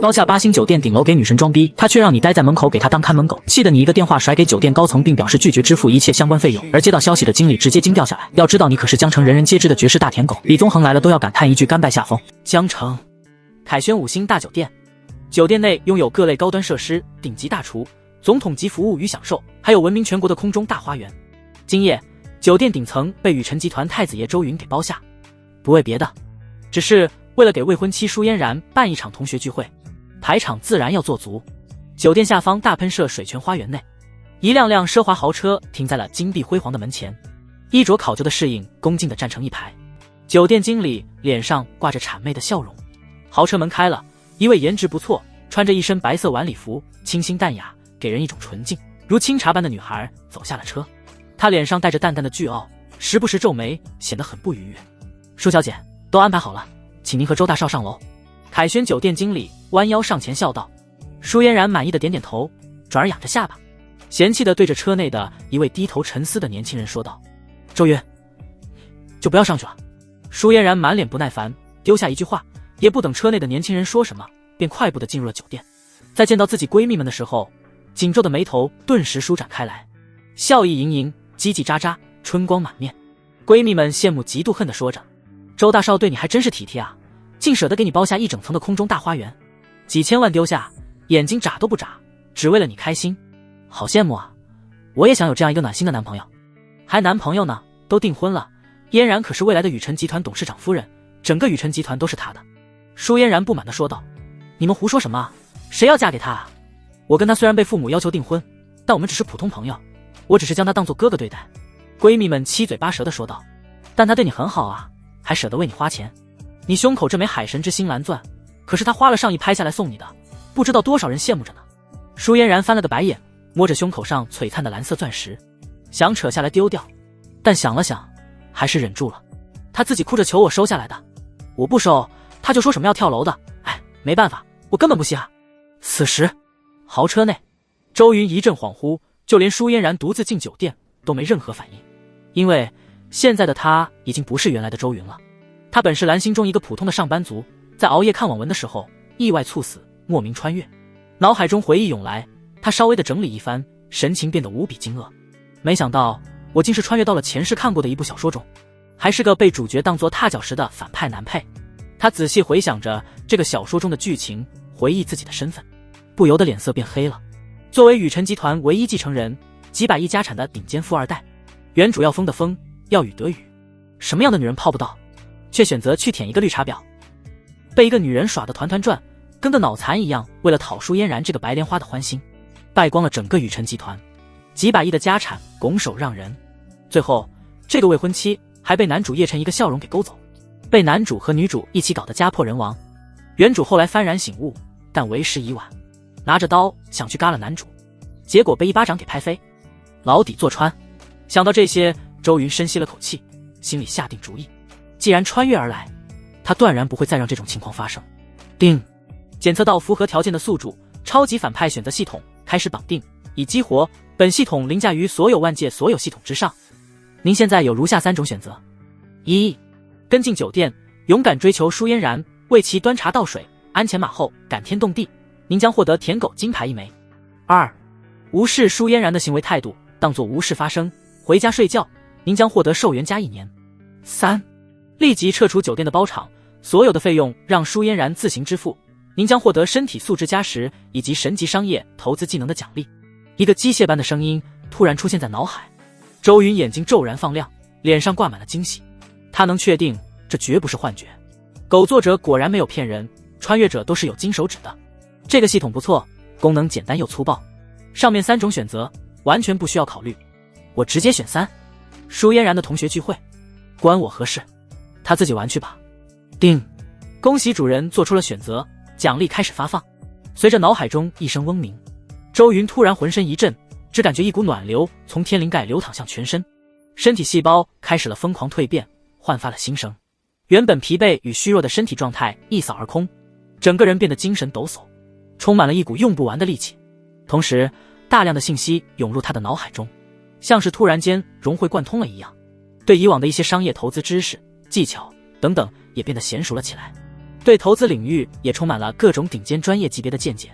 高下8星酒店顶楼给女神装逼，他却让你待在门口给他当看门狗，气得你一个电话甩给酒店高层，并表示拒绝支付一切相关费用。而接到消息的经理直接惊掉下来，要知道你可是江城人人皆知的绝世大舔狗，李宗恒来了都要感叹一句甘拜下风。江城凯旋5星大酒店，酒店内拥有各类高端设施、顶级大厨、总统级服务与享受，还有闻名全国的空中大花园。今夜酒店顶层被雨辰集团太子爷周云给包下，不为别的，只是为了给未婚妻舒嫣然办一场同学聚会，排场自然要做足。酒店下方大喷射水泉花园内，一辆辆奢华豪车停在了金碧辉煌的门前，衣着考究的侍应恭敬地站成一排，酒店经理脸上挂着谄媚的笑容。豪车门开了，一位颜值不错、穿着一身白色晚礼服、清新淡雅，给人一种纯净如清茶般的女孩走下了车。她脸上带着淡淡的倨傲，时不时皱眉，显得很不愉悦。舒小姐，都安排好了，请您和周大少上楼。凯旋酒店经理弯腰上前笑道。舒嫣然满意的点点头，转而仰着下巴，嫌弃的对着车内的一位低头沉思的年轻人说道：周云，就不要上去了。舒嫣然满脸不耐烦，丢下一句话，也不等车内的年轻人说什么，便快步的进入了酒店。在见到自己闺蜜们的时候，紧皱的眉头顿时舒展开来，笑意盈盈，叽叽喳喳，春光满面。闺蜜们羡慕嫉妒恨的说着，周大少对你还真是体贴啊，竟舍得给你包下一整层的空中大花园，几千万丢下，眼睛眨都不眨，只为了你开心，好羡慕啊！我也想有这样一个暖心的男朋友。还男朋友呢？都订婚了，嫣然可是未来的雨辰集团董事长夫人，整个雨辰集团都是她的。舒嫣然不满地说道：你们胡说什么？谁要嫁给他啊？我跟他虽然被父母要求订婚，但我们只是普通朋友，我只是将他当作哥哥对待。闺蜜们七嘴八舌地说道。但他对你很好啊，还舍得为你花钱。你胸口这枚海神之星蓝钻，可是他花了上亿拍下来送你的，不知道多少人羡慕着呢。舒嫣然翻了个白眼，摸着胸口上璀璨的蓝色钻石，想扯下来丢掉，但想了想，还是忍住了。他自己哭着求我收下来的，我不收，他就说什么要跳楼的。哎，没办法，我根本不稀罕。此时，豪车内，周云一阵恍惚，就连舒嫣然独自进酒店都没任何反应，因为现在的他已经不是原来的周云了。他本是蓝星中一个普通的上班族，在熬夜看网文的时候意外猝死，莫名穿越。脑海中回忆涌来，他稍微的整理一番，神情变得无比惊愕。没想到我竟是穿越到了前世看过的一部小说中，还是个被主角当作踏脚石的反派男配。他仔细回想着这个小说中的剧情，回忆自己的身份，不由得脸色变黑了。作为雨辰集团唯一继承人，几百亿家产的顶尖富二代，原主要风的风，要雨得雨，什么样的女人泡不到，却选择去舔一个绿茶婊，被一个女人耍得团团转，跟个脑残一样，为了讨舒嫣然这个白莲花的欢心，败光了整个雨辰集团，几百亿的家产拱手让人。最后这个未婚妻还被男主叶晨一个笑容给勾走，被男主和女主一起搞得家破人亡。原主后来幡然醒悟，但为时已晚，拿着刀想去嘎了男主，结果被一巴掌给拍飞，牢底坐穿。想到这些，周云深吸了口气，心里下定主意，既然穿越而来，他断然不会再让这种情况发生。定，检测到符合条件的宿主超级反派选择系统开始绑定，已激活，本系统凌驾于所有万界所有系统之上。您现在有如下3种选择： 1. 跟进酒店，勇敢追求舒嫣然，为其端茶倒水，鞍前马后，感天动地，您将获得舔狗金牌1枚。 2. 无视舒嫣然的行为态度，当作无事发生，回家睡觉，您将获得寿元加1年。 3. 立即撤除酒店的包场，所有的费用让舒嫣然自行支付，您将获得身体素质加10以及神级商业投资技能的奖励。一个机械般的声音突然出现在脑海，周云眼睛骤然放亮，脸上挂满了惊喜。他能确定这绝不是幻觉，狗作者果然没有骗人，穿越者都是有金手指的。这个系统不错，功能简单又粗暴，上面3种选择完全不需要考虑，我直接选3。舒嫣然的同学聚会关我何事，他自己玩去吧。定，恭喜主人做出了选择，奖励开始发放。随着脑海中一声嗡鸣，周云突然浑身一震，只感觉一股暖流从天灵盖流淌向全身，身体细胞开始了疯狂蜕变，焕发了新生。原本疲惫与虚弱的身体状态一扫而空，整个人变得精神抖擞，充满了一股用不完的力气。同时大量的信息涌入他的脑海中，像是突然间融会贯通了一样，对以往的一些商业投资知识、技巧等等也变得娴熟了起来。对投资领域也充满了各种顶尖专业级别的见解，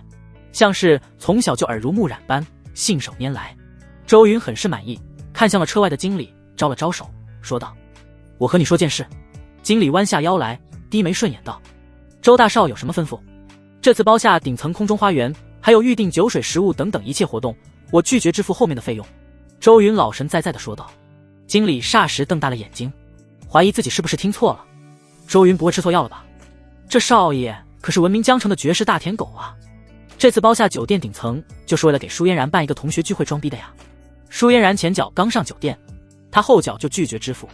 像是从小就耳濡目染般信手拈来。周云很是满意，看向了车外的经理，招了招手，说道：“我和你说件事。”经理弯下腰来，低眉顺眼道：“周大少有什么吩咐？”这次包下顶层空中花园，还有预定酒水食物等等一切活动，我拒绝支付后面的费用。周云老神在在地说道。经理霎时瞪大了眼睛，怀疑自己是不是听错了。周云不会吃错药了吧？这少爷可是闻名江城的绝世大舔狗啊！这次包下酒店顶层，就是为了给舒嫣然办一个同学聚会装逼的呀。舒嫣然前脚刚上酒店，他后脚就拒绝支付。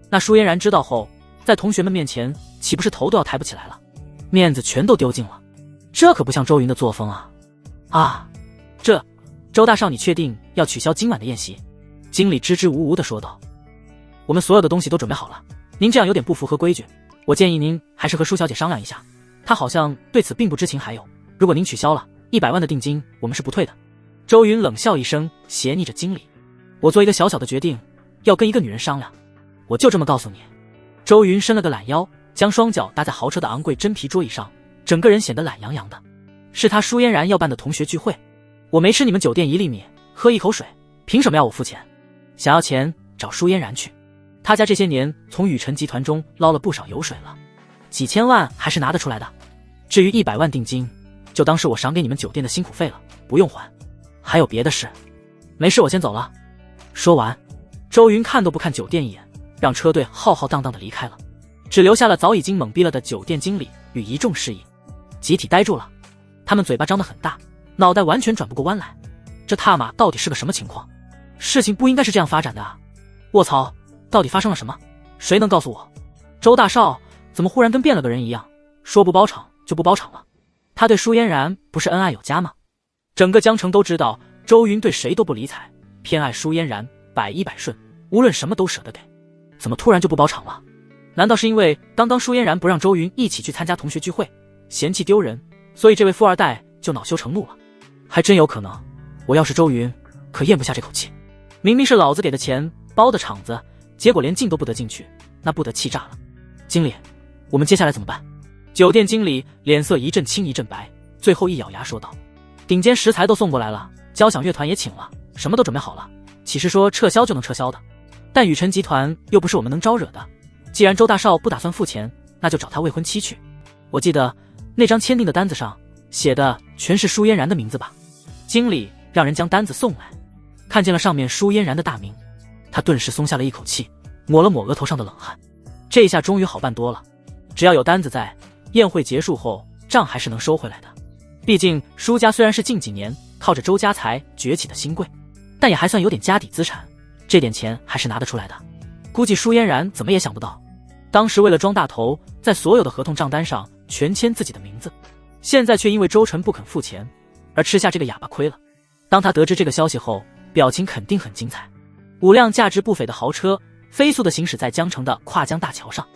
那舒嫣然知道后，在同学们面前岂不是头都要抬不起来了，面子全都丢尽了。这可不像周云的作风啊！周大少，你确定要取消今晚的宴席？经理支支吾吾地说道。我们所有的东西都准备好了，您这样有点不符合规矩，我建议您还是和舒小姐商量一下，她好像对此并不知情。还有，如果您取消了100万的定金，我们是不退的。周云冷笑一声，斜睨着经理：我做一个小小的决定，要跟一个女人商量，我就这么告诉你。周云伸了个懒腰，将双脚搭在豪车的昂贵真皮桌椅上，整个人显得懒洋洋的。是他舒嫣然要办的同学聚会，我没吃你们酒店1粒米，喝一口水，凭什么要我付钱？想要钱找舒嫣然去，他家这些年从雨辰集团中捞了不少油水了，几千万还是拿得出来的。至于100万定金，就当是我赏给你们酒店的辛苦费了，不用还。还有别的事？没事，我先走了。说完，周云看都不看酒店一眼，让车队浩浩荡荡地离开了，只留下了早已经懵逼了的酒店经理与一众侍应，集体呆住了。他们嘴巴张得很大，脑袋完全转不过弯来。这他妈到底是个什么情况？事情不应该是这样发展的啊！卧槽，到底发生了什么？谁能告诉我？周大少怎么忽然跟变了个人一样，说不包场就不包场了？他对舒嫣然不是恩爱有加吗？整个江城都知道周云对谁都不理睬，偏爱舒嫣然，100依100顺，无论什么都舍得给。怎么突然就不包场了？难道是因为刚刚舒嫣然不让周云一起去参加同学聚会，嫌弃丢人，所以这位富二代就恼羞成怒了？还真有可能，我要是周云，可咽不下这口气。明明是老子给的钱包的场子，结果连进都不得进去，那不得气炸了。经理，我们接下来怎么办？酒店经理脸色一阵青一阵白，最后一咬牙说道：顶尖食材都送过来了，交响乐团也请了，什么都准备好了，岂是说撤销就能撤销的？但雨辰集团又不是我们能招惹的，既然周大少不打算付钱，那就找他未婚妻去。我记得那张签订的单子上写的全是舒嫣然的名字吧？经理让人将单子送来，看见了上面舒嫣然的大名，他顿时松下了一口气，抹了抹额头上的冷汗。这下终于好办多了，只要有单子在，宴会结束后账还是能收回来的。毕竟舒家虽然是近几年靠着周家才崛起的新贵，但也还算有点家底资产，这点钱还是拿得出来的。估计舒嫣然怎么也想不到，当时为了装大头，在所有的合同账单上全签自己的名字，现在却因为周晨不肯付钱而吃下这个哑巴亏了。当他得知这个消息后，表情肯定很精彩。5辆价值不菲的豪车飞速地行驶在江城的跨江大桥上，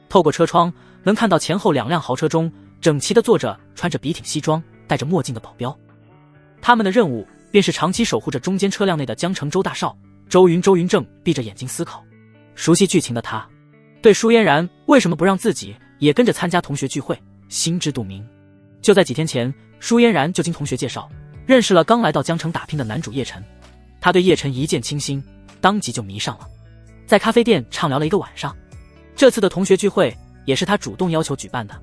透过车窗能看到前后2辆豪车中整齐地坐着穿着笔挺西装戴着墨镜的保镖，他们的任务便是长期守护着中间车辆内的江城周大少。周云正闭着眼睛思考，熟悉剧情的他对舒嫣然为什么不让自己也跟着参加同学聚会心知肚明。就在几天前，舒嫣然就经同学介绍认识了刚来到江城打拼的男主叶晨，他对叶晨一见倾心，当即就迷上了，在咖啡店畅聊了一个晚上。这次的同学聚会也是他主动要求举办的，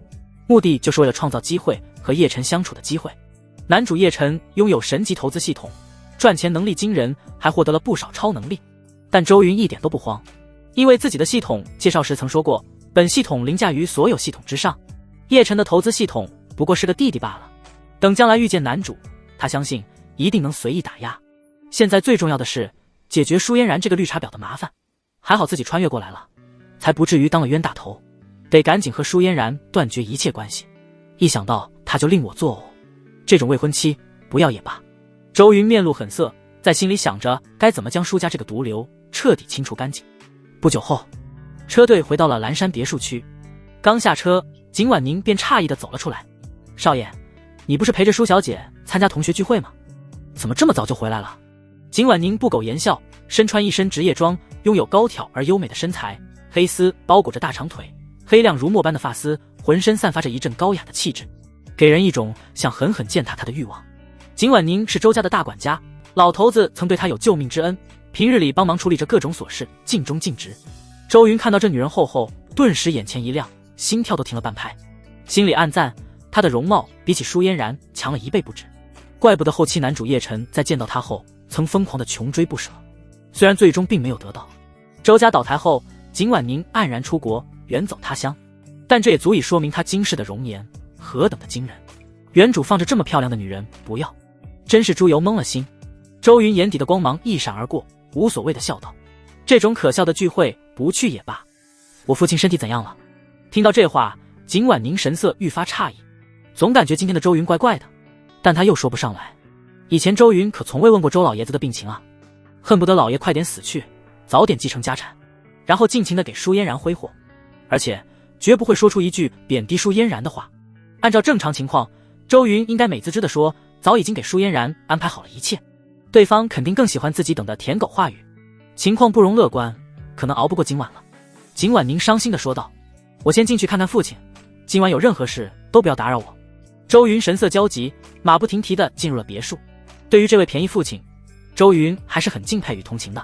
目的就是为了创造机会和叶晨相处的机会。男主叶晨拥有神级投资系统，赚钱能力惊人，还获得了不少超能力。但周云一点都不慌，因为自己的系统介绍时曾说过，本系统凌驾于所有系统之上，叶晨的投资系统不过是个弟弟罢了。等将来遇见男主，他相信一定能随意打压。现在最重要的是解决舒嫣然这个绿茶婊的麻烦，还好自己穿越过来了，才不至于当了冤大头，得赶紧和舒嫣然断绝一切关系。一想到他就令我作呕，这种未婚妻不要也罢。周云面露狠色，在心里想着该怎么将舒家这个毒瘤彻底清除干净。不久后，车队回到了蓝山别墅区，刚下车，景婉宁便诧异地走了出来：少爷，你不是陪着舒小姐参加同学聚会吗？怎么这么早就回来了？景婉宁不苟言笑，身穿一身职业装，拥有高挑而优美的身材，黑丝包裹着大长腿，黑亮如墨般的发丝，浑身散发着一阵高雅的气质，给人一种想狠狠践踏她的欲望。景婉宁是周家的大管家，老头子曾对她有救命之恩，平日里帮忙处理着各种琐事，尽忠尽职。周云看到这女人后，顿时眼前一亮，心跳都停了半拍，心里暗赞她的容貌比起舒嫣然强了1倍不止，怪不得后期男主叶晨在见到她后曾疯狂的穷追不舍，虽然最终并没有得到。周家倒台后，景婉宁黯然出国，远走他乡，但这也足以说明她今世的容颜何等的惊人。原主放着这么漂亮的女人不要，真是猪油蒙了心。周云眼底的光芒一闪而过，无所谓的笑道：这种可笑的聚会不去也罢。我父亲身体怎样了？听到这话，景婉宁神色愈发诧异，总感觉今天的周云怪怪的，但他又说不上来。以前周云可从未问过周老爷子的病情啊，恨不得老爷快点死去，早点继承家产，然后尽情的给舒嫣然挥霍，而且绝不会说出一句贬低舒嫣然的话。按照正常情况，周云应该美滋滋的说早已经给舒嫣然安排好了一切，对方肯定更喜欢自己等的舔狗话语。情况不容乐观，可能熬不过今晚了。景婉宁伤心的说道：我先进去看看父亲，今晚有任何事都不要打扰我。周云神色焦急，马不停蹄的进入了别墅。对于这位便宜父亲，周云还是很敬佩与同情的。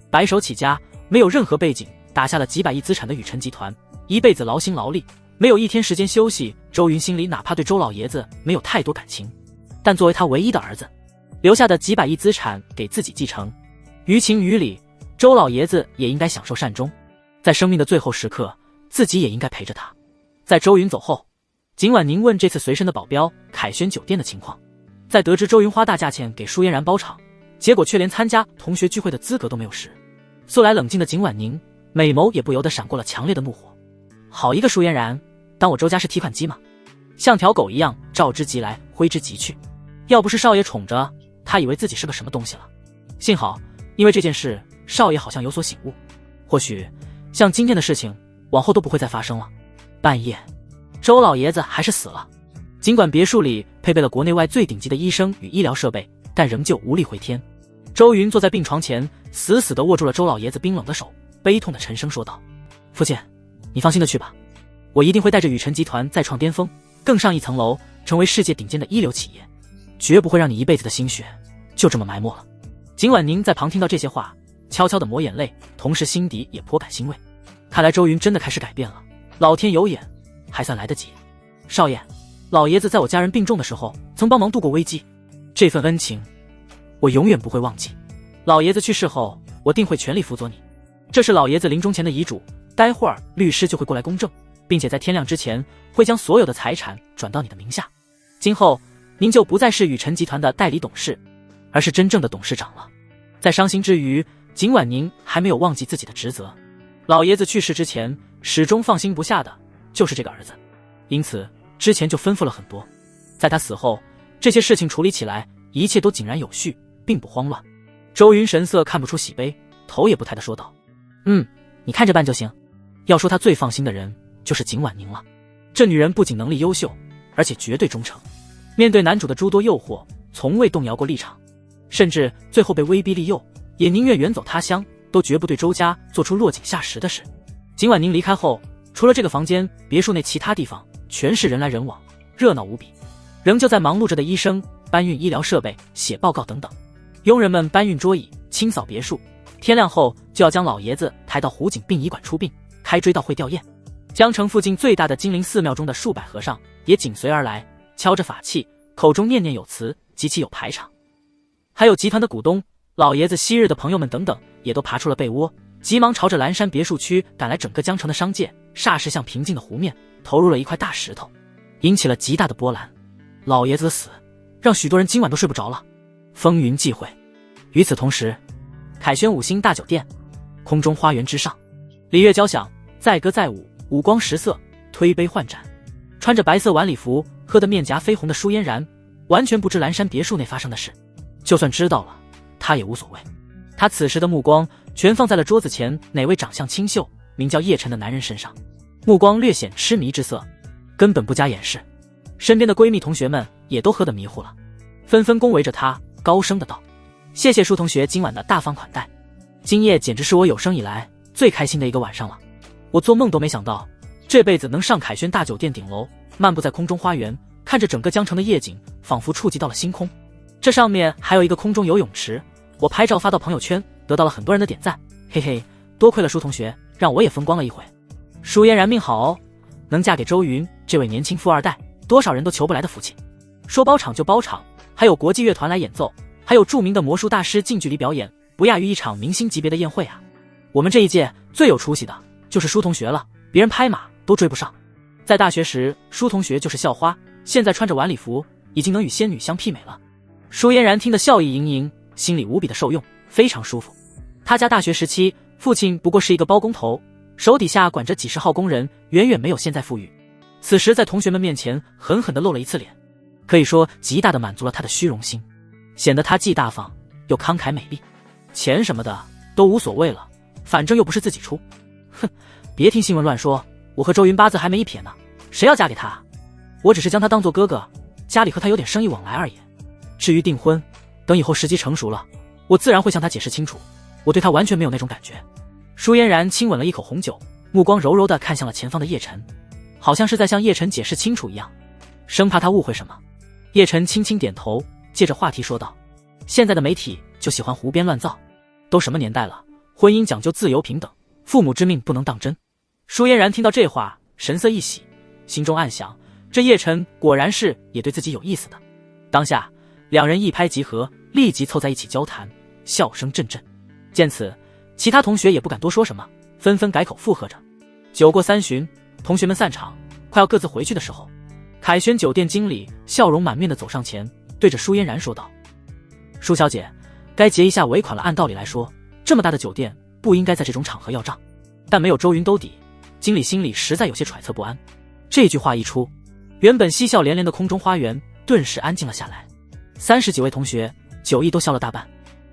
白手起家，没有任何背景，打下了几百亿资产的宇辰集团，一辈子劳心劳力，没有一天时间休息。周云心里哪怕对周老爷子没有太多感情，但作为他唯一的儿子，留下的几百亿资产给自己继承，于情于理，周老爷子也应该享受善终。在生命的最后时刻，自己也应该陪着他。在周云走后，景婉宁问这次随身的保镖凯旋酒店的情况。在得知周云花大价钱给舒嫣然包场，结果却连参加同学聚会的资格都没有时，素来冷静的景婉宁美眸也不由得闪过了强烈的怒火。好一个舒嫣然，当我周家是提款机吗？像条狗一样召之即来，挥之即去。要不是少爷宠着，他以为自己是个什么东西了。幸好因为这件事，少爷好像有所醒悟，或许像今天的事情往后都不会再发生了。半夜，周老爷子还是死了。尽管别墅里配备了国内外最顶级的医生与医疗设备，但仍旧无力回天。周云坐在病床前，死死地握住了周老爷子冰冷的手，悲痛的沉声说道：父亲，你放心的去吧，我一定会带着宇辰集团再创巅峰，更上一层楼，成为世界顶尖的一流企业，绝不会让你一辈子的心血就这么埋没了。景婉宁在旁听到这些话，悄悄地抹眼泪，同时心底也颇感欣慰。看来周云真的开始改变了，老天有眼，还算来得及。少爷，老爷子在我家人病重的时候曾帮忙度过危机，这份恩情我永远不会忘记。老爷子去世后，我定会全力辅佐你。这是老爷子临终前的遗嘱，待会儿律师就会过来公证，并且在天亮之前会将所有的财产转到你的名下。今后您就不再是宇辰集团的代理董事，而是真正的董事长了。在伤心之余，景婉宁还没有忘记自己的职责。老爷子去世之前，始终放心不下的就是这个儿子，因此之前就吩咐了很多。在他死后，这些事情处理起来一切都井然有序，并不慌乱。周云神色看不出喜悲，头也不抬地说道：你看着办就行。要说他最放心的人就是景婉宁了。这女人不仅能力优秀，而且绝对忠诚，面对男主的诸多诱惑，从未动摇过立场，甚至最后被威逼利诱，也宁愿远走他乡，都绝不对周家做出落井下石的事。景婉宁离开后，除了这个房间，别墅内其他地方全是人来人往，热闹无比。仍旧在忙碌着的医生搬运医疗设备、写报告等等，佣人们搬运桌椅、清扫别墅。天亮后就要将老爷子抬到湖景殡仪馆出殡，开追悼会吊唁。江城附近最大的金陵寺庙中的数百和尚也紧随而来，敲着法器，口中念念有词，极其有排场。还有集团的股东、老爷子昔日的朋友们等等，也都爬出了被窝，急忙朝着蓝山别墅区赶来。整个江城的商界霎时像平静的湖面投入了一块大石头，引起了极大的波澜。老爷子的死让许多人今晚都睡不着了，风云际会。与此同时，凯旋5星大酒店空中花园之上，礼乐交响，载歌载舞，五光十色，推杯换盏。穿着白色晚礼服，喝得面颊绯红的舒嫣然完全不知蓝山别墅内发生的事，就算知道了，他也无所谓。他此时的目光全放在了桌子前哪位长相清秀、名叫叶晨的男人身上，目光略显痴迷之色，根本不加掩饰。身边的闺蜜同学们也都喝得迷糊了，纷纷恭维着他，高声的道：谢谢舒同学今晚的大方款待，今夜简直是我有生以来最开心的一个晚上了。我做梦都没想到这辈子能上凯旋大酒店顶楼，漫步在空中花园，看着整个江城的夜景，仿佛触及到了星空。这上面还有一个空中游泳池，我拍照发到朋友圈，得到了很多人的点赞。嘿嘿，多亏了舒同学，让我也风光了一回。舒嫣然命好哦，能嫁给周云这位年轻富二代，多少人都求不来的福气。说包场就包场，还有国际乐团来演奏，还有著名的魔术大师近距离表演，不亚于一场明星级别的宴会啊！我们这一届最有出息的就是舒同学了，别人拍马都追不上。在大学时，舒同学就是校花，现在穿着晚礼服，已经能与仙女相媲美了。舒嫣然听得笑意盈盈，心里无比的受用，非常舒服。他家大学时期，父亲不过是一个包工头，手底下管着几十号工人，远远没有现在富裕。此时在同学们面前狠狠地露了一次脸，可以说极大地满足了他的虚荣心，显得他既大方又慷慨美丽，钱什么的都无所谓了，反正又不是自己出。哼，别听新闻乱说，我和周云八字还没一撇呢，谁要嫁给他啊？我只是将他当做哥哥，家里和他有点生意往来而已。至于订婚，等以后时机成熟了，我自然会向他解释清楚，我对他完全没有那种感觉。舒嫣然轻吻了一口红酒，目光柔柔地看向了前方的叶晨，好像是在向叶晨解释清楚一样，生怕他误会什么。叶晨轻轻点头，借着话题说道：现在的媒体就喜欢胡编乱造，都什么年代了，婚姻讲究自由平等，父母之命不能当真。舒嫣然听到这话，神色一喜，心中暗想，这叶晨果然是也对自己有意思的。当下两人一拍即合，立即凑在一起交谈，笑声阵阵。见此，其他同学也不敢多说什么，纷纷改口附和着。酒过三巡，同学们散场，快要各自回去的时候，凯旋酒店经理笑容满面地走上前，对着舒嫣然说道：舒小姐，该结一下尾款了。按道理来说，这么大的酒店不应该在这种场合要账，但没有周云兜底，经理心里实在有些揣测不安。这句话一出，原本嬉笑连连的空中花园顿时安静了下来。30几位同学酒意都消了大半，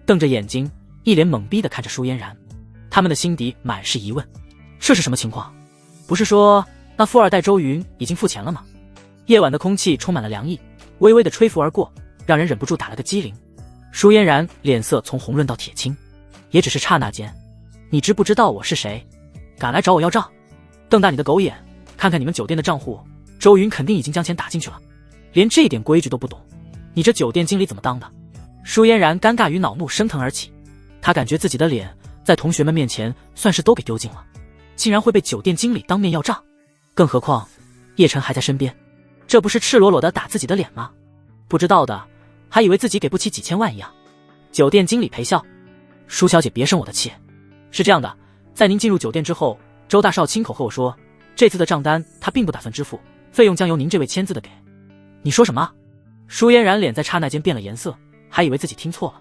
瞪着眼睛，一脸懵逼地看着舒嫣然，他们的心底满是疑问，这是什么情况？不是说那富二代周云已经付钱了吗？夜晚的空气充满了凉意，微微的吹拂而过，让人忍不住打了个激灵。舒嫣然脸色从红润到铁青，也只是刹那间。你知不知道我是谁？敢来找我要账？瞪大你的狗眼，看看你们酒店的账户，周云肯定已经将钱打进去了，连这点规矩都不懂，你这酒店经理怎么当的？舒嫣然尴尬与恼怒升腾而起，她感觉自己的脸在同学们面前算是都给丢尽了，竟然会被酒店经理当面要账，更何况叶晨还在身边，这不是赤裸裸的打自己的脸吗？不知道的还以为自己给不起几千万一样。酒店经理陪笑：舒小姐别生我的气，是这样的，在您进入酒店之后，周大少亲口和我说，这次的账单他并不打算支付，费用将由您这位签字的给。你说什么？舒嫣然脸在刹那间变了颜色，还以为自己听错了。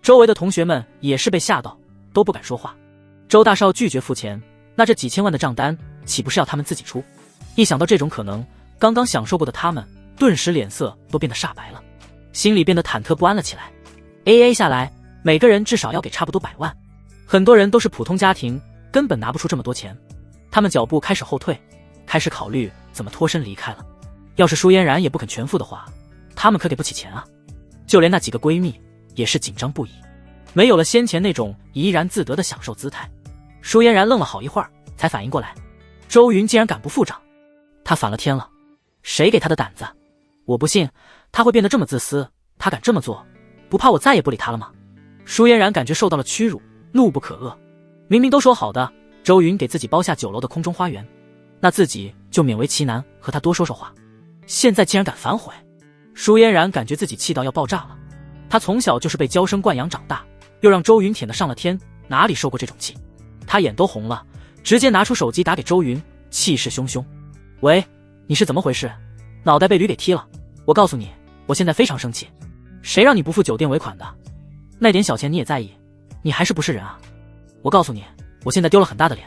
周围的同学们也是被吓到，都不敢说话。周大少拒绝付钱，那这几千万的账单岂不是要他们自己出？一想到这种可能，刚刚享受过的他们顿时脸色都变得煞白了，心里变得忐忑不安了起来。 AA 下来，每个人至少要给差不多100万，很多人都是普通家庭，根本拿不出这么多钱。他们脚步开始后退，开始考虑怎么脱身离开了。要是舒嫣然也不肯全付的话，他们可给不起钱啊。就连那几个闺蜜也是紧张不已，没有了先前那种怡然自得的享受姿态。舒嫣然愣了好一会儿，才反应过来，周云竟然敢不付账，他反了天了，谁给他的胆子？我不信他会变得这么自私，他敢这么做，不怕我再也不理他了吗？舒嫣然感觉受到了屈辱，怒不可遏。明明都说好的，周云给自己包下9楼的空中花园，那自己就勉为其难和他多说说话，现在竟然敢反悔。舒嫣然感觉自己气到要爆炸了，他从小就是被娇生惯养长大，又让周云舔得上了天，哪里受过这种气？他眼都红了，直接拿出手机打给周云，气势汹汹：喂，你是怎么回事？脑袋被驴给踢了？我告诉你，我现在非常生气，谁让你不付酒店尾款的？那点小钱你也在意？你还是不是人啊？我告诉你，我现在丢了很大的脸，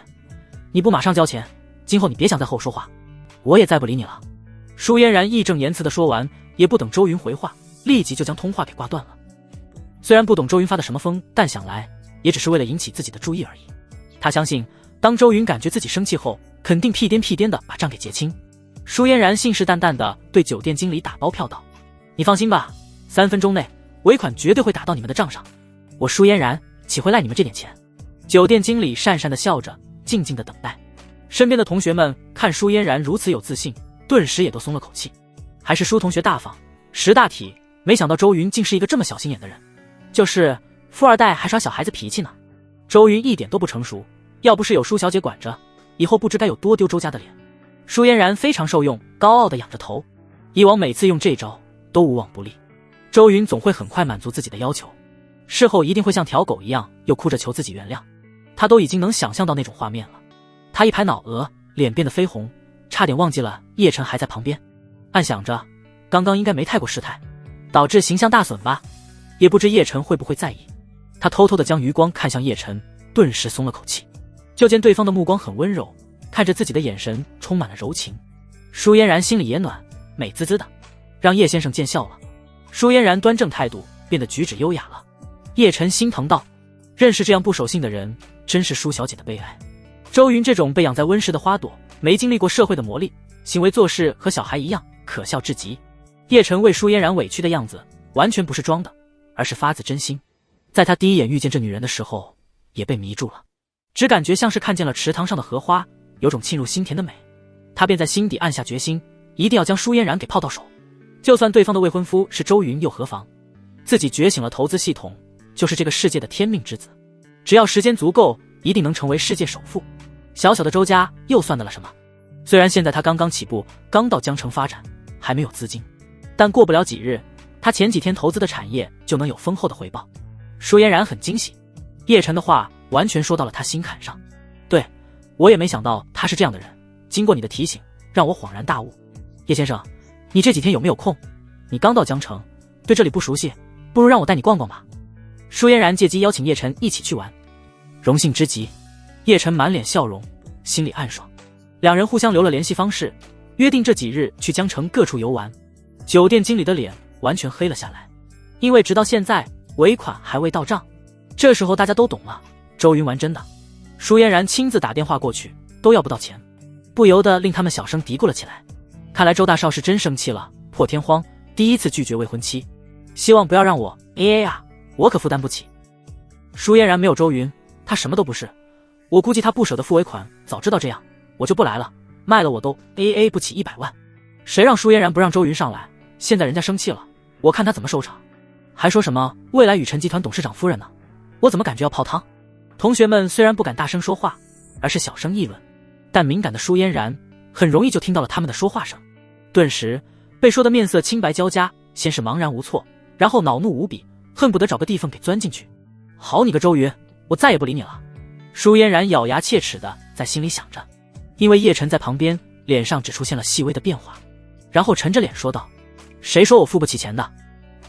你不马上交钱，今后你别想再和我说话，我也再不理你了。舒嫣然义正言辞地说完，也不等周云回话，立即就将通话给挂断了。虽然不懂周云发的什么疯，但想来也只是为了引起自己的注意而已。他相信，当周云感觉自己生气后，肯定屁颠的把账给结清。舒嫣然信誓旦旦地对酒店经理打包票道：你放心吧，3分钟内尾款绝对会打到你们的账上，我舒嫣然岂会赖你们这点钱？酒店经理讪讪地笑着，静静地等待。身边的同学们看舒嫣然如此有自信，顿时也都松了口气。还是舒同学大方，识大体，没想到周云竟是一个这么小心眼的人。就是富二代还耍小孩子脾气呢。周云一点都不成熟，要不是有舒小姐管着，以后不知该有多丢周家的脸。舒嫣然非常受用，高傲地仰着头，以往每次用这招都无往不利。周云总会很快满足自己的要求，事后一定会像条狗一样又哭着求自己原谅。他都已经能想象到那种画面了。他一拍脑额，脸变得绯红，差点忘记了叶晨还在旁边，暗想着刚刚应该没太过失态，导致形象大损吧，也不知叶晨会不会在意。他偷偷地将余光看向叶晨，顿时松了口气。就见对方的目光很温柔，看着自己的眼神充满了柔情。舒嫣然心里也暖，美滋滋的，让叶先生见笑了。舒嫣然端正态度，变得举止优雅了。叶晨心疼道，认识这样不守信的人，真是舒小姐的悲哀。周云这种被养在温室的花朵，没经历过社会的磨砺，行为做事和小孩一样，可笑至极。叶晨为舒嫣然委屈的样子，完全不是装的，而是发自真心。在他第一眼遇见这女人的时候，也被迷住了，只感觉像是看见了池塘上的荷花，有种沁入心田的美。他便在心底暗下决心，一定要将舒嫣然给泡到手。就算对方的未婚夫是周云又何妨，自己觉醒了投资系统，就是这个世界的天命之子，只要时间足够，一定能成为世界首富。小小的周家又算得了什么？虽然现在他刚刚起步，刚到江城发展，还没有资金，但过不了几日，他前几天投资的产业就能有丰厚的回报。舒嫣然很惊喜，叶晨的话完全说到了他心坎上。对，我也没想到他是这样的人，经过你的提醒，让我恍然大悟。叶先生，你这几天有没有空？你刚到江城，对这里不熟悉，不如让我带你逛逛吧。舒嫣然借机邀请叶晨一起去玩，荣幸之极。叶晨满脸笑容，心里暗爽。两人互相留了联系方式，约定这几日去江城各处游玩。酒店经理的脸完全黑了下来，因为直到现在尾款还未到账。这时候大家都懂了，周云玩真的。舒嫣然亲自打电话过去，都要不到钱，不由得令他们小声嘀咕了起来。看来周大少是真生气了，破天荒第一次拒绝未婚妻，希望不要让我 AA 啊，我可负担不起。舒嫣然没有周云，他什么都不是。我估计他不舍得付尾款，早知道这样，我就不来了，卖了我都 AA 不起100万。谁让舒嫣然不让周云上来？现在人家生气了，我看他怎么收场。还说什么未来雨辰集团董事长夫人呢？我怎么感觉要泡汤？同学们虽然不敢大声说话，而是小声议论，但敏感的舒嫣然很容易就听到了他们的说话声，顿时被说的面色青白交加，先是茫然无措，然后恼怒无比，恨不得找个地缝给钻进去。好你个周云，我再也不理你了。舒嫣然咬牙切齿的在心里想着，因为叶晨在旁边，脸上只出现了细微的变化，然后沉着脸说道，谁说我付不起钱的？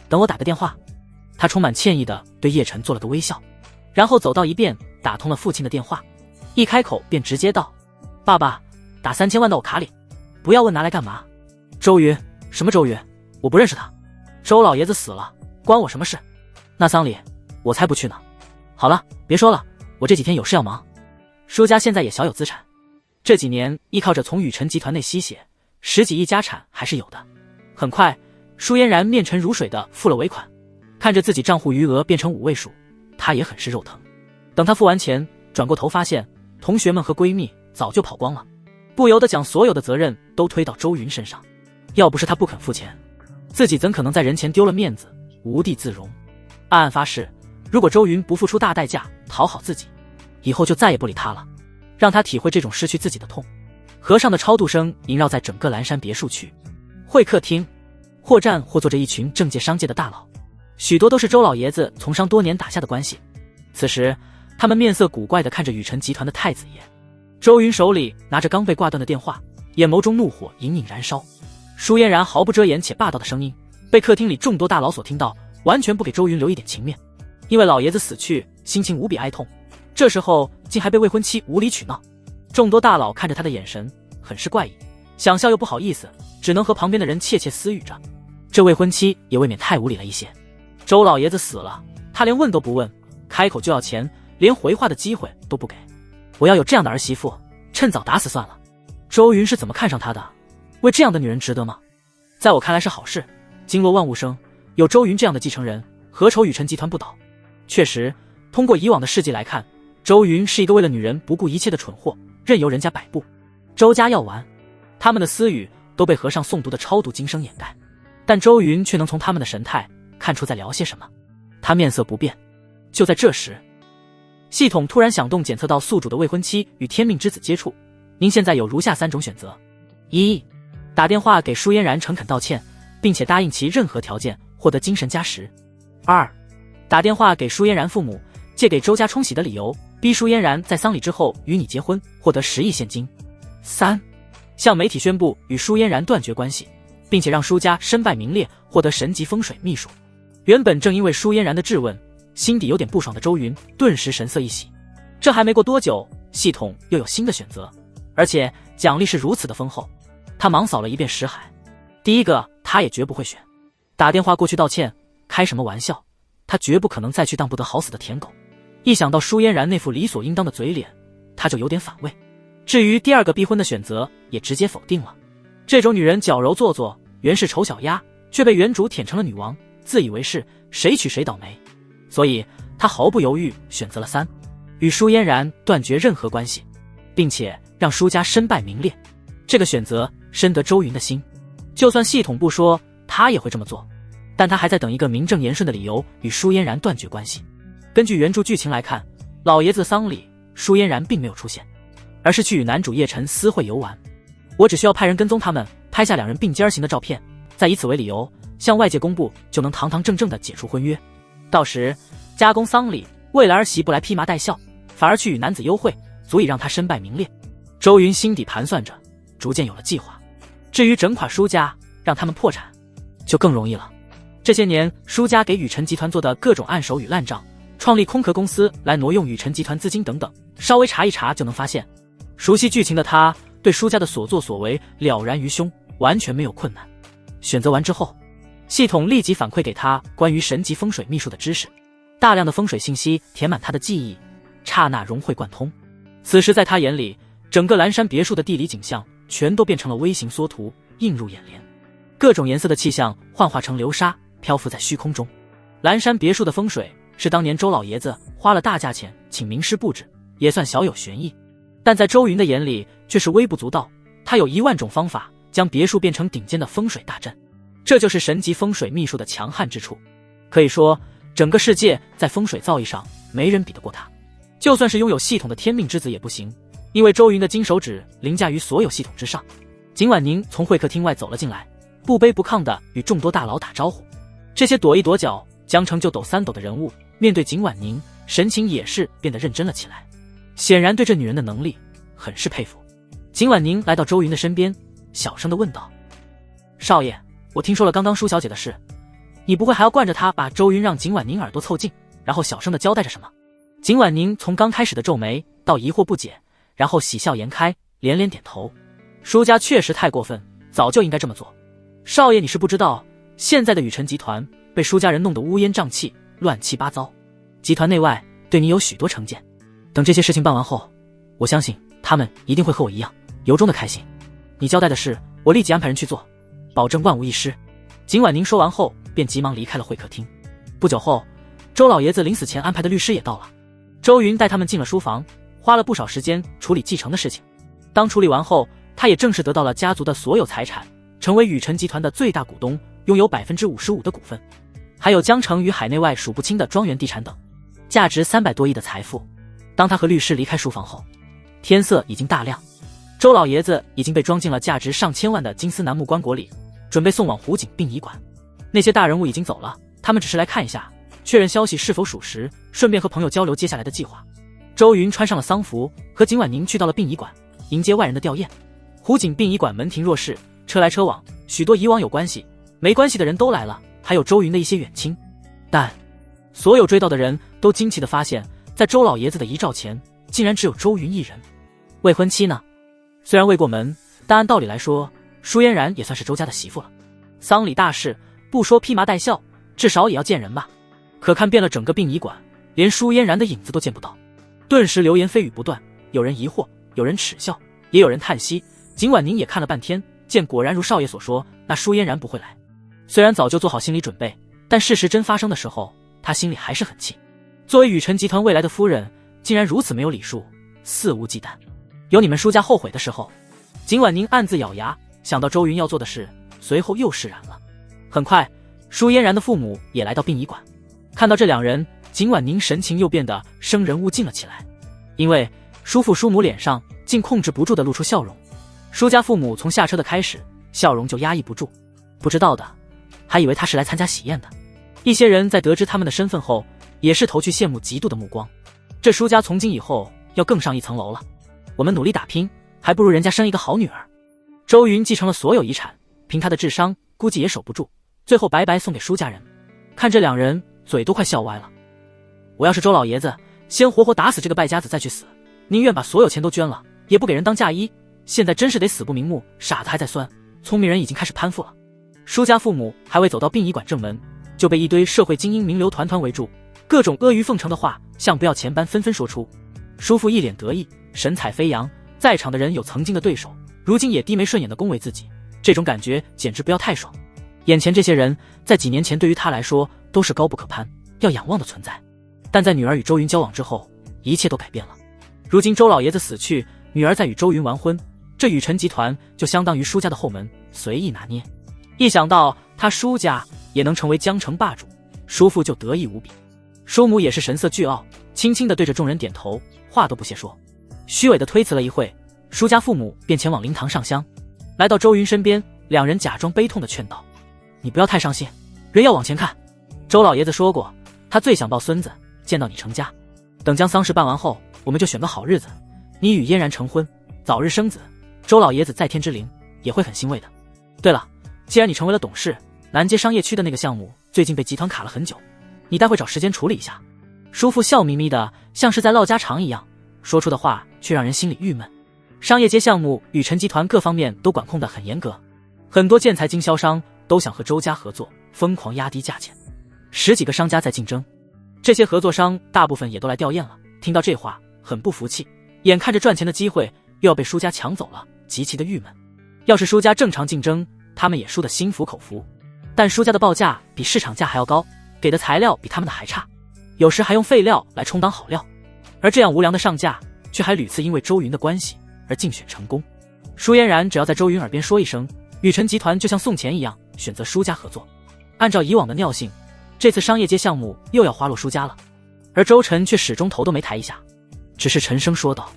等我打个电话。他充满歉意的对叶晨做了个微笑，然后走到一边打通了父亲的电话，一开口便直接道，爸爸，打3000万到我卡里，不要问拿来干嘛。周云，什么周云？我不认识他。周老爷子死了，关我什么事？那丧礼我才不去呢。好了，别说了，我这几天有事要忙。舒家现在也小有资产，这几年依靠着从雨辰集团内吸血，10几亿家产还是有的。很快，舒嫣然面沉如水的付了尾款，看着自己账户余额变成5位数，她也很是肉疼。等她付完钱，转过头发现同学们和闺蜜早就跑光了，不由得将所有的责任都推到周云身上。要不是她不肯付钱，自己怎可能在人前丢了面子，无地自容。暗暗发誓，如果周云不付出大代价讨好自己，以后就再也不理她了，让她体会这种失去自己的痛。和尚的超度声萦绕在整个蓝山别墅区，会客厅或站或坐着一群政界商界的大佬，许多都是周老爷子从商多年打下的关系。此时他们面色古怪地看着雨辰集团的太子爷。周云手里拿着刚被挂断的电话，眼眸中怒火隐隐燃烧。舒嫣然毫不遮掩且霸道的声音被客厅里众多大佬所听到，完全不给周云留一点情面。因为老爷子死去，心情无比哀痛，这时候竟还被未婚妻无理取闹。众多大佬看着他的眼神很是怪异，想笑又不好意思，只能和旁边的人窃窃私语着。这未婚妻也未免太无理了一些。周老爷子死了，他连问都不问，开口就要钱，连回话的机会都不给。我要有这样的儿媳妇，趁早打死算了。周云是怎么看上他的？为这样的女人值得吗？在我看来是好事，经络万物生，有周云这样的继承人，何愁雨辰集团不倒？确实，通过以往的事迹来看，周云是一个为了女人不顾一切的蠢货，任由人家摆布。周家要完，他们的私语都被和尚诵读的超度经声掩盖，但周云却能从他们的神态看出在聊些什么。他面色不变。就在这时，系统突然响动，检测到宿主的未婚妻与天命之子接触。您现在有如下3种选择： 1. 打电话给舒嫣然诚恳道歉，并且答应其任何条件，获得精神加持。 2. 打电话给舒嫣然父母，借给周家冲喜的理由，逼舒嫣然在丧礼之后与你结婚，获得10亿现金。 3. 向媒体宣布与舒嫣然断绝关系，并且让舒家身败名裂，获得神级风水秘术。原本正因为舒嫣然的质问，心底有点不爽的周云顿时神色一喜。这还没过多久，系统又有新的选择，而且奖励是如此的丰厚。他忙扫了一遍识海，第一个他也绝不会选。打电话过去道歉，开什么玩笑，他绝不可能再去当不得好死的舔狗。一想到舒嫣然那副理所应当的嘴脸，他就有点反胃。至于第2个逼婚的选择，也直接否定了。这种女人矫揉做作，原是丑小鸭，却被原主舔成了女王，自以为是，谁娶谁倒霉。所以他毫不犹豫选择了3，与舒嫣然断绝任何关系，并且让舒家身败名裂。这个选择深得周云的心，就算系统不说，他也会这么做。但他还在等一个名正言顺的理由与舒嫣然断绝关系。根据原著剧情来看，老爷子的丧礼，舒嫣然并没有出现，而是去与男主叶晨私会游玩。我只需要派人跟踪他们，拍下2人并肩而行的照片，再以此为理由向外界公布，就能堂堂正正地解除婚约。到时加工丧礼，为了儿媳不来披麻戴孝，反而去与男子幽会，足以让他身败名裂。周云心底盘算着，逐渐有了计划。至于整垮舒家，让他们破产，就更容易了。这些年，舒家给宇辰集团做的各种暗手与烂账，创立空壳公司来挪用宇辰集团资金等等，稍微查一查就能发现。熟悉剧情的他，对舒家的所作所为了然于胸，完全没有困难。选择完之后，系统立即反馈给他关于神级风水秘术的知识，大量的风水信息填满他的记忆，刹那融会贯通。此时在他眼里，整个蓝山别墅的地理景象全都变成了微型缩图，映入眼帘。各种颜色的气象幻化成流沙，漂浮在虚空中。蓝山别墅的风水是当年周老爷子花了大价钱请名师布置，也算小有玄意。但在周云的眼里却是微不足道，他有10000种方法将别墅变成顶尖的风水大阵。这就是神级风水秘术的强悍之处。可以说，整个世界在风水造诣上没人比得过他。就算是拥有系统的天命之子也不行，因为周云的金手指凌驾于所有系统之上。景婉宁从会客厅外走了进来，不卑不亢地与众多大佬打招呼。这些跺一跺脚将成就抖3抖的人物，面对景婉宁，神情也是变得认真了起来，显然对这女人的能力很是佩服。景婉宁来到周云的身边，小声地问道：少爷，我听说了刚刚舒小姐的事，你不会还要惯着她把周云让景婉宁耳朵凑近，然后小声地交代着什么？景婉宁从刚开始的皱眉到疑惑不解，然后喜笑颜开，连连点头。舒家确实太过分，早就应该这么做。少爷，你是不知道，现在的宇辰集团被舒家人弄得乌烟瘴气，乱七八糟。集团内外对你有许多成见，等这些事情办完后，我相信他们一定会和我一样由衷的开心。你交代的事，我立即安排人去做，保证万无一失。景婉宁说完后，便急忙离开了会客厅。不久后，周老爷子临死前安排的律师也到了。周云带他们进了书房，花了不少时间处理继承的事情。当处理完后，他也正式得到了家族的所有财产，成为宇辰集团的最大股东，拥有55%的股份，还有江城与海内外数不清的庄园地产等，价值300多亿的财富。当他和律师离开书房后，天色已经大亮，周老爷子已经被装进了价值上千万的金丝楠木棺椁里，准备送往湖景殡仪馆。那些大人物已经走了，他们只是来看一下，确认消息是否属实，顺便和朋友交流接下来的计划。周云穿上了丧服，和景婉宁去到了殡仪馆，迎接外人的吊唁。湖景殡仪馆门庭若市，车来车往，许多以往有关系没关系的人都来了，还有周云的一些远亲。但所有追到的人都惊奇地发现，在周老爷子的遗照前，竟然只有周云一人。未婚妻呢？虽然未过门，但按道理来说，舒嫣然也算是周家的媳妇了。丧礼大事，不说披麻戴孝，至少也要见人吧。可看遍了整个殡仪馆，连舒嫣然的影子都见不到。顿时流言蜚语不断，有人疑惑，有人耻笑，也有人叹息。景婉宁也看了半天，见果然如少爷所说，那舒嫣然不会来。虽然早就做好心理准备，但事实真发生的时候，他心里还是很气。作为宇辰集团未来的夫人，竟然如此没有礼数，肆无忌惮。有你们舒家后悔的时候，景婉宁暗自咬牙，想到周云要做的事，随后又释然了。很快，舒嫣然的父母也来到殡仪馆，看到这两人，景婉宁神情又变得生人勿近了起来，因为舒父舒母脸上竟控制不住地露出笑容。舒家父母从下车的开始，笑容就压抑不住，不知道的还以为他是来参加喜宴的。一些人在得知他们的身份后，也是投去羡慕嫉妒的目光。这舒家从今以后要更上一层楼了，我们努力打拼，还不如人家生一个好女儿。周云继承了所有遗产，凭他的智商估计也守不住，最后白白送给舒家人。看这两人嘴都快笑歪了。我要是周老爷子，先活活打死这个败家子再去死，宁愿把所有钱都捐了，也不给人当嫁衣。现在真是得死不瞑目，傻子还在酸，聪明人已经开始攀附了。舒家父母还未走到殡仪馆正门，就被一堆社会精英名流团团围住，各种阿谀奉承的话像不要钱般纷纷说出。舒父一脸得意，神采飞扬，在场的人有曾经的对手，如今也低眉顺眼的恭维自己，这种感觉简直不要太爽。眼前这些人在几年前对于他来说都是高不可攀，要仰望的存在，但在女儿与周云交往之后，一切都改变了。如今周老爷子死去，女儿在与周云完婚，这雨辰集团就相当于舒家的后门，随意拿捏。一想到他舒家也能成为江城霸主，舒父就得意无比。舒母也是神色倨傲，轻轻地对着众人点头，话都不屑说。虚伪地推辞了一会，舒家父母便前往灵堂上香。来到周云身边，两人假装悲痛地劝道：你不要太伤心，人要往前看。周老爷子说过，他最想抱孙子，见到你成家。等将丧事办完后，我们就选个好日子，你与嫣然成婚，早日生子，周老爷子在天之灵也会很欣慰的。对了，既然你成为了董事，南街商业区的那个项目最近被集团卡了很久，你待会找时间处理一下。叔父笑眯眯的，像是在唠家常一样，说出的话却让人心里郁闷。商业街项目雨辰集团各方面都管控得很严格，很多建材经销商都想和周家合作，疯狂压低价钱，10几个商家在竞争。这些合作商大部分也都来吊唁了，听到这话很不服气，眼看着赚钱的机会又要被舒家抢走了，极其的郁闷。要是舒家正常竞争，他们也输得心服口服，但舒家的报价比市场价还要高，给的材料比他们的还差，有时还用废料来充当好料，而这样无良的上架却还屡次因为周云的关系而竞选成功。舒嫣然只要在周云耳边说一声，雨辰集团就像送钱一样选择舒家合作。按照以往的尿性，这次商业街项目又要花落舒家了，而周晨却始终头都没抬一下，只是沉声说道：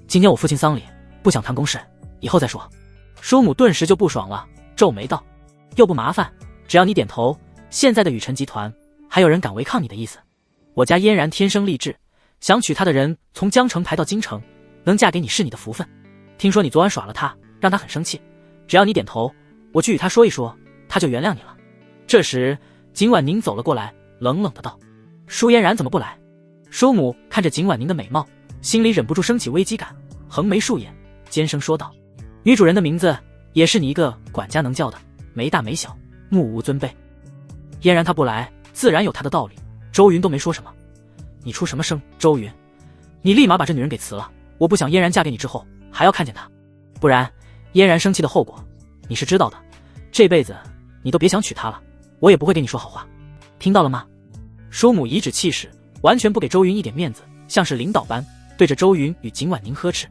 今天我父亲丧礼，不想谈公事，以后再说。舒母顿时就不爽了，皱眉道：又不麻烦，只要你点头，现在的雨辰集团还有人敢违抗你的意思？我家嫣然天生丽质，想娶她的人从江城排到京城，能嫁给你是你的福分。听说你昨晚耍了她，让她很生气，只要你点头，我去与她说一说，她就原谅你了。这时景婉宁走了过来，冷冷的道：舒嫣然怎么不来？舒母看着景婉宁的美貌，心里忍不住升起危机感，横眉竖眼，尖声说道：女主人的名字也是你一个管家能叫的，没大没小，目无尊卑。嫣然她不来，自然有她的道理。周云都没说什么，你出什么声？周云，你立马把这女人给辞了，我不想嫣然嫁给你之后还要看见她，不然嫣然生气的后果你是知道的，这辈子你都别想娶她了，我也不会给你说好话，听到了吗？舒母颐指气使，完全不给周云一点面子，像是领导般对着周云与景婉宁呵斥。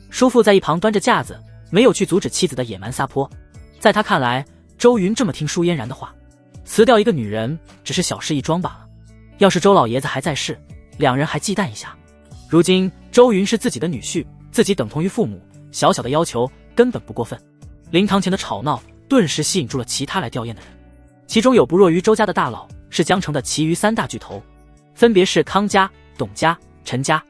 叔父在一旁端着架子，没有去阻止妻子的野蛮撒泼。在他看来，周云这么听舒嫣然的话，辞掉一个女人只是小事一桩罢了。要是周老爷子还在世，两人还忌惮一下。如今周云是自己的女婿，自己等同于父母，小小的要求根本不过分。灵堂前的吵闹顿时吸引住了其他来吊唁的人，其中有不弱于周家的大佬，是江城的其余3大巨头，分别是康家、董家、陈家，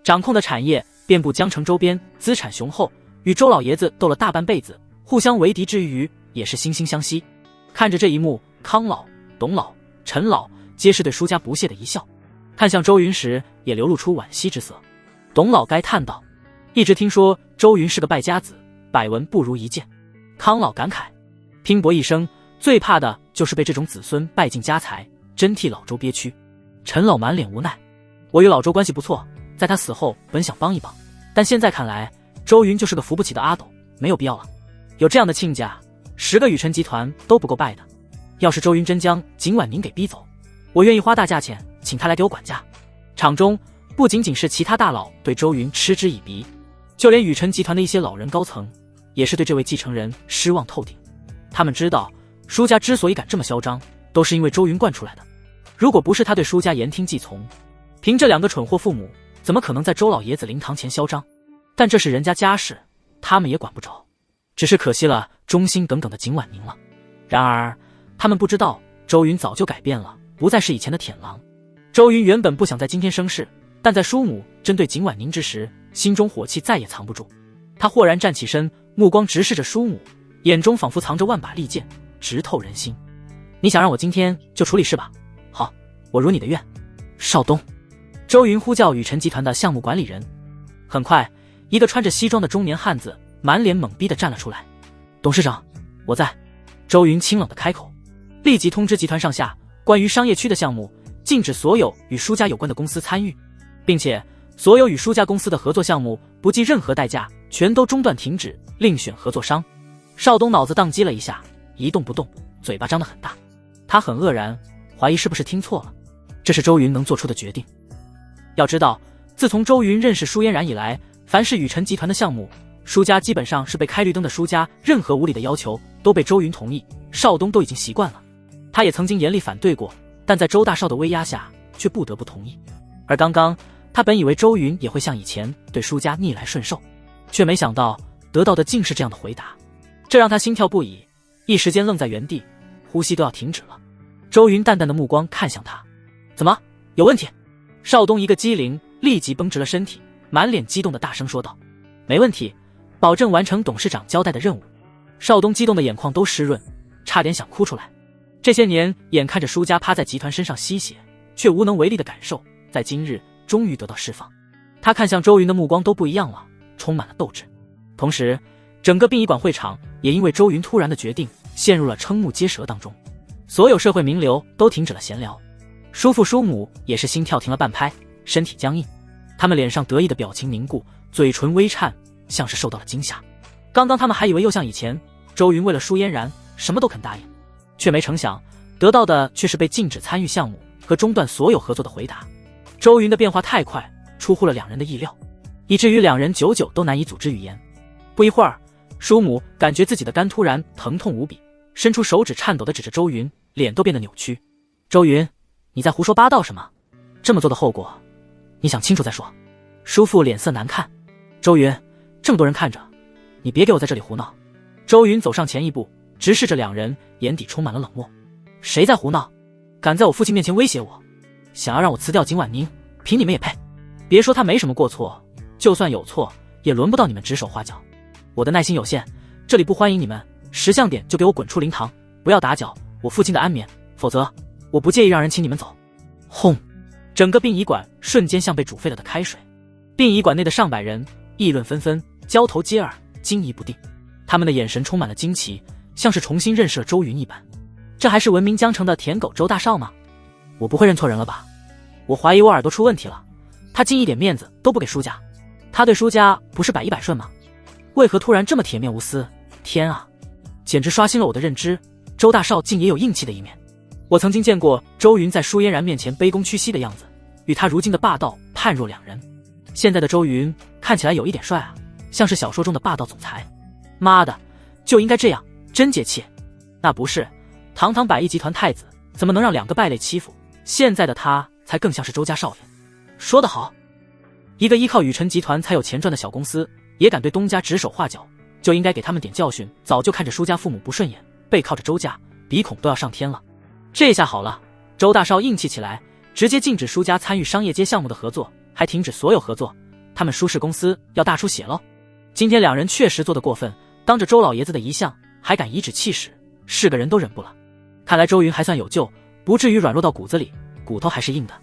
掌控的产业遍布江城周边，资产雄厚，与周老爷子斗了大半辈子，互相为敌之余也是惺惺相惜。看着这一幕，康老、董老、陈老皆是对舒家不屑的一笑，看向周云时也流露出惋惜之色。董老该叹道：一直听说周云是个败家子，百闻不如一见。康老感慨：拼搏一生，最怕的就是被这种子孙败尽家财，真替老周憋屈。陈老满脸无奈：我与老周关系不错，在他死后本想帮一帮，但现在看来周云就是个扶不起的阿斗，没有必要了。有这样的亲家，10个雨辰集团都不够败的。要是周云真将景婉宁给逼走，我愿意花大价钱请他来给我管家。场中不仅仅是其他大佬对周云嗤之以鼻，就连雨辰集团的一些老人高层也是对这位继承人失望透顶。他们知道舒家之所以敢这么嚣张，都是因为周云惯出来的。如果不是他对舒家言听计从，凭这两个蠢货父母，怎么可能在周老爷子灵堂前嚣张？但这是人家家事，他们也管不着。只是可惜了忠心耿耿的景婉宁了。然而他们不知道，周云早就改变了，不再是以前的舔狼。周云原本不想在今天生事，但在叔母针对景婉宁之时，心中火气再也藏不住。他豁然站起身，目光直视着叔母，眼中仿佛藏着万把利剑，直透人心。你想让我今天就处理是吧？好，我如你的愿。少东。周云呼叫雨辰集团的项目管理人。很快，一个穿着西装的中年汉子满脸懵逼地站了出来。董事长，我在。周云清冷地开口，立即通知集团上下，关于商业区的项目，禁止所有与舒家有关的公司参与，并且所有与舒家公司的合作项目不计任何代价，全都中断停止，另选合作商。少东脑子宕机了一下，一动不动，嘴巴张得很大。他很愕然，怀疑是不是听错了。这是周云能做出的决定。要知道，自从周云认识舒嫣然以来，凡是雨辰集团的项目，舒家基本上是被开绿灯的舒家，任何无理的要求都被周云同意，少东都已经习惯了。他也曾经严厉反对过，但在周大少的威压下，却不得不同意。而刚刚他本以为周云也会像以前对舒家逆来顺受，却没想到得到的竟是这样的回答，这让他心跳不已，一时间愣在原地，呼吸都要停止了。周云淡淡的目光看向他，怎么有问题？少东一个机灵，立即绷直了身体，满脸激动的大声说道，没问题，保证完成董事长交代的任务。少东激动的眼眶都湿润，差点想哭出来。这些年眼看着舒家趴在集团身上吸血，却无能为力的感受，在今日终于得到释放。他看向周云的目光都不一样了，充满了斗志。同时整个殡仪馆会场也因为周云突然的决定陷入了瞠目结舌当中，所有社会名流都停止了闲聊，叔父叔母也是心跳停了半拍，身体僵硬，他们脸上得意的表情凝固，嘴唇微颤，像是受到了惊吓。刚刚他们还以为又像以前，周云为了舒嫣然什么都肯答应，却没成想得到的却是被禁止参与项目和中断所有合作的回答。周云的变化太快，出乎了两人的意料，以至于两人久久都难以组织语言。不一会儿，叔母感觉自己的肝突然疼痛无比，伸出手指颤抖地指着周云，脸都变得扭曲。周云，你在胡说八道什么？这么做的后果你想清楚再说。叔父脸色难看。周云，这么多人看着，你别给我在这里胡闹。周云走上前一步，直视着两人，眼底充满了冷漠。谁在胡闹？敢在我父亲面前威胁我？想要让我辞掉景婉宁，凭你们也配？别说他没什么过错，就算有错，也轮不到你们指手画脚。我的耐心有限，这里不欢迎你们，10项点就给我滚出灵堂，不要打搅我父亲的安眠，否则我不介意让人请你们走。轰！整个殡仪馆瞬间像被煮沸了的开水，殡仪馆内的上百人议论纷纷，交头接耳，惊疑不定。他们的眼神充满了惊奇，像是重新认识了周云一般。这还是闻名江城的舔狗周大少吗？我不会认错人了吧？我怀疑我耳朵出问题了，他竟一点面子都不给舒家。他对舒家不是百依百顺吗？为何突然这么铁面无私？天啊，简直刷新了我的认知，周大少竟也有硬气的一面。我曾经见过周云在舒嫣然面前卑躬屈膝的样子，与他如今的霸道判若两人。现在的周云看起来有一点帅啊，像是小说中的霸道总裁。妈的，就应该这样，真解气。那不是，堂堂百亿集团太子，怎么能让两个败类欺负？现在的他才更像是周家少爷。说得好，一个依靠雨辰集团才有钱赚的小公司，也敢对东家指手画脚，就应该给他们点教训。早就看着舒家父母不顺眼，背靠着周家，鼻孔都要上天了。这下好了，周大少硬气起来，直接禁止舒家参与商业街项目的合作，还停止所有合作，他们舒氏公司要大出血喽。今天两人确实做得过分，当着周老爷子的遗像还敢颐指气使，是个人都忍不了。看来周云还算有救，不至于软弱到骨子里，骨头还是硬的。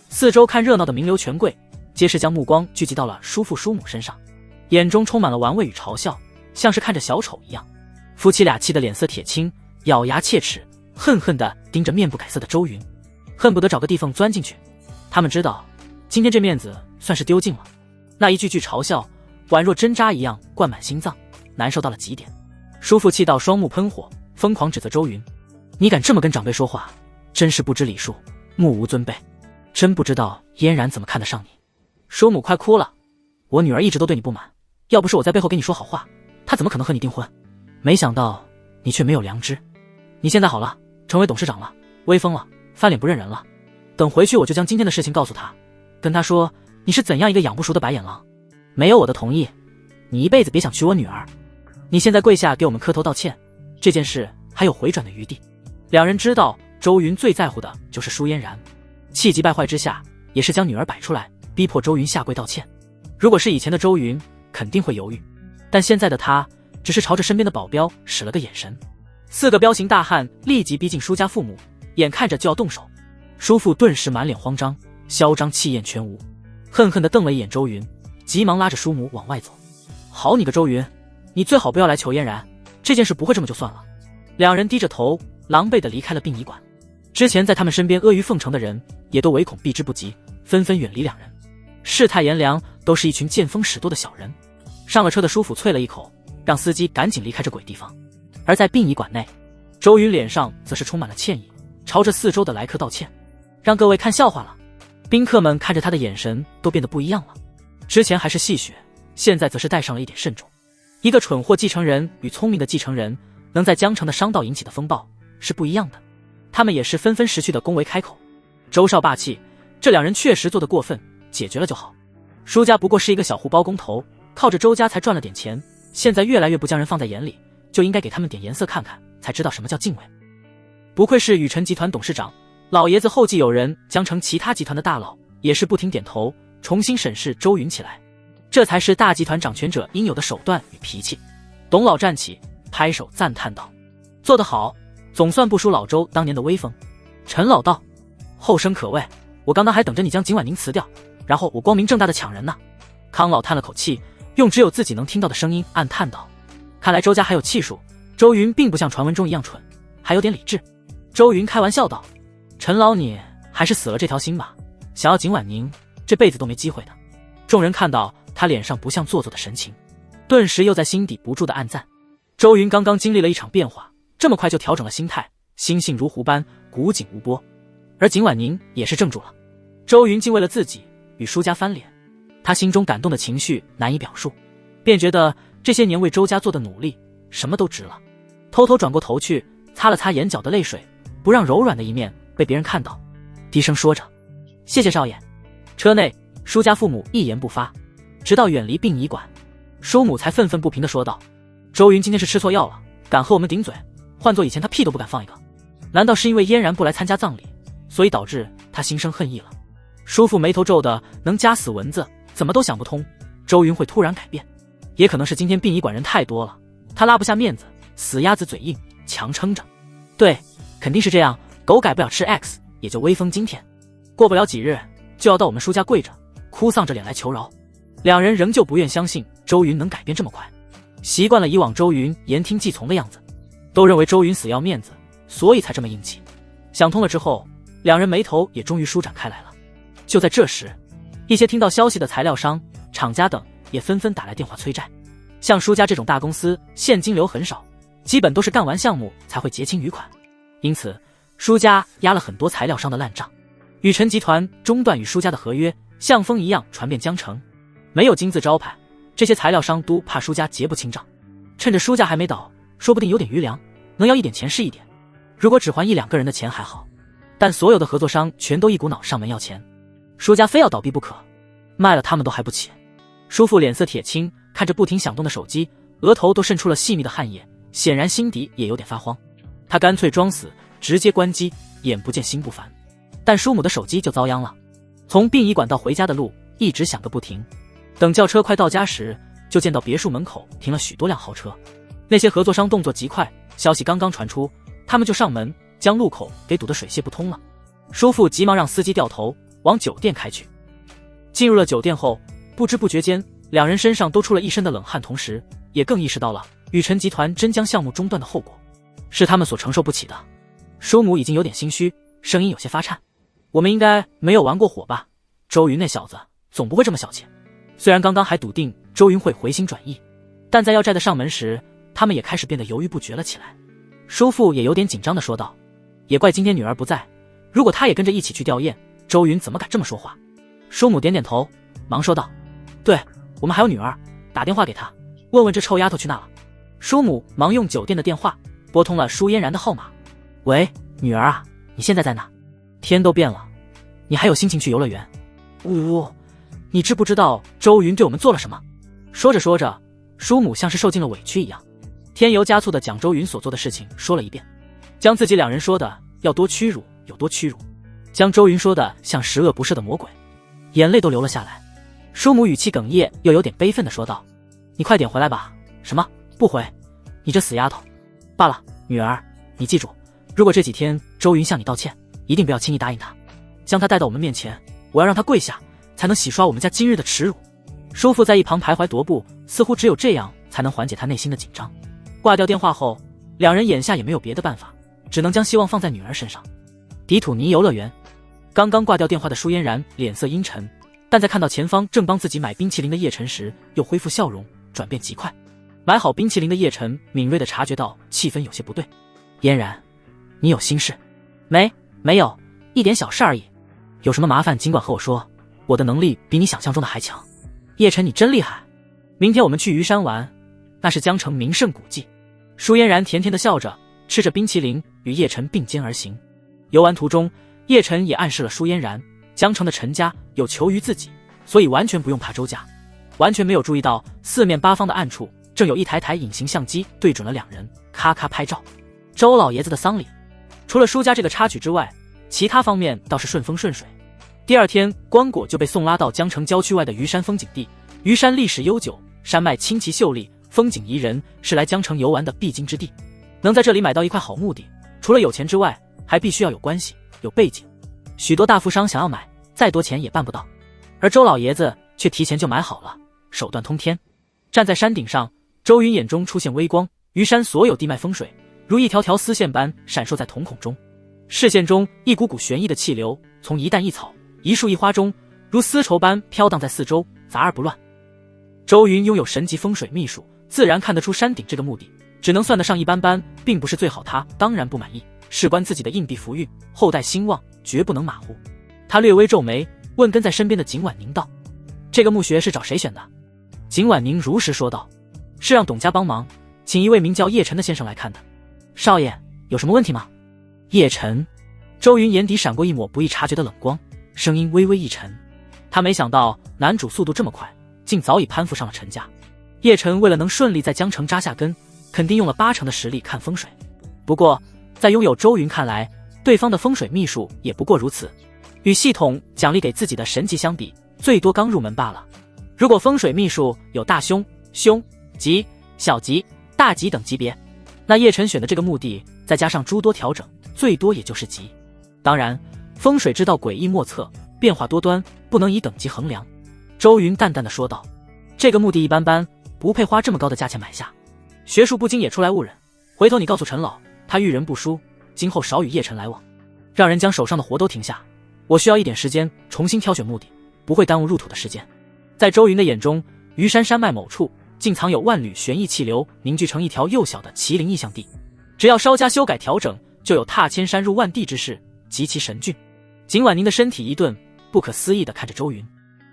四周看热闹的名流权贵皆是将目光聚集到了叔父叔母身上，眼中充满了玩味与嘲笑，像是看着小丑一样。夫妻俩气得脸色铁青，咬牙切齿，恨恨地盯着面不改色的周云，恨不得找个地缝钻进去。他们知道今天这面子算是丢尽了，那一句句嘲笑宛若针扎一样灌满心脏，难受到了极点。叔父气到双目喷火，疯狂指责周云，你敢这么跟长辈说话，真是不知礼数，目无尊卑，真不知道嫣然怎么看得上你。叔母快哭了，我女儿一直都对你不满，要不是我在背后给你说好话，她他怎么可能和你订婚？没想到你却没有良知。你现在好了，成为董事长了，威风了，翻脸不认人了。等回去我就将今天的事情告诉他，跟他说你是怎样一个养不熟的白眼狼。没有我的同意，你一辈子别想娶我女儿。你现在跪下给我们磕头道歉，这件事还有回转的余地。两人知道周云最在乎的就是舒嫣然，气急败坏之下也是将女儿摆出来，逼迫周云下跪道歉。如果是以前的周云肯定会犹豫，但现在的他只是朝着身边的保镖使了个眼神。4个彪形大汉立即逼近舒家父母，眼看着就要动手。叔父顿时满脸慌张，嚣张气焰全无，恨恨地瞪了一眼周云，急忙拉着叔母往外走。好你个周云，你最好不要来求嫣然，这件事不会这么就算了。两人低着头狼狈地离开了殡仪馆。之前在他们身边阿谀奉承的人也都唯恐避之不及，纷纷远离两人。世态炎凉都是一群见风使舵的小人。上了车的叔父啐了一口，让司机赶紧离开这鬼地方。而在殡仪馆内，周云脸上则是充满了歉意，朝着四周的来客道歉，让各位看笑话了。宾客们看着他的眼神都变得不一样了，之前还是戏谑，现在则是带上了一点慎重。一个蠢货继承人与聪明的继承人能在江城的商道引起的风暴是不一样的。他们也是纷纷识趣的恭维开口。周少霸气，这两人确实做得过分，解决了就好。舒家不过是一个小户包工头，靠着周家才赚了点钱，现在越来越不将人放在眼里，就应该给他们点颜色看看，才知道什么叫敬畏。不愧是宇辰集团董事长，老爷子后继有人，江城其他集团的大佬也是不停点头，重新审视周云起来。这才是大集团掌权者应有的手段与脾气。董老站起，拍手赞叹道：做得好，总算不输老周当年的威风。陈老道：后生可畏，我刚刚还等着你将景婉宁辞掉，然后我光明正大的抢人呢。康老叹了口气，用只有自己能听到的声音暗叹道：看来周家还有气数，周云并不像传闻中一样蠢，还有点理智。周云开玩笑道：陈老你还是死了这条心吧，想要景婉宁这辈子都没机会的。众人看到他脸上不像做作的神情，顿时又在心底不住的暗赞。周云刚刚经历了一场变化，这么快就调整了心态，心性如湖般古井无波。而景婉宁也是怔住了。周云竟为了自己与舒家翻脸，他心中感动的情绪难以表述，便觉得这些年为周家做的努力什么都值了。偷偷转过头去擦了擦眼角的泪水，不让柔软的一面被别人看到，低声说着：谢谢少爷。车内舒家父母一言不发，直到远离殡仪馆，舒母才愤愤不平地说道：周云今天是吃错药了，敢和我们顶嘴，换做以前他屁都不敢放一个。难道是因为嫣然不来参加葬礼，所以导致他心生恨意了？叔父眉头皱得能夹死蚊子，怎么都想不通周云会突然改变。也可能是今天殡仪馆人太多了，他拉不下面子，死鸭子嘴硬，强撑着。对，肯定是这样，狗改不了吃 X， 也就威风今天。过不了几日就要到我们舒家跪着，哭丧着脸来求饶。两人仍旧不愿相信周云能改变这么快，习惯了以往周云言听计从的样子，都认为周云死要面子，所以才这么硬气。想通了之后，两人眉头也终于舒展开来了。就在这时，一些听到消息的材料商、厂家等也纷纷打来电话催债。像舒家这种大公司现金流很少，基本都是干完项目才会结清余款，因此舒家压了很多材料商的烂账。宇辰集团中断与舒家的合约，像风一样传遍江城。没有金字招牌，这些材料商都怕舒家结不清账，趁着舒家还没倒，说不定有点余粮，能要一点钱是一点。如果只还1-2个人的钱还好，但所有的合作商全都一股脑上门要钱，舒家非要倒闭不可，卖了他们都还不起。叔父脸色铁青，看着不停响动的手机，额头都渗出了细密的汗液，显然心底也有点发慌。他干脆装死，直接关机，眼不见心不烦。但叔母的手机就遭殃了，从殡仪馆到回家的路一直响个不停。等轿车快到家时，就见到别墅门口停了许多辆豪车。那些合作商动作极快，消息刚刚传出，他们就上门将路口给堵得水泄不通了。叔父急忙让司机掉头往酒店开去。进入了酒店后，不知不觉间两人身上都出了一身的冷汗，同时也更意识到了宇辰集团真将项目中断的后果是他们所承受不起的。叔母已经有点心虚，声音有些发颤：我们应该没有玩过火吧？周云那小子总不会这么小气。虽然刚刚还笃定周云会回心转意，但在要债的上门时，他们也开始变得犹豫不决了起来。叔父也有点紧张地说道：也怪今天女儿不在，如果她也跟着一起去吊唁，周云怎么敢这么说话？叔母点点头，忙说道：对，我们还有女儿，打电话给她，问问这臭丫头去哪了。舒母忙用酒店的电话拨通了舒嫣然的号码。喂，女儿啊，你现在在哪？天都变了，你还有心情去游乐园？呜，你知不知道周云对我们做了什么？说着说着，舒母像是受尽了委屈一样，添油加醋地将周云所做的事情说了一遍，将自己两人说的要多屈辱有多屈辱，将周云说的像十恶不赦的魔鬼，眼泪都流了下来。舒母语气哽咽又有点悲愤地说道：你快点回来吧。什么？不回？你这死丫头！罢了，女儿，你记住，如果这几天周云向你道歉，一定不要轻易答应他，将他带到我们面前，我要让他跪下，才能洗刷我们家今日的耻辱。叔父在一旁徘徊踱步，似乎只有这样才能缓解他内心的紧张。挂掉电话后，两人眼下也没有别的办法，只能将希望放在女儿身上。迪土尼游乐园，刚刚挂掉电话的舒嫣然脸色阴沉，但在看到前方正帮自己买冰淇淋的叶晨时，又恢复笑容，转变极快。买好冰淇淋的叶晨敏锐地察觉到气氛有些不对。嫣然，你有心事？没有，一点小事而已。有什么麻烦尽管和我说，我的能力比你想象中的还强。叶晨，你真厉害！明天我们去虞山玩，那是江城名胜古迹。舒嫣然甜甜地笑着，吃着冰淇淋，与叶晨并肩而行。游玩途中，叶晨也暗示了舒嫣然，江城的陈家有求于自己，所以完全不用怕周家。完全没有注意到四面八方的暗处正有一台隐形相机对准了两人，咔咔拍照。周老爷子的丧礼，除了舒家这个插曲之外，其他方面倒是顺风顺水。第二天，关果就被送拉到江城郊区外的虞山风景地。虞山历史悠久，山脉清奇秀丽，风景宜人，是来江城游玩的必经之地。能在这里买到一块好墓地，除了有钱之外，还必须要有关系有背景。许多大富商想要买，再多钱也办不到，而周老爷子却提前就买好了，手段通天。站在山顶上，周云眼中出现微光，虞山所有地脉风水如一条条丝线般闪烁在瞳孔中，视线中一股股玄异的气流从一淡一草一树一花中如丝绸般飘荡在四周，杂而不乱。周云拥有神级风水秘术，自然看得出山顶这个墓地只能算得上一般般，并不是最好。他当然不满意，事关自己的硬币福运，后代兴旺，绝不能马虎。他略微皱眉，问跟在身边的景婉宁道：这个墓穴是找谁选的？景婉宁如实说道：是让董家帮忙，请一位名叫叶晨的先生来看的。少爷，有什么问题吗？叶晨。周云眼底闪过一抹不易察觉的冷光，声音微微一沉。他没想到男主速度这么快，竟早已攀附上了陈家。叶晨为了能顺利在江城扎下根，肯定用了80%的实力看风水。不过在拥有周云看来，对方的风水秘术也不过如此，与系统奖励给自己的神级相比，最多刚入门罢了。如果风水秘术有大凶、凶、吉、小吉、大吉等级别，那叶晨选的这个墓地再加上诸多调整，最多也就是吉。当然，风水之道诡异莫测，变化多端，不能以等级衡量。周云淡淡的说道：这个墓地一般般，不配花这么高的价钱买下。学术不精也出来误人，回头你告诉陈老，他遇人不淑，今后少与叶晨来往，让人将手上的活都停下。我需要一点时间重新挑选墓地，不会耽误入土的时间。在周云的眼中，虞山山脉某处竟藏有万缕玄异气流，凝聚成一条幼小的麒麟异象地，只要稍加修改调整，就有踏千山入万地之势，极其神峻。景婉宁的身体一顿，不可思议地看着周云。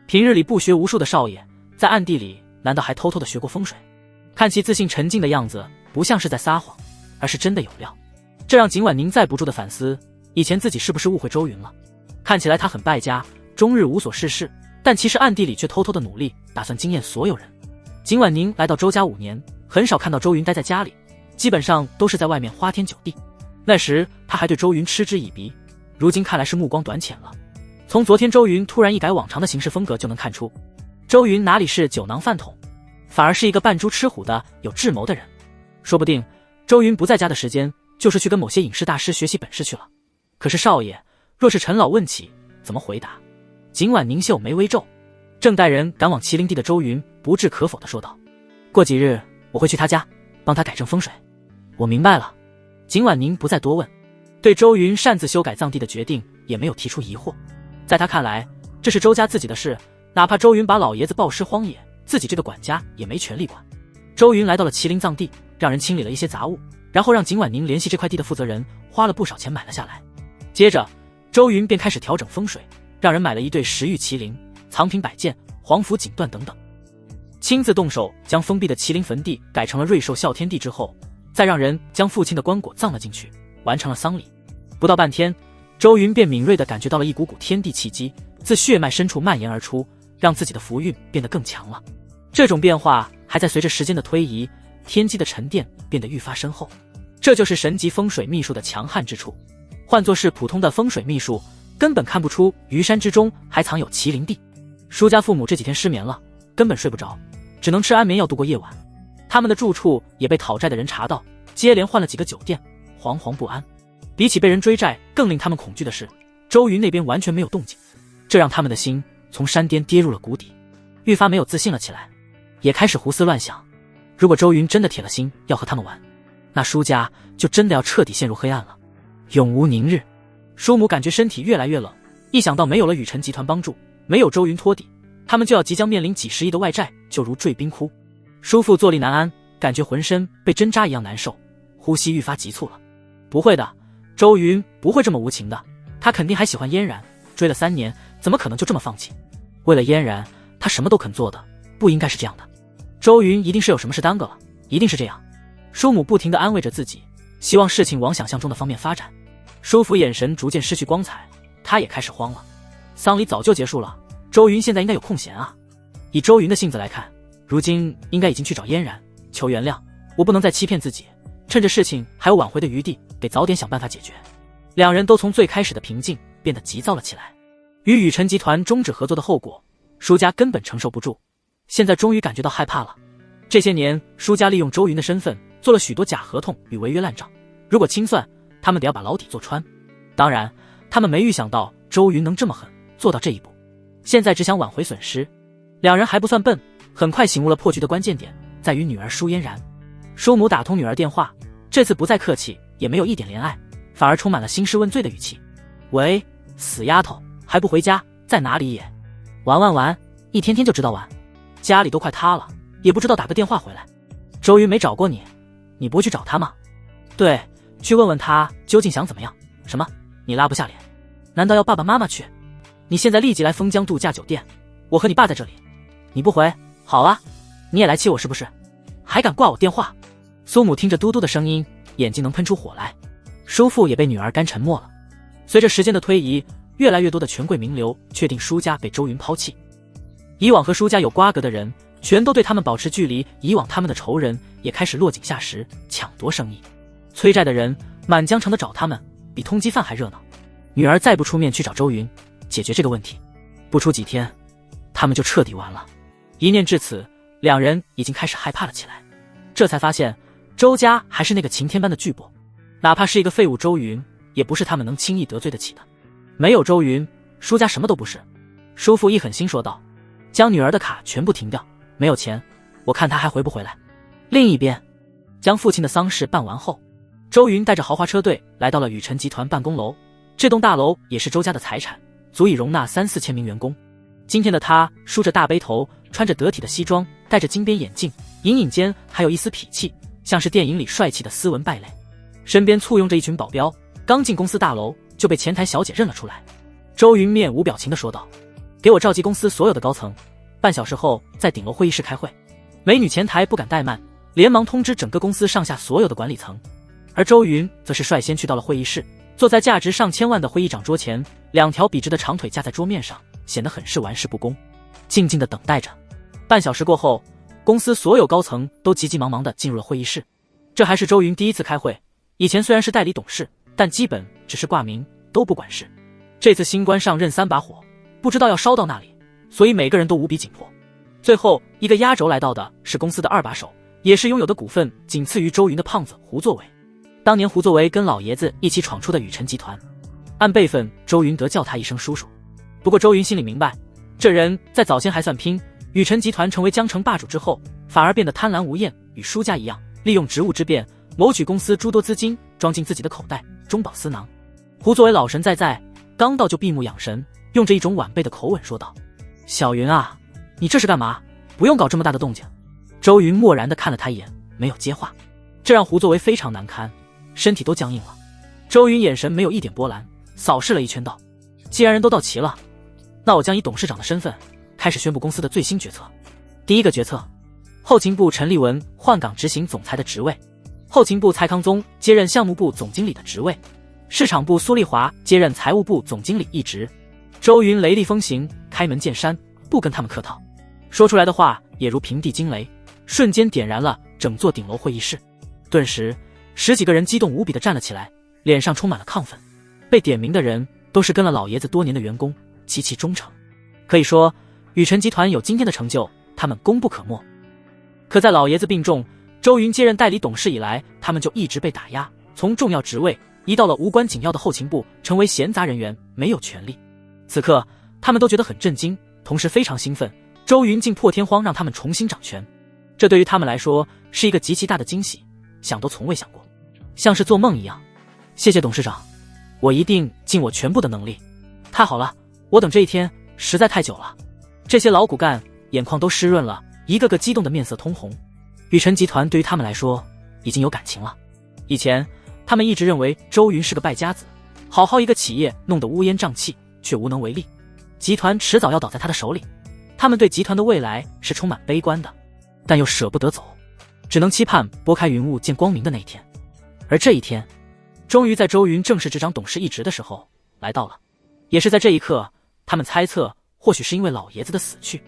平日里不学无术的少爷，在暗地里难道还偷偷地学过风水？看其自信沉静的样子，不像是在撒谎，而是真的有料。这让景婉宁再不住地反思，以前自己是不是误会周云了？看起来他很败家，终日无所事事，但其实暗地里却偷偷的努力，打算惊艳所有人。景婉宁来到周家5年，很少看到周云待在家里，基本上都是在外面花天酒地。那时他还对周云嗤之以鼻，如今看来是目光短浅了。从昨天周云突然一改往常的行事风格就能看出，周云哪里是酒囊饭桶，反而是一个扮猪吃虎的有智谋的人。说不定周云不在家的时间，就是去跟某些影视大师学习本事去了。可是少爷，若是陈老问起，怎么回答？景婉宁秀眉微皱，正带人赶往麒麟地的周云不置可否地说道：过几日我会去他家帮他改正风水。我明白了。景婉宁不再多问，对周云擅自修改葬地的决定也没有提出疑惑。在他看来，这是周家自己的事，哪怕周云把老爷子抱尸荒野，自己这个管家也没权利管。周云来到了麒麟葬地，让人清理了一些杂物，然后让景婉宁联系这块地的负责人，花了不少钱买了下来。接着周云便开始调整风水，让人买了一对10玉麒麟、藏品摆件、黄符锦缎等等。亲自动手将封闭的麒麟坟地改成了瑞兽哮天地之后，再让人将父亲的棺椁葬了进去，完成了丧礼。不到半天，周云便敏锐地感觉到了一股股天地气机自血脉深处蔓延而出，让自己的福运变得更强了。这种变化还在随着时间的推移，天机的沉淀变得愈发深厚。这就是神级风水秘术的强悍之处。换作是普通的风水秘术，根本看不出虞山之中还藏有麒麟地。舒家父母这几天失眠了，根本睡不着，只能吃安眠药度过夜晚。他们的住处也被讨债的人查到，接连换了几个酒店，惶惶不安。比起被人追债，更令他们恐惧的是，周云那边完全没有动静，这让他们的心从山巅跌入了谷底，愈发没有自信了起来，也开始胡思乱想。如果周云真的铁了心要和他们玩，那舒家就真的要彻底陷入黑暗了，永无宁日。舒母感觉身体越来越冷，一想到没有了雨辰集团帮助，没有周云托底，他们就要即将面临几十亿的外债，就如坠冰窟。叔父坐立难安，感觉浑身被针扎一样难受，呼吸愈发急促了。不会的，周云不会这么无情的，他肯定还喜欢嫣然，追了3年，怎么可能就这么放弃？为了嫣然，他什么都肯做的，不应该是这样的。周云一定是有什么事耽搁了，一定是这样。叔母不停地安慰着自己，希望事情往想象中的方面发展。叔父眼神逐渐失去光彩，他也开始慌了。丧礼早就结束了，周云现在应该有空闲啊。以周云的性子来看，如今应该已经去找嫣然求原谅，我不能再欺骗自己，趁着事情还有挽回的余地，得早点想办法解决。两人都从最开始的平静变得急躁了起来。与雨辰集团终止合作的后果，舒家根本承受不住，现在终于感觉到害怕了。这些年，舒家利用周云的身份做了许多假合同与违约烂账，如果清算，他们得要把牢底坐穿。当然，他们没预想到周云能这么狠，做到这一步。现在只想挽回损失，两人还不算笨，很快醒悟了破局的关键点在于女儿舒嫣然。舒母打通女儿电话，这次不再客气，也没有一点怜爱，反而充满了兴师问罪的语气。喂，死丫头，还不回家，在哪里也？玩，一天天就知道玩，家里都快塌了，也不知道打个电话回来。周云没找过你，你不会去找他吗？对，去问问他究竟想怎么样。什么？你拉不下脸？难道要爸爸妈妈去？你现在立即来枫江度假酒店，我和你爸在这里。你不回，好啊，你也来气我是不是？还敢挂我电话？苏母听着嘟嘟的声音，眼睛能喷出火来。叔父也被女儿干沉默了。随着时间的推移，越来越多的权贵名流确定舒家被周云抛弃。以往和舒家有瓜葛的人全都对他们保持距离，以往他们的仇人也开始落井下石，抢夺生意。催债的人满江城的找他们，比通缉犯还热闹。女儿再不出面去找周云解决这个问题，不出几天他们就彻底完了。一念至此，两人已经开始害怕了起来。这才发现周家还是那个晴天般的巨擘，哪怕是一个废物周云，也不是他们能轻易得罪得起的。没有周云，舒家什么都不是。叔父一狠心说道，将女儿的卡全部停掉，没有钱，我看他还回不回来。另一边，将父亲的丧事办完后，周云带着豪华车队来到了雨辰集团办公楼。这栋大楼也是周家的财产，足以容纳3-4千名员工。今天的他梳着大背头，穿着得体的西装，戴着金边眼镜，隐隐间还有一丝痞气，像是电影里帅气的斯文败类。身边簇拥着一群保镖，刚进公司大楼就被前台小姐认了出来。周云面无表情地说道，给我召集公司所有的高层，半小时后在顶楼会议室开会。美女前台不敢怠慢，连忙通知整个公司上下所有的管理层。而周云则是率先去到了会议室，坐在价值上千万的会议长桌前，2条笔直的长腿架在桌面上，显得很是玩世不恭，静静地等待着。半小时过后，公司所有高层都急急忙忙地进入了会议室。这还是周云第一次开会，以前虽然是代理董事，但基本只是挂名，都不管事。这次新官上任3把火，不知道要烧到那里，所以每个人都无比紧迫。最后一个压轴来到的是公司的2把手，也是拥有的股份仅次于周云的胖子胡作为。当年胡作为跟老爷子一起闯出的雨辰集团，按辈分周云得叫他一声叔叔。不过周云心里明白，这人在早先还算拼，雨辰集团成为江城霸主之后，反而变得贪婪无厌，与舒家一样，利用职务之便谋取公司诸多资金，装进自己的口袋，中饱私囊。胡作为老神在，刚到就闭目养神，用着一种晚辈的口吻说道，小云啊，你这是干嘛？不用搞这么大的动静。周云漠然地看了他一眼，没有接话，这让胡作为非常难堪，身体都僵硬了。周云眼神没有一点波澜，扫视了一圈道，既然人都到齐了，那我将以董事长的身份开始宣布公司的最新决策。第一个决策，后勤部陈立文换岗执行总裁的职位，后勤部蔡康宗接任项目部总经理的职位，市场部苏丽华接任财务部总经理一职。周云雷厉风行，开门见山，不跟他们客套，说出来的话也如平地惊雷，瞬间点燃了整座顶楼会议室。顿时10几个人激动无比地站了起来，脸上充满了亢奋。被点名的人都是跟了老爷子多年的员工，极其忠诚。可以说宇辰集团有今天的成就，他们功不可没。可在老爷子病重，周云接任代理董事以来，他们就一直被打压，从重要职位移到了无关紧要的后勤部，成为闲杂人员，没有权利。此刻他们都觉得很震惊，同时非常兴奋，周云竟破天荒让他们重新掌权，这对于他们来说是一个极其大的惊喜，想都从未想过，像是做梦一样。谢谢董事长，我一定尽我全部的能力。太好了，我等这一天实在太久了。这些老骨干眼眶都湿润了，一个个激动的面色通红。宇辰集团对于他们来说已经有感情了。以前他们一直认为周云是个败家子，好好一个企业弄得乌烟瘴气，却无能为力，集团迟早要倒在他的手里。他们对集团的未来是充满悲观的，但又舍不得走，只能期盼拨开云雾见光明的那一天。而这一天终于在周云正式执掌董事一职的时候来到了。也是在这一刻，他们猜测或许是因为老爷子的死去，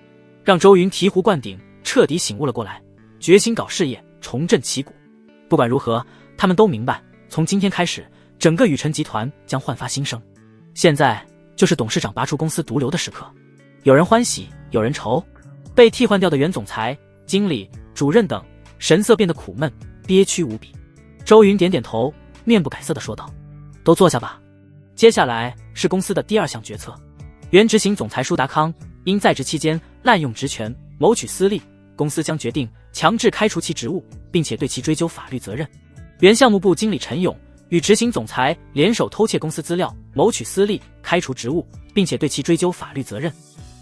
让周云醍醐灌顶，彻底醒悟了过来，决心搞事业，重振旗鼓。不管如何，他们都明白，从今天开始，整个宇辰集团将焕发新生。现在就是董事长拔出公司毒瘤的时刻，有人欢喜，有人愁。被替换掉的原总裁、经理、主任等神色变得苦闷憋屈无比。周云点点头，面不改色地说道：都坐下吧。接下来是公司的第2项决策。原执行总裁舒达康因在职期间滥用职权，谋取私利，公司将决定强制开除其职务，并且对其追究法律责任。原项目部经理陈勇与执行总裁联手偷窃公司资料，谋取私利，开除职务，并且对其追究法律责任。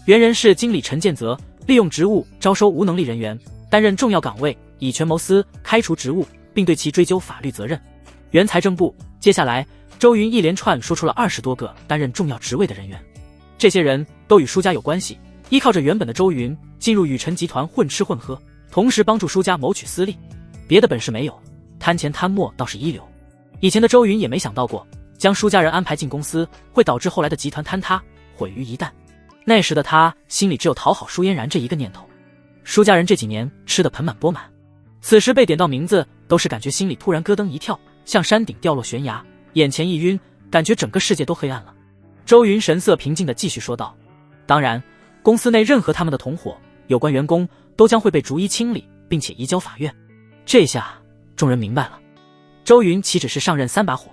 原人事经理陈建泽利用职务招收无能力人员，担任重要岗位，以权谋私，开除职务，并对其追究法律责任。原财政部，接下来周云一连串说出了20多个担任重要职位的人员，这些人都与舒家有关系，依靠着原本的周云进入宇辰集团混吃混喝，同时帮助舒家谋取私利，别的本事没有，贪钱贪墨倒是一流。以前的周云也没想到过，将舒家人安排进公司会导致后来的集团坍塌，毁于一旦。那时的他心里只有讨好舒嫣然这一个念头。舒家人这几年吃得盆满钵满，此时被点到名字，都是感觉心里突然咯噔一跳，像山顶掉落悬崖，眼前一晕，感觉整个世界都黑暗了。周云神色平静地继续说道：当然，公司内任何他们的同伙、有关员工都将会被逐一清理，并且移交法院。这下众人明白了，周云岂止是上任3把火，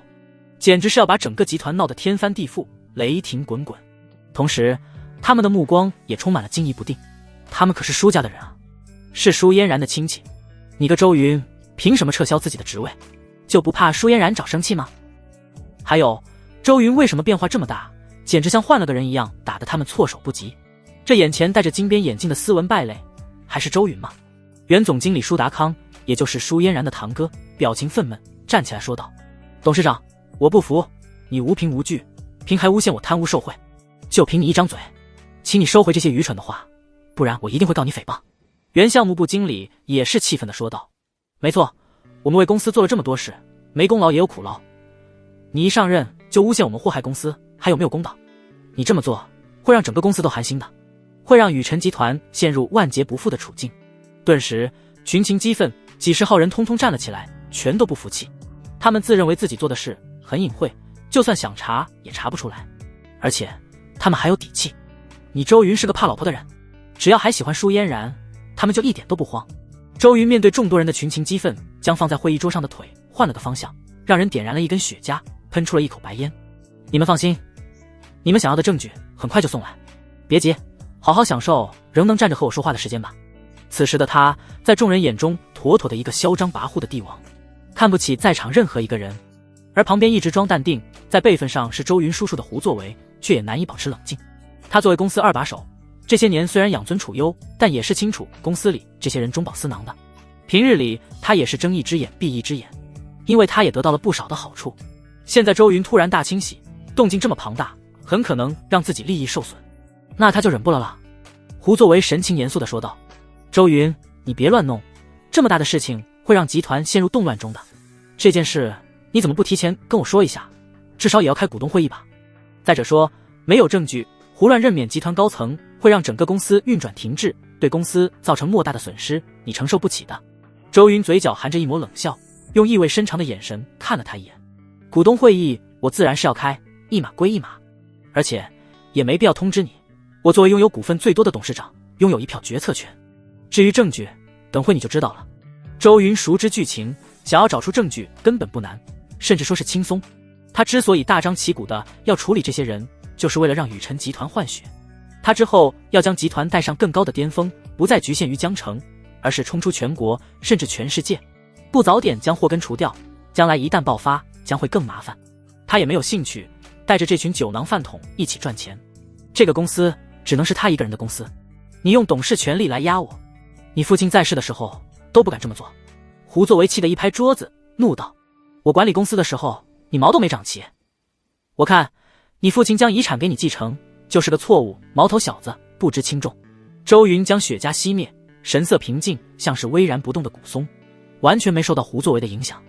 简直是要把整个集团闹得天翻地覆，雷霆滚滚。同时他们的目光也充满了惊疑不定，他们可是舒家的人啊，是舒嫣然的亲戚，你个周云凭什么撤销自己的职位？就不怕舒嫣然找生气吗？还有，周云为什么变化这么大，简直像换了个人一样，打得他们措手不及。这眼前戴着金边眼镜的斯文败类，还是周云吗？原总经理舒达康，也就是舒嫣然的堂哥，表情愤懑，站起来说道：董事长，我不服，你无凭无据，凭还诬陷我贪污受贿，就凭你一张嘴，请你收回这些愚蠢的话，不然我一定会告你诽谤。原项目部经理也是气愤地说道：没错，我们为公司做了这么多事，没功劳也有苦劳，你一上任就诬陷我们祸害公司，还有没有公道？你这么做会让整个公司都寒心的，会让宇辰集团陷入万劫不复的处境。顿时群情激愤，几十号人通通站了起来，全都不服气。他们自认为自己做的事很隐晦，就算想查也查不出来，而且他们还有底气。你周云是个怕老婆的人，只要还喜欢舒嫣然，他们就一点都不慌。周云面对众多人的群情激愤，将放在会议桌上的腿换了个方向，让人点燃了一根雪茄，喷出了一口白烟。你们放心，你们想要的证据很快就送来，别急，好好享受仍能站着和我说话的时间吧。此时的他在众人眼中妥妥的一个嚣张跋扈的帝王，看不起在场任何一个人。而旁边一直装淡定，在辈分上是周云叔叔的胡作为，却也难以保持冷静。他作为公司2把手，这些年虽然养尊处优，但也是清楚公司里这些人中饱私囊的。平日里他也是睁一只眼闭一只眼，因为他也得到了不少的好处。现在周云突然大清洗，动静这么庞大，很可能让自己利益受损，那他就忍不了了。胡作为神情严肃地说道：周云，你别乱弄，这么大的事情会让集团陷入动乱中的。这件事你怎么不提前跟我说一下？至少也要开股东会议吧。再者说，没有证据，胡乱任免集团高层会让整个公司运转停滞，对公司造成莫大的损失，你承受不起的。周云嘴角含着一抹冷笑，用意味深长的眼神看了他一眼。股东会议我自然是要开，一码归一码，而且也没必要通知你。我作为拥有股份最多的董事长，拥有一票决策权。至于证据，等会你就知道了。周云熟知剧情，想要找出证据根本不难，甚至说是轻松。他之所以大张旗鼓的要处理这些人，就是为了让雨辰集团换血。他之后要将集团带上更高的巅峰，不再局限于江城，而是冲出全国，甚至全世界。不早点将祸根除掉，将来一旦爆发，将会更麻烦。他也没有兴趣带着这群酒囊饭桶一起赚钱。这个公司只能是他一个人的公司，你用董事权力来压我，你父亲在世的时候都不敢这么做。胡作为气的一拍桌子，怒道：我管理公司的时候，你毛都没长齐。我看你父亲将遗产给你继承，就是个错误，毛头小子不知轻重。周云将雪茄熄灭，神色平静，像是巍然不动的古松，完全没受到胡作为的影响，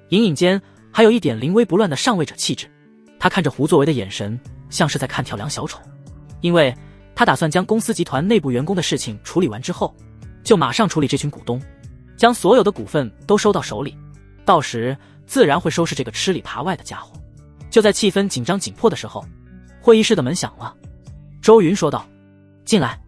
隐隐间还有一点临危不乱的上位者气质。他看着胡作为的眼神，像是在看跳梁小丑，因为他打算将公司集团内部员工的事情处理完之后，就马上处理这群股东，将所有的股份都收到手里，到时自然会收拾这个吃里扒外的家伙。就在气氛紧张紧迫的时候，会议室的门响了。周云说道：进来。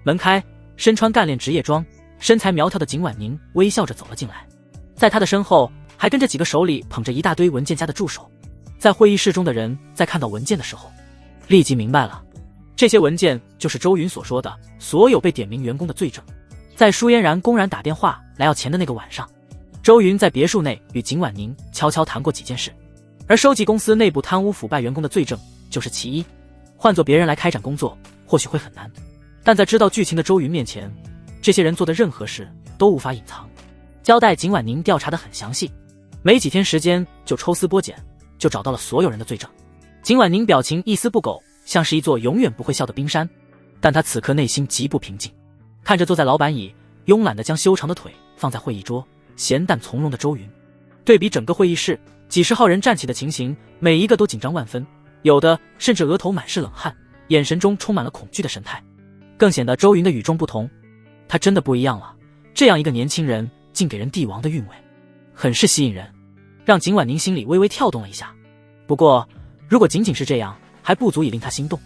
门开，身穿干练职业装，身材苗条的景婉宁微笑着走了进来，在他的身后还跟着几个手里捧着一大堆文件夹的助手。在会议室中的人在看到文件的时候，立即明白了，这些文件就是周云所说的所有被点名员工的罪证。在舒嫣然公然打电话来要钱的那个晚上，周云在别墅内与景婉宁悄悄谈过几件事，而收集公司内部贪污腐败员工的罪证就是其一。换做别人来开展工作，或许会很难，但在知道剧情的周云面前，这些人做的任何事都无法隐藏。交代景婉宁调查得很详细，没几天时间就抽丝剥茧，就找到了所有人的罪证。景婉宁表情一丝不苟，像是一座永远不会笑的冰山，但她此刻内心极不平静，看着坐在老板椅慵懒地将修长的腿放在会议桌，闲淡从容的周云，对比整个会议室几十号人站起的情形，每一个都紧张万分，有的甚至额头满是冷汗，眼神中充满了恐惧的神态，更显得周云的与众不同。他真的不一样了，这样一个年轻人竟给人帝王的韵味，很是吸引人，让景婉宁心里微微跳动了一下。不过如果仅仅是这样，还不足以令他心动，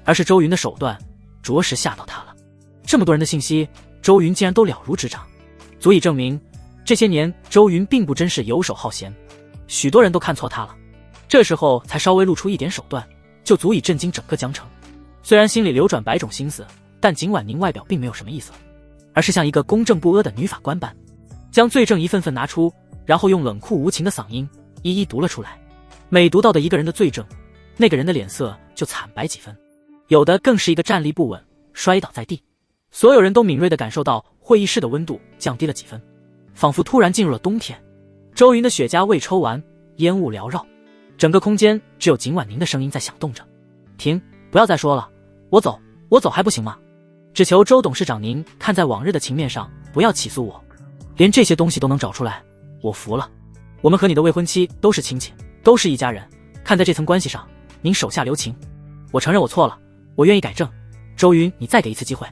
而是周云的手段着实吓到他了。这么多人的信息，周云竟然都了如指掌，足以证明这些年周云并不真是游手好闲，许多人都看错他了。这时候才稍微露出一点手段，就足以震惊整个江城。虽然心里流转百种心思，但景婉宁外表并没有什么意思，而是像一个公正不阿的女法官般，将罪证一份份拿出，然后用冷酷无情的嗓音一一读了出来。每读到的一个人的罪证，那个人的脸色就惨白几分，有的更是一个站立不稳，摔倒在地。所有人都敏锐地感受到会议室的温度降低了几分，仿佛突然进入了冬天。周云的雪茄未抽完，烟雾缭绕，整个空间只有景婉宁的声音在响动着。停，不要再说了，我走还不行吗？只求周董事长您看在往日的情面上，不要起诉我。连这些东西都能找出来，我服了。我们和你的未婚妻都是亲戚，都是一家人，看在这层关系上，您手下留情。我承认我错了，我愿意改正。周云，你再给一次机会。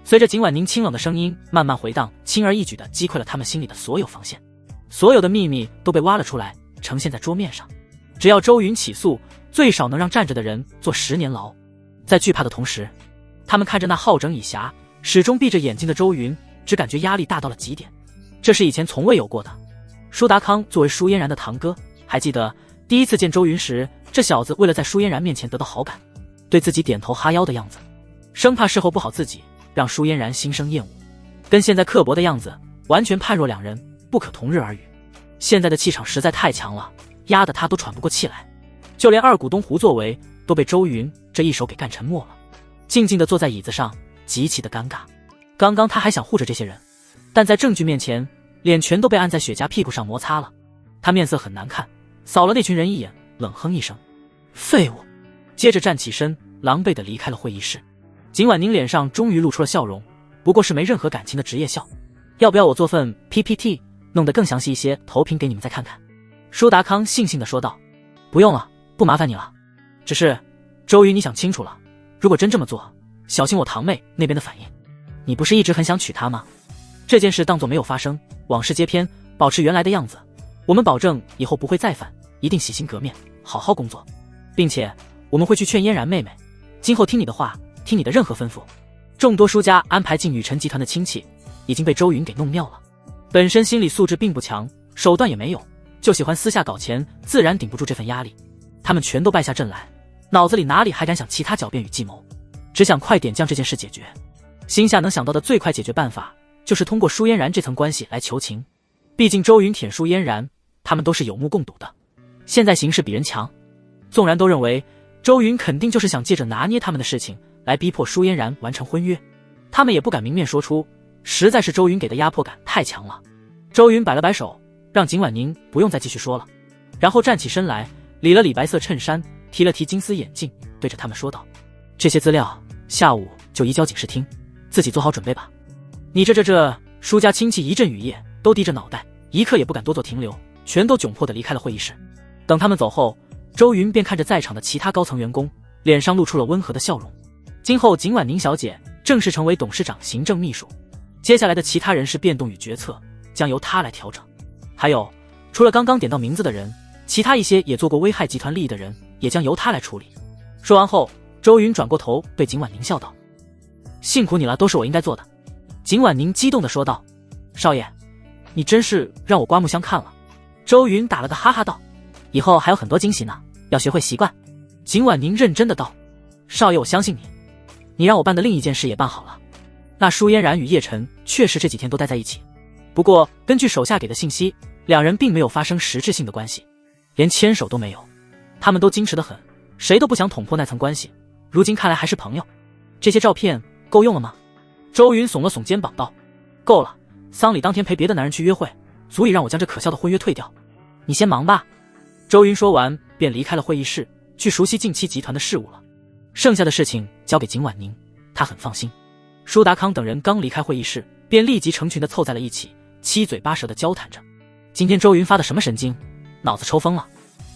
随着景婉宁清冷的声音慢慢回荡，轻而易举地击溃了他们心里的所有防线，所有的秘密都被挖了出来，呈现在桌面上。只要周云起诉，最少能让站着的人坐10年牢。在惧怕的同时，他们看着那好整以暇始终闭着眼睛的周云，只感觉压力大到了极点。这是以前从未有过的。舒达康作为舒嫣然的堂哥，还记得第一次见周云时，这小子为了在舒嫣然面前得到好感，对自己点头哈腰的样子，生怕事后不好自己，让舒嫣然心生厌恶，跟现在刻薄的样子完全判若两人，不可同日而语。现在的气场实在太强了，压得他都喘不过气来。就连二股东胡作为都被周云这一手给干沉默了，静静地坐在椅子上，极其的尴尬。刚刚他还想护着这些人，但在证据面前，脸全都被按在雪茄屁股上摩擦了。他面色很难看，扫了那群人一眼，冷哼一声：废物。接着站起身，狼狈地离开了会议室。景婉宁脸上终于露出了笑容，不过是没任何感情的职业校。要不要我做份 PPT， 弄得更详细一些，投屏给你们再看看？舒达康悻悻地说道。不用了，不麻烦你了。只是周瑜，你想清楚了，如果真这么做，小心我堂妹那边的反应。你不是一直很想娶她吗？这件事当作没有发生，往事皆篇，保持原来的样子。我们保证以后不会再犯，一定洗心革面，好好工作，并且我们会去劝嫣然妹妹，今后听你的话，听你的任何吩咐。众多输家安排进女臣集团的亲戚已经被周云给弄妙了，本身心理素质并不强，手段也没有，就喜欢私下搞钱，自然顶不住这份压力。他们全都败下阵来，脑子里哪里还敢想其他狡辩与计谋，只想快点将这件事解决。心下能想到的最快解决办法就是通过舒嫣然这层关系来求情，毕竟周云舔舒嫣然，他们都是有目共睹的。现在形势比人强，纵然都认为周云肯定就是想借着拿捏他们的事情来逼迫舒嫣然完成婚约，他们也不敢明面说出，实在是周云给的压迫感太强了。周云摆了摆手，让景婉宁不用再继续说了，然后站起身来，理了理白色衬衫，提了提金丝眼镜，对着他们说道：这些资料下午就移交警视厅，自己做好准备吧。你这舒家亲戚一阵雨夜都低着脑袋，一刻也不敢多做停留，全都窘迫地离开了会议室。等他们走后，周云便看着在场的其他高层员工，脸上露出了温和的笑容。今后景婉宁小姐正式成为董事长行政秘书，接下来的其他人事变动与决策将由她来调整。还有除了刚刚点到名字的人，其他一些也做过危害集团利益的人也将由她来处理。说完后，周云转过头对景婉宁笑道：辛苦你了，都是我应该做的。景婉宁激动地说道：少爷，你真是让我刮目相看了。周云打了个哈哈道：以后还有很多惊喜呢，要学会习惯。景婉宁认真的道：少爷，我相信你，你让我办的另一件事也办好了。那舒嫣然与叶晨确实这几天都待在一起，不过根据手下给的信息，两人并没有发生实质性的关系，连牵手都没有。他们都矜持得很，谁都不想捅破那层关系，如今看来还是朋友。这些照片够用了吗？周云耸了耸肩膀道：够了，丧礼当天陪别的男人去约会，足以让我将这可笑的婚约退掉。你先忙吧。周云说完便离开了会议室，去熟悉近期集团的事务了。剩下的事情交给景婉宁，他很放心。舒达康等人刚离开会议室，便立即成群地凑在了一起，七嘴八舌地交谈着。今天周云发的什么神经，脑子抽风了？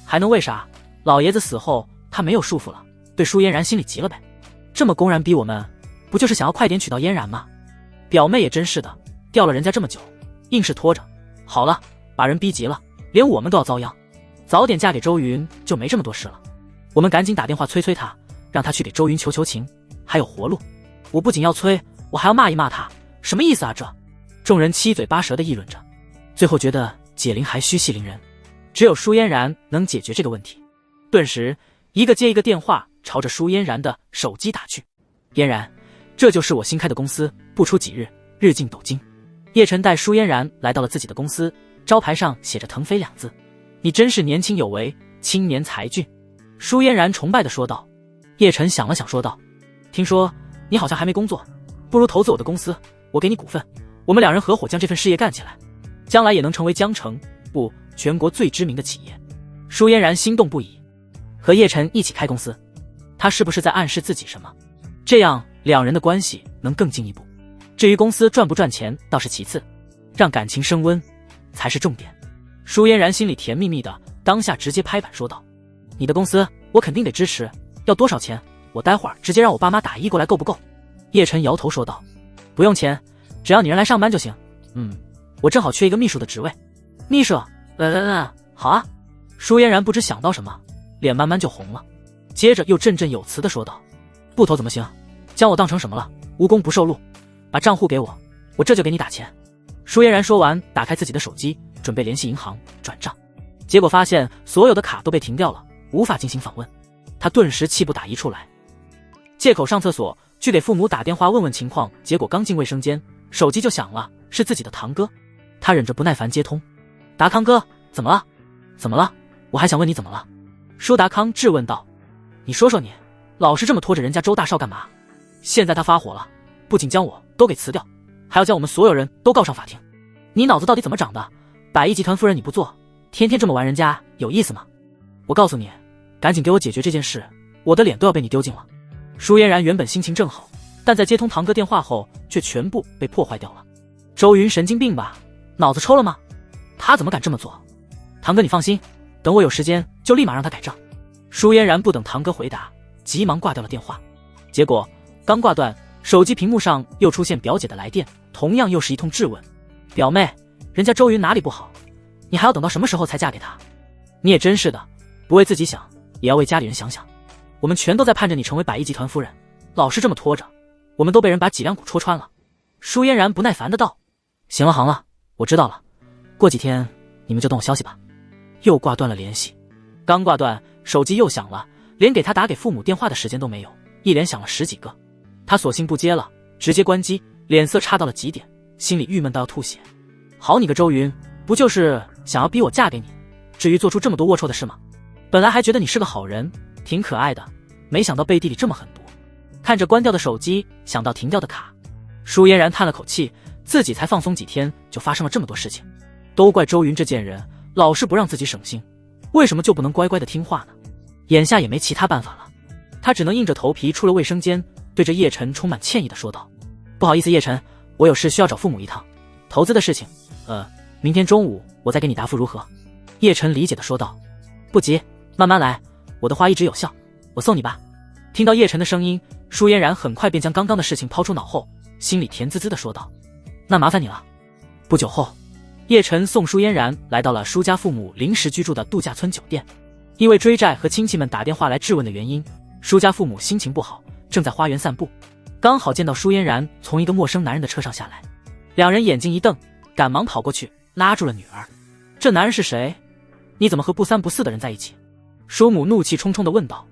还能为啥？老爷子死后他没有束缚了，对舒嫣然心里急了呗。这么公然逼我们，不就是想要快点娶到嫣然吗？表妹也真是的，吊了人家这么久，硬是拖着。好了，把人逼急了，连我们都要遭殃。早点嫁给周云就没这么多事了。我们赶紧打电话催催他，让他去给周云求求情，还有活路。我不仅要催，我还要骂一骂他，什么意思啊这？众人七嘴八舌地议论着，最后觉得解铃还须系铃人，只有舒嫣然能解决这个问题。顿时一个接一个电话朝着舒嫣然的手机打去。嫣然，这就是我新开的公司，不出几日，日进斗金。叶晨带舒嫣然来到了自己的公司，招牌上写着腾飞2字。你真是年轻有为，青年才俊。舒嫣然崇拜地说道。叶晨想了想说道：听说你好像还没工作，不如投资我的公司，我给你股份，我们两人合伙将这份事业干起来，将来也能成为江城不全国最知名的企业。舒嫣然心动不已，和叶晨一起开公司，他是不是在暗示自己什么？这样两人的关系能更进一步。至于公司赚不赚钱倒是其次，让感情升温才是重点。舒嫣然心里甜蜜蜜的，当下直接拍板说道：你的公司我肯定得支持，要多少钱？我待会儿直接让我爸妈打1过来够不够？叶晨摇头说道：不用钱，只要你人来上班就行。我正好缺一个秘书的职位。秘书？好啊。舒嫣然不知想到什么，脸慢慢就红了，接着又振振有词地说道：不投怎么行？将我当成什么了？无功不受禄，把账户给我，我这就给你打钱。舒嫣然说完，打开自己的手机，准备联系银行转账，结果发现所有的卡都被停掉了，无法进行访问。他顿时气不打一处来，借口上厕所去给父母打电话问问情况，结果刚进卫生间，手机就响了，是自己的堂哥。他忍着不耐烦接通：达康哥，怎么了？怎么了？我还想问你怎么了。舒达康质问道：你说说你，老是这么拖着人家周大少干嘛？现在他发火了，不仅将我都给辞掉，还要将我们所有人都告上法庭。你脑子到底怎么长的？百亿集团夫人你不做，天天这么玩人家，有意思吗？我告诉你，赶紧给我解决这件事，我的脸都要被你丢尽了。舒嫣然原本心情正好，但在接通堂哥电话后，却全部被破坏掉了。周云神经病吧？脑子抽了吗？他怎么敢这么做？堂哥你放心，等我有时间就立马让他改账。舒嫣然不等堂哥回答，急忙挂掉了电话。结果刚挂断，手机屏幕上又出现表姐的来电，同样又是一通质问。表妹，人家周云哪里不好？你还要等到什么时候才嫁给他？你也真是的，不为自己想，也要为家里人想想。我们全都在盼着你成为百亿集团夫人，老是这么拖着，我们都被人把脊梁骨戳穿了。舒嫣然不耐烦的道。行了行了，我知道了，过几天你们就等我消息吧。又挂断了联系。刚挂断，手机又响了，连给他打给父母电话的时间都没有，一连响了10几个。他索性不接了，直接关机，脸色差到了极点，心里郁闷到要吐血。好你个周云，不就是想要逼我嫁给你，至于做出这么多龌龊的事吗？本来还觉得你是个好人，挺可爱的，没想到背地里这么狠毒。看着关掉的手机，想到停掉的卡，舒嫣然叹了口气，自己才放松几天就发生了这么多事情，都怪周云这贱人，老是不让自己省心，为什么就不能乖乖的听话呢？眼下也没其他办法了，他只能硬着头皮出了卫生间，对着叶晨充满歉意的说道：不好意思叶晨，我有事需要找父母一趟，投资的事情，明天中午我再给你答复如何？叶晨理解的说道。不急，慢慢来，我的话一直有效，我送你吧。听到叶晨的声音，舒嫣然很快便将刚刚的事情抛出脑后，心里甜滋滋的说道：那麻烦你了。不久后，叶晨送舒嫣然来到了舒家父母临时居住的度假村酒店。因为追债和亲戚们打电话来质问的原因，舒家父母心情不好，正在花园散步，刚好见到舒嫣然从一个陌生男人的车上下来，两人眼睛一瞪，赶忙跑过去拉住了女儿。这男人是谁？你怎么和不三不四的人在一起？舒母怒气冲冲地问道。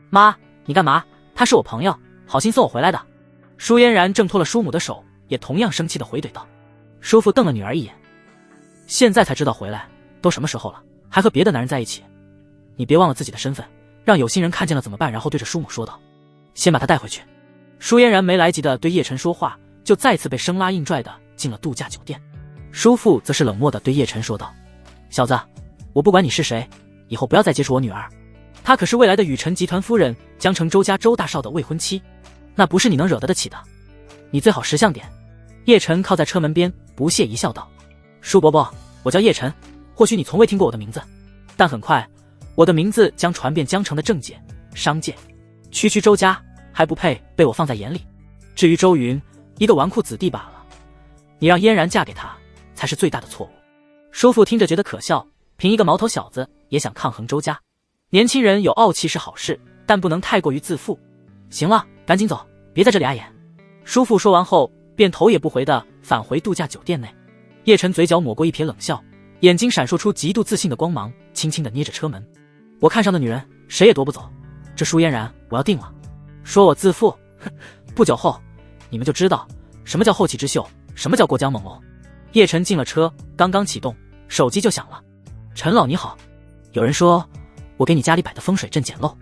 妈，你干嘛？他是我朋友，好心送我回来的。舒嫣然挣脱了舒母的手，也同样生气地回怼道。叔父瞪了女儿一眼，现在才知道回来，都什么时候了，还和别的男人在一起？你别忘了自己的身份，让有心人看见了怎么办？然后对着舒母说道。先把他带回去。舒嫣然没来及的对叶晨说话，就再次被生拉硬拽的进了度假酒店。叔父则是冷漠的对叶晨说道：小子，我不管你是谁，以后不要再接触我女儿，她可是未来的雨辰集团夫人江城周家周大少的未婚妻，那不是你能惹得起的，你最好识相点。叶晨靠在车门边不屑一笑道。舒伯伯，我叫叶晨，或许你从未听过我的名字，但很快我的名字将传遍江城的政界商界，区区周家还不配被我放在眼里。至于周云，一个纨绔子弟罢了，你让嫣然嫁给他才是最大的错误。叔父听着觉得可笑，凭一个毛头小子也想抗衡周家，年轻人有傲气是好事，但不能太过于自负。行了，赶紧走，别在这里碍眼。叔父说完后便头也不回地返回度假酒店内。叶晨嘴角抹过一撇冷笑，眼睛闪烁出极度自信的光芒，轻轻地捏着车门。我看上的女人谁也夺不走，这舒嫣然我要定了。说我自负，不久后你们就知道什么叫后起之秀，什么叫过江猛龙。叶晨进了车，刚刚启动，手机就响了。陈老你好，有人说我给你家里摆的风水阵简陋，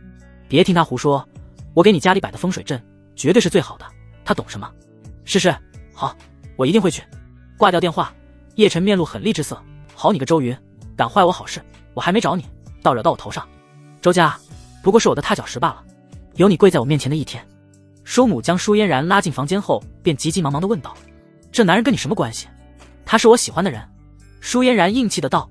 别听他胡说，我给你家里摆的风水阵绝对是最好的，他懂什么？是，好，我一定会去。挂掉电话，叶晨面露狠厉之色。好你个周云，敢坏我好事，我还没找你，倒惹到我头上。周家不过是我的踏脚石罢了，有你跪在我面前的一天。舒母将舒嫣然拉进房间后，便急急忙忙地问道：这男人跟你什么关系？他是我喜欢的人。舒嫣然硬气的道。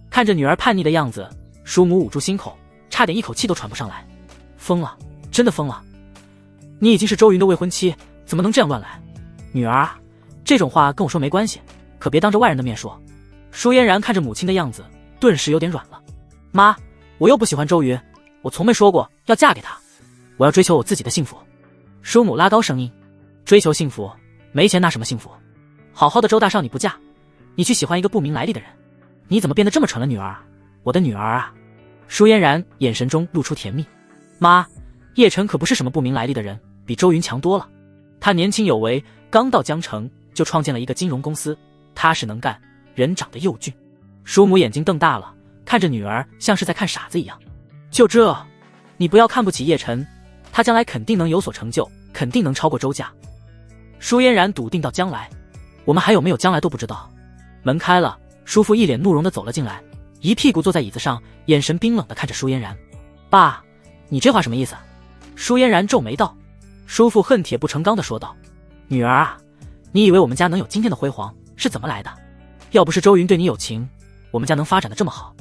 看着女儿叛逆的样子，舒母捂住心口，差点一口气都喘不上来。疯了，真的疯了！你已经是周云的未婚妻，怎么能这样乱来？女儿啊，这种话跟我说没关系，可别当着外人的面说。舒嫣然看着母亲的样子，顿时有点软了。妈，我又不喜欢周云，我从没说过要嫁给他，我要追求我自己的幸福。舒母拉高声音，追求幸福？没钱拿什么幸福？好好的周大少你不嫁，你去喜欢一个不明来历的人，你怎么变得这么蠢了？女儿，我的女儿啊！舒嫣然眼神中露出甜蜜。妈，叶晨可不是什么不明来历的人，比周云强多了。他年轻有为，刚到江城就创建了一个金融公司，踏实能干，人长得又俊。舒母眼睛瞪大了，看着女儿像是在看傻子一样。就这，你不要看不起叶晨，他将来肯定能有所成就，肯定能超过周家。舒嫣然笃定到将来，我们还有没有将来都不知道。门开了，叔父一脸怒容地走了进来，一屁股坐在椅子上，眼神冰冷地看着舒嫣然。爸，你这话什么意思？舒嫣然皱眉道。叔父恨铁不成钢地说道：“女儿啊，你以为我们家能有今天的辉煌是怎么来的？要不是周云对你有情，我们家能发展的这么好？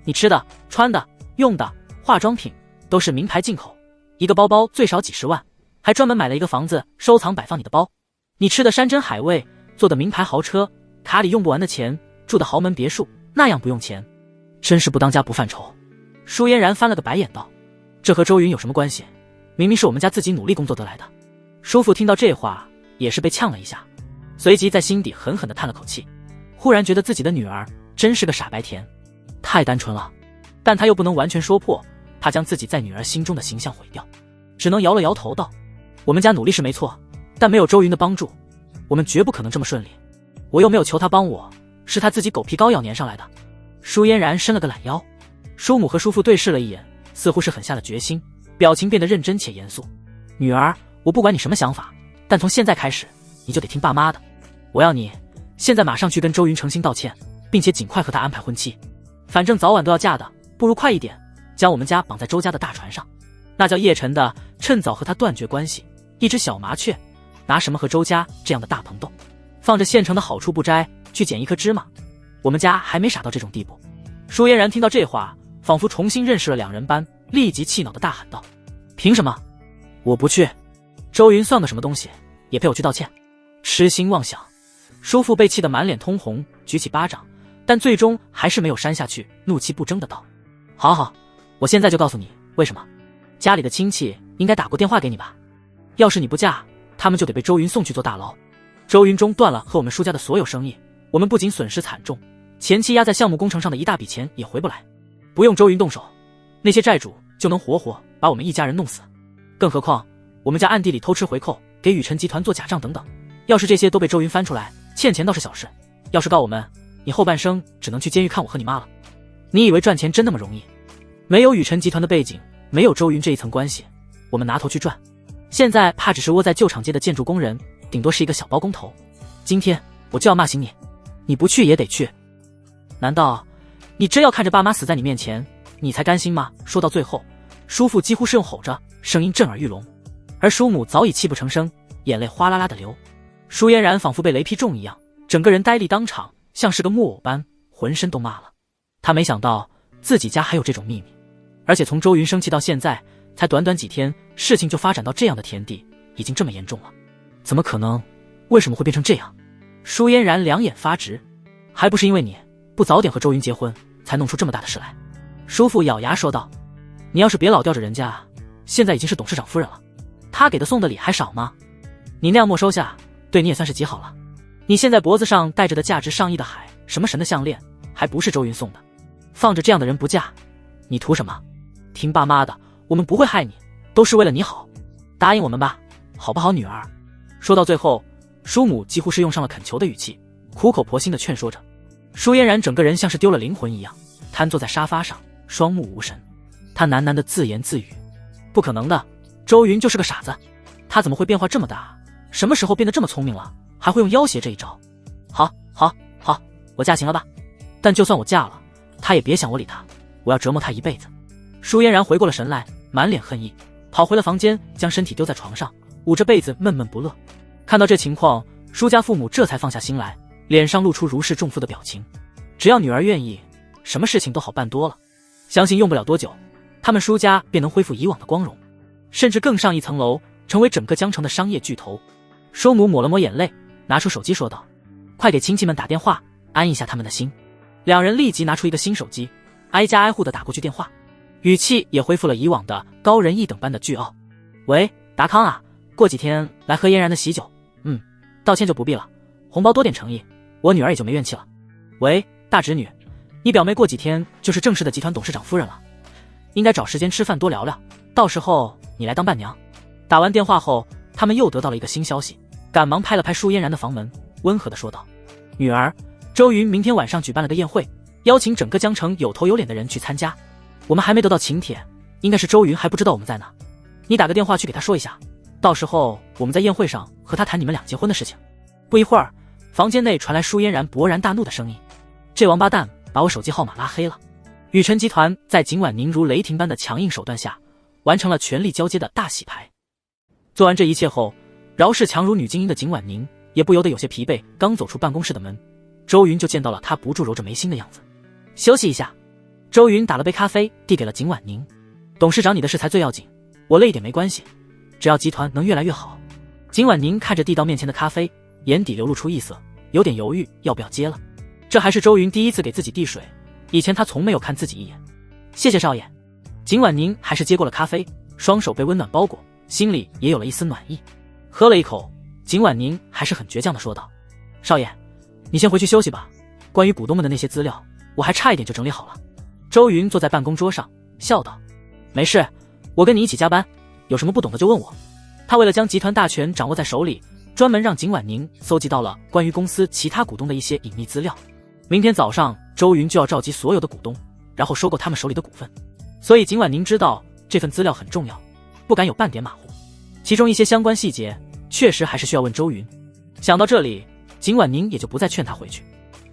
你吃的、穿的、用的、化妆品都是名牌进口，一个包包最少几十万，还专门买了一个房子收藏摆放你的包。你吃的山珍海味，坐的名牌豪车，卡里用不完的钱，住的豪门别墅，那样不用钱，真是不当家不犯愁。”舒嫣然翻了个白眼道：“这和周云有什么关系？明明是我们家自己努力工作得来的。”叔父听到这话也是被呛了一下，随即在心底狠狠地叹了口气，忽然觉得自己的女儿真是个傻白甜，太单纯了。但他又不能完全说破，怕将自己在女儿心中的形象毁掉，只能摇了摇头道：“我们家努力是没错，但没有周云的帮助，我们绝不可能这么顺利。我又没有求他帮我，是他自己狗皮膏药粘上来的。”舒嫣然伸了个懒腰，叔母和叔父对视了一眼，似乎是狠下了决心，表情变得认真且严肃。“女儿，我不管你什么想法，但从现在开始你就得听爸妈的。我要你现在马上去跟周云诚心道歉，并且尽快和他安排婚期。反正早晚都要嫁的，不如快一点，将我们家绑在周家的大船上。那叫叶晨的趁早和他断绝关系，一只小麻雀拿什么和周家这样的大棚斗？放着现成的好处不摘，去捡一颗芝麻。我们家还没傻到这种地步。”舒嫣然听到这话，仿佛重新认识了两人般，立即气恼地大喊道：“凭什么？我不去！周云算个什么东西，也配我去道歉？痴心妄想！”叔父被气得满脸通红，举起巴掌，但最终还是没有扇下去，怒气不争的道：“好好，我现在就告诉你为什么。家里的亲戚应该打过电话给你吧？要是你不嫁，他们就得被周云送去坐大牢。周云中断了和我们舒家的所有生意，我们不仅损失惨重，前期压在项目工程上的一大笔钱也回不来。不用周云动手，那些债主就能活活把我们一家人弄死。更何况我们家暗地里偷吃回扣，给宇辰集团做假账等等，要是这些都被周云翻出来，欠钱倒是小事，要是告我们，你后半生只能去监狱看我和你妈了。你以为赚钱真那么容易？没有宇辰集团的背景，没有周云这一层关系，我们拿头去赚，现在怕只是窝在旧厂街的建筑工人，顶多是一个小包工头。今天我就要骂醒你，你不去也得去。难道你真要看着爸妈死在你面前，你才甘心吗？”说到最后，叔父几乎是用吼着，声音震耳欲聋，而叔母早已泣不成声，眼泪哗啦啦的流。舒嫣然仿佛被雷劈中一样，整个人呆立当场，像是个木偶般，浑身都麻了。他没想到自己家还有这种秘密，而且从周云生气到现在才短短几天，事情就发展到这样的田地，已经这么严重了。怎么可能？为什么会变成这样？舒嫣然两眼发直，还不是因为你不早点和周云结婚，才弄出这么大的事来。叔父咬牙说道：“你要是别老吊着人家，现在已经是董事长夫人了，他给的送的礼还少吗？你那样没收下，对你也算是极好了。你现在脖子上戴着的价值上亿的海什么神的项链，还不是周云送的？放着这样的人不嫁，你图什么？听爸妈的，我们不会害你，都是为了你好，答应我们吧，好不好，女儿？”说到最后，叔母几乎是用上了恳求的语气，苦口婆心地劝说着。舒嫣然整个人像是丢了灵魂一样，瘫坐在沙发上，双目无神。她喃喃地自言自语：“不可能的，周云就是个傻子，他怎么会变化这么大？什么时候变得这么聪明了，还会用要挟这一招？好，我嫁行了吧？但就算我嫁了，他也别想我理他，我要折磨他一辈子。”舒嫣然回过了神来，满脸恨意，跑回了房间，将身体丢在床上，捂着被子闷闷不乐。看到这情况，舒家父母这才放下心来，脸上露出如释重负的表情。只要女儿愿意，什么事情都好办多了。相信用不了多久，他们舒家便能恢复以往的光荣，甚至更上一层楼，成为整个江城的商业巨头。舒母抹了抹眼泪，拿出手机说道：“快给亲戚们打电话，安一下他们的心。”两人立即拿出一个新手机，挨家挨户的打过去电话，语气也恢复了以往的高人一等般的倨傲。“喂，达康啊，过几天来喝嫣然的喜酒。道歉就不必了，红包多点诚意，我女儿也就没怨气了。喂，大侄女，你表妹过几天就是正式的集团董事长夫人了，应该找时间吃饭多聊聊，到时候你来当伴娘。”打完电话后，他们又得到了一个新消息，赶忙拍了拍舒嫣然的房门，温和地说道：“女儿，周云明天晚上举办了个宴会，邀请整个江城有头有脸的人去参加。我们还没得到请帖，应该是周云还不知道我们在哪。你打个电话去给他说一下，到时候我们在宴会上和他谈你们俩结婚的事情。”不一会儿，房间内传来舒嫣然勃然大怒的声音：“这王八蛋把我手机号码拉黑了！”宇辰集团在今晚宁如雷霆般的强硬手段下，完成了权力交接的大洗牌。做完这一切后，饶是强如女精英的景婉宁也不由得有些疲惫。刚走出办公室的门，周云就见到了她不住揉着眉心的样子。休息一下。周云打了杯咖啡递给了景婉宁。董事长，你的事才最要紧，我累一点没关系，只要集团能越来越好。景婉宁看着递到面前的咖啡，眼底流露出异色，有点犹豫要不要接了。这还是周云第一次给自己递水，以前他从没有看自己一眼。谢谢少爷。景婉宁还是接过了咖啡，双手被温暖包裹，心里也有了一丝暖意。喝了一口，景婉宁还是很倔强地说道：少爷，你先回去休息吧，关于股东们的那些资料我还差一点就整理好了。周云坐在办公桌上笑道：没事，我跟你一起加班，有什么不懂的就问我。他为了将集团大权掌握在手里，专门让景婉宁搜集到了关于公司其他股东的一些隐秘资料。明天早上周云就要召集所有的股东，然后收购他们手里的股份，所以景婉宁知道这份资料很重要，不敢有半点马虎。其中一些相关细节确实还是需要问周云。想到这里，景婉宁也就不再劝他回去。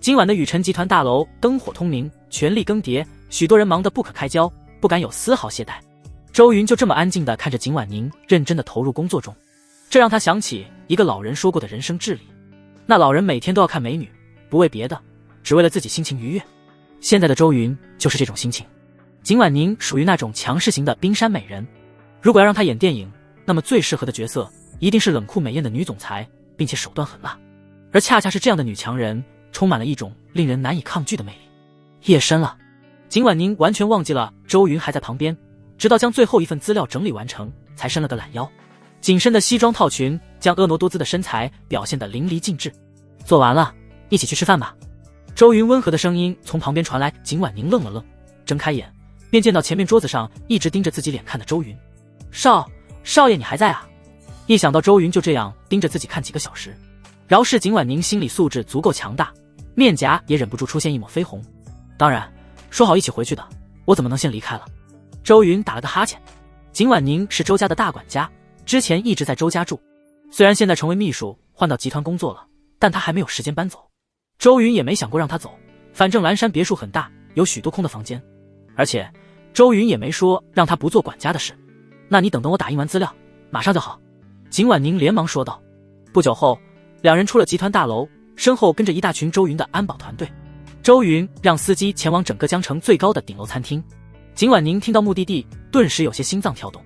今晚的雨辰集团大楼灯火通明，全力更迭，许多人忙得不可开交，不敢有丝毫懈怠。周云就这么安静地看着景婉宁认真地投入工作中，这让他想起一个老人说过的人生智理。那老人每天都要看美女，不为别的，只为了自己心情愉悦。现在的周云就是这种心情。景婉宁属于那种强势型的冰山美人，如果要让她演电影，那么最适合的角色一定是冷酷美艳的女总裁，并且手段狠辣。而恰恰是这样的女强人，充满了一种令人难以抗拒的魅力。夜深了，景婉宁完全忘记了周云还在旁边，直到将最后一份资料整理完成，才伸了个懒腰。紧身的西装套裙将婀娜多姿的身材表现得淋漓尽致。做完了，一起去吃饭吧。周云温和的声音从旁边传来，景婉宁愣了愣，睁开眼便见到前面桌子上一直盯着自己脸看的周云。少爷你还在啊？一想到周云就这样盯着自己看几个小时，饶是景婉宁心理素质足够强大，面颊也忍不住出现一抹绯红。当然，说好一起回去的，我怎么能先离开了？周云打了个哈欠。景婉宁是周家的大管家，之前一直在周家住，虽然现在成为秘书换到集团工作了，但他还没有时间搬走。周云也没想过让他走，反正蓝山别墅很大，有许多空的房间，而且周云也没说让他不做管家的事。那你等我打印完资料，马上就好。景婉宁连忙说道。不久后，两人出了集团大楼，身后跟着一大群周云的安保团队。周云让司机前往整个江城最高的顶楼餐厅。景婉宁听到目的地，顿时有些心脏跳动。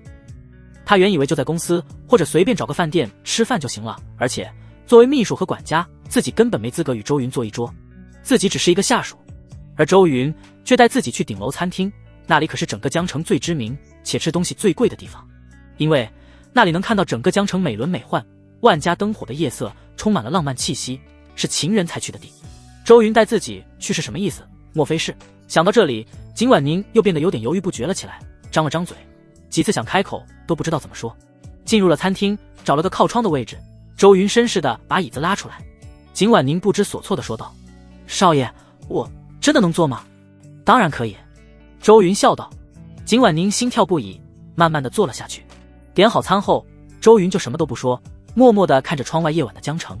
他原以为就在公司或者随便找个饭店吃饭就行了，而且作为秘书和管家，自己根本没资格与周云坐一桌，自己只是一个下属。而周云却带自己去顶楼餐厅，那里可是整个江城最知名且吃东西最贵的地方，因为那里能看到整个江城美轮美奂、万家灯火的夜色，充满了浪漫气息，是情人才去的地。周云带自己去是什么意思？莫非是……想到这里，景婉宁又变得有点犹豫不决了起来，张了张嘴，几次想开口都不知道怎么说。进入了餐厅，找了个靠窗的位置，周云绅士地把椅子拉出来。景婉宁不知所措地说道：少爷，我真的能坐吗？当然可以。周云笑道。景婉宁心跳不已，慢慢地坐了下去。点好餐后，周云就什么都不说，默默地看着窗外夜晚的江城，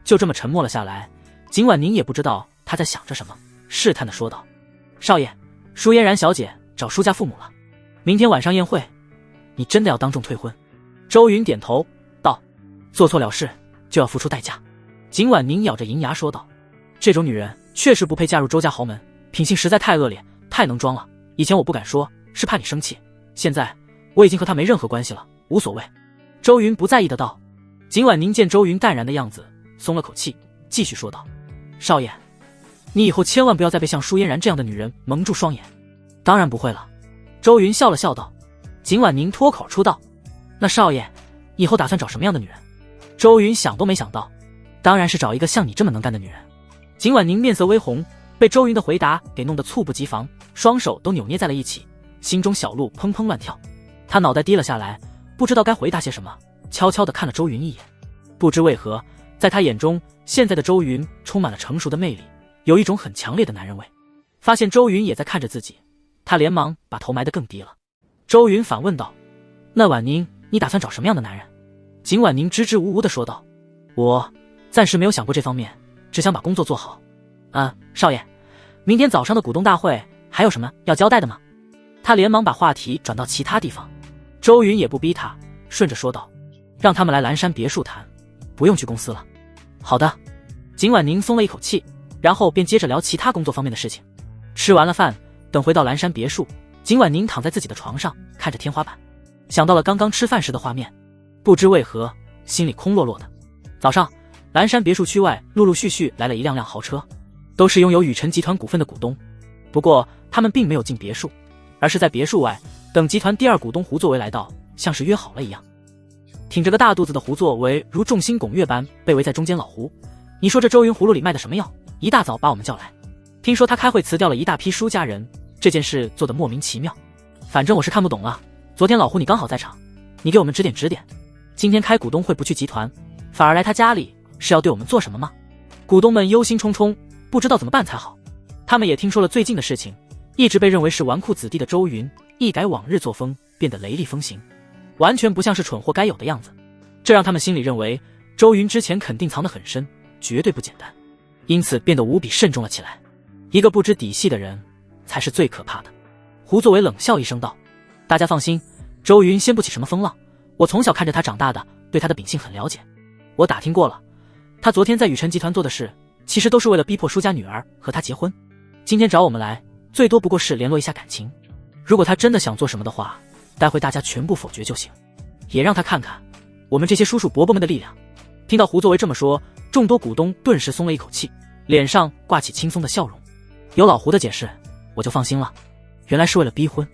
就这么沉默了下来。景婉宁也不知道他在想着什么，试探地说道：少爷，舒嫣然小姐找舒家父母了，明天晚上宴会，你真的要当众退婚？周云点头道：做错了事就要付出代价。景婉宁咬着银牙说道：这种女人确实不配嫁入周家豪门，品性实在太恶劣，太能装了。以前我不敢说，是怕你生气，现在我已经和她没任何关系了，无所谓。周云不在意的道。景婉宁见周云淡然的样子，松了口气，继续说道：少爷，你以后千万不要再被像舒嫣然这样的女人蒙住双眼。当然不会了。周云笑了笑道。景婉宁脱口出道：那少爷以后打算找什么样的女人？周云想都没想到，当然是找一个像你这么能干的女人。景婉宁面色微红，被周云的回答给弄得猝不及防，双手都扭捏在了一起，心中小鹿砰砰乱跳。他脑袋低了下来，不知道该回答些什么，悄悄地看了周云一眼。不知为何，在他眼中，现在的周云充满了成熟的魅力，有一种很强烈的男人味。发现周云也在看着自己，他连忙把头埋得更低了。周云反问道：那婉宁，你打算找什么样的男人？景婉宁支支吾吾地说道：我暂时没有想过这方面，只想把工作做好。少爷，明天早上的股东大会还有什么要交代的吗？他连忙把话题转到其他地方。周云也不逼他，顺着说道：让他们来蓝山别墅谈，不用去公司了。好的。景婉宁松了一口气，然后便接着聊其他工作方面的事情。吃完了饭，等回到蓝山别墅，景婉宁躺在自己的床上，看着天花板，想到了刚刚吃饭时的画面，不知为何心里空落落的。早上，蓝山别墅区外陆陆续续来了一辆辆豪车，都是拥有宇辰集团股份的股东。不过他们并没有进别墅，而是在别墅外等集团第二股东胡作为来到，像是约好了一样。挺着个大肚子的胡作为如众星拱月般被围在中间。老胡，你说这周云葫芦里卖的什么药？一大早把我们叫来，听说他开会辞掉了一大批输家人，这件事做得莫名其妙。反正我是看不懂了。昨天老胡你刚好在场，你给我们指点指点。今天开股东会不去集团，反而来他家里，是要对我们做什么吗？股东们忧心忡忡，不知道怎么办才好。他们也听说了最近的事情，一直被认为是纨绔子弟的周云，一改往日作风，变得雷厉风行，完全不像是蠢货该有的样子。这让他们心里认为周云之前肯定藏得很深，绝对不简单，因此变得无比慎重了起来。一个不知底细的人才是最可怕的。胡作为冷笑一声道：大家放心，周云掀不起什么风浪，我从小看着他长大的，对他的秉性很了解。我打听过了，他昨天在宇辰集团做的事，其实都是为了逼迫舒家女儿和他结婚。今天找我们来，最多不过是联络一下感情。如果他真的想做什么的话，待会大家全部否决就行，也让他看看我们这些叔叔伯伯们的力量。听到胡作为这么说，众多股东顿时松了一口气，脸上挂起轻松的笑容。有老胡的解释，我就放心了。原来是为了逼婚，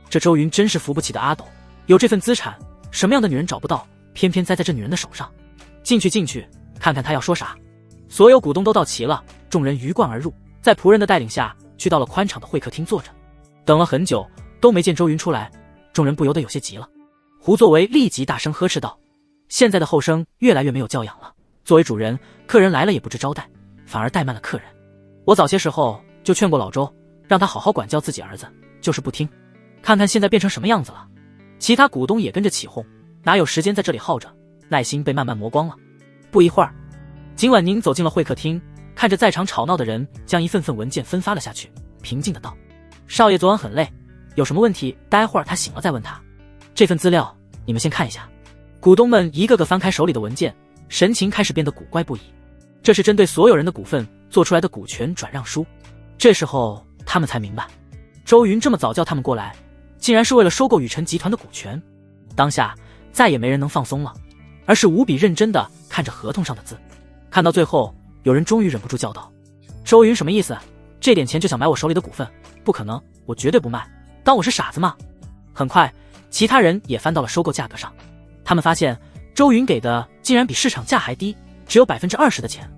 这周云真是扶不起的阿斗，有这份资产，什么样的女人找不到，偏偏栽在这女人的手上。进去，看看他要说啥。所有股东都到齐了，众人鱼贯而入，在仆人的带领下去到了宽敞的会客厅坐着。等了很久都没见周云出来，众人不由得有些急了。胡作为立即大声呵斥道：现在的后生越来越没有教养了，作为主人，客人来了也不知招待，反而怠慢了客人。我早些时候就劝过老周，让他好好管教自己儿子，就是不听，看看现在变成什么样子了。其他股东也跟着起哄，哪有时间在这里耗着，耐心被慢慢磨光了。不一会儿，景婉宁走进了会客厅，看着在场吵闹的人，将一份份文件分发了下去，平静的道：少爷昨晚很累，有什么问题待会儿他醒了再问他。这份资料你们先看一下。股东们一个个翻开手里的文件，神情开始变得古怪不已。这是针对所有人的股份做出来的股权转让书。这时候他们才明白，周云这么早叫他们过来，竟然是为了收购宇辰集团的股权。当下再也没人能放松了，而是无比认真地看着合同上的字。看到最后，有人终于忍不住叫道：周云什么意思？这点钱就想买我手里的股份？不可能，我绝对不卖，当我是傻子吗？很快其他人也翻到了收购价格上，他们发现周云给的竟然比市场价还低，只有 20% 的钱。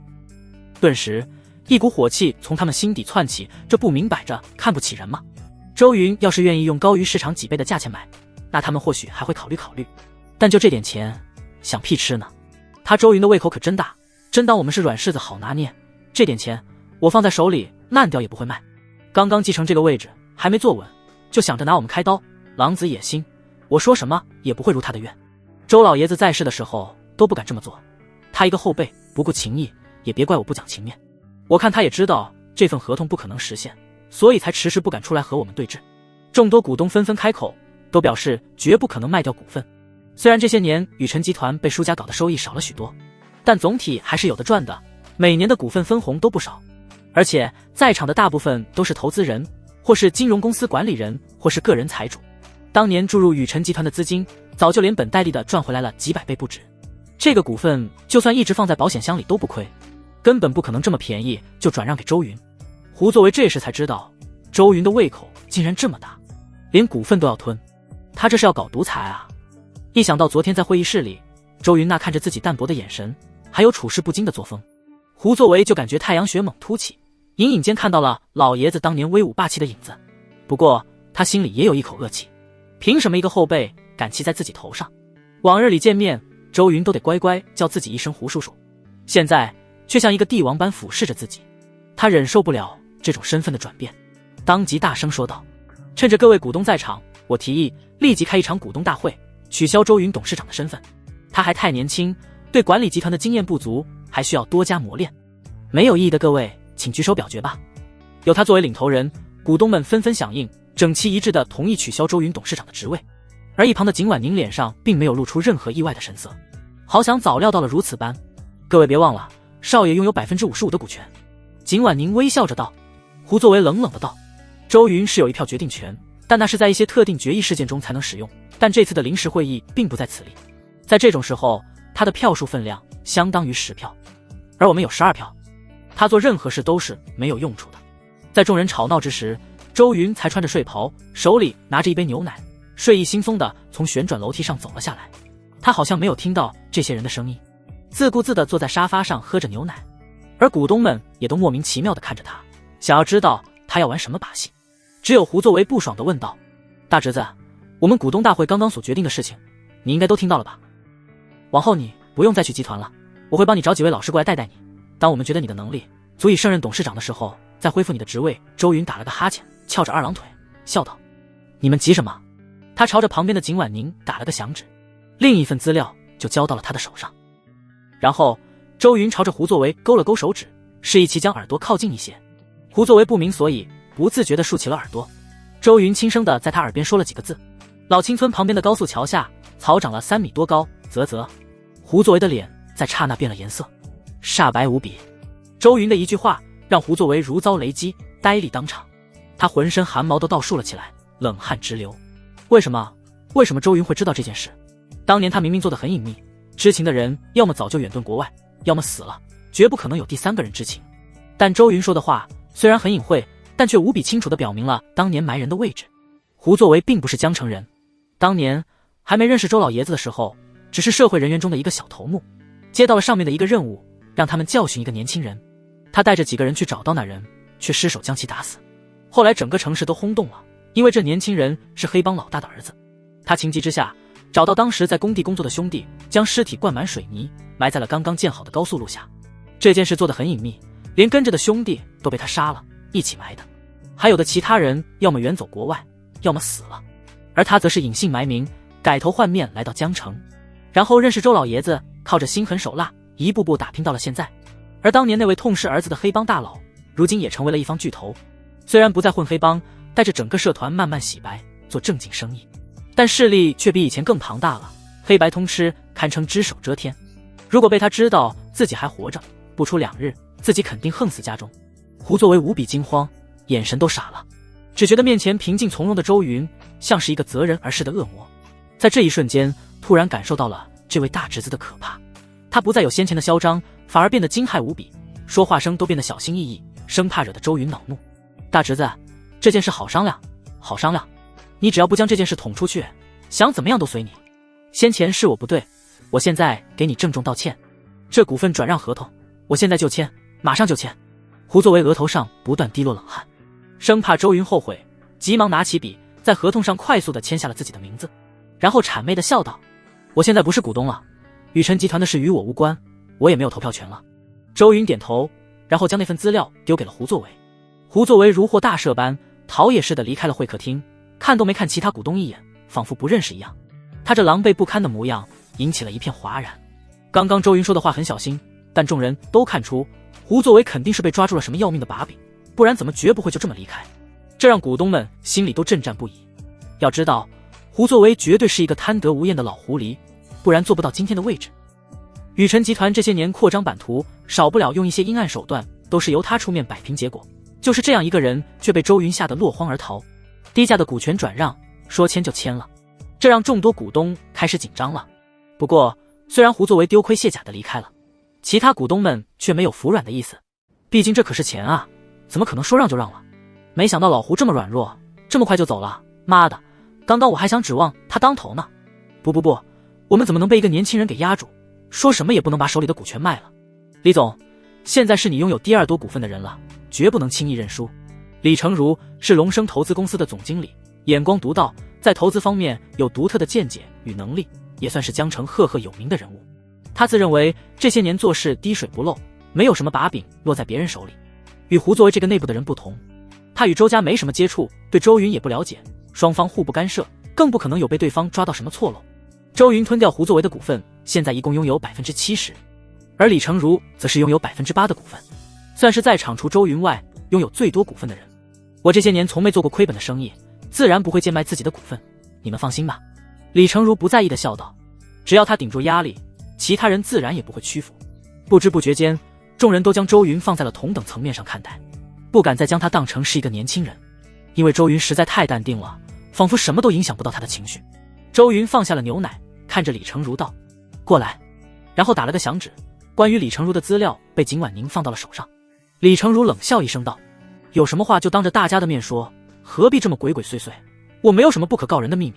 顿时一股火气从他们心底窜起，这不明摆着看不起人吗？周云要是愿意用高于市场几倍的价钱买，那他们或许还会考虑考虑，但就这点钱想屁吃呢？他周云的胃口可真大，真当我们是软柿子好拿捏。这点钱我放在手里烂掉也不会卖。刚刚继承这个位置还没坐稳，就想着拿我们开刀，狼子野心，我说什么也不会如他的愿。周老爷子在世的时候都不敢这么做，他一个后辈不顾情义，也别怪我不讲情面。我看他也知道这份合同不可能实现，所以才迟迟不敢出来和我们对峙。众多股东纷纷开口，都表示绝不可能卖掉股份。虽然这些年宇辰集团被舒家搞的收益少了许多，但总体还是有的赚的，每年的股份分红都不少。而且在场的大部分都是投资人，或是金融公司管理人，或是个人财主。当年注入宇辰集团的资金，早就连本带利的赚回来了几百倍不止。这个股份就算一直放在保险箱里都不亏，根本不可能这么便宜就转让给周云。胡作为这时才知道，周云的胃口竟然这么大，连股份都要吞，他这是要搞独裁啊！一想到昨天在会议室里，周云那看着自己淡薄的眼神，还有处事不惊的作风，胡作为就感觉太阳穴猛凸起，隐隐间看到了老爷子当年威武霸气的影子。不过他心里也有一口恶气，凭什么一个后辈敢骑在自己头上？往日里见面，周云都得乖乖叫自己一声胡叔叔，现在却像一个帝王般俯视着自己。他忍受不了这种身份的转变，当即大声说道：趁着各位股东在场，我提议立即开一场股东大会，取消周云董事长的身份。他还太年轻，对管理集团的经验不足，还需要多加磨练。没有异议的各位请举手表决吧。有他作为领头人，股东们纷纷响应，整齐一致地同意取消周云董事长的职位。而一旁的景婉宁脸上并没有露出任何意外的神色，好想早料到了如此般。各位别忘了，少爷拥有55%的股权。景婉宁微笑着道。胡作为冷冷的道：周云是有一票决定权，但那是在一些特定决议事件中才能使用，但这次的临时会议并不在此例。在这种时候，他的票数分量相当于10票，而我们有12票，他做任何事都是没有用处的。在众人吵闹之时，周云才穿着睡袍，手里拿着一杯牛奶，睡意惺忪地从旋转楼梯上走了下来。他好像没有听到这些人的声音，自顾自地坐在沙发上喝着牛奶，而股东们也都莫名其妙地看着他，想要知道他要玩什么把戏。只有胡作为不爽地问道：大侄子，我们股东大会刚刚所决定的事情，你应该都听到了吧？往后你不用再去集团了，我会帮你找几位老师过来带带你，当我们觉得你的能力足以胜任董事长的时候，再恢复你的职位。周云打了个哈欠，翘着二郎腿笑道：你们急什么？他朝着旁边的景婉宁打了个响指，另一份资料就交到了他的手上。然后周云朝着胡作为勾了勾手指，示意其将耳朵靠近一些。胡作为不明所以，不自觉地竖起了耳朵。周云轻声地在他耳边说了几个字。老青村旁边的高速桥下，草长了3米多高，啧啧。胡作为的脸在刹那变了颜色，煞白无比。周云的一句话让胡作为如遭雷击，呆立当场。他浑身汗毛都倒竖了起来，冷汗直流。为什么周云会知道这件事？当年他明明做得很隐秘，知情的人要么早就远遁国外，要么死了，绝不可能有第3个人知情。但周云说的话虽然很隐晦，但却无比清楚地表明了当年埋人的位置。胡作为并不是江城人，当年还没认识周老爷子的时候，只是社会人员中的一个小头目，接到了上面的一个任务，让他们教训一个年轻人。他带着几个人去找到那人，却失手将其打死。后来整个城市都轰动了，因为这年轻人是黑帮老大的儿子。他情急之下找到当时在工地工作的兄弟，将尸体灌满水泥，埋在了刚刚建好的高速路下。这件事做得很隐秘，连跟着的兄弟都被他杀了，一起埋的。还有的其他人要么远走国外，要么死了，而他则是隐姓埋名，改头换面来到江城，然后认识周老爷子，靠着心狠手辣，一步步打拼到了现在。而当年那位痛失儿子的黑帮大佬，如今也成为了一方巨头。虽然不再混黑帮，带着整个社团慢慢洗白，做正经生意，但势力却比以前更庞大了，黑白通吃，堪称只手遮天。如果被他知道自己还活着，不出2日，自己肯定横死家中。胡作为无比惊慌，眼神都傻了，只觉得面前平静从容的周云像是一个择人而噬的恶魔。在这一瞬间，突然感受到了这位大侄子的可怕。他不再有先前的嚣张，反而变得惊骇无比，说话声都变得小心翼翼，生怕惹得周云恼怒。大侄子，这件事好商量，好商量，你只要不将这件事捅出去，想怎么样都随你。先前是我不对，我现在给你郑重道歉。这股份转让合同，我现在就签，马上就签。胡作为额头上不断滴落冷汗，生怕周云后悔，急忙拿起笔，在合同上快速地签下了自己的名字，然后谄媚地笑道：我现在不是股东了，雨辰集团的事与我无关，我也没有投票权了。周云点头，然后将那份资料丢给了胡作为。胡作为如获大赦般逃也似的离开了会客厅，看都没看其他股东一眼，仿佛不认识一样。他这狼狈不堪的模样引起了一片哗然。刚刚周云说的话很小心，但众人都看出胡作为肯定是被抓住了什么要命的把柄，不然怎么绝不会就这么离开。这让股东们心里都震颤不已。要知道，胡作为绝对是一个贪得无厌的老狐狸，不然做不到今天的位置。雨辰集团这些年扩张版图，少不了用一些阴暗手段，都是由他出面摆平结果。就是这样一个人，却被周云吓得落荒而逃。低价的股权转让，说签就签了，这让众多股东开始紧张了。不过，虽然胡作为丢盔卸甲的离开了，其他股东们却没有服软的意思。毕竟这可是钱啊，怎么可能说让就让了？没想到老胡这么软弱，这么快就走了。妈的，刚刚我还想指望他当头呢。不，我们怎么能被一个年轻人给压住？说什么也不能把手里的股权卖了。李总，现在是你拥有第2多股份的人了，绝不能轻易认输。李成儒是龙生投资公司的总经理，眼光独到，在投资方面有独特的见解与能力，也算是江城赫赫有名的人物。他自认为这些年做事滴水不漏，没有什么把柄落在别人手里。与胡作为这个内部的人不同，他与周家没什么接触，对周云也不了解，双方互不干涉，更不可能有被对方抓到什么错漏。周云吞掉胡作为的股份，现在一共拥有 70%， 而李成儒则是拥有 8% 的股份，算是在场除周云外拥有最多股份的人。我这些年从没做过亏本的生意，自然不会贱卖自己的股份，你们放心吧。李成儒不在意的笑道，只要他顶住压力，其他人自然也不会屈服。不知不觉间，众人都将周云放在了同等层面上看待，不敢再将他当成是一个年轻人，因为周云实在太淡定了，仿佛什么都影响不到他的情绪。周云放下了牛奶，看着李成儒道：“过来。”然后打了个响指，关于李成儒的资料被景婉宁放到了手上。李成儒冷笑一声道：“有什么话就当着大家的面说，何必这么鬼鬼祟祟？我没有什么不可告人的秘密。”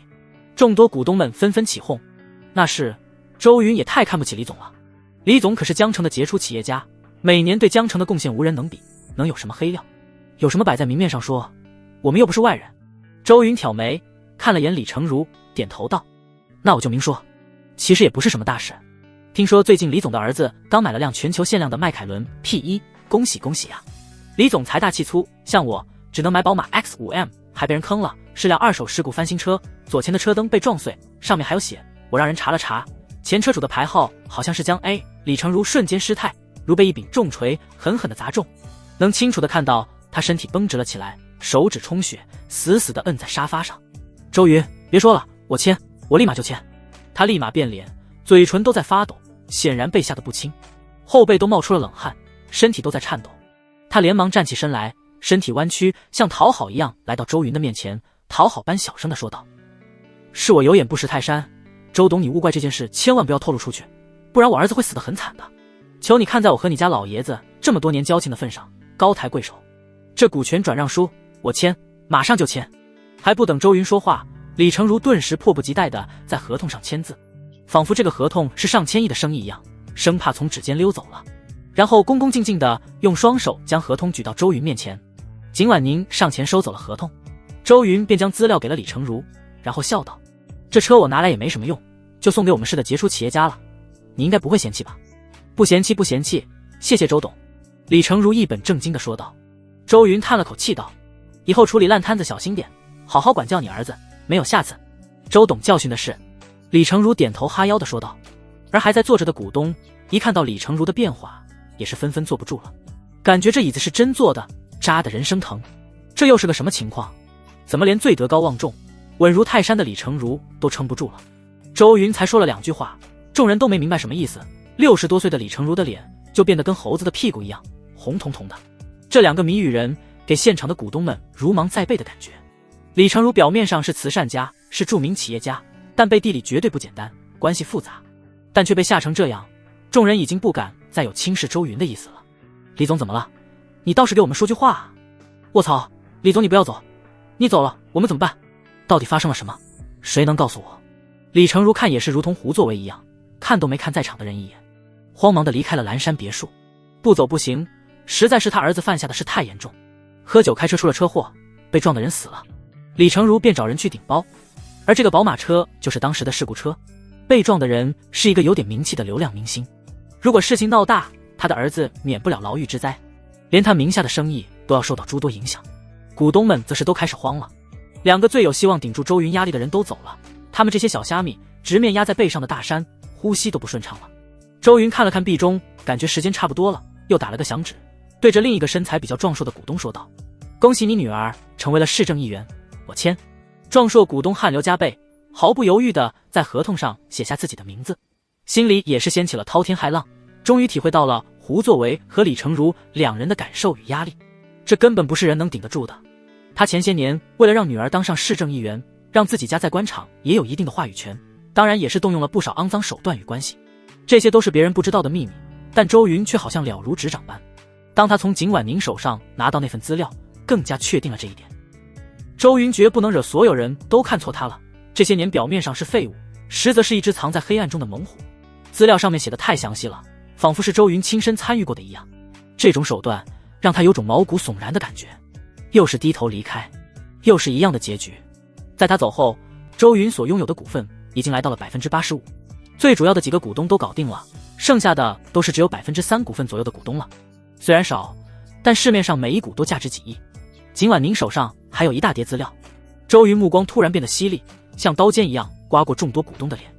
众多股东们纷纷起哄，那是周云也太看不起李总了。李总可是江城的杰出企业家，每年对江城的贡献无人能比，能有什么黑料？有什么摆在明面上说？我们又不是外人。周云挑眉看了眼李成儒，点头道：“那我就明说，其实也不是什么大事。听说最近李总的儿子刚买了辆全球限量的迈凯伦 P1， 恭喜恭喜啊！李总财大气粗，像我只能买宝马 X5M， 还被人坑了，是辆二手事故翻新车，左前的车灯被撞碎，上面还有血。我让人查了查，前车主的牌号好像是江 A。”李成儒瞬间失态，如被一柄重锤狠狠地砸中，能清楚地看到他身体绷直了起来，手指充血，死死地摁在沙发上。周云，别说了，我签，我立马就签。他立马变脸，嘴唇都在发抖，显然被吓得不轻，后背都冒出了冷汗，身体都在颤抖。他连忙站起身来，身体弯曲，像讨好一样来到周云的面前，讨好般小声地说道：“是我有眼不识泰山，周董，你勿怪这件事，千万不要透露出去，不然我儿子会死得很惨的。求你看在我和你家老爷子这么多年交情的份上，高抬贵手。这股权转让书我签，马上就签。”还不等周云说话，李成儒顿时迫不及待地在合同上签字，仿佛这个合同是上千亿的生意一样，生怕从指尖溜走了。然后恭恭敬敬地用双手将合同举到周云面前。景婉宁上前收走了合同，周云便将资料给了李成儒，然后笑道：“这车我拿来也没什么用，就送给我们市的杰出企业家了，你应该不会嫌弃吧？”“不嫌弃不嫌弃，谢谢周董。”李成儒一本正经地说道。周云叹了口气道：“以后处理烂摊子小心点，好好管教你儿子，没有下次。”周董教训的是。李成儒点头哈腰地说道。而还在坐着的股东一看到李成儒的变化，也是纷纷坐不住了，感觉这椅子是真坐的，扎得人生疼。这又是个什么情况？怎么连最德高望重、稳如泰山的李成儒都撑不住了？周云才说了2句话，众人都没明白什么意思。60多岁的李成儒的脸就变得跟猴子的屁股一样红彤彤的。这2个谜语人给现场的股东们如芒在背的感觉。李成儒表面上是慈善家，是著名企业家，但背地里绝对不简单，关系复杂，但却被吓成这样，众人已经不敢再有轻视周云的意思了。李总怎么了？你倒是给我们说句话啊！卧槽，李总你不要走，你走了我们怎么办？到底发生了什么？谁能告诉我？李成儒看也是如同胡作为一样，看都没看在场的人一眼，慌忙地离开了蓝山别墅。不走不行，实在是他儿子犯下的事太严重，喝酒开车出了车祸，被撞的人死了。李成儒便找人去顶包，而这个宝马车就是当时的事故车，被撞的人是一个有点名气的流量明星。如果事情闹大，他的儿子免不了牢狱之灾，连他名下的生意都要受到诸多影响。股东们则是都开始慌了，2个最有希望顶住周云压力的人都走了，他们这些小虾米直面压在背上的大山，呼吸都不顺畅了。周云看了看壁钟，感觉时间差不多了，又打了个响指，对着另一个身材比较壮硕的股东说道：“恭喜你女儿成为了市政议员，我签。”壮硕股东汗流浃背，毫不犹豫地在合同上写下自己的名字，心里也是掀起了滔天骇浪，终于体会到了胡作为和李成儒2人的感受与压力，这根本不是人能顶得住的。他前些年为了让女儿当上市政议员，让自己家在官场也有一定的话语权，当然也是动用了不少肮脏手段与关系，这些都是别人不知道的秘密，但周云却好像了如指掌般。当他从景婉宁手上拿到那份资料，更加确定了这一点。周云绝不能惹所有人都看错他了，这些年表面上是废物，实则是一只藏在黑暗中的猛虎。资料上面写的太详细了，仿佛是周云亲身参与过的一样，这种手段让他有种毛骨悚然的感觉。又是低头离开，又是一样的结局。在他走后，周云所拥有的股份已经来到了 85%， 最主要的几个股东都搞定了，剩下的都是只有 3% 股份左右的股东了。虽然少，但市面上每一股都价值几亿。景婉宁手上还有一大叠资料，周云目光突然变得犀利，像刀尖一样刮过众多股东的脸。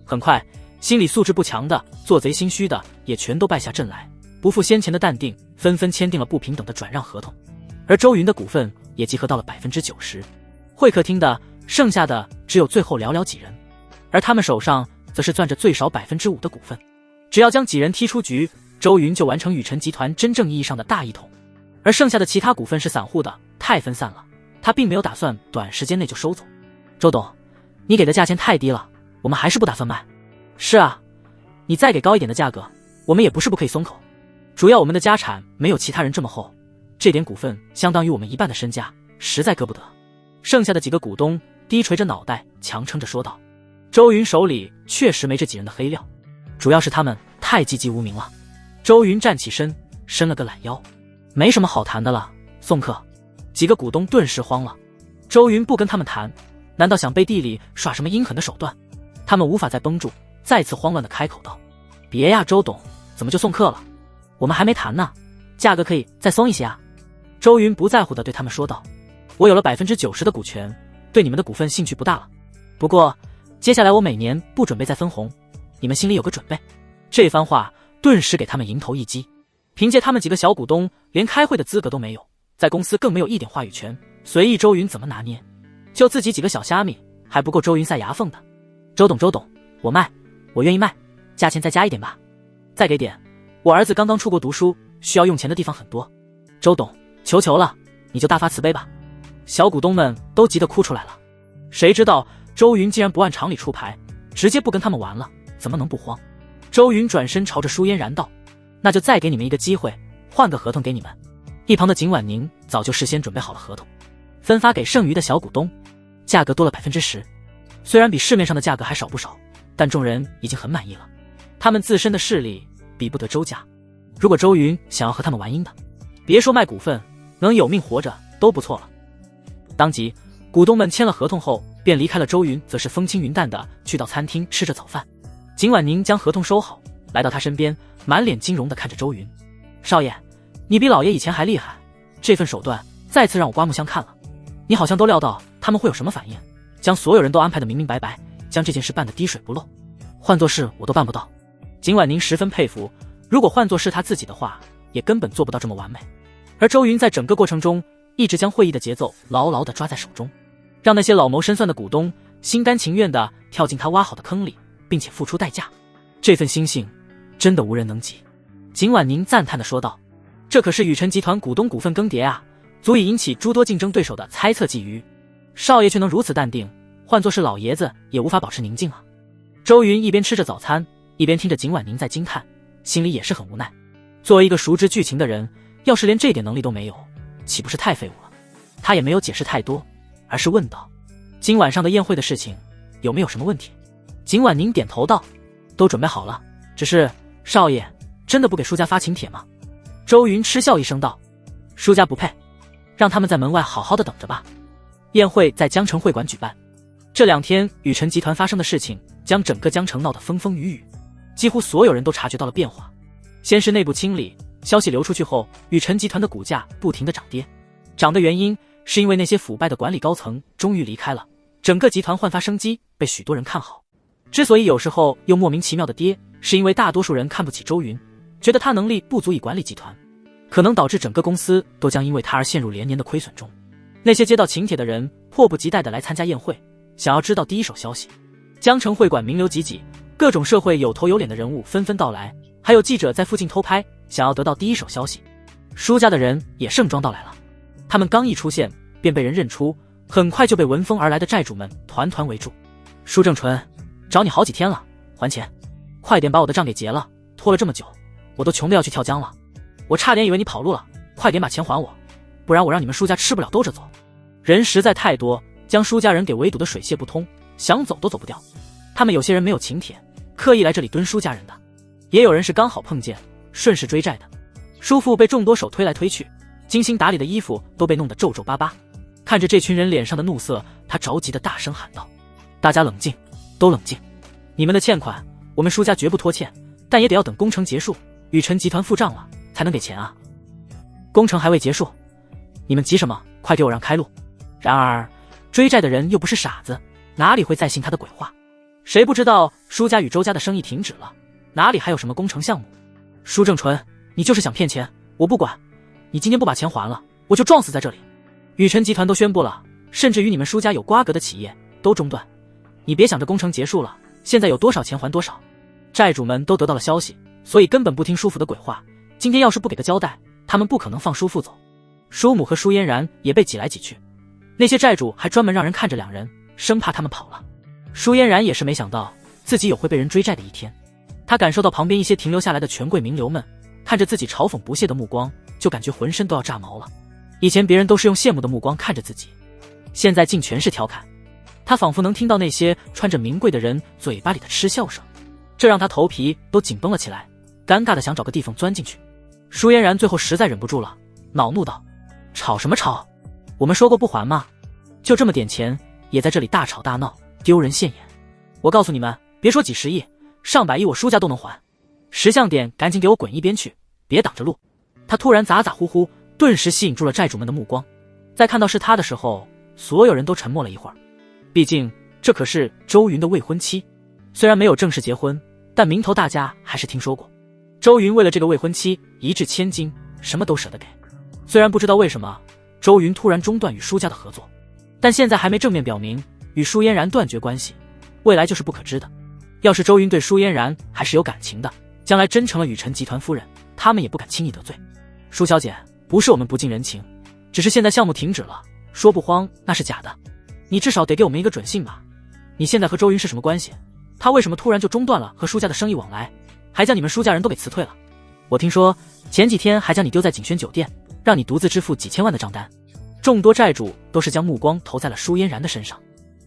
很快，心理素质不强的、做贼心虚的也全都败下阵来，不复先前的淡定，纷纷签订了不平等的转让合同。而周云的股份也集合到了 90%， 会客厅的剩下的只有最后寥寥几人，而他们手上则是攥着最少 5% 的股份。只要将几人踢出局，周云就完成宇辰集团真正意义上的大一统。而剩下的其他股份是散户的，太分散了，他并没有打算短时间内就收走。周董，你给的价钱太低了，我们还是不打算卖。是啊，你再给高一点的价格，我们也不是不可以松口。主要我们的家产没有其他人这么厚，这点股份相当于我们1半的身家，实在割不得。剩下的几个股东低垂着脑袋，强撑着说道。周云手里确实没这几人的黑料，主要是他们太籍籍无名了。周云站起身，伸了个懒腰，没什么好谈的了，送客。几个股东顿时慌了。周云不跟他们谈，难道想背地里耍什么阴狠的手段？他们无法再绷住，再次慌乱地开口道：别呀，周董，怎么就送客了？我们还没谈呢，价格可以再松一些啊。周云不在乎地对他们说道：我有了90%的股权，对你们的股份兴趣不大了。不过接下来我每年不准备再分红，你们心里有个准备。这番话顿时给他们迎头一击。凭借他们几个小股东连开会的资格都没有，在公司更没有一点话语权，随意周云怎么拿捏。就自己几个小虾米还不够周云塞牙缝的。周董，我卖，我愿意卖，价钱再加一点吧。再给点，我儿子刚刚出国读书，需要用钱的地方很多。周董，求了，你就大发慈悲吧。小股东们都急得哭出来了。谁知道周云竟然不按常理出牌，直接不跟他们玩了，怎么能不慌？周云转身朝着舒嫣然道：那就再给你们一个机会，换个合同给你们。一旁的景婉宁早就事先准备好了合同，分发给剩余的小股东，价格多了10%。虽然比市面上的价格还少不少，但众人已经很满意了。他们自身的势力比不得周家，如果周云想要和他们玩阴的，别说卖股份，能有命活着都不错了。当即股东们签了合同后便离开了，周云则是风轻云淡的去到餐厅吃着早饭。景婉宁将合同收好，来到他身边，满脸惊容的看着周云：少爷，你比老爷以前还厉害，这份手段再次让我刮目相看了。你好像都料到他们会有什么反应，将所有人都安排得明明白白，将这件事办得滴水不漏，换作是我都办不到。景婉宁十分佩服，如果换作是他自己的话，也根本做不到这么完美。而周云在整个过程中一直将会议的节奏牢牢地抓在手中，让那些老谋深算的股东心甘情愿地跳进他挖好的坑里，并且付出代价。这份心性真的无人能及。景婉宁赞叹地说道：这可是宇辰集团股东股份更迭啊，足以引起诸多竞争对手的猜测觊觎。少爷却能如此淡定，换作是老爷子也无法保持宁静啊。周云一边吃着早餐，一边听着景婉宁在惊叹，心里也是很无奈。作为一个熟知剧情的人，要是连这点能力都没有，岂不是太废物了？他也没有解释太多，而是问道：今晚上的宴会的事情有没有什么问题？景婉宁点头道：都准备好了，只是少爷真的不给舒家发请帖吗？周云嗤笑一声道：舒家不配，让他们在门外好好的等着吧。宴会在江城会馆举办，这2天宇辰集团发生的事情将整个江城闹得风风雨雨，几乎所有人都察觉到了变化。先是内部清理，消息流出去后，宇辰集团的股价不停的涨跌，涨的原因是因为那些腐败的管理高层终于离开了，整个集团焕发生机，被许多人看好。之所以有时候又莫名其妙的跌，是因为大多数人看不起周云，觉得他能力不足以管理集团，可能导致整个公司都将因为他而陷入连年的亏损中。那些接到请帖的人迫不及待地来参加宴会，想要知道第一手消息。江城会馆名流济济，各种社会有头有脸的人物纷纷到来，还有记者在附近偷拍，想要得到第一手消息。舒家的人也盛装到来了，他们刚一出现便被人认出，很快就被闻风而来的债主们团团围住。舒正纯，找你好几天了，还钱，快点把我的账给结了，拖了这么久，我都穷得要去跳江了。我差点以为你跑路了，快点把钱还我，不然我让你们舒家吃不了兜着走。人实在太多，将舒家人给围堵得水泄不通，想走都走不掉。他们有些人没有请帖，刻意来这里蹲舒家人的，也有人是刚好碰见，顺势追债的。舒父被众多手推来推去，精心打理的衣服都被弄得皱皱巴巴。看着这群人脸上的怒色，他着急地大声喊道：大家冷静，都冷静，你们的欠款我们舒家绝不拖欠，但也得要等工程结束，宇辰集团付账了才能给钱啊。工程还未结束，你们急什么？快给我让开路。然而追债的人又不是傻子，哪里会再信他的鬼话？谁不知道舒家与周家的生意停止了，哪里还有什么工程项目？舒正纯，你就是想骗钱，我不管，你今天不把钱还了，我就撞死在这里。宇辰集团都宣布了，甚至与你们舒家有瓜葛的企业都中断，你别想着工程结束了，现在有多少钱还多少。债主们都得到了消息，所以根本不听舒服的鬼话。今天要是不给个交代，他们不可能放叔父走。舒母和舒嫣然也被挤来挤去，那些债主还专门让人看着两人，生怕他们跑了。舒嫣然也是没想到自己有会被人追债的一天，他感受到旁边一些停留下来的权贵名流们看着自己嘲讽不屑的目光，就感觉浑身都要炸毛了。以前别人都是用羡慕的目光看着自己，现在竟全是调侃。他仿佛能听到那些穿着名贵的人嘴巴里的嗤笑声，这让他头皮都紧绷了起来，尴尬的想找个地方钻进去。舒嫣然最后实在忍不住了，恼怒道：吵什么吵？我们说过不还吗？就这么点钱也在这里大吵大闹，丢人现眼。我告诉你们，别说几十亿，上百亿我舒家都能还。识相点，赶紧给我滚一边去，别挡着路。他突然咋咋呼呼，顿时吸引住了债主们的目光。在看到是他的时候，所有人都沉默了一会儿。毕竟这可是周云的未婚妻，虽然没有正式结婚，但名头大家还是听说过。周云为了这个未婚妻一掷千金，什么都舍得给。虽然不知道为什么周云突然中断与舒家的合作，但现在还没正面表明与舒嫣然断绝关系，未来就是不可知的。要是周云对舒嫣然还是有感情的，将来真成了雨辰集团夫人，他们也不敢轻易得罪。舒小姐，不是我们不近人情，只是现在项目停止了，说不慌那是假的。你至少得给我们一个准信吧。你现在和周云是什么关系？他为什么突然就中断了和舒家的生意往来，还将你们舒家人都给辞退了？我听说前几天还将你丢在景轩酒店，让你独自支付几千万的账单。众多债主都是将目光投在了舒嫣然的身上，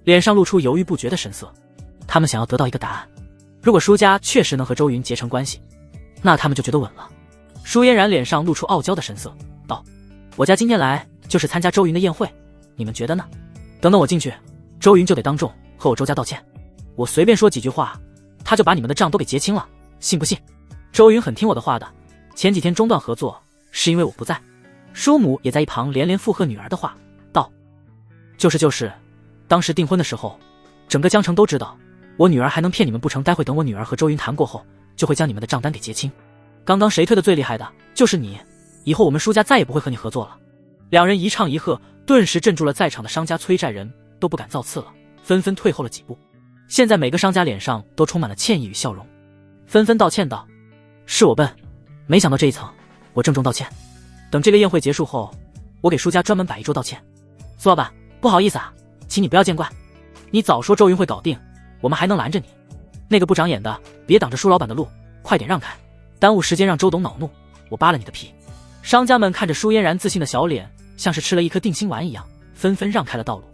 脸上露出犹豫不决的神色。他们想要得到一个答案，如果舒家确实能和周云结成关系，那他们就觉得稳了。舒嫣然脸上露出傲娇的神色，道：我家今天来就是参加周云的宴会，你们觉得呢？等等我进去，周云就得当众和我周家道歉。我随便说几句话，他就把你们的账都给结清了，信不信？周云很听我的话的，前几天中断合作是因为我不在。舒母也在一旁连连附和女儿的话，道：就是，当时订婚的时候，整个江城都知道，我女儿还能骗你们不成？待会等我女儿和周云谈过后，就会将你们的账单给结清。刚刚谁推的最厉害的？就是你，以后我们舒家再也不会和你合作了。两人一唱一和，顿时镇住了在场的商家催债人，都不敢造次了，纷纷退后了几步。现在每个商家脸上都充满了歉意与笑容，纷纷道歉道：是我笨，没想到这一层，我郑重道歉。等这个宴会结束后，我给舒家专门摆一桌道歉。苏老板，不好意思啊，请你不要见怪。你早说周云会搞定，我们还能拦着你？那个不长眼的，别挡着舒老板的路，快点让开，耽误时间让周董恼怒，我扒了你的皮。商家们看着舒嫣然自信的小脸，像是吃了一颗定心丸一样，纷纷让开了道路，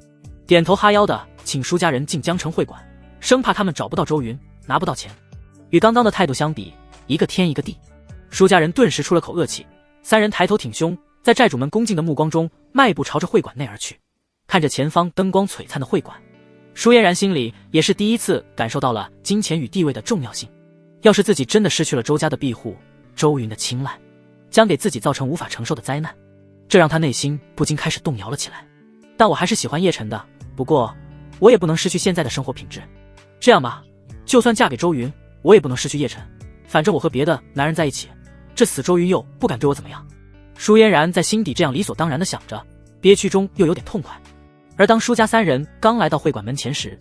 点头哈腰的请舒家人进江城会馆，生怕他们找不到周云，拿不到钱。与刚刚的态度相比，一个天一个地。舒家人顿时出了口恶气，三人抬头挺胸，在债主们恭敬的目光中迈步朝着会馆内而去。看着前方灯光璀璨的会馆，舒嫣然心里也是第一次感受到了金钱与地位的重要性。要是自己真的失去了周家的庇护，周云的青睐，将给自己造成无法承受的灾难，这让他内心不禁开始动摇了起来。但我还是喜欢叶晨的，不过我也不能失去现在的生活品质。这样吧，就算嫁给周云，我也不能失去叶晨，反正我和别的男人在一起，这死周云又不敢对我怎么样。舒嫣然在心底这样理所当然的想着，憋屈中又有点痛快。而当舒家三人刚来到会馆门前时，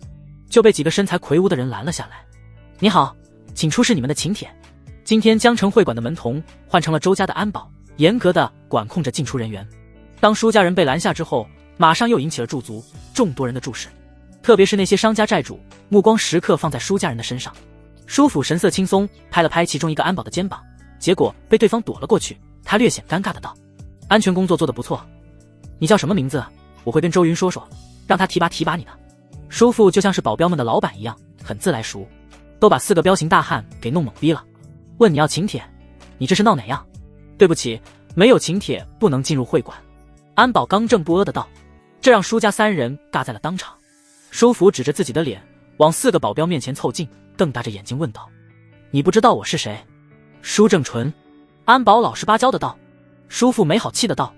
就被几个身材魁梧的人拦了下来。你好，请出示你们的请帖。今天江城会馆的门童换成了周家的安保，严格的管控着进出人员。当舒家人被拦下之后，马上又引起了驻足众多人的注视，特别是那些商家债主，目光时刻放在舒家人的身上。舒府神色轻松，拍了拍其中一个安保的肩膀，结果被对方躲了过去。他略显尴尬的道：安全工作做得不错，你叫什么名字？我会跟周云说说，让他提拔提拔你的。舒父就像是保镖们的老板一样，很自来熟，都把4个彪形大汉给弄懵逼了。问你要请帖，你这是闹哪样？对不起，没有请帖不能进入会馆。安保刚正不阿的道，这让舒家三人尬在了当场。舒府指着自己的脸往4个保镖面前凑近，瞪大着眼睛问道：你不知道我是谁？舒正纯。安保老实巴交的道。舒父没好气的道：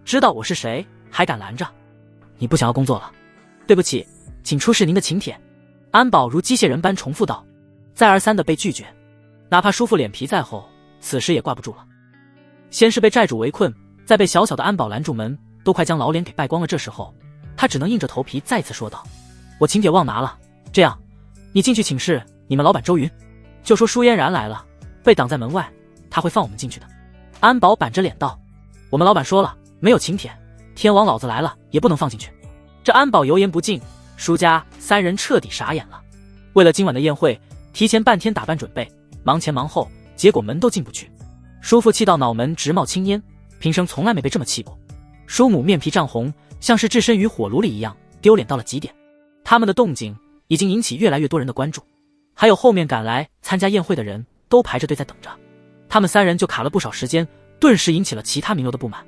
知道我是谁还敢拦着？你不想要工作了？对不起，请出示您的请帖。安保如机械人般重复道，再而三的被拒绝。哪怕舒父脸皮再厚，此时也挂不住了。先是被债主围困，再被小小的安保拦住门，都快将老脸给败光了。这时候他只能硬着头皮再次说道：我请帖忘拿了，这样你进去请示你们老板周云。就说舒嫣然来了，被挡在门外，他会放我们进去的。安保板着脸道：我们老板说了，没有请帖，天王老子来了也不能放进去。这安保油盐不进，舒家三人彻底傻眼了。为了今晚的宴会，提前半天打扮准备，忙前忙后，结果门都进不去。叔父气到脑门直冒青烟，平生从来没被这么气过。叔母面皮涨红，像是置身于火炉里一样，丢脸到了极点。他们的动静已经引起越来越多人的关注，还有后面赶来参加宴会的人都排着队在等着。他们三人就卡了不少时间，顿时引起了其他名流的不满。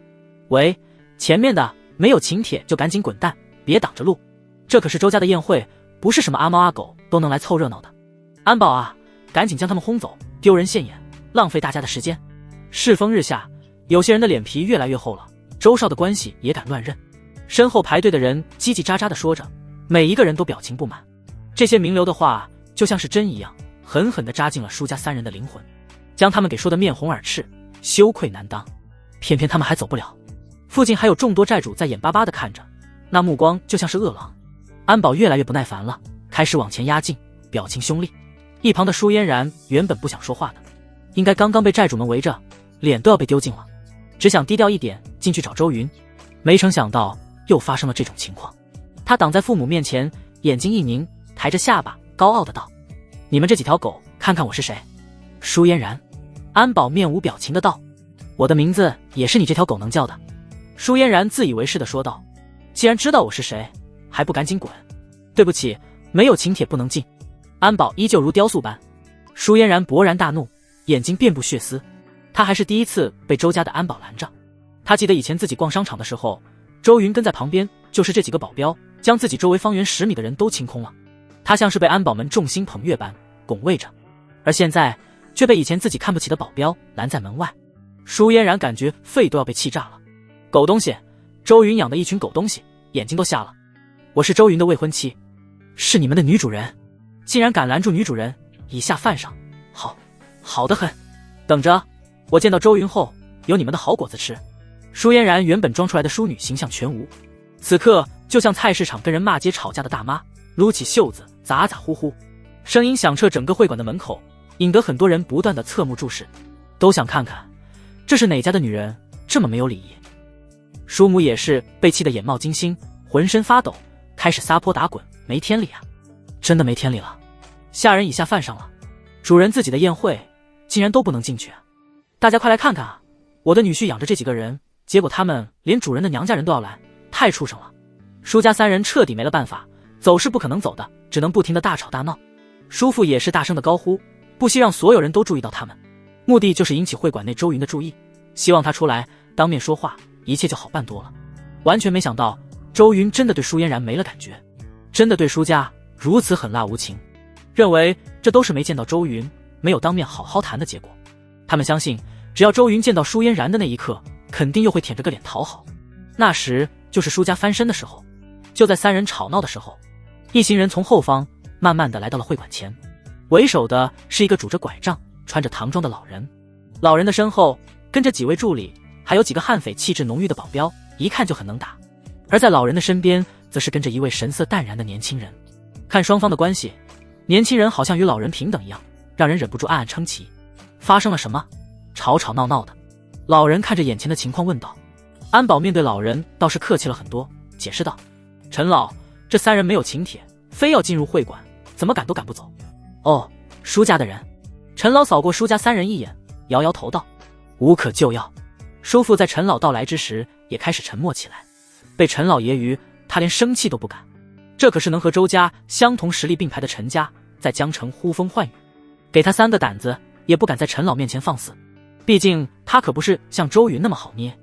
喂，前面的没有请帖就赶紧滚蛋，别挡着路。这可是周家的宴会，不是什么阿猫阿狗都能来凑热闹的。安保啊，赶紧将他们轰走，丢人现眼，浪费大家的时间。世风日下，有些人的脸皮越来越厚了，周少的关系也敢乱认。身后排队的人叽叽喳喳地说着，每一个人都表情不满。这些名流的话就像是针一样，狠狠地扎进了舒家三人的灵魂，将他们给说得面红耳赤，羞愧难当。偏偏他们还走不了，附近还有众多债主在眼巴巴地看着，那目光就像是饿狼。安保越来越不耐烦了，开始往前压近，表情凶厉。一旁的舒嫣然原本不想说话的，应该刚刚被债主们围着，脸都要被丢尽了，只想低调一点进去找周云，没成想到又发生了这种情况。他挡在父母面前，眼睛一凝，抬着下巴高傲的道：你们这几条狗，看看我是谁。舒嫣然。安保面无表情的道：我的名字也是你这条狗能叫的。舒嫣然自以为是的说道：既然知道我是谁，还不赶紧滚。对不起，没有请帖不能进。安保依旧如雕塑般。舒嫣然勃然大怒，眼睛遍布血丝。他还是第一次被周家的安保拦着。他记得以前自己逛商场的时候，周云跟在旁边，就是这几个保镖将自己周围方圆10米的人都清空了。他像是被安保们众星捧月般拱卫着，而现在却被以前自己看不起的保镖拦在门外。舒嫣然感觉肺都要被气炸了。狗东西，周云养的一群狗东西，眼睛都瞎了。我是周云的未婚妻，是你们的女主人，竟然敢拦住女主人，以下犯上，好得很。等着，我见到周云后，有你们的好果子吃。舒嫣然原本装出来的淑女形象全无，此刻就像菜市场跟人骂街吵架的大妈，撸起袖子咋咋呼呼，声音响彻整个会馆的门口，引得很多人不断的侧目注视，都想看看这是哪家的女人这么没有礼仪。舒母也是被气得眼冒金星，浑身发抖，开始撒泼打滚，没天理啊，真的没天理了，下人以下犯上了，主人自己的宴会竟然都不能进去啊！大家快来看看啊，我的女婿养着这几个人，结果他们连主人的娘家人都要拦，太畜生了。舒家三人彻底没了办法，走是不可能走的，只能不停的大吵大闹。叔父也是大声的高呼，不惜让所有人都注意到他们，目的就是引起会馆内周云的注意，希望他出来当面说话，一切就好办多了。完全没想到周云真的对舒嫣然没了感觉，真的对舒家如此狠辣无情，认为这都是没见到周云，没有当面好好谈的结果。他们相信只要周云见到舒嫣然的那一刻，肯定又会舔着个脸讨好，那时就是舒家翻身的时候。就在三人吵闹的时候，一行人从后方慢慢的来到了会馆前，为首的是一个拄着拐杖穿着唐装的老人，老人的身后跟着几位助理，还有几个悍匪气质浓郁的保镖，一看就很能打。而在老人的身边则是跟着一位神色淡然的年轻人。看双方的关系，年轻人好像与老人平等一样，让人忍不住暗暗称奇。发生了什么？吵吵闹闹的。老人看着眼前的情况问道。安保面对老人倒是客气了很多，解释道：陈老，这三人没有请帖，非要进入会馆，怎么赶都赶不走。哦，舒家的人。陈老扫过舒家三人一眼，摇摇头道：无可救药。叔父在陈老到来之时也开始沉默起来，被陈老揶揄，他连生气都不敢。这可是能和周家相同实力并排的陈家，在江城呼风唤雨，给他三个胆子也不敢在陈老面前放肆，毕竟他可不是像周云那么好捏。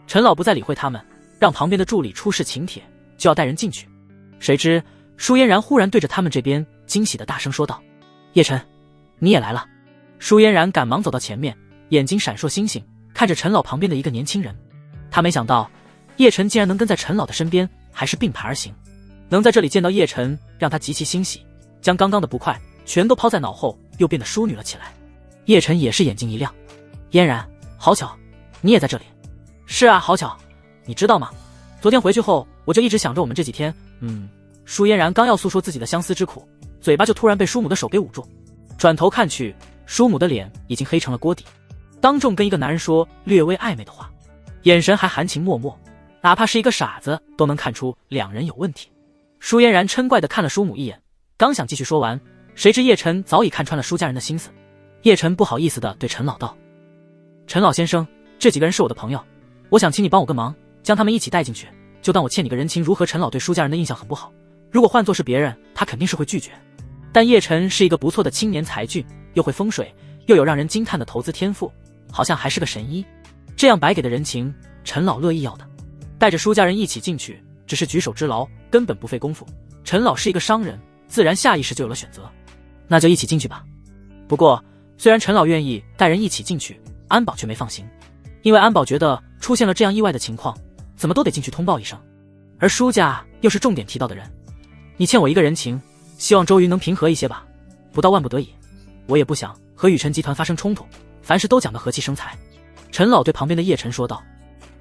陈老不再理会他们，让旁边的助理出示请帖，就要带人进去。谁知舒嫣然忽然对着他们这边惊喜的大声说道：叶晨，你也来了。舒嫣然赶忙走到前面，眼睛闪烁星星，看着陈老旁边的一个年轻人。他没想到叶晨竟然能跟在陈老的身边，还是并排而行。能在这里见到叶晨，让他极其欣喜，将刚刚的不快全都抛在脑后，又变得淑女了起来。叶晨也是眼睛一亮：嫣然，好巧，你也在这里。是啊，好巧。你知道吗？昨天回去后，我就一直想着我们这几天。舒嫣然刚要诉说自己的相思之苦，嘴巴就突然被叔母的手给捂住。转头看去，叔母的脸已经黑成了锅底，当众跟一个男人说略微暧昧的话，眼神还含情脉脉，哪怕是一个傻子都能看出两人有问题。舒嫣然嗔怪地看了叔母一眼，刚想继续说完，谁知叶晨早已看穿了舒家人的心思。叶晨不好意思地对陈老道：“陈老先生，这几个人是我的朋友，我想请你帮我个忙，将他们一起带进去，就当我欠你个人情。如何？”陈老对舒家人的印象很不好，如果换作是别人，他肯定是会拒绝。但叶晨是一个不错的青年才俊，又会风水，又有让人惊叹的投资天赋，好像还是个神医。这样白给的人情，陈老乐意要的。带着舒家人一起进去，只是举手之劳，根本不费功夫。陈老是一个商人，自然下意识就有了选择，那就一起进去吧。不过，虽然陈老愿意带人一起进去，安保却没放行，因为安保觉得出现了这样意外的情况，怎么都得进去通报一声。而舒家又是重点提到的人，你欠我一个人情，希望周瑜能平和一些吧，不到万不得已，我也不想和雨辰集团发生冲突，凡事都讲得和气生财。陈老对旁边的叶晨说道。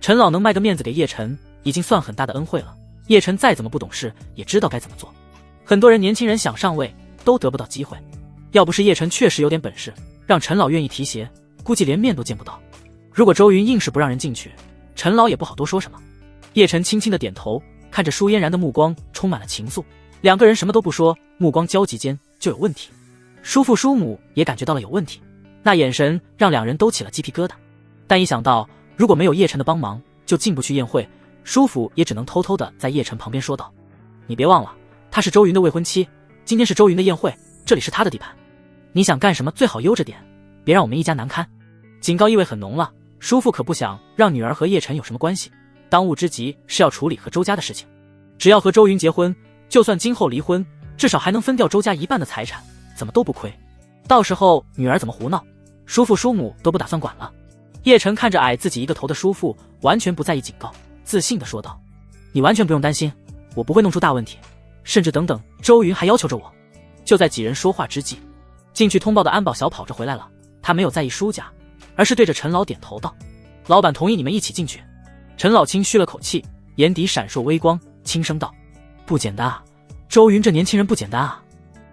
陈老能卖个面子给叶晨，已经算很大的恩惠了。叶晨再怎么不懂事，也知道该怎么做。很多人年轻人想上位，都得不到机会。要不是叶晨确实有点本事，让陈老愿意提携，估计连面都见不到。如果周云硬是不让人进去，陈老也不好多说什么。叶晨轻轻的点头，看着舒嫣然的目光充满了情愫。两个人什么都不说，目光交集间就有问题。叔父叔母也感觉到了有问题，那眼神让两人都起了鸡皮疙瘩。但一想到如果没有叶晨的帮忙，就进不去宴会，叔父也只能偷偷的在叶晨旁边说道：“你别忘了，她是周云的未婚妻，今天是周云的宴会，这里是他的地盘，你想干什么最好悠着点，别让我们一家难堪。”警告意味很浓了，叔父可不想让女儿和叶晨有什么关系，当务之急是要处理和周家的事情。只要和周云结婚，就算今后离婚，至少还能分掉周家一半的财产，怎么都不亏。到时候女儿怎么胡闹，叔父叔母都不打算管了。叶晨看着矮自己一个头的叔父，完全不在意警告，自信地说道：“你完全不用担心，我不会弄出大问题，甚至等等，周云还要求着我。”就在几人说话之际，进去通报的安保小跑着回来了，他没有在意舒家，而是对着陈老点头道：“老板同意你们一起进去。”陈老轻吁了口气，眼底闪烁微光，轻声道：“不简单啊，周云这年轻人不简单啊！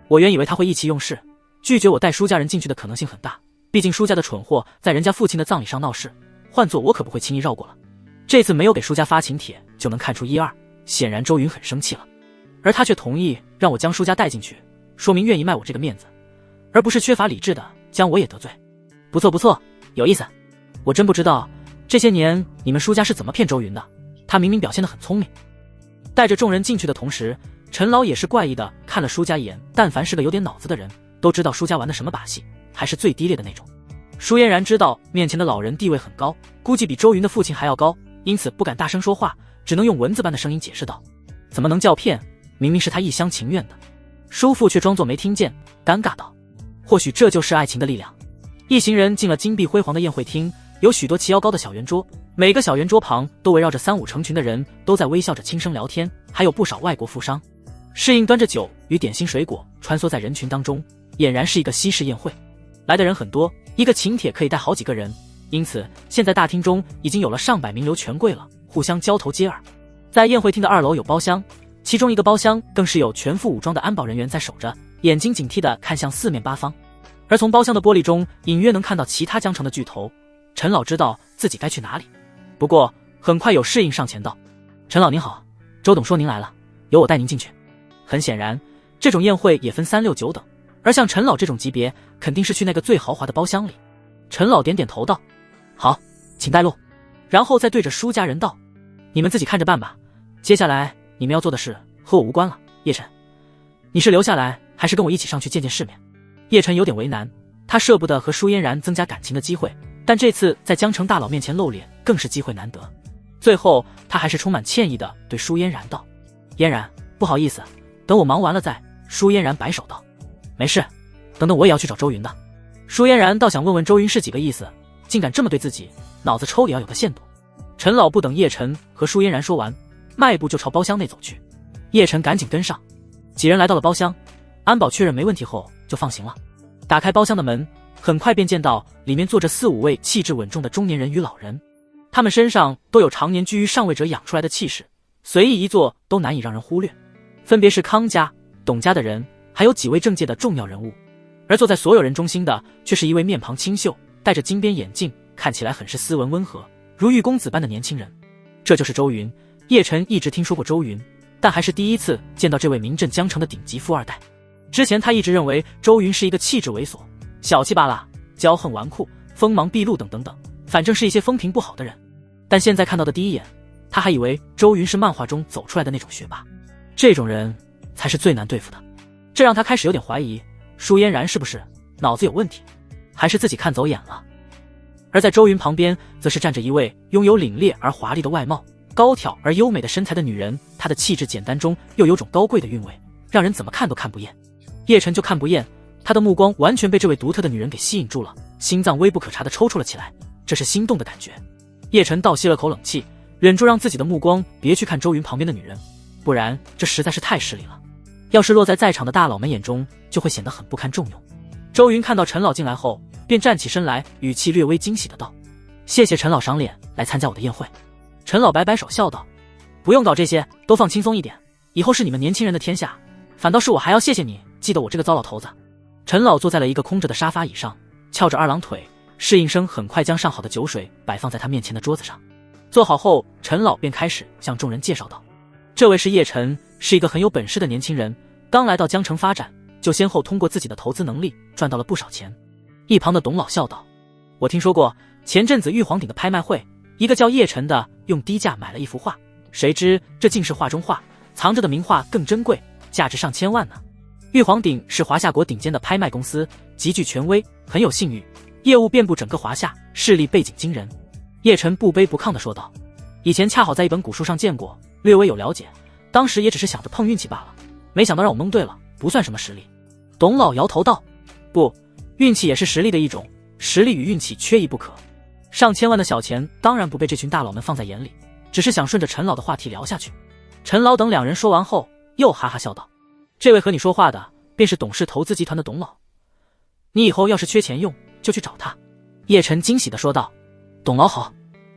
我原以为他会意气用事，拒绝我带舒家人进去的可能性很大，毕竟舒家的蠢货在人家父亲的葬礼上闹事，换做我可不会轻易绕过了。这次没有给舒家发请帖，就能看出一二，显然周云很生气了。而他却同意让我将舒家带进去，说明愿意卖我这个面子，而不是缺乏理智的将我也得罪。不错不错，有意思。我真不知道这些年你们舒家是怎么骗周云的，他明明表现得很聪明。”带着众人进去的同时，陈老也是怪异的看了舒家一眼，但凡是个有点脑子的人都知道舒家玩的什么把戏，还是最低劣的那种。舒嫣然知道面前的老人地位很高，估计比周云的父亲还要高，因此不敢大声说话，只能用蚊子般的声音解释道：“怎么能叫骗，明明是他一厢情愿的。”叔父却装作没听见，尴尬道：“或许这就是爱情的力量。”一行人进了金碧辉煌的宴会厅，有许多齐腰高的小圆桌，每个小圆桌旁都围绕着3、5成群的人，都在微笑着轻声聊天，还有不少外国富商。侍应端着酒与点心水果穿梭在人群当中，俨然是一个西式宴会。来的人很多，一个请帖可以带好几个人，因此现在大厅中已经有了上百名流权贵了，互相交头接耳。在宴会厅的2楼有包厢，其中一个包厢更是有全副武装的安保人员在守着，眼睛警惕地看向四面八方。而从包厢的玻璃中隐约能看到其他江城的巨头。陈老知道自己该去哪里，不过很快有侍应上前道：“陈老您好，周董说您来了，由我带您进去。”很显然，这种宴会也分3、6、9等，而像陈老这种级别，肯定是去那个最豪华的包厢里。陈老点点头道：“好，请带路。”然后再对着舒家人道：“你们自己看着办吧，接下来你们要做的事和我无关了。叶晨，你是留下来，还是跟我一起上去见见世面？”叶晨有点为难，他舍不得和舒嫣然增加感情的机会，但这次在江城大佬面前露脸，更是机会难得。最后，他还是充满歉意地对舒嫣然道：“嫣然，不好意思，等我忙完了再。”舒嫣然摆手道：“没事，等等我也要去找周云的。”舒嫣然倒想问问周云是几个意思，竟敢这么对自己，脑子抽也要有个限度。陈老不等叶晨和舒嫣然说完，迈步就朝包厢内走去。叶晨赶紧跟上，几人来到了包厢，安保确认没问题后就放行了。打开包厢的门，很快便见到里面坐着4、5位气质稳重的中年人与老人，他们身上都有常年居于上位者养出来的气势，随意一坐都难以让人忽略。分别是康家、董家的人，还有几位政界的重要人物。而坐在所有人中心的却是一位面庞清秀、戴着金边眼镜，看起来很是斯文温和，如玉公子般的年轻人。这就是周云。叶晨一直听说过周云，但还是第一次见到这位名震江城的顶级富二代。之前他一直认为周云是一个气质猥琐、小气巴拉、骄横纨绔、锋芒毕露等等等，反正是一些风评不好的人。但现在看到的第一眼，他还以为周云是漫画中走出来的那种学霸。这种人才是最难对付的，这让他开始有点怀疑舒嫣然是不是脑子有问题，还是自己看走眼了。而在周云旁边则是站着一位拥有凛冽而华丽的外貌、高挑而优美的身材的女人，她的气质简单中又有种高贵的韵味，让人怎么看都看不厌。叶晨就看不厌，他的目光完全被这位独特的女人给吸引住了，心脏微不可察地抽搐了起来，这是心动的感觉。叶晨倒吸了口冷气，忍住让自己的目光别去看周云旁边的女人，不然这实在是太失礼了，要是落在场的大佬们眼中，就会显得很不堪重用。周云看到陈老进来后，便站起身来，语气略微惊喜的道：“谢谢陈老赏脸来参加我的宴会。”陈老摆摆手笑道：“不用搞这些，都放轻松一点，以后是你们年轻人的天下，反倒是我还要谢谢你记得我这个糟老头子。”陈老坐在了一个空着的沙发椅上，翘着二郎腿，侍应生很快将上好的酒水摆放在他面前的桌子上。坐好后，陈老便开始向众人介绍道：“这位是叶晨，是一个很有本事的年轻人，刚来到江城发展，就先后通过自己的投资能力赚到了不少钱。”一旁的董老笑道：“我听说过前阵子玉皇鼎的拍卖会，一个叫叶晨的用低价买了一幅画，谁知这竟是画中画，藏着的名画更珍贵，价值上千万呢。玉皇鼎是华夏国顶尖的拍卖公司，极具权威，很有信誉，业务遍布整个华夏，势力背景惊人。”叶晨不卑不亢地说道：“以前恰好在一本古书上见过，略微有了解，当时也只是想着碰运气罢了，没想到让我蒙对了，不算什么实力。”董老摇头道：“不，运气也是实力的一种，实力与运气缺一不可。上千万的小钱当然不被这群大佬们放在眼里，只是想顺着陈老的话题聊下去。”陈老等两人说完后，又哈哈笑道：“这位和你说话的便是董氏投资集团的董老，你以后要是缺钱用，就去找他。”叶晨惊喜地说道：“董老好。”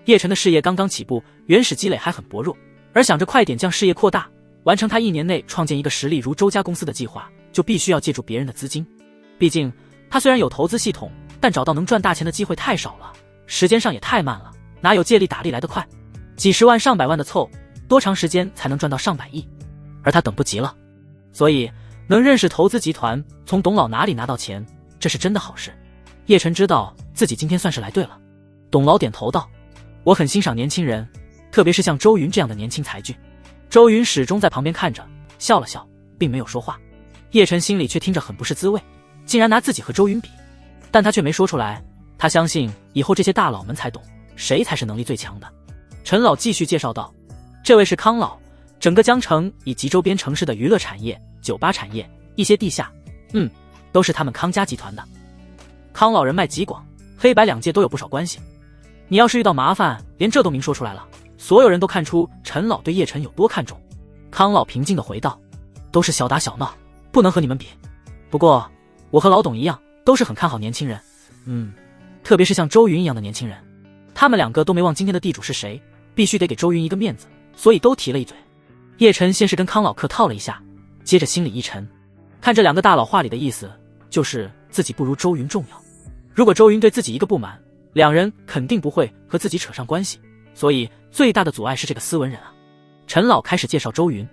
叶晨的事业刚刚起步，原始积累还很薄弱，而想着快点将事业扩大，完成他1年内创建一个实力如周家公司的计划，就必须要借助别人的资金。毕竟他虽然有投资系统，但找到能赚大钱的机会太少了，时间上也太慢了，哪有借力打力来得快？几十万上百万的凑，多长时间才能赚到上百亿？而他等不及了，所以能认识投资集团，从董老哪里拿到钱，这是真的好事。叶晨知道自己今天算是来对了。董老点头道：“我很欣赏年轻人，特别是像周云这样的年轻才俊。”周云始终在旁边看着，笑了笑，并没有说话。叶晨心里却听着很不是滋味，竟然拿自己和周云比，但他却没说出来。他相信以后这些大佬们才懂，谁才是能力最强的。陈老继续介绍道：“这位是康老，整个江城以及周边城市的娱乐产业、酒吧产业、一些地下，都是他们康家集团的。康老人脉极广，黑白两界都有不少关系。你要是遇到麻烦，连这都明说出来了，所有人都看出陈老对叶晨有多看重。”康老平静地回道：“都是小打小闹，不能和你们比。不过我和老董一样，都是很看好年轻人，特别是像周云一样的年轻人。他们两个都没忘今天的地主是谁，必须得给周云一个面子，所以都提了一嘴。”叶晨先是跟康老客套了一下，接着心里一沉，看这两个大佬话里的意思，就是自己不如周云重要。如果周云对自己一个不满，两人肯定不会和自己扯上关系，所以最大的阻碍是这个斯文人啊。陈老开始介绍周云，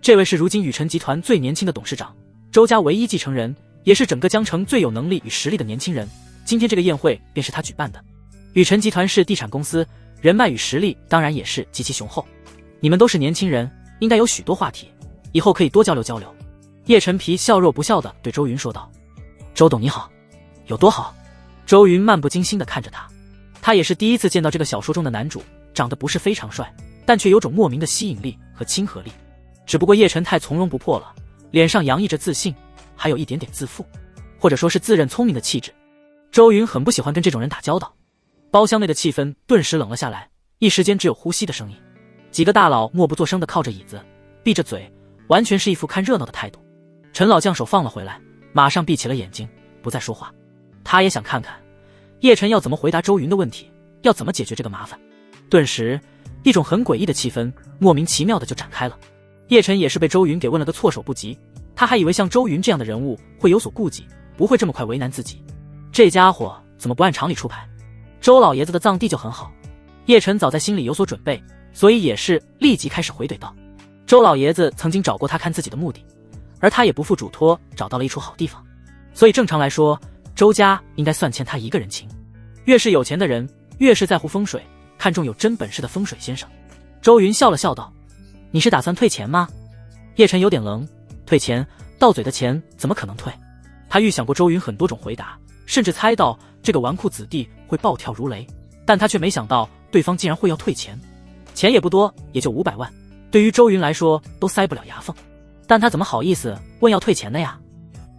这位是如今雨辰集团最年轻的董事长，周家唯一继承人，也是整个江城最有能力与实力的年轻人。今天这个宴会便是他举办的。雨辰集团是地产公司，人脉与实力当然也是极其雄厚。你们都是年轻人，应该有许多话题，以后可以多交流交流。叶晨皮笑若不笑地对周云说道：“周董你好。”“有多好？”周云漫不经心地看着他，他也是第一次见到这个小说中的男主，长得不是非常帅，但却有种莫名的吸引力和亲和力。只不过叶晨太从容不迫了，脸上洋溢着自信，还有一点点自负，或者说是自认聪明的气质。周云很不喜欢跟这种人打交道。包厢内的气氛顿时冷了下来，一时间只有呼吸的声音。几个大佬默不作声地靠着椅子，闭着嘴，完全是一副看热闹的态度。陈老将手放了回来，马上闭起了眼睛，不再说话。他也想看看叶晨要怎么回答周云的问题，要怎么解决这个麻烦。顿时一种很诡异的气氛莫名其妙的就展开了。叶晨也是被周云给问了个措手不及，他还以为像周云这样的人物会有所顾忌，不会这么快为难自己。这家伙怎么不按常理出牌？周老爷子的葬地就很好。叶晨早在心里有所准备，所以也是立即开始回怼道：周老爷子曾经找过他看自己的墓地，而他也不负嘱托找到了一处好地方，所以正常来说，周家应该算欠他一个人情。越是有钱的人，越是在乎风水，看重有真本事的风水先生。周云笑了笑道：你是打算退钱吗？叶晨有点愣，退钱？到嘴的钱怎么可能退？他预想过周云很多种回答，甚至猜到这个纨绔子弟会暴跳如雷，但他却没想到对方竟然会要退钱。钱也不多，也就500万，对于周云来说都塞不了牙缝，但他怎么好意思问要退钱的呀？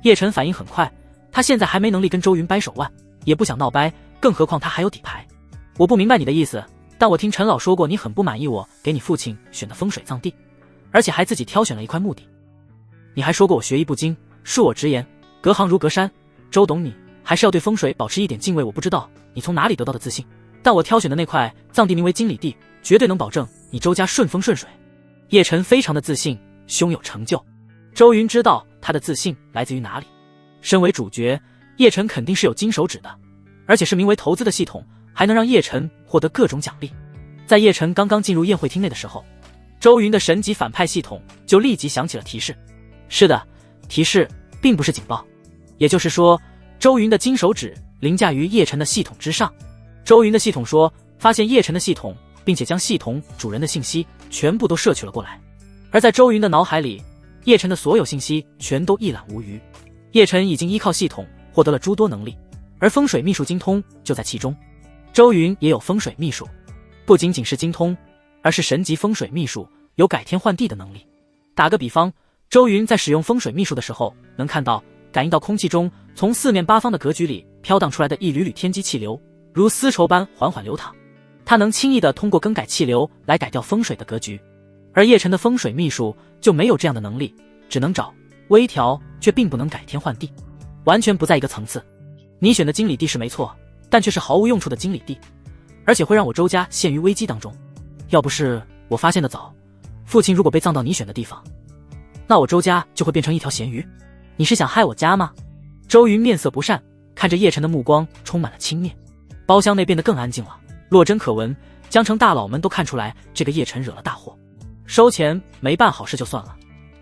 叶晨反应很快，他现在还没能力跟周云掰手腕，也不想闹掰，更何况他还有底牌。我不明白你的意思，但我听陈老说过你很不满意我给你父亲选的风水葬地，而且还自己挑选了一块墓地。你还说过我学艺不精，恕我直言，隔行如隔山。周董，你还是要对风水保持一点敬畏。我不知道你从哪里得到的自信，但我挑选的那块葬地名为金里地，绝对能保证你周家顺风顺水。叶晨非常的自信，胸有成就。周云知道他的自信来自于哪里。身为主角，叶晨肯定是有金手指的，而且是名为投资的系统，还能让叶晨获得各种奖励。在叶晨刚刚进入宴会厅内的时候，周云的神级反派系统就立即响起了提示。是的，提示并不是警报，也就是说，周云的金手指凌驾于叶晨的系统之上。周云的系统说，发现叶晨的系统，并且将系统主人的信息全部都摄取了过来。而在周云的脑海里，叶晨的所有信息全都一览无余。叶晨已经依靠系统获得了诸多能力，而风水秘术精通就在其中。周云也有风水秘术，不仅仅是精通，而是神级风水秘术，有改天换地的能力。打个比方，周云在使用风水秘术的时候，能看到、感应到空气中从四面八方的格局里飘荡出来的一缕缕天机气流，如丝绸般缓缓流淌。他能轻易地通过更改气流来改掉风水的格局。而叶晨的风水秘术就没有这样的能力，只能找、微调，却并不能改天换地，完全不在一个层次。你选的金里地是没错，但却是毫无用处的金里地，而且会让我周家陷于危机当中。要不是我发现的早，父亲如果被葬到你选的地方，那我周家就会变成一条咸鱼。你是想害我家吗？周云面色不善，看着叶晨的目光充满了轻蔑。包厢内变得更安静了，落针可闻，江城大佬们都看出来这个叶晨惹了大祸。收钱没办好事就算了，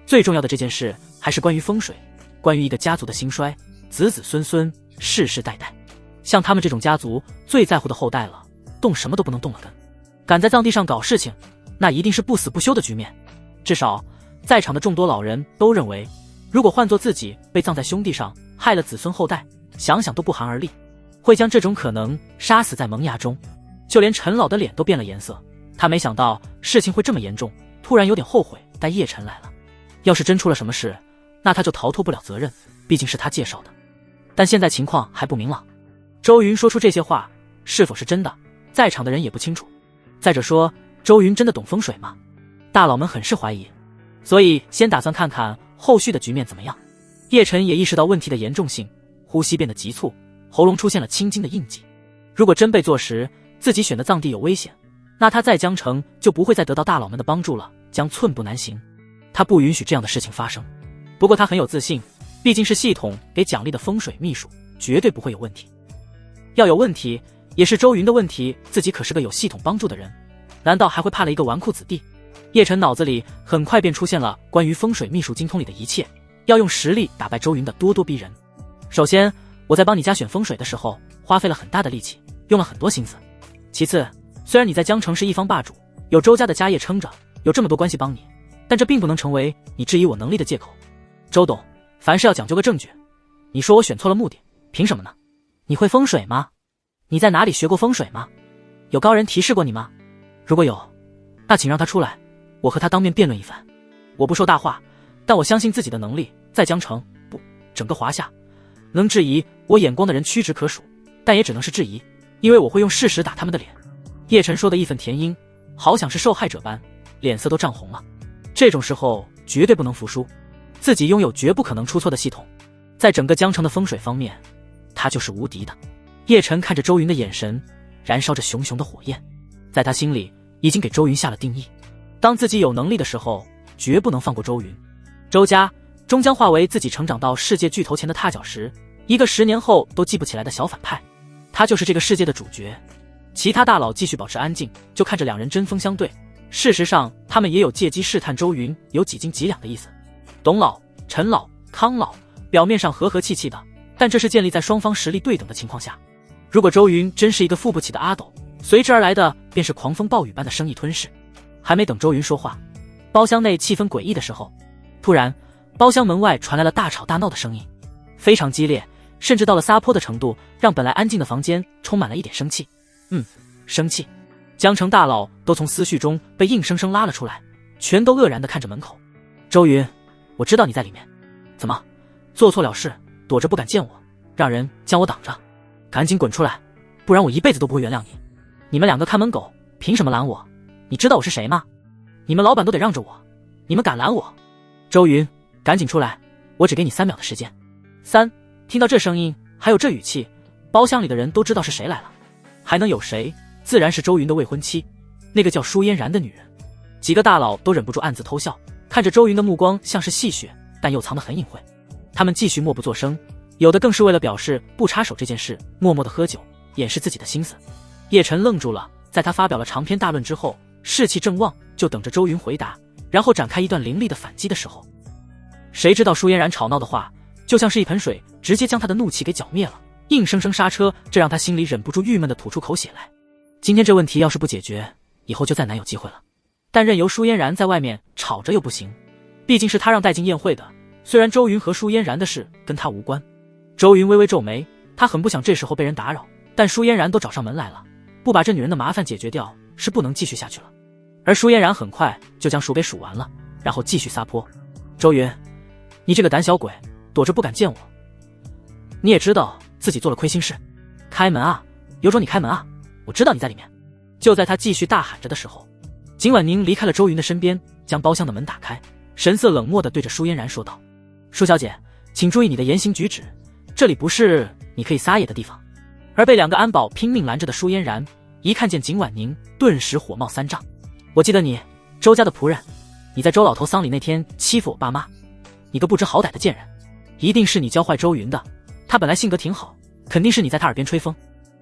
最重要的这件事还是关于风水，关于一个家族的兴衰，子子孙孙，世世代代。像他们这种家族最在乎的后代了，动什么都不能动了根。敢在葬地上搞事情，那一定是不死不休的局面。至少在场的众多老人都认为，如果换作自己被葬在兄弟上，害了子孙后代，想想都不寒而栗，会将这种可能杀死在萌芽中。就连陈老的脸都变了颜色，他没想到事情会这么严重，突然有点后悔带叶晨来了。要是真出了什么事，那他就逃脱不了责任，毕竟是他介绍的。但现在情况还不明朗，周云说出这些话是否是真的，在场的人也不清楚。再者说，周云真的懂风水吗？大佬们很是怀疑，所以先打算看看后续的局面怎么样。叶晨也意识到问题的严重性，呼吸变得急促，喉咙出现了青筋的印记。如果真被坐实自己选的葬地有危险，那他在江城就不会再得到大佬们的帮助了，将寸步难行。他不允许这样的事情发生。不过他很有自信，毕竟是系统给奖励的风水秘术，绝对不会有问题。要有问题也是周云的问题，自己可是个有系统帮助的人，难道还会怕了一个纨绔子弟？叶晨脑子里很快便出现了关于风水秘术精通里的一切，要用实力打败周云的咄咄逼人。首先，我在帮你家选风水的时候花费了很大的力气，用了很多心思。其次，虽然你在江城是一方霸主，有周家的家业撑着，有这么多关系帮你，但这并不能成为你质疑我能力的借口。周董，凡事要讲究个证据，你说我选错了目的，凭什么呢？你会风水吗？你在哪里学过风水吗？有高人提示过你吗？如果有，那请让他出来，我和他当面辩论一番。我不说大话，但我相信自己的能力，在江城，不，整个华夏，能质疑我眼光的人屈指可数，但也只能是质疑，因为我会用事实打他们的脸。叶晨说的义愤填膺，好像是受害者般，脸色都涨红了。这种时候绝对不能服输，自己拥有绝不可能出错的系统，在整个江城的风水方面，他就是无敌的。叶晨看着周云的眼神燃烧着熊熊的火焰，在他心里已经给周云下了定义，当自己有能力的时候，绝不能放过周云。周家终将化为自己成长到世界巨头前的踏脚石，一个10年后都记不起来的小反派。他就是这个世界的主角。其他大佬继续保持安静，就看着两人针锋相对。事实上，他们也有借机试探周云有几斤几两的意思。董老、陈老、康老表面上和和气气的，但这是建立在双方实力对等的情况下。如果周云真是一个付不起的阿斗，随之而来的便是狂风暴雨般的生意吞噬。还没等周云说话，包厢内气氛诡异的时候，突然包厢门外传来了大吵大闹的声音，非常激烈，甚至到了撒泼的程度，让本来安静的房间充满了一点生气。生气。江城大佬都从思绪中被硬生生拉了出来，全都愕然地看着门口。周云，我知道你在里面，怎么做错了事躲着不敢见我，让人将我挡着？赶紧滚出来，不然我一辈子都不会原谅你。你们两个看门狗凭什么拦我？你知道我是谁吗？你们老板都得让着我，你们敢拦我？周云，赶紧出来，我只给你3秒的时间。3。听到这声音还有这语气，包厢里的人都知道是谁来了。还能有谁？自然是周云的未婚妻，那个叫舒嫣然的女人。几个大佬都忍不住暗自偷笑，看着周云的目光像是戏谑，但又藏得很隐晦。他们继续默不作声，有的更是为了表示不插手这件事，默默地喝酒，掩饰自己的心思。叶晨愣住了，在他发表了长篇大论之后，士气正旺，就等着周云回答，然后展开一段凌厉的反击的时候，谁知道舒嫣然吵闹的话就像是一盆水，直接将他的怒气给搅灭了，硬生生刹车，这让他心里忍不住郁闷地吐出口血来。今天这问题要是不解决，以后就再难有机会了。但任由舒嫣然在外面吵着又不行，毕竟是他让带进宴会的，虽然周云和舒嫣然的事跟他无关。周云微微皱眉，他很不想这时候被人打扰，但舒嫣然都找上门来了，不把这女人的麻烦解决掉是不能继续下去了。而舒嫣然很快就将数给数完了，然后继续撒泼。周云，你这个胆小鬼，躲着不敢见我，你也知道自己做了亏心事，开门啊，有种你开门啊，我知道你在里面。就在他继续大喊着的时候，景婉宁离开了周云的身边，将包厢的门打开，神色冷漠地对着舒嫣然说道：舒小姐，请注意你的言行举止，这里不是你可以撒野的地方。而被2个安保拼命拦着的舒嫣然一看见景婉宁，顿时火冒3丈。我记得你，周家的仆人，你在周老头丧礼那天欺负我爸妈，你个不知好歹的贱人，一定是你教坏周云的，他本来性格挺好，肯定是你在他耳边吹风。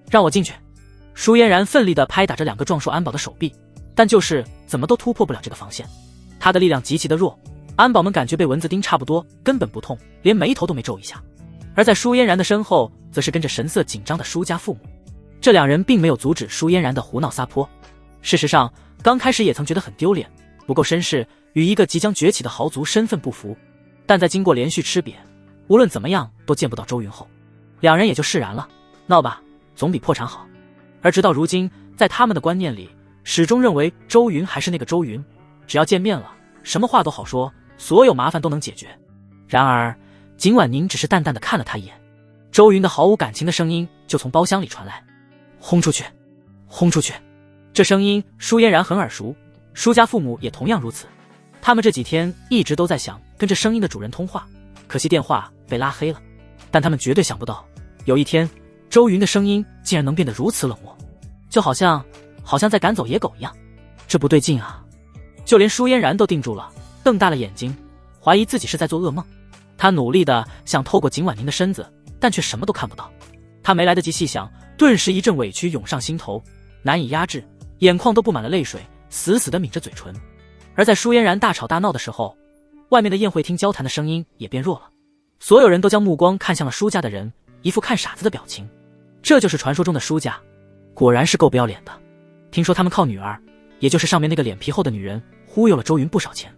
让我进去。舒嫣然奋力地拍打着2个壮硕安保的手臂，但就是怎么都突破不了这个防线。他的力量极其的弱，安保们感觉被蚊子叮差不多，根本不痛，连眉头都没皱一下。而在舒嫣然的身后，则是跟着神色紧张的舒家父母。这2人并没有阻止舒嫣然的胡闹撒泼。事实上，刚开始也曾觉得很丢脸，不够绅士，与一个即将崛起的豪族身份不符。但在经过连续吃瘪，无论怎么样都见不到周云后，2人也就释然了。闹吧，总比破产好。而直到如今，在他们的观念里，始终认为周云还是那个周云，只要见面了，什么话都好说，所有麻烦都能解决。然而景婉宁只是淡淡的看了他一眼，周云的毫无感情的声音就从包厢里传来：轰出去，轰出去。这声音舒嫣然很耳熟，舒家父母也同样如此。他们这几天一直都在想跟这声音的主人通话，可惜电话被拉黑了。但他们绝对想不到，有一天周云的声音竟然能变得如此冷漠，就好像在赶走野狗一样。这不对劲啊！就连舒嫣然都定住了，瞪大了眼睛，怀疑自己是在做噩梦。他努力的想透过景婉宁的身子，但却什么都看不到。他没来得及细想，顿时一阵委屈涌上心头，难以压制，眼眶都布满了泪水，死死地抿着嘴唇。而在舒嫣然大吵大闹的时候，外面的宴会厅交谈的声音也变弱了，所有人都将目光看向了舒家的人，一副看傻子的表情。这就是传说中的舒家，果然是够不要脸的。听说他们靠女儿，也就是上面那个脸皮厚的女人，忽悠了周云不少钱。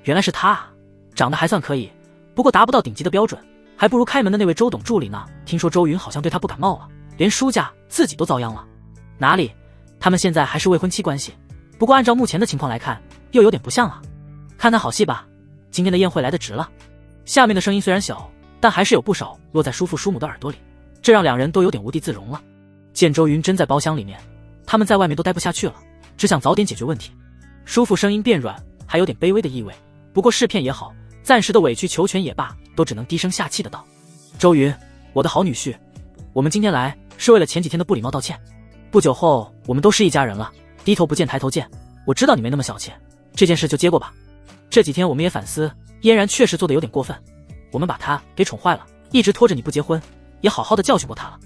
原来是她啊，长得还算可以，不过达不到顶级的标准，还不如开门的那位周董助理呢。听说周云好像对他不感冒啊，连舒家自己都遭殃了。哪里，他们现在还是未婚妻关系，不过按照目前的情况来看，又有点不像啊。看看好戏吧，今天的宴会来得值了。下面的声音虽然小，但还是有不少落在叔父叔母的耳朵里，这让2人都有点无地自容了。见周云真在包厢里面，他们在外面都待不下去了，只想早点解决问题。叔父声音变软，还有点卑微的意味，不过试骗也好，暂时的委曲求全也罢，都只能低声下气的道：周云，我的好女婿，我们今天来是为了前几天的不礼貌道歉。不久后我们都是一家人了，低头不见抬头见，我知道你没那么小气，这件事就接过吧。这几天我们也反思，嫣然确实做的有点过分，我们把她给宠坏了，一直拖着你不结婚，也好好的教训过他了。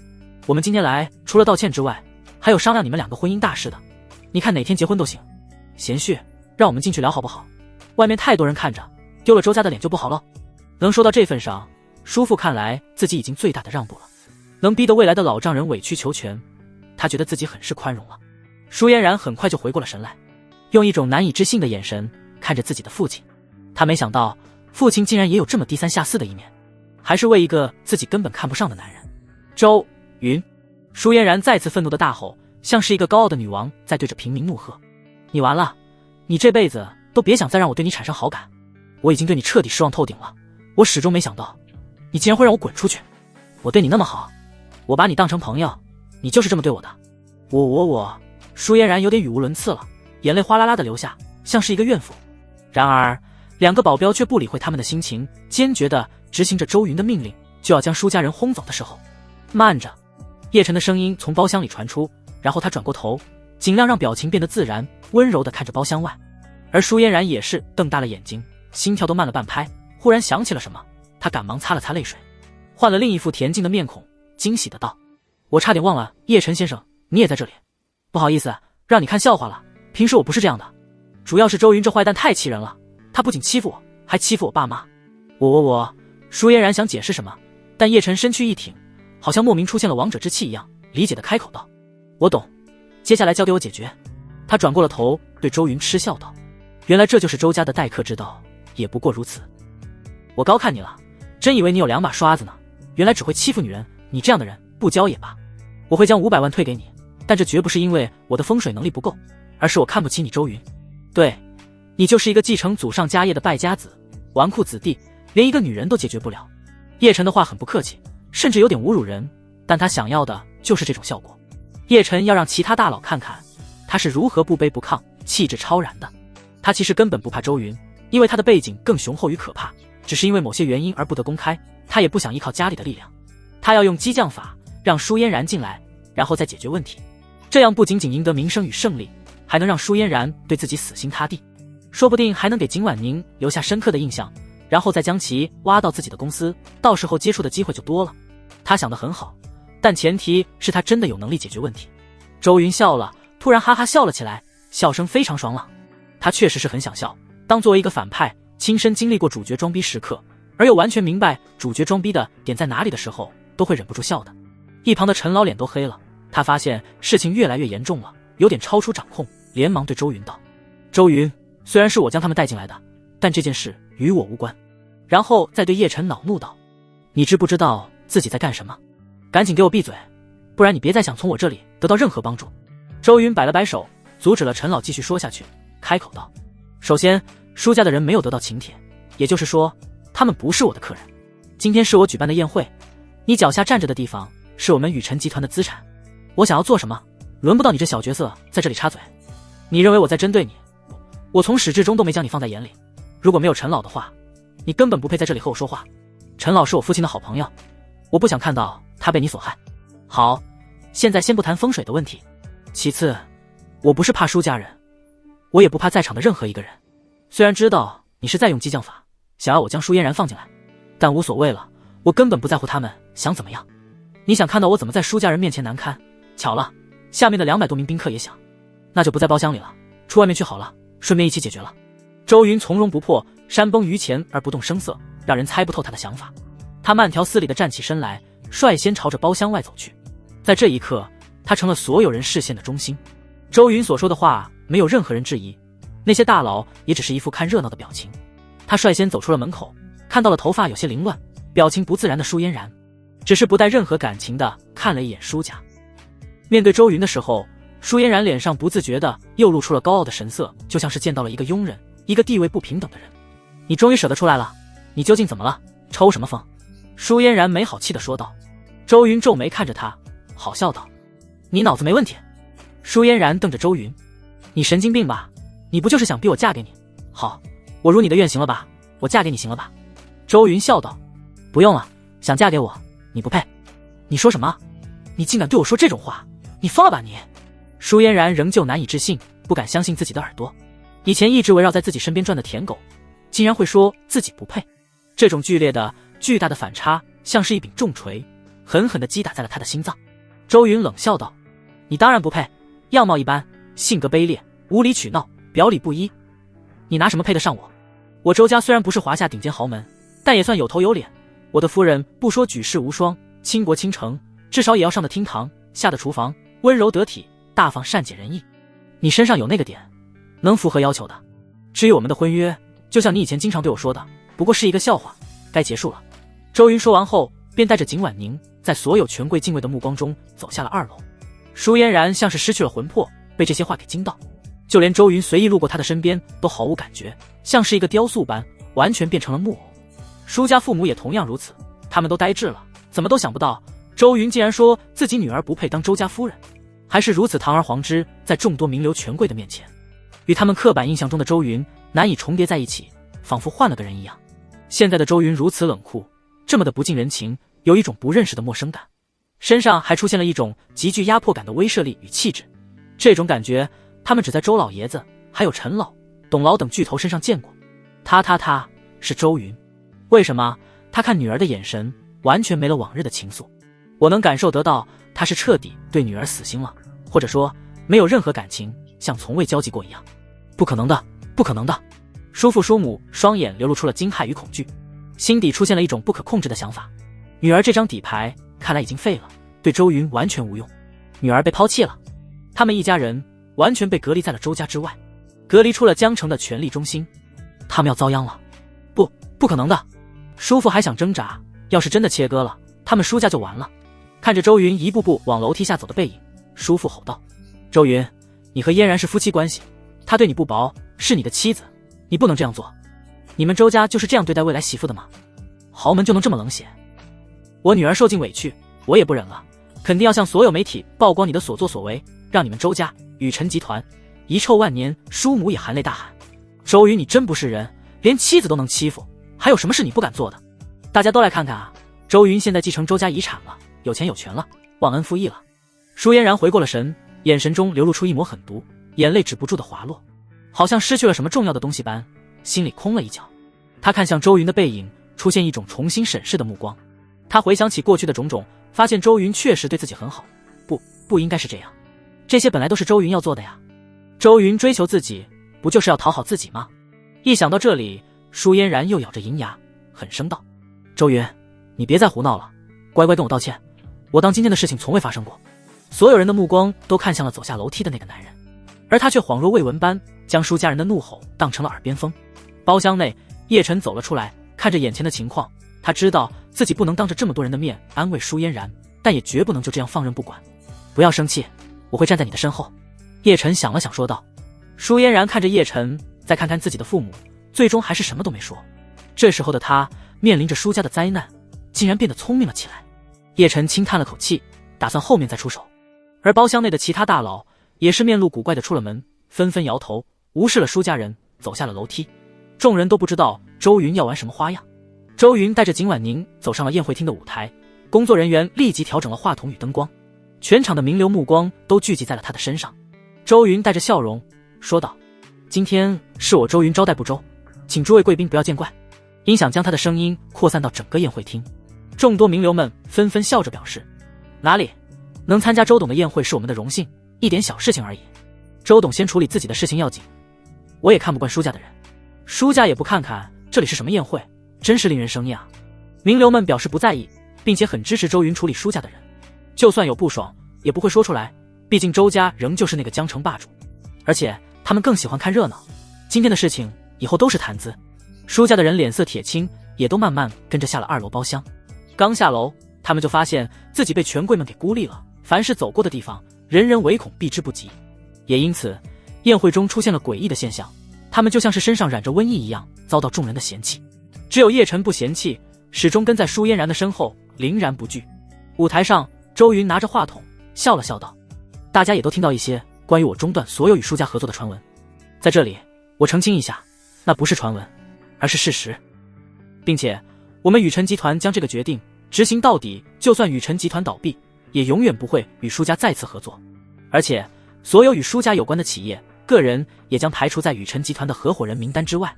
我们今天来，除了道歉之外，还有商量你们2个婚姻大事的。你看哪天结婚都行。贤婿，让我们进去聊好不好？外面太多人看着，丢了周家的脸就不好了。能说到这份上，叔父看来自己已经最大的让步了，能逼得未来的老丈人委曲求全，他觉得自己很是宽容了。舒嫣然很快就回过了神来，用一种难以置信的眼神看着自己的父亲。他没想到父亲竟然也有这么低三下四的一面，还是为一个自己根本看不上的男人。周云，舒嫣然再次愤怒的大吼，像是一个高傲的女王在对着平民怒喝。你完了，你这辈子都别想再让我对你产生好感，我已经对你彻底失望透顶了。我始终没想到你竟然会让我滚出去。我对你那么好，我把你当成朋友，你就是这么对我的。我舒嫣然有点语无伦次了，眼泪哗啦啦的流下，像是一个怨妇。然而2个保镖却不理会他们的心情，坚决地执行着周云的命令，就要将舒家人轰走的时候，慢着！叶晨的声音从包厢里传出，然后他转过头，尽量让表情变得自然，温柔地看着包厢外。而舒嫣然也是瞪大了眼睛，心跳都慢了半拍，忽然想起了什么，他赶忙擦了擦泪水，换了另一副恬静的面孔，惊喜的道：我差点忘了，叶晨先生，你也在这里。不好意思，让你看笑话了，平时我不是这样的，主要是周云这坏蛋太气人了，他不仅欺负我，还欺负我爸妈。舒嫣然想解释什么，但叶晨身躯一挺，好像莫名出现了王者之气一样，理解的开口道：我懂，接下来交给我解决。他转过了头，对周云嗤笑道：原来这就是周家的待客之道，也不过如此。我高看你了，真以为你有2把刷子呢，原来只会欺负女人，你这样的人不交也罢。我会将500万退给你，但这绝不是因为我的风水能力不够，而是我看不起你周云。对，你就是一个继承祖上家业的败家子，纨绔子弟，连一个女人都解决不了。叶晨的话很不客气，甚至有点侮辱人，但他想要的就是这种效果。叶晨要让其他大佬看看他是如何不卑不亢，气质超然的。他其实根本不怕周云，因为他的背景更雄厚与可怕，只是因为某些原因而不得公开，他也不想依靠家里的力量。他要用激将法让舒嫣然进来，然后再解决问题。这样不仅仅赢得名声与胜利，还能让舒嫣然对自己死心塌地，说不定还能给景婉宁留下深刻的印象，然后再将其挖到自己的公司，到时候接触的机会就多了。他想得很好，但前提是他真的有能力解决问题。周云笑了，突然哈哈笑了起来，笑声非常爽朗。他确实是很想笑，当作为一个反派，亲身经历过主角装逼时刻，而又完全明白主角装逼的点在哪里的时候，都会忍不住笑的。一旁的陈老脸都黑了，他发现事情越来越严重了，有点超出掌控，连忙对周云道：周云，虽然是我将他们带进来的，但这件事与我无关。然后再对叶晨恼怒道：你知不知道自己在干什么？赶紧给我闭嘴，不然你别再想从我这里得到任何帮助。周云摆了摆手，阻止了陈老继续说下去，开口道：首先，舒家的人没有得到请帖，也就是说他们不是我的客人。今天是我举办的宴会，你脚下站着的地方是我们雨辰集团的资产，我想要做什么，轮不到你这小角色在这里插嘴。你认为我在针对你，我从始至终都没将你放在眼里。如果没有陈老的话，你根本不配在这里和我说话。陈老是我父亲的好朋友，我不想看到他被你所害。好，现在先不谈风水的问题。其次，我不是怕舒家人，我也不怕在场的任何一个人。虽然知道你是在用激将法，想要我将舒嫣然放进来，但无所谓了，我根本不在乎他们想怎么样。你想看到我怎么在舒家人面前难堪？巧了，下面的200多名宾客也想，那就不在包厢里了，出外面去好了，顺便一起解决了。周云从容不迫，山崩于前而不动声色，让人猜不透他的想法。他慢条斯理地站起身来，率先朝着包厢外走去。在这一刻，他成了所有人视线的中心。周云所说的话没有任何人质疑，那些大佬也只是一副看热闹的表情。他率先走出了门口，看到了头发有些凌乱、表情不自然的舒嫣然，只是不带任何感情地看了一眼舒家。面对周云的时候，舒嫣然脸上不自觉地又露出了高傲的神色，就像是见到了一个庸人，一个地位不平等的人。你终于舍得出来了，你究竟怎么了？抽什么风？舒嫣然没好气地说道。周云皱眉看着他，好笑道：你脑子没问题？舒嫣然瞪着周云：你神经病吧？你不就是想逼我嫁给你？好，我如你的愿行了吧？我嫁给你行了吧？周云笑道：不用了，想嫁给我，你不配。你说什么？你竟敢对我说这种话？你疯了吧你？舒嫣然仍旧难以置信，不敢相信自己的耳朵。以前一直围绕在自己身边转的舔狗，竟然会说自己不配。这种剧烈的、巨大的反差像是一柄重锤，狠狠地击打在了他的心脏。周云冷笑道：“你当然不配，样貌一般，性格卑劣，无理取闹，表里不一，你拿什么配得上我？我周家虽然不是华夏顶尖豪门，但也算有头有脸。我的夫人不说举世无双，倾国倾城，至少也要上的厅堂，下的厨房，温柔得体，大方善解人意。你身上有那个点，能符合要求的。至于我们的婚约，就像你以前经常对我说的，不过是一个笑话，该结束了。”周云说完后，便带着景婉宁在所有权贵敬畏的目光中走下了2楼。舒嫣然像是失去了魂魄，被这些话给惊到，就连周云随意路过他的身边都毫无感觉，像是一个雕塑般，完全变成了木偶。舒家父母也同样如此，他们都呆滞了，怎么都想不到周云竟然说自己女儿不配当周家夫人，还是如此堂而皇之，在众多名流权贵的面前，与他们刻板印象中的周云难以重叠在一起，仿佛换了个人一样。现在的周云如此冷酷，这么的不近人情，有一种不认识的陌生感，身上还出现了一种极具压迫感的威慑力与气质。这种感觉他们只在周老爷子还有陈老、董老等巨头身上见过。他是周云，为什么他看女儿的眼神完全没了往日的情愫？我能感受得到他是彻底对女儿死心了，或者说没有任何感情，像从未交集过一样。不可能的，不可能的！叔父叔母双眼流露出了惊骇与恐惧，心底出现了一种不可控制的想法。女儿这张底牌看来已经废了，对周云完全无用。女儿被抛弃了，他们一家人完全被隔离在了周家之外，隔离出了江城的权力中心。他们要遭殃了！不可能的！叔父还想挣扎，要是真的切割了，他们舒家就完了。看着周云一步步往楼梯下走的背影，叔父吼道：“周云，你和嫣然是夫妻关系，她对你不薄，是你的妻子，你不能这样做。你们周家就是这样对待未来媳妇的吗？豪门就能这么冷血？我女儿受尽委屈，我也不忍了，肯定要向所有媒体曝光你的所作所为，让你们周家雨辰集团遗臭万年。”叔母也含泪大喊：“周云，你真不是人，连妻子都能欺负，还有什么是你不敢做的？大家都来看看啊，周云现在继承周家遗产了，有钱有权了，忘恩负义了。”舒嫣然回过了神，眼神中流露出一抹狠毒，眼泪止不住的滑落，好像失去了什么重要的东西般，心里空了一角。他看向周云的背影，出现一种重新审视的目光。他回想起过去的种种，发现周云确实对自己很好，不应该是这样，这些本来都是周云要做的呀。周云追求自己，不就是要讨好自己吗？一想到这里，舒嫣然又咬着银牙，狠声道：“周云，你别再胡闹了，乖乖跟我道歉，我当今天的事情从未发生过。”所有人的目光都看向了走下楼梯的那个男人，而他却恍若未闻般将舒家人的怒吼当成了耳边风。包厢内，叶晨走了出来，看着眼前的情况，他知道自己不能当着这么多人的面安慰舒嫣然，但也绝不能就这样放任不管。“不要生气，我会站在你的身后。”叶晨想了想说道。舒嫣然看着叶晨，再看看自己的父母，最终还是什么都没说。这时候的他面临着舒家的灾难，竟然变得聪明了起来。叶晨轻叹了口气，打算后面再出手。而包厢内的其他大佬也是面露古怪的出了门，纷纷摇头，无视了舒家人，走下了楼梯。众人都不知道周云要玩什么花样。周云带着景婉宁走上了宴会厅的舞台，工作人员立即调整了话筒与灯光，全场的名流目光都聚集在了他的身上。周云带着笑容说道：“今天是我周云招待不周，请诸位贵宾不要见怪。”音响将他的声音扩散到整个宴会厅，众多名流们纷纷笑着表示：“哪里，能参加周董的宴会是我们的荣幸，一点小事情而已。周董先处理自己的事情要紧。我也看不惯舒家的人，舒家也不看看这里是什么宴会，真是令人生厌啊。”名流们表示不在意，并且很支持周云处理舒家的人，就算有不爽也不会说出来，毕竟周家仍旧是那个江城霸主，而且他们更喜欢看热闹，今天的事情以后都是谈资。舒家的人脸色铁青，也都慢慢跟着下了2楼包厢。刚下楼，他们就发现自己被权贵们给孤立了，凡是走过的地方，人人唯恐避之不及。也因此，宴会中出现了诡异的现象，他们就像是身上染着瘟疫一样，遭到众人的嫌弃。只有叶晨不嫌弃，始终跟在舒嫣然的身后，凛然不惧。舞台上，周云拿着话筒笑了笑道：“大家也都听到一些关于我中断所有与舒家合作的传闻，在这里我澄清一下，那不是传闻，而是事实，并且我们雨辰集团将这个决定执行到底，就算雨辰集团倒闭，也永远不会与舒家再次合作，而且所有与舒家有关的企业、个人也将排除在雨辰集团的合伙人名单之外。”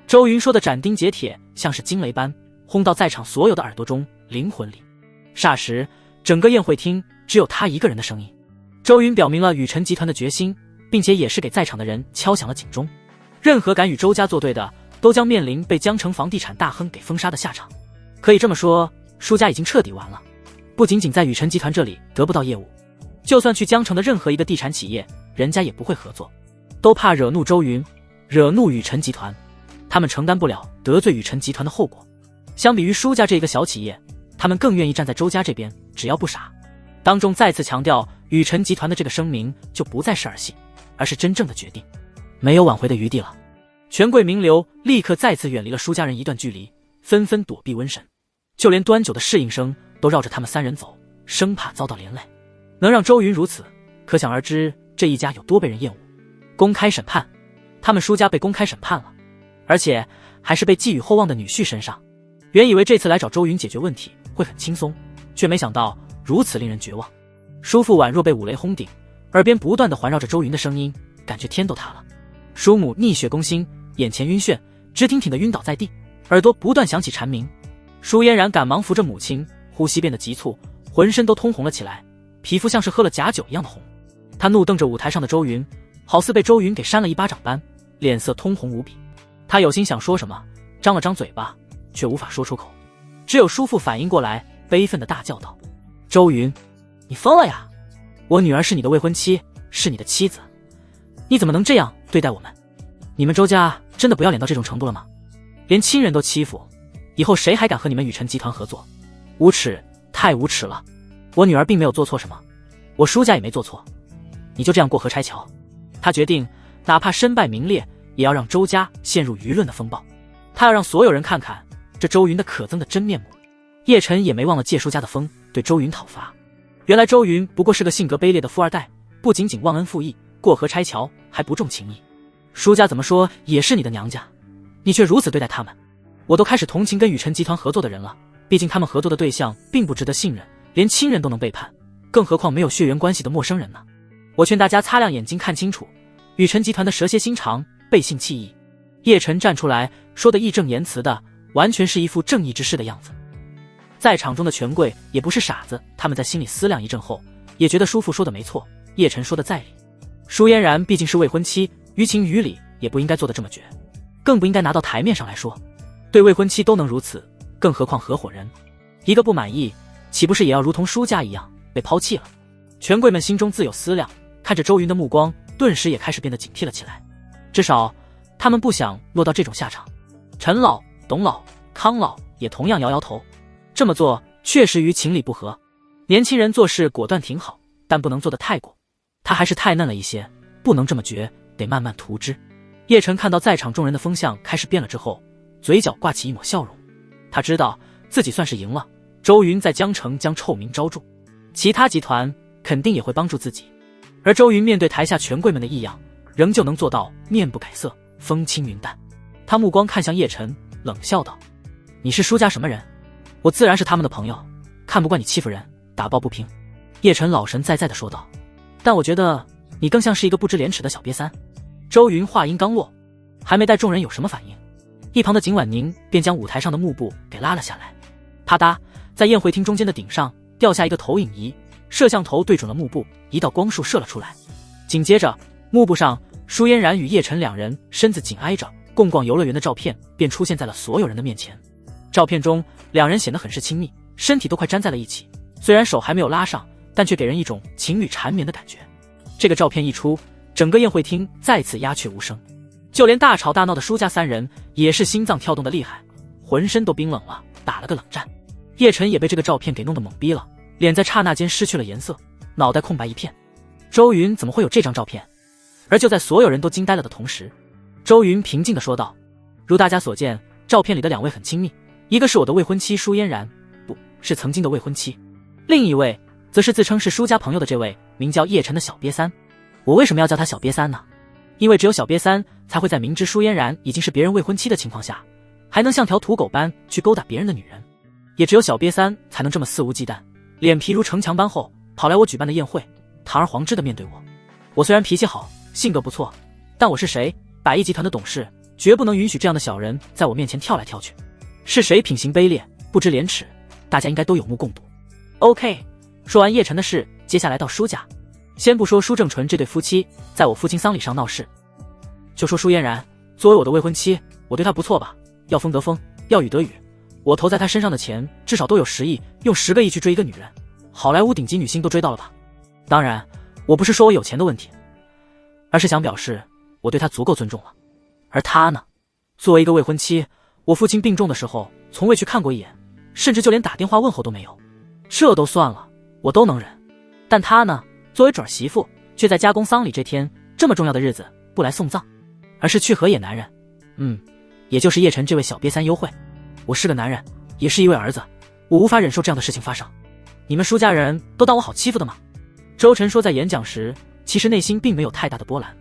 周云说的斩钉截铁，像是惊雷般轰到在场所有的耳朵中，灵魂里。霎时，整个宴会厅只有他一个人的声音。周云表明了雨辰集团的决心，并且也是给在场的人敲响了警钟。任何敢与周家作对的，都将面临被江城房地产大亨给封杀的下场。可以这么说，舒家已经彻底完了。不仅仅在雨辰集团这里得不到业务，就算去江城的任何一个地产企业，人家也不会合作，都怕惹怒周云，惹怒雨辰集团。他们承担不了得罪雨辰集团的后果。相比于舒家这一个小企业，他们更愿意站在周家这边，只要不傻。当众再次强调，雨辰集团的这个声明就不再是儿戏，而是真正的决定，没有挽回的余地了。权贵名流立刻再次远离了舒家人一段距离，纷纷躲避瘟神，就连端酒的侍应生都绕着他们三人走，生怕遭到连累。能让周云如此，可想而知这一家有多被人厌恶。公开审判，他们舒家被公开审判了，而且还是被寄予厚望的女婿身上。原以为这次来找周云解决问题会很轻松，却没想到如此令人绝望。叔父宛若被五雷轰顶，耳边不断地环绕着周云的声音，感觉天都塌了。叔母逆血攻心，眼前晕眩，直挺挺地晕倒在地，耳朵不断响起蝉鸣。舒嫣然赶忙扶着母亲，呼吸变得急促，浑身都通红了起来，皮肤像是喝了假酒一样的红。他怒瞪着舞台上的周云，好似被周云给扇了一巴掌般，脸色通红无比。他有心想说什么，张了张嘴巴，却无法说出口。只有叔父反应过来，悲愤地大叫道：周云，你疯了呀！我女儿是你的未婚妻，是你的妻子，你怎么能这样对待我们？你们周家真的不要脸到这种程度了吗？连亲人都欺负，以后谁还敢和你们雨辰集团合作？无耻，太无耻了！我女儿并没有做错什么，我舒家也没做错，你就这样过河拆桥？他决定哪怕身败名裂，也要让周家陷入舆论的风暴。他要让所有人看看这周云的可憎的真面目。叶晨也没忘了借舒家的风对周云讨伐。原来周云不过是个性格卑劣的富二代，不仅仅忘恩负义，过河拆桥，还不重情义。舒家怎么说也是你的娘家，你却如此对待他们。我都开始同情跟雨辰集团合作的人了，毕竟他们合作的对象并不值得信任，连亲人都能背叛，更何况没有血缘关系的陌生人呢？我劝大家擦亮眼睛看清楚，雨辰集团的蛇蝎心肠，背信弃义。叶晨站出来说的义正言辞的，完全是一副正义之士的样子。在场中的权贵也不是傻子，他们在心里思量一阵后，也觉得叔父说的没错，叶晨说的在理。舒嫣然毕竟是未婚妻，于情于理也不应该做得这么绝，更不应该拿到台面上来说。对未婚妻都能如此，更何况合伙人？一个不满意，岂不是也要如同舒家一样被抛弃了？权贵们心中自有思量，看着周云的目光顿时也开始变得警惕了起来。至少他们不想落到这种下场。陈老、董老、康老也同样摇摇头，这么做确实与情理不合。年轻人做事果断挺好，但不能做得太过，他还是太嫩了一些，不能这么绝，得慢慢涂之。叶晨看到在场众人的风向开始变了之后，嘴角挂起一抹笑容。他知道自己算是赢了，周云在江城将臭名昭著，其他集团肯定也会帮助自己。而周云面对台下权贵们的异样，仍旧能做到面不改色，风轻云淡。他目光看向叶晨，冷笑道：你是舒家什么人？我自然是他们的朋友，看不惯你欺负人，打抱不平。叶晨老神在在地说道：但我觉得你更像是一个不知廉耻的小瘪三。周云话音刚落，还没待众人有什么反应，一旁的景婉宁便将舞台上的幕布给拉了下来。啪嗒，在宴会厅中间的顶上掉下一个投影仪，摄像头对准了幕布，一道光束射了出来。紧接着幕布上舒嫣然与叶晨两人身子紧挨着共逛游乐园的照片便出现在了所有人的面前。照片中两人显得很是亲密，身体都快粘在了一起，虽然手还没有拉上，但却给人一种情侣缠绵的感觉。这个照片一出，整个宴会厅再次鸦雀无声，就连大吵大闹的舒家三人也是心脏跳动的厉害，浑身都冰冷了，打了个冷战。叶晨也被这个照片给弄得懵逼了，脸在刹那间失去了颜色，脑袋空白一片。周云怎么会有这张照片？而就在所有人都惊呆了的同时，周云平静地说道：如大家所见，照片里的两位很亲密，一个是我的未婚妻舒嫣然，不是曾经的未婚妻，另一位则是自称是舒家朋友的这位名叫叶晨的小瘪三。我为什么要叫他小瘪三呢？因为只有小瘪三才会在明知舒嫣然已经是别人未婚妻的情况下，还能像条土狗般去勾搭别人的女人。也只有小瘪三才能这么肆无忌惮，脸皮如城墙般厚，跑来我举办的宴会，堂而皇之的面对我。我虽然脾气好，性格不错，但我是谁？百亿集团的董事，绝不能允许这样的小人在我面前跳来跳去。是谁品行卑劣，不知廉耻，大家应该都有目共睹。OK， 说完叶晨的事，接下来到舒家。先不说舒正纯这对夫妻在我父亲丧礼上闹事，就说舒嫣然作为我的未婚妻，我对她不错吧，要风得风，要雨得雨，我投在她身上的钱至少都有10亿，用10个亿去追一个女人，好莱坞顶级女星都追到了吧。当然我不是说我有钱的问题，而是想表示我对她足够尊重了。而她呢，作为一个未婚妻，我父亲病重的时候从未去看过一眼，甚至就连打电话问候都没有。这都算了，我都能忍。但她呢，作为准儿媳妇，却在家公丧礼这天这么重要的日子不来送葬，而是去和野男人，也就是叶晨这位小瘪三幽会。我是个男人，也是一位儿子，我无法忍受这样的事情发生。你们舒家人都当我好欺负的吗？周晨说，在演讲时其实内心并没有太大的波澜，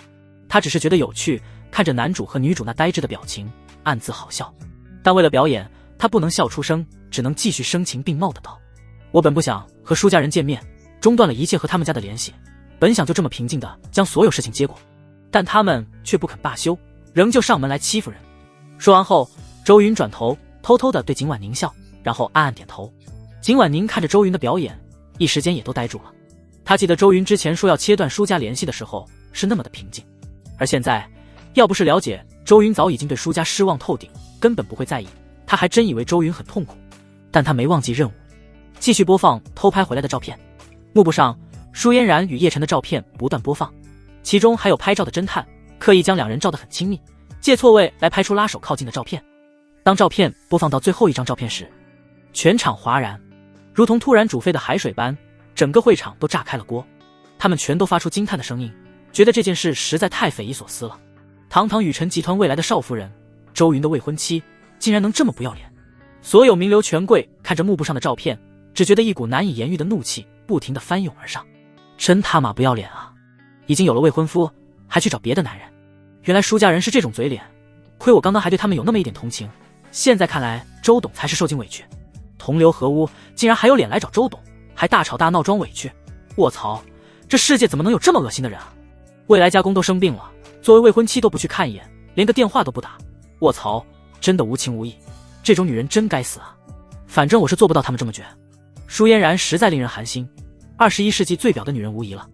他只是觉得有趣，看着男主和女主那呆滞的表情，暗自好笑。但为了表演，他不能笑出声，只能继续声情并茂的道：我本不想和舒家人见面，中断了一切和他们家的联系，本想就这么平静的将所有事情接过，但他们却不肯罢休，仍旧上门来欺负人。说完后，周云转头偷偷的对景婉宁笑，然后暗暗点头。景婉宁看着周云的表演，一时间也都呆住了。他记得周云之前说要切断舒家联系的时候是那么的平静，而现在要不是了解周云早已经对舒家失望透顶，根本不会在意，他还真以为周云很痛苦。但他没忘记任务，继续播放偷拍回来的照片。幕布上，舒嫣然与叶晨的照片不断播放，其中还有拍照的侦探刻意将两人照得很亲密，借错位来拍出拉手靠近的照片。当照片播放到最后一张照片时，全场哗然，如同突然煮沸的海水般，整个会场都炸开了锅。他们全都发出惊叹的声音，觉得这件事实在太匪夷所思了。堂堂雨辰集团未来的少夫人，周云的未婚妻，竟然能这么不要脸。所有名流权贵看着幕布上的照片，只觉得一股难以言喻的怒气不停地翻涌而上。真他妈不要脸啊，已经有了未婚夫还去找别的男人。原来舒家人是这种嘴脸，亏我刚刚还对他们有那么一点同情，现在看来周董才是受尽委屈。同流合污，竟然还有脸来找周董，还大吵大闹装委屈。卧槽，这世界怎么能有这么恶心的人啊。未来家公都生病了，作为未婚妻都不去看一眼，连个电话都不打。卧槽，真的无情无义，这种女人真该死啊。反正我是做不到他们这么绝。舒嫣然实在令人寒心，21世纪最婊的女人无疑了。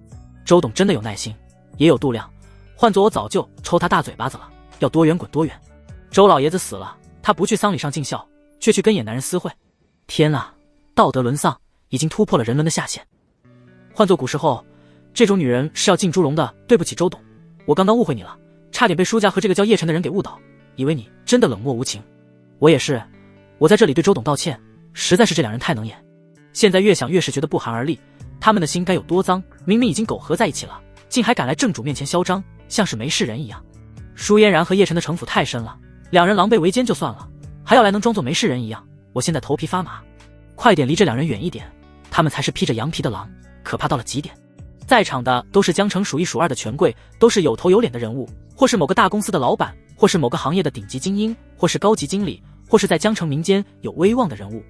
周董真的有耐心，也有度量，换做我早就抽他大嘴巴子了，要多远滚多远。周老爷子死了，他不去丧礼上尽孝，却去跟野男人私会。天啊，道德沦丧已经突破了人伦的下限。换做古时候，这种女人是要进猪笼的。对不起周董，我刚刚误会你了，差点被舒家和这个叫叶晨的人给误导，以为你真的冷漠无情。我也是，我在这里对周董道歉，实在是这两人太能演。现在越想越是觉得不寒而栗，他们的心该有多脏，明明已经苟合在一起了，竟还敢来正主面前嚣张，像是没事人一样。舒嫣然和叶晨的城府太深了，两人狼狈为奸就算了，还要来能装作没事人一样，我现在头皮发麻。快点离这两人远一点，他们才是披着羊皮的狼，可怕到了极点。在场的都是江城数一数二的权贵，都是有头有脸的人物，或是某个大公司的老板，或是某个行业的顶级精英，或是高级经理，或是在江城民间有威望的人物。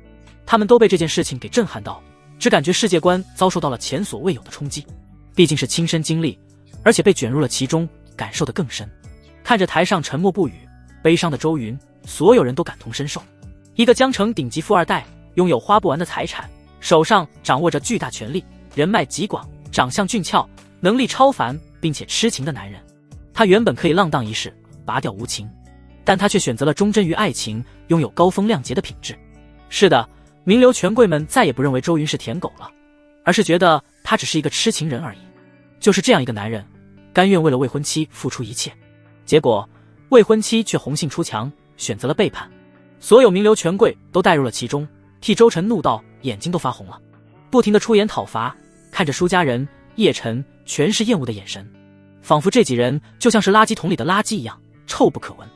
他们都被这件事情给震撼到，只感觉世界观遭受到了前所未有的冲击。毕竟是亲身经历，而且被卷入了其中，感受得更深。看着台上沉默不语、悲伤的周云，所有人都感同身受。一个江城顶级富二代，拥有花不完的财产，手上掌握着巨大权力，人脉极广，长相俊俏，能力超凡，并且痴情的男人。他原本可以浪荡一世，拔掉无情，但他却选择了忠贞于爱情，拥有高风亮节的品质。是的，名流权贵们再也不认为周云是舔狗了，而是觉得他只是一个痴情人而已。就是这样一个男人，甘愿为了未婚妻付出一切，结果未婚妻却红杏出墙，选择了背叛。所有名流权贵都带入了其中，替周晨怒到眼睛都发红了，不停地出言讨伐，看着舒家人、叶晨全是厌恶的眼神，仿佛这几人就像是垃圾桶里的垃圾一样臭不可闻。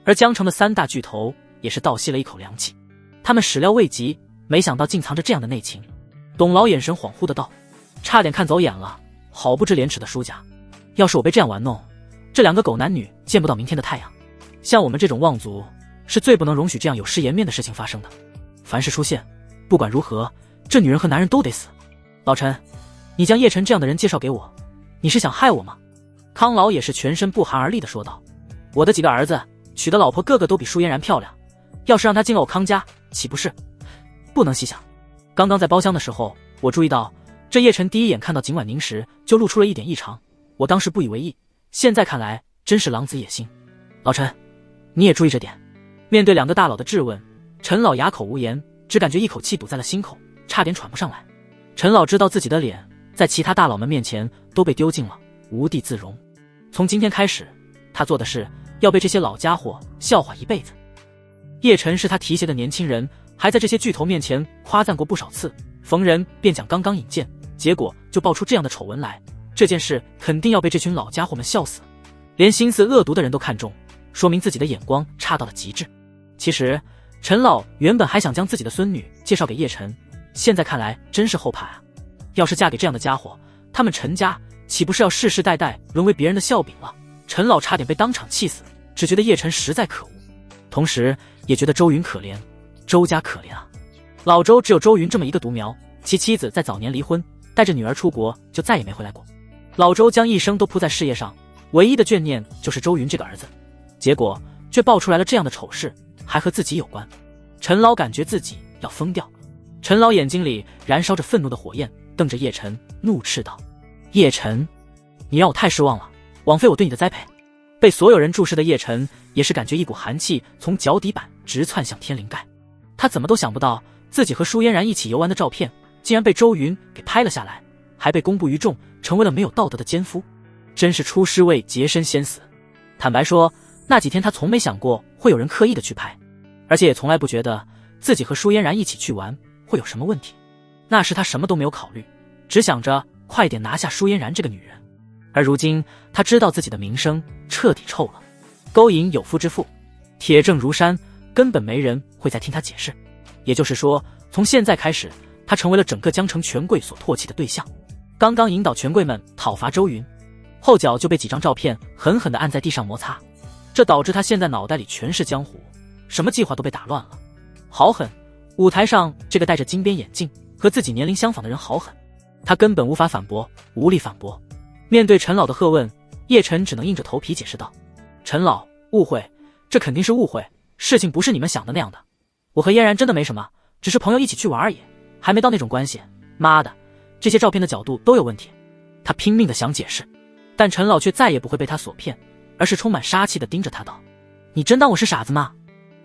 而江城的三大巨头也是倒吸了一口凉气，他们始料未及，没想到竟藏着这样的内情。董牢眼神恍惚的道：差点看走眼了，好不知廉耻的舒家，要是我被这样玩弄，这两个狗男女见不到明天的太阳。像我们这种望族是最不能容许这样有失颜面的事情发生的。凡是出现，不管如何，这女人和男人都得死。老陈，你将叶晨这样的人介绍给我，你是想害我吗？康老也是全身不寒而栗的说道：我的几个儿子娶的老婆个个都比舒嫣然漂亮，要是让她进了我康家，岂不是不能细想。刚刚在包厢的时候，我注意到这叶晨第一眼看到景婉宁时就露出了一点异常，我当时不以为意，现在看来真是狼子野心。老陈，你也注意这点。面对两个大佬的质问，陈老哑口无言，只感觉一口气堵在了心口，差点喘不上来。陈老知道自己的脸在其他大佬们面前都被丢尽了，无地自容。从今天开始，他做的事要被这些老家伙笑话一辈子。叶晨是他提携的年轻人，还在这些巨头面前夸赞过不少次，逢人便讲刚刚引荐，结果就爆出这样的丑闻来，这件事肯定要被这群老家伙们笑死。连心思恶毒的人都看中，说明自己的眼光差到了极致。其实陈老原本还想将自己的孙女介绍给叶晨，现在看来真是后怕啊！要是嫁给这样的家伙，他们陈家岂不是要世世代代沦为别人的笑柄了？陈老差点被当场气死，只觉得叶晨实在可恶，同时也觉得周云可怜，周家可怜啊！老周只有周云这么一个独苗，其妻子在早年离婚，带着女儿出国就再也没回来过。老周将一生都扑在事业上，唯一的眷念就是周云这个儿子，结果却爆出来了这样的丑事，还和自己有关。陈老感觉自己要疯掉，陈老眼睛里燃烧着愤怒的火焰，瞪着叶晨怒斥道：叶晨，你让我太失望了，枉费我对你的栽培。被所有人注视的叶晨也是感觉一股寒气从脚底板直窜向天灵盖。他怎么都想不到自己和舒嫣然一起游玩的照片竟然被周云给拍了下来，还被公布于众，成为了没有道德的奸夫，真是出师未捷身先死。坦白说，那几天他从没想过会有人刻意的去拍，而且也从来不觉得自己和舒嫣然一起去玩会有什么问题。那时他什么都没有考虑，只想着快点拿下舒嫣然这个女人。而如今他知道自己的名声彻底臭了，勾引有夫之妇，铁证如山，根本没人会再听他解释。也就是说，从现在开始，他成为了整个江城权贵所唾弃的对象。刚刚引导权贵们讨伐周云，后脚就被几张照片狠狠地按在地上摩擦，这导致他现在脑袋里全是江湖，什么计划都被打乱了。好狠！舞台上这个戴着金边眼镜和自己年龄相仿的人好狠，他根本无法反驳，无力反驳。面对陈老的喝问，叶晨只能硬着头皮解释道：陈老，误会，这肯定是误会，事情不是你们想的那样的。我和嫣然真的没什么，只是朋友一起去玩而已，还没到那种关系。妈的，这些照片的角度都有问题。他拼命的想解释，但陈老却再也不会被他所骗，而是充满杀气的盯着他道：你真当我是傻子吗？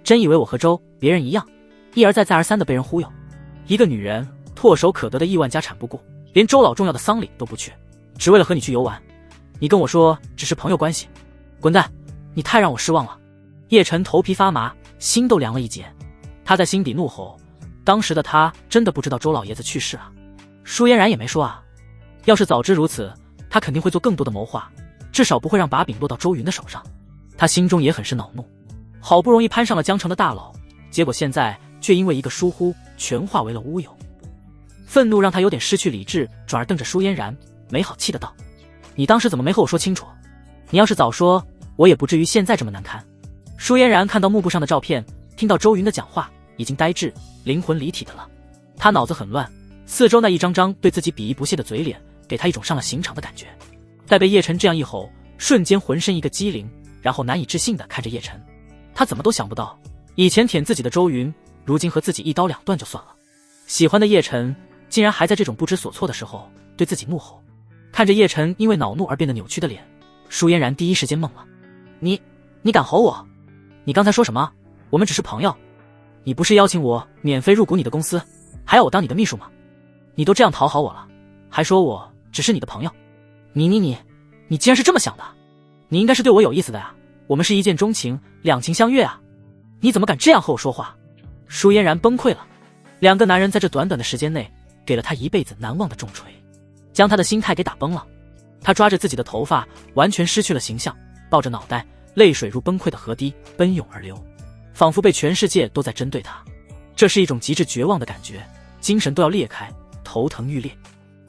真以为我和周别人一样，一而再再而三的被人忽悠？一个女人唾手可得的亿万家产不顾，连周老重要的丧礼都不去，只为了和你去游玩。你跟我说只是朋友关系，滚蛋！你太让我失望了。叶晨头皮发麻，心都凉了一截。他在心底怒吼，当时的他真的不知道周老爷子去世了，舒嫣然也没说啊。要是早知如此，他肯定会做更多的谋划，至少不会让把柄落到周云的手上。他心中也很是恼怒，好不容易攀上了江城的大佬，结果现在却因为一个疏忽全化为了乌有。愤怒让他有点失去理智，转而瞪着舒嫣然，没好气的道：你当时怎么没和我说清楚？你要是早说，我也不至于现在这么难堪。舒嫣然看到幕布上的照片，听到周云的讲话，已经呆滞，灵魂离体的了。他脑子很乱，四周那一张张对自己鄙夷不屑的嘴脸，给他一种上了刑场的感觉。待被叶晨这样一吼，瞬间浑身一个机灵，然后难以置信的看着叶晨。他怎么都想不到，以前舔自己的周云，如今和自己一刀两断就算了，喜欢的叶晨竟然还在这种不知所措的时候对自己怒吼。看着叶晨因为恼怒而变得扭曲的脸，舒嫣然第一时间懵了。你敢吼我？你刚才说什么？我们只是朋友。你不是邀请我免费入股你的公司，还要我当你的秘书吗？你都这样讨好我了，还说我只是你的朋友。你既然是这么想的，你应该是对我有意思的呀，我们是一见钟情，两情相悦啊，你怎么敢这样和我说话？舒嫣然崩溃了。两个男人在这短短的时间内给了他一辈子难忘的重锤，将他的心态给打崩了。他抓着自己的头发，完全失去了形象，抱着脑袋，泪水如崩溃的河堤奔涌而流，仿佛被全世界都在针对他。这是一种极致绝望的感觉，精神都要裂开，头疼欲裂。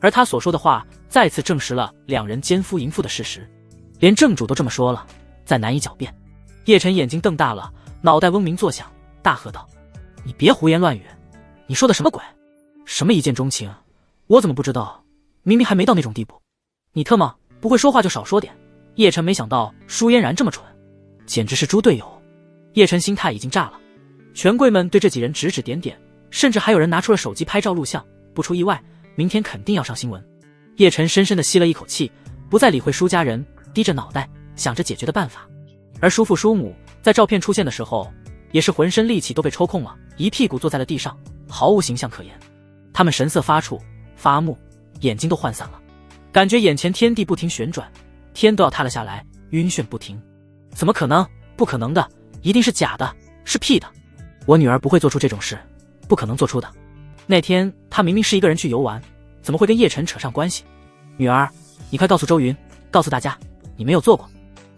而他所说的话再次证实了两人奸夫淫妇的事实，连正主都这么说了，再难以狡辩。叶晨眼睛瞪大了，脑袋嗡鸣作响，大喝道：你别胡言乱语，你说的什么鬼？什么一见钟情？我怎么不知道？明明还没到那种地步。你特么不会说话就少说点。叶晨没想到舒嫣然这么蠢，简直是猪队友。叶晨心态已经炸了，权贵们对这几人指指点点，甚至还有人拿出了手机拍照录像，不出意外，明天肯定要上新闻。叶晨深深地吸了一口气，不再理会舒家人，低着脑袋想着解决的办法。而叔父叔母在照片出现的时候，也是浑身力气都被抽空了，一屁股坐在了地上，毫无形象可言。他们神色发怵发木，眼睛都涣散了，感觉眼前天地不停旋转，天都要塌了下来，晕眩不停。怎么可能？不可能的，一定是假的，是 P 的。我女儿不会做出这种事，不可能做出的。那天她明明是一个人去游玩，怎么会跟叶晨扯上关系？女儿，你快告诉周云，告诉大家，你没有做过。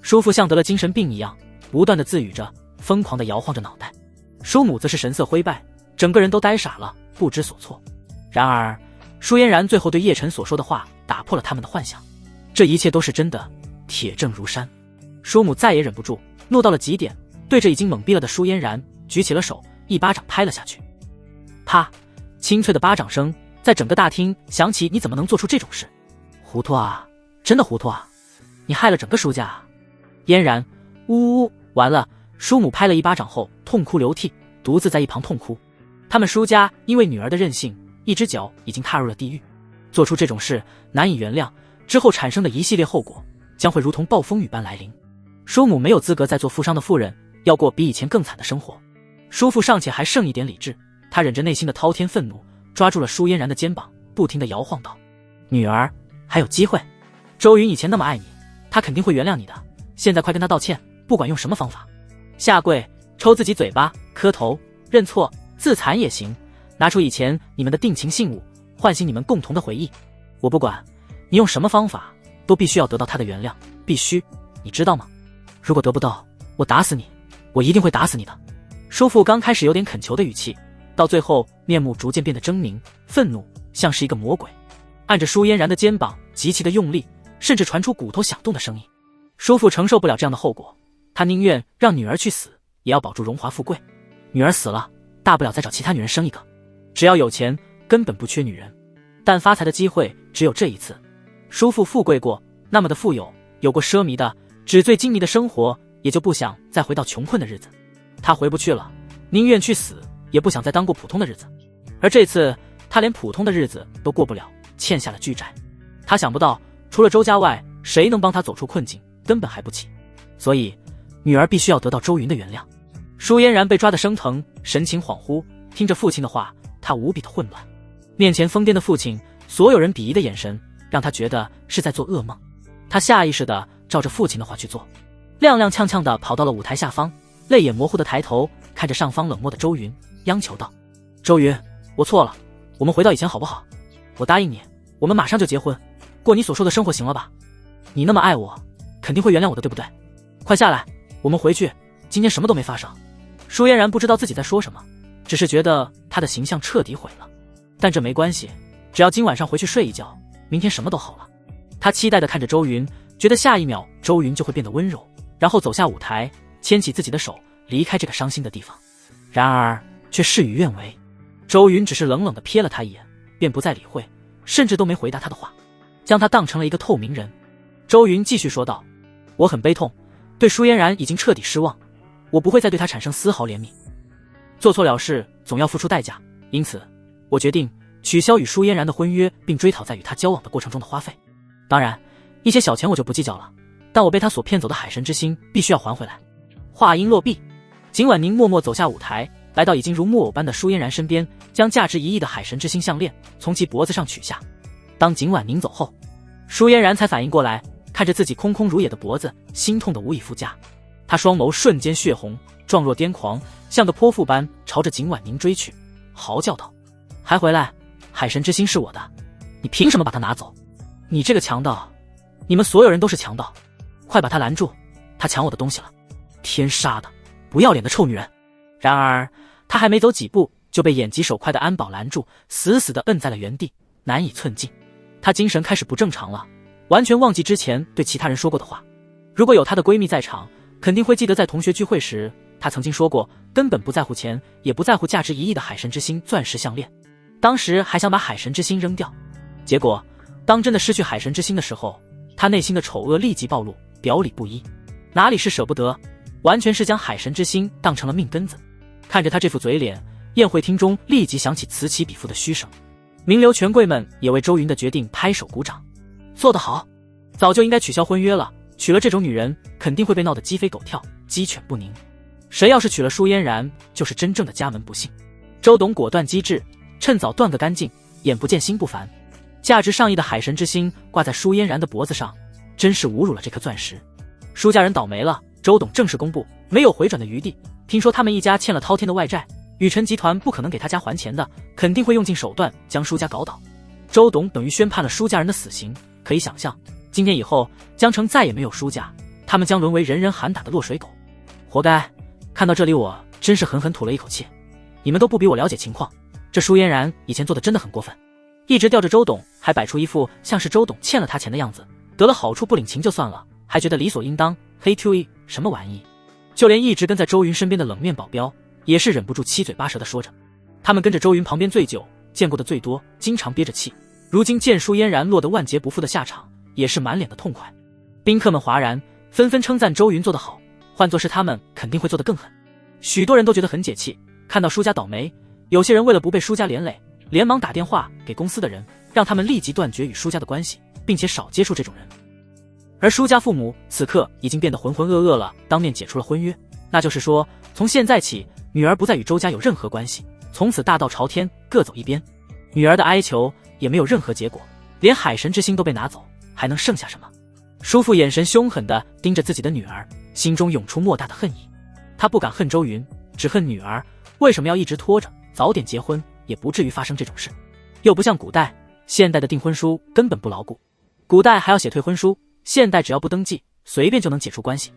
叔父像得了精神病一样，不断地自语着，疯狂地摇晃着脑袋。叔母则是神色灰败，整个人都呆傻了，不知所措。然而舒嫣然最后对叶晨所说的话打破了他们的幻想，这一切都是真的，铁证如山。叔母再也忍不住，怒到了极点，对着已经懵逼了的舒嫣然举起了手，一巴掌拍了下去。啪，清脆的巴掌声在整个大厅响起。你怎么能做出这种事？糊涂啊，真的糊涂啊，你害了整个舒家啊。嫣然呜呜，完了。叔母拍了一巴掌后痛哭流涕，独自在一旁痛哭。他们舒家因为女儿的任性，一只脚已经踏入了地狱，做出这种事难以原谅，之后产生的一系列后果将会如同暴风雨般来临。叔母没有资格再做富商的妇人，要过比以前更惨的生活。叔父尚且还剩一点理智，他忍着内心的滔天愤怒，抓住了舒嫣然的肩膀，不停地摇晃道：女儿，还有机会。周云以前那么爱你，他肯定会原谅你的，现在快跟他道歉，不管用什么方法。下跪，抽自己嘴巴，磕头，认错，自残也行，拿出以前你们的定情信物，唤醒你们共同的回忆。我不管你用什么方法，都必须要得到他的原谅，必须，你知道吗？如果得不到，我打死你，我一定会打死你的。叔父刚开始有点恳求的语气，到最后面目逐渐变得狰狞愤怒，像是一个魔鬼，按着舒嫣然的肩膀极其的用力，甚至传出骨头响动的声音。叔父承受不了这样的后果，他宁愿让女儿去死，也要保住荣华富贵。女儿死了，大不了再找其他女人生一个，只要有钱，根本不缺女人。但发财的机会只有这一次。叔父富贵过，那么的富有，有过奢靡的纸醉金迷的生活，也就不想再回到穷困的日子。他回不去了，宁愿去死，也不想再当过普通的日子。而这次他连普通的日子都过不了，欠下了巨债。他想不到除了周家外，谁能帮他走出困境，根本还不起。所以女儿必须要得到周云的原谅。舒嫣然被抓得生疼，神情恍惚，听着父亲的话，他无比的混乱。面前疯癫的父亲，所有人鄙夷的眼神让他觉得是在做噩梦。他下意识地照着父亲的话去做，踉踉跄跄地跑到了舞台下方，泪眼模糊地抬头看着上方冷漠的周云，央求道：周云，我错了，我们回到以前好不好？我答应你，我们马上就结婚，过你所说的生活，行了吧？你那么爱我，肯定会原谅我的，对不对？快下来，我们回去，今天什么都没发生。舒嫣然不知道自己在说什么，只是觉得她的形象彻底毁了。但这没关系，只要今晚上回去睡一觉，明天什么都好了。她期待地看着周云，觉得下一秒周云就会变得温柔，然后走下舞台，牵起自己的手，离开这个伤心的地方。然而却事与愿违，周云只是冷冷地瞥了他一眼，便不再理会，甚至都没回答他的话，将他当成了一个透明人。周云继续说道：我很悲痛，对舒嫣然已经彻底失望，我不会再对她产生丝毫怜悯。做错了事总要付出代价，因此我决定取消与舒嫣然的婚约，并追讨在与她交往的过程中的花费。当然一些小钱我就不计较了，但我被他所骗走的海神之心必须要还回来。话音落毕，景婉宁默默走下舞台，来到已经如木偶般的舒嫣然身边，将价值1亿的海神之心项链从其脖子上取下。当景婉宁走后，舒嫣然才反应过来，看着自己空空如也的脖子，心痛得无以复加。他双眸瞬间血红，状若癫狂，像个泼妇般朝着景婉宁追去，嚎叫道：还回来，海神之心是我的，你凭什么把它拿走？你这个强盗，你们所有人都是强盗，快把他拦住，他抢我的东西了，天杀的不要脸的臭女人。然而他还没走几步，就被眼疾手快的安保拦住，死死地摁在了原地，难以寸进。他精神开始不正常了，完全忘记之前对其他人说过的话。如果有她的闺蜜在场，肯定会记得在同学聚会时，她曾经说过根本不在乎钱，也不在乎价值1亿的海神之心钻石项链，当时还想把海神之心扔掉。结果当真的失去海神之心的时候，她内心的丑恶立即暴露，表里不一，哪里是舍不得，完全是将海神之心当成了命根子。看着她这副嘴脸，宴会厅中立即响起此起彼伏的嘘声，名流权贵们也为周云的决定拍手鼓掌。做得好，早就应该取消婚约了，娶了这种女人肯定会被闹得鸡飞狗跳，鸡犬不宁。谁要是娶了舒嫣然，就是真正的家门不幸。周董果断机智，趁早断个干净，眼不见心不烦。价值上亿的海神之星挂在舒嫣然的脖子上，真是侮辱了这颗钻石。舒家人倒霉了，周董正式公布，没有回转的余地。听说他们一家欠了滔天的外债，宇辰集团不可能给他家还钱的，肯定会用尽手段将舒家搞倒。周董等于宣判了舒家人的死刑，可以想象，今天以后江城再也没有舒家，他们将沦为人人喊打的落水狗。活该！看到这里，我真是狠狠吐了一口气。你们都不比我了解情况，这舒嫣然以前做的真的很过分，一直吊着周董，还摆出一副像是周董欠了他钱的样子，得了好处不领情就算了，还觉得理所应当。黑 QE 什么玩意？就连一直跟在周云身边的冷面保镖也是忍不住七嘴八舌的说着。他们跟着周云旁边最久，见过的最多，经常憋着气，如今见舒嫣然落得万劫不复的下场，也是满脸的痛快。宾客们哗然，纷纷称赞周云做得好，换作是他们肯定会做得更狠。许多人都觉得很解气，看到舒家倒霉，有些人为了不被舒家连累，连忙打电话给公司的人，让他们立即断绝与舒家的关系，并且少接触这种人。而舒家父母此刻已经变得浑浑噩噩了，当面解除了婚约，那就是说从现在起，女儿不再与周家有任何关系，从此大道朝天，各走一边。女儿的哀求也没有任何结果，连海神之星都被拿走，还能剩下什么？叔父眼神凶狠地盯着自己的女儿，心中涌出莫大的恨意。他不敢恨周云，只恨女儿为什么要一直拖着，早点结婚也不至于发生这种事。又不像古代，现代的订婚书根本不牢固，古代还要写退婚书，现代只要不登记，随便就能解除关系。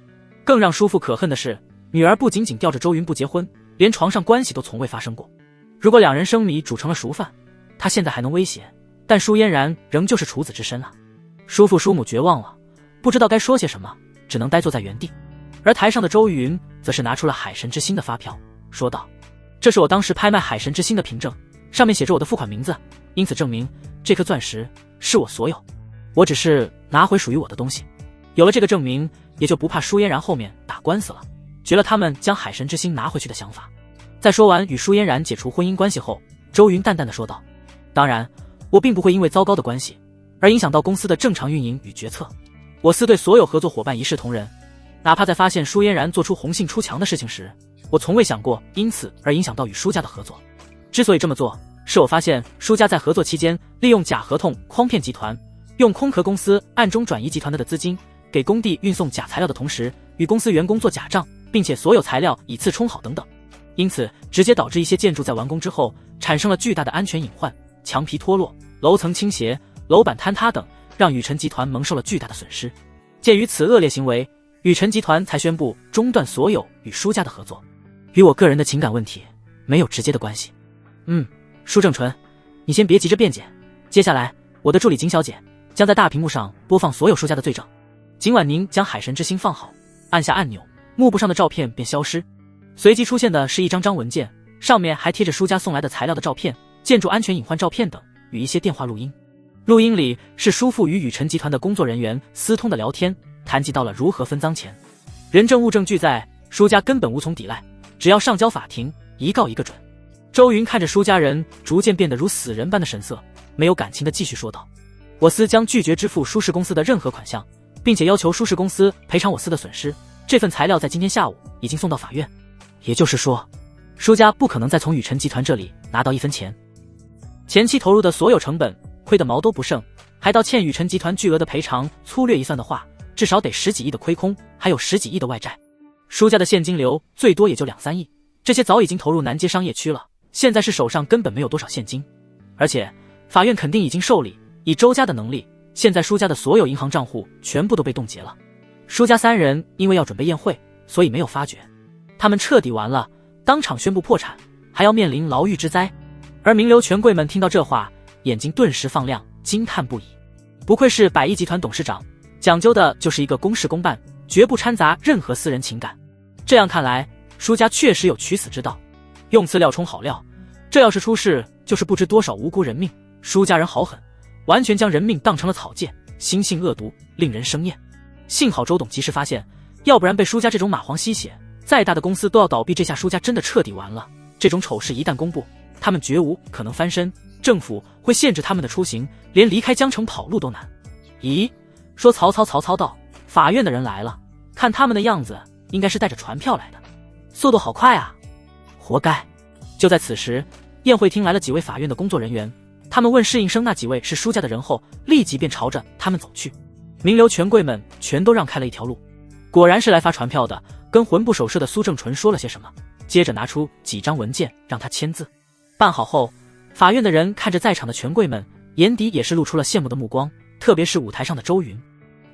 更让叔父可恨的是，女儿不仅仅吊着周云不结婚，连床上关系都从未发生过。如果两人生米煮成了熟饭，他现在还能威胁，但舒嫣然仍旧是处子之身啊。叔父叔母绝望了，不知道该说些什么，只能呆坐在原地。而台上的周云则是拿出了海神之星的发票，说道：这是我当时拍卖海神之星的凭证，上面写着我的付款名字，因此证明这颗钻石是我所有，我只是拿回属于我的东西。有了这个证明，也就不怕舒嫣然后面打官司了，绝了他们将海神之星拿回去的想法。在说完与舒嫣然解除婚姻关系后，周云淡淡的说道：当然，我并不会因为糟糕的关系而影响到公司的正常运营与决策，我司对所有合作伙伴一视同仁，哪怕在发现舒嫣然做出红杏出墙的事情时，我从未想过因此而影响到与舒家的合作。之所以这么做，是我发现舒家在合作期间利用假合同诓骗集团，用空壳公司暗中转移集团的资金，给工地运送假材料的同时，与公司员工做假账，并且所有材料以次充好等等，因此直接导致一些建筑在完工之后产生了巨大的安全隐患，墙皮脱落、楼层倾斜、楼板坍塌等，让宇辰集团蒙受了巨大的损失。鉴于此恶劣行为，宇辰集团才宣布中断所有与舒家的合作，与我个人的情感问题没有直接的关系。舒正纯，你先别急着辩解，接下来我的助理金小姐将在大屏幕上播放所有舒家的罪证。今晚您将海神之星放好，按下按钮，幕布上的照片便消失，随即出现的是一张张文件，上面还贴着舒家送来的材料的照片、建筑安全隐患照片等，与一些电话录音。录音里是叔父与宇辰集团的工作人员私通的聊天，谈及到了如何分赃钱。人证物证俱在，舒家根本无从抵赖，只要上交法庭，一告一个准。周云看着舒家人逐渐变得如死人般的神色，没有感情的继续说道：我司将拒绝支付舒氏公司的任何款项，并且要求舒氏公司赔偿我司的损失。这份材料在今天下午已经送到法院，也就是说，舒家不可能再从宇辰集团这里拿到一分钱。前期投入的所有成本亏得毛都不剩，还到欠宇辰集团巨额的赔偿，粗略一算的话，至少得10几亿的亏空，还有10几亿的外债。舒家的现金流最多也就2、3亿，这些早已经投入南街商业区了，现在是手上根本没有多少现金。而且法院肯定已经受理，以周家的能力，现在舒家的所有银行账户全部都被冻结了。舒家3人因为要准备宴会，所以没有发觉，他们彻底完了，当场宣布破产，还要面临牢狱之灾。而名流权贵们听到这话，眼睛顿时放亮，惊叹不已。不愧是百亿集团董事长，讲究的就是一个公事公办，绝不掺杂任何私人情感。这样看来，舒家确实有取死之道，用此料充好料，这要是出事，就是不知多少无辜人命。舒家人好狠，完全将人命当成了草芥，心性恶毒，令人生厌。幸好周董及时发现，要不然被舒家这种蚂蟥吸血，再大的公司都要倒闭，这下舒家真的彻底完了。这种丑事一旦公布，他们绝无可能翻身，政府会限制他们的出行，连离开江城跑路都难。咦，说曹操到，法院的人来了，看他们的样子，应该是带着传票来的，速度好快啊！活该！就在此时，宴会厅来了几位法院的工作人员，他们问侍应生那几位是舒家的人后，立即便朝着他们走去。名流权贵们全都让开了一条路，果然是来发传票的，跟魂不守舍的苏正淳说了些什么，接着拿出几张文件让他签字。办好后，法院的人看着在场的权贵们，眼底也是露出了羡慕的目光，特别是舞台上的周云。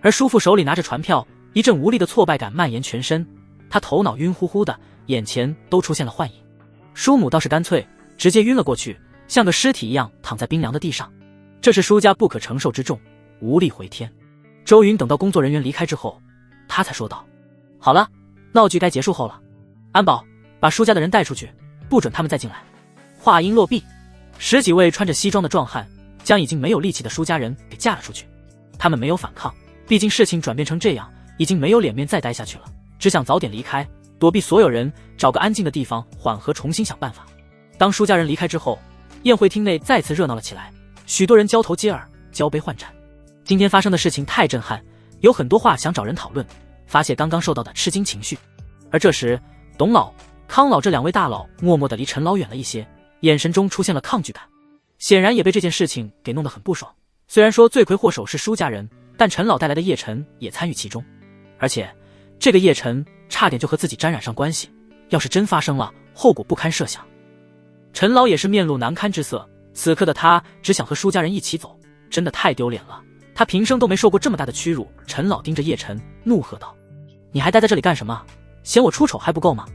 而叔父手里拿着传票，一阵无力的挫败感蔓延全身，他头脑晕乎乎的，眼前都出现了幻影。叔母倒是干脆，直接晕了过去，像个尸体一样躺在冰凉的地上。这是舒家不可承受之重，无力回天。周云等到工作人员离开之后，他才说道：好了，闹剧该结束后了，安保，把舒家的人带出去，不准他们再进来。话音落毕，10几位穿着西装的壮汉将已经没有力气的舒家人给架了出去。他们没有反抗，毕竟事情转变成这样，已经没有脸面再待下去了，只想早点离开，躲避所有人，找个安静的地方缓和，重新想办法。当舒家人离开之后，宴会厅内再次热闹了起来，许多人交头接耳，交杯换盏。今天发生的事情太震撼，有很多话想找人讨论，发泄刚刚受到的吃惊情绪。而这时，董老、康老这2位大佬默默地离陈老远了一些，眼神中出现了抗拒感，显然也被这件事情给弄得很不爽。虽然说罪魁祸首是舒家人，但陈老带来的叶晨也参与其中，而且这个叶晨差点就和自己沾染上关系，要是真发生了，后果不堪设想。陈老也是面露难堪之色，此刻的他只想和舒家人一起走，真的太丢脸了，他平生都没受过这么大的屈辱。陈老盯着叶晨怒喝道：你还待在这里干什么？嫌我出丑还不够吗？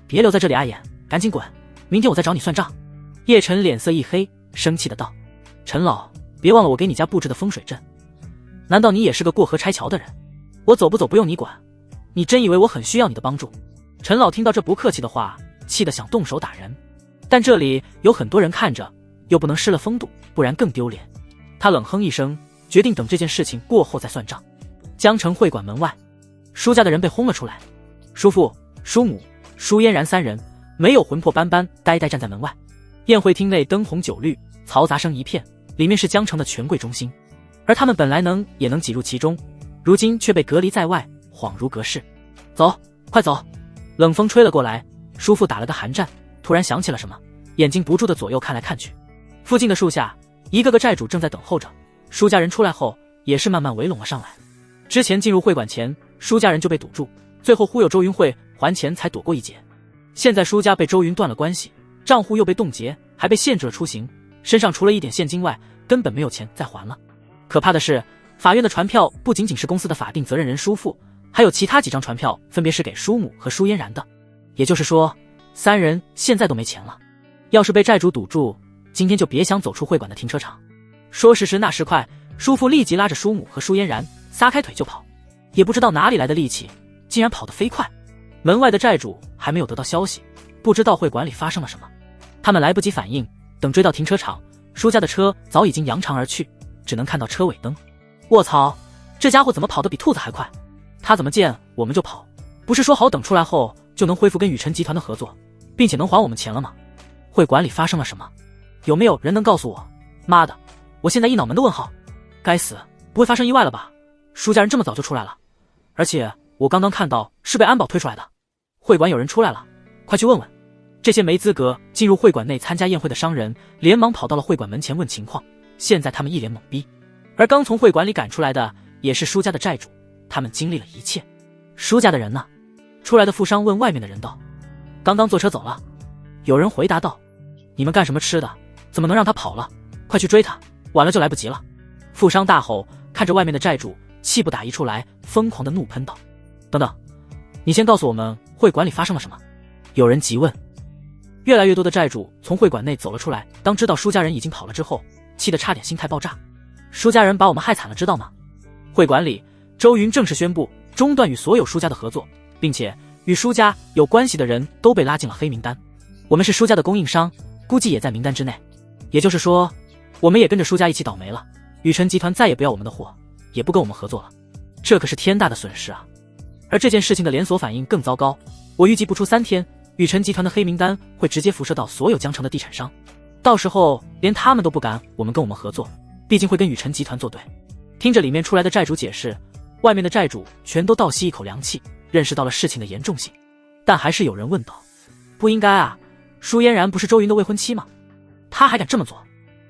别留在这里碍眼，赶紧滚，明天我再找你算账。叶晨脸色一黑，生气的道：陈老，别忘了我给你家布置的风水阵，难道你也是个过河拆桥的人？我走不走不用你管，你真以为我很需要你的帮助？陈老听到这不客气的话，气得想动手打人，但这里有很多人看着，又不能失了风度，不然更丢脸。他冷哼一声，决定等这件事情过后再算账。江城会馆门外，舒家的人被轰了出来，叔父、叔母、舒嫣然3人没有魂魄斑斑呆呆站在门外。宴会厅内灯红酒绿，嘈杂声一片，里面是江城的权贵中心，而他们本来也能挤入其中，如今却被隔离在外，恍如隔世。走，快走！冷风吹了过来，叔父打了个寒战，突然想起了什么，眼睛不住的左右看来看去。附近的树下，一个个债主正在等候着，舒家人出来后也是慢慢围拢了上来。之前进入会馆前，舒家人就被堵住，最后忽悠周云慧还钱才躲过一劫。现在舒家被周云断了关系，账户又被冻结，还被限制了出行，身上除了一点现金外，根本没有钱再还了。可怕的是，法院的传票不仅仅是公司的法定责任人叔父，还有其他几张传票分别是给舒母和舒嫣然的，也就是说3人现在都没钱了。要是被债主堵住，今天就别想走出会馆的停车场。说时迟那时快，叔父立即拉着舒母和舒嫣然撒开腿就跑，也不知道哪里来的力气，竟然跑得飞快。门外的债主还没有得到消息，不知道会馆里发生了什么，他们来不及反应，等追到停车场，舒家的车早已经扬长而去，只能看到车尾灯。卧槽，这家伙怎么跑得比兔子还快？他怎么见我们就跑？不是说好等出来后就能恢复跟宇辰集团的合作，并且能还我们钱了吗？会馆里发生了什么？有没有人能告诉我？妈的，我现在一脑门的问号。该死，不会发生意外了吧？舒家人这么早就出来了，而且我刚刚看到是被安保推出来的。会馆有人出来了，快去问问。这些没资格进入会馆内参加宴会的商人连忙跑到了会馆门前问情况，现在他们一脸懵逼。而刚从会馆里赶出来的也是舒家的债主，他们经历了一切。舒家的人呢？出来的富商问外面的人道：刚刚坐车走了。有人回答道：你们干什么吃的？怎么能让他跑了？快去追他，晚了就来不及了。富商大吼，看着外面的债主气不打一处来，疯狂的怒喷道：等等，你先告诉我们会馆里发生了什么。有人急问。越来越多的债主从会馆内走了出来，当知道舒家人已经跑了之后，气得差点心态爆炸。舒家人把我们害惨了，知道吗？会馆里，周云正式宣布中断与所有舒家的合作，并且与舒家有关系的人都被拉进了黑名单。我们是舒家的供应商，估计也在名单之内。也就是说，我们也跟着舒家一起倒霉了。宇辰集团再也不要我们的货，也不跟我们合作了，这可是天大的损失啊！而这件事情的连锁反应更糟糕，我预计不出3天，雨辰集团的黑名单会直接辐射到所有江城的地产商，到时候连他们都不敢我们合作，毕竟会跟雨辰集团作对。听着里面出来的债主解释，外面的债主全都倒吸一口凉气，认识到了事情的严重性。但还是有人问道：不应该啊，舒嫣然不是周云的未婚妻吗？他还敢这么做？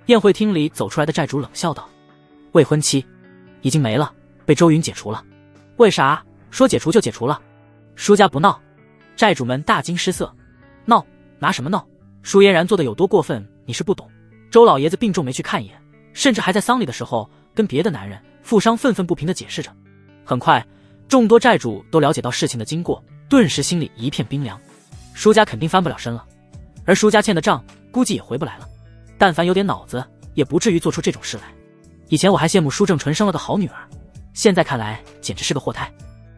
宴会厅里走出来的债主冷笑道：未婚妻已经没了，被周云解除了。为啥？说解除就解除了？舒家不闹。债主们大惊失色。闹？拿什么闹？舒嫣然做的有多过分你是不懂。周老爷子病重没去看一眼，甚至还在丧礼的时候跟别的男人富商愤愤不平地解释着。很快众多债主都了解到事情的经过，顿时心里一片冰凉。舒家肯定翻不了身了，而舒家欠的账估计也回不来了。但凡有点脑子也不至于做出这种事来。以前我还羡慕舒正纯生了个好女儿，现在看来简直是个祸胎。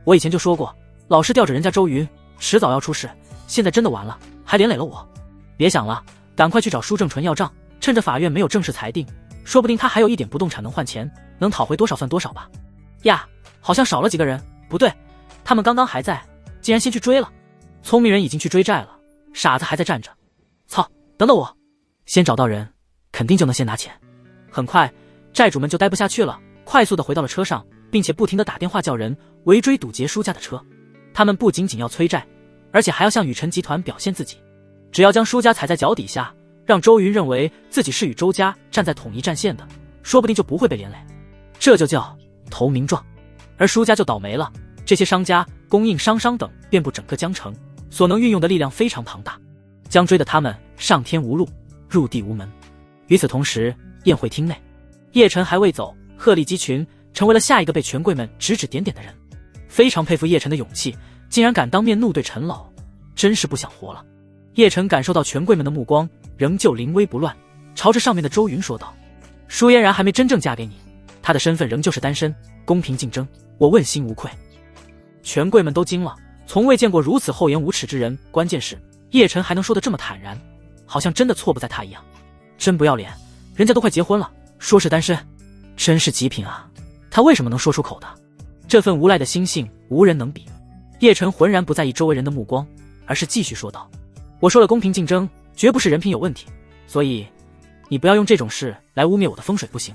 我以前就说过，老是吊着人家周云迟早要出事，现在真的完了，还连累了我。别想了，赶快去找舒正纯要账，趁着法院没有正式裁定，说不定他还有一点不动产能换钱，能讨回多少算多少吧。呀，好像少了几个人，不对，他们刚刚还在，竟然先去追了。聪明人已经去追债了，傻子还在站着。操，等等我，先找到人肯定就能先拿钱。很快债主们就待不下去了，快速地回到了车上，并且不停地打电话叫人围追堵截舒家的车。他们不仅仅要催债，而且还要向雨辰集团表现自己，只要将舒家踩在脚底下，让周云认为自己是与周家站在统一战线的，说不定就不会被连累。这就叫投名状。而舒家就倒霉了，这些商家、供应商等遍布整个江城，所能运用的力量非常庞大，将追得他们上天无路，入地无门。与此同时，宴会厅内，叶晨还未走，鹤立鸡群，成为了下一个被权贵们指指点点的人。非常佩服叶晨的勇气，竟然敢当面怒对陈老，真是不想活了。叶晨感受到权贵们的目光，仍旧临危不乱，朝着上面的周云说道：舒嫣然还没真正嫁给你，她的身份仍旧是单身，公平竞争，我问心无愧。权贵们都惊了，从未见过如此厚颜无耻之人，关键是叶晨还能说得这么坦然，好像真的错不在他一样。真不要脸，人家都快结婚了，说是单身，真是极品啊！他为什么能说出口的？这份无赖的心性无人能比。叶晨浑然不在意周围人的目光，而是继续说道：我说了公平竞争，绝不是人品有问题，所以你不要用这种事来污蔑我的风水不行。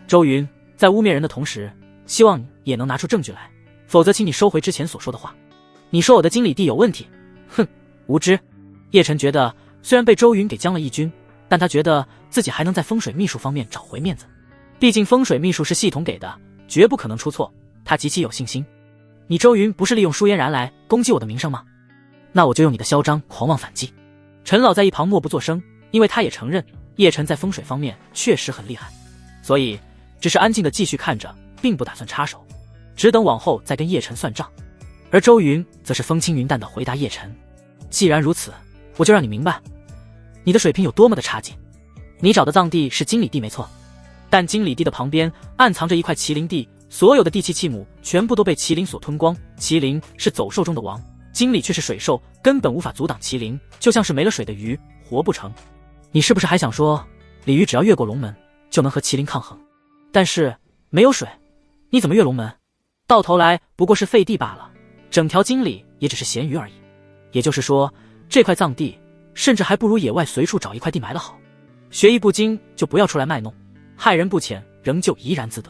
周云，在污蔑人的同时，希望你也能拿出证据来，否则请你收回之前所说的话。你说我的经理地有问题？哼，无知。叶晨觉得虽然被周云给将了一军，但他觉得自己还能在风水秘术方面找回面子，毕竟风水秘术是系统给的，绝不可能出错，他极其有信心。你周云不是利用舒嫣然来攻击我的名声吗？那我就用你的嚣张狂妄反击。陈老在一旁默不作声，因为他也承认叶晨在风水方面确实很厉害，所以只是安静的继续看着，并不打算插手，只等往后再跟叶晨算账。而周云则是风轻云淡的回答叶晨：既然如此，我就让你明白你的水平有多么的差劲。你找的葬地是经理地没错，但经理地的旁边暗藏着一块麒麟地，所有的地气气母全部都被麒麟所吞光。麒麟是走兽中的王，经理却是水兽，根本无法阻挡麒麟，就像是没了水的鱼，活不成。你是不是还想说鲤鱼只要越过龙门就能和麒麟抗衡？但是没有水，你怎么越龙门？到头来不过是废地罢了，整条经理也只是咸鱼而已。也就是说，这块葬地甚至还不如野外随处找一块地埋得好。学艺不精就不要出来卖弄，害人不浅仍旧怡然自得。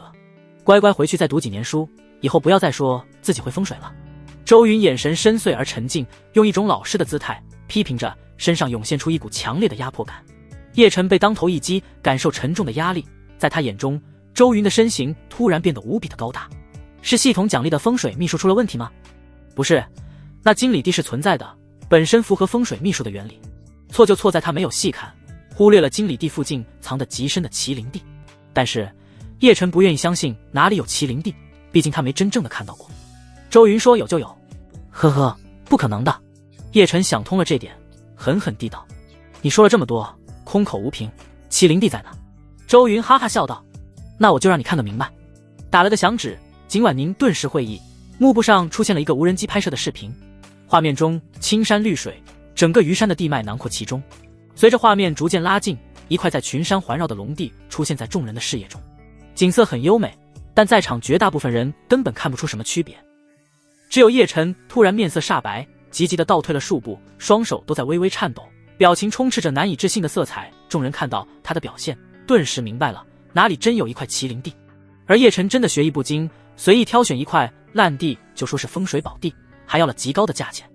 乖乖回去再读几年书，以后不要再说自己会风水了。周云眼神深邃而沉静，用一种老师的姿态批评着，身上涌现出一股强烈的压迫感。叶晨被当头一击，感受沉重的压力，在他眼中，周云的身形突然变得无比的高大。是系统奖励的风水秘术出了问题吗？不是，那经理地是存在的，本身符合风水秘术的原理。错就错在他没有细看，忽略了经理地附近藏得极深的麒麟地。但是叶晨不愿意相信哪里有麒麟地，毕竟他没真正的看到过。周云说有就有，呵呵，不可能的。叶晨想通了这点，狠狠地道：你说了这么多，空口无凭，麒麟地在哪？周云哈哈笑道：那我就让你看个明白。打了个响指，景婉宁顿时会议，幕布上出现了一个无人机拍摄的视频，画面中青山绿水，整个虞山的地脉囊括其中。随着画面逐渐拉近，一块在群山环绕的龙地出现在众人的视野中，景色很优美，但在场绝大部分人根本看不出什么区别。只有叶晨突然面色煞白，急急地倒退了数步，双手都在微微颤抖，表情充斥着难以置信的色彩。众人看到他的表现，顿时明白了哪里真有一块麒麟地。而叶晨真的学艺不精，随意挑选一块烂地就说是风水宝地，还要了极高的价钱。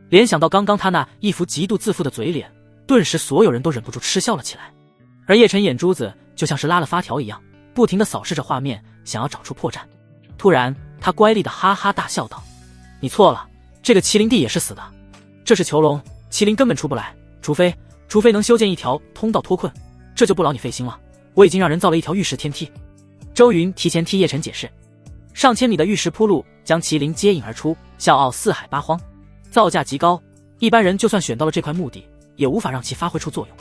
联想到刚刚他那一副极度自负的嘴脸，顿时所有人都忍不住嗤笑了起来。而叶晨眼珠子就像是拉了发条一样，不停地扫视着画面，想要找出破绽。突然他乖戾地哈哈大笑道：你错了，这个麒麟地也是死的，这是囚笼，麒麟根本出不来，除非能修建一条通道脱困，这就不劳你费心了，我已经让人造了一条玉石天梯。周云提前替叶晨解释，上千米的玉石铺路将麒麟接引而出，笑傲四海八荒，造价极高，一般人就算选到了这块墓地，也无法让其发挥出作用。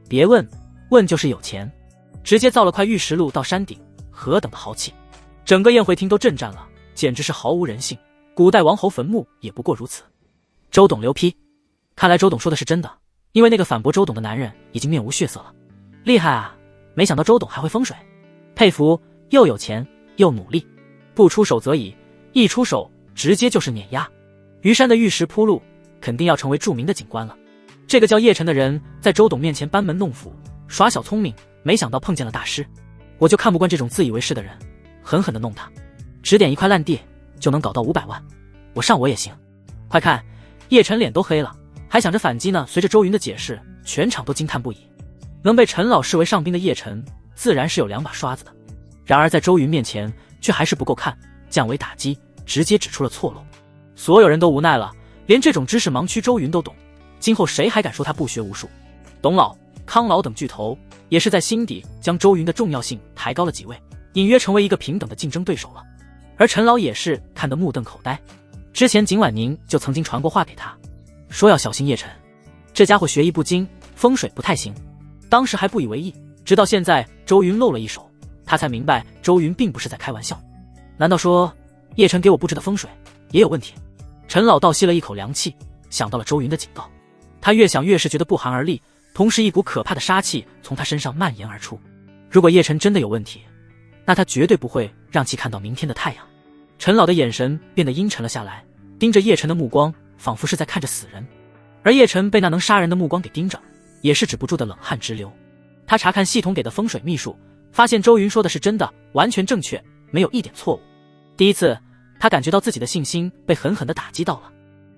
别问就是有钱，直接造了块玉石路到山顶，何等的豪气！整个宴会厅都震颤了，简直是毫无人性，古代王侯坟墓也不过如此。周董牛批，看来周董说的是真的，因为那个反驳周董的男人已经面无血色了。厉害啊，没想到周董还会风水，佩服，又有钱又努力，不出手则已，一出手直接就是碾压。虞山的玉石铺路肯定要成为著名的景观了。这个叫叶晨的人在周董面前班门弄斧，耍小聪明，没想到碰见了大师。我就看不惯这种自以为是的人，狠狠地弄他。只点一块烂地就能搞到500万，我上我也行。快看，叶晨脸都黑了，还想着反击呢。随着周云的解释，全场都惊叹不已。能被陈老视为上宾的叶晨自然是有2把刷子的，然而在周云面前却还是不够看，降维打击，直接指出了错漏。所有人都无奈了，连这种知识盲区周云都懂，今后谁还敢说他不学无术？董老、康老等巨头也是在心底将周云的重要性抬高了几位，隐约成为一个平等的竞争对手了。而陈老也是看得目瞪口呆，之前景婉宁就曾经传过话给他，说要小心叶晨，这家伙学艺不精，风水不太行。当时还不以为意，直到现在周云露了一手，他才明白周云并不是在开玩笑。难道说叶晨给我布置的风水也有问题？陈老倒吸了一口凉气，想到了周云的警告，他越想越是觉得不寒而栗，同时一股可怕的杀气从他身上蔓延而出。如果叶晨真的有问题，那他绝对不会让其看到明天的太阳。陈老的眼神变得阴沉了下来，盯着叶晨的目光仿佛是在看着死人。而叶晨被那能杀人的目光给盯着，也是止不住的冷汗直流。他查看系统给的风水秘术，发现周云说的是真的，完全正确，没有一点错误。第一次他感觉到自己的信心被狠狠地打击到了，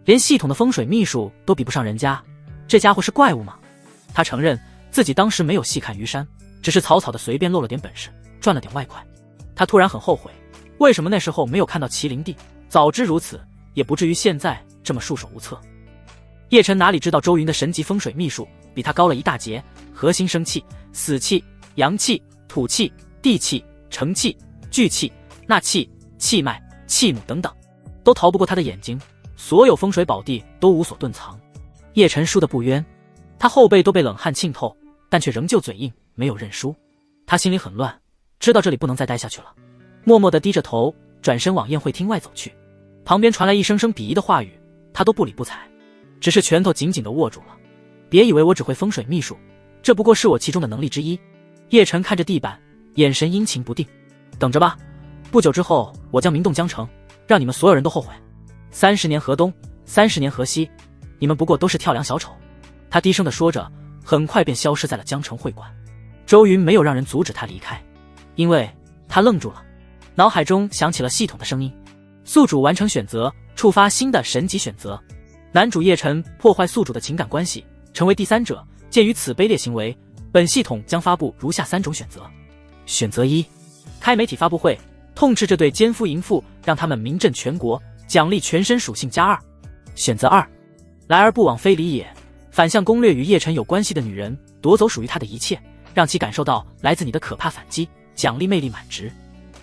连系统的风水秘术都比不上人家，这家伙是怪物吗？他承认自己当时没有细看虞山，只是草草的随便露了点本事，赚了点外快。他突然很后悔，为什么那时候没有看到麒麟地？早知如此，也不至于现在这么束手无策。叶晨哪里知道周云的神级风水秘术比他高了一大截，核心生气、死气、阳气、土气、地气、成气、聚气、纳气、气脉、气母等等，都逃不过他的眼睛，所有风水宝地都无所遁藏。叶晨输得不冤，他后背都被冷汗浸透，但却仍旧嘴硬，没有认输。他心里很乱，知道这里不能再待下去了，默默地低着头转身往宴会厅外走去。旁边传来一声声鄙夷的话语，他都不理不睬，只是拳头紧紧地握住了。别以为我只会风水秘术，这不过是我其中的能力之一。叶晨看着地板，眼神阴晴不定。等着吧，不久之后我将名动江城，让你们所有人都后悔。30年河东，30年河西，你们不过都是跳梁小丑。他低声地说着，很快便消失在了江城会馆。周云没有让人阻止他离开，因为他愣住了，脑海中响起了系统的声音：宿主完成选择，触发新的神级选择。男主叶晨破坏宿主的情感关系，成为第三者，鉴于此卑劣行为，本系统将发布如下3种选择。选择1，开媒体发布会，痛斥这对奸夫淫妇，让他们名震全国，奖励全身属性+2。选择2，来而不往非礼也，反向攻略与叶晨有关系的女人，夺走属于他的一切，让其感受到来自你的可怕反击，奖励魅力满值。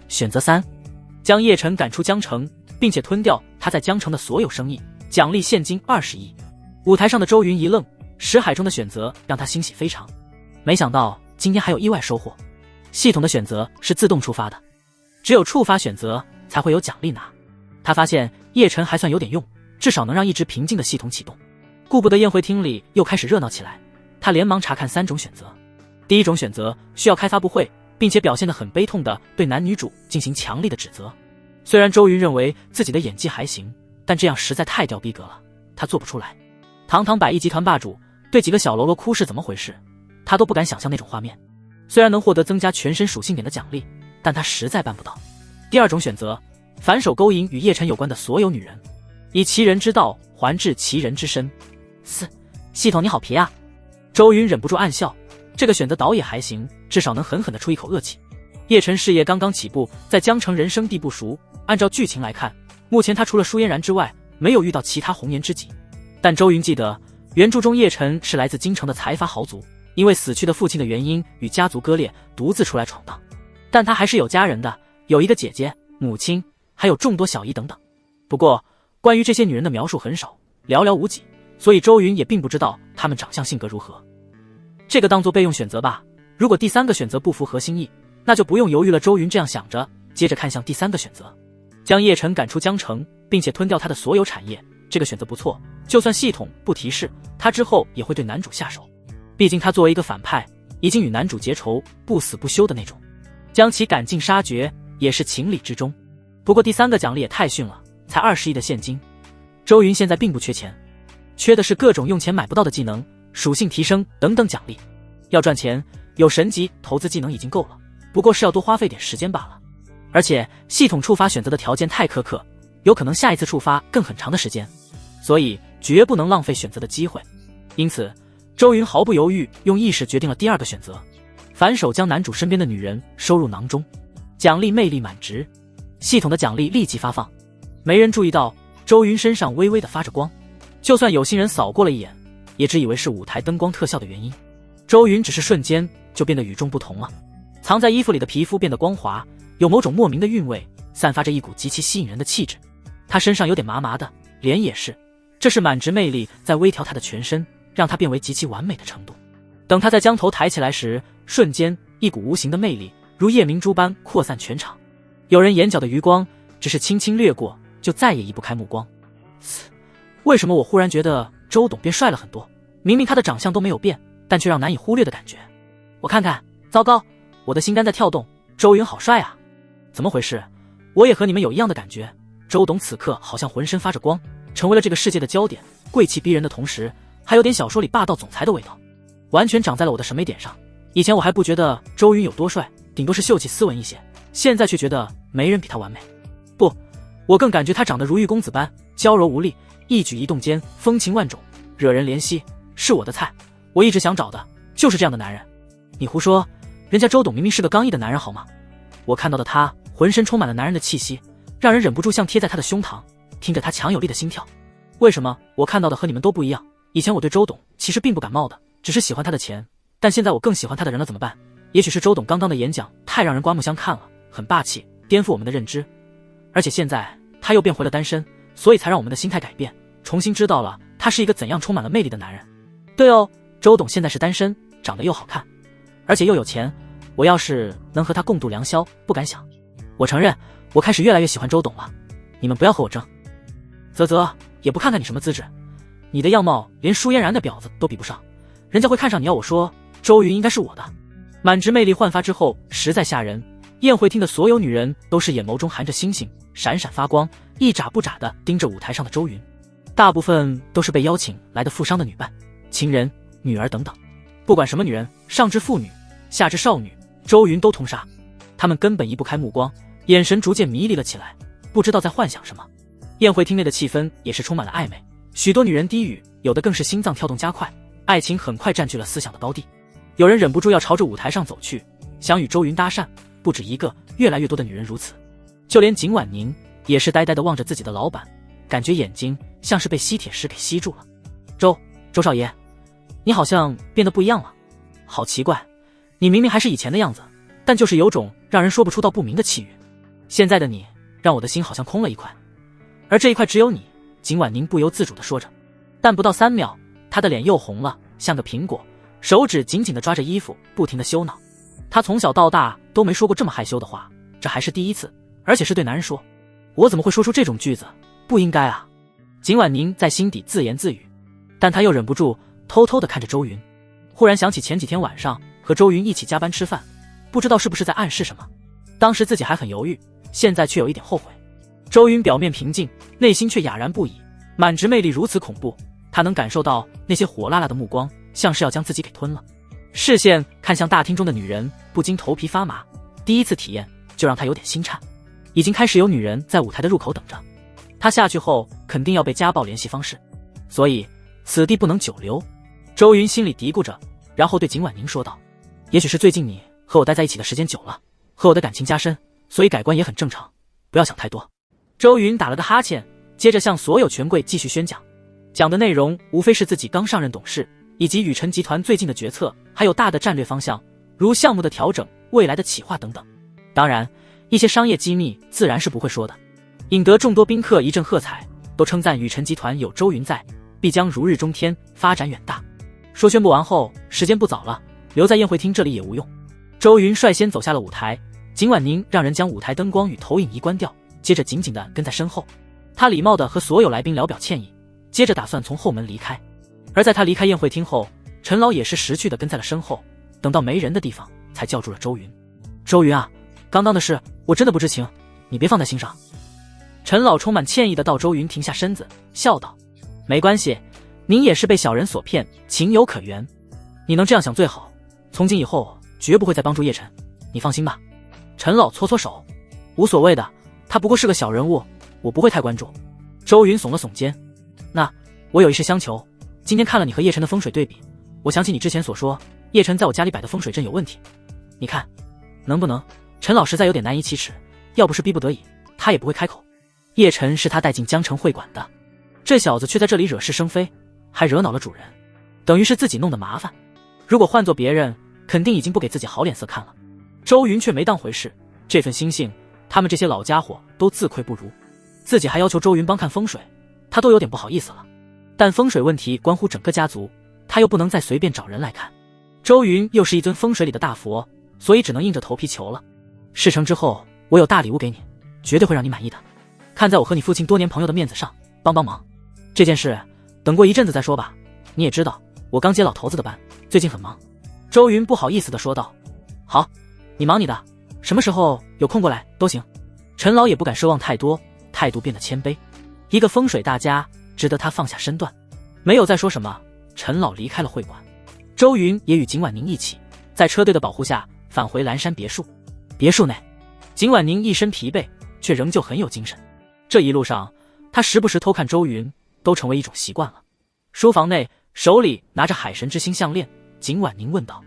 选择3，将叶晨赶出江城，并且吞掉他在江城的所有生意，奖励现金20亿。舞台上的周云一愣，识海中的选择让他欣喜非常，没想到今天还有意外收获。系统的选择是自动触发的，只有触发选择才会有奖励拿。他发现叶晨还算有点用，至少能让一直平静的系统启动。顾不得宴会厅里又开始热闹起来，他连忙查看3种选择。第1种选择需要开发布会，并且表现得很悲痛地对男女主进行强力的指责。虽然周云认为自己的演技还行，但这样实在太掉逼格了，他做不出来。堂堂100亿集团霸主对几个小喽啰哭是怎么回事，他都不敢想象那种画面。虽然能获得增加全身属性点的奖励，但他实在办不到。第二种选择，反手勾引与叶晨有关的所有女人，以其人之道还治其人之身。系统你好皮啊！周云忍不住暗笑，这个选择倒也还行，至少能狠狠地出一口恶气。叶晨事业刚刚起步，在江城人生地不熟，按照剧情来看，目前他除了舒嫣然之外，没有遇到其他红颜知己。但周云记得，原著中叶晨是来自京城的财阀豪族，因为死去的父亲的原因与家族割裂，独自出来闯荡。但他还是有家人的，有一个姐姐、母亲，还有众多小姨等等。不过，关于这些女人的描述很少，寥寥无几，所以周云也并不知道她们长相性格如何。这个当作备用选择吧，如果第三个选择不符合心意，那就不用犹豫了。周云这样想着，接着看向第三个选择，将叶晨赶出江城，并且吞掉他的所有产业。这个选择不错，就算系统不提示，他之后也会对男主下手。毕竟他作为一个反派，已经与男主结仇，不死不休的那种，将其赶尽杀绝也是情理之中。不过第三个奖励也太逊了，才20亿的现金。周云现在并不缺钱，缺的是各种用钱买不到的技能、属性提升等等奖励。要赚钱，有神级投资技能已经够了，不过是要多花费点时间罢了。而且系统触发选择的条件太苛刻，有可能下一次触发更很长的时间，所以绝不能浪费选择的机会。因此周云毫不犹豫用意识决定了第二个选择，反手将男主身边的女人收入囊中，奖励魅力满值。系统的奖励立即发放，没人注意到周云身上微微的发着光，就算有心人扫过了一眼，也只以为是舞台灯光特效的原因。周云只是瞬间就变得与众不同了，藏在衣服里的皮肤变得光滑，有某种莫名的韵味，散发着一股极其吸引人的气质。他身上有点麻麻的，脸也是，这是满值魅力在微调他的全身，让他变为极其完美的程度。等他在将头抬起来时，瞬间一股无形的魅力如夜明珠般扩散全场。有人眼角的余光只是轻轻掠过，就再也移不开目光。为什么我忽然觉得周董变帅了很多？明明他的长相都没有变，但却让难以忽略的感觉。我看看，糟糕，我的心肝在跳动，周云好帅啊！怎么回事？我也和你们有一样的感觉。周董此刻好像浑身发着光，成为了这个世界的焦点，贵气逼人的同时，还有点小说里霸道总裁的味道，完全长在了我的审美点上。以前我还不觉得周云有多帅，顶多是秀气斯文一些，现在却觉得没人比他完美。不，我更感觉他长得如玉公子般娇柔无力，一举一动间风情万种，惹人怜惜，是我的菜。我一直想找的就是这样的男人。你胡说，人家周董明明是个刚毅的男人好吗？我看到的他浑身充满了男人的气息，让人忍不住像贴在他的胸膛，听着他强有力的心跳。为什么我看到的和你们都不一样？以前我对周董其实并不感冒的，只是喜欢他的钱，但现在我更喜欢他的人了，怎么办？也许是周董刚刚的演讲太让人刮目相看了，很霸气，颠覆我们的认知。而且现在他又变回了单身，所以才让我们的心态改变，重新知道了他是一个怎样充满了魅力的男人。对哦，周董现在是单身，长得又好看，而且又有钱，我要是能和他共度良宵，不敢想。我承认，我开始越来越喜欢周董了，你们不要和我争。啧，也不看看你什么资质，你的样貌连舒嫣然的婊子都比不上，人家会看上你，要我说，周云应该是我的。满值魅力焕发之后实在吓人，宴会厅的所有女人都是眼眸中含着星星，闪闪发光，一眨不眨地盯着舞台上的周云。大部分都是被邀请来的富商的女伴、情人、女儿等等，不管什么女人，上至妇女，下至少女，周云都通杀。他们根本移不开目光，眼神逐渐迷离了起来，不知道在幻想什么。宴会厅内的气氛也是充满了暧昧，许多女人低语，有的更是心脏跳动加快，爱情很快占据了思想的高地。有人忍不住要朝着舞台上走去，想与周云搭讪，不止一个，越来越多的女人如此。就连景婉宁也是呆呆地望着自己的老板，感觉眼睛像是被吸铁石给吸住了。周少爷，你好像变得不一样了，好奇怪，你明明还是以前的样子，但就是有种让人说不出道不明的气宇。现在的你让我的心好像空了一块，而这一块只有你。景婉宁不由自主地说着，但不到3秒，她的脸又红了，像个苹果，手指紧紧地抓着衣服，不停地羞恼。她从小到大都没说过这么害羞的话，这还是第一次，而且是对男人说。我怎么会说出这种句子？不应该啊！景婉宁在心底自言自语，但她又忍不住偷偷地看着周云，忽然想起前几天晚上和周云一起加班吃饭，不知道是不是在暗示什么。当时自己还很犹豫，现在却有一点后悔。周云表面平静，内心却哑然不已，满值魅力如此恐怖，他能感受到那些火辣辣的目光，像是要将自己给吞了。视线看向大厅中的女人，不禁头皮发麻。第一次体验就让他有点心颤。已经开始有女人在舞台的入口等着，他下去后肯定要被家暴联系方式，所以此地不能久留。周云心里嘀咕着，然后对景婉宁说道：也许是最近你和我待在一起的时间久了，和我的感情加深，所以改观也很正常，不要想太多。周云打了个哈欠，接着向所有权贵继续宣讲，讲的内容无非是自己刚上任董事，以及宇辰集团最近的决策，还有大的战略方向，如项目的调整、未来的企划等等。当然一些商业机密自然是不会说的，引得众多宾客一阵喝彩，都称赞宇辰集团有周云在，必将如日中天，发展远大。说宣布完后，时间不早了，留在宴会厅这里也无用。周云率先走下了舞台，景婉宁让人将舞台灯光与投影仪关掉，接着紧紧地跟在身后。他礼貌地和所有来宾聊表歉意，接着打算从后门离开。而在他离开宴会厅后，陈老也是识趣地跟在了身后，等到没人的地方才叫住了周云。周云啊，刚刚的事我真的不知情，你别放在心上。陈老充满歉意地道。周云停下身子笑道：没关系，您也是被小人所骗，情有可原。你能这样想最好，从今以后绝不会再帮助叶晨，你放心吧。陈老搓搓手：无所谓的，他不过是个小人物，我不会太关注。周云耸了耸肩：那我有一事相求，今天看了你和叶晨的风水对比，我想起你之前所说叶晨在我家里摆的风水阵有问题，你看能不能？陈老实在有点难以启齿，要不是逼不得已，他也不会开口。叶晨是他带进江城会馆的，这小子却在这里惹是生非，还惹恼了主人，等于是自己弄的麻烦。如果换做别人，肯定已经不给自己好脸色看了。周云却没当回事，这份心性他们这些老家伙都自愧不如，自己还要求周云帮看风水，他都有点不好意思了。但风水问题关乎整个家族，他又不能再随便找人来看。周云又是一尊风水里的大佛，所以只能硬着头皮求了。事成之后，我有大礼物给你，绝对会让你满意的。看在我和你父亲多年朋友的面子上，帮帮忙。这件事等过一阵子再说吧，你也知道我刚接老头子的班，最近很忙。周云不好意思地说道。好，你忙你的，什么时候有空过来都行。陈老也不敢奢望太多，态度变得谦卑。一个风水大家值得他放下身段。没有再说什么，陈老离开了会馆。周云也与景婉宁一起在车队的保护下返回蓝山别墅。别墅内，景婉宁一身疲惫，却仍旧很有精神。这一路上他时不时偷看周云，都成为一种习惯了。书房内，手里拿着海神之星项链，景婉宁问道：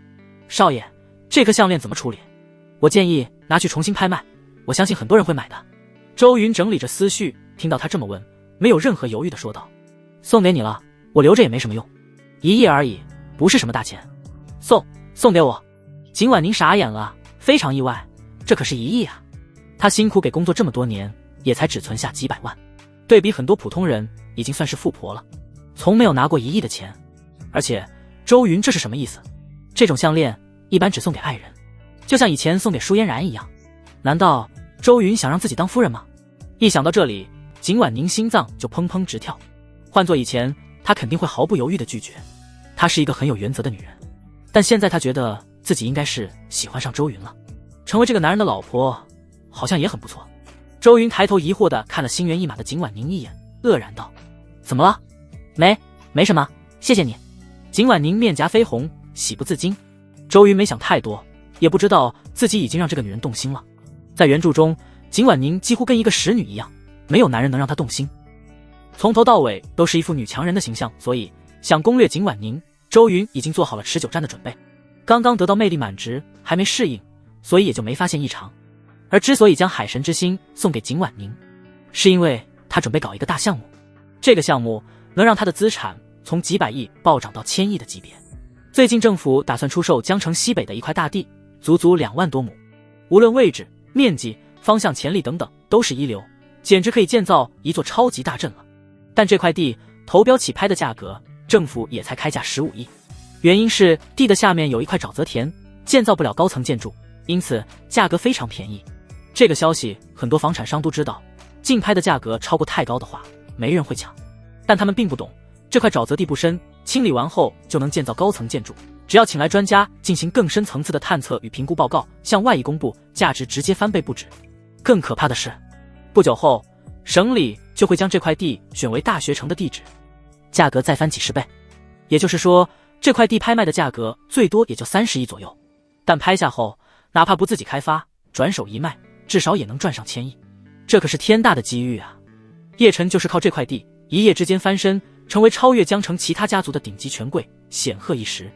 少爷，这颗项链怎么处理？我建议拿去重新拍卖，我相信很多人会买的。周云整理着思绪，听到他这么问，没有任何犹豫地说道：送给你了，我留着也没什么用，1亿而已，不是什么大钱。送给我。景婉宁傻眼了，非常意外，这可是1亿啊。他辛苦给工作这么多年，也才只存下几百万，对比很多普通人已经算是富婆了，从没有拿过1亿的钱。而且周云这是什么意思？这种项链一般只送给爱人，就像以前送给舒嫣然一样。难道周云想让自己当夫人吗？一想到这里，景婉宁心脏就砰砰直跳。换做以前，她肯定会毫不犹豫地拒绝。她是一个很有原则的女人，但现在她觉得自己应该是喜欢上周云了，成为这个男人的老婆好像也很不错。周云抬头疑惑地看了心猿意马的景婉宁一眼，愕然道：怎么了？没什么，谢谢你。景婉宁面颊绯红，喜不自禁。周云没想太多，也不知道自己已经让这个女人动心了。在原著中，景婉宁几乎跟一个使女一样，没有男人能让她动心，从头到尾都是一副女强人的形象，所以想攻略景婉宁，周云已经做好了持久战的准备。刚刚得到魅力满值，还没适应，所以也就没发现异常。而之所以将海神之心送给景婉宁，是因为他准备搞一个大项目，这个项目能让他的资产从几百亿暴涨到1000亿的级别。最近政府打算出售江城西北的一块大地，足足2万多亩，无论位置、面积、方向、潜力等等都是一流，简直可以建造一座超级大镇了。但这块地投标起拍的价格，政府也才开价15亿，原因是地的下面有一块沼泽田，建造不了高层建筑，因此价格非常便宜。这个消息很多房产商都知道，竞拍的价格超过太高的话，没人会抢。但他们并不懂，这块沼泽地不深，清理完后就能建造高层建筑，只要请来专家进行更深层次的探测与评估报告，向外一公布，价值直接翻倍不止。更可怕的是，不久后省里就会将这块地选为大学城的地址，价格再翻几十倍。也就是说，这块地拍卖的价格最多也就30亿左右，但拍下后，哪怕不自己开发，转手一卖，至少也能赚上千亿。这可是天大的机遇啊！叶晨就是靠这块地，一夜之间翻身，成为超越江城其他家族的顶级权贵，显赫一时。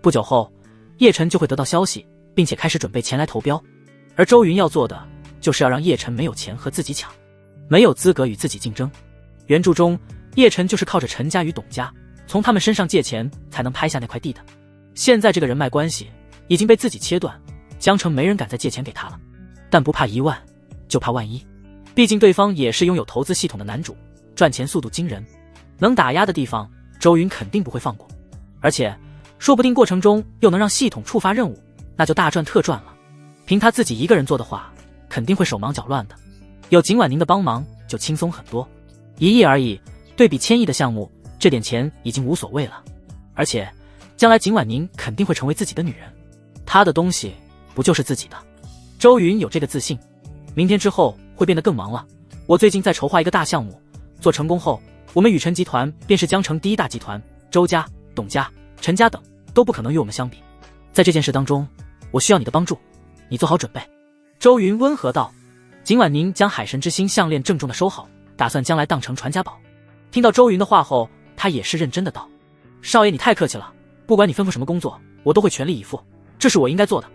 不久后，叶晨就会得到消息，并且开始准备前来投标。而周云要做的，就是要让叶晨没有钱和自己抢，没有资格与自己竞争。原著中，叶晨就是靠着陈家与董家，从他们身上借钱才能拍下那块地的。现在这个人脉关系已经被自己切断，江城没人敢再借钱给他了。但不怕1万，就怕万一。毕竟对方也是拥有投资系统的男主，赚钱速度惊人，能打压的地方，周云肯定不会放过。而且，说不定过程中又能让系统触发任务，那就大赚特赚了。凭他自己一个人做的话，肯定会手忙脚乱的。有景婉宁的帮忙，就轻松很多。1亿而已，对比1000亿的项目，这点钱已经无所谓了。而且，将来景婉宁肯定会成为自己的女人，她的东西不就是自己的？周云有这个自信。明天之后会变得更忙了。我最近在筹划一个大项目，做成功后，我们雨辰集团便是江城第1大集团，周家、董家、陈家等都不可能与我们相比。在这件事当中，我需要你的帮助，你做好准备。周云温和道。景婉宁将海神之心项链郑重地收好，打算将来当成传家宝。听到周云的话后，他也是认真的道：少爷你太客气了，不管你吩咐什么工作，我都会全力以赴，这是我应该做的。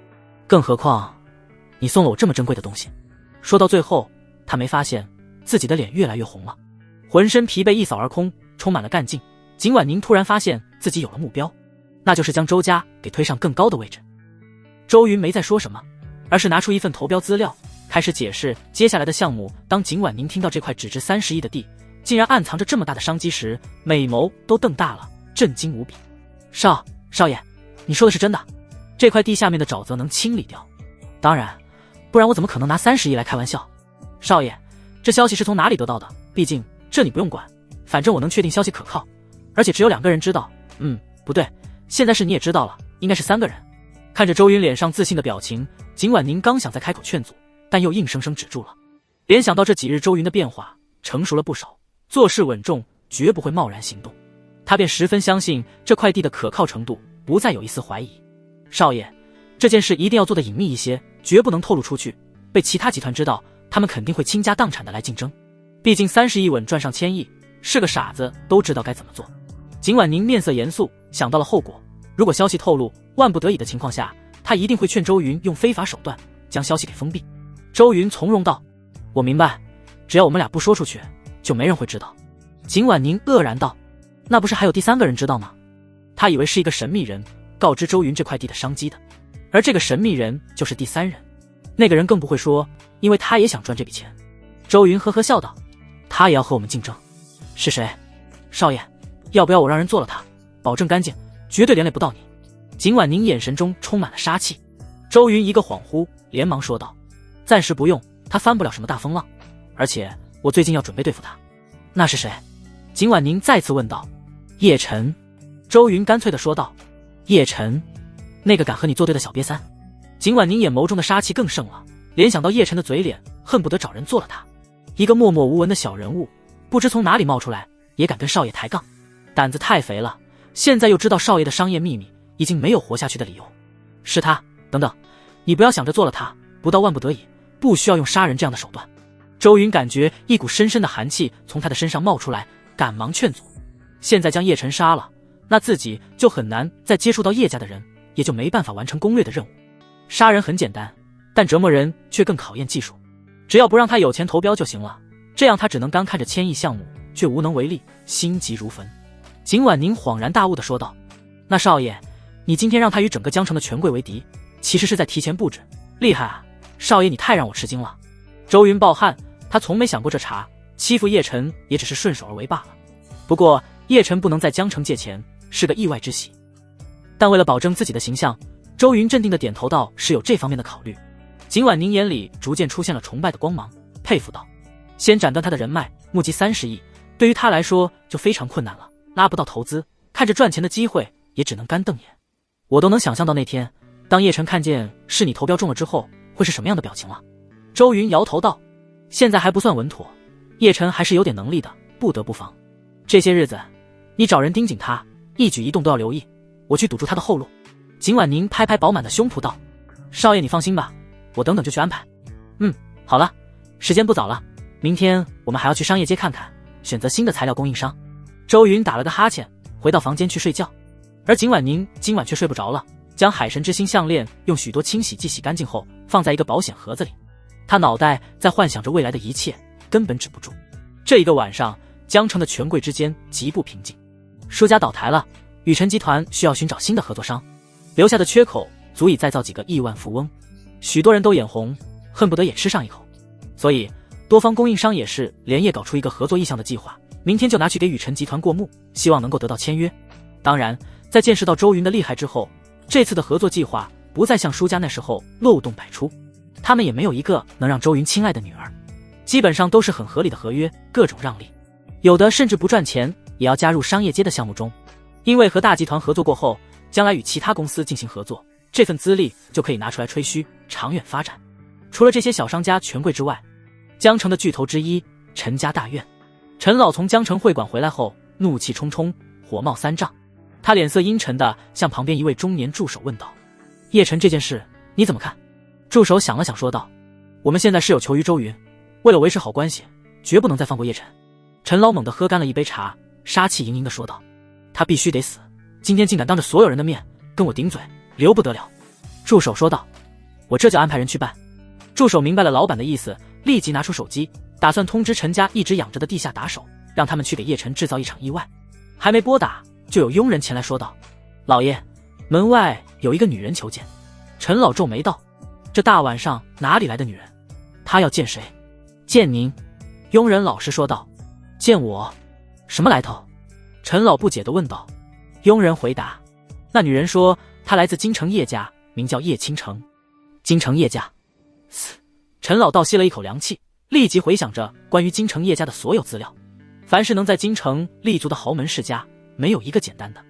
更何况你送了我这么珍贵的东西。说到最后，他没发现自己的脸越来越红了，浑身疲惫一扫而空，充满了干劲。景婉宁突然发现自己有了目标，那就是将周家给推上更高的位置。周云没再说什么，而是拿出一份投标资料，开始解释接下来的项目。当景婉宁听到这块只值30亿的地竟然暗藏着这么大的商机时，美眸都瞪大了，震惊无比。少爷，你说的是真的？这块地下面的沼泽能清理掉？当然，不然我怎么可能拿30亿来开玩笑？少爷，这消息是从哪里得到的？毕竟这你不用管，反正我能确定消息可靠，而且只有2个人知道。不对，现在是你也知道了，应该是3个人。看着周云脸上自信的表情，景婉宁刚想再开口劝阻，但又硬生生止住了。联想到这几日周云的变化，成熟了不少，做事稳重，绝不会贸然行动，他便十分相信这块地的可靠程度，不再有一丝怀疑。少爷，这件事一定要做得隐秘一些，绝不能透露出去，被其他集团知道，他们肯定会倾家荡产的来竞争。毕竟30亿稳赚上1000亿，是个傻子都知道该怎么做。景婉宁面色严肃，想到了后果，如果消息透露，万不得已的情况下，他一定会劝周云用非法手段将消息给封闭。周云从容道：我明白，只要我们俩不说出去，就没人会知道。景婉宁愕然道：那不是还有第3个人知道吗？他以为是一个神秘人告知周云这块地的商机的，而这个神秘人就是第3人。那个人更不会说，因为他也想赚这笔钱。周云呵呵笑道：他也要和我们竞争？是谁？少爷，要不要我让人做了他，保证干净，绝对连累不到你。景婉宁眼神中充满了杀气。周云一个恍惚，连忙说道：暂时不用，他翻不了什么大风浪，而且我最近要准备对付他。那是谁？景婉宁再次问道。叶晨。周云干脆地说道。叶晨，那个敢和你作对的小瘪三。景婉宁眼眸中的杀气更盛了，联想到叶晨的嘴脸，恨不得找人做了他。一个默默无闻的小人物，不知从哪里冒出来，也敢跟少爷抬杠，胆子太肥了。现在又知道少爷的商业秘密，已经没有活下去的理由。是他，等等，你不要想着做了他，不到万不得已，不需要用杀人这样的手段。周云感觉一股深深的寒气从他的身上冒出来，赶忙劝阻。现在将叶晨杀了，那自己就很难再接触到叶家的人，也就没办法完成攻略的任务。杀人很简单，但折磨人却更考验技术。只要不让他有钱投标就行了，这样他只能干看着1000亿项目，却无能为力，心急如焚。景婉宁恍然大悟地说道：那少爷，你今天让他与整个江城的权贵为敌，其实是在提前布置，厉害啊！少爷你太让我吃惊了。周云暴汗，他从没想过这茬，欺负叶晨也只是顺手而为罢了。不过叶晨不能在江城借钱，是个意外之喜。但为了保证自己的形象，周云镇定地点头道是有这方面的考虑。景婉宁眼里逐渐出现了崇拜的光芒，佩服道：先斩断他的人脉，募集30亿，对于他来说就非常困难了，拉不到投资，看着赚钱的机会也只能干瞪眼。我都能想象到那天，当叶晨看见是你投标中了之后，会是什么样的表情了。周云摇头道：现在还不算稳妥，叶晨还是有点能力的，不得不防。这些日子，你找人盯紧他，一举一动都要留意，我去堵住他的后路。景婉宁拍拍饱满的胸脯道：“少爷你放心吧，我等等就去安排。”好了，时间不早了，明天我们还要去商业街看看，选择新的材料供应商。周云打了个哈欠，回到房间去睡觉，而景婉宁今晚却睡不着了，将海神之心项链用许多清洗剂洗干净后，放在一个保险盒子里。他脑袋在幻想着未来的一切，根本止不住。这一个晚上，江城的权贵之间极不平静。舒家倒台了，宇辰集团需要寻找新的合作商，留下的缺口足以再造几个亿万富翁，许多人都眼红，恨不得也吃上一口。所以多方供应商也是连夜搞出一个合作意向的计划，明天就拿去给宇辰集团过目，希望能够得到签约。当然，在见识到周云的厉害之后，这次的合作计划不再像舒家那时候漏洞百出，他们也没有一个能让周云亲爱的女儿，基本上都是很合理的合约，各种让利，有的甚至不赚钱也要加入商业街的项目中。因为和大集团合作过后，将来与其他公司进行合作，这份资历就可以拿出来吹嘘，长远发展。除了这些小商家权贵之外，江城的巨头之一陈家大院，陈老从江城会馆回来后，怒气冲冲，火冒三丈。他脸色阴沉地向旁边一位中年助手问道：“叶晨这件事你怎么看？”助手想了想说道：“我们现在是有求于周云，为了维持好关系，绝不能再放过叶晨。”陈老猛地喝干了一杯茶，杀气盈盈地说道：“他必须得死！今天竟敢当着所有人的面跟我顶嘴，留不得了。”助手说道：“我这就安排人去办。”助手明白了老板的意思，立即拿出手机，打算通知陈家一直养着的地下打手，让他们去给叶晨制造一场意外。还没拨打，就有佣人前来说道：“老爷，门外有一个女人求见。”陈老皱眉道：“这大晚上哪里来的女人？她要见谁？”“见您。”佣人老实说道。“见我？什么来头？”陈老不解地问道。佣人回答：“那女人说她来自京城叶家，名叫叶倾城。”“京城叶家？”陈老倒吸了一口凉气，立即回想着关于京城叶家的所有资料。凡是能在京城立足的豪门世家，没有一个简单的。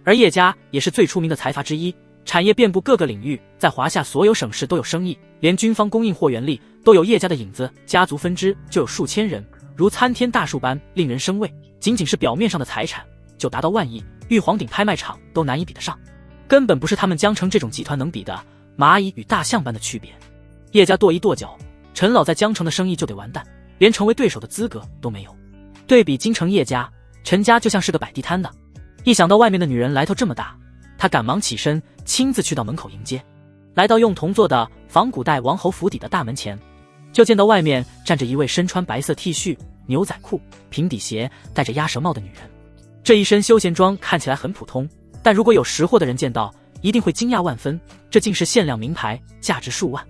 而叶家也是最出名的财阀之一，产业遍布各个领域，在华夏所有省市都有生意，连军方供应货源力都有叶家的影子，家族分支就有数千人，如参天大树般令人生畏。仅仅是表面上的财产就达到万亿，玉皇顶拍卖场都难以比得上，根本不是他们江城这种集团能比的，蚂蚁与大象般的区别。叶家跺一跺脚，陈老在江城的生意就得完蛋，连成为对手的资格都没有。对比京城叶家，陈家就像是个摆地摊的。一想到外面的女人来头这么大，他赶忙起身，亲自去到门口迎接。来到用铜做的仿古代王侯府邸的大门前，就见到外面站着一位身穿白色 T 恤、牛仔裤、平底鞋，戴着鸭舌帽的女人。这一身休闲装看起来很普通，但如果有识货的人见到，一定会惊讶万分，这竟是限量名牌，价值数万。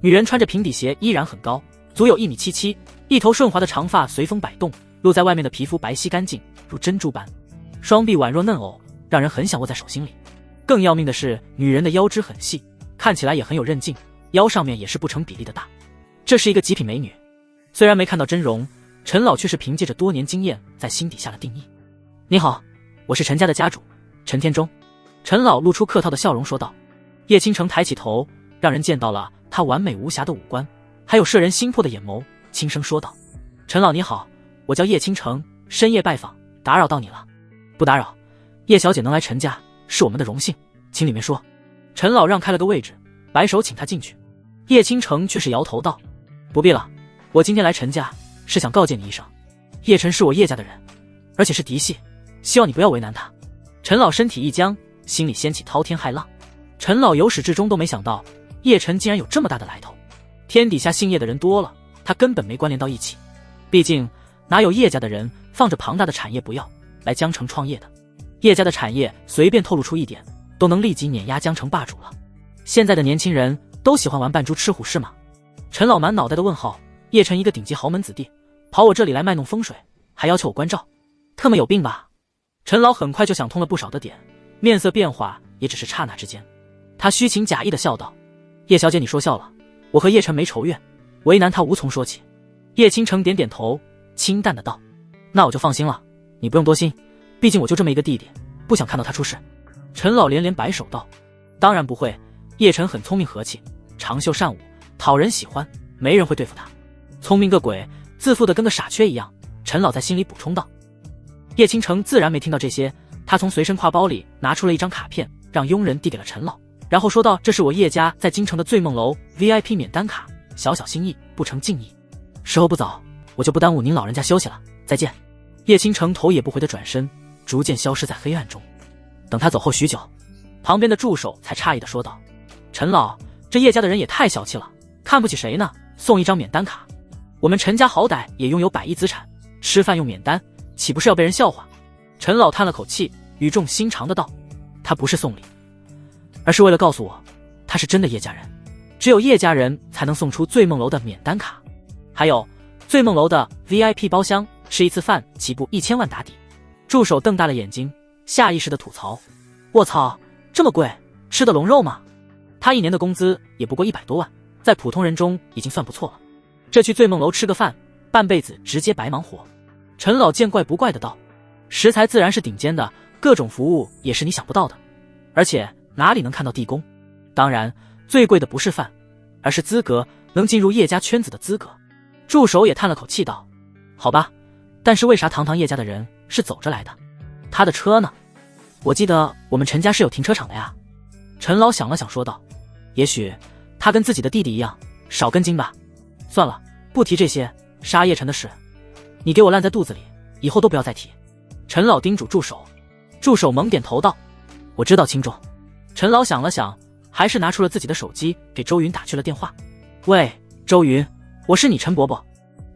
女人穿着平底鞋依然很高，足有1.77米，一头顺滑的长发随风摆动，露在外面的皮肤白皙干净，如珍珠般，双臂宛若嫩藕，让人很想握在手心里。更要命的是，女人的腰肢很细，看起来也很有韧劲，腰上面也是不成比例的大。这是一个极品美女。虽然没看到真容，陈老却是凭借着多年经验在心底下了定义。你好，我是陈家的家主陈天中。陈老露出客套的笑容说道。叶倾城抬起头，让人见到了他完美无瑕的五官，还有摄人心魄的眼眸，轻声说道：“陈老你好，我叫叶倾城，深夜拜访，打扰到你了。”“不打扰，叶小姐能来陈家是我们的荣幸，请里面说。”陈老让开了个位置，摆手请他进去。叶倾城却是摇头道：“不必了，我今天来陈家是想告诫你一声，叶晨是我叶家的人，而且是嫡系，希望你不要为难他。”陈老身体一僵，心里掀起滔天骇浪。陈老由始至终都没想到叶晨竟然有这么大的来头，天底下姓叶的人多了，他根本没关联到一起。毕竟哪有叶家的人放着庞大的产业不要来江城创业的？叶家的产业随便透露出一点，都能立即碾压江城霸主了。现在的年轻人都喜欢玩扮猪吃虎是吗？陈老满脑袋的问号。叶晨一个顶级豪门子弟，跑我这里来卖弄风水，还要求我关照，特么有病吧？陈老很快就想通了不少的点，面色变化也只是刹那之间。他虚情假意的笑道：“叶小姐你说笑了，我和叶晨没仇怨，为难他无从说起。”叶倾城点点头，清淡的道：“那我就放心了，你不用多心，毕竟我就这么一个弟弟，不想看到他出事。”陈老连连摆手道：“当然不会，叶晨很聪明和气，长袖善舞，讨人喜欢，没人会对付他。聪明个鬼，自负的跟个傻缺一样。陈老在心里补充道。叶倾城自然没听到这些，他从随身挎包里拿出了一张卡片，让佣人递给了陈老，然后说道：“这是我叶家在京城的醉梦楼 VIP 免单卡，小小心意，不成敬意。时候不早，我就不耽误您老人家休息了，再见。”叶倾城头也不回的转身，逐渐消失在黑暗中。等他走后许久，旁边的助手才诧异的说道：“陈老，这叶家的人也太小气了，看不起谁呢？送一张免单卡，我们陈家好歹也拥有100亿资产，吃饭用免单，岂不是要被人笑话？”陈老叹了口气，语重心长的道：“他不是送礼，而是为了告诉我，他是真的叶家人，只有叶家人才能送出醉梦楼的免单卡，还有醉梦楼的 VIP 包厢，吃一次饭起步1000万打底。”助手瞪大了眼睛，下意识的吐槽：“卧槽，这么贵，吃的龙肉吗？他1年的工资也不过100多万，在普通人中已经算不错了，这去醉梦楼吃个饭，半辈子直接白忙活。”陈老见怪不怪的道：“食材自然是顶尖的，各种服务也是你想不到的，而且哪里能看到地宫？当然，最贵的不是饭，而是资格，能进入叶家圈子的资格。”助手也叹了口气道：“好吧，但是为啥堂堂叶家的人是走着来的？他的车呢？我记得我们陈家是有停车场的呀。”陈老想了想说道：“也许他跟自己的弟弟一样，少根筋吧。算了，不提这些杀叶辰的事，你给我烂在肚子里，以后都不要再提。”陈老叮嘱助手。助手猛点头道：“我知道轻重。”陈老想了想，还是拿出了自己的手机给周云打去了电话。“喂，周云，我是你陈伯伯，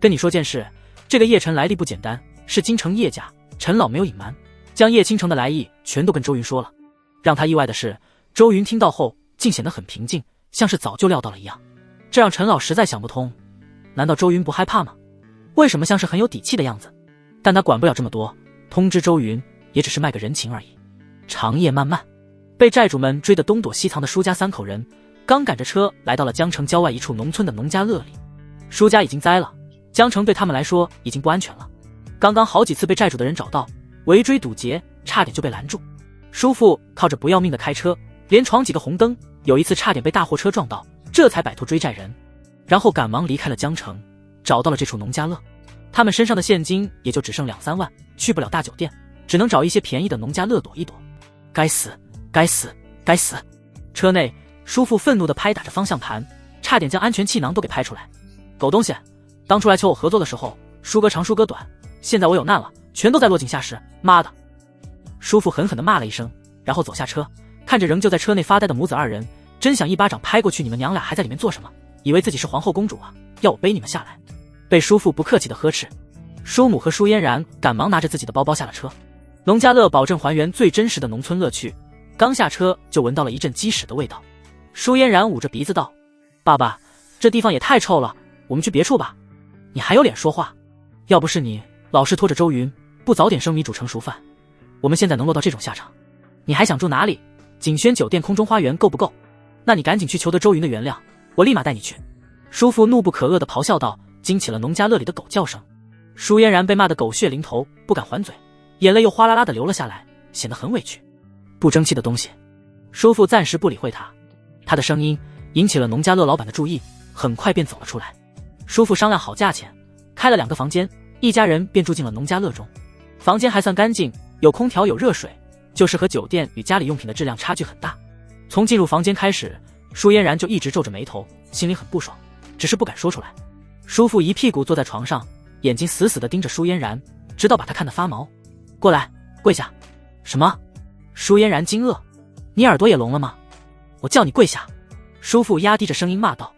跟你说件事，这个叶辰来历不简单，是京城叶家。”陈老没有隐瞒，将叶倾城的来意全都跟周云说了。让他意外的是，周云听到后竟显得很平静，像是早就料到了一样，这让陈老实在想不通，难道周云不害怕吗？为什么像是很有底气的样子？但他管不了这么多，通知周云也只是卖个人情而已。长夜漫漫，被债主们追得东躲西藏的舒家3口人，刚赶着车来到了江城郊外一处农村的农家乐里。舒家已经栽了，江城对他们来说已经不安全了。刚刚好几次被债主的人找到，围追堵截，差点就被拦住。叔父靠着不要命的开车，连闯几个红灯，有一次差点被大货车撞到，这才摆脱追债人，然后赶忙离开了江城，找到了这处农家乐。他们身上的现金也就只剩2-3万，去不了大酒店，只能找一些便宜的农家乐躲一躲。该死，该死，该死！车内，叔父愤怒地拍打着方向盘，差点将安全气囊都给拍出来。狗东西，当初来求我合作的时候，叔哥长叔哥短，现在我有难了，全都在落井下石，妈的！叔父狠狠地骂了一声，然后走下车，看着仍旧在车内发呆的母子2人，真想一巴掌拍过去，你们娘俩还在里面做什么？以为自己是皇后公主啊？要我背你们下来？被叔父不客气地呵斥，叔母和舒嫣然赶忙拿着自己的包包下了车。农家乐保证还原最真实的农村乐趣，刚下车就闻到了一阵鸡屎的味道。舒嫣然捂着鼻子道：“爸爸，这地方也太臭了，我们去别处吧。”你还有脸说话？要不是你老是拖着周云，不早点生米煮成熟饭，我们现在能落到这种下场。你还想住哪里？景轩酒店空中花园够不够？那你赶紧去求得周云的原谅，我立马带你去。叔父怒不可遏地咆哮道，惊起了农家乐里的狗叫声。舒嫣然被骂得狗血淋头，不敢还嘴，眼泪又哗啦啦地流了下来，显得很委屈。不争气的东西！叔父暂时不理会他，他的声音引起了农家乐老板的注意，很快便走了出来。叔父商量好价钱，开了2个房间，一家人便住进了农家乐中。房间还算干净，有空调有热水，就是和酒店与家里用品的质量差距很大。从进入房间开始，舒嫣然就一直皱着眉头，心里很不爽，只是不敢说出来。叔父一屁股坐在床上，眼睛死死地盯着舒嫣然，直到把她看得发毛。过来，跪下。什么？舒嫣然惊愕，你耳朵也聋了吗？我叫你跪下。叔父压低着声音骂道。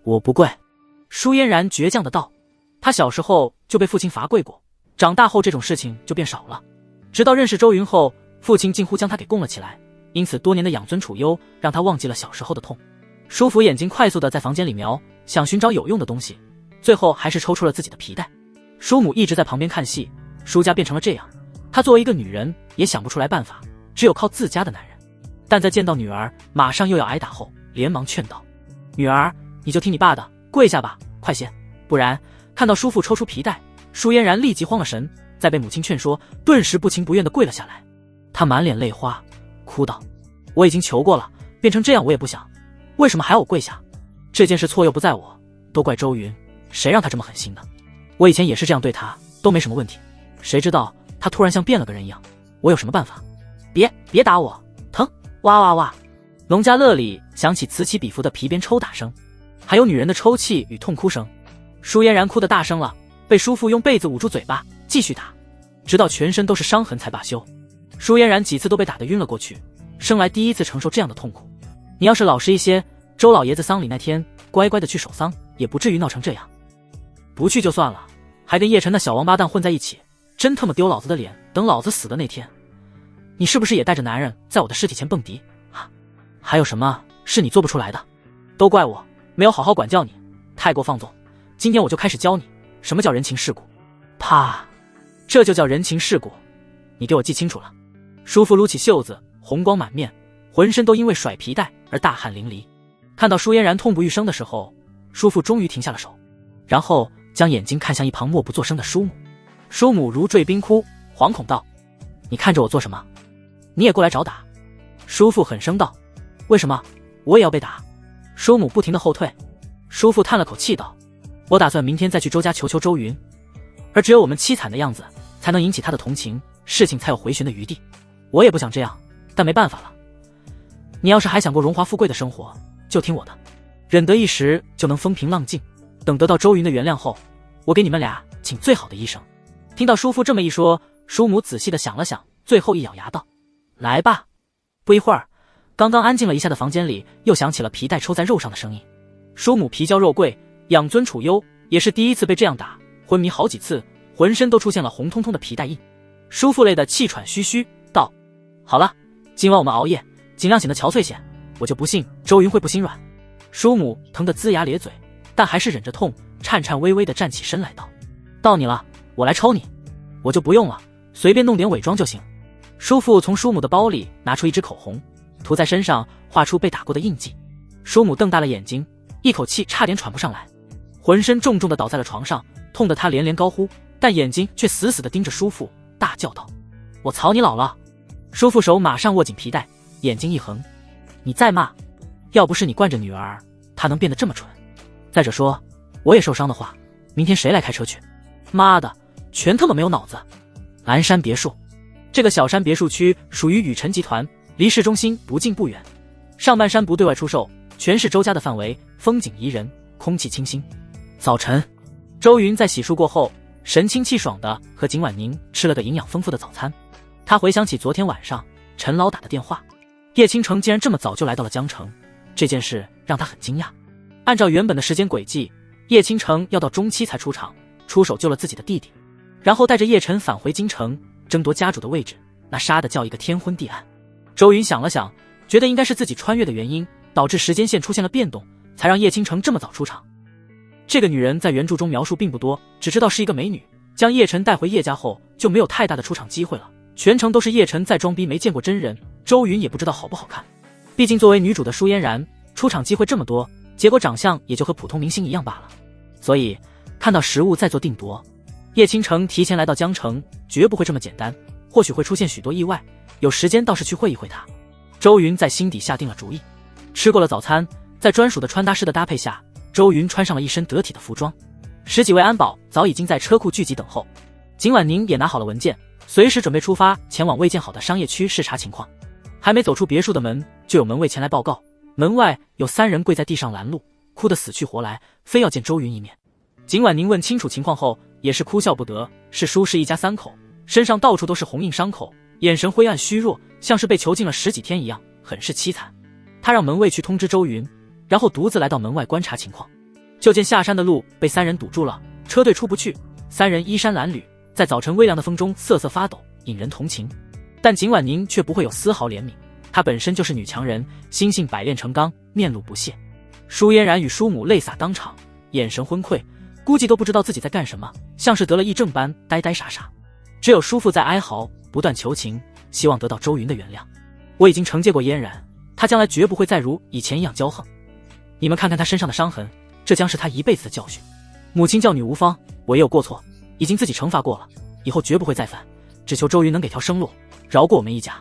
我不跪。舒嫣然倔强的道。他小时候就被父亲罚跪过，长大后这种事情就变少了。直到认识周云后，父亲近乎将他给供了起来，因此多年的养尊处优让他忘记了小时候的痛。叔父眼睛快速的在房间里瞄，想寻找有用的东西，最后还是抽出了自己的皮带。叔母一直在旁边看戏，舒家变成了这样，她作为一个女人也想不出来办法，只有靠自家的男人。但在见到女儿马上又要挨打后，连忙劝道：“女儿，你就听你爸的，跪下吧，快些，不然……”看到叔父抽出皮带，舒嫣然立即慌了神，再被母亲劝说，顿时不情不愿地跪了下来。她满脸泪花，哭道：“我已经求过了，变成这样我也不想，为什么还要我跪下？这件事错又不在我，都怪周云，谁让他这么狠心的？我以前也是这样对他，都没什么问题。谁知道他突然像变了个人一样，我有什么办法？别打我，疼！哇哇哇！农家乐里响起此起彼伏的皮鞭抽打声，还有女人的抽泣与痛哭声。舒嫣然哭得大声了，被叔父用被子捂住嘴巴，继续打，直到全身都是伤痕才罢休。舒嫣然几次都被打得晕了过去，生来第一次承受这样的痛苦。你要是老实一些，周老爷子丧礼那天乖乖的去守丧，也不至于闹成这样。不去就算了，还跟叶晨那小王八蛋混在一起，真他妈丢老子的脸！等老子死的那天，你是不是也带着男人在我的尸体前蹦迪啊？还有什么是你做不出来的？都怪我没有好好管教你，太过放纵。今天我就开始教你什么叫人情世故。啪！这就叫人情世故，你给我记清楚了。叔父撸起袖子，红光满面，浑身都因为甩皮带而大汗淋漓。看到舒嫣然痛不欲生的时候，叔父终于停下了手，然后将眼睛看向一旁默不作声的叔母。叔母如坠冰窟，惶恐道：你看着我做什么？你也过来找打？叔父狠声道：为什么我也要被打？叔母不停地后退。叔父叹了口气道：我打算明天再去周家求求周云，而只有我们凄惨的样子才能引起他的同情，事情才有回旋的余地。我也不想这样，但没办法了。你要是还想过荣华富贵的生活，就听我的，忍得一时就能风平浪静。等得到周云的原谅后，我给你们俩请最好的医生。听到叔父这么一说，叔母仔细地想了想，最后一咬牙道：来吧。不一会儿，刚刚安静了一下的房间里又响起了皮带抽在肉上的声音。叔母皮娇肉贵，养尊处优，也是第一次被这样打，昏迷好几次，浑身都出现了红彤彤的皮带印。叔父累得气喘吁吁道：好了，今晚我们熬夜，尽量显得憔悴些，我就不信周云会不心软。叔母疼得龇牙咧嘴，但还是忍着痛，颤颤巍巍地站起身来道：到你了，我来抽你。我就不用了，随便弄点伪装就行。叔父从叔母的包里拿出一支口红，涂在身上，画出被打过的印记。叔母瞪大了眼睛，一口气差点喘不上来，浑身重重地倒在了床上，痛得他连连高呼，但眼睛却死死地盯着叔父，大叫道：我操你老了！叔父手马上握紧皮带，眼睛一横：你再骂，要不是你惯着女儿，她能变得这么蠢？再者说，我也受伤的话，明天谁来开车去？妈的，全他妈没有脑子！蓝山别墅，这个小山别墅区属于雨辰集团，离市中心不近不远。上半山不对外出售，全是周家的范围，风景宜人，空气清新。早晨，周云在洗漱过后，神清气爽的和景婉宁吃了个营养丰富的早餐。他回想起昨天晚上陈老打的电话，叶倾城竟然这么早就来到了江城，这件事让他很惊讶。按照原本的时间轨迹，叶倾城要到中期才出场，出手救了自己的弟弟，然后带着叶晨返回京城，争夺家主的位置，那杀的叫一个天昏地暗。周云想了想，觉得应该是自己穿越的原因，导致时间线出现了变动，才让叶倾城这么早出场。这个女人在原著中描述并不多，只知道是一个美女，将叶晨带回叶家后就没有太大的出场机会了，全程都是叶晨在装逼，没见过真人，周云也不知道好不好看。毕竟作为女主的舒嫣然，出场机会这么多，结果长相也就和普通明星一样罢了。所以看到实物再做定夺，叶倾城提前来到江城绝不会这么简单，或许会出现许多意外，有时间倒是去会一会他。周云在心底下定了主意。吃过了早餐，在专属的穿搭师的搭配下，周云穿上了一身得体的服装。10几位安保早已经在车库聚集等候，景婉宁也拿好了文件，随时准备出发前往未建好的商业区视察情况。还没走出别墅的门，就有门卫前来报告，门外有3人跪在地上拦路，哭得死去活来，非要见周云一面。景婉宁问清楚情况后，也是哭笑不得，是舒氏一家3口，身上到处都是红印伤口，眼神灰暗虚弱，像是被囚禁了10几天一样，很是凄惨。他让门卫去通知周云，然后独自来到门外观察情况。就见下山的路被3人堵住了，车队出不去，3人衣衫褴褛，在早晨微凉的风中瑟瑟发抖，引人同情。但景婉宁却不会有丝毫怜悯，她本身就是女强人，心性百炼成钢，面露不屑。舒嫣然与叔母泪洒当场，眼神昏聩，估计都不知道自己在干什么，像是得了癔症般呆呆傻傻。只有叔父在哀嚎，不断求情，希望得到周云的原谅。我已经惩戒过嫣然，她将来绝不会再如以前一样骄横。你们看看她身上的伤痕，这将是她一辈子的教训。母亲教女无方，我也有过错，已经自己惩罚过了，以后绝不会再犯，只求周云能给条生路，饶过我们一家。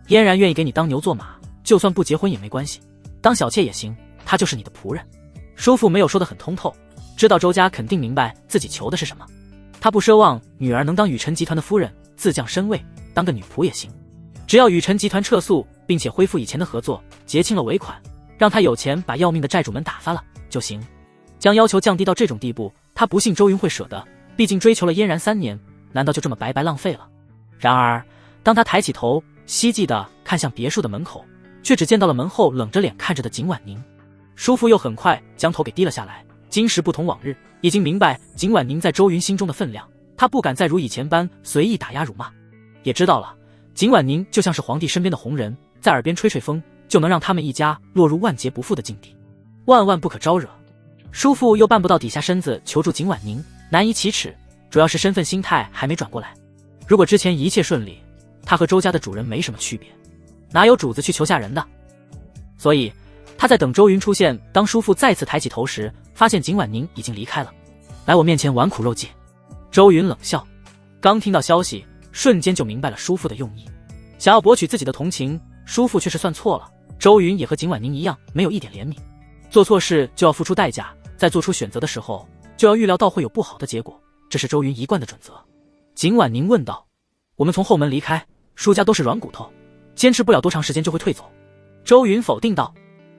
嫣然愿意给你当牛做马，就算不结婚也没关系，当小妾也行，她就是你的仆人。叔父没有说得很通透，知道周家肯定明白自己求的是什么，他不奢望女儿能当宇辰集团的夫人，自降身位，当个女仆也行。只要宇辰集团撤诉，并且恢复以前的合作，结清了尾款，让他有钱把要命的债主们打发了就行。将要求降低到这种地步，他不信周云会舍得，毕竟追求了嫣然3年，难道就这么白白浪费了？然而当他抬起头，希冀地看向别墅的门口，却只见到了门后冷着脸看着的景婉宁。叔父又很快将头给低了下来，今时不同往日，已经明白景婉宁在周云心中的分量，他不敢再如以前般随意打压辱骂，也知道了景婉宁就像是皇帝身边的红人，在耳边吹吹风，就能让他们一家落入万劫不复的境地，万万不可招惹。叔父又办不到底下身子求助景婉宁，难以启齿，主要是身份心态还没转过来。如果之前一切顺利，他和周家的主人没什么区别，哪有主子去求下人的？所以他在等周云出现。当叔父再次抬起头时，发现景婉宁已经离开了，来我面前玩苦肉计。周云冷笑，刚听到消息，瞬间就明白了叔父的用意，想要博取自己的同情，叔父却是算错了。周云也和景婉宁一样，没有一点怜悯，做错事就要付出代价，在做出选择的时候，就要预料到会有不好的结果，这是周云一贯的准则。景婉宁问道：我们从后门离开，舒家都是软骨头，坚持不了多长时间就会退走。周云否定道：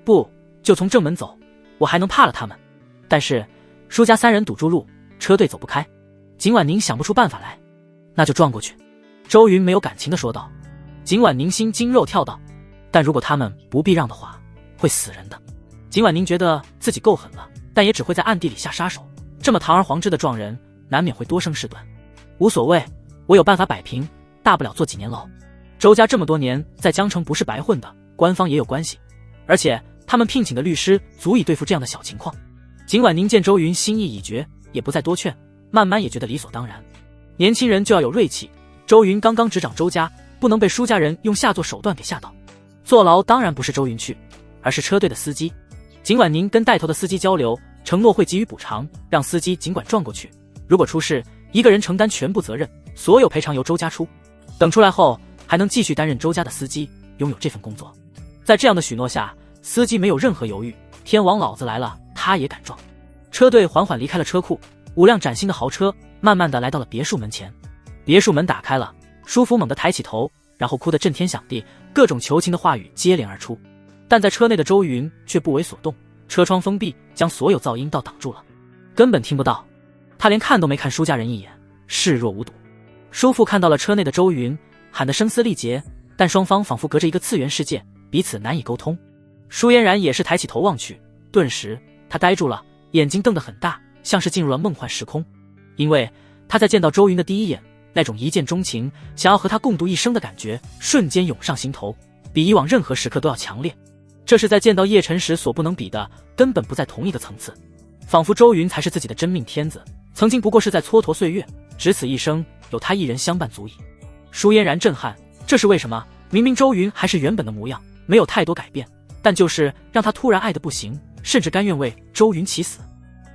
不，就从正门走，我还能怕了他们。但是舒家3人堵住路，车队走不开。景婉宁想不出办法来，那就撞过去。周云没有感情地说道。景婉宁心惊肉跳道：但如果他们不避让的话，会死人的。景婉宁觉得自己够狠了，但也只会在暗地里下杀手，这么堂而皇之的撞人，难免会多生事端。无所谓，我有办法摆平，大不了坐几年牢。周家这么多年在江城不是白混的，官方也有关系，而且他们聘请的律师足以对付这样的小情况。景婉宁见周云心意已决，也不再多劝，慢慢也觉得理所当然。年轻人就要有锐气，周云刚刚执掌周家，不能被舒家人用下作手段给吓到。坐牢当然不是周云去，而是车队的司机。景婉宁跟带头的司机交流，承诺会给予补偿，让司机尽管撞过去，如果出事，一个人承担全部责任，所有赔偿由周家出。等出来后还能继续担任周家的司机，拥有这份工作。在这样的许诺下，司机没有任何犹豫，天王老子来了，他也敢撞。车队缓缓离开了车库，5辆崭新的豪车慢慢的来到了别墅门前。别墅门打开了，舒服猛地抬起头，然后哭得震天响地，各种求情的话语接连而出。但在车内的周云却不为所动，车窗封闭，将所有噪音都挡住了，根本听不到。他连看都没看舒家人一眼，视若无睹。叔父看到了车内的周云，喊得声嘶力竭，但双方仿佛隔着一个次元世界，彼此难以沟通。舒嫣然也是抬起头望去，顿时他呆住了，眼睛瞪得很大，像是进入了梦幻时空。因为他在见到周云的第一眼，那种一见钟情，想要和他共度一生的感觉瞬间涌上心头，比以往任何时刻都要强烈。这是在见到叶晨时所不能比的，根本不在同一个层次。仿佛周云才是自己的真命天子，曾经不过是在蹉跎岁月，只此一生有他一人相伴足矣。舒嫣然震撼，这是为什么？明明周云还是原本的模样，没有太多改变，但就是让他突然爱得不行，甚至甘愿为周云起死。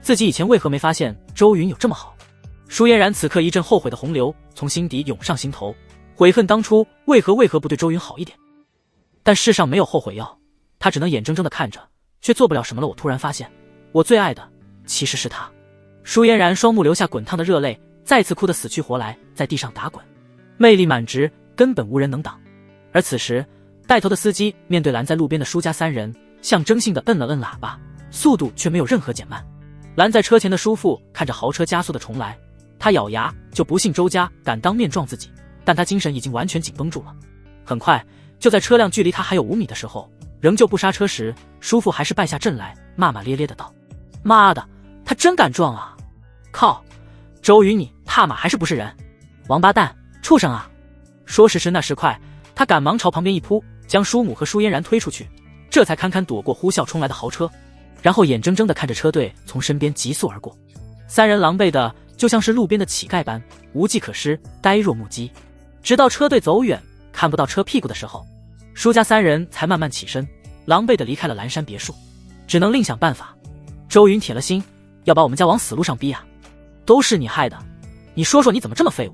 自己以前为何没发现周云有这么好？舒嫣然此刻一阵后悔的洪流从心底涌上心头，悔恨当初为何不对周云好一点。但世上没有后悔药，他只能眼睁睁地看着，却做不了什么了。我突然发现，我最爱的其实是他。舒嫣然双目流下滚烫的热泪，再次哭得死去活来，在地上打滚，魅力满值，根本无人能挡。而此时带头的司机面对拦在路边的舒家3人，象征性地摁了摁喇叭，速度却没有任何减慢。拦在车前的叔父看着豪车加速的重来，他咬牙，就不信周家敢当面撞自己，但他精神已经完全紧绷住了。很快就在车辆距离他还有5米的时候，仍旧不刹车时，叔父还是败下阵来，骂骂咧咧的道：妈的，他真敢撞啊！靠，周云你踏马还是不是人？王八蛋，畜生啊！说时迟那时快，他赶忙朝旁边一扑，将舒母和舒嫣然推出去，这才堪堪躲过呼啸冲来的豪车，然后眼睁睁地看着车队从身边急速而过。3人狼狈的就像是路边的乞丐般，无计可施，呆若木鸡。直到车队走远，看不到车屁股的时候，舒家3人才慢慢起身，狼狈地离开了蓝山别墅，只能另想办法。周云铁了心，要把我们家往死路上逼啊！都是你害的，你说说你怎么这么废物，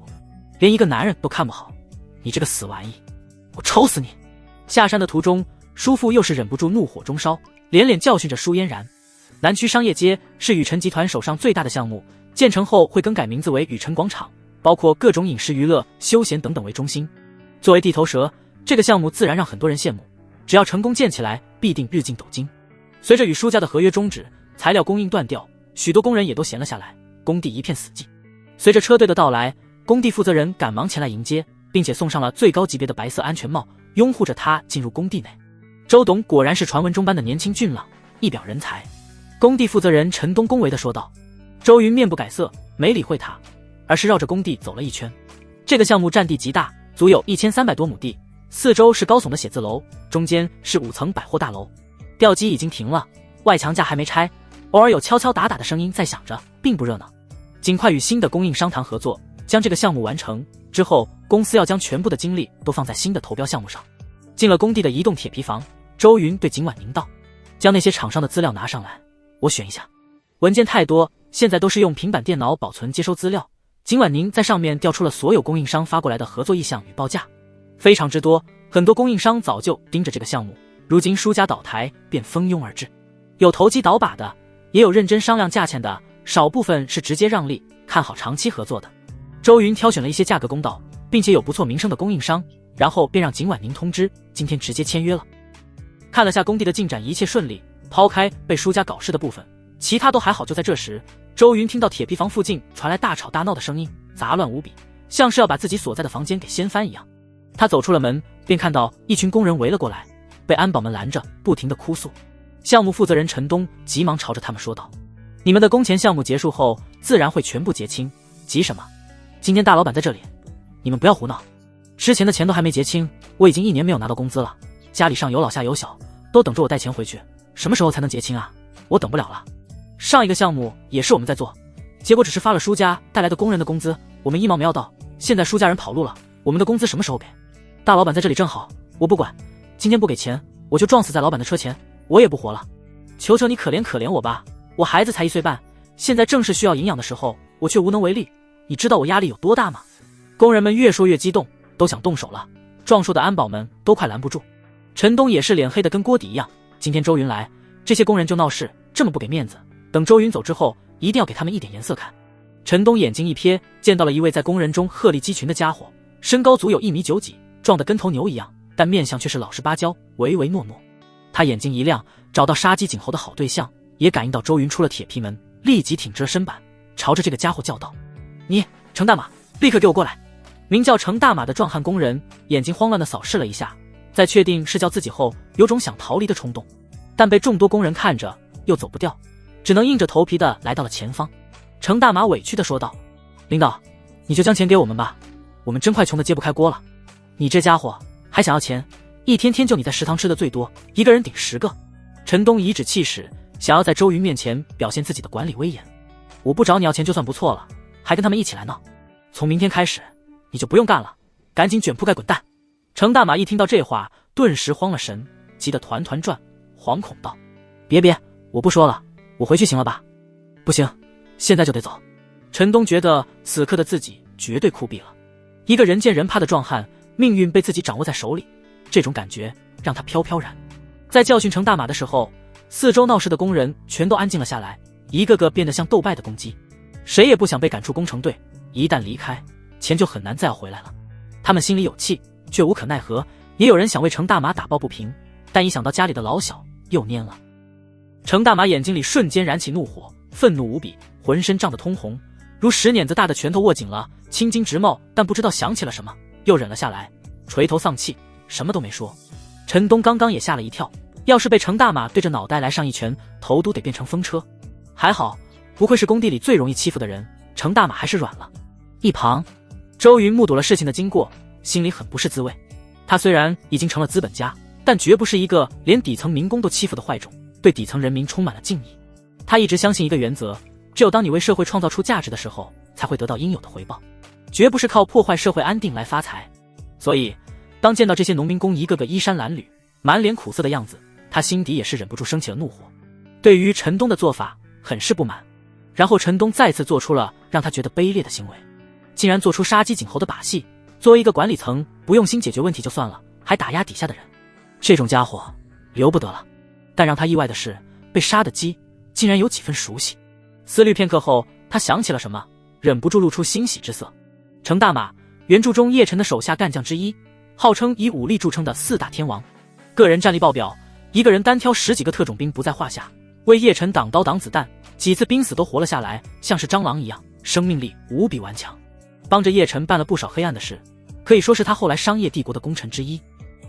连一个男人都看不好，你这个死玩意，我抽死你！下山的途中，叔父又是忍不住怒火中烧，连连教训着舒嫣然。南区商业街是宇辰集团手上最大的项目，建成后会更改名字为雨辰广场，包括各种饮食娱乐、休闲等等为中心。作为地头蛇，这个项目自然让很多人羡慕，只要成功建起来，必定日进斗金。随着与舒家的合约终止，材料供应断掉，许多工人也都闲了下来，工地一片死寂。随着车队的到来，工地负责人赶忙前来迎接，并且送上了最高级别的白色安全帽，拥护着他进入工地内。周董果然是传闻中般的年轻俊朗，一表人才。工地负责人陈东恭维地说道。周云面不改色，没理会他，而是绕着工地走了一圈。这个项目占地极大，足有1300多亩地，四周是高耸的写字楼，中间是5层百货大楼。吊机已经停了，外墙架还没拆，偶尔有敲敲打打的声音在响着，并不热闹。尽快与新的供应商谈合作，将这个项目完成之后，公司要将全部的精力都放在新的投标项目上。进了工地的移动铁皮房，周云对景婉宁道：“将那些厂商的资料拿上来，我选一下。文件太多，现在都是用平板电脑保存接收资料。”景婉宁在上面调出了所有供应商发过来的合作意向与报价，非常之多，很多供应商早就盯着这个项目，如今舒家倒台便蜂拥而至，有投机倒把的，也有认真商量价钱的，少部分是直接让利，看好长期合作的。周云挑选了一些价格公道并且有不错名声的供应商，然后便让景婉宁通知今天直接签约了。看了下工地的进展，一切顺利，抛开被舒家搞事的部分，其他都还好。就在这时，周云听到铁皮房附近传来大吵大闹的声音，杂乱无比，像是要把自己所在的房间给掀翻一样。他走出了门，便看到一群工人围了过来，被安保们拦着，不停地哭诉。项目负责人陈东急忙朝着他们说道：“你们的工钱项目结束后自然会全部结清，急什么？今天大老板在这里，你们不要胡闹。之前的钱都还没结清，我已经1年没有拿到工资了，家里上有老下有小，都等着我带钱回去，什么时候才能结清啊？我等不了了。上一个项目也是我们在做，结果只是发了舒家带来的工人的工资，我们1毛没要到，现在舒家人跑路了，我们的工资什么时候给？大老板在这里正好，我不管，今天不给钱，我就撞死在老板的车前，我也不活了。求求你可怜可怜我吧，我孩子才1岁半，现在正是需要营养的时候，我却无能为力，你知道我压力有多大吗？”工人们越说越激动，都想动手了，壮硕的安保们都快拦不住。陈东也是脸黑的跟锅底一样，今天周云来，这些工人就闹事，这么不给面子，等周云走之后，一定要给他们一点颜色看。陈东眼睛一瞥，见到了一位在工人中鹤立鸡群的家伙，身高足有1米9几，壮得跟头牛一样，但面相却是老实巴交，唯唯诺诺。他眼睛一亮，找到杀鸡儆猴的好对象，也感应到周云出了铁皮门，立即挺直了身板，朝着这个家伙叫道：“你，程大马，立刻给我过来！”名叫程大马的壮汉工人眼睛慌乱地扫视了一下，在确定是叫自己后，有种想逃离的冲动，但被众多工人看着又走不掉，只能硬着头皮地来到了前方。程大马委屈地说道：“领导，你就将钱给我们吧，我们真快穷得揭不开锅了。你这家伙还想要钱，一天天就你在食堂吃的最多，一个人顶10个。”陈东颐指气使，想要在周云面前表现自己的管理威严。我不找你要钱就算不错了，还跟他们一起来闹，从明天开始你就不用干了，赶紧卷铺盖滚蛋！程大马一听到这话，顿时慌了神，急得团团转，惶恐道：“别，我不说了，我回去行了吧？”“不行，现在就得走。”陈东觉得此刻的自己绝对酷毙了，一个人见人怕的壮汉，命运被自己掌握在手里，这种感觉让他飘飘然。在教训程大马的时候，四周闹事的工人全都安静了下来，一个个变得像斗败的公鸡，谁也不想被赶出工程队，一旦离开，钱就很难再要回来了。他们心里有气，却无可奈何，也有人想为程大马打抱不平，但一想到家里的老小，又蔫了。程大马眼睛里瞬间燃起怒火，愤怒无比，浑身胀得通红，如10碾子大的拳头握紧了，青筋直冒，但不知道想起了什么，又忍了下来，垂头丧气，什么都没说。陈东刚刚也吓了一跳，要是被程大马对着脑袋来上一拳，头都得变成风车。还好，不愧是工地里最容易欺负的人，程大马还是软了。一旁，周云目睹了事情的经过，心里很不是滋味。他虽然已经成了资本家，但绝不是一个连底层民工都欺负的坏种，对底层人民充满了敬意。他一直相信一个原则，只有当你为社会创造出价值的时候，才会得到应有的回报，绝不是靠破坏社会安定来发财。所以当见到这些农民工一个个衣衫褴褛，满脸苦涩的样子，他心底也是忍不住升起了怒火，对于陈东的做法很是不满。然后陈东再次做出了让他觉得卑劣的行为，竟然做出杀鸡儆猴的把戏。作为一个管理层，不用心解决问题就算了，还打压底下的人，这种家伙留不得了。但让他意外的是，被杀的鸡竟然有几分熟悉。思虑片刻后，他想起了什么，忍不住露出欣喜之色。程大马，原著中叶晨的手下干将之一，号称以武力著称的4大天王，个人战力爆表，一个人单挑10几个特种兵不在话下，为叶晨挡刀挡子弹，几次濒死都活了下来，像是蟑螂一样，生命力无比顽强，帮着叶晨办了不少黑暗的事，可以说是他后来商业帝国的功臣之一。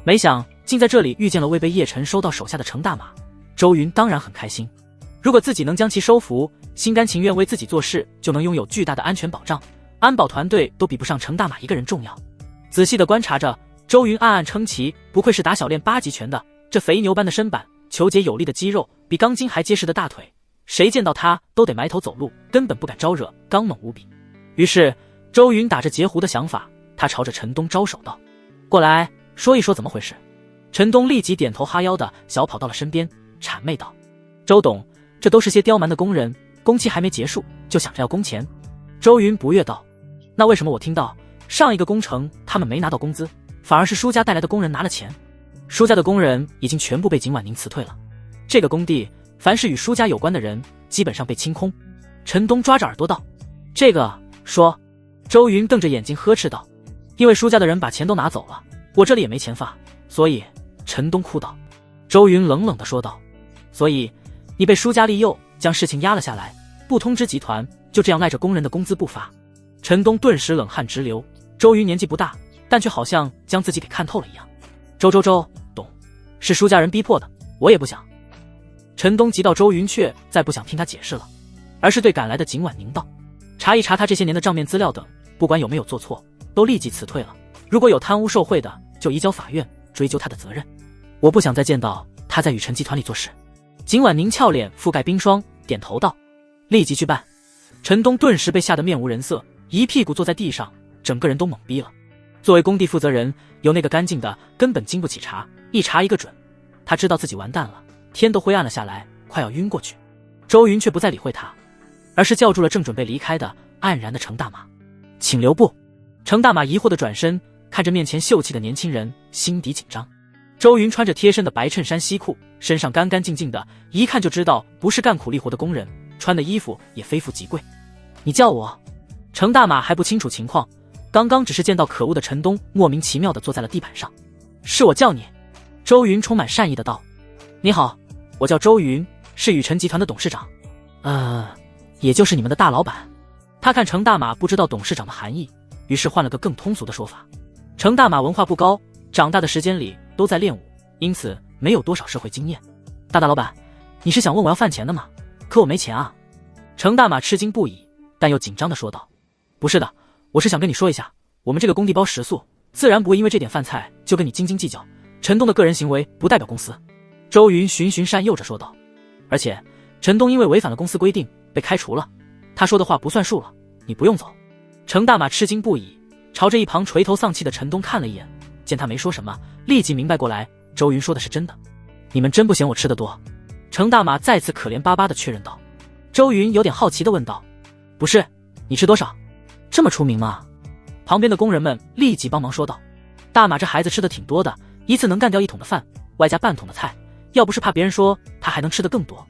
没想竟在这里遇见了未被叶晨收到手下的程大马，周云当然很开心。如果自己能将其收服，心甘情愿为自己做事，就能拥有巨大的安全保障，安保团队都比不上程大马一个人重要。仔细地观察着，周云暗暗称奇，不愧是打小练8级拳的，这肥牛般的身板，虬结有力的肌肉，比钢筋还结实的大腿，谁见到他都得埋头走路，根本不敢招惹，刚猛无比。于是周云打着截胡的想法，他朝着陈东招手道：过来说一说怎么回事。陈东立即点头哈腰的小跑到了身边，谄媚道：周董，这都是些刁蛮的工人，工期还没结束就想着要工钱。周云不悦道：那为什么我听到上一个工程他们没拿到工资，反而是舒家带来的工人拿了钱？舒家的工人已经全部被景婉宁辞退了，这个工地凡是与舒家有关的人基本上被清空。陈东抓着耳朵道：这个说。周云瞪着眼睛呵斥道：因为舒家的人把钱都拿走了，我这里也没钱发，所以。陈东哭道。周云冷冷地说道：所以你被舒家利诱，将事情压了下来，不通知集团，就这样赖着工人的工资不发。陈东顿时冷汗直流。周云年纪不大，但却好像将自己给看透了一样。周懂，是舒家人逼迫的，我也不想。陈东急到周云却再不想听他解释了，而是对赶来的景婉宁道：查一查他这些年的账面资料等，不管有没有做错，都立即辞退了，如果有贪污受贿的，就移交法院追究他的责任。我不想再见到他在雨辰集团里做事。景婉宁俏脸覆盖冰霜，点头道：立即去办。陈东顿时被吓得面无人色，一屁股坐在地上，整个人都懵逼了。作为工地负责人，有那个干净的根本经不起查，一查一个准。他知道自己完蛋了，天都灰暗了下来，快要晕过去。周云却不再理会他，而是叫住了正准备离开的黯然的程大马：请留步。程大马疑惑地转身看着面前秀气的年轻人，心底紧张。周云穿着贴身的白衬衫西裤，身上干干净净的，一看就知道不是干苦力活的工人，穿的衣服也非富即贵。你叫我？程大马还不清楚情况，刚刚只是见到可恶的陈东莫名其妙地坐在了地板上。是我叫你。周云充满善意的道：你好，我叫周云，是雨辰集团的董事长，也就是你们的大老板。他看程大马不知道董事长的含义，于是换了个更通俗的说法。程大马文化不高，长大的时间里都在练武，因此没有多少社会经验。大老板，你是想问我要饭钱的吗？可我没钱啊。程大马吃惊不已，但又紧张地说道：不是的，我是想跟你说一下，我们这个工地包食宿，自然不会因为这点饭菜就跟你斤斤计较。陈东的个人行为不代表公司。周云循循善诱着说道：而且陈东因为违反了公司规定被开除了，他说的话不算数了，你不用走。程大马吃惊不已，朝着一旁垂头丧气的陈东看了一眼，见他没说什么，立即明白过来，周云说的是真的。你们真不嫌我吃得多？程大马再次可怜巴巴地确认道。周云有点好奇地问道：不是，你吃多少？这么出名吗？旁边的工人们立即帮忙说道：大马这孩子吃的挺多的，一次能干掉1桶的饭，外加半桶的菜，要不是怕别人说他还能吃得更多。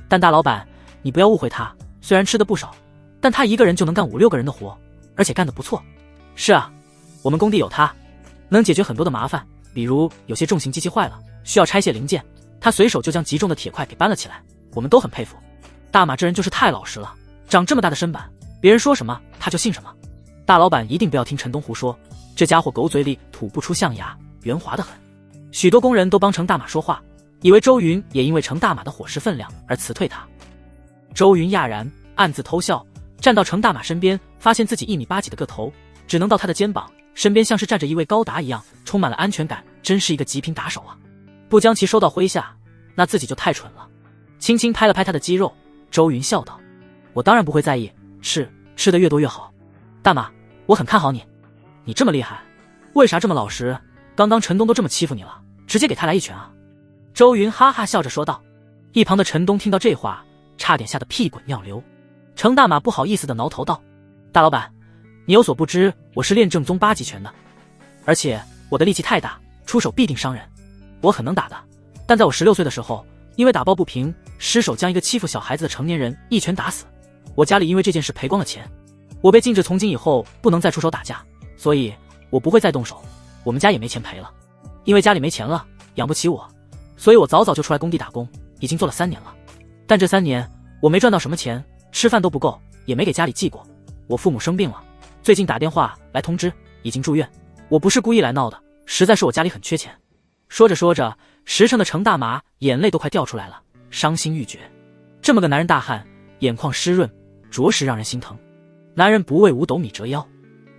但大老板，你不要误会他，虽然吃的不少，但他一个人就能干5、6个人的活，而且干得不错。是啊，我们工地有他，能解决很多的麻烦，比如有些重型机器坏了，需要拆卸零件，他随手就将极重的铁块给搬了起来，我们都很佩服。大马这人就是太老实了，长这么大的身板，别人说什么他就信什么。大老板一定不要听陈东胡说，这家伙狗嘴里吐不出象牙，圆滑得很。许多工人都帮程大马说话，以为周云也因为程大马的伙食分量而辞退他。周云讶然，暗自偷笑，站到程大马身边，发现自己1米8几的个头只能到他的肩膀，身边像是站着一位高达一样，充满了安全感，真是一个极品打手啊！不将其收到麾下，那自己就太蠢了。轻轻拍了拍他的肌肉，周云笑道：我当然不会在意，吃得越多越好。大马，我很看好你，你这么厉害，为啥这么老实？刚刚陈东都这么欺负你了，直接给他来一拳啊！周云哈哈笑着说道。一旁的陈东听到这话，差点吓得屁滚尿流。程大马不好意思地挠头道：大老板，你有所不知，我是练正宗8级拳的，而且我的力气太大，出手必定伤人。我很能打的，但在我16岁的时候，因为打抱不平，失手将一个欺负小孩子的成年人一拳打死，我家里因为这件事赔光了钱，我被禁止从今以后不能再出手打架，所以我不会再动手。我们家也没钱赔了，因为家里没钱了，养不起我，所以我早早就出来工地打工，已经做了3年了。但这3年我没赚到什么钱，吃饭都不够，也没给家里寄过。我父母生病了，最近打电话来通知已经住院。我不是故意来闹的，实在是我家里很缺钱。说着说着，10成的程大麻眼泪都快掉出来了，伤心欲绝。这么个男人大汉，眼眶湿润，着实让人心疼。男人不为5斗米折腰，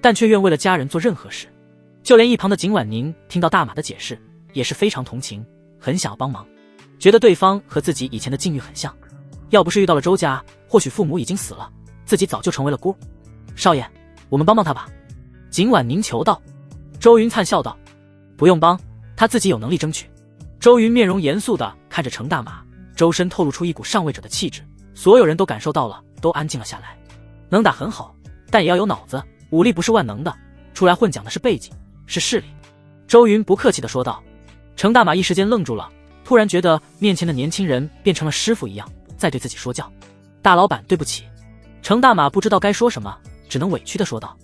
但却愿为了家人做任何事。就连一旁的景婉宁听到大马的解释，也是非常同情，很想要帮忙，觉得对方和自己以前的境遇很像。要不是遇到了周家，或许父母已经死了，自己早就成为了孤。少爷，我们帮帮他吧。景婉宁求道。周云灿笑道，不用帮，他自己有能力争取。周云面容严肃地看着程大马，周身透露出一股上位者的气质，所有人都感受到了，都安静了下来。能打很好，但也要有脑子，武力不是万能的，出来混讲的是背景，是势力。周云不客气地说道。程大马一时间愣住了，突然觉得面前的年轻人变成了师傅一样，在对自己说教。大老板，对不起。程大马不知道该说什么，只能委屈地说道。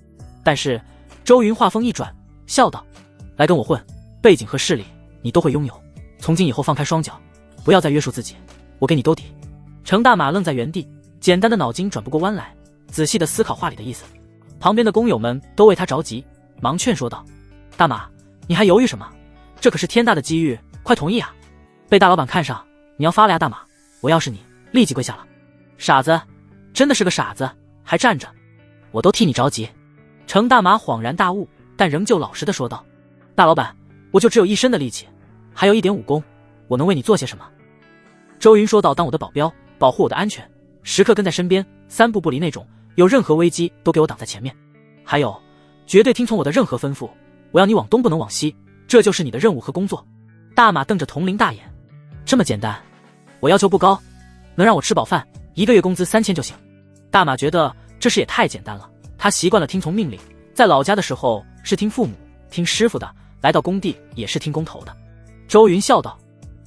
但是周云话锋一转，笑道，来跟我混，背景和势力你都会拥有，从今以后放开双脚，不要再约束自己，我给你兜底。程大马愣在原地，简单的脑筋转不过弯来，仔细地思考话里的意思。旁边的工友们都为他着急，忙劝说道，大马，你还犹豫什么？这可是天大的机遇，快同意啊！被大老板看上，你要发了呀，大马，我要是你立即跪下了。傻子，真的是个傻子，还站着，我都替你着急。程大马恍然大悟，但仍旧老实地说道，大老板，我就只有一身的力气，还有一点武功，我能为你做些什么？周云说道，当我的保镖，保护我的安全，时刻跟在身边，3步不离那种，有任何危机都给我挡在前面。还有，绝对听从我的任何吩咐，我要你往东不能往西，这就是你的任务和工作。大马瞪着铜铃大眼，这么简单？我要求不高，能让我吃饱饭，1个月工资3000就行。大马觉得这事也太简单了，他习惯了听从命令，在老家的时候是听父母听师傅的，来到工地也是听工头的。周云笑道，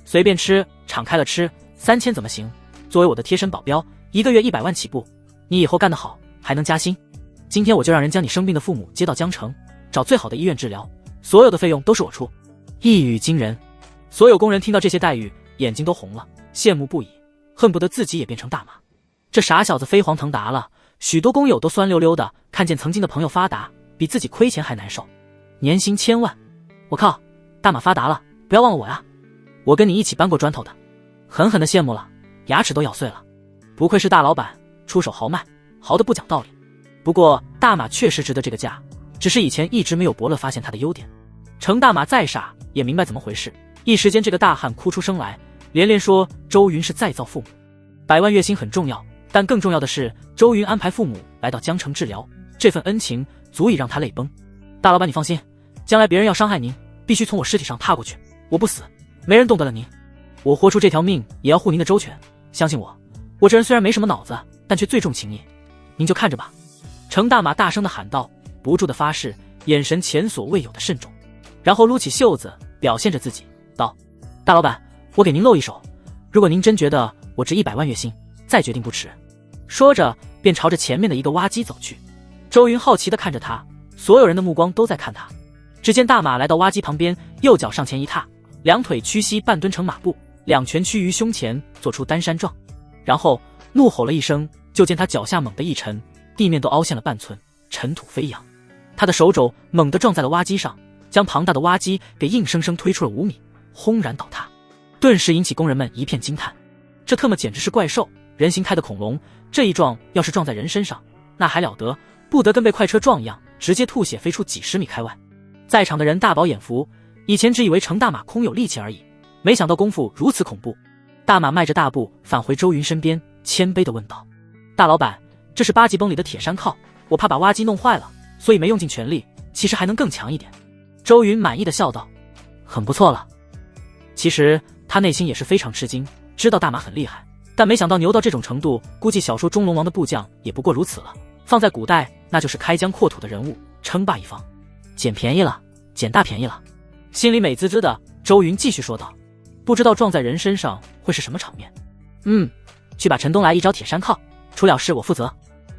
随便吃，敞开了吃，3000怎么行？作为我的贴身保镖，1个月100万起步，你以后干得好还能加薪。今天我就让人将你生病的父母接到江城，找最好的医院治疗，所有的费用都是我出。一语惊人。所有工人听到这些待遇，眼睛都红了，羡慕不已，恨不得自己也变成大马。这傻小子飞黄腾达了，许多工友都酸溜溜的，看见曾经的朋友发达，比自己亏钱还难受。年薪1000万，我靠，大马发达了，不要忘了我呀！我跟你一起搬过砖头的，狠狠的羡慕了，牙齿都咬碎了。不愧是大老板，出手豪迈，豪得不讲道理。不过大马确实值得这个价，只是以前一直没有伯乐发现他的优点。程大马再傻也明白怎么回事，一时间这个大汉哭出声来，连连说周云是再造父母。100万月薪很重要，但更重要的是周云安排父母来到江城治疗，这份恩情足以让他泪崩。大老板你放心，将来别人要伤害您，必须从我尸体上踏过去，我不死，没人动得了您。我豁出这条命也要护您的周全，相信我，我这人虽然没什么脑子，但却最重情义，您就看着吧。程大马大声地喊道，不住地发誓，眼神前所未有的慎重，然后撸起袖子表现着自己道，大老板，我给您露一手，如果您真觉得我值100万月薪，再决定不迟。说着便朝着前面的一个挖机走去。周云好奇地看着他，所有人的目光都在看他。只见大马来到挖机旁边，右脚上前一踏，2腿屈膝半蹲成马步，2拳屈于胸前做出单山状，然后怒吼了一声，就见他脚下猛地一沉，地面都凹陷了半寸，尘土飞扬。他的手肘猛地撞在了挖机上，将庞大的挖机给硬生生推出了5米，轰然倒塌，顿时引起工人们一片惊叹。这特么简直是怪兽，人形态的恐龙，这一撞要是撞在人身上，那还了得，不得跟被快车撞一样，直接吐血飞出几十米开外。在场的人大饱眼福，以前只以为程大马空有力气而已，没想到功夫如此恐怖。大马迈着大步返回周云身边，谦卑地问道，大老板，这是8级崩里的铁山靠，我怕把挖机弄坏了，所以没用尽全力，其实还能更强一点。周云满意的笑道，很不错了。其实他内心也是非常吃惊，知道大马很厉害，但没想到牛到这种程度，估计小说中龙王的部将也不过如此了，放在古代那就是开疆扩土的人物，称霸一方。捡便宜了，捡大便宜了。心里美滋滋的，周云继续说道，不知道撞在人身上会是什么场面。去把陈东来一招铁山靠出了事我负责。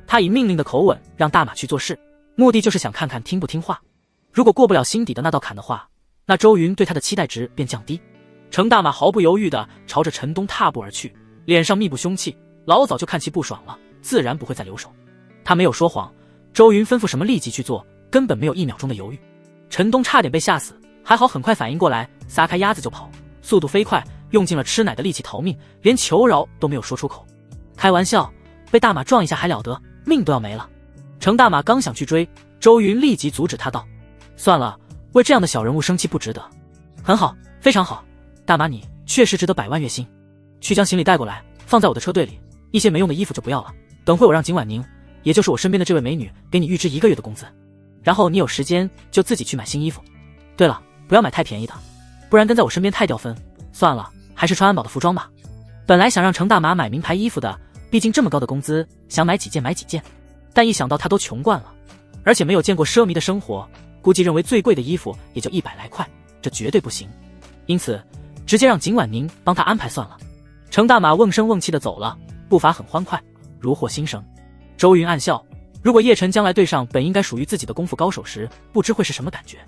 他以命令的口吻让大马去做事，目的就是想看看听不听话。如果过不了心底的那道坎的话，那周云对他的期待值便降低。程大马毫不犹豫地朝着陈东踏步而去，脸上密布凶气，老早就看其不爽了，自然不会再留手。他没有说谎，周云吩咐什么立即去做，根本没有1秒钟的犹豫。陈东差点被吓死，还好很快反应过来，撒开鸭子就跑，速度飞快，用尽了吃奶的力气逃命，连求饶都没有说出口。开玩笑，被大马撞一下还了得，命都要没了。程大马刚想去追，周云立即阻止他道：算了，为这样的小人物生气不值得。很好，非常好，大马你确实值得100万月薪。去将行李带过来，放在我的车队里，一些没用的衣服就不要了，等会我让景婉宁，也就是我身边的这位美女，给你预支1个月的工资，然后你有时间就自己去买新衣服。对了，不要买太便宜的，不然跟在我身边太掉分。算了，还是穿安保的服装吧。本来想让程大马买名牌衣服的，毕竟这么高的工资，想买几件买几件，但一想到他都穷惯了，而且没有见过奢靡的生活，估计认为最贵的衣服也就100来块，这绝对不行。因此直接让景婉宁帮他安排算了。程大马瓮声瓮气的走了，步伐很欢快，如获新生。周云暗笑，如果叶晨将来对上本应该属于自己的功夫高手时，不知会是什么感觉。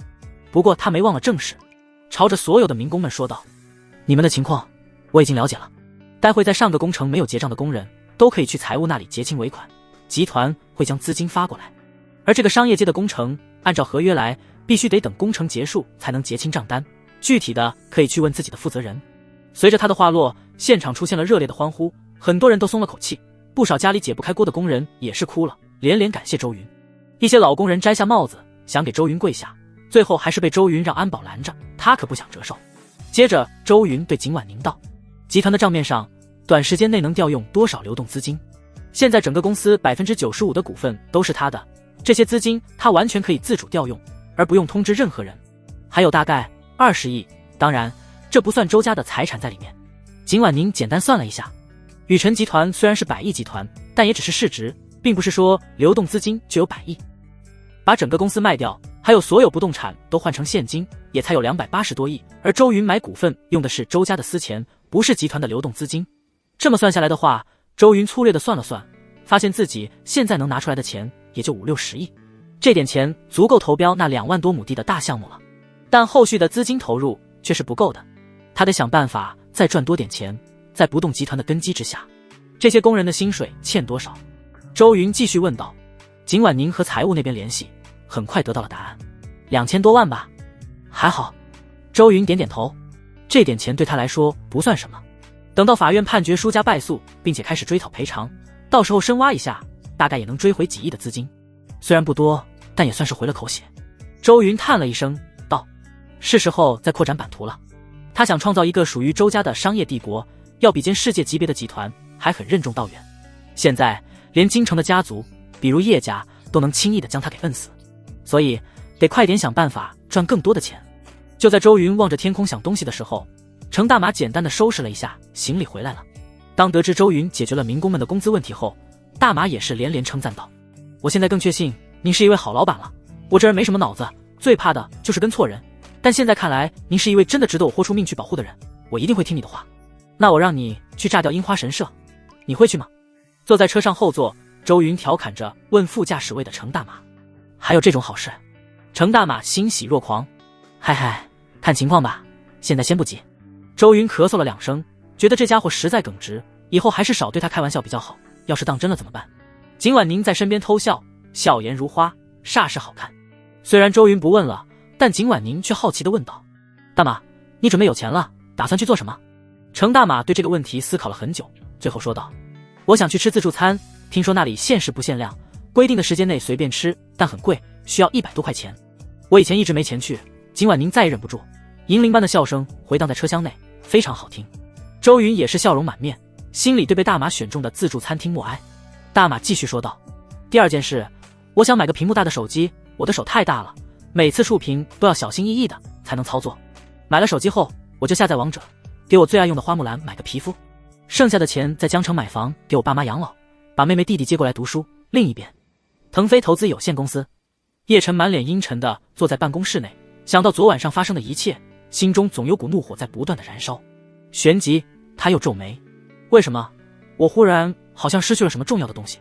不过他没忘了正事，朝着所有的民工们说道：你们的情况我已经了解了，待会在上个工程没有结账的工人都可以去财务那里结清尾款，集团会将资金发过来。而这个商业街的工程按照合约来，必须得等工程结束才能结清账单，具体的可以去问自己的负责人。随着他的话落，现场出现了热烈的欢呼，很多人都松了口气，不少家里解不开锅的工人也是哭了，连连感谢周云。一些老工人摘下帽子想给周云跪下，最后还是被周云让安保拦着，他可不想折寿。接着周云对景婉宁道：集团的账面上短时间内能调用多少流动资金？现在整个公司95%的股份都是他的，这些资金他完全可以自主调用，而不用通知任何人。还有大概20亿，当然这不算周家的财产在里面。景婉宁简单算了一下，宇辰集团虽然是100亿集团，但也只是市值，并不是说流动资金就有100亿。把整个公司卖掉，还有所有不动产都换成现金，也才有280多亿，而周云买股份用的是周家的私钱，不是集团的流动资金。这么算下来的话，周云粗略的算了算，发现自己现在能拿出来的钱也就50-60亿，这点钱足够投标那2万多亩地的大项目了。但后续的资金投入却是不够的，他得想办法再赚多点钱，在不动集团的根基之下，这些工人的薪水欠多少？周云继续问道。景婉宁和财务那边联系，很快得到了答案，2000多万吧。还好。周云点点头，这点钱对他来说不算什么，等到法院判决输家败诉，并且开始追讨赔偿，到时候深挖一下，大概也能追回几亿的资金，虽然不多，但也算是回了口血。周云叹了一声道：是时候再扩展版图了。他想创造一个属于周家的商业帝国，要比肩世界级别的集团，还很任重道远。现在连京城的家族，比如叶家，都能轻易的将他给摁死，所以得快点想办法赚更多的钱。就在周云望着天空想东西的时候，程大马简单的收拾了一下行李回来了。当得知周云解决了民工们的工资问题后，大马也是连连称赞道：我现在更确信您是一位好老板了，我这人没什么脑子，最怕的就是跟错人，但现在看来您是一位真的值得我豁出命去保护的人，我一定会听你的话。那我让你去炸掉樱花神社，你会去吗？坐在车上后座，周云调侃着问副驾驶位的程大马：还有这种好事？程大马欣喜若狂：嗨嗨，看情况吧，现在先不急。周云咳嗽了2声，觉得这家伙实在耿直，以后还是少对他开玩笑比较好，要是当真了怎么办？景婉宁在身边偷笑，笑颜如花，煞是好看。虽然周云不问了，但景婉宁却好奇地问道：大马，你准备有钱了，打算去做什么？程大马对这个问题思考了很久，最后说道：我想去吃自助餐，听说那里限时不限量，规定的时间内随便吃，但很贵，需要100多块钱。我以前一直没钱去。景婉宁再也忍不住，银铃般的笑声回荡在车厢内，非常好听。周云也是笑容满面，心里对被大马选中的自助餐厅默哀。大马继续说道：第二件事，我想买个屏幕大的手机，我的手太大了，每次触屏都要小心翼翼的才能操作。买了手机后，我就下载王者，给我最爱用的花木兰买个皮肤，剩下的钱在江城买房给我爸妈养老，把妹妹弟弟接过来读书。另一边，腾飞投资有限公司，叶晨满脸阴沉的坐在办公室内，想到昨晚上发生的一切，心中总有股怒火在不断的燃烧。旋即他又皱眉：为什么我忽然好像失去了什么重要的东西。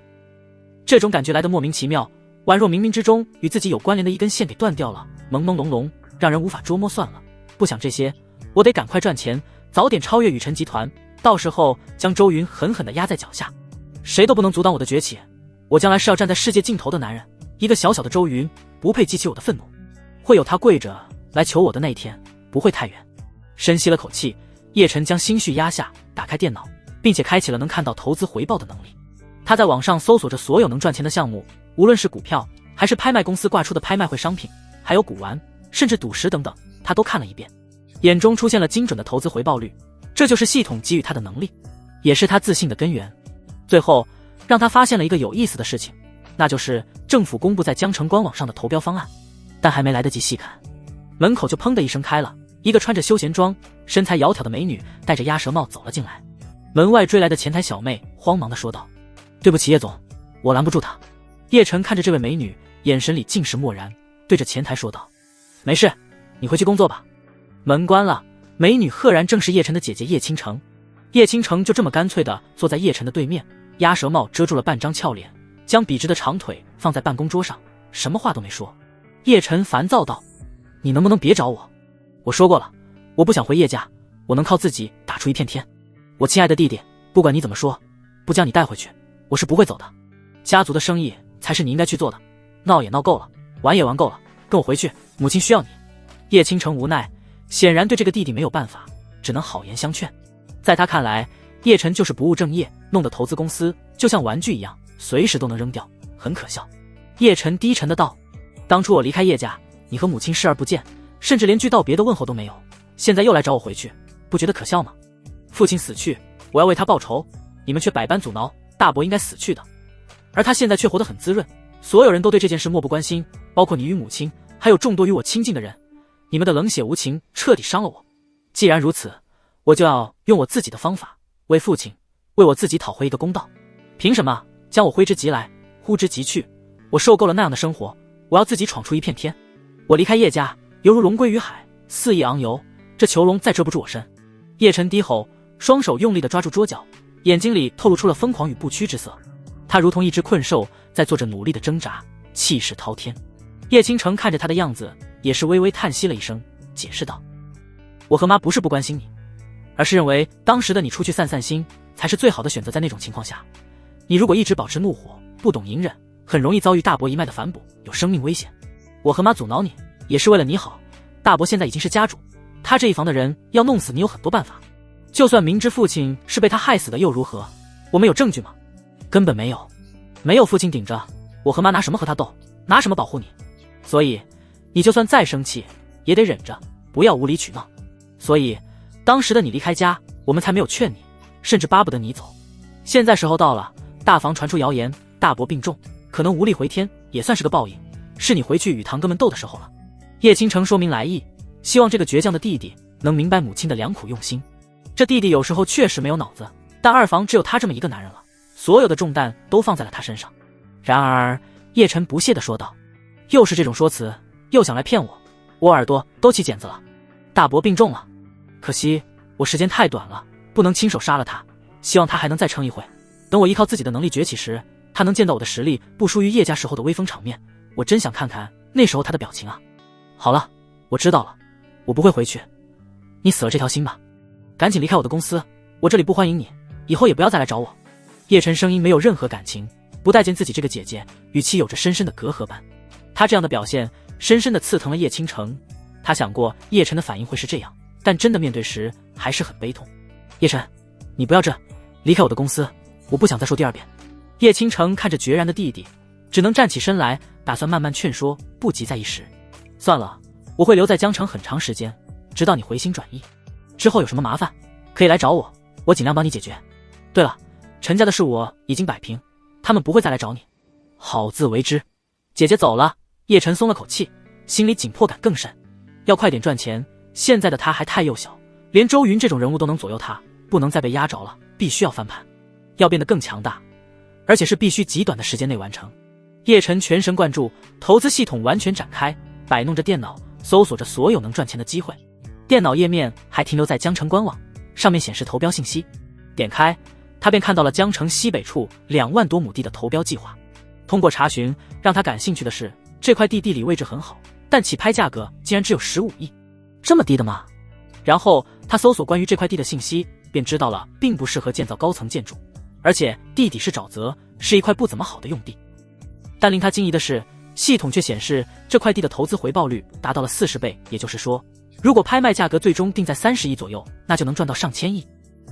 这种感觉来得莫名其妙，宛若冥冥之中与自己有关联的一根线给断掉了，朦朦胧胧，让人无法捉摸。算了，不想这些，我得赶快赚钱，早点超越雨辰集团，到时候将周云狠狠地压在脚下，谁都不能阻挡我的崛起。我将来是要站在世界尽头的男人，一个小小的周云不配激起我的愤怒，会有他跪着来求我的那一天，不会太远。深吸了口气，叶晨将心绪压下，打开电脑，并且开启了能看到投资回报的能力。他在网上搜索着所有能赚钱的项目，无论是股票还是拍卖公司挂出的拍卖会商品，还有古玩甚至赌石等等，他都看了一遍，眼中出现了精准的投资回报率，这就是系统给予他的能力，也是他自信的根源。最后让他发现了一个有意思的事情，那就是政府公布在江城官网上的投标方案。但还没来得及细看，门口就砰的一声开了，一个穿着休闲装身材窈窕的美女戴着鸭舌帽走了进来。门外追来的前台小妹慌忙地说道：对不起叶总，我拦不住她。叶晨看着这位美女，眼神里尽是漠然，对着前台说道：没事，你回去工作吧。门关了，美女赫然正是叶晨的姐姐叶倾城。叶倾城就这么干脆地坐在叶晨的对面，鸭舌帽遮住了半张俏脸，将笔直的长腿放在办公桌上，什么话都没说。叶晨烦躁道：你能不能别找我？我说过了，我不想回叶家，我能靠自己打出一片天。我亲爱的弟弟，不管你怎么说，不将你带回去，我是不会走的。家族的生意才是你应该去做的，闹也闹够了，玩也玩够了，跟我回去，母亲需要你。叶倾城无奈，显然对这个弟弟没有办法，只能好言相劝。在他看来，叶晨就是不务正业，弄得投资公司就像玩具一样，随时都能扔掉，很可笑。叶晨低沉的道：当初我离开叶家，你和母亲视而不见，甚至连句道别的问候都没有，现在又来找我回去，不觉得可笑吗？父亲死去，我要为他报仇，你们却百般阻挠，大伯应该死去的，而他现在却活得很滋润，所有人都对这件事漠不关心，包括你与母亲，还有众多与我亲近的人，你们的冷血无情彻底伤了我。既然如此，我就要用我自己的方法，为父亲，为我自己讨回一个公道。凭什么将我挥之即来，呼之即去？我受够了那样的生活，我要自己闯出一片天。我离开叶家，犹如龙归于海，肆意遨游，这囚笼再遮不住我身。叶晨低吼，双手用力地抓住桌角，眼睛里透露出了疯狂与不屈之色。他如同一只困兽，在做着努力的挣扎，气势滔天。叶倾城看着他的样子，也是微微叹息了一声，解释道：我和妈不是不关心你，而是认为当时的你出去散散心才是最好的选择。在那种情况下，你如果一直保持怒火，不懂隐忍，很容易遭遇大伯一脉的反哺，有生命危险。我和妈阻挠你，也是为了你好。大伯现在已经是家主，他这一房的人要弄死你有很多办法，就算明知父亲是被他害死的又如何？我们有证据吗？根本没有。没有父亲顶着，我和妈拿什么和他斗，拿什么保护你？所以你就算再生气也得忍着，不要无理取闹。所以当时的你离开家，我们才没有劝你，甚至巴不得你走。现在时候到了，大房传出谣言，大伯病重，可能无力回天，也算是个报应，是你回去与堂哥们斗的时候了。叶倾城说明来意，希望这个倔强的弟弟能明白母亲的良苦用心。这弟弟有时候确实没有脑子，但二房只有他这么一个男人了，所有的重担都放在了他身上。然而叶晨不屑地说道：又是这种说辞，又想来骗我，我耳朵都起茧子了。大伯病重了，可惜我时间太短了，不能亲手杀了他，希望他还能再撑一会，等我依靠自己的能力崛起时，他能见到我的实力不输于叶家时候的威风场面，我真想看看那时候他的表情啊。好了，我知道了，我不会回去，你死了这条心吧，赶紧离开我的公司，我这里不欢迎你，以后也不要再来找我。叶晨声音没有任何感情，不待见自己这个姐姐，语气有着深深的隔阂般。他这样的表现深深的刺疼了叶倾城，他想过叶晨的反应会是这样，但真的面对时还是很悲痛。叶晨，你不要这，离开我的公司，我不想再说第二遍。叶倾城看着决然的弟弟，只能站起身来，打算慢慢劝说，不急在一时。算了，我会留在江城很长时间，直到你回心转意，之后有什么麻烦可以来找我，我尽量帮你解决。对了，陈家的事我已经摆平，他们不会再来找你，好自为之。姐姐走了，叶晨松了口气，心里紧迫感更甚，要快点赚钱，现在的他还太幼小，连周云这种人物都能左右他，不能再被压着了，必须要翻盘，要变得更强大，而且是必须极短的时间内完成。叶晨全神贯注，投资系统完全展开，摆弄着电脑，搜索着所有能赚钱的机会。电脑页面还停留在江城官网，上面显示投标信息。点开，他便看到了江城西北处2万多亩地的投标计划。通过查询，让他感兴趣的是，这块地地理位置很好，但起拍价格竟然只有15亿，这么低的吗？然后他搜索关于这块地的信息，便知道了并不适合建造高层建筑，而且地底是沼泽，是一块不怎么好的用地。但令他惊疑的是，系统却显示这块地的投资回报率达到了40倍，也就是说，如果拍卖价格最终定在30亿左右，那就能赚到上千亿。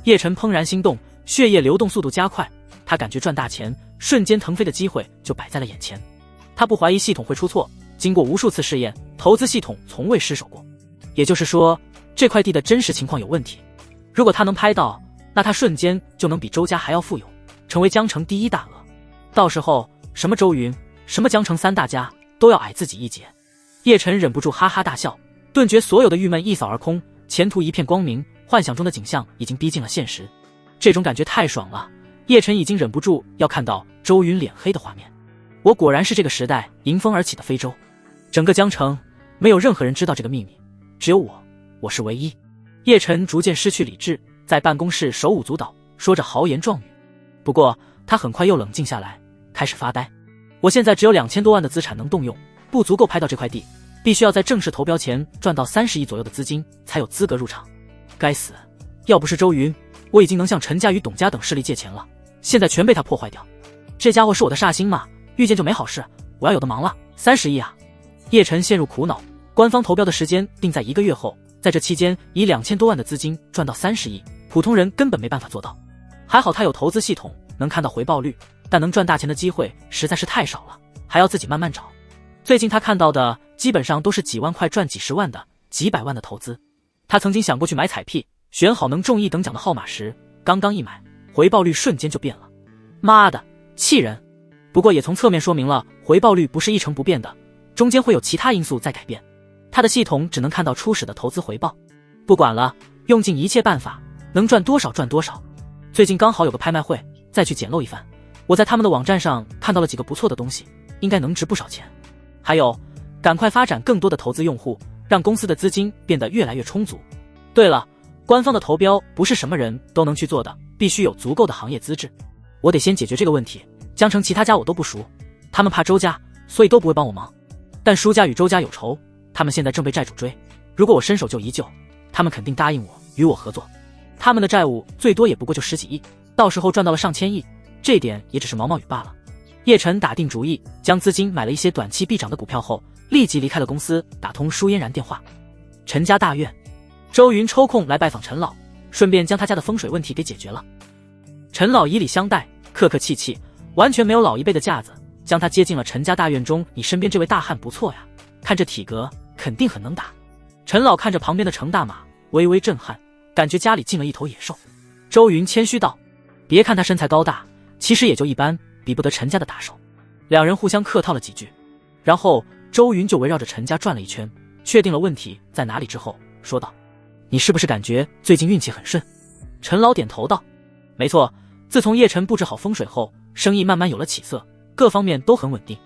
叶晨怦然心动，血液流动速度加快，他感觉赚大钱瞬间腾飞的机会就摆在了眼前。他不怀疑系统会出错，经过无数次试验，投资系统从未失手过。也就是说，这块地的真实情况有问题。如果他能拍到，那他瞬间就能比周家还要富有，成为江城第一大鳄。到时候什么周云，什么江城3大家都要矮自己一截。叶晨忍不住哈哈大笑，顿觉所有的郁闷一扫而空，前途一片光明，幻想中的景象已经逼近了现实。这种感觉太爽了，叶晨已经忍不住要看到周云脸黑的画面。我果然是这个时代迎风而起的非洲。整个江城没有任何人知道这个秘密，只有我是唯一。叶晨逐渐失去理智，在办公室手舞足蹈，说着豪言壮语。不过他很快又冷静下来，开始发呆。我现在只有2000多万的资产能动用，不足够拍到这块地，必须要在正式投标前赚到30亿左右的资金，才有资格入场。该死，要不是周云，我已经能向陈家与董家等势力借钱了，现在全被他破坏掉。这家伙是我的煞星嘛，遇见就没好事，我要有的忙了。30亿啊！叶晨陷入苦恼，官方投标的时间定在1个月后，在这期间以2000多万的资金赚到30亿，普通人根本没办法做到。还好他有投资系统，能看到回报率，但能赚大钱的机会实在是太少了，还要自己慢慢找。最近他看到的基本上都是几万块赚几十万的、几百万的投资。他曾经想过去买彩屁，选好能中1等奖的号码时，刚刚一买，回报率瞬间就变了。妈的，气人！不过也从侧面说明了回报率不是一成不变的，中间会有其他因素在改变。他的系统只能看到初始的投资回报。不管了，用尽一切办法，能赚多少赚多少。最近刚好有个拍卖会，再去捡漏一番。我在他们的网站上看到了几个不错的东西，应该能值不少钱。还有，赶快发展更多的投资用户，让公司的资金变得越来越充足。对了，官方的投标不是什么人都能去做的，必须有足够的行业资质。我得先解决这个问题。江城其他家我都不熟，他们怕周家，所以都不会帮我忙。但舒家与周家有仇，他们现在正被债主追，如果我伸手就一救，他们肯定答应我与我合作。他们的债务最多也不过就10几亿，到时候赚到了上千亿，这点也只是毛毛雨罢了。叶晨打定主意，将资金买了一些短期必涨的股票后，立即离开了公司，打通舒嫣然电话。陈家大院，周云抽空来拜访陈老，顺便将他家的风水问题给解决了。陈老以礼相待，客客气气，完全没有老一辈的架子，将他接进了陈家大院中。你身边这位大汉不错呀，看这体格肯定很能打。陈老看着旁边的程大马，微微震撼，感觉家里进了一头野兽。周云谦虚道，别看他身材高大，其实也就一般，比不得陈家的打手。两人互相客套了几句，然后周云就围绕着陈家转了一圈，确定了问题在哪里之后，说道，你是不是感觉最近运气很顺？陈老点头道，没错，自从叶晨布置好风水后，生意慢慢有了起色，各方面都很稳定。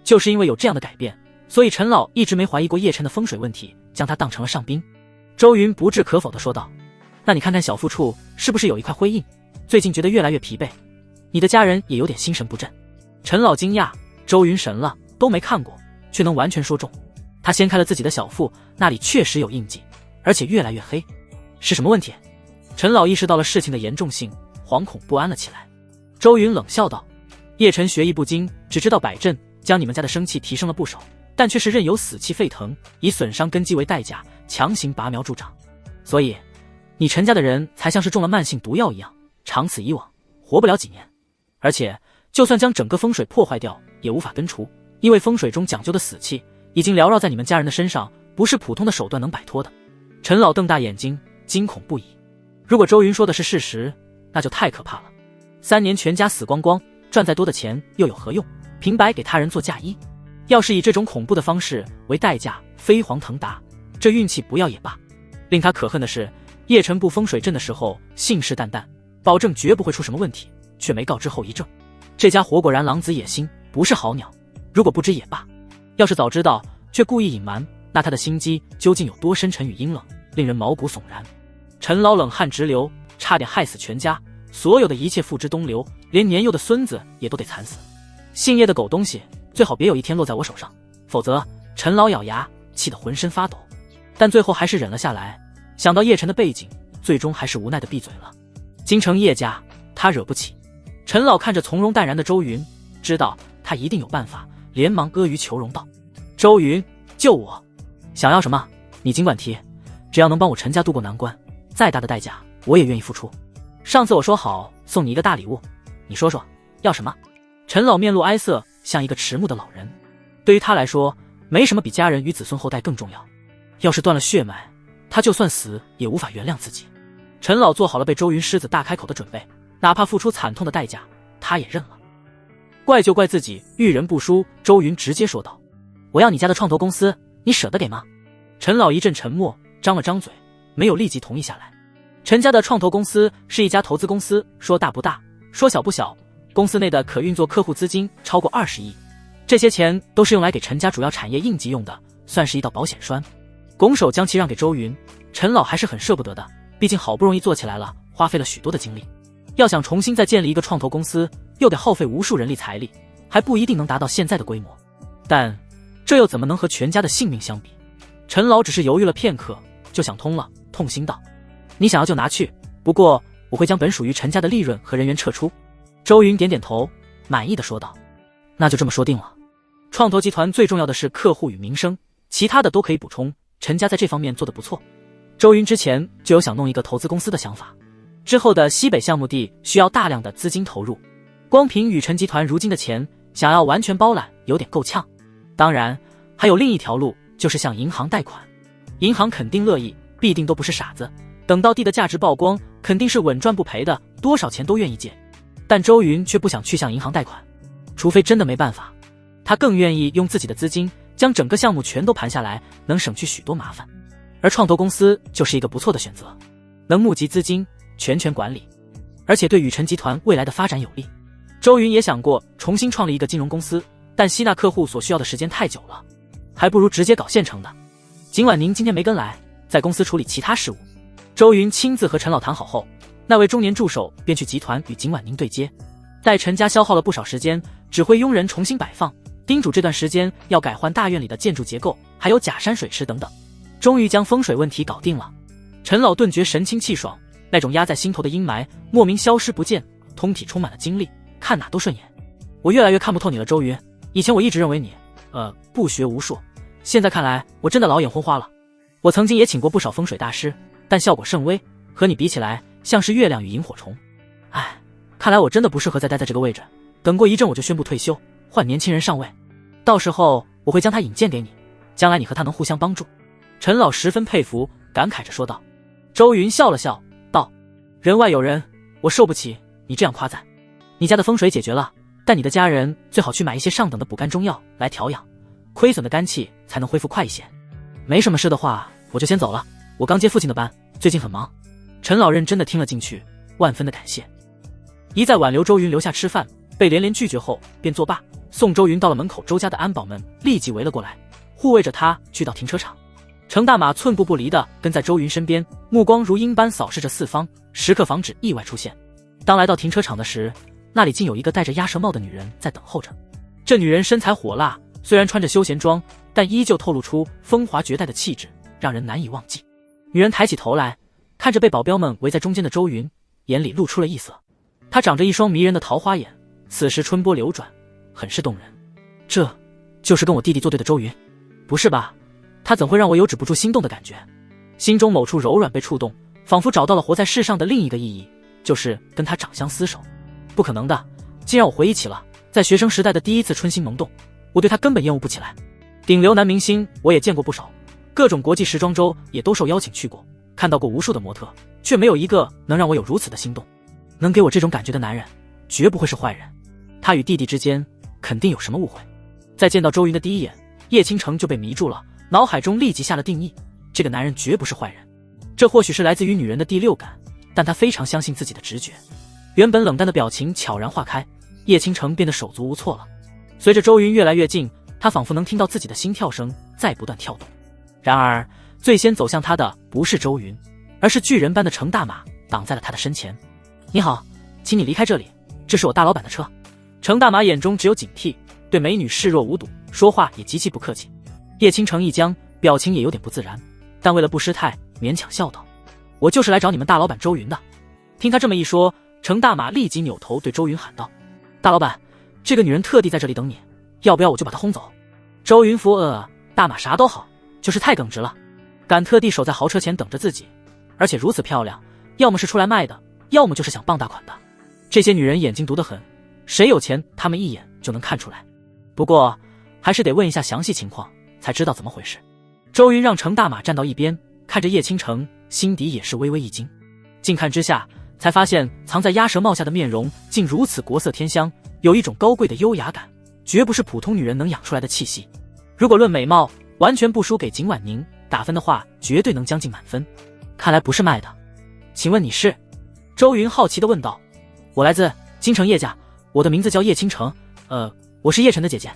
就是因为有这样的改变，所以陈老一直没怀疑过叶晨的风水问题，将他当成了上宾。周云不置可否地说道，那你看看小腹处是不是有一块灰印？最近觉得越来越疲惫，你的家人也有点心神不振。陈老惊讶，周云神了，都没看过，却能完全说中。他掀开了自己的小腹，那里确实有印记，而且越来越黑。是什么问题？陈老意识到了事情的严重性，惶恐不安了起来。周云冷笑道，叶晨学艺不精，只知道摆阵，将你们家的生气提升了不少，但却是任由死气沸腾，以损伤根基为代价，强行拔苗助长。所以你陈家的人才像是中了慢性毒药一样，长此以往活不了几年。而且就算将整个风水破坏掉，也无法根除，因为风水中讲究的死气已经缭绕在你们家人的身上，不是普通的手段能摆脱的。陈老瞪大眼睛，惊恐不已。如果周云说的是事实，那就太可怕了。3年全家死光光，赚再多的钱又有何用？平白给他人做嫁衣，要是以这种恐怖的方式为代价飞黄腾达，这运气不要也罢。令他可恨的是，叶晨布风水阵的时候信誓旦旦，保证绝不会出什么问题，却没告知后遗症。这家伙果然狼子野心，不是好鸟。如果不知也罢，要是早知道却故意隐瞒，那他的心机究竟有多深沉与阴冷，令人毛骨悚然。陈老冷汗直流，差点害死全家，所有的一切付之东流，连年幼的孙子也都得惨死。姓叶的狗东西，最好别有一天落在我手上，否则……陈老咬牙，气得浑身发抖，但最后还是忍了下来。想到叶晨的背景，最终还是无奈的闭嘴了。京城叶家，他惹不起。陈老看着从容淡然的周云，知道他一定有办法，连忙阿谀求荣道：“周云，救我！想要什么，你尽管提，只要能帮我陈家渡过难关，再大的代价我也愿意付出。上次我说好送你一个大礼物，你说说要什么？”陈老面露哀色，像一个迟暮的老人。对于他来说，没什么比家人与子孙后代更重要。要是断了血脉，他就算死也无法原谅自己。陈老做好了被周云狮子大开口的准备，哪怕付出惨痛的代价，他也认了。怪就怪自己遇人不淑，周云直接说道：“我要你家的创投公司，你舍得给吗？”陈老一阵沉默，张了张嘴，没有立即同意下来。陈家的创投公司是一家投资公司，说大不大，说小不小，公司内的可运作客户资金超过20亿。这些钱都是用来给陈家主要产业应急用的，算是一道保险栓。拱手将其让给周云，陈老还是很舍不得的，毕竟好不容易做起来了，花费了许多的精力。要想重新再建立一个创投公司，又得耗费无数人力财力，还不一定能达到现在的规模。但这又怎么能和全家的性命相比？陈老只是犹豫了片刻，就想通了，痛心道：“你想要就拿去，不过我会将本属于陈家的利润和人员撤出。”周云点点头，满意的说道：“那就这么说定了。创投集团最重要的是客户与名声，其他的都可以补充，陈家在这方面做得不错。”周云之前就有想弄一个投资公司的想法，之后的西北项目地需要大量的资金投入，光凭宇辰集团如今的钱，想要完全包揽有点够呛。当然还有另一条路，就是向银行贷款，银行肯定乐意，必定都不是傻子，等到地的价值曝光，肯定是稳赚不赔的，多少钱都愿意借。但周云却不想去向银行贷款，除非真的没办法，他更愿意用自己的资金将整个项目全都盘下来，能省去许多麻烦。而创投公司就是一个不错的选择，能募集资金，全权管理，而且对宇辰集团未来的发展有利。周云也想过重新创立一个金融公司，但吸纳客户所需要的时间太久了，还不如直接搞现成的。尽管您今天没跟来，在公司处理其他事务。周云亲自和陈老谈好后，那位中年助手便去集团与景婉宁对接。待陈家消耗了不少时间，指挥佣人重新摆放，叮嘱这段时间要改换大院里的建筑结构，还有假山水池等等，终于将风水问题搞定了。陈老顿觉神清气爽，那种压在心头的阴霾莫名消失不见，通体充满了精力，看哪都顺眼。我越来越看不透你了，周云。以前我一直认为你不学无术，现在看来我真的老眼昏花了。我曾经也请过不少风水大师，但效果甚微，和你比起来像是月亮与萤火虫。唉，看来我真的不适合再待在这个位置，等过一阵我就宣布退休，换年轻人上位，到时候我会将他引荐给你，将来你和他能互相帮助。陈老十分佩服，感慨着说道。周云笑了笑道：人外有人，我受不起你这样夸赞。你家的风水解决了，但你的家人最好去买一些上等的补肝中药来调养，亏损的肝气才能恢复快一些。没什么事的话，我就先走了，我刚接父亲的班，最近很忙。陈老认真的听了进去，万分的感谢。一再挽留周云留下吃饭，被连连拒绝后，便作罢。送周云到了门口，周家的安保们立即围了过来，护卫着他去到停车场。程大马寸步不离的跟在周云身边，目光如鹰般扫视着四方，时刻防止意外出现。当来到停车场的时，那里竟有一个戴着鸭舌帽的女人在等候着。这女人身材火辣，虽然穿着休闲装，但依旧透露出风华绝代的气质，让人难以忘记。女人抬起头来，看着被保镖们围在中间的周云，眼里露出了异色。她长着一双迷人的桃花眼，此时春波流转，很是动人。这就是跟我弟弟作对的周云？不是吧，他怎会让我有止不住心动的感觉？心中某处柔软被触动，仿佛找到了活在世上的另一个意义，就是跟他长相厮守。不可能的，竟让我回忆起了在学生时代的第一次春心萌动，我对他根本厌恶不起来。顶流男明星我也见过不少，各种国际时装周也都受邀请去过，看到过无数的模特，却没有一个能让我有如此的心动。能给我这种感觉的男人，绝不会是坏人。他与弟弟之间肯定有什么误会。在见到周云的第一眼，叶倾城就被迷住了，脑海中立即下了定义，这个男人绝不是坏人。这或许是来自于女人的第六感，但她非常相信自己的直觉。原本冷淡的表情悄然化开，叶倾城变得手足无措了。随着周云越来越近，他仿佛能听到自己的心跳声在不断跳动。然而最先走向他的不是周云，而是巨人般的程大马挡在了他的身前。你好，请你离开这里，这是我大老板的车。程大马眼中只有警惕，对美女视若无睹，说话也极其不客气。叶倾城一僵，表情也有点不自然，但为了不失态，勉强笑道：我就是来找你们大老板周云的。听他这么一说，程大马立即扭头对周云喊道：大老板，这个女人特地在这里等你，要不要我就把她轰走？周云扶大马啥都好，就是太耿直了，敢特地守在豪车前等着自己，而且如此漂亮，要么是出来卖的，要么就是想傍大款的。这些女人眼睛毒得很，谁有钱他们一眼就能看出来。不过还是得问一下详细情况，才知道怎么回事。周云让程大马站到一边，看着叶倾城，心底也是微微一惊。近看之下，才发现藏在鸭舌帽下的面容竟如此国色天香，有一种高贵的优雅感，绝不是普通女人能养出来的气息。如果论美貌，完全不输给景婉宁，打分的话绝对能将近满分。看来不是卖的，请问你是？周云好奇地问道。我来自京城叶家，我的名字叫叶倾城，我是叶晨的姐姐。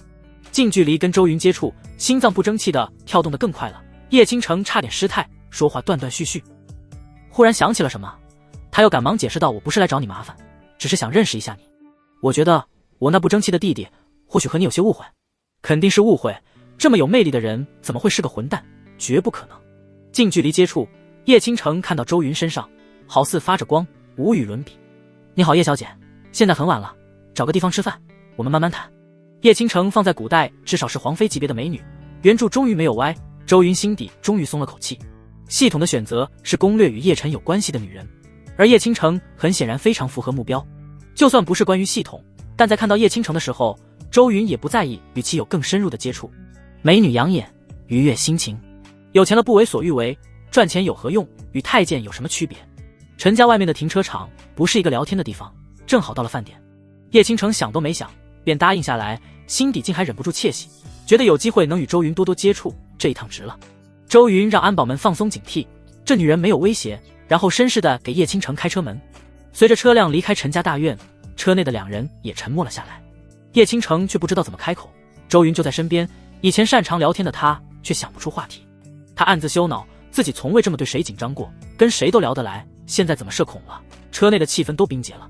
近距离跟周云接触，心脏不争气的跳动得更快了，叶倾城差点失态，说话断断续续。忽然想起了什么，他又赶忙解释道：我不是来找你麻烦，只是想认识一下你。我觉得我那不争气的弟弟或许和你有些误会。肯定是误会，这么有魅力的人怎么会是个混蛋，绝不可能。近距离接触，叶倾城看到周云身上好似发着光，无与伦比。你好叶小姐，现在很晚了，找个地方吃饭，我们慢慢谈。叶倾城放在古代至少是皇妃级别的美女，原著终于没有歪，周云心底终于松了口气。系统的选择是攻略与叶晨有关系的女人，而叶倾城很显然非常符合目标。就算不是关于系统，但在看到叶倾城的时候，周云也不在意与其有更深入的接触。美女养眼，愉悦心情，有钱了不为所欲为，赚钱有何用？与太监有什么区别？陈家外面的停车场不是一个聊天的地方，正好到了饭点。叶倾城想都没想便答应下来，心底竟还忍不住窃喜，觉得有机会能与周云多多接触，这一趟值了。周云让安保们放松警惕，这女人没有威胁，然后绅士地给叶倾城开车门。随着车辆离开陈家大院，车内的两人也沉默了下来。叶倾城却不知道怎么开口，周云就在身边，以前擅长聊天的他却想不出话题。他暗自羞恼，自己从未这么对谁紧张过，跟谁都聊得来，现在怎么社恐了？车内的气氛都冰结了。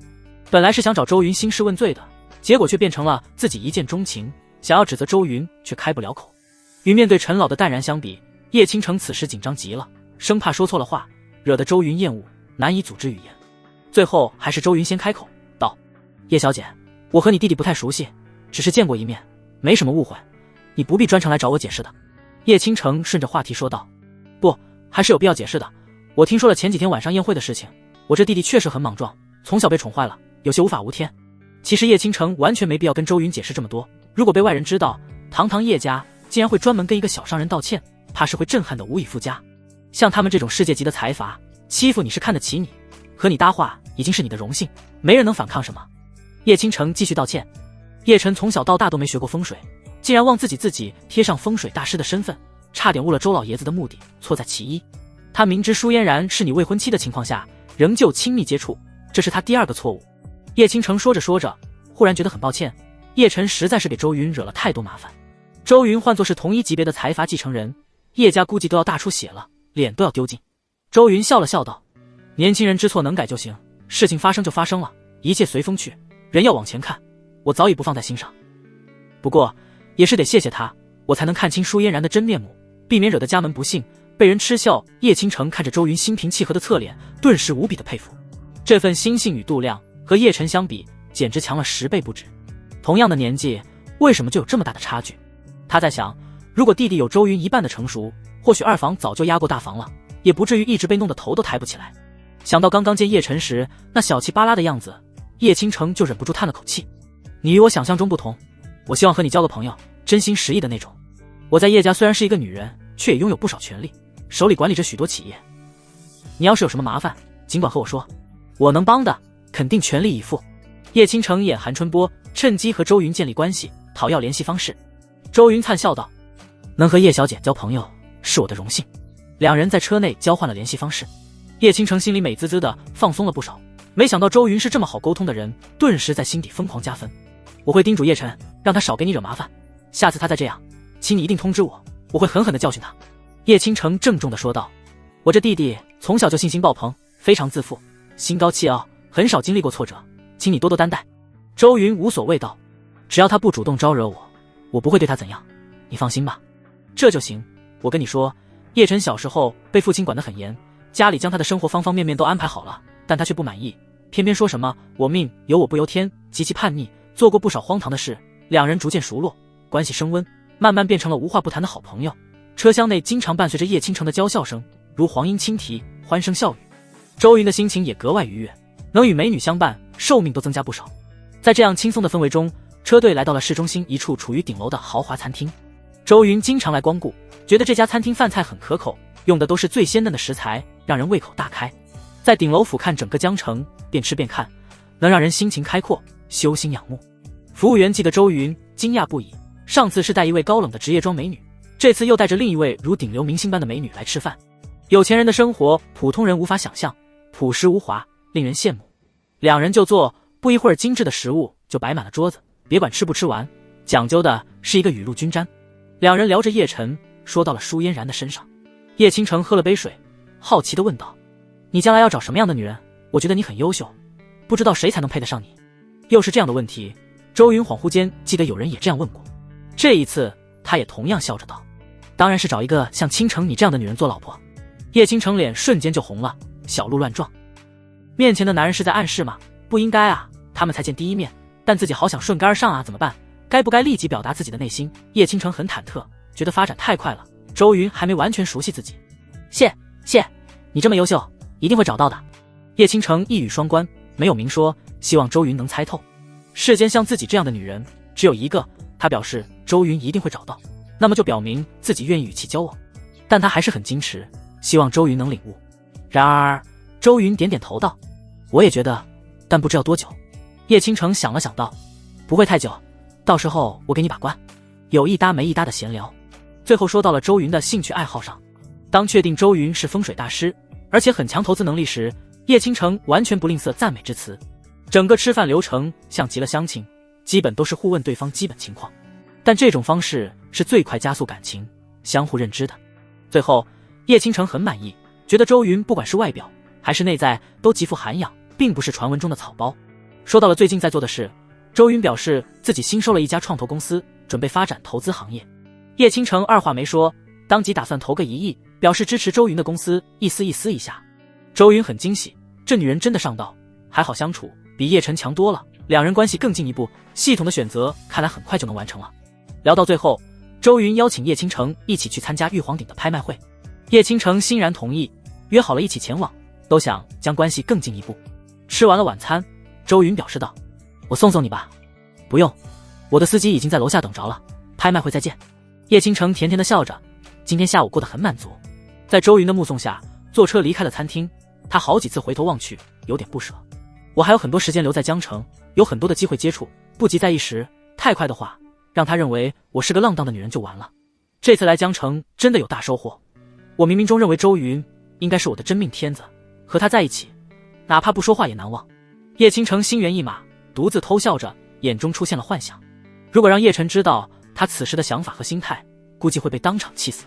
本来是想找周云兴师问罪的，结果却变成了自己一见钟情，想要指责周云却开不了口。与面对陈老的淡然相比，叶倾城此时紧张极了，生怕说错了话，惹得周云厌恶，难以组织语言。最后还是周云先开口道：叶小姐，我和你弟弟不太熟悉，只是见过一面，没什么误会，你不必专程来找我解释的。叶倾城顺着话题说道：不，还是有必要解释的。我听说了前几天晚上宴会的事情，我这弟弟确实很莽撞，从小被宠坏了，有些无法无天。其实叶倾城完全没必要跟周云解释这么多，如果被外人知道堂堂叶家竟然会专门跟一个小商人道歉，怕是会震撼的无以复加。像他们这种世界级的财阀，欺负你是看得起你，和你搭话已经是你的荣幸，没人能反抗什么。叶倾城继续道歉，叶晨从小到大都没学过风水，竟然忘自己贴上风水大师的身份，差点误了周老爷子的目的，错在其一。他明知舒嫣然是你未婚妻的情况下，仍旧亲密接触，这是他第二个错误。叶倾城说着说着，忽然觉得很抱歉，叶晨实在是给周云惹了太多麻烦。周云换作是同一级别的财阀继承人，叶家估计都要大出血了，脸都要丢尽。周云笑了笑道：年轻人知错能改就行，事情发生就发生了，一切随风去，人要往前看，我早已不放在心上。不过也是得谢谢他，我才能看清舒嫣然的真面目，避免惹得家门不幸，被人嗤笑。叶倾城看着周云心平气和的侧脸，顿时无比的佩服。这份心性与度量和叶晨相比，简直强了10倍不止。同样的年纪，为什么就有这么大的差距？他在想，如果弟弟有周云一半的成熟，或许二房早就压过大房了，也不至于一直被弄得头都抬不起来。想到刚刚见叶晨时那小气巴拉的样子，叶倾城就忍不住叹了口气。你与我想象中不同，我希望和你交个朋友，真心实意的那种。我在叶家虽然是一个女人，却也拥有不少权利，手里管理着许多企业。你要是有什么麻烦，尽管和我说，我能帮的肯定全力以赴。叶倾城眼含春波，趁机和周云建立关系，讨要联系方式。周云灿笑道：能和叶小姐交朋友是我的荣幸。两人在车内交换了联系方式，叶倾城心里美滋滋的，放松了不少。没想到周云是这么好沟通的人，顿时在心底疯狂加分。我会叮嘱叶晨，让他少给你惹麻烦，下次他再这样，请你一定通知我，我会狠狠地教训他。叶倾城郑重地说道：我这弟弟从小就信心爆棚，非常自负，心高气傲，很少经历过挫折，请你多多担待。周云无所谓道，只要他不主动招惹我，我不会对他怎样，你放心吧。这就行。我跟你说，叶晨小时候被父亲管得很严，家里将他的生活方方面面都安排好了，但他却不满意，偏偏说什么我命由我不由天，极其叛逆，做过不少荒唐的事。两人逐渐熟络，关系升温，慢慢变成了无话不谈的好朋友。车厢内经常伴随着叶倾城的娇笑声，如黄莺轻啼，欢声笑语。周云的心情也格外愉悦，能与美女相伴，寿命都增加不少。在这样轻松的氛围中，车队来到了市中心一处处于顶楼的豪华餐厅。周云经常来光顾，觉得这家餐厅饭菜很可口，用的都是最鲜嫩的食材，让人胃口大开。在顶楼俯瞰整个江城，边吃边看，能让人心情开阔，修心养目。服务员记得周云，惊讶不已。上次是带一位高冷的职业装美女，这次又带着另一位如顶流明星般的美女来吃饭。有钱人的生活，普通人无法想象，朴实无华，令人羡慕。两人就坐，不一会儿精致的食物就摆满了桌子，别管吃不吃完，讲究的是一个雨露均沾。两人聊着叶晨，说到了舒嫣然的身上。叶倾城喝了杯水，好奇地问道，你将来要找什么样的女人？我觉得你很优秀，不知道谁才能配得上你。又是这样的问题，周云恍惚间记得有人也这样问过。这一次他也同样笑着道，当然是找一个像倾城你这样的女人做老婆。叶倾城脸瞬间就红了，小鹿乱撞。面前的男人是在暗示吗？不应该啊，他们才见第一面，但自己好想顺杆而上啊，怎么办？该不该立即表达自己的内心？叶倾城很忐忑，觉得发展太快了，周云还没完全熟悉自己。谢，你这么优秀，一定会找到的。叶倾城一语双关，没有明说，希望周云能猜透。世间像自己这样的女人只有一个，他表示周云一定会找到，那么就表明自己愿意与其交往。但他还是很矜持，希望周云能领悟。然而周云点点头道，我也觉得，但不知要多久。叶倾城想了想道，不会太久，到时候我给你把关。有一搭没一搭的闲聊，最后说到了周云的兴趣爱好上。当确定周云是风水大师，而且很强投资能力时，叶倾城完全不吝啬赞美之词。整个吃饭流程像极了相亲，基本都是互问对方基本情况，但这种方式是最快加速感情、相互认知的。最后叶倾城很满意，觉得周云不管是外表还是内在都极富涵养，并不是传闻中的草包。说到了最近在做的事，周云表示自己新收了一家创投公司，准备发展投资行业。叶倾城二话没说，当即打算投个1亿，表示支持周云的公司，意思一下。周云很惊喜，这女人真的上道，还好相处，比叶晨强多了，两人关系更进一步，系统的选择看来很快就能完成了。聊到最后，周云邀请叶倾城一起去参加玉皇顶的拍卖会，叶倾城欣然同意，约好了一起前往，都想将关系更进一步。吃完了晚餐，周云表示道，我送你吧。不用，我的司机已经在楼下等着了，拍卖会再见。叶倾城甜甜地笑着，今天下午过得很满足。在周云的目送下，坐车离开了餐厅，他好几次回头望去，有点不舍。我还有很多时间留在江城，有很多的机会接触，不急在一时，太快的话，让他认为我是个浪荡的女人就完了。这次来江城真的有大收获，我冥冥中认为周云应该是我的真命天子，和他在一起，哪怕不说话也难忘。叶倾城心猿意马，独自偷笑着，眼中出现了幻想。如果让叶晨知道他此时的想法和心态，估计会被当场气死。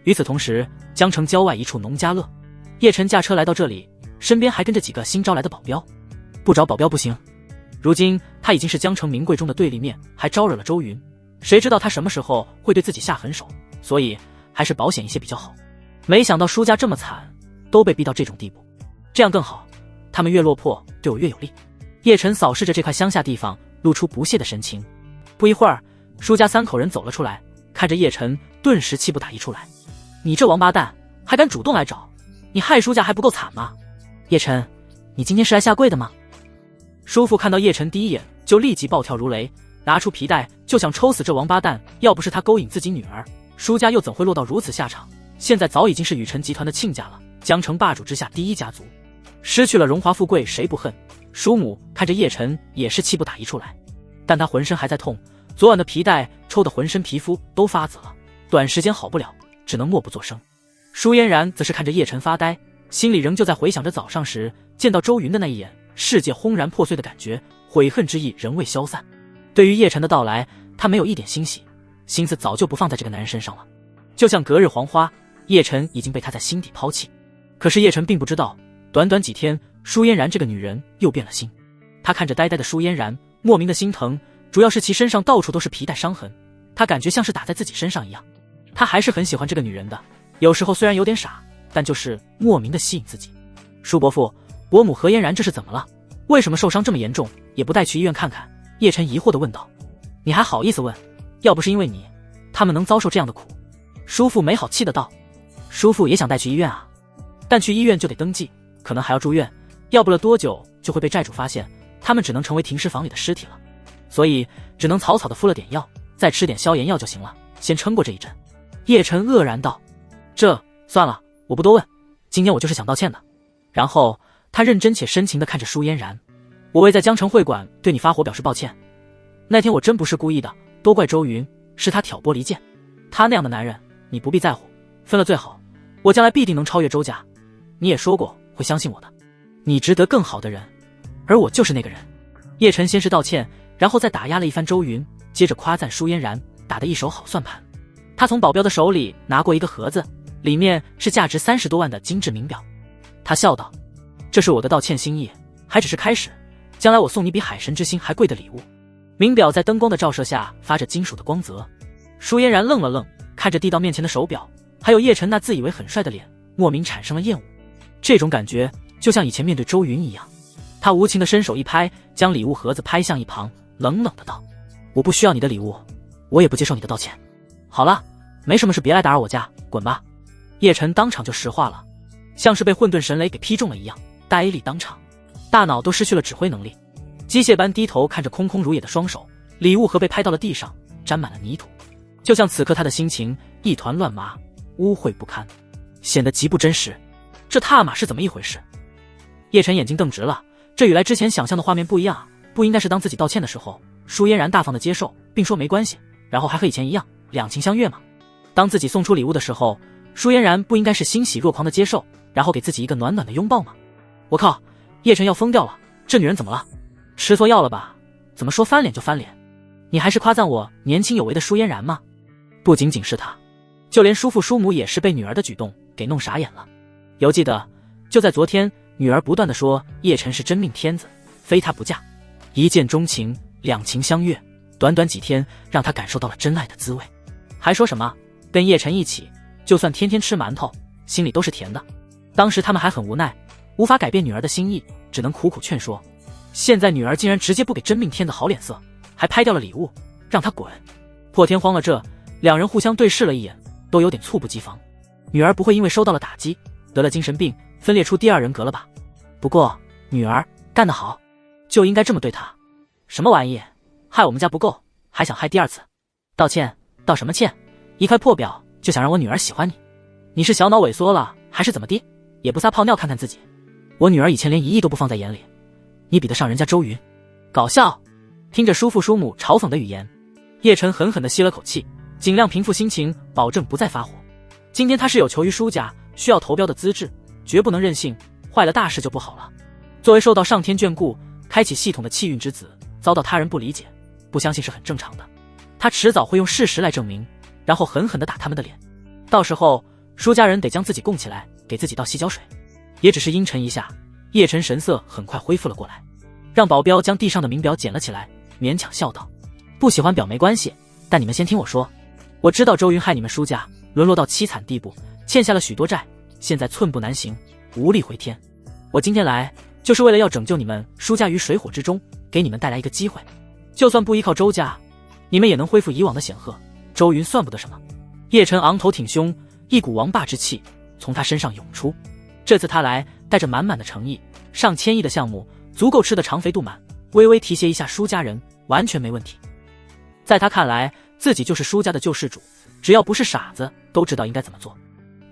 与此同时，江城郊外一处农家乐，叶晨驾车来到这里，身边还跟着几个新招来的保镖。不找保镖不行，如今他已经是江城名贵中的对立面，还招惹了周云，谁知道他什么时候会对自己下狠手，所以还是保险一些比较好。没想到舒家这么惨，都被逼到这种地步，这样更好，他们越落魄对我越有利。叶晨扫视着这块乡下地方，露出不屑的神情。不一会儿，舒家3口人走了出来，看着叶晨，顿时气不打一处来。你这王八蛋，还敢主动来找，你害舒家还不够惨吗？叶晨，你今天是来下跪的吗？叔父看到叶晨第一眼就立即暴跳如雷，拿出皮带就想抽死这王八蛋。要不是他勾引自己女儿，舒家又怎会落到如此下场？现在早已经是雨辰集团的亲家了，江城霸主之下第一家族，失去了荣华富贵谁不恨？叔母看着叶晨也是气不打一处来，但他浑身还在痛，昨晚的皮带抽得浑身皮肤都发紫了，短时间好不了，只能默不作声。舒嫣然则是看着叶晨发呆，心里仍旧在回想着早上时见到周云的那一眼，世界轰然破碎的感觉，悔恨之意仍未消散。对于叶晨的到来，他没有一点欣喜，心思早就不放在这个男人身上了。就像隔日黄花，叶晨已经被他在心底抛弃。可是叶晨并不知道，短短几天，舒嫣然这个女人又变了心。他看着呆呆的舒嫣然，莫名的心疼，主要是其身上到处都是皮带伤痕，他感觉像是打在自己身上一样。他还是很喜欢这个女人的，有时候虽然有点傻，但就是莫名的吸引自己。舒伯父，伯母何嫣然这是怎么了？为什么受伤这么严重，也不带去医院看看？叶晨疑惑地问道。你还好意思问？要不是因为你，他们能遭受这样的苦？叔父没好气的道。叔父也想带去医院啊，但去医院就得登记，可能还要住院，要不了多久就会被债主发现，他们只能成为停尸房里的尸体了，所以只能草草的敷了点药，再吃点消炎药就行了，先撑过这一阵。叶晨愕然道。这算了，我不多问，今天我就是想道歉的。然后他认真且深情地看着舒嫣然，我为在江城会馆对你发火表示抱歉，那天我真不是故意的，都怪周云，是他挑拨离间，他那样的男人你不必在乎，分了最好，我将来必定能超越周家，你也说过会相信我的，你值得更好的人，而我就是那个人。叶晨先是道歉，然后再打压了一番周云，接着夸赞舒嫣然打得一手好算盘。他从保镖的手里拿过一个盒子，里面是价值30多万的精致名表。他笑道，这是我的道歉心意，还只是开始，将来我送你比海神之心还贵的礼物。名表在灯光的照射下发着金属的光泽。舒嫣然愣了愣，看着递到面前的手表，还有叶晨那自以为很帅的脸，莫名产生了厌恶。这种感觉就像以前面对周云一样。他无情的伸手一拍，将礼物盒子拍向一旁，冷冷的道，我不需要你的礼物，我也不接受你的道歉。好了，没什么事别来打扰我家，滚吧。叶晨当场就石化了，像是被混沌神雷给劈中了一样，呆立当场，大脑都失去了指挥能力，机械般低头看着空空如也的双手，礼物盒被拍到了地上，沾满了泥土，就像此刻他的心情一团乱麻，污秽不堪，显得极不真实。这踏马是怎么一回事？叶晨眼睛瞪直了，这与来之前想象的画面不一样，不应该是当自己道歉的时候，舒嫣然大方的接受并说没关系，然后还和以前一样两情相悦吗？当自己送出礼物的时候，舒嫣然不应该是欣喜若狂的接受，然后给自己一个暖暖的拥抱吗？我靠，叶晨要疯掉了，这女人怎么了？吃错药了吧？怎么说翻脸就翻脸？你还是夸赞我年轻有为的舒嫣然吗？不仅仅是她，就连叔父叔母也是被女儿的举动给弄傻眼了。犹记得就在昨天，女儿不断的说叶晨是真命天子，非他不嫁，一见钟情，两情相悦，短短几天让他感受到了真爱的滋味，还说什么跟叶晨一起就算天天吃馒头心里都是甜的。当时他们还很无奈，无法改变女儿的心意，只能苦苦劝说。现在女儿竟然直接不给真命天子好脸色，还拍掉了礼物，让他滚。破天荒了这，两人互相对视了一眼，都有点猝不及防。女儿不会因为受到了打击得了精神病分裂出第二人格了吧？不过女儿干得好，就应该这么对她。什么玩意，害我们家不够还想害第二次？道歉道什么歉？一块破表就想让我女儿喜欢你？你是小脑萎缩了还是怎么的？也不撒泡尿看看自己。我女儿以前连1亿都不放在眼里，你比得上人家周云？搞笑。听着叔父叔母嘲讽的语言，叶晨狠狠地吸了口气，尽量平复心情，保证不再发火。今天他是有求于舒家，需要投标的资质，绝不能任性，坏了大事就不好了。作为受到上天眷顾开启系统的气运之子，遭到他人不理解，不相信是很正常的。他迟早会用事实来证明，然后狠狠地打他们的脸。到时候舒家人得将自己供起来，给自己倒洗脚水。也只是阴沉一下，叶晨神色很快恢复了过来，让保镖将地上的名表捡了起来，勉强笑道，不喜欢表没关系，但你们先听我说，我知道周云害你们舒家沦落到凄惨地步，欠下了许多债，现在寸步难行，无力回天。我今天来就是为了要拯救你们舒家于水火之中，给你们带来一个机会，就算不依靠周家，你们也能恢复以往的显赫，周云算不得什么。叶晨昂头挺胸，一股王霸之气从他身上涌出。这次他来带着满满的诚意，上千亿的项目足够吃得肠肥肚满，微微提携一下舒家人完全没问题。在他看来，自己就是舒家的救世主，只要不是傻子都知道应该怎么做。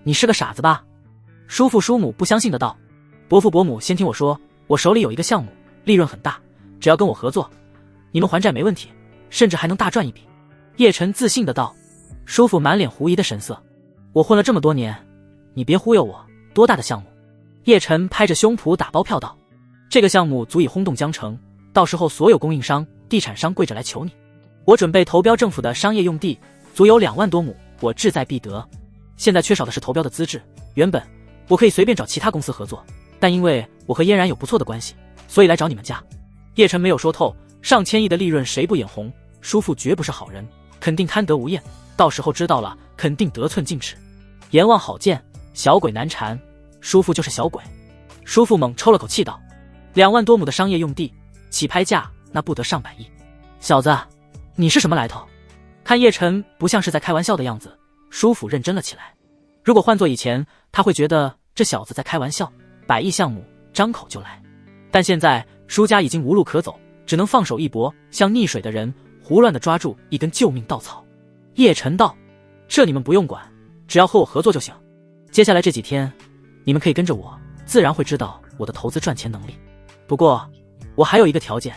你是个傻子吧？叔父叔母不相信的道。伯父伯母先听我说，我手里有一个项目，利润很大，只要跟我合作，你们还债没问题，甚至还能大赚一笔。叶晨自信的道。叔父满脸狐疑的神色，我混了这么多年，你别忽悠我，多大的项目？叶晨拍着胸脯打包票道，这个项目足以轰动江城，到时候所有供应商、地产商跪着来求你。我准备投标政府的商业用地，足有2万多亩，我志在必得。现在缺少的是投标的资质，原本我可以随便找其他公司合作，但因为我和嫣然有不错的关系，所以来找你们家。叶晨没有说透，上千亿的利润谁不眼红？叔父绝不是好人，肯定贪得无厌，到时候知道了，肯定得寸进尺。阎王好见，小鬼难缠，叔父就是小鬼。叔父猛抽了口气道：“2万多亩的商业用地，起拍价那不得上百亿。小子，你是什么来头？”看叶晨不像是在开玩笑的样子，叔父认真了起来。如果换做以前，他会觉得这小子在开玩笑，100亿项目张口就来。但现在舒家已经无路可走，只能放手一搏，像溺水的人胡乱地抓住一根救命稻草。叶晨道：“这你们不用管，只要和我合作就行。接下来这几天，你们可以跟着我，自然会知道我的投资赚钱能力。不过，我还有一个条件，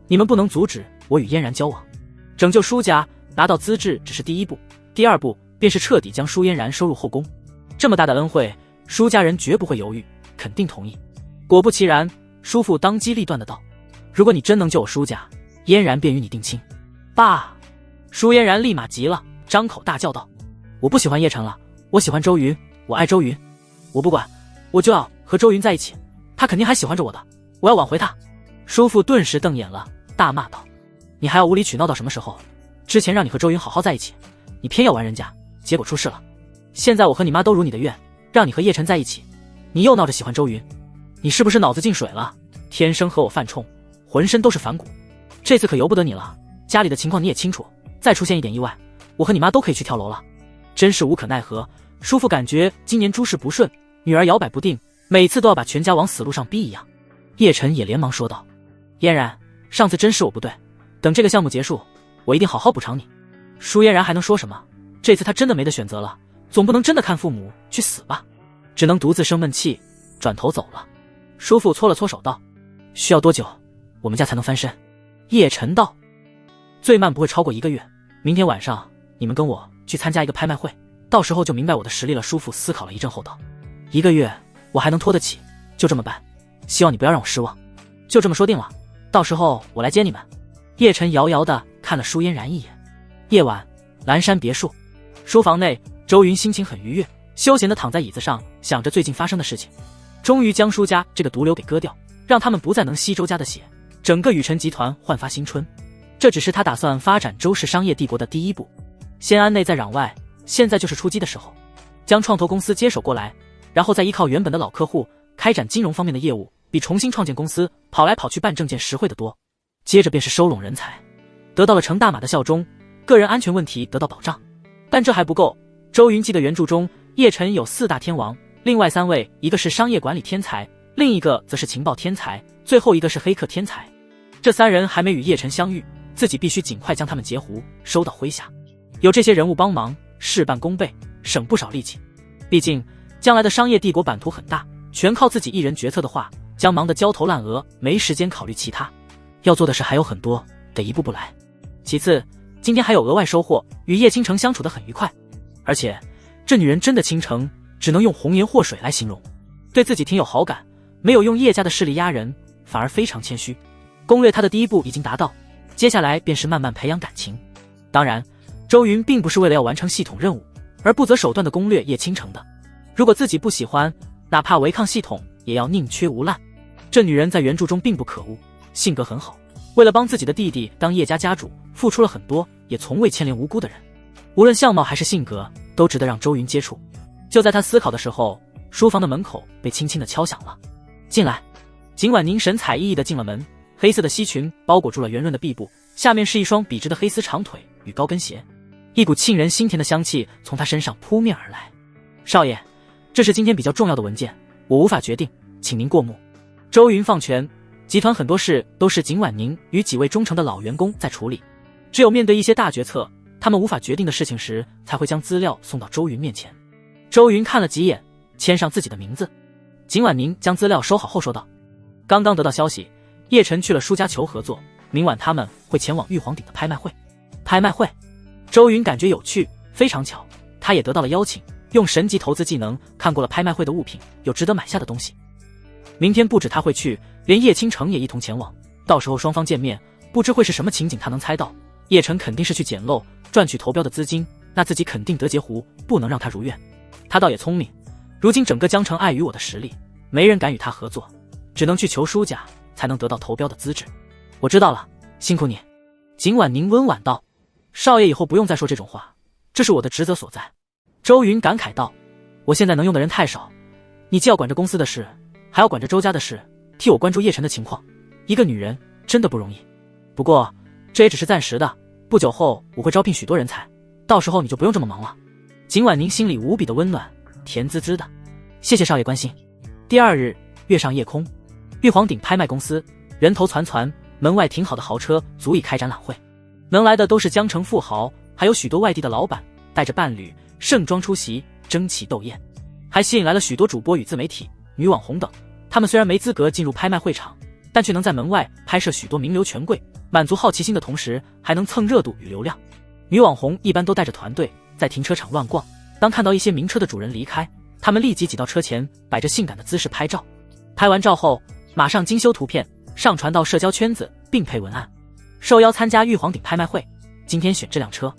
你们不能阻止我与嫣然交往。拯救舒家，拿到资质只是第一步，第二步便是彻底将舒嫣然收入后宫。这么大的恩惠，舒家人绝不会犹豫，肯定同意。”果不其然，叔父当机立断的道：“如果你真能救我舒家，嫣然便与你定亲。”爸！舒嫣然立马急了，张口大叫道：“我不喜欢叶晨了，我喜欢周云，我爱周云，我不管，我就要和周云在一起，他肯定还喜欢着我的，我要挽回他。”叔父顿时瞪眼了，大骂道：“你还要无理取闹到什么时候？之前让你和周云好好在一起，你偏要玩人家，结果出事了。现在我和你妈都如你的愿，让你和叶晨在一起，你又闹着喜欢周云。你是不是脑子进水了？天生和我犯冲，浑身都是反骨。这次可由不得你了，家里的情况你也清楚，再出现一点意外，我和你妈都可以去跳楼了。”真是无可奈何，叔父感觉今年诸事不顺，女儿摇摆不定，每次都要把全家往死路上逼一样。叶晨也连忙说道：“嫣然，上次真是我不对，等这个项目结束，我一定好好补偿你。”舒嫣然还能说什么？这次她真的没得选择了，总不能真的看父母去死吧，只能独自生闷气，转头走了。叔父搓了搓手道：“需要多久，我们家才能翻身？”叶晨道：“最慢不会超过1个月，明天晚上你们跟我去参加一个拍卖会，到时候就明白我的实力了。”叔父思考了一阵后道：“1个月我还能拖得起，就这么办，希望你不要让我失望。”就这么说定了，到时候我来接你们。叶晨遥遥地看了舒嫣然一眼。夜晚，蓝山别墅书房内，周云心情很愉悦，休闲地躺在椅子上，想着最近发生的事情。终于将舒家这个毒瘤给割掉，让他们不再能吸周家的血，整个雨辰集团焕发新春。这只是他打算发展周氏商业帝国的第一步。先安内在攘外，现在就是出击的时候，将创投公司接手过来，然后再依靠原本的老客户开展金融方面的业务，比重新创建公司跑来跑去办证件实惠得多。接着便是收拢人才，得到了程大马的效忠，个人安全问题得到保障。但这还不够，周云记的原著中，叶晨有4大天王，另外3位，一个是商业管理天才，另一个则是情报天才，最后一个是黑客天才。这3人还没与叶晨相遇，自己必须尽快将他们截胡，收到麾下。有这些人物帮忙，事半功倍，省不少力气。毕竟将来的商业帝国版图很大，全靠自己一人决策的话，将忙得焦头烂额，没时间考虑其他。要做的事还有很多，得一步步来。其次，今天还有额外收获，与叶倾城相处得很愉快。而且这女人真的倾城，只能用红颜祸水来形容。对自己挺有好感，没有用叶家的势力压人，反而非常谦虚。攻略她的第一步已经达到，接下来便是慢慢培养感情。当然，周云并不是为了要完成系统任务，而不择手段的攻略叶倾城的。如果自己不喜欢，哪怕违抗系统，也要宁缺毋滥。这女人在原著中并不可恶，性格很好，为了帮自己的弟弟当叶家家主，付出了很多，也从未牵连无辜的人。无论相貌还是性格，都值得让周云接触。就在他思考的时候，书房的门口被轻轻地敲响了。进来。景婉宁神采奕奕地进了门，黑色的西裙包裹住了圆润的臂部，下面是一双笔直的黑丝长腿与高跟鞋，一股沁人心田的香气从他身上扑面而来。少爷，这是今天比较重要的文件，我无法决定，请您过目。周云放权，集团很多事都是景婉宁与几位忠诚的老员工在处理，只有面对一些大决策，他们无法决定的事情时，才会将资料送到周云面前。周云看了几眼，签上自己的名字。景婉宁将资料收好后说道：“刚刚得到消息，叶晨去了舒家求合作，明晚他们会前往玉皇顶的拍卖会。”拍卖会？周云感觉有趣，非常巧，他也得到了邀请，用神级投资技能看过了拍卖会的物品，有值得买下的东西。明天不止他会去，连叶倾城也一同前往，到时候双方见面，不知会是什么情景，他能猜到。叶晨肯定是去捡漏，赚取投标的资金，那自己肯定得截胡，不能让他如愿。他倒也聪明，如今整个江城碍于我的实力，没人敢与他合作，只能去求舒家，才能得到投标的资质。我知道了，辛苦你。景婉宁温婉道。少爷以后不用再说这种话，这是我的职责所在。周云感慨道。我现在能用的人太少，你既要管着公司的事，还要管着周家的事，替我关注叶晨的情况，一个女人真的不容易。不过这也只是暂时的，不久后我会招聘许多人才，到时候你就不用这么忙了。景婉宁心里无比的温暖，甜滋滋的。谢谢少爷关心。第二日，月上夜空，玉皇顶拍卖公司人头攒攒，门外停好的豪车足以开展览会，能来的都是江城富豪，还有许多外地的老板带着伴侣盛装出席，争奇斗艳，还吸引来了许多主播与自媒体、女网红等。他们虽然没资格进入拍卖会场，但却能在门外拍摄许多名流权贵，满足好奇心的同时还能蹭热度与流量。女网红一般都带着团队在停车场乱逛，当看到一些名车的主人离开，他们立即挤到车前，摆着性感的姿势拍照。拍完照后马上精修图片上传到社交圈子，并配文案：受邀参加玉皇顶拍卖会，今天选这辆车。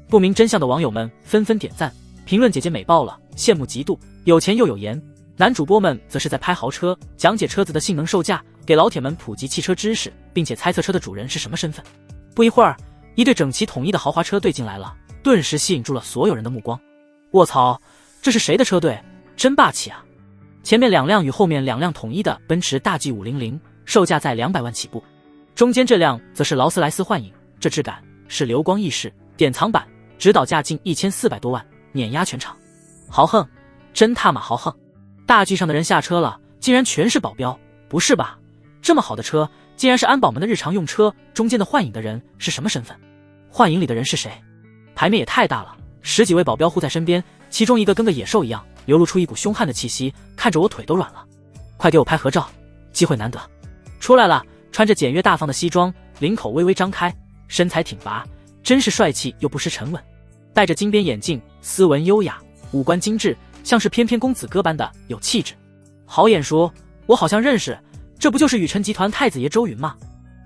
不明真相的网友们纷纷点赞评论，姐姐美爆了，羡慕嫉妒，有钱又有颜。男主播们则是在拍豪车，讲解车子的性能售价，给老铁们普及汽车知识，并且猜测车的主人是什么身份。不一会儿，一对整齐统一的豪华车队进来了，顿时吸引住了所有人的目光。卧槽，这是谁的车队？真霸气啊！前面2辆与后面2辆统一的奔驰大 G500，售价在200万起步，中间这辆则是劳斯莱斯幻影，这质感是流光逸世典藏版，指导价近1400多万，碾压全场。豪横，真他妈豪横！大 G 上的人下车了，竟然全是保镖，不是吧？这么好的车，竟然是安保们的日常用车。中间的幻影的人是什么身份？幻影里的人是谁？牌面也太大了，10几位保镖护在身边，其中一个跟个野兽一样，流露出一股凶悍的气息，看着我腿都软了。快给我拍合照，机会难得。出来了，穿着简约大方的西装，领口微微张开，身材挺拔，真是帅气又不失沉稳。戴着金边眼镜，斯文优雅，五官精致，像是翩翩公子哥般的有气质。好眼熟，我好像认识，这不就是雨辰集团太子爷周云吗？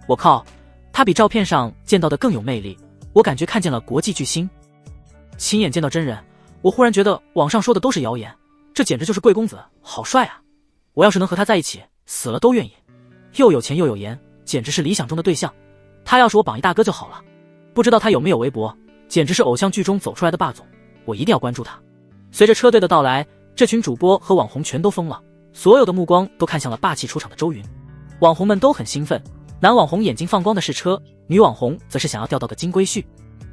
我靠，他比照片上见到的更有魅力，我感觉看见了国际巨星。亲眼见到真人，我忽然觉得网上说的都是谣言，这简直就是贵公子，好帅啊！我要是能和他在一起，死了都愿意。又有钱又有颜，简直是理想中的对象。他要是我榜一大哥就好了。不知道他有没有微博，简直是偶像剧中走出来的霸总，我一定要关注他。随着车队的到来，这群主播和网红全都疯了，所有的目光都看向了霸气出场的周云。网红们都很兴奋，男网红眼睛放光的是车，女网红则是想要钓到个金龟婿，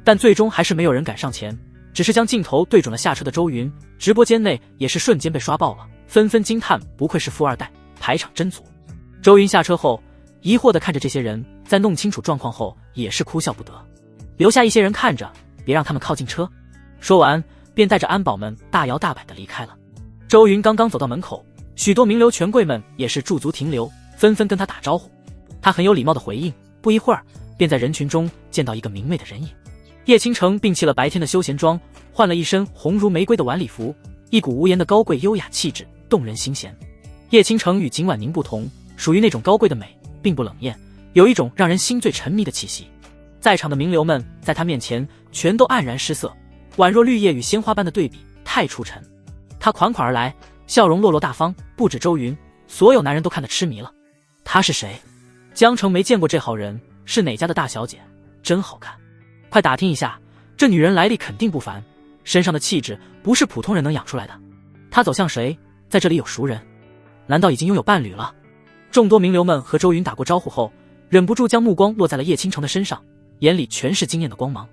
但最终还是没有人敢上前，只是将镜头对准了下车的周云。直播间内也是瞬间被刷爆了，纷纷惊叹不愧是富二代，排场真足。周云下车后疑惑地看着这些人，在弄清楚状况后也是哭笑不得，留下一些人看着，别让他们靠近车。说完便带着安保们大摇大摆地离开了。周云刚刚走到门口，许多名流权贵们也是驻足停留，纷纷跟他打招呼。他很有礼貌地回应，不一会儿便在人群中见到一个明媚的人影。叶倾城摒弃了白天的休闲装，换了一身红如玫瑰的晚礼服，一股无言的高贵优雅气质，动人心弦。叶倾城与景婉宁不同，属于那种高贵的美，并不冷艳，有一种让人心醉沉迷的气息。在场的名流们在他面前全都黯然失色，宛若绿叶与鲜花般的对比，太出尘。他款款而来，笑容落落大方，不止周云，所有男人都看得痴迷了。他是谁？江城没见过这号人，是哪家的大小姐？真好看，快打听一下，这女人来历肯定不凡，身上的气质不是普通人能养出来的。她走向谁？在这里有熟人？难道已经拥有伴侣了？众多名流们和周云打过招呼后，忍不住将目光落在了叶倾城的身上，眼里全是惊艳的光芒，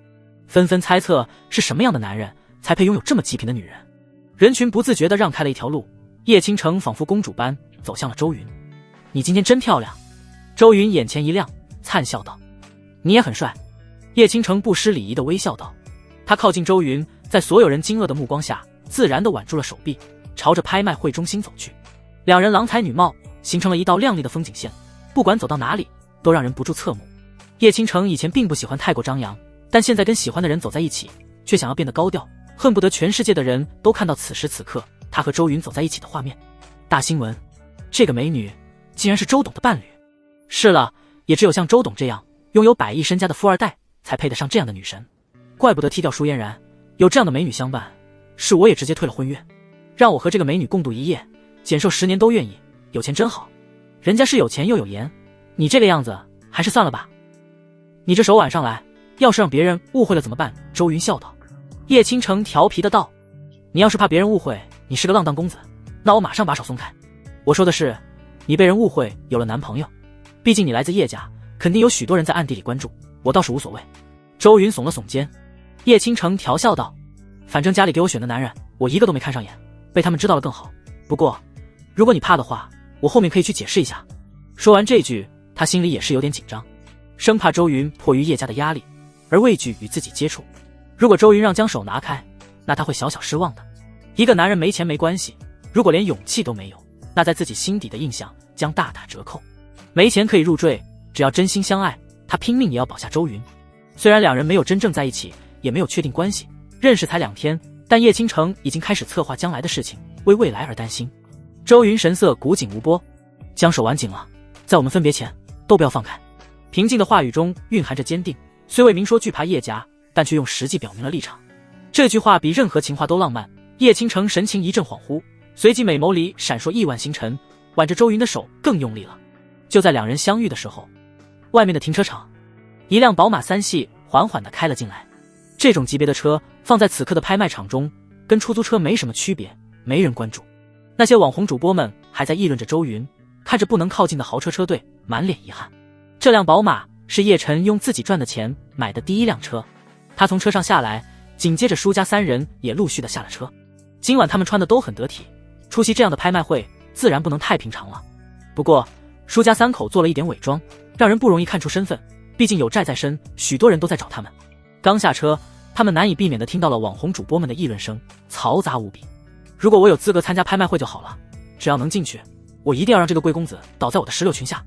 纷纷猜测是什么样的男人才配拥有这么极品的女人。人群不自觉地让开了一条路，叶倾城仿佛公主般走向了周云。你今天真漂亮。周云眼前一亮，灿笑道。你也很帅。叶倾城不失礼仪地微笑道。他靠近周云，在所有人惊愕的目光下，自然地挽住了手臂，朝着拍卖会中心走去。两人郎才女貌，形成了一道亮丽的风景线，不管走到哪里都让人不住侧目。叶倾城以前并不喜欢太过张扬，但现在跟喜欢的人走在一起，却想要变得高调，恨不得全世界的人都看到此时此刻他和周云走在一起的画面。大新闻，这个美女竟然是周董的伴侣。是了，也只有像周董这样拥有100亿身家的富二代才配得上这样的女神，怪不得踢掉舒嫣然，有这样的美女相伴，是我也直接退了婚约，让我和这个美女共度一夜，减寿10年都愿意，有钱真好。人家是有钱又有颜，你这个样子，还是算了吧。你这手挽上来，要是让别人误会了怎么办？周云笑道。叶倾城调皮的道：你要是怕别人误会你是个浪荡公子，那我马上把手松开。我说的是，你被人误会有了男朋友，毕竟你来自叶家，肯定有许多人在暗地里关注，我倒是无所谓。周云耸了耸肩。叶倾城调笑道：反正家里给我选的男人，我一个都没看上眼，被他们知道了更好。不过，如果你怕的话，我后面可以去解释一下。说完这句，他心里也是有点紧张，生怕周云迫于叶家的压力而畏惧与自己接触。如果周云让将手拿开，那他会小小失望的。一个男人没钱没关系，如果连勇气都没有，那在自己心底的印象将大打折扣。没钱可以入赘，只要真心相爱，他拼命也要保下周云。虽然两人没有真正在一起，也没有确定关系，认识才2天，但叶倾城已经开始策划将来的事情，为未来而担心。周云神色古井无波，将手挽紧了，在我们分别前都不要放开。平静的话语中蕴含着坚定，虽未明说惧怕叶家，但却用实际表明了立场。这句话比任何情话都浪漫。叶倾城神情一阵恍惚，随即美眸里闪烁亿万星辰，挽着周云的手更用力了。就在两人相遇的时候，外面的停车场，一辆宝马3系缓缓地开了进来。这种级别的车放在此刻的拍卖场中，跟出租车没什么区别，没人关注。那些网红主播们还在议论着周云，看着不能靠近的豪车车队，满脸遗憾。这辆宝马是叶晨用自己赚的钱买的第一辆车。他从车上下来，紧接着舒家3人也陆续的下了车。今晚他们穿的都很得体，出席这样的拍卖会自然不能太平常了。不过舒家3口做了一点伪装，让人不容易看出身份，毕竟有债在身，许多人都在找他们。刚下车，他们难以避免地听到了网红主播们的议论声，嘈杂无比。如果我有资格参加拍卖会就好了，只要能进去，我一定要让这个贵公子倒在我的石榴裙下。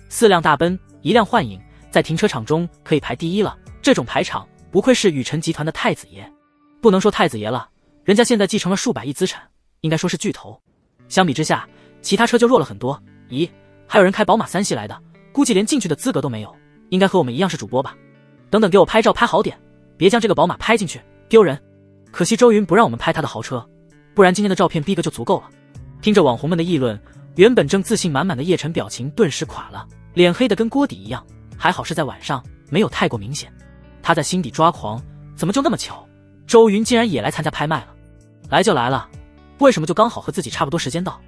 4辆大奔，1辆幻影，在停车场中可以排第一了。这种排场不愧是宇辰集团的太子爷，不能说太子爷了，人家现在继承了数百亿资产，应该说是巨头。相比之下，其他车就弱了很多。咦，还有人开宝马3系来的，估计连进去的资格都没有，应该和我们一样是主播吧。等等，给我拍照拍好点，别将这个宝马拍进去，丢人。可惜周云不让我们拍他的豪车，不然今天的照片逼格就足够了。听着网红们的议论，原本正自信满满的叶晨表情顿时垮了，脸黑得跟锅底一样。还好是在晚上，没有太过明显。他在心底抓狂，怎么就那么巧，周云竟然也来参加拍卖了。来就来了，为什么就刚好和自己差不多时间到？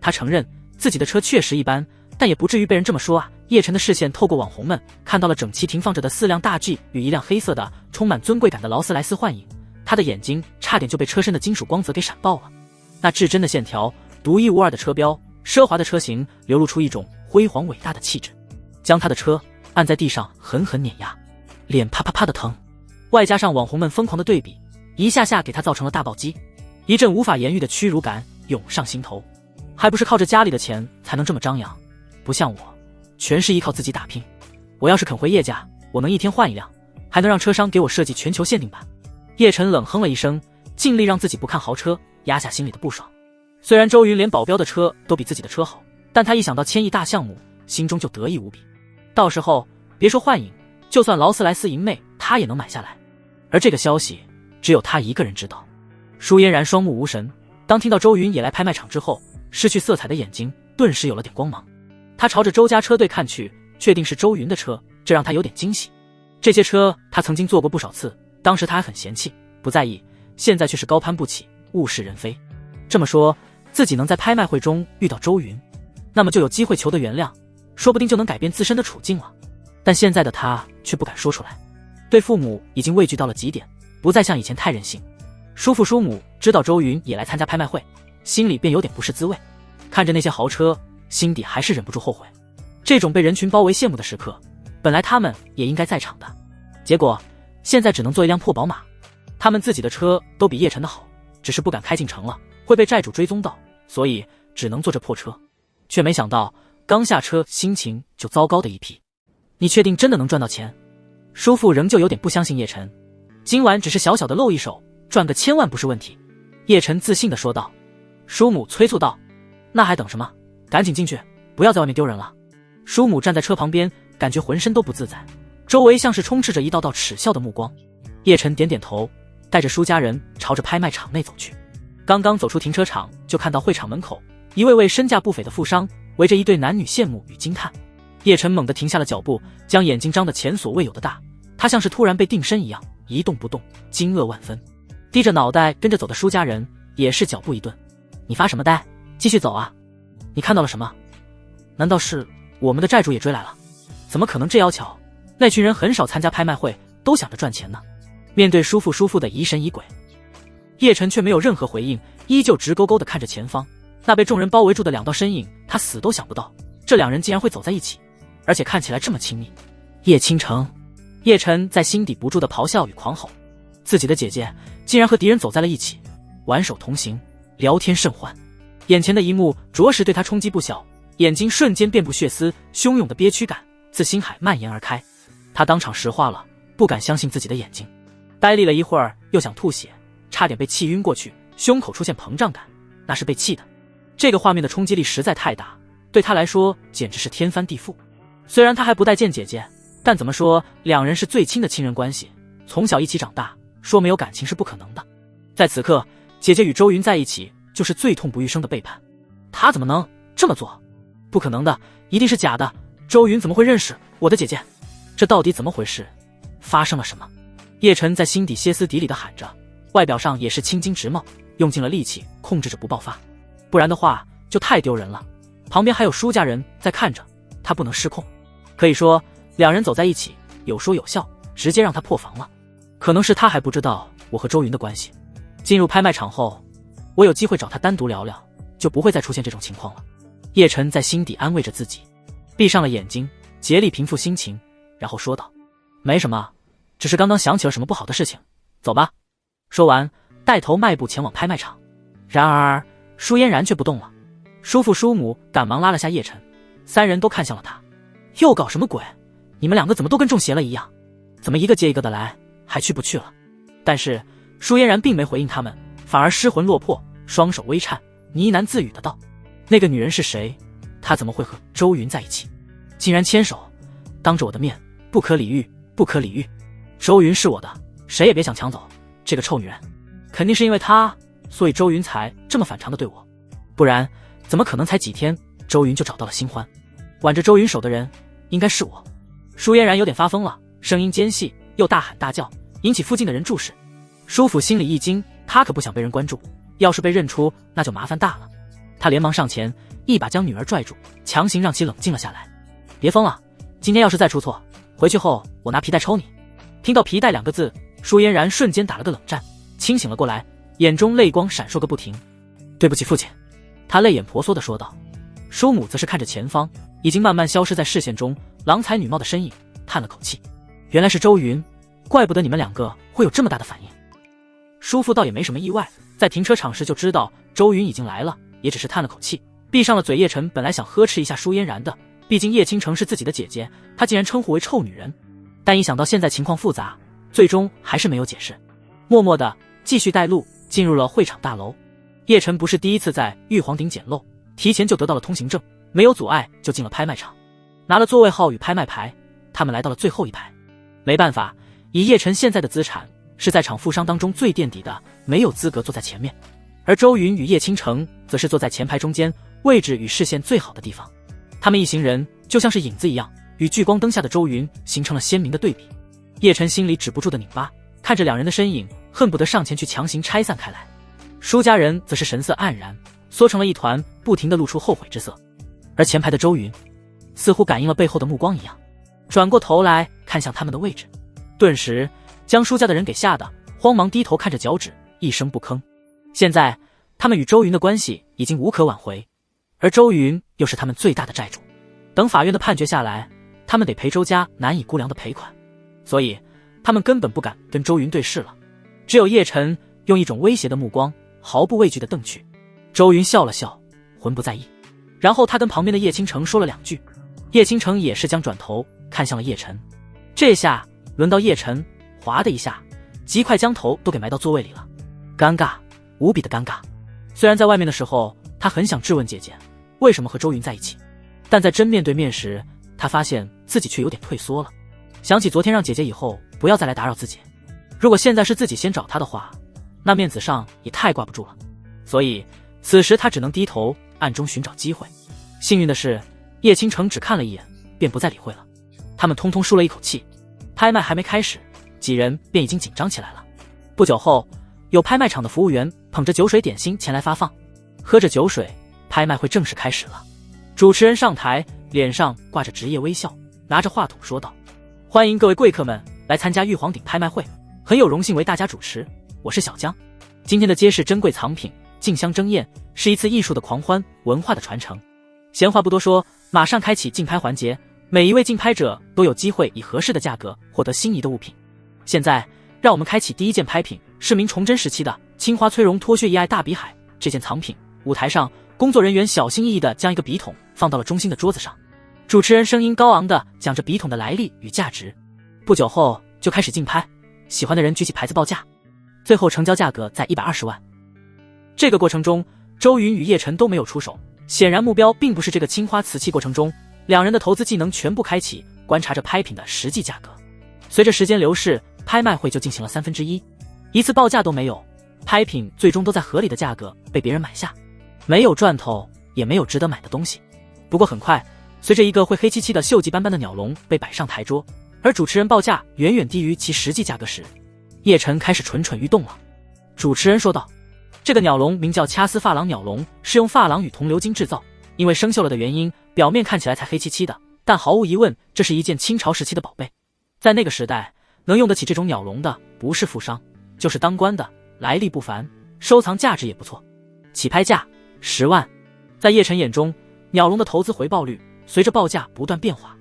他承认自己的车确实一般，但也不至于被人这么说啊。叶晨的视线透过网红们，看到了整齐停放着的4辆大 G 与一辆黑色的充满尊贵感的劳斯莱斯幻影，他的眼睛差点就被车身的金属光泽给闪爆了。那至真的线条，独一无二的车标，奢华的车型，流露出一种辉煌伟大的气质，将他的车按在地上狠狠碾压，脸啪啪啪的疼。外加上网红们疯狂的对比，一下下给他造成了大暴击，一阵无法言喻的屈辱感涌上心头。还不是靠着家里的钱才能这么张扬，不像我，全是依靠自己打拼。我要是肯回叶家，我能一天换一辆，还能让车商给我设计全球限定版。叶晨冷哼了一声，尽力让自己不看豪车，压下心里的不爽。虽然周云连保镖的车都比自己的车好，但他一想到1000亿大项目，心中就得意无比。到时候别说幻影，就算劳斯莱斯银妹他也能买下来。而这个消息只有他一个人知道。舒嫣然双目无神，当听到周云也来拍卖场之后，失去色彩的眼睛顿时有了点光芒。他朝着周家车队看去，确定是周云的车，这让他有点惊喜。这些车他曾经坐过不少次，当时他还很嫌弃不在意，现在却是高攀不起，物是人非。这么说，自己能在拍卖会中遇到周云，那么就有机会求得原谅，说不定就能改变自身的处境了。但现在的他却不敢说出来，对父母已经畏惧到了极点，不再像以前太任性。叔父叔母知道周云也来参加拍卖会，心里便有点不是滋味，看着那些豪车，心底还是忍不住后悔。这种被人群包围羡慕的时刻，本来他们也应该在场的，结果现在只能坐一辆破宝马。他们自己的车都比叶晨的好，只是不敢开进城了，会被债主追踪到，所以只能坐这破车。却没想到刚下车，心情就糟糕的一批。你确定真的能赚到钱？叔父仍旧有点不相信叶晨，今晚只是小小的露一手，赚个1000万不是问题。叶晨自信地说道。叔母催促道，那还等什么，赶紧进去，不要在外面丢人了。叔母站在车旁边，感觉浑身都不自在，周围像是充斥着一道道耻笑的目光。叶晨点点头，带着舒家人朝着拍卖场内走去。刚刚走出停车场，就看到会场门口一位位身价不菲的富商围着一对男女羡慕与惊叹。叶晨猛地停下了脚步，将眼睛张得前所未有的大，他像是突然被定身一样，一动不动，惊愕万分。低着脑袋跟着走的舒家人也是脚步一顿。你发什么呆？继续走啊！你看到了什么？难道是我们的债主也追来了？怎么可能这妖巧？那群人很少参加拍卖会，都想着赚钱呢。面对叔父的疑神疑鬼，叶晨却没有任何回应，依旧直勾勾地看着前方。那被众人包围住的两道身影，他死都想不到，这两人竟然会走在一起，而且看起来这么亲密。叶倾城，叶晨在心底不住地咆哮与狂吼，自己的姐姐竟然和敌人走在了一起，挽手同行，聊天甚欢。眼前的一幕着实对他冲击不小，眼睛瞬间遍布血丝，汹涌的憋屈感自心海蔓延而开。他当场石化了，不敢相信自己的眼睛，呆立了一会儿，又想吐血，差点被气晕过去，胸口出现膨胀感，那是被气的。这个画面的冲击力实在太大，对他来说简直是天翻地覆。虽然他还不待见姐姐，但怎么说两人是最亲的亲人关系，从小一起长大，说没有感情是不可能的。在此刻，姐姐与周云在一起就是最痛不欲生的背叛，他怎么能这么做？不可能的，一定是假的。周云怎么会认识我的姐姐？这到底怎么回事？发生了什么？叶晨在心底歇斯底里地喊着，外表上也是青筋直冒，用尽了力气控制着不爆发，不然的话就太丢人了。旁边还有舒家人在看着，他不能失控。可以说两人走在一起有说有笑，直接让他破防了。可能是他还不知道我和周云的关系。进入拍卖场后，我有机会找他单独聊聊，就不会再出现这种情况了。叶晨在心底安慰着自己，闭上了眼睛，竭力平复心情，然后说道，没什么，只是刚刚想起了什么不好的事情，走吧。说完带头迈步前往拍卖场。然而舒嫣然却不动了，叔父叔母赶忙拉了下叶晨，三人都看向了他。又搞什么鬼？你们两个怎么都跟中邪了一样？怎么一个接一个的来，还去不去了？但是舒嫣然并没回应他们，反而失魂落魄，双手微颤，呢喃自语的道，那个女人是谁？她怎么会和周云在一起？竟然牵手，当着我的面，不可理喻，不可理喻。周云是我的，谁也别想抢走。这个臭女人，肯定是因为她，所以周云才这么反常的对我，不然怎么可能才几天周云就找到了新欢？挽着周云手的人应该是我。舒嫣然有点发疯了，声音尖细，又大喊大叫，引起附近的人注视。舒父心里一惊，他可不想被人关注，要是被认出那就麻烦大了。他连忙上前，一把将女儿拽住，强行让其冷静了下来。别疯了，今天要是再出错，回去后我拿皮带抽你。听到皮带两个字，舒嫣然瞬间打了个冷战，清醒了过来，眼中泪光闪烁个不停。对不起父亲，他泪眼婆娑地说道。舒母则是看着前方已经慢慢消失在视线中郎才女貌的身影，叹了口气，原来是周云，怪不得你们两个会有这么大的反应。叔父倒也没什么意外，在停车场时就知道周云已经来了，也只是叹了口气，闭上了嘴。叶晨本来想呵斥一下舒嫣然的，毕竟叶倾城是自己的姐姐，他竟然称呼为臭女人，但一想到现在情况复杂，最终还是没有解释，默默的继续带路进入了会场大楼。叶晨不是第一次在玉皇顶捡漏，提前就得到了通行证，没有阻碍就进了拍卖场，拿了座位号与拍卖牌，他们来到了最后一排。没办法，以叶晨现在的资产，是在场富商当中最垫底的，没有资格坐在前面。而周云与叶倾城则是坐在前排中间，位置与视线最好的地方。他们一行人就像是影子一样，与聚光灯下的周云形成了鲜明的对比。叶晨心里止不住的拧巴，看着两人的身影，恨不得上前去强行拆散开来。舒家人则是神色黯然，缩成了一团，不停地露出后悔之色。而前排的周云似乎感应了背后的目光一样，转过头来看向他们的位置，顿时将舒家的人给吓得慌忙低头看着脚趾，一声不吭。现在他们与周云的关系已经无可挽回，而周云又是他们最大的债主，等法院的判决下来，他们得赔周家难以估量的赔款，所以他们根本不敢跟周云对视了。只有叶晨用一种威胁的目光毫不畏惧地瞪去。周云笑了笑，浑不在意，然后他跟旁边的叶倾城说了两句，叶倾城也是将转头看向了叶晨。这下轮到叶晨，哗的一下，极快将头都给埋到座位里了，尴尬，无比的尴尬。虽然在外面的时候他很想质问姐姐为什么和周云在一起，但在真面对面时，他发现自己却有点退缩了，想起昨天让姐姐以后不要再来打扰自己，如果现在是自己先找他的话，那面子上也太挂不住了，所以此时他只能低头暗中寻找机会。幸运的是，叶倾城只看了一眼，便不再理会了。他们通通舒了一口气。拍卖还没开始，几人便已经紧张起来了。不久后，有拍卖场的服务员捧着酒水点心前来发放。喝着酒水，拍卖会正式开始了。主持人上台，脸上挂着职业微笑，拿着话筒说道：欢迎各位贵客们来参加玉皇鼎拍卖会，很有荣幸为大家主持，我是小江。今天的揭示珍贵藏品，竞相争艳，是一次艺术的狂欢，文化的传承。闲话不多说，马上开启竞拍环节，每一位竞拍者都有机会以合适的价格获得心仪的物品。现在让我们开启第一件拍品，是明崇祯时期的青花翠绒脱血一爱大笔海。这件藏品，舞台上工作人员小心翼翼地将一个笔筒放到了中心的桌子上，主持人声音高昂地讲着笔筒的来历与价值。不久后就开始竞拍，喜欢的人举起牌子报价，最后成交价格在120万。这个过程中，周云与叶晨都没有出手，显然目标并不是这个青花瓷器。过程中，两人的投资技能全部开启，观察着拍品的实际价格。随着时间流逝，拍卖会就进行了1/3，一次报价都没有，拍品最终都在合理的价格被别人买下，没有赚头，也没有值得买的东西。不过很快，随着一个会黑漆漆的锈迹斑斑的鸟笼被摆上台桌，而主持人报价远远低于其实际价格时，叶晨开始蠢蠢欲动了。主持人说道：这个鸟笼名叫掐丝珐琅鸟笼，是用珐琅与铜鎏金制造，因为生锈了的原因，表面看起来才黑漆漆的，但毫无疑问，这是一件清朝时期的宝贝。在那个时代，能用得起这种鸟笼的不是富商，就是当官的，来历不凡，收藏价值也不错。起拍价10万。在叶晨眼中，鸟笼的投资回报率随着报价不断变化。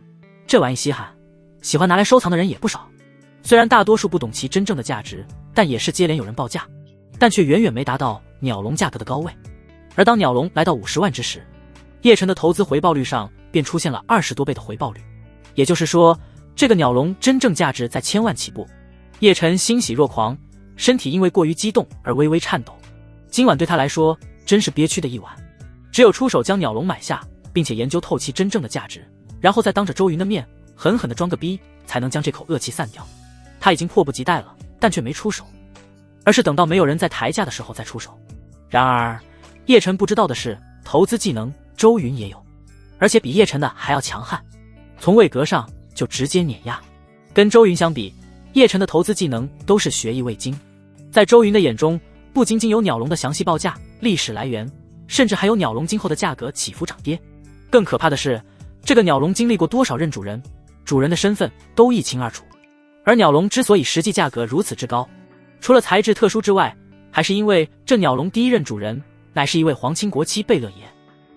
这玩意稀罕，喜欢拿来收藏的人也不少。虽然大多数不懂其真正的价值，但也是接连有人报价，但却远远没达到鸟笼价格的高位。而当鸟笼来到50万之时，叶晨的投资回报率上便出现了20多倍的回报率，也就是说，这个鸟笼真正价值在1000万起步。叶晨欣喜若狂，身体因为过于激动而微微颤抖。今晚对他来说真是憋屈的一晚，只有出手将鸟笼买下，并且研究透其真正的价值，然后再当着周云的面狠狠地装个逼，才能将这口恶气散掉。他已经迫不及待了，但却没出手，而是等到没有人在抬价的时候再出手。然而叶晨不知道的是，投资技能周云也有，而且比叶晨的还要强悍，从位格上就直接碾压。跟周云相比，叶晨的投资技能都是学艺未精。在周云的眼中，不仅仅有鸟笼的详细报价、历史来源，甚至还有鸟笼今后的价格起伏涨跌。更可怕的是，这个鸟笼经历过多少任主人，主人的身份都一清二楚。而鸟笼之所以实际价格如此之高，除了材质特殊之外，还是因为这鸟笼第一任主人乃是一位皇亲国戚贝勒爷。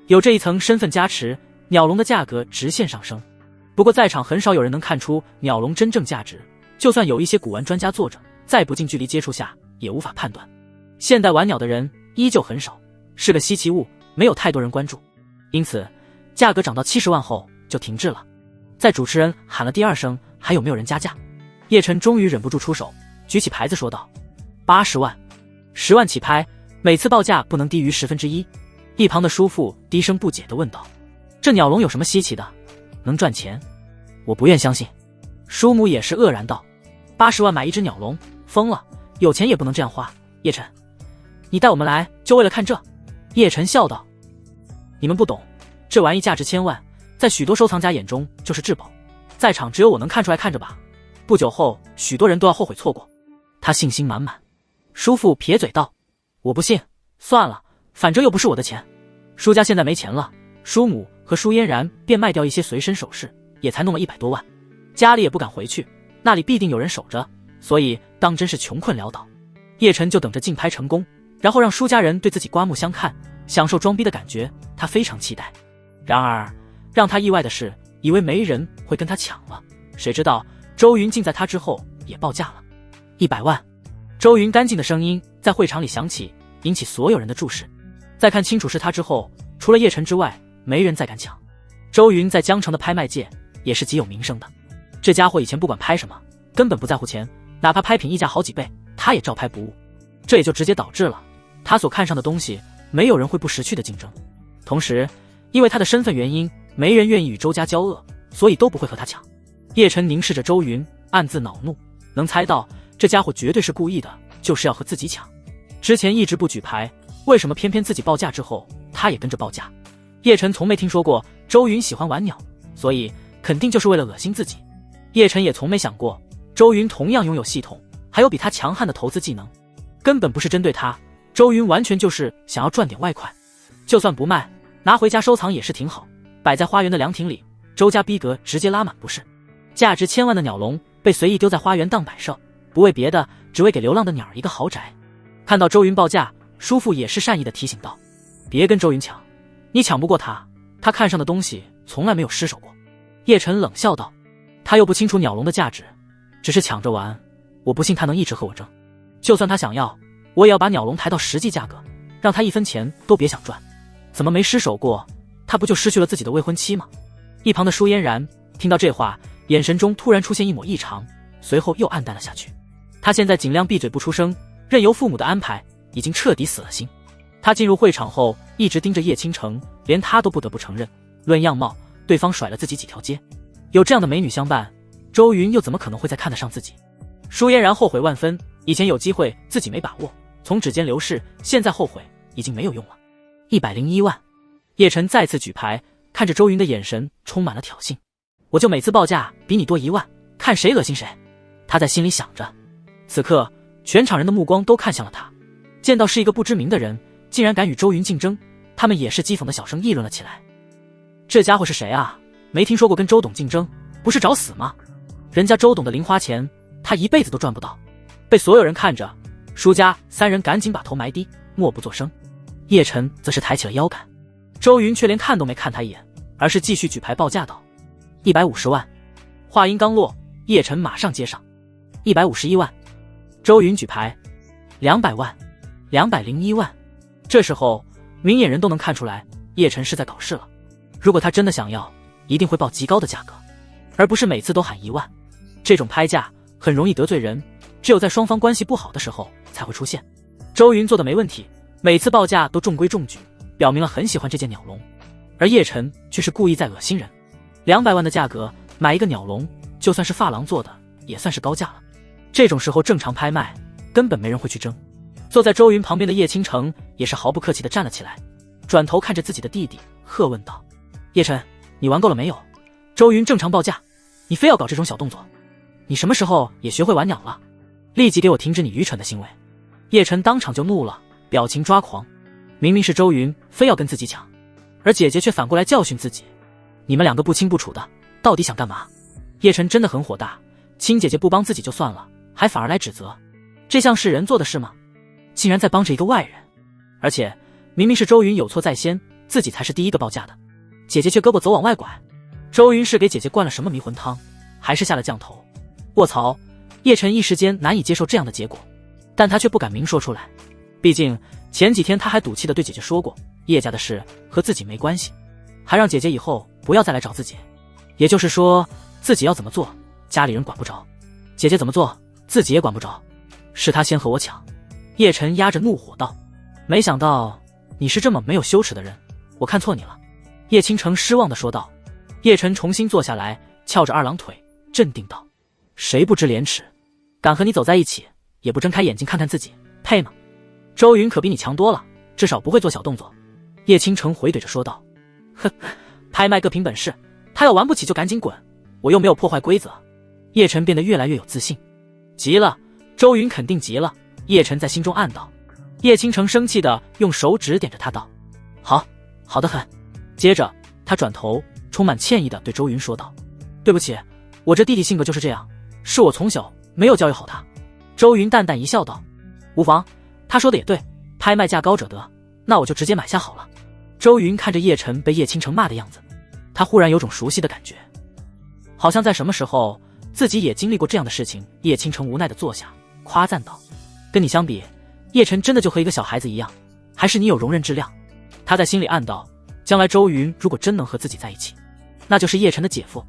有这一层身份加持，鸟笼的价格直线上升。不过在场很少有人能看出鸟笼真正价值，就算有一些古玩专家坐着，在不近距离接触下也无法判断。现代玩鸟的人依旧很少，是个稀奇物，没有太多人关注，因此价格涨到70万后就停滞了。在主持人喊了第2声还有没有人加价，叶晨终于忍不住出手，举起牌子说道：80万，10万起拍，每次报价不能低于1/10。一旁的叔父低声不解地问道：这鸟笼有什么稀奇的，能赚钱？我不愿相信。叔母也是愕然道：80万买一只鸟笼，疯了，有钱也不能这样花。叶晨，你带我们来就为了看这？叶晨笑道：你们不懂，这玩意价值1000万，在许多收藏家眼中就是至宝，在场只有我能看出来，看着吧，不久后许多人都要后悔错过。他信心满满。叔父撇嘴道：我不信，算了，反正又不是我的钱。叔家现在没钱了，叔母和舒嫣然便卖掉一些随身首饰，也才弄了100多万，家里也不敢回去，那里必定有人守着，所以当真是穷困潦倒。叶晨就等着竞拍成功，然后让舒家人对自己刮目相看，享受装逼的感觉，他非常期待。然而让他意外的是，以为没人会跟他抢了，谁知道周云竟在他之后也报价了100万。周云干净的声音在会场里响起，引起所有人的注视。在看清楚是他之后，除了叶晨之外，没人再敢抢。周云在江城的拍卖界也是极有名声的，这家伙以前不管拍什么，根本不在乎钱，哪怕拍品溢价好几倍，他也照拍不误。这也就直接导致了他所看上的东西，没有人会不识趣的竞争。同时，因为他的身份原因，没人愿意与周家交恶，所以都不会和他抢。叶晨凝视着周云，暗自恼怒，能猜到这家伙绝对是故意的，就是要和自己抢。之前一直不举牌，为什么偏偏自己报价之后他也跟着报价？叶晨从没听说过周云喜欢玩鸟，所以肯定就是为了恶心自己。叶晨也从没想过，周云同样拥有系统，还有比他强悍的投资技能，根本不是针对他，周云完全就是想要赚点外快。就算不卖，拿回家收藏也是挺好，摆在花园的凉亭里，周家逼格直接拉满不是？价值千万的鸟笼被随意丢在花园当摆设，不为别的，只为给流浪的鸟儿一个豪宅。看到周云报价，叔父也是善意的提醒道：别跟周云抢，你抢不过他，他看上的东西从来没有失手过。叶晨冷笑道：他又不清楚鸟笼的价值，只是抢着玩，我不信他能一直和我争。就算他想要，我也要把鸟笼抬到实际价格，让他一分钱都别想赚。怎么没失手过？他不就失去了自己的未婚妻吗？一旁的舒嫣然听到这话，眼神中突然出现一抹异常，随后又暗淡了下去。他现在尽量闭嘴不出声，任由父母的安排，已经彻底死了心。他进入会场后一直盯着叶倾城，连他都不得不承认，论样貌，对方甩了自己几条街。有这样的美女相伴，周云又怎么可能会再看得上自己？舒嫣然后悔万分，以前有机会自己没把握，从指尖流逝，现在后悔已经没有用了。101万。叶晨再次举牌，看着周云的眼神充满了挑衅。我就每次报价比你多1万，看谁恶心谁。他在心里想着。此刻全场人的目光都看向了他，见到是一个不知名的人，竟然敢与周云竞争，他们也是讥讽的小声议论了起来。这家伙是谁啊？没听说过跟周董竞争，不是找死吗？人家周董的零花钱他一辈子都赚不到。被所有人看着，舒家3人赶紧把头埋低，默不作声。叶晨则是抬起了腰杆，周云却连看都没看他一眼，而是继续举牌报价道：150万。话音刚落，叶晨马上接上：151万。周云举牌：200万，201万。这时候明眼人都能看出来，叶晨是在搞事了。如果他真的想要，一定会报极高的价格，而不是每次都喊1万。这种拍价很容易得罪人，只有在双方关系不好的时候才会出现。周云做的没问题，每次报价都中规中矩，表明了很喜欢这件鸟笼，而叶晨却是故意在恶心人。200万的价格买一个鸟笼，就算是发廊做的，也算是高价了。这种时候正常拍卖，根本没人会去争。坐在周云旁边的叶倾城也是毫不客气地站了起来，转头看着自己的弟弟，喝问道：叶晨，你玩够了没有？周云正常报价，你非要搞这种小动作，你什么时候也学会玩鸟了？立即给我停止你愚蠢的行为！叶晨当场就怒了，表情抓狂。明明是周云非要跟自己抢，而姐姐却反过来教训自己。你们两个不清不楚的，到底想干嘛？叶晨真的很火大，亲姐姐不帮自己就算了，还反而来指责，这像是人做的事吗？竟然在帮着一个外人，而且明明是周云有错在先，自己才是第一个报价的，姐姐却胳膊走往外拐。周云是给姐姐灌了什么迷魂汤，还是下了降头？卧槽！叶晨一时间难以接受这样的结果，但他却不敢明说出来，毕竟前几天他还赌气地对姐姐说过，叶家的事和自己没关系，还让姐姐以后不要再来找自己。也就是说，自己要怎么做，家里人管不着，姐姐怎么做，自己也管不着，是他先和我抢。叶晨压着怒火道：没想到你是这么没有羞耻的人，我看错你了。叶倾城失望地说道。叶晨重新坐下来，翘着二郎腿，镇定道：谁不知廉耻，敢和你走在一起，也不睁开眼睛看看自己，配吗？周云可比你强多了，至少不会做小动作。叶倾城回怼着说道：哼，拍卖各凭本事，他要玩不起就赶紧滚，我又没有破坏规则。叶晨变得越来越有自信。急了，周云肯定急了，叶晨在心中暗道。叶倾城生气地用手指点着他道：好，好得很。接着他转头充满歉意地对周云说道：对不起，我这弟弟性格就是这样，是我从小没有教育好他。周云淡淡一笑道：无妨，他说的也对，拍卖价高者得，那我就直接买下好了。周云看着叶晨被叶倾城骂的样子，他忽然有种熟悉的感觉，好像在什么时候自己也经历过这样的事情。叶倾城无奈地坐下，夸赞道：跟你相比，叶晨真的就和一个小孩子一样，还是你有容人之量。他在心里暗道，将来周云如果真能和自己在一起，那就是叶晨的姐夫，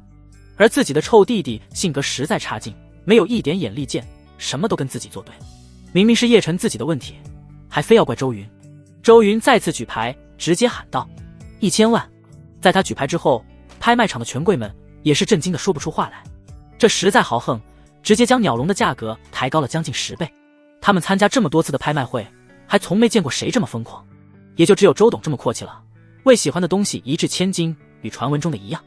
而自己的臭弟弟性格实在差劲，没有一点眼力见，什么都跟自己作对。明明是叶晨自己的问题，还非要怪周云。周云再次举牌，直接喊道：1000万！在他举牌之后，拍卖场的权贵们也是震惊的说不出话来，这实在豪横，直接将鸟笼的价格抬高了将近10倍。他们参加这么多次的拍卖会，还从没见过谁这么疯狂，也就只有周董这么阔气了，为喜欢的东西一掷千金，与传闻中的一样。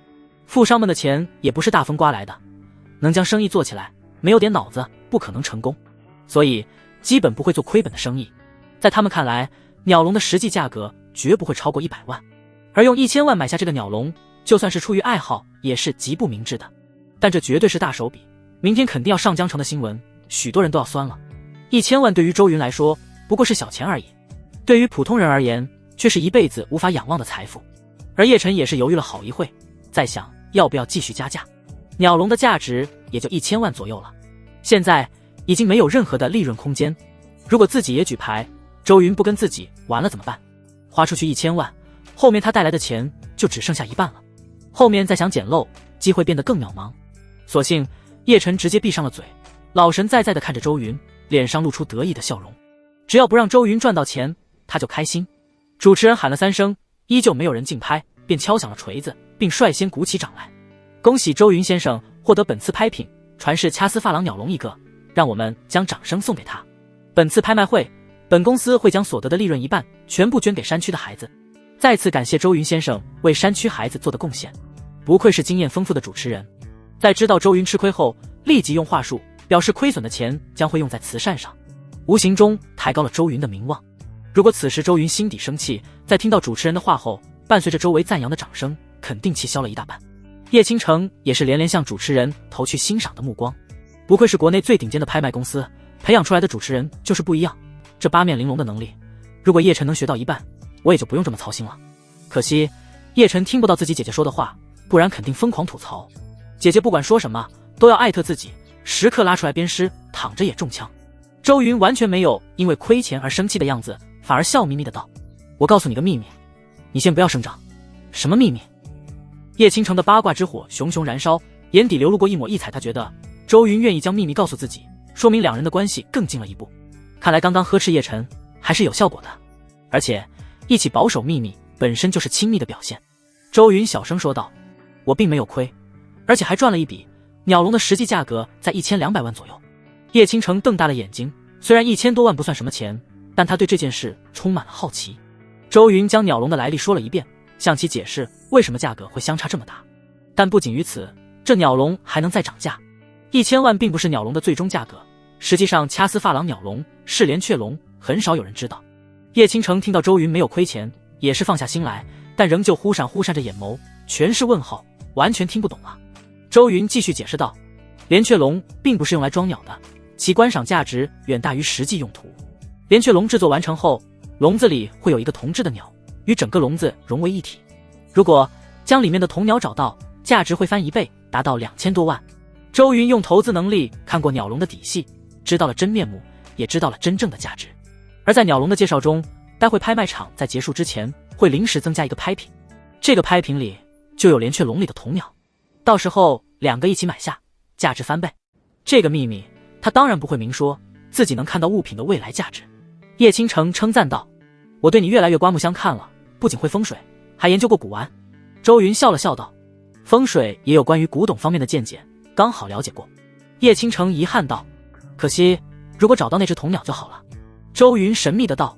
富商们的钱也不是大风刮来的，能将生意做起来，没有点脑子不可能成功，所以基本不会做亏本的生意。在他们看来，鸟笼的实际价格绝不会超过100万，而用1000万买下这个鸟笼，就算是出于爱好也是极不明智的。但这绝对是大手笔，明天肯定要上江城的新闻，许多人都要酸了。1000万对于周云来说不过是小钱而已，对于普通人而言却是一辈子无法仰望的财富。而叶晨也是犹豫了好一会，在想要不要继续加价。鸟笼的价值也就1000万左右了，现在已经没有任何的利润空间。如果自己也举牌，周云不跟自己玩了怎么办？花出去1000万，后面他带来的钱就只剩下一半了，后面再想捡漏，机会变得更渺茫。索性叶晨直接闭上了嘴，老神在在地看着周云，脸上露出得意的笑容。只要不让周云赚到钱，他就开心。主持人喊了3声，依旧没有人竞拍，便敲响了锤子，并率先鼓起掌来。恭喜周云先生获得本次拍品传世掐丝珐琅鸟笼1个，让我们将掌声送给他。本次拍卖会，本公司会将所得的利润1半全部捐给山区的孩子。再次感谢周云先生为山区孩子做的贡献，不愧是经验丰富的主持人。在知道周云吃亏后，立即用话术表示亏损的钱将会用在慈善上，无形中抬高了周云的名望。如果此时周云心底生气，在听到主持人的话后，伴随着周围赞扬的掌声，肯定气消了一大半。叶倾城也是连连向主持人投去欣赏的目光，不愧是国内最顶尖的拍卖公司培养出来的主持人，就是不一样。这八面玲珑的能力，如果叶晨能学到一半，我也就不用这么操心了。可惜叶晨听不到自己姐姐说的话，不然肯定疯狂吐槽。姐姐不管说什么都要艾特自己，时刻拉出来鞭尸，躺着也中枪。周云完全没有因为亏钱而生气的样子，反而笑眯眯的道：我告诉你个秘密，你先不要声张。什么秘密？叶倾城的八卦之火熊熊燃烧，眼底流露过一抹异彩。他觉得周云愿意将秘密告诉自己，说明两人的关系更近了一步。看来刚刚呵斥叶晨还是有效果的，而且一起保守秘密本身就是亲密的表现。周云小声说道：我并没有亏，而且还赚了一笔，鸟笼的实际价格在1200万左右。叶倾城瞪大了眼睛，虽然1000多万不算什么钱，但他对这件事充满了好奇。周云将鸟笼的来历说了一遍，向其解释为什么价格会相差这么大。但不仅于此，这鸟笼还能再涨价。1000万并不是鸟笼的最终价格，实际上掐丝珐琅鸟笼是连雀笼，很少有人知道。叶倾城听到周云没有亏钱，也是放下心来，但仍旧忽闪着眼眸，全是问号，完全听不懂了。周云继续解释道：连雀笼并不是用来装鸟的，其观赏价值远大于实际用途。连雀笼制作完成后，笼子里会有一个铜制的鸟，与整个笼子融为一体。如果将里面的铜鸟找到，价值会翻1倍，达到2000多万。周云用投资能力看过鸟笼的底细，知道了真面目，也知道了真正的价值。而在鸟笼的介绍中，待会拍卖场在结束之前会临时增加一个拍品，这个拍品里就有连雀笼里的铜鸟，到时候2个一起买下，价值翻倍。这个秘密他当然不会明说，自己能看到物品的未来价值。叶倾城称赞道：我对你越来越刮目相看了，不仅会风水，还研究过古玩。周云笑了笑道：风水也有关于古董方面的见解，刚好了解过。叶倾城遗憾道：可惜如果找到那只铜鸟就好了。周云神秘的道：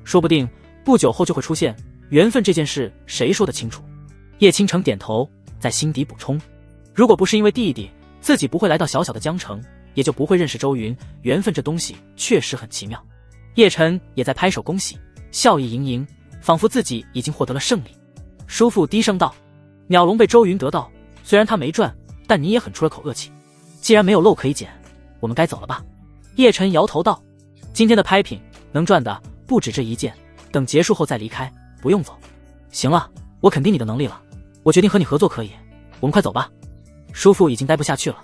说不定不久后就会出现，缘分这件事谁说得清楚？叶倾城点头，在心底补充：如果不是因为弟弟，自己不会来到小小的江城，也就不会认识周云。缘分这东西确实很奇妙。叶晨也在拍手恭喜，笑意盈盈，仿佛自己已经获得了胜利。叔父低声道：鸟笼被周云得到，虽然他没赚，但你也很出了口恶气。既然没有漏可以捡，我们该走了吧？叶晨摇头道：今天的拍品能赚的不止这一件，等结束后再离开，不用走。行了，我肯定你的能力了，我决定和你合作，可以？我们快走吧。叔父已经待不下去了，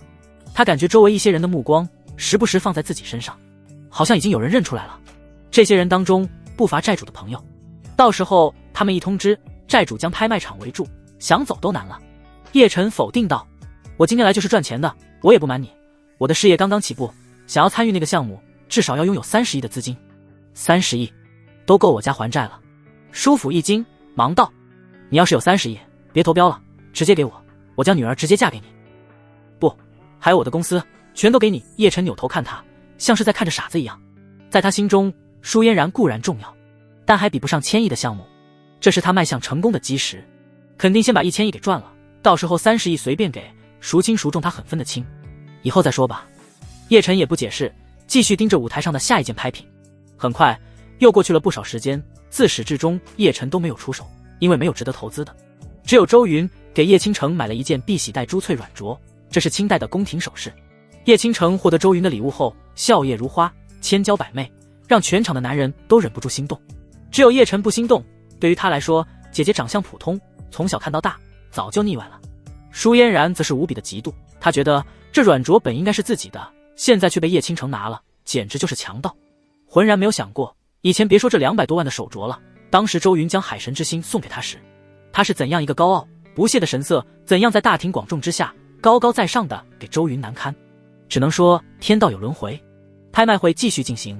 他感觉周围一些人的目光时不时放在自己身上，好像已经有人认出来了。这些人当中不乏债主的朋友，到时候他们一通知，债主将拍卖场围住，想走都难了。叶晨否定道：我今天来就是赚钱的，我也不瞒你，我的事业刚刚起步，想要参与那个项目，至少要拥有30亿的资金。30亿都够我家还债了。叔父一惊，忙道：你要是有30亿，别投标了，直接给我，我将女儿直接嫁给你。不，还有我的公司，全都给你。叶晨扭头看他，像是在看着傻子一样。在他心中，舒嫣然固然重要，但还比不上1000亿的项目，这是他迈向成功的基石，肯定先把1000亿给赚了，到时候30亿随便给，孰轻孰重他很分得清，以后再说吧。叶晨也不解释，继续盯着舞台上的下一件拍品。很快又过去了不少时间，自始至终叶晨都没有出手，因为没有值得投资的。只有周云给叶倾城买了一件碧玺带珠翠软镯，这是清代的宫廷首饰。叶倾城获得周云的礼物后，笑靥如花，千娇百媚，让全场的男人都忍不住心动。只有叶晨不心动，对于他来说，姐姐长相普通，从小看到大，早就腻歪了。舒嫣然则是无比的嫉妒，她觉得这软镯本应该是自己的，现在却被叶倾城拿了，简直就是强盗。浑然没有想过，以前别说这200多万的手镯了，当时周云将海神之心送给他时，他是怎样一个高傲不屑的神色，怎样在大庭广众之下高高在上的给周云难堪。只能说天道有轮回。拍卖会继续进行，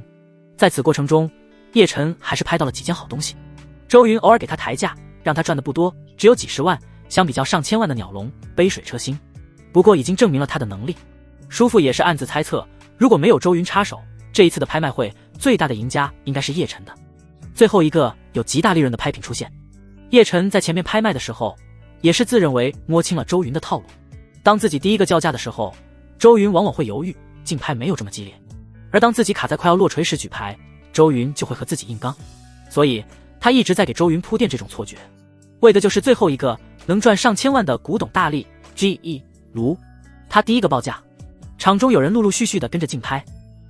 在此过程中，叶晨还是拍到了几件好东西。周云偶尔给他抬价，让他赚的不多，只有几十万，相比较上千万的鸟笼、杯水车薪。不过已经证明了他的能力。叔父也是暗自猜测，如果没有周云插手，这一次的拍卖会最大的赢家应该是叶晨的。最后一个有极大利润的拍品出现，叶晨在前面拍卖的时候，也是自认为摸清了周云的套路。当自己第一个叫价的时候，周云往往会犹豫，竞拍没有这么激烈。而当自己卡在快要落锤时举牌，周云就会和自己硬刚。所以他一直在给周云铺垫这种错觉，为的就是最后一个能赚上千万的古董大利 GE 如他第一个报价。场中有人陆陆续续的跟着竞拍，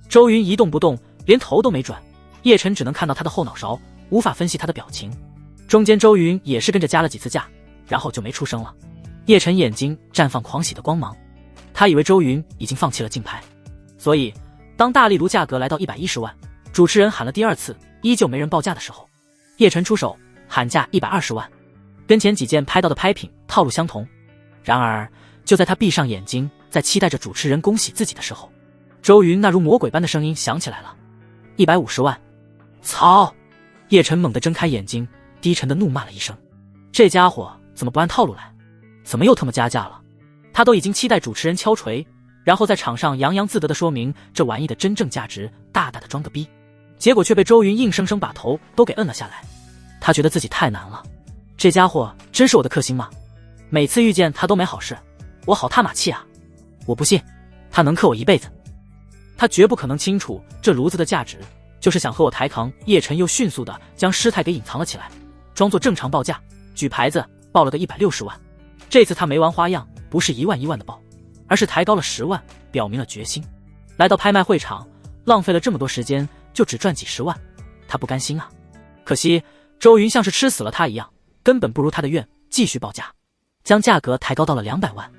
周云一动不动，连头都没转，叶晨只能看到他的后脑勺，无法分析他的表情。中间周云也是跟着加了几次价，然后就没出声了。叶晨眼睛绽放狂喜的光芒，他以为周云已经放弃了竞拍，所以当大力炉价格来到110万，主持人喊了第二次，依旧没人报价的时候，叶晨出手喊价120万，跟前几件拍到的拍品套路相同。然而就在他闭上眼睛，在期待着主持人恭喜自己的时候，周云那如魔鬼般的声音响起来了，150万。操！叶晨猛地睁开眼睛，低沉的怒骂了一声，这家伙怎么不按套路来，怎么又他妈加价了？他都已经期待主持人敲锤，然后在场上洋洋自得地说明这玩意的真正价值，大大的装个逼，结果却被周云硬生生把头都给摁了下来。他觉得自己太难了，这家伙真是我的克星吗？每次遇见他都没好事，我好他妈气啊！我不信他能克我一辈子，他绝不可能清楚这炉子的价值，就是想和我抬扛。叶晨又迅速地将失态给隐藏了起来，装作正常报价，举牌子报了个160万。这次他没玩花样，不是1万1万的报，而是抬高了10万，表明了决心。来到拍卖会场，浪费了这么多时间，就只赚几十万，他不甘心啊！可惜周云像是吃死了他一样，根本不如他的愿，继续报价，将价格抬高到了200万。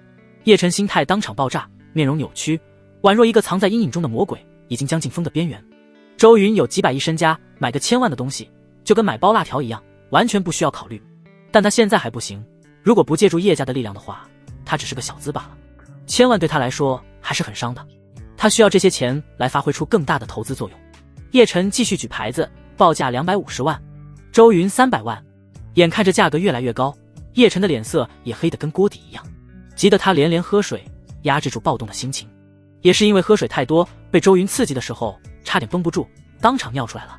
叶晨心态当场爆炸，面容扭曲，宛若一个藏在阴影中的魔鬼，已经将近疯的边缘。周云有几百亿身家，买个1000万的东西，就跟买包辣条一样，完全不需要考虑。但他现在还不行，如果不借助叶家的力量的话，他只是个小资罢了。1000万对他来说还是很伤的，他需要这些钱来发挥出更大的投资作用。叶晨继续举牌子，报价250万，周云300万。眼看着价格越来越高，叶晨的脸色也黑得跟锅底一样，急得他连连喝水，压制住暴动的心情。也是因为喝水太多，被周云刺激的时候差点绷不住，当场尿出来了。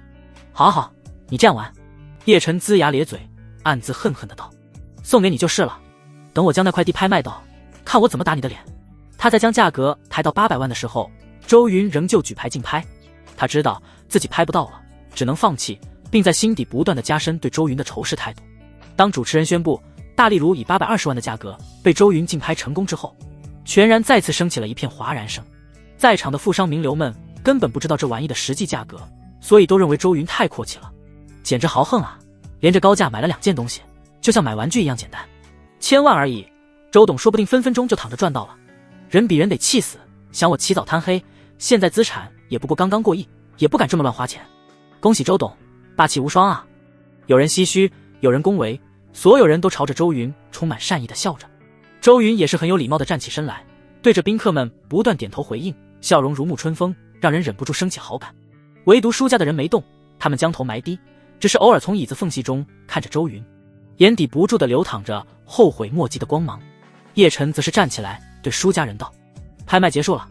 好好，你这样玩。叶晨龇牙咧嘴，暗自恨恨的道，送给你就是了，等我将那块地拍卖到，看我怎么打你的脸。他在将价格抬到800万的时候，周云仍旧举牌竞拍，他知道自己拍不到了，只能放弃，并在心底不断的加深对周云的仇视态度。当主持人宣布大力炉以820万的价格被周云竞拍成功之后，全然再次升起了一片哗然声。在场的富商名流们根本不知道这玩意的实际价格，所以都认为周云太阔气了，简直豪横啊，连着高价买了2件东西，就像买玩具一样简单。1000万而已，周董说不定分分钟就躺着赚到了。人比人得气死，想我起早贪黑，现在资产也不过刚刚过亿，也不敢这么乱花钱。恭喜周董，霸气无双啊！有人唏嘘，有人恭维，所有人都朝着周云充满善意的笑着。周云也是很有礼貌地站起身来，对着宾客们不断点头回应，笑容如沐春风，让人忍不住升起好感。唯独舒家的人没动，他们将头埋低，只是偶尔从椅子缝隙中看着周云，眼底不住地流淌着后悔莫及的光芒。叶晨则是站起来对舒家人道，拍卖结束了，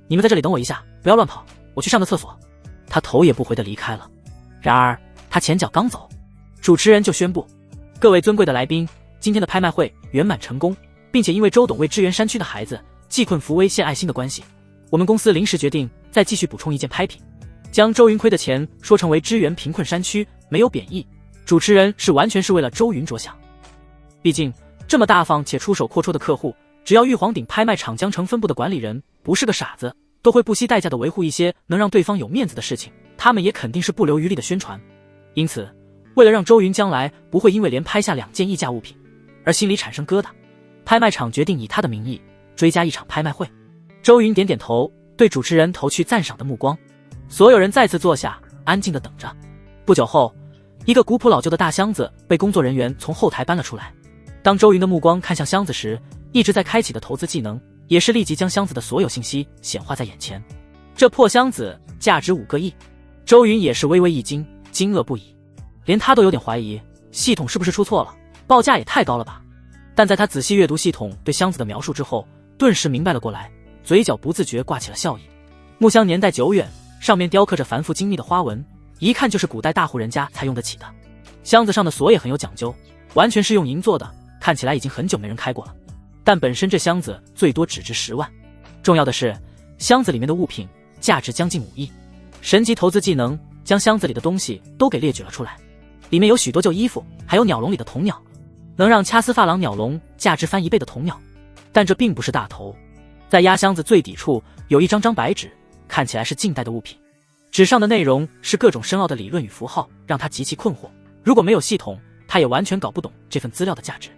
你们在这里等我一下，不要乱跑，我去上个厕所。他头也不回地离开了。然而他前脚刚走，主持人就宣布，各位尊贵的来宾，今天的拍卖会圆满成功，并且因为周董为支援山区的孩子济困扶危献爱心的关系，我们公司临时决定再继续补充一件拍品，将周云亏的钱说成为支援贫困山区，没有贬义。主持人是完全是为了周云着想，毕竟这么大方且出手阔绰的客户，只要玉皇鼎拍卖场江城分部的管理人不是个傻子，都会不惜代价的维护一些能让对方有面子的事情，他们也肯定是不留余力的宣传。因此为了让周云将来不会因为连拍下2件溢价物品而心里产生疙瘩，拍卖场决定以他的名义追加一场拍卖会。周云点点头，对主持人投去赞赏的目光。所有人再次坐下，安静的等着。不久后，一个古朴老旧的大箱子被工作人员从后台搬了出来。当周云的目光看向箱子时，一直在开启的投资技能也是立即将箱子的所有信息显化在眼前。这破箱子价值5个亿，周云也是微微一惊，惊愕不已，连他都有点怀疑系统是不是出错了，报价也太高了吧。但在他仔细阅读系统对箱子的描述之后，顿时明白了过来，嘴角不自觉挂起了笑意。木箱年代久远，上面雕刻着繁复精密的花纹，一看就是古代大户人家才用得起的。箱子上的锁也很有讲究，完全是用银做的，看起来已经很久没人开过了。但本身这箱子最多只值10万，重要的是箱子里面的物品价值将近5亿。神级投资技能将箱子里的东西都给列举了出来，里面有许多旧衣服，还有鸟笼里的铜鸟，能让掐丝珐琅鸟笼价值翻1倍的铜鸟。但这并不是大头，在压箱子最底处有一张张白纸，看起来是近代的物品，纸上的内容是各种深奥的理论与符号，让他极其困惑。如果没有系统，他也完全搞不懂这份资料的价值。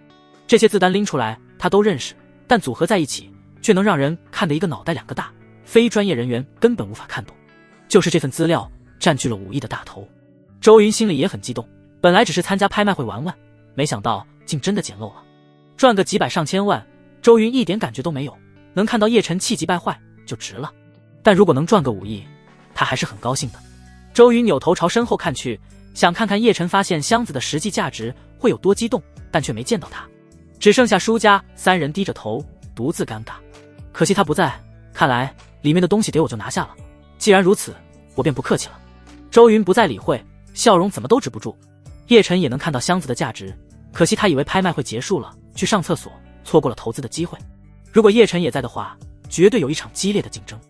这些字单拎出来他都认识，但组合在一起却能让人看得一个脑袋2个大，非专业人员根本无法看懂。就是这份资料占据了5亿的大头。周云心里也很激动，本来只是参加拍卖会玩玩，没想到竟真的捡漏了，赚个几百上千万，周云一点感觉都没有，能看到叶晨气急败坏就值了。但如果能赚个5亿，他还是很高兴的。周云扭头朝身后看去，想看看叶晨发现箱子的实际价值会有多激动，但却没见到他。只剩下输家3人低着头独自尴尬。可惜他不在，看来里面的东西得我就拿下了，既然如此，我便不客气了。周云不再理会，笑容怎么都止不住。叶晨也能看到箱子的价值，可惜他以为拍卖会结束了，去上厕所，错过了投资的机会。如果叶晨也在的话，绝对有一场激烈的竞争。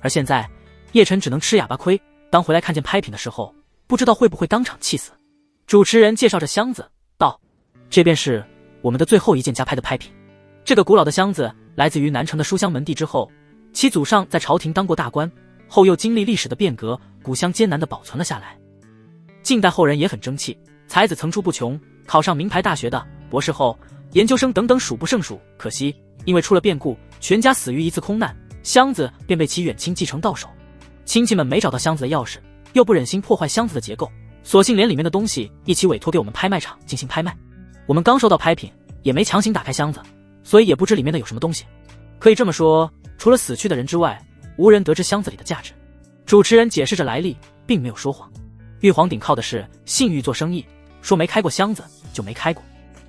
而现在叶晨只能吃哑巴亏，当回来看见拍品的时候，不知道会不会当场气死。主持人介绍着箱子道，这便是我们的最后一件加拍的拍品。这个古老的箱子来自于南城的书香门第之后，其祖上在朝廷当过大官，后又经历历史的变革，古箱艰难地保存了下来。近代后人也很争气，才子层出不穷，考上名牌大学的，博士后、研究生等等数不胜数。可惜因为出了变故，全家死于一次空难，箱子便被其远亲继承到手。亲戚们没找到箱子的钥匙，又不忍心破坏箱子的结构，索性连里面的东西一起委托给我们拍卖场进行拍卖。我们刚收到拍品，也没强行打开箱子，所以也不知里面的有什么东西。可以这么说，除了死去的人之外，无人得知箱子里的价值。主持人解释着来历，并没有说谎。玉皇鼎靠的是信誉做生意，说没开过箱子就没开过。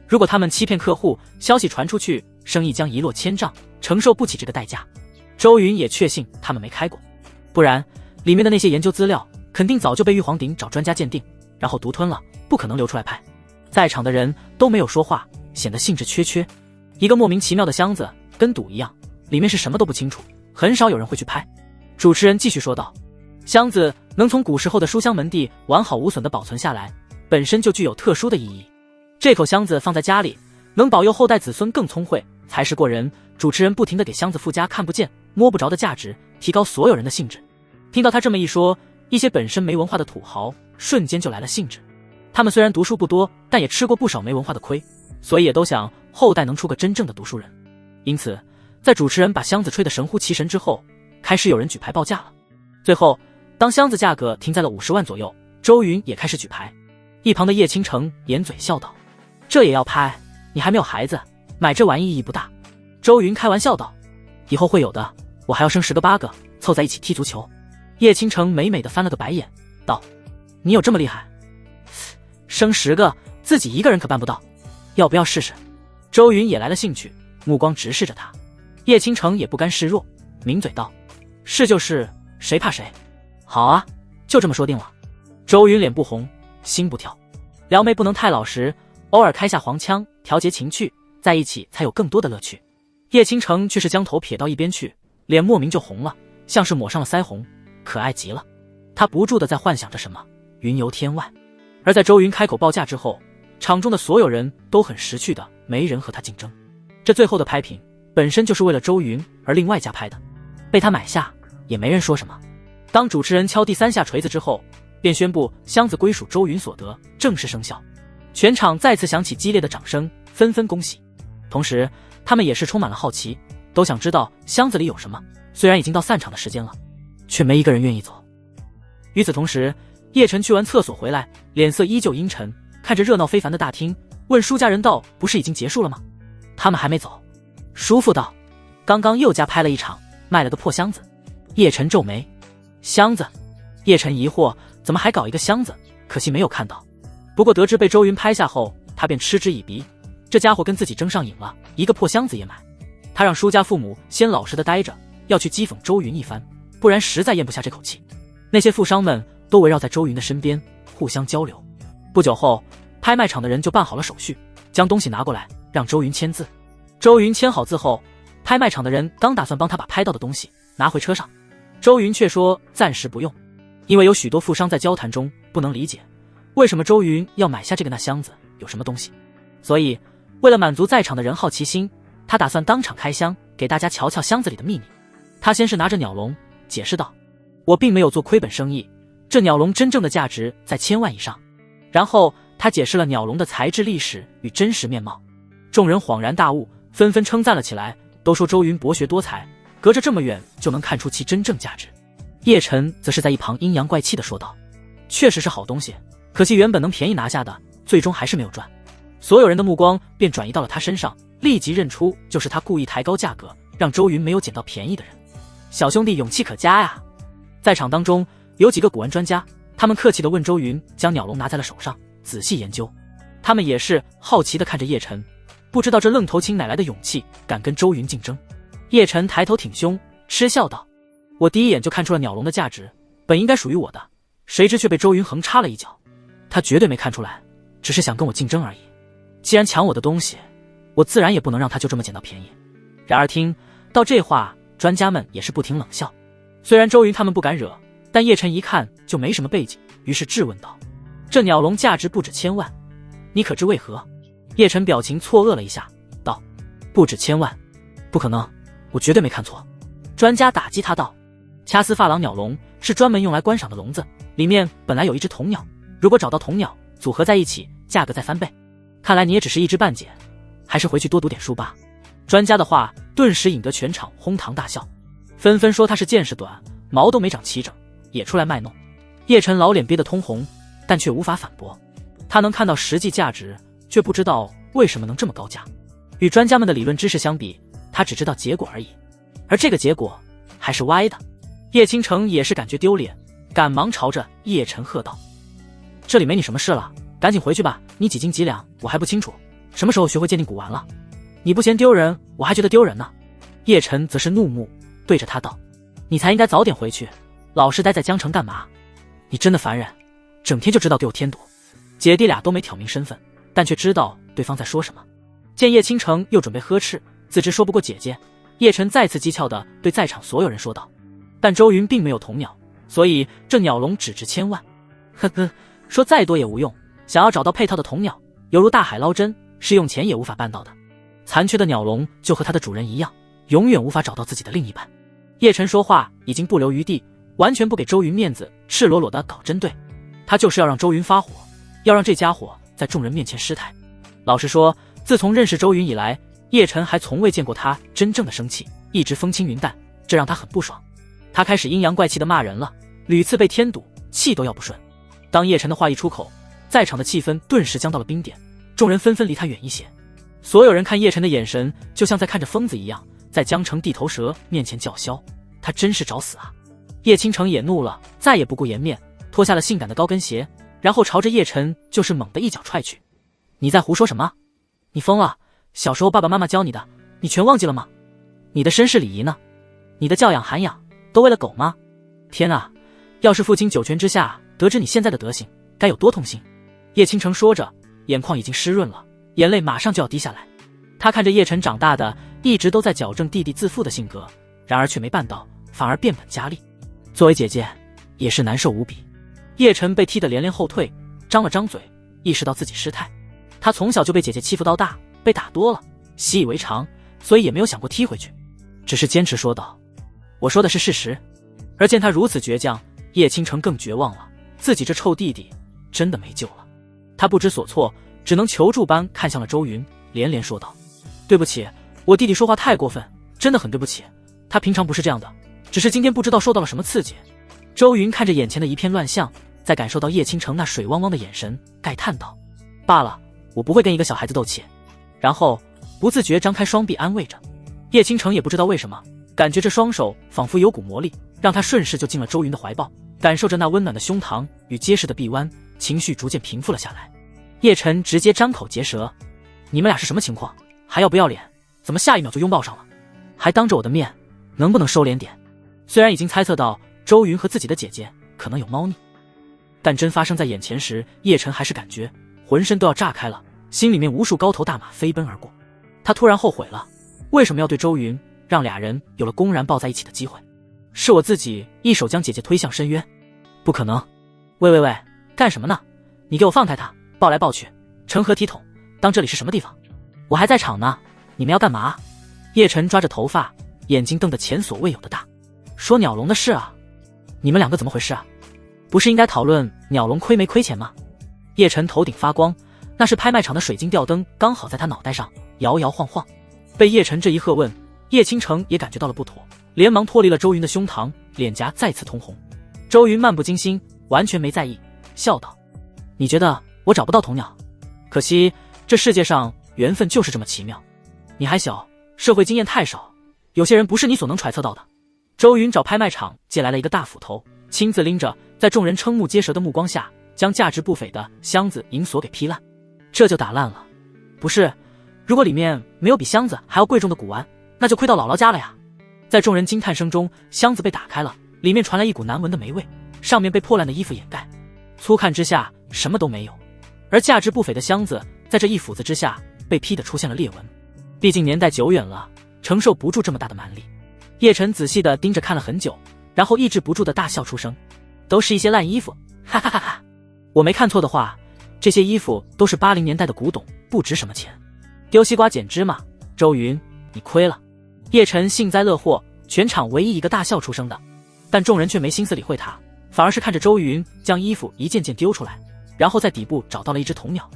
如果他们欺骗客户，消息传出去，生意将一落千丈，承受不起这个代价。周云也确信他们没开过，不然里面的那些研究资料肯定早就被玉皇鼎找专家鉴定，然后独吞了，不可能流出来拍。在场的人都没有说话，显得兴致缺缺。一个莫名其妙的箱子，跟赌一样，里面是什么都不清楚，很少有人会去拍。主持人继续说道，箱子能从古时候的书香门第完好无损地保存下来，本身就具有特殊的意义。这口箱子放在家里，能保佑后代子孙更聪慧，才是过人。主持人不停地给箱子附加看不见摸不着的价值，提高所有人的兴致。听到他这么一说，一些本身没文化的土豪瞬间就来了兴致。他们虽然读书不多，但也吃过不少没文化的亏，所以也都想后代能出个真正的读书人。因此在主持人把箱子吹得神乎其神之后，开始有人举牌报价了。最后当箱子价格停在了50万左右，周云也开始举牌。一旁的叶倾城掩嘴笑道，这也要拍？你还没有孩子，买这玩意意义不大。周云开玩笑道，以后会有的，我还要生10个8个，凑在一起踢足球。叶倾城美美的翻了个白眼道，你有这么厉害？生10个自己一个人可办不到，要不要试试？周云也来了兴趣，目光直视着他。叶倾城也不甘示弱，抿嘴道，是就是，谁怕谁？好啊，就这么说定了。周云脸不红心不跳，撩妹不能太老实，偶尔开下黄腔调节情趣，在一起才有更多的乐趣。叶倾城却是将头撇到一边去，脸莫名就红了，像是抹上了腮红，可爱极了。他不住地在幻想着什么，云游天外。而在周云开口报价之后，场中的所有人都很识趣的，没人和他竞争。这最后的拍品本身就是为了周云而另外加拍的，被他买下也没人说什么。当主持人敲第3下锤子之后，便宣布箱子归属周云所得，正式生效。全场再次响起激烈的掌声，纷纷恭喜。同时他们也是充满了好奇，都想知道箱子里有什么。虽然已经到散场的时间了，却没一个人愿意走。与此同时，叶晨去完厕所回来，脸色依旧阴沉，看着热闹非凡的大厅，问舒家人道：不是已经结束了吗？他们还没走。叔父道：刚刚又加拍了一场，卖了个破箱子。叶晨皱眉：箱子？叶晨疑惑，怎么还搞一个箱子？可惜没有看到。不过得知被周云拍下后，他便嗤之以鼻，这家伙跟自己争上瘾了，一个破箱子也买。他让舒家父母先老实的待着，要去讥讽周云一番，不然实在咽不下这口气。那些富商们都围绕在周云的身边，互相交流。不久后，拍卖场的人就办好了手续，将东西拿过来让周云签字。周云签好字后，拍卖场的人刚打算帮他把拍到的东西拿回车上，周云却说暂时不用，因为有许多富商在交谈中不能理解为什么周云要买下这个那箱子有什么东西，所以为了满足在场的人好奇心，他打算当场开箱给大家瞧瞧箱子里的秘密。他先是拿着鸟笼解释道：我并没有做亏本生意，这鸟笼真正的价值在1000万以上。然后他解释了鸟笼的材质历史与真实面貌。众人恍然大悟，纷纷称赞了起来，都说周云博学多才，隔着这么远就能看出其真正价值。叶晨则是在一旁阴阳怪气地说道：确实是好东西，可惜原本能便宜拿下的，最终还是没有赚。所有人的目光便转移到了他身上，立即认出就是他故意抬高价格，让周云没有捡到便宜的人。小兄弟勇气可嘉呀！在场当中有几个古玩专家，他们客气地问周云，将鸟笼拿在了手上，仔细研究。他们也是好奇地看着叶晨，不知道这愣头青哪来的勇气，敢跟周云竞争。叶晨抬头挺胸，嗤笑道：我第一眼就看出了鸟笼的价值，本应该属于我的，谁知却被周云横插了一脚。他绝对没看出来，只是想跟我竞争而已。既然抢我的东西，我自然也不能让他就这么捡到便宜。然而听到这话，专家们也是不停冷笑。虽然周云他们不敢惹，但叶晨一看就没什么背景，于是质问道：这鸟笼价值不止1000万，你可知为何？叶晨表情错愕了一下，道：不止1000万？不可能，我绝对没看错。专家打击他道：掐丝珐琅鸟笼是专门用来观赏的笼子，里面本来有一只铜鸟，如果找到铜鸟组合在一起，价格再翻倍。看来你也只是一知半解，还是回去多读点书吧。专家的话顿时引得全场哄堂大笑，纷纷说他是见识短，毛都没长齐整，也出来卖弄。叶晨老脸憋得通红，但却无法反驳。他能看到实际价值，却不知道为什么能这么高价。与专家们的理论知识相比，他只知道结果而已，而这个结果还是歪的。叶倾城也是感觉丢脸，赶忙朝着叶晨喝道：这里没你什么事了，赶紧回去吧，你几斤几两我还不清楚，什么时候学会鉴定古玩了？你不嫌丢人，我还觉得丢人呢。叶晨则是怒目对着他道：你才应该早点回去，老是待在江城干嘛？你真的烦人，整天就知道给我添堵。姐弟俩都没挑明身份，但却知道对方在说什么。见叶倾城又准备呵斥，自知说不过姐姐，叶晨再次讥诮地对在场所有人说道：但周云并没有铜鸟，所以这鸟笼只值1000万。呵呵，说再多也无用，想要找到配套的铜鸟，犹如大海捞针，是用钱也无法办到的。残缺的鸟笼就和它的主人一样，永远无法找到自己的另一半。叶晨说话已经不留余地，完全不给周云面子，赤裸裸地搞针对。他就是要让周云发火，要让这家伙在众人面前失态。老实说，自从认识周云以来，叶晨还从未见过他真正的生气，一直风轻云淡，这让他很不爽。他开始阴阳怪气地骂人了，屡次被添堵，气都要不顺。当叶晨的话一出口，在场的气氛顿时降到了冰点，众人纷纷离他远一些。所有人看叶晨的眼神就像在看着疯子一样，在江城地头蛇面前叫嚣，他真是找死啊！叶倾城也怒了，再也不顾颜面，脱下了性感的高跟鞋，然后朝着叶晨就是猛地一脚踹去。你在胡说什么？你疯了？小时候爸爸妈妈教你的，你全忘记了吗？你的绅士礼仪呢？你的教养涵养都为了狗吗？天啊，要是父亲九泉之下得知你现在的德行，该有多痛心。叶倾城说着，眼眶已经湿润了，眼泪马上就要滴下来。他看着叶晨长大的一直都在矫正弟弟自负的性格，然而却没办到，反而变本加厉。作为姐姐，也是难受无比。叶晨被踢得连连后退，张了张嘴，意识到自己失态。他从小就被姐姐欺负到大，被打多了，习以为常，所以也没有想过踢回去，只是坚持说道：“我说的是事实。”而见他如此倔强，叶倾城更绝望了，自己这臭弟弟真的没救了。他不知所措，只能求助般看向了周云，连连说道：“对不起，我弟弟说话太过分，真的很对不起。他平常不是这样的，只是今天不知道受到了什么刺激。”周云看着眼前的一片乱象，再感受到叶倾城那水汪汪的眼神，慨叹道：“罢了，我不会跟一个小孩子斗气。”然后不自觉张开双臂安慰着。叶倾城也不知道为什么，感觉这双手仿佛有股魔力，让他顺势就进了周云的怀抱，感受着那温暖的胸膛与结实的臂弯，情绪逐渐平复了下来。叶晨直接张口结舌：“你们俩是什么情况？还要不要脸？怎么下一秒就拥抱上了？还当着我的面，能不能收敛点？”虽然已经猜测到周云和自己的姐姐可能有猫腻，但真发生在眼前时，叶晨还是感觉浑身都要炸开了，心里面无数高头大马飞奔而过。他突然后悔了，为什么要对周云，让俩人有了公然抱在一起的机会？是我自己一手将姐姐推向深渊？不可能！喂，干什么呢？你给我放开他，抱来抱去，成何体统？当这里是什么地方？我还在场呢，你们要干嘛？叶晨抓着头发，眼睛瞪得前所未有的大。说鸟笼的事啊，你们两个怎么回事啊？不是应该讨论鸟笼亏没亏钱吗？叶晨头顶发光，那是拍卖场的水晶吊灯，刚好在他脑袋上摇摇晃晃。被叶晨这一喝问，叶倾城也感觉到了不妥，连忙脱离了周云的胸膛，脸颊再次通红。周云漫不经心，完全没在意，笑道：“你觉得我找不到童鸟？可惜这世界上缘分就是这么奇妙。你还小，社会经验太少，有些人不是你所能揣测到的。”周云找拍卖场借来了一个大斧头，亲自拎着，在众人瞠目结舌的目光下，将价值不菲的箱子银锁给劈烂。这就打烂了？不是，如果里面没有比箱子还要贵重的古玩，那就亏到姥姥家了呀。在众人惊叹声中，箱子被打开了，里面传来一股难闻的霉味，上面被破烂的衣服掩盖，粗看之下什么都没有。而价值不菲的箱子在这一斧子之下被劈得出现了裂纹，毕竟年代久远了，承受不住这么大的蛮力。叶晨仔细地盯着看了很久，然后抑制不住的大笑出声：“都是一些烂衣服，哈哈哈哈！我没看错的话，这些衣服都是80年代的古董，不值什么钱，丢西瓜捡芝麻。周云，你亏了。”叶晨幸灾乐祸，全场唯一一个大笑出声的，但众人却没心思理会他，反而是看着周云将衣服一件件丢出来，然后在底部找到了一只铜鸟。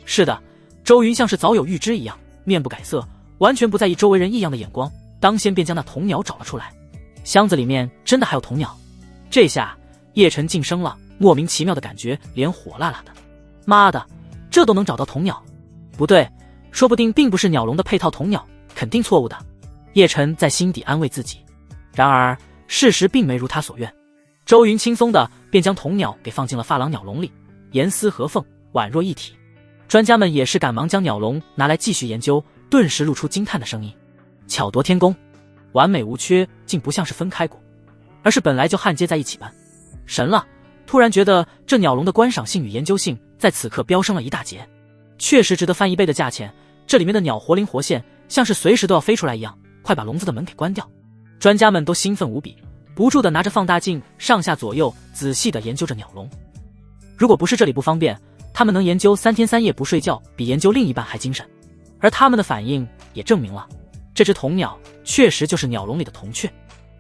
是的，周云像是早有预知一样，面不改色，完全不在意周围人异样的眼光，当先便将那铜鸟找了出来。箱子里面真的还有铜鸟，这下叶晨晋升了，莫名其妙的感觉脸火辣辣的。妈的，这都能找到铜鸟？不对，说不定并不是鸟笼的配套铜鸟，肯定错误的。叶晨在心底安慰自己，然而事实并没如他所愿。周云轻松的便将铜鸟给放进了发廊鸟笼里，严丝合缝，宛若一体。专家们也是赶忙将鸟笼拿来继续研究，顿时露出惊叹的声音。巧夺天工，完美无缺，竟不像是分开过，而是本来就焊接在一起般。神了！突然觉得这鸟笼的观赏性与研究性在此刻飙升了一大截，确实值得翻一倍的价钱。这里面的鸟活灵活现，像是随时都要飞出来一样，快把笼子的门给关掉。专家们都兴奋无比，不住地拿着放大镜上下左右仔细地研究着鸟笼。如果不是这里不方便，他们能研究3天3夜不睡觉，比研究另一半还精神。而他们的反应也证明了，这只铜鸟确实就是鸟笼里的铜雀。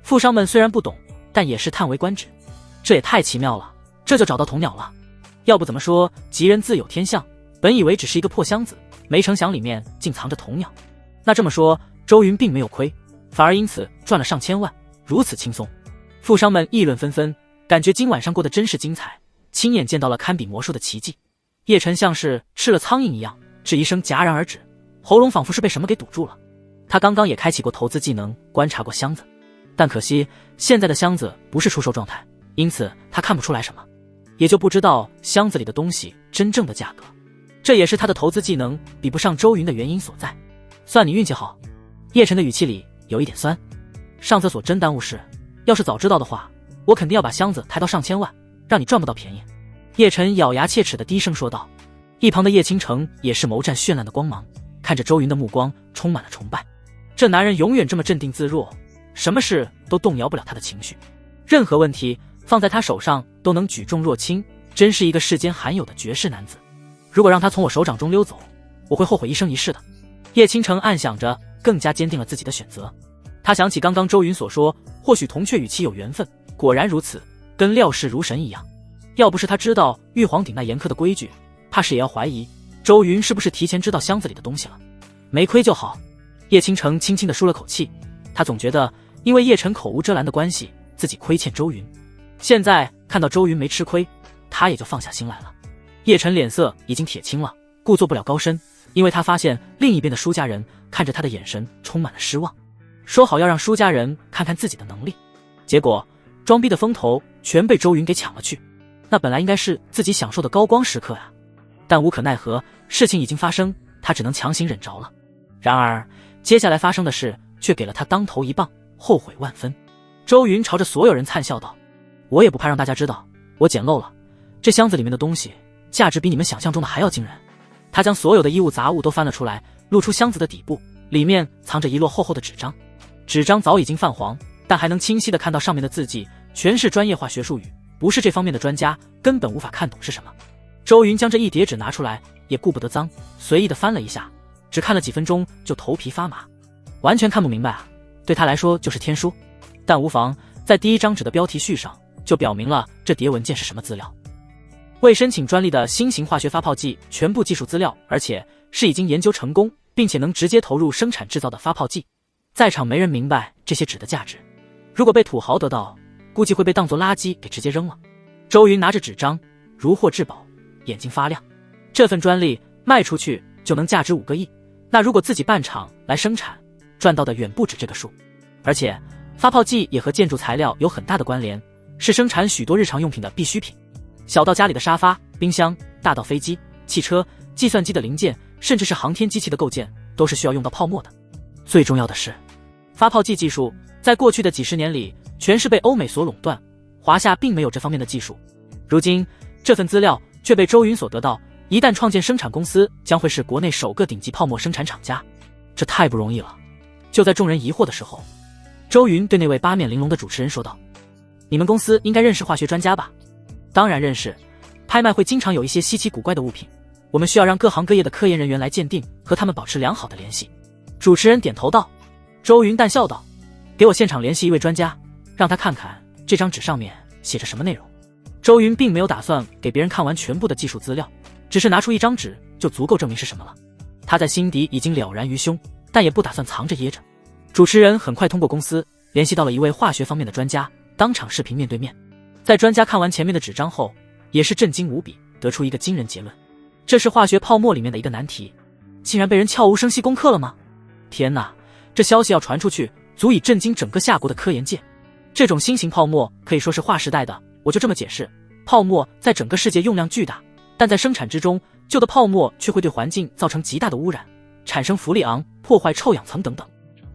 富商们虽然不懂，但也是叹为观止。这也太奇妙了，这就找到铜鸟了。要不怎么说吉人自有天相，本以为只是一个破箱子，没成想里面竟藏着铜鸟。那这么说，周云并没有亏，反而因此赚了上千万，如此轻松。富商们议论纷纷，感觉今晚上过得真是精彩，亲眼见到了堪比魔术的奇迹。叶晨像是吃了苍蝇一样，质疑声戛然而止，喉咙仿佛是被什么给堵住了。他刚刚也开启过投资技能，观察过箱子，但可惜现在的箱子不是出售状态，因此他看不出来什么，也就不知道箱子里的东西真正的价格。这也是他的投资技能比不上周云的原因所在。算你运气好。叶晨的语气里有一点酸。上厕所真耽误事，要是早知道的话，我肯定要把箱子抬到上千万，让你赚不到便宜。叶晨咬牙切齿地低声说道。一旁的叶倾城也是眸绽绚烂的光芒，看着周云的目光充满了崇拜。这男人永远这么镇定自若，什么事都动摇不了他的情绪，任何问题放在他手上都能举重若轻，真是一个世间罕有的绝世男子。如果让他从我手掌中溜走，我会后悔一生一世的。叶倾城暗想着，更加坚定了自己的选择。他想起刚刚周云所说，或许铜雀与其有缘分，果然如此，跟料事如神一样。要不是他知道玉皇鼎那严苛的规矩，怕是也要怀疑周云是不是提前知道箱子里的东西了。没亏就好。叶倾城轻轻地舒了口气，他总觉得因为叶晨口无遮拦的关系，自己亏欠周云。现在看到周云没吃亏，他也就放下心来了。叶晨脸色已经铁青了，故作不了高深，因为他发现另一边的舒家人看着他的眼神充满了失望。说好要让舒家人看看自己的能力，结果装逼的风头全被周云给抢了去。那本来应该是自己享受的高光时刻啊，但无可奈何，事情已经发生，他只能强行忍着了。然而接下来发生的事却给了他当头一棒，后悔万分。周云朝着所有人灿笑道：我也不怕让大家知道我捡漏了，这箱子里面的东西价值比你们想象中的还要惊人。他将所有的衣物杂物都翻了出来，露出箱子的底部，里面藏着一摞厚厚的纸张。纸张早已经泛黄，但还能清晰地看到上面的字迹，全是专业化学术语，不是这方面的专家根本无法看懂是什么。周云将这一叠纸拿出来，也顾不得脏，随意地翻了一下，只看了几分钟就头皮发麻，完全看不明白啊！对他来说就是天书，但无妨，在第一张纸的标题序上就表明了这叠文件是什么资料。未申请专利的新型化学发泡剂全部技术资料，而且是已经研究成功并且能直接投入生产制造的发泡剂。在场没人明白这些纸的价值，如果被土豪得到，估计会被当作垃圾给直接扔了。周云拿着纸张如获至宝，眼睛发亮。这份专利卖出去就能价值5个亿，那如果自己办厂来生产，赚到的远不止这个数。而且发泡剂也和建筑材料有很大的关联，是生产许多日常用品的必需品，小到家里的沙发、冰箱，大到飞机、汽车、计算机的零件，甚至是航天机器的构建，都是需要用到泡沫的。最重要的是，发泡剂技术在过去的几十年里全是被欧美所垄断，华夏并没有这方面的技术。如今这份资料却被周云所得到，一旦创建生产公司，将会是国内首个顶级泡沫生产厂家，这太不容易了。就在众人疑惑的时候，周云对那位八面玲珑的主持人说道：你们公司应该认识化学专家吧？当然认识，拍卖会经常有一些稀奇古怪的物品，我们需要让各行各业的科研人员来鉴定，和他们保持良好的联系。主持人点头道。周云淡笑道：给我现场联系一位专家，让他看看这张纸上面写着什么内容。周云并没有打算给别人看完全部的技术资料，只是拿出一张纸就足够证明是什么了。他在心底已经了然于胸，但也不打算藏着掖着。主持人很快通过公司联系到了一位化学方面的专家，当场视频面对面。在专家看完前面的纸张后，也是震惊无比，得出一个惊人结论：这是化学泡沫里面的一个难题，竟然被人悄无声息攻克了吗？天哪，这消息要传出去，足以震惊整个夏国的科研界。这种新型泡沫可以说是划时代的，我就这么解释，泡沫在整个世界用量巨大，但在生产之中，旧的泡沫却会对环境造成极大的污染，产生氟利昂，破坏臭氧层等等。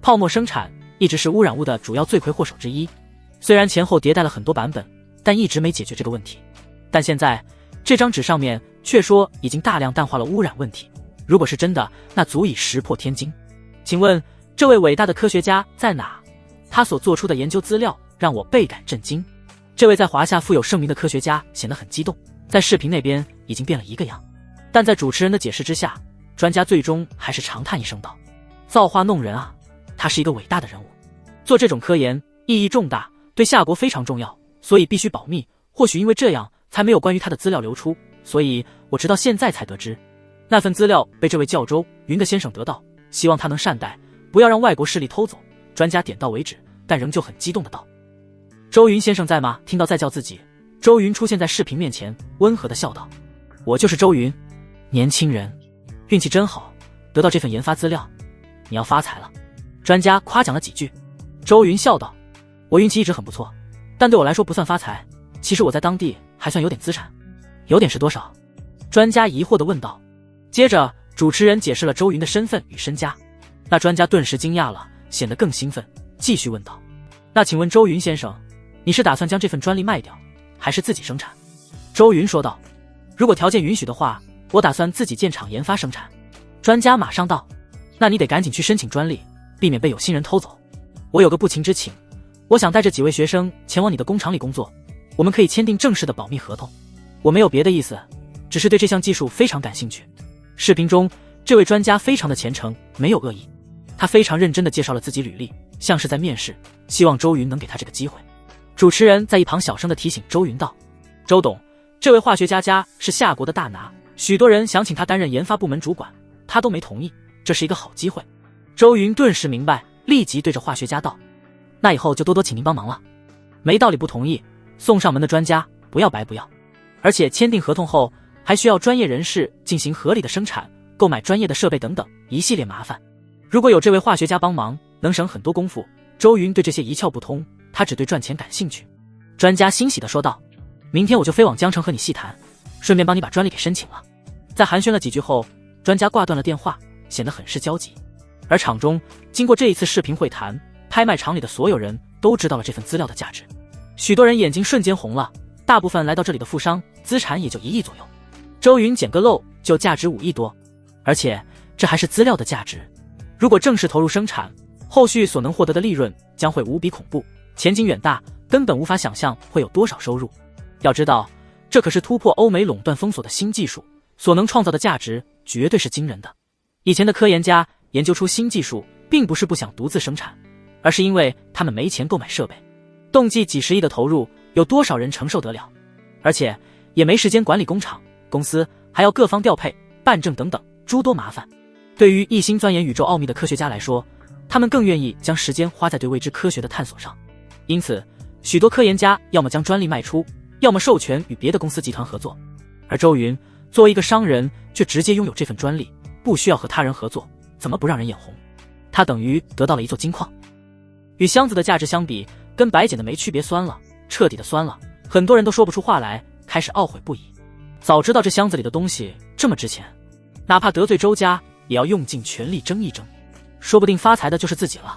泡沫生产一直是污染物的主要罪魁祸首之一，虽然前后迭代了很多版本，但一直没解决这个问题。但现在这张纸上面却说已经大量淡化了污染问题，如果是真的，那足以石破天惊。请问这位伟大的科学家在哪？他所做出的研究资料让我倍感震惊。这位在华夏富有盛名的科学家显得很激动，在视频那边已经变了一个样。但在主持人的解释之下，专家最终还是长叹一声道：造化弄人啊，他是一个伟大的人物，做这种科研意义重大，对夏国非常重要，所以必须保密。或许因为这样才没有关于他的资料流出，所以我直到现在才得知，那份资料被这位叫周云的先生得到，希望他能善待，不要让外国势力偷走。专家点到为止，但仍旧很激动的道：周云先生在吗？听到在叫自己，周云出现在视频面前，温和的笑道：我就是周云，年轻人，运气真好，得到这份研发资料，你要发财了。专家夸奖了几句。周云笑道：我运气一直很不错，但对我来说不算发财，其实我在当地还算有点资产。有点是多少？专家疑惑地问道。接着主持人解释了周云的身份与身家，那专家顿时惊讶了，显得更兴奋，继续问道：那请问周云先生，你是打算将这份专利卖掉，还是自己生产？周云说道：如果条件允许的话，我打算自己建厂研发生产。专家马上道：那你得赶紧去申请专利，避免被有心人偷走。我有个不情之请，我想带着几位学生前往你的工厂里工作，我们可以签订正式的保密合同。我没有别的意思，只是对这项技术非常感兴趣。视频中，这位专家非常的虔诚，没有恶意。他非常认真地介绍了自己履历，像是在面试，希望周云能给他这个机会。主持人在一旁小声地提醒周云道：“周董，这位化学家是夏国的大拿，许多人想请他担任研发部门主管，他都没同意，这是一个好机会。”周云顿时明白，立即对着化学家道：“那以后就多多请您帮忙了。没道理不同意，送上门的专家不要白不要。而且签订合同后，还需要专业人士进行合理的生产，购买专业的设备等等，一系列麻烦。如果有这位化学家帮忙，能省很多功夫。”周云对这些一窍不通，他只对赚钱感兴趣。专家欣喜地说道：“明天我就飞往江城和你细谈，顺便帮你把专利给申请了。”在寒暄了几句后，专家挂断了电话，显得很是焦急。而场中，经过这一次视频会谈，拍卖场里的所有人都知道了这份资料的价值。许多人眼睛瞬间红了，大部分来到这里的富商资产也就1亿左右。周云捡个漏就价值5亿多，而且这还是资料的价值。如果正式投入生产，后续所能获得的利润将会无比恐怖，前景远大，根本无法想象会有多少收入。要知道，这可是突破欧美垄断封锁的新技术，所能创造的价值绝对是惊人的。以前的科研家研究出新技术，并不是不想独自生产，而是因为他们没钱购买设备，动辄几十亿的投入，有多少人承受得了？而且也没时间管理工厂、公司，还要各方调配、办证等等诸多麻烦。对于一心钻研宇宙奥秘的科学家来说，他们更愿意将时间花在对未知科学的探索上。因此，许多科研家要么将专利卖出，要么授权与别的公司集团合作。而周云作为一个商人，却直接拥有这份专利，不需要和他人合作，怎么不让人眼红？他等于得到了一座金矿。与箱子的价值相比，跟白捡的没区别，酸了，彻底的酸了。很多人都说不出话来，开始懊悔不已。早知道这箱子里的东西这么值钱，哪怕得罪周家，也要用尽全力争一争。说不定发财的就是自己了。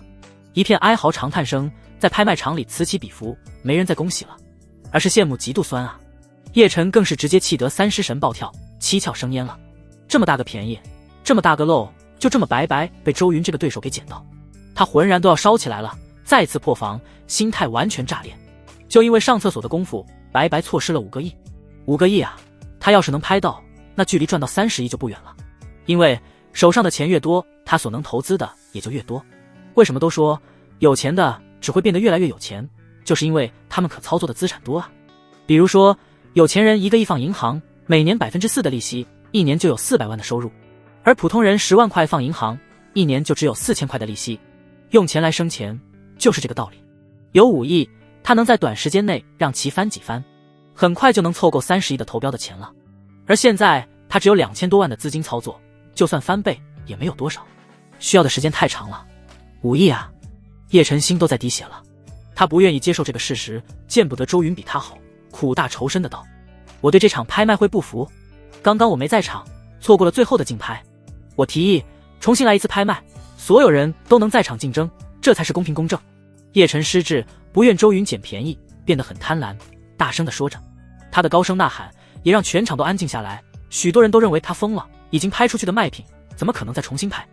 一片哀嚎长叹声在拍卖场里此起彼伏，没人再恭喜了，而是羡慕嫉妒酸啊。叶晨更是直接气得3尸神暴跳，七窍生烟了。这么大个便宜，这么大个漏，就这么白白被周云这个对手给捡到，他浑然都要烧起来了。再次破防，心态完全炸裂。就因为上厕所的功夫，白白错失了5个亿。5个亿啊，他要是能拍到，那距离赚到30亿就不远了。因为手上的钱越多，他所能投资的也就越多。为什么都说有钱的只会变得越来越有钱？就是因为他们可操作的资产多啊。比如说，有钱人1个亿放银行，每年4%的利息，一年就有400万的收入；而普通人10万块放银行，一年就只有4000块的利息。用钱来生钱，就是这个道理。有5亿，他能在短时间内让其翻几番，很快就能凑够30亿的投标的钱了。而现在他只有2000多万的资金操作，就算翻倍也没有多少，需要的时间太长了。5亿啊，叶晨心都在滴血了。他不愿意接受这个事实，见不得周云比他好，苦大仇深的道：“我对这场拍卖会不服，刚刚我没在场，错过了最后的竞拍。我提议重新来一次拍卖，所有人都能在场竞争，这才是公平公正。”叶晨失智，不愿周云捡便宜，变得很贪婪，大声地说着。他的高声呐喊也让全场都安静下来，许多人都认为他疯了，已经拍出去的卖品怎么可能再重新拍？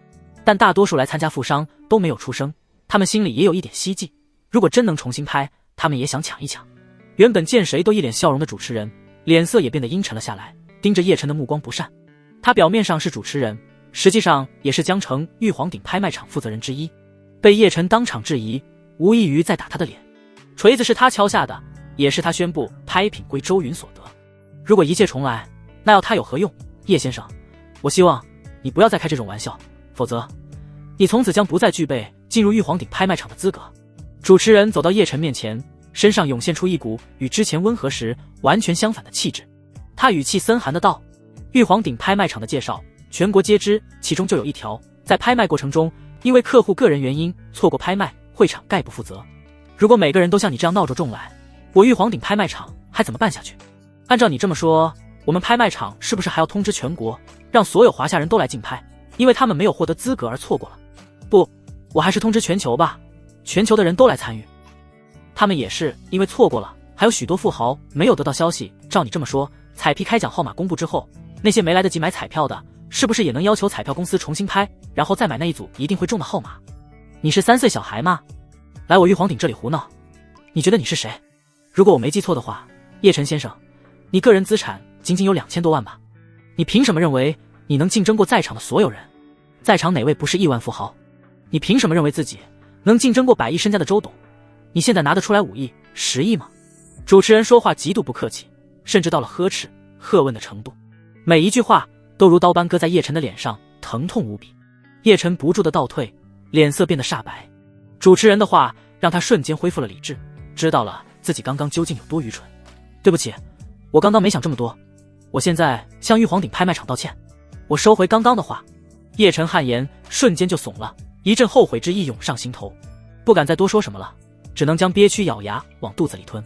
但大多数来参加富商都没有出声，他们心里也有一点希冀，如果真能重新拍，他们也想抢一抢。原本见谁都一脸笑容的主持人，脸色也变得阴沉了下来，盯着叶晨的目光不善。他表面上是主持人，实际上也是江城玉皇鼎拍卖场负责人之一，被叶晨当场质疑，无异于在打他的脸。锤子是他敲下的，也是他宣布拍品归周云所得。如果一切重来，那要他有何用？叶先生，我希望你不要再开这种玩笑，否则你从此将不再具备进入玉皇鼎拍卖场的资格。主持人走到叶晨面前，身上涌现出一股与之前温和时完全相反的气质。他语气森寒的道：“玉皇鼎拍卖场的介绍全国皆知，其中就有一条，在拍卖过程中因为客户个人原因错过拍卖，会场概不负责。如果每个人都像你这样闹着重来，我玉皇鼎拍卖场还怎么办下去？按照你这么说，我们拍卖场是不是还要通知全国，让所有华夏人都来竞拍，因为他们没有获得资格而错过了？不，我还是通知全球吧，全球的人都来参与。他们也是因为错过了，还有许多富豪没有得到消息。照你这么说，彩批开奖号码公布之后，那些没来得及买彩票的，是不是也能要求彩票公司重新拍，然后再买那一组一定会中的号码？你是3岁小孩吗？来我玉皇鼎这里胡闹？你觉得你是谁？如果我没记错的话，叶晨先生，你个人资产仅仅有2000多万吧？你凭什么认为你能竞争过在场的所有人？在场哪位不是亿万富豪？你凭什么认为自己能竞争过100亿身家的周董？你现在拿得出来5亿、10亿吗？主持人说话极度不客气，甚至到了呵斥、喝问的程度，每一句话都如刀般割在叶晨的脸上，疼痛无比。叶晨不住地倒退，脸色变得煞白。主持人的话让他瞬间恢复了理智，知道了自己刚刚究竟有多愚蠢。对不起，我刚刚没想这么多，我现在向玉皇鼎拍卖场道歉，我收回刚刚的话。叶晨汗颜瞬间就怂了，一阵后悔之意涌上心头，不敢再多说什么了，只能将憋屈咬牙往肚子里吞。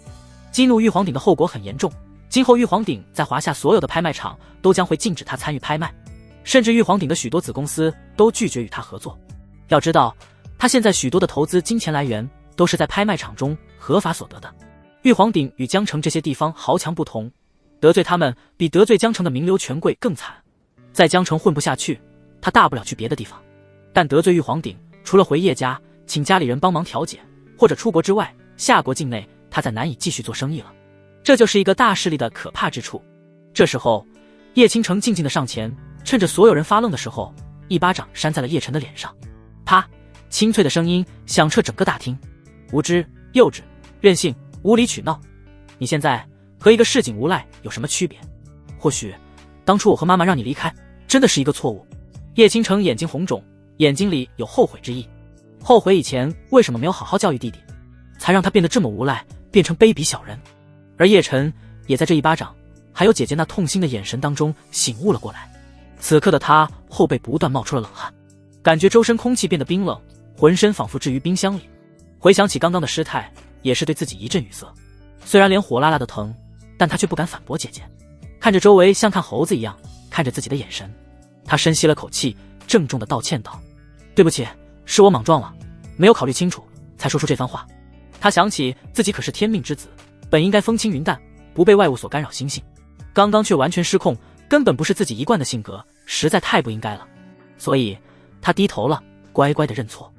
激怒玉皇鼎的后果很严重，今后玉皇鼎在华夏所有的拍卖场都将会禁止他参与拍卖，甚至玉皇鼎的许多子公司都拒绝与他合作。要知道，他现在许多的投资金钱来源都是在拍卖场中合法所得的。玉皇鼎与江城这些地方豪强不同，得罪他们比得罪江城的名流权贵更惨。在江城混不下去，他大不了去别的地方，但得罪玉皇鼎，除了回叶家请家里人帮忙调解或者出国之外，夏国境内他再难以继续做生意了。这就是一个大势力的可怕之处。这时候叶倾城静静地上前，趁着所有人发愣的时候，一巴掌扇在了叶晨的脸上。啪，清脆的声音响彻整个大厅。无知、幼稚、任性、无理取闹，你现在和一个市井无赖有什么区别？或许当初我和妈妈让你离开真的是一个错误。叶倾城眼睛红肿，眼睛里有后悔之意，后悔以前为什么没有好好教育弟弟，才让他变得这么无赖，变成卑鄙小人。而叶晨也在这一巴掌还有姐姐那痛心的眼神当中醒悟了过来。此刻的他后背不断冒出了冷汗，感觉周身空气变得冰冷，浑身仿佛置于冰箱里。回想起刚刚的失态，也是对自己一阵语塞。虽然脸火辣辣的疼，但他却不敢反驳姐姐。看着周围像看猴子一样看着自己的眼神，他深吸了口气，郑重地道歉道：对不起，是我莽撞了，没有考虑清楚才说出这番话。他想起自己可是天命之子，本应该风轻云淡，不被外物所干扰心性，刚刚却完全失控，根本不是自己一贯的性格，实在太不应该了。所以他低头了，乖乖地认错。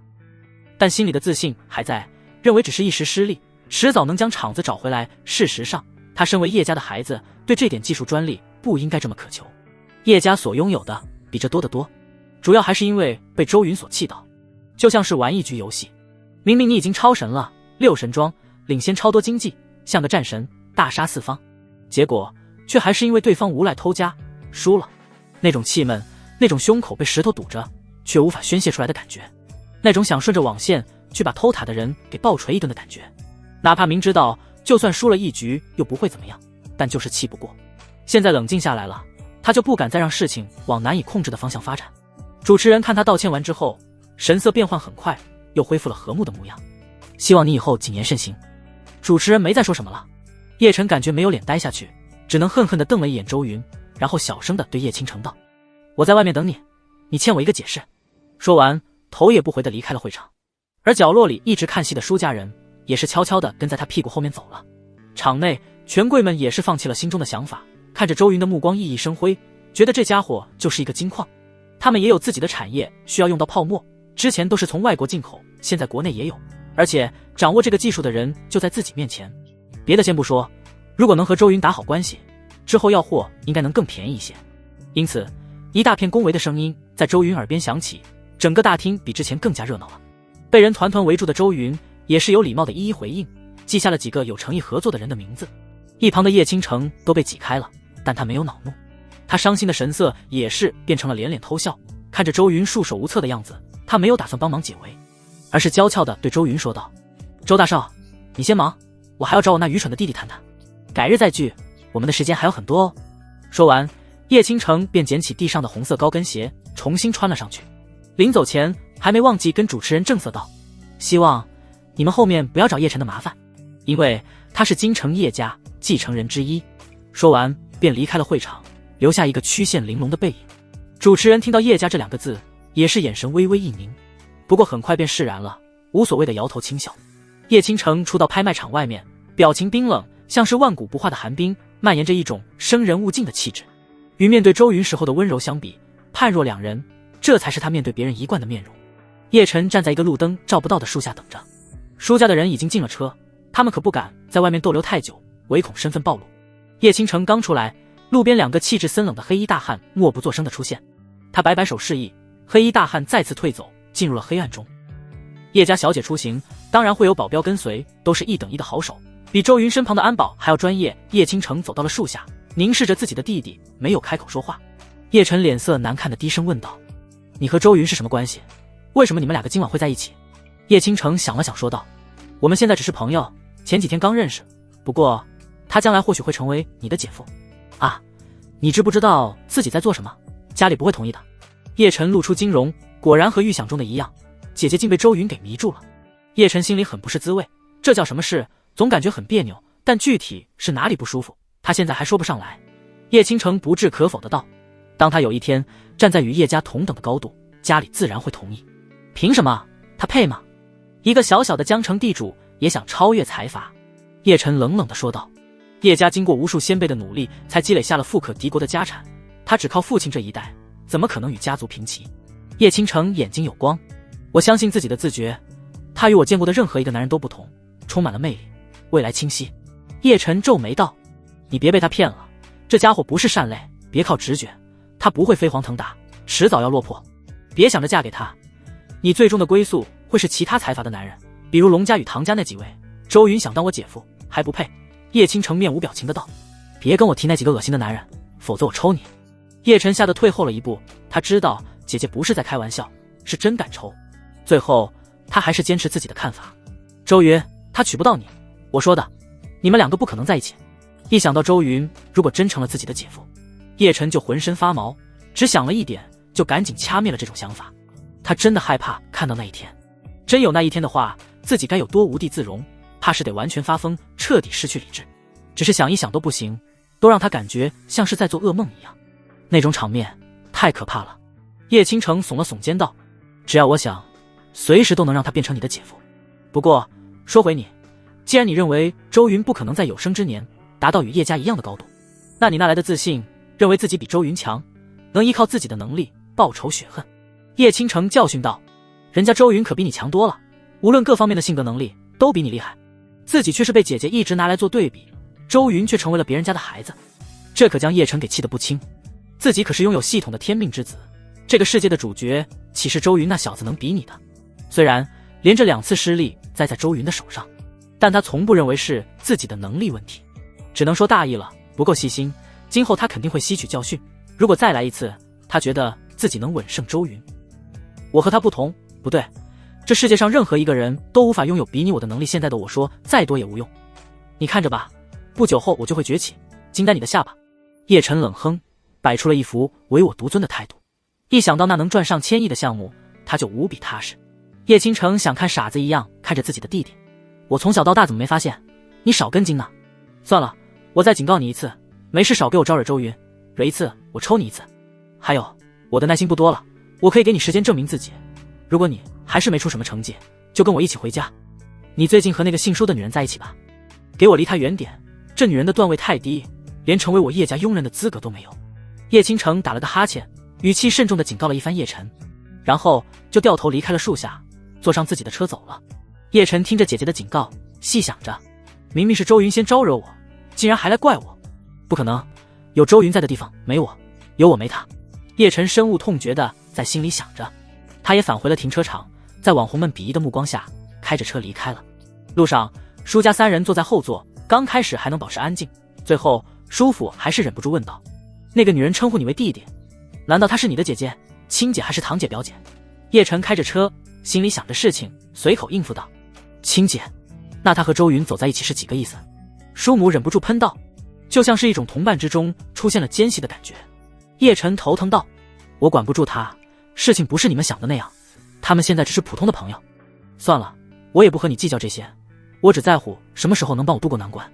但心里的自信还在，认为只是一时失利，迟早能将场子找回来。事实上，他身为叶家的孩子，对这点技术专利不应该这么渴求。叶家所拥有的比这多得多，主要还是因为被周云所气到。就像是玩一局游戏，明明你已经超神了，6神装，领先超多经济，像个战神，大杀四方，结果却还是因为对方无赖偷家输了。那种气闷，那种胸口被石头堵着却无法宣泄出来的感觉，那种想顺着网线去把偷塔的人给暴锤一顿的感觉，哪怕明知道就算输了一局又不会怎么样，但就是气不过。现在冷静下来了，他就不敢再让事情往难以控制的方向发展。主持人看他道歉完之后，神色变换很快，又恢复了和睦的模样。希望你以后谨言慎行。主持人没再说什么了。叶晨感觉没有脸待下去，只能恨恨地瞪了一眼周云，然后小声地对叶倾城道：我在外面等你，你欠我一个解释。说完，头也不回地离开了会场。而角落里一直看戏的舒家人也是悄悄地跟在他屁股后面走了。场内权贵们也是放弃了心中的想法，看着周云的目光熠熠生辉，觉得这家伙就是一个金矿。他们也有自己的产业需要用到泡沫，之前都是从外国进口，现在国内也有，而且掌握这个技术的人就在自己面前。别的先不说，如果能和周云打好关系，之后要货应该能更便宜一些。因此一大片恭维的声音在周云耳边响起，整个大厅比之前更加热闹了。被人团团围住的周云也是有礼貌的一一回应，记下了几个有诚意合作的人的名字。一旁的叶倾城都被挤开了，但他没有恼怒，他伤心的神色也是变成了连连偷笑。看着周云束手无策的样子，他没有打算帮忙解围，而是娇俏地对周云说道：周大少，你先忙，我还要找我那愚蠢的弟弟谈谈，改日再聚，我们的时间还有很多哦。说完，叶倾城便捡起地上的红色高跟鞋重新穿了上去。临走前还没忘记跟主持人正色道：希望你们后面不要找叶晨的麻烦，因为他是京城叶家继承人之一。说完便离开了会场，留下一个曲线玲珑的背影。主持人听到叶家这2个字也是眼神微微一凝，不过很快便释然了，无所谓的摇头轻笑。叶倾城出到拍卖场外面，表情冰冷，像是万古不化的寒冰，蔓延着一种生人勿近的气质。与面对周云时候的温柔相比，判若两人，这才是他面对别人一贯的面容。叶晨站在一个路灯照不到的树下等着，舒家的人已经进了车，他们可不敢在外面逗留太久，唯恐身份暴露。叶倾城刚出来，路边2个气质森冷的黑衣大汉默不作声的出现，他摆摆手示意，黑衣大汉再次退走，进入了黑暗中。叶家小姐出行，当然会有保镖跟随，都是1等1的好手，比周云身旁的安保还要专业。叶倾城走到了树下，凝视着自己的弟弟，没有开口说话。叶晨脸色难看的低声问道：你和周云是什么关系？为什么你们2个今晚会在一起？叶倾城想了想说道：我们现在只是朋友，前几天刚认识，不过他将来或许会成为你的姐夫。啊，你知不知道自己在做什么？家里不会同意的。叶晨露出惊容，果然和预想中的一样，姐姐竟被周云给迷住了。叶晨心里很不是滋味，这叫什么事？总感觉很别扭，但具体是哪里不舒服，他现在还说不上来。叶倾城不置可否的道：当他有一天站在与叶家同等的高度，家里自然会同意。凭什么？他配吗？一个小小的江城地主也想超越财阀？叶晨冷冷地说道。叶家经过无数先辈的努力，才积累下了富可敌国的家产，他只靠父亲这一代，怎么可能与家族平齐？叶倾城眼睛有光，我相信自己的自觉，他与我见过的任何一个男人都不同，充满了魅力，未来清晰。叶晨皱眉道：你别被他骗了，这家伙不是善类，别靠直觉，他不会飞黄腾达，迟早要落魄。别想着嫁给他，你最终的归宿会是其他财阀的男人，比如龙家与唐家那几位。周云想当我姐夫还不配。叶倾城面无表情的道：别跟我提那几个恶心的男人，否则我抽你。叶晨吓得退后了一步，他知道姐姐不是在开玩笑，是真敢抽。最后他还是坚持自己的看法：周云他娶不到你，我说的，你们2个不可能在一起。一想到周云如果真成了自己的姐夫，叶晨就浑身发毛，只想了一点就赶紧掐灭了这种想法。他真的害怕看到那一天，真有那一天的话，自己该有多无地自容，怕是得完全发疯，彻底失去理智。只是想一想都不行，都让他感觉像是在做噩梦一样，那种场面太可怕了。叶倾城耸了耸肩道：只要我想，随时都能让他变成你的姐夫。不过说回你，既然你认为周云不可能在有生之年达到与叶家一样的高度，那你哪来的自信，认为自己比周云强，能依靠自己的能力报仇雪恨？叶倾城教训道：人家周云可比你强多了，无论各方面的性格能力都比你厉害，自己却是被姐姐一直拿来做对比，周云却成为了别人家的孩子，这可将叶晨给气得不轻。自己可是拥有系统的天命之子，这个世界的主角，岂是周云那小子能比拟的？虽然连着2次失利栽在周云的手上，但他从不认为是自己的能力问题，只能说大意了，不够细心。今后他肯定会吸取教训，如果再来一次，他觉得自己能稳胜周云。我和他不同，不对，这世界上任何一个人都无法拥有比你我的能力，现在的我说再多也无用。你看着吧，不久后我就会崛起，惊呆你的下巴。叶晨冷哼，摆出了一副唯我独尊的态度。一想到那能赚上千亿的项目，他就无比踏实。叶倾城想看傻子一样看着自己的弟弟，我从小到大怎么没发现你少根筋呢？算了，我再警告你一次，没事少给我招惹周云，惹一次我抽你一次。还有，我的耐心不多了，我可以给你时间证明自己，如果你还是没出什么成绩，就跟我一起回家。你最近和那个姓舒的女人在一起吧？给我离她远点，这女人的段位太低，连成为我叶家佣人的资格都没有。叶倾城打了个哈欠，语气慎重地警告了一番叶晨，然后就掉头离开了树下，坐上自己的车走了。叶晨听着姐姐的警告，细想着，明明是周云先招惹我，竟然还来怪我，不可能，有周云在的地方没我，有我没他。叶晨深恶痛绝地在心里想着，他也返回了停车场，在网红们鄙夷的目光下开着车离开了。路上，舒家3人坐在后座，刚开始还能保持安静，最后舒服还是忍不住问道：那个女人称呼你为弟弟，难道她是你的姐姐、亲姐还是堂姐、表姐？叶晨开着车，心里想着事情，随口应付道：亲姐。那她和周云走在一起是几个意思？舒母忍不住喷道：就像是一种同伴之中出现了奸细的感觉。叶晨头疼道：我管不住她，事情不是你们想的那样，他们现在只是普通的朋友。算了，我也不和你计较这些，我只在乎什么时候能帮我渡过难关。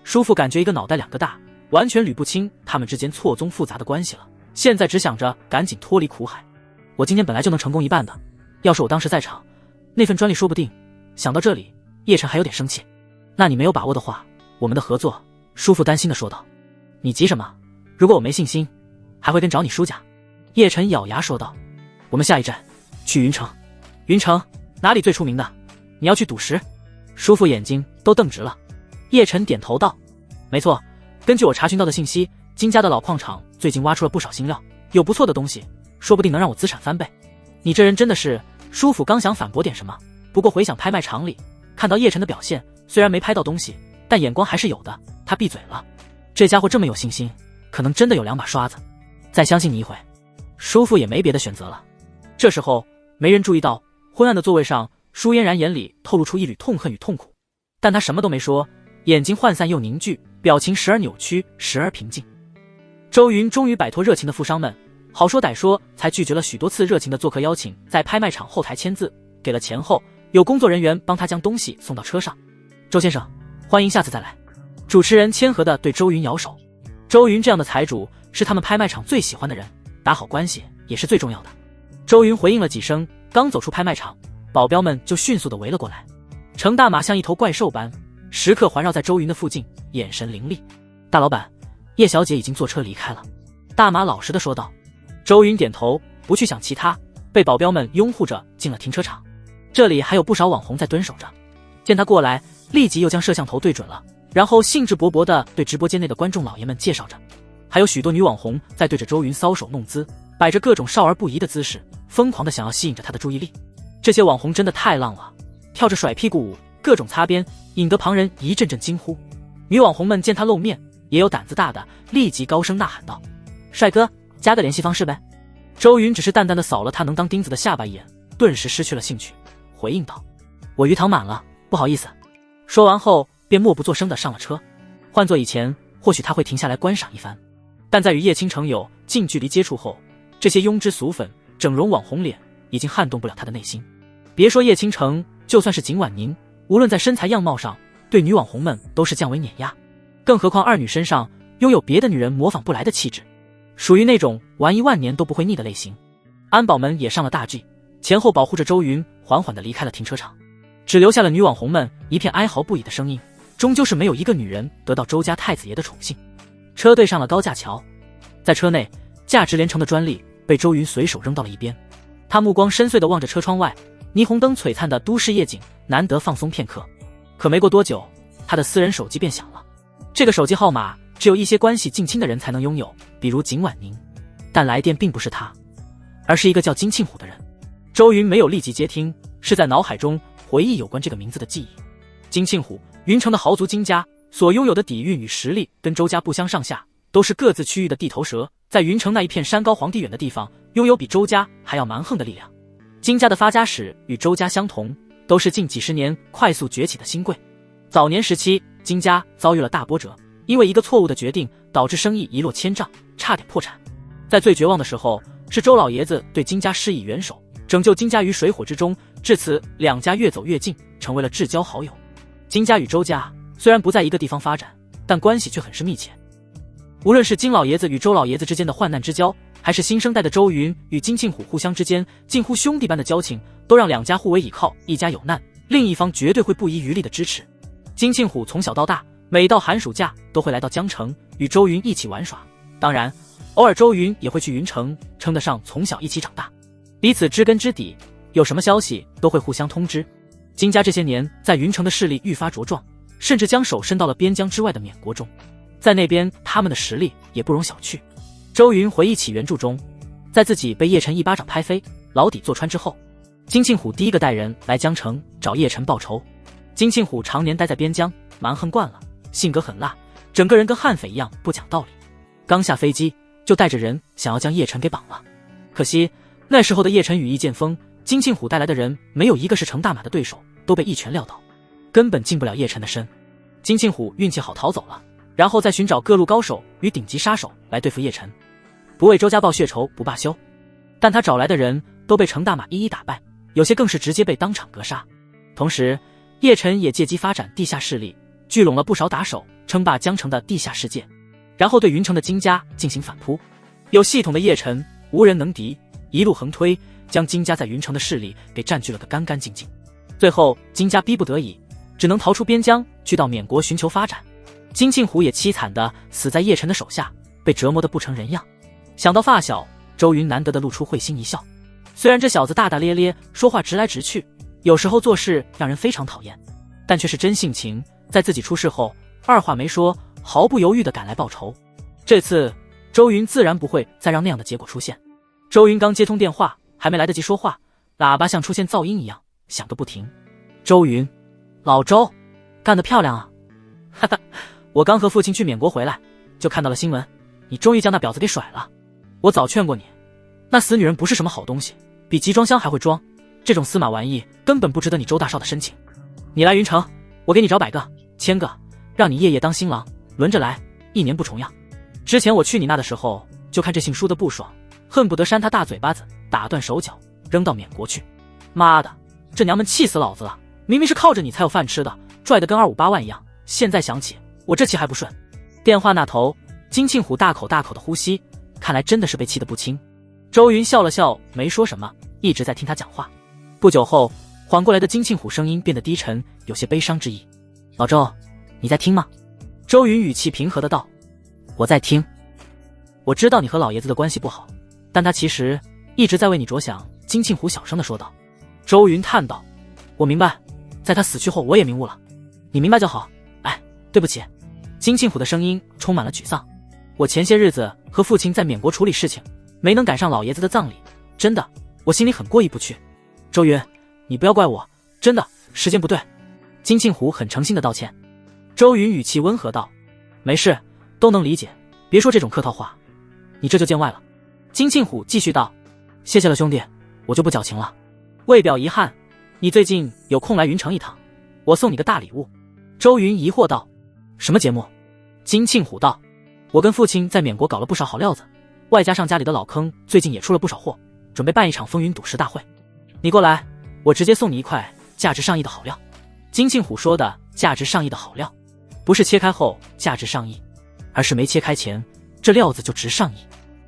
叔父感觉一个脑袋2个大，完全捋不清他们之间错综复杂的关系了，现在只想着赶紧脱离苦海。我今天本来就能成功一半的，要是我当时在场，那份专利说不定。想到这里，叶晨还有点生气。那你没有把握的话，我们的合作，叔父担心地说道。你急什么？如果我没信心，还会跟找你叔家。叶晨咬牙说道：“我们下一站去云城。云城哪里最出名的？你要去赌石？”叔父眼睛都瞪直了。叶晨点头道：“没错，根据我查询到的信息，金家的老矿场最近挖出了不少新料，有不错的东西，说不定能让我资产翻倍。”你这人真的是……叔父刚想反驳点什么，不过回想拍卖场里看到叶晨的表现，虽然没拍到东西，但眼光还是有的，他闭嘴了。这家伙这么有信心，可能真的有两把刷子。再相信你一回。叔父也没别的选择了。这时候没人注意到昏暗的座位上，舒嫣然眼里透露出一缕痛恨与痛苦，但他什么都没说，眼睛涣散又凝聚，表情时而扭曲，时而平静。周云终于摆脱热情的富商们，好说歹说才拒绝了许多次热情的做客邀请，在拍卖场后台签字，给了钱后，有工作人员帮他将东西送到车上。周先生，欢迎下次再来。主持人谦和地对周云摇手。周云这样的财主是他们拍卖场最喜欢的人，打好关系也是最重要的。周云回应了几声，刚走出拍卖场，保镖们就迅速地围了过来。程大马像一头怪兽般，时刻环绕在周云的附近，眼神凌厉。大老板，叶小姐已经坐车离开了。大马老实地说道。周云点头，不去想其他，被保镖们拥护着进了停车场。这里还有不少网红在蹲守着，见他过来，立即又将摄像头对准了，然后兴致勃勃地对直播间内的观众老爷们介绍着。还有许多女网红在对着周云搔首弄姿，摆着各种少儿不宜的姿势，疯狂地想要吸引着他的注意力。这些网红真的太浪了，跳着甩屁股舞，各种擦边，引得旁人一阵阵惊呼。女网红们见他露面，也有胆子大的立即高声呐喊道：“帅哥，加个联系方式呗。”周云只是淡淡的扫了他能当钉子的下巴一眼，顿时失去了兴趣，回应道：“我鱼塘满了，不好意思。”说完后便默不作声的上了车。换做以前，或许他会停下来观赏一番，但在与叶倾城有近距离接触后，这些庸脂俗粉、整容网红脸已经撼动不了他的内心。别说叶倾城，就算是景婉宁，无论在身材样貌上，对女网红们都是降为碾压。更何况二女身上拥有别的女人模仿不来的气质，属于那种玩1万年都不会腻的类型。安保们也上了大 G， 前后保护着周云，缓缓地离开了停车场，只留下了女网红们一片哀嚎不已的声音。终究是没有一个女人得到周家太子爷的宠幸。车对上了高架桥，在车内，价值连城的专利被周云随手扔到了一边。他目光深邃地望着车窗外，霓虹灯璀璨的都市夜景，难得放松片刻。可没过多久，他的私人手机便响了。这个手机号码只有一些关系近亲的人才能拥有，比如景婉宁。但来电并不是他，而是一个叫金庆虎的人。周云没有立即接听，是在脑海中回忆有关这个名字的记忆。金庆虎，云城的豪族金家，所拥有的底蕴与实力跟周家不相上下，都是各自区域的地头蛇，在云城那一片山高皇帝远的地方，拥有比周家还要蛮横的力量。金家的发家史与周家相同，都是近几十年快速崛起的新贵。早年时期，金家遭遇了大波折，因为一个错误的决定，导致生意一落千丈，差点破产。在最绝望的时候，是周老爷子对金家施以援手，拯救金家于水火之中，至此两家越走越近，成为了至交好友。金家与周家虽然不在一个地方发展，但关系却很是密切。无论是金老爷子与周老爷子之间的患难之交，还是新生代的周云与金庆虎互相之间近乎兄弟般的交情，都让两家互为倚靠，一家有难，另一方绝对会不遗余力的支持。金庆虎从小到大，每到寒暑假都会来到江城与周云一起玩耍，当然偶尔周云也会去云城，称得上从小一起长大，彼此知根知底，有什么消息都会互相通知。金家这些年在云城的势力愈发茁壮，甚至将手伸到了边疆之外的缅国中，在那边他们的实力也不容小觑。周云回忆起原著中，在自己被叶晨一巴掌拍飞，牢底坐穿之后，金庆虎第一个带人来江城找叶晨报仇。金庆虎常年待在边疆，蛮横惯了，性格很辣，整个人跟悍匪一样不讲道理。刚下飞机就带着人想要将叶晨给绑了，可惜那时候的叶晨羽翼渐丰，金庆虎带来的人没有一个是程大马的对手，都被一拳撂倒，根本进不了叶晨的身。金庆虎运气好逃走了，然后再寻找各路高手与顶级杀手来对付叶晨，不为周家报血仇不罢休。但他找来的人都被程大马一一打败，有些更是直接被当场格杀。同时叶晨也借机发展地下势力，聚拢了不少打手，称霸江城的地下世界，然后对云城的金家进行反扑。有系统的叶晨无人能敌，一路横推，将金家在云城的势力给占据了个干干净净。最后金家逼不得已，只能逃出边疆，去到缅国寻求发展。金庆虎也凄惨地死在叶晨的手下，被折磨得不成人样。想到发小周云难得的露出会心一笑。虽然这小子大大咧咧，说话直来直去，有时候做事让人非常讨厌，但却是真性情，在自己出事后，二话没说，毫不犹豫地赶来报仇。这次周云自然不会再让那样的结果出现。周云刚接通电话，还没来得及说话，喇叭像出现噪音一样响个不停。周云，老周，干得漂亮啊！哈哈，我刚和父亲去缅国回来，就看到了新闻，你终于将那婊子给甩了。我早劝过你，那死女人不是什么好东西，比集装箱还会装，这种司马玩意根本不值得你周大少的深情。你来云城，我给你找100个1000个，让你夜夜当新郎，轮着来，1年不重样。之前我去你那的时候，就看这姓舒的不爽，恨不得扇他大嘴巴子，打断手脚，扔到缅国去。妈的，这娘们气死老子了！明明是靠着你才有饭吃的，拽得跟258万一样。现在想起，我这气还不顺。电话那头，金庆虎大口大口的呼吸，看来真的是被气得不轻。周云笑了笑，没说什么，一直在听他讲话。不久后，缓过来的金庆虎声音变得低沉，有些悲伤之意。老周，你在听吗？周云语气平和的道：我在听。我知道你和老爷子的关系不好，但他其实一直在为你着想。金庆虎小声的说道。周云叹道：我明白，在他死去后我也明悟了。你明白就好。哎，对不起。金庆虎的声音充满了沮丧。我前些日子和父亲在缅国处理事情，没能赶上老爷子的葬礼，真的，我心里很过意不去。周云，你不要怪我，真的，时间不对。金庆虎很诚心的道歉。周云语气温和道：没事，都能理解，别说这种客套话，你这就见外了。金庆虎继续道：谢谢了兄弟，我就不矫情了。为表遗憾，你最近有空来云城一趟，我送你个大礼物。周云疑惑道：什么节目？金庆虎道：我跟父亲在缅国搞了不少好料子，外加上家里的老坑最近也出了不少货，准备办一场风云赌石大会。你过来，我直接送你一块价值上亿的好料。金庆虎说的价值上亿的好料，不是切开后价值上亿，而是没切开前这料子就值上亿。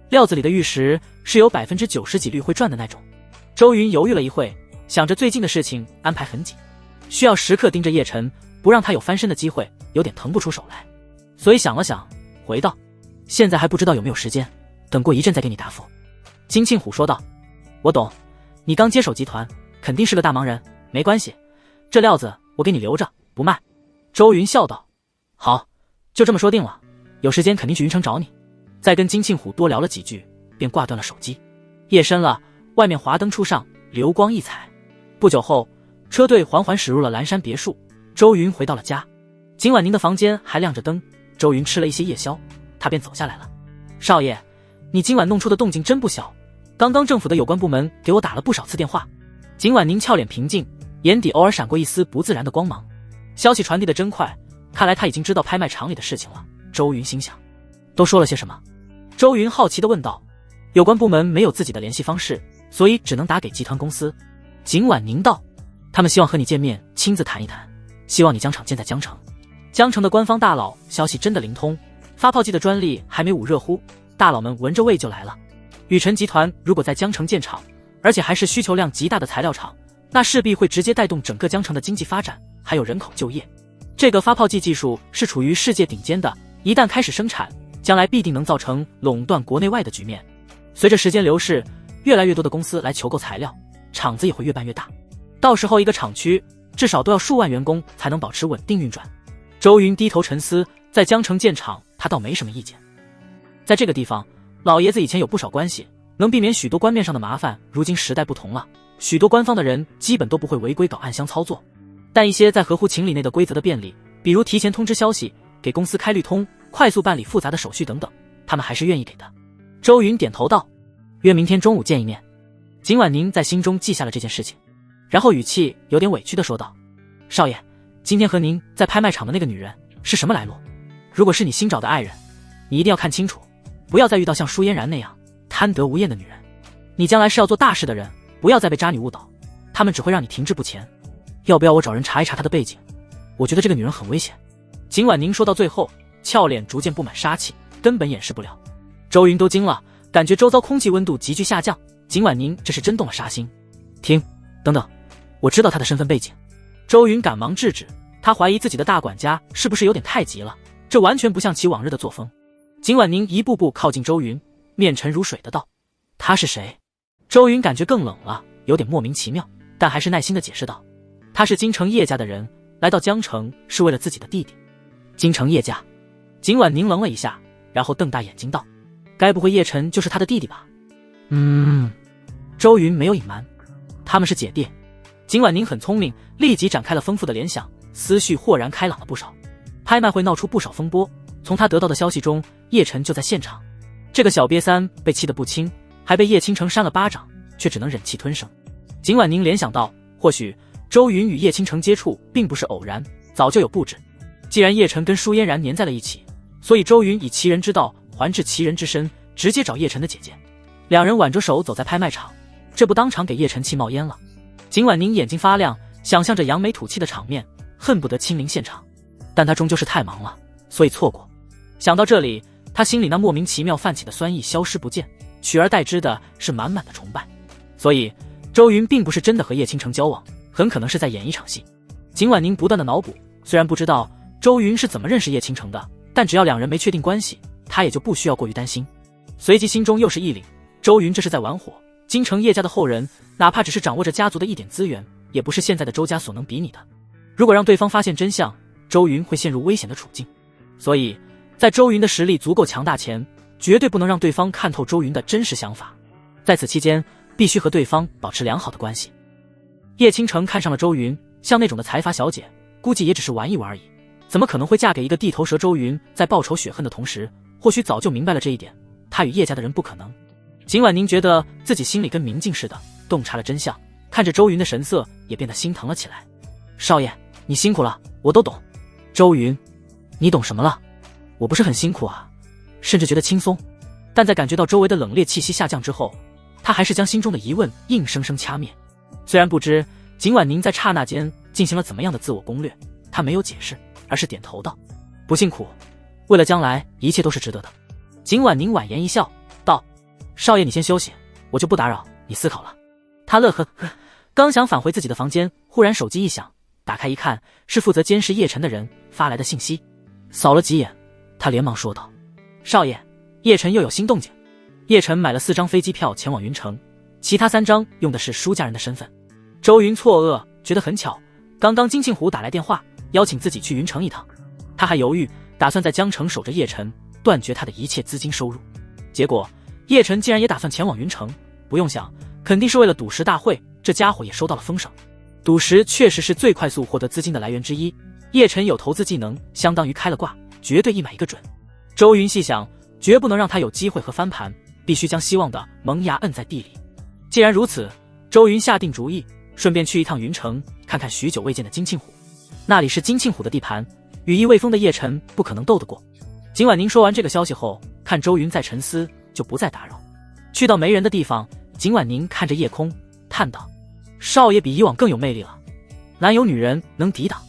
料子里的玉石是有90%几率会赚的那种。周云犹豫了一会，想着最近的事情安排很紧，需要时刻盯着叶晨，不让他有翻身的机会，有点腾不出手来。所以想了想，回道：现在还不知道有没有时间，等过一阵再给你答复。金庆虎说道：我懂，你刚接手集团，肯定是个大忙人，没关系，这料子我给你留着，不卖。周云笑道：好，就这么说定了，有时间肯定去云城找你。再跟金庆虎多聊了几句，便挂断了手机。夜深了，外面华灯初上，流光溢彩。不久后，车队缓缓驶入了蓝山别墅。周云回到了家，景婉宁的房间还亮着灯。周云吃了一些夜宵，他便走下来了。少爷，你今晚弄出的动静真不小，刚刚政府的有关部门给我打了不少次电话。景婉宁俏脸平静，眼底偶尔闪过一丝不自然的光芒。消息传递的真快，看来他已经知道拍卖场里的事情了。周云心想，都说了些什么？周云好奇地问道。有关部门没有自己的联系方式，所以只能打给集团公司。景婉宁道：他们希望和你见面，亲自谈一谈，希望你将厂建在江城。江城的官方大佬消息真的灵通，发炮机的专利还没捂热乎，大佬们闻着味就来了。宇辰集团如果在江城建厂，而且还是需求量极大的材料厂，那势必会直接带动整个江城的经济发展，还有人口就业。这个发炮机技术是处于世界顶尖的，一旦开始生产，将来必定能造成垄断国内外的局面。随着时间流逝，越来越多的公司来求购材料，厂子也会越办越大，到时候一个厂区至少都要数万员工才能保持稳定运转。周云低头沉思，在江城建厂他倒没什么意见。在这个地方，老爷子以前有不少关系，能避免许多官面上的麻烦。如今时代不同了，许多官方的人基本都不会违规搞暗箱操作，但一些在合乎情理内的规则的便利，比如提前通知消息，给公司开绿通，快速办理复杂的手续等等，他们还是愿意给的。周云点头道：约明天中午见一面。景婉宁在心中记下了这件事情，然后语气有点委屈地说道：少爷，今天和您在拍卖场的那个女人是什么来路？如果是你新找的爱人，你一定要看清楚，不要再遇到像舒嫣然那样贪得无厌的女人。你将来是要做大事的人，不要再被渣女误导，她们只会让你停滞不前。要不要我找人查一查她的背景？我觉得这个女人很危险。景婉宁说到最后，俏脸逐渐布满杀气，根本掩饰不了。周云都惊了，感觉周遭空气温度急剧下降。景婉宁这是真动了杀心。停，等等，我知道她的身份背景。周云赶忙制止，他怀疑自己的大管家是不是有点太急了，这完全不像其往日的作风。景婉宁一步步靠近周云，面沉如水的道：他是谁？周云感觉更冷了，有点莫名其妙，但还是耐心地解释道：他是京城叶家的人，来到江城是为了自己的弟弟。京城叶家？景婉宁愣了一下，然后瞪大眼睛道：该不会叶晨就是他的弟弟吧？周云没有隐瞒，他们是姐弟。景婉宁很聪明，立即展开了丰富的联想，思绪豁然开朗了不少。拍卖会闹出不少风波，从他得到的消息中，叶晨就在现场。这个小瘪三被气得不轻，还被叶倾城扇了巴掌，却只能忍气吞声。景婉宁联想到，或许周云与叶倾城接触并不是偶然，早就有布置。既然叶晨跟舒嫣然粘在了一起，所以周云以其人之道还治其人之身，直接找叶晨的姐姐。两人挽着手走在拍卖场，这不当场给叶晨气冒烟了。景婉宁眼睛发亮，想象着扬眉吐气的场面，恨不得亲临现场，但他终究是太忙了，所以错过。想到这里，他心里那莫名其妙泛起的酸意消失不见，取而代之的是满满的崇拜。所以周云并不是真的和叶倾城交往，很可能是在演一场戏。景婉宁不断的脑补，虽然不知道周云是怎么认识叶倾城的，但只要两人没确定关系，他也就不需要过于担心。随即心中又是一凛，周云这是在玩火。京城叶家的后人，哪怕只是掌握着家族的一点资源，也不是现在的周家所能比拟的。如果让对方发现真相，周云会陷入危险的处境。所以在周云的实力足够强大前，绝对不能让对方看透周云的真实想法。在此期间，必须和对方保持良好的关系。叶倾城看上了周云，像那种的财阀小姐，估计也只是玩一玩而已，怎么可能会嫁给一个地头蛇？周云在报仇雪恨的同时，或许早就明白了这一点，他与叶家的人不可能。景婉宁觉得自己心里跟明镜似的，洞察了真相，看着周云的神色也变得心疼了起来。少爷，你辛苦了，我都懂。周云，你懂什么了？我不是很辛苦啊，甚至觉得轻松。但在感觉到周围的冷冽气息下降之后，他还是将心中的疑问硬生生掐灭。虽然不知景婉宁在刹那间进行了怎么样的自我攻略，他没有解释，而是点头道：不辛苦，为了将来一切都是值得的。景婉宁婉言一笑道：少爷你先休息，我就不打扰你思考了。他乐呵呵，刚想返回自己的房间，忽然手机一响，打开一看，是负责监视叶晨的人发来的信息。扫了几眼，他连忙说道：少爷，叶晨又有新动静。叶晨买了4张飞机票前往云城，其他3张用的是舒家人的身份。周云错愕，觉得很巧，刚刚金庆虎打来电话邀请自己去云城一趟，他还犹豫，打算在江城守着叶晨，断绝他的一切资金收入。结果叶晨竟然也打算前往云城，不用想，肯定是为了赌石大会，这家伙也收到了风声。赌石确实是最快速获得资金的来源之一，叶晨有投资技能，相当于开了挂，绝对一买一个准。周云细想，绝不能让他有机会和翻盘，必须将希望的萌芽摁在地里。既然如此，周云下定主意，顺便去一趟云城，看看许久未见的金庆虎。那里是金庆虎的地盘，羽翼未丰的叶晨不可能斗得过。景婉宁说完这个消息后，看周云在沉思，就不再打扰。去到没人的地方，景婉宁看着夜空，叹道：少爷比以往更有魅力了，男有女人能抵挡，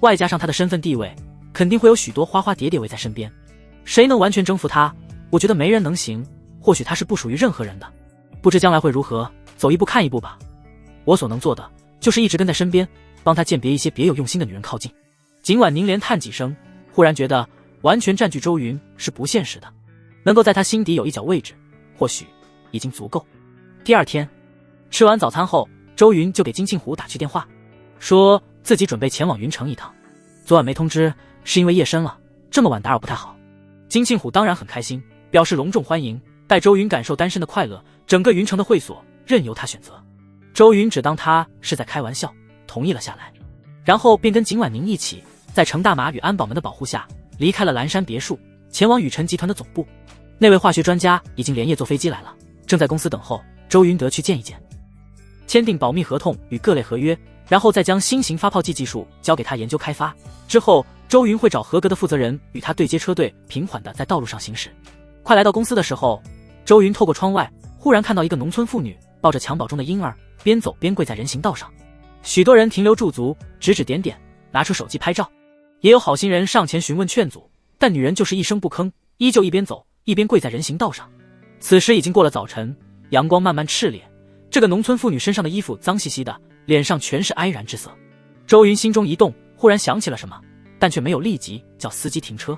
外加上他的身份地位，肯定会有许多花花蝶蝶围在身边。谁能完全征服他？我觉得没人能行，或许他是不属于任何人的。不知将来会如何，走一步看一步吧。我所能做的，就是一直跟在身边，帮他鉴别一些别有用心的女人靠近。景婉宁连叹几声，忽然觉得完全占据周云是不现实的，能够在他心底有一角位置，或许已经足够。第二天吃完早餐后，周云就给金庆虎打去电话，说自己准备前往云城一趟，昨晚没通知是因为夜深了，这么晚打扰不太好。金庆虎当然很开心，表示隆重欢迎，带周云感受单身的快乐，整个云城的会所任由他选择。周云只当他是在开玩笑，同意了下来，然后便跟景婉宁一起在程大马与安保们的保护下离开了蓝山别墅，前往雨辰集团的总部。那位化学专家已经连夜坐飞机来了，正在公司等候，周云得去见一见，签订保密合同与各类合约，然后再将新型发泡剂技术交给他研究开发。之后周云会找合格的负责人与他对接，车队平缓地在道路上行驶。快来到公司的时候，周云透过窗外忽然看到一个农村妇女抱着襁褓中的婴儿，边走边跪在人行道上。许多人停留驻足，指指点点，拿出手机拍照，也有好心人上前询问劝阻，但女人就是一声不吭，依旧一边走一边跪在人行道上。此时已经过了早晨，阳光慢慢炽烈，这个农村妇女身上的衣服脏兮兮的，脸上全是哀然之色。周云心中一动，忽然想起了什么，但却没有立即叫司机停车。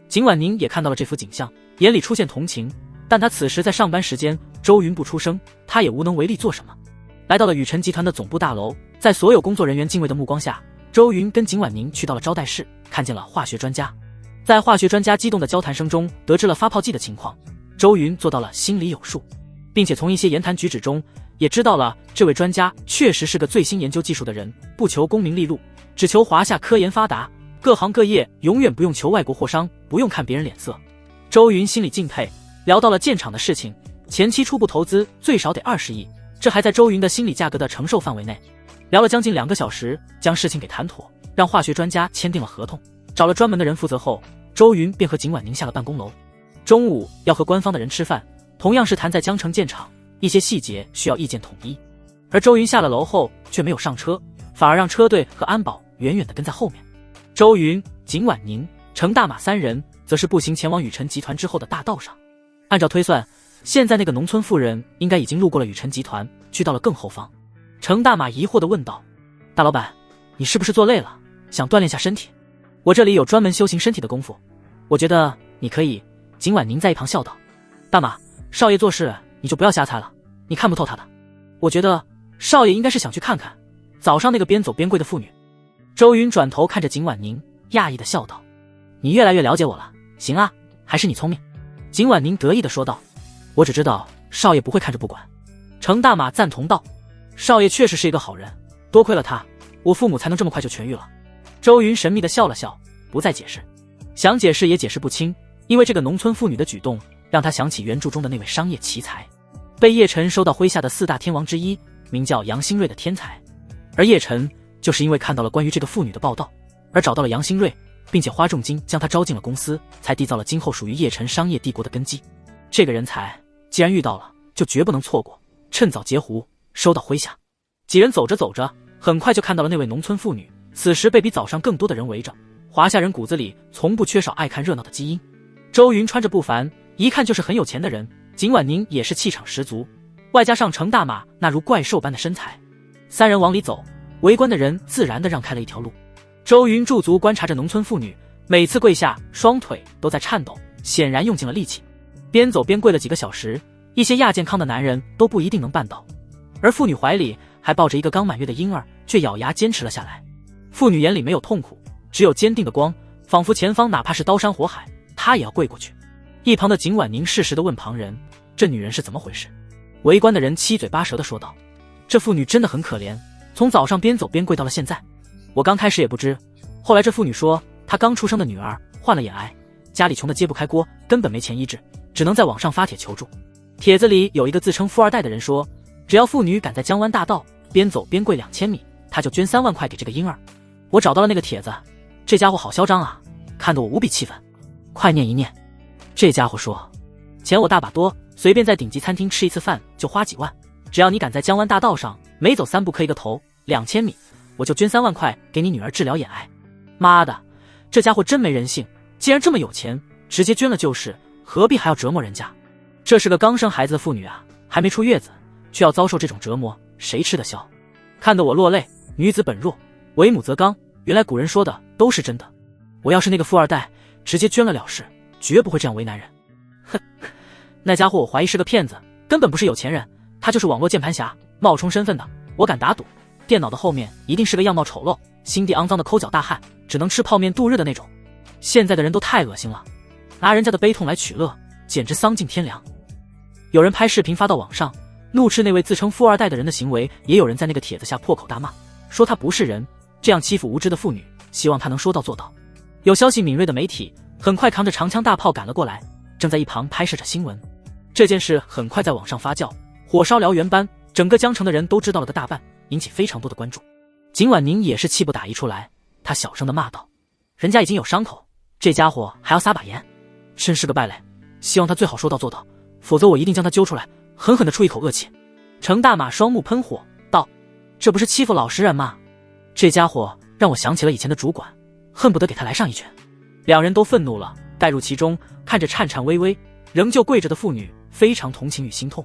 景婉宁也看到了这幅景象，眼里出现同情，但她此时在上班时间，周云不出声，他也无能为力做什么。来到了雨辰集团的总部大楼，在所有工作人员敬畏的目光下，周云跟景婉宁去到了招待室，看见了化学专家。在化学专家激动的交谈声中，得知了发泡剂的情况，周云做到了心里有数，并且从一些言谈举止中也知道了这位专家确实是个最新研究技术的人，不求功名利禄，只求华夏科研发达，各行各业永远不用求外国货商，不用看别人脸色。周云心里敬佩，聊到了建厂的事情，前期初步投资最少得20亿，这还在周云的心理价格的承受范围内。聊了将近2个小时，将事情给谈妥，让化学专家签订了合同，找了专门的人负责后，周云便和景婉宁下了办公楼。中午要和官方的人吃饭，同样是谈在江城建厂，一些细节需要意见统一。而周云下了楼后却没有上车，反而让车队和安保远远地跟在后面。周云、景婉宁、程大马3人则是步行前往雨辰集团之后的大道上。按照推算，现在那个农村妇人应该已经路过了雨辰集团，去到了更后方。程大马疑惑地问道：大老板，你是不是做累了，想锻炼下身体？我这里有专门修行身体的功夫，我觉得你可以。景婉宁在一旁笑道：大马，少爷做事你就不要瞎猜了，你看不透他的。我觉得少爷应该是想去看看早上那个边走边跪的妇女。周云转头看着景婉宁，讶异地笑道：你越来越了解我了，行啊，还是你聪明。景婉宁得意地说道：我只知道少爷不会看着不管。程大马赞同道：少爷确实是一个好人，多亏了他，我父母才能这么快就痊愈了。周云神秘地笑了笑，不再解释，想解释也解释不清，因为这个农村妇女的举动让他想起原著中的那位商业奇才，被叶晨收到麾下的4大天王之一，名叫杨新瑞的天才。而叶晨就是因为看到了关于这个妇女的报道，而找到了杨新瑞，并且花重金将他招进了公司，才缔造了今后属于叶晨商业帝国的根基。这个人才既然遇到了，就绝不能错过，趁早截胡，收到麾下。几人走着走着，很快就看到了那位农村妇女，此时被比早上更多的人围着。华夏人骨子里从不缺少爱看热闹的基因。周云穿着不凡，一看就是很有钱的人，景婉宁也是气场十足，外加上程大马那如怪兽般的身材。3人往里走，围观的人自然地让开了一条路。周云驻足观察着农村妇女，每次跪下双腿都在颤抖，显然用尽了力气。边走边跪了几个小时，一些亚健康的男人都不一定能办到。而妇女怀里还抱着一个刚满月的婴儿，却咬牙坚持了下来。妇女眼里没有痛苦，只有坚定的光，仿佛前方哪怕是刀山火海，她也要跪过去。一旁的景婉宁适时地问旁人：这女人是怎么回事？围观的人七嘴八舌地说道：这妇女真的很可怜，从早上边走边跪到了现在。我刚开始也不知，后来这妇女说她刚出生的女儿患了眼癌，家里穷得揭不开锅，根本没钱医治，只能在网上发帖求助。帖子里有一个自称富二代的人说，只要妇女敢在江湾大道边走边跪2000米，他就捐3万块给这个婴儿。我找到了那个帖子，这家伙好嚣张啊，看得我无比气愤。快念一念。这家伙说，钱我大把多，随便在顶级餐厅吃一次饭就花几万，只要你敢在江湾大道上每走3步磕一个头，2000米，我就捐3万块给你女儿治疗眼癌。妈的，这家伙真没人性，既然这么有钱，直接捐了就是，何必还要折磨人家？这是个刚生孩子的妇女啊，还没出月子，却要遭受这种折磨，谁吃得消？看得我落泪。女子本弱，为母则刚，原来古人说的都是真的。我要是那个富二代，直接捐了了事，绝不会这样为难人。哼，那家伙我怀疑是个骗子，根本不是有钱人，他就是网络键盘侠，冒充身份的。我敢打赌，电脑的后面一定是个样貌丑陋、心地肮脏的抠脚大汉，只能吃泡面度日的那种。现在的人都太恶心了，拿人家的悲痛来取乐，简直丧尽天良。有人拍视频发到网上，怒斥那位自称富二代的人的行为，也有人在那个帖子下破口大骂，说他不是人，这样欺负无知的妇女，希望他能说到做到。有消息敏锐的媒体很快扛着长枪大炮赶了过来，正在一旁拍摄着新闻。这件事很快在网上发酵，火烧燎原般，整个江城的人都知道了个大半，引起非常多的关注。景婉宁也是气不打一处来，她小声地骂道：人家已经有伤口，这家伙还要撒把盐，真是个败类，希望他最好说到做到，否则我一定将他揪出来，狠狠地出一口恶气。程大马双目喷火道：这不是欺负老实人吗？这家伙让我想起了以前的主管，恨不得给他来上一拳。两人都愤怒了，带入其中，看着颤颤巍巍仍旧跪着的妇女，非常同情与心痛。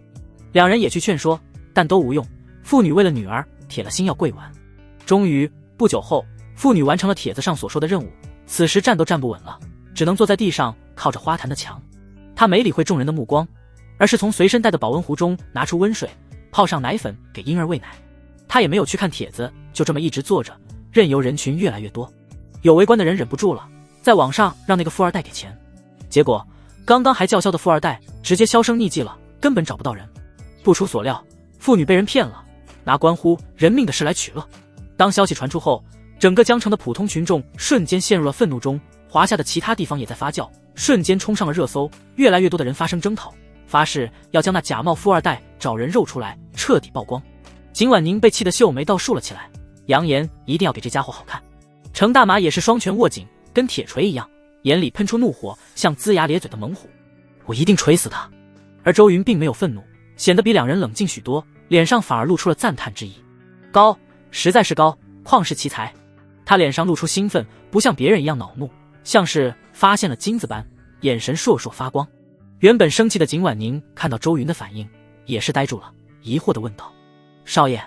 两人也去劝说，但都无用，妇女为了女儿铁了心要跪完。终于不久后，妇女完成了帖子上所说的任务，此时站都站不稳了，只能坐在地上靠着花坛的墙。她没理会众人的目光，而是从随身带的保温壶中拿出温水，泡上奶粉给婴儿喂奶。他也没有去看帖子，就这么一直坐着，任由人群越来越多。有围观的人忍不住了，在网上让那个富二代给钱。结果刚刚还叫嚣的富二代直接销声匿迹了，根本找不到人。不出所料，妇女被人骗了，拿关乎人命的事来取乐。当消息传出后，整个江城的普通群众瞬间陷入了愤怒中，华夏的其他地方也在发酵，瞬间冲上了热搜。越来越多的人发声征讨，发誓要将那假冒富二代找人肉出来，彻底曝光。景婉宁被气得秀眉倒竖了起来，扬言一定要给这家伙好看。程大马也是双拳握紧，跟铁锤一样，眼里喷出怒火，像龇牙咧嘴的猛虎。我一定锤死他。而周云并没有愤怒，显得比两人冷静许多，脸上反而露出了赞叹之意。高，实在是高，旷世奇才。他脸上露出兴奋，不像别人一样恼怒，像是发现了金子般，眼神烁烁发光。原本生气的景婉宁看到周云的反应，也是呆住了，疑惑地问道：少爷，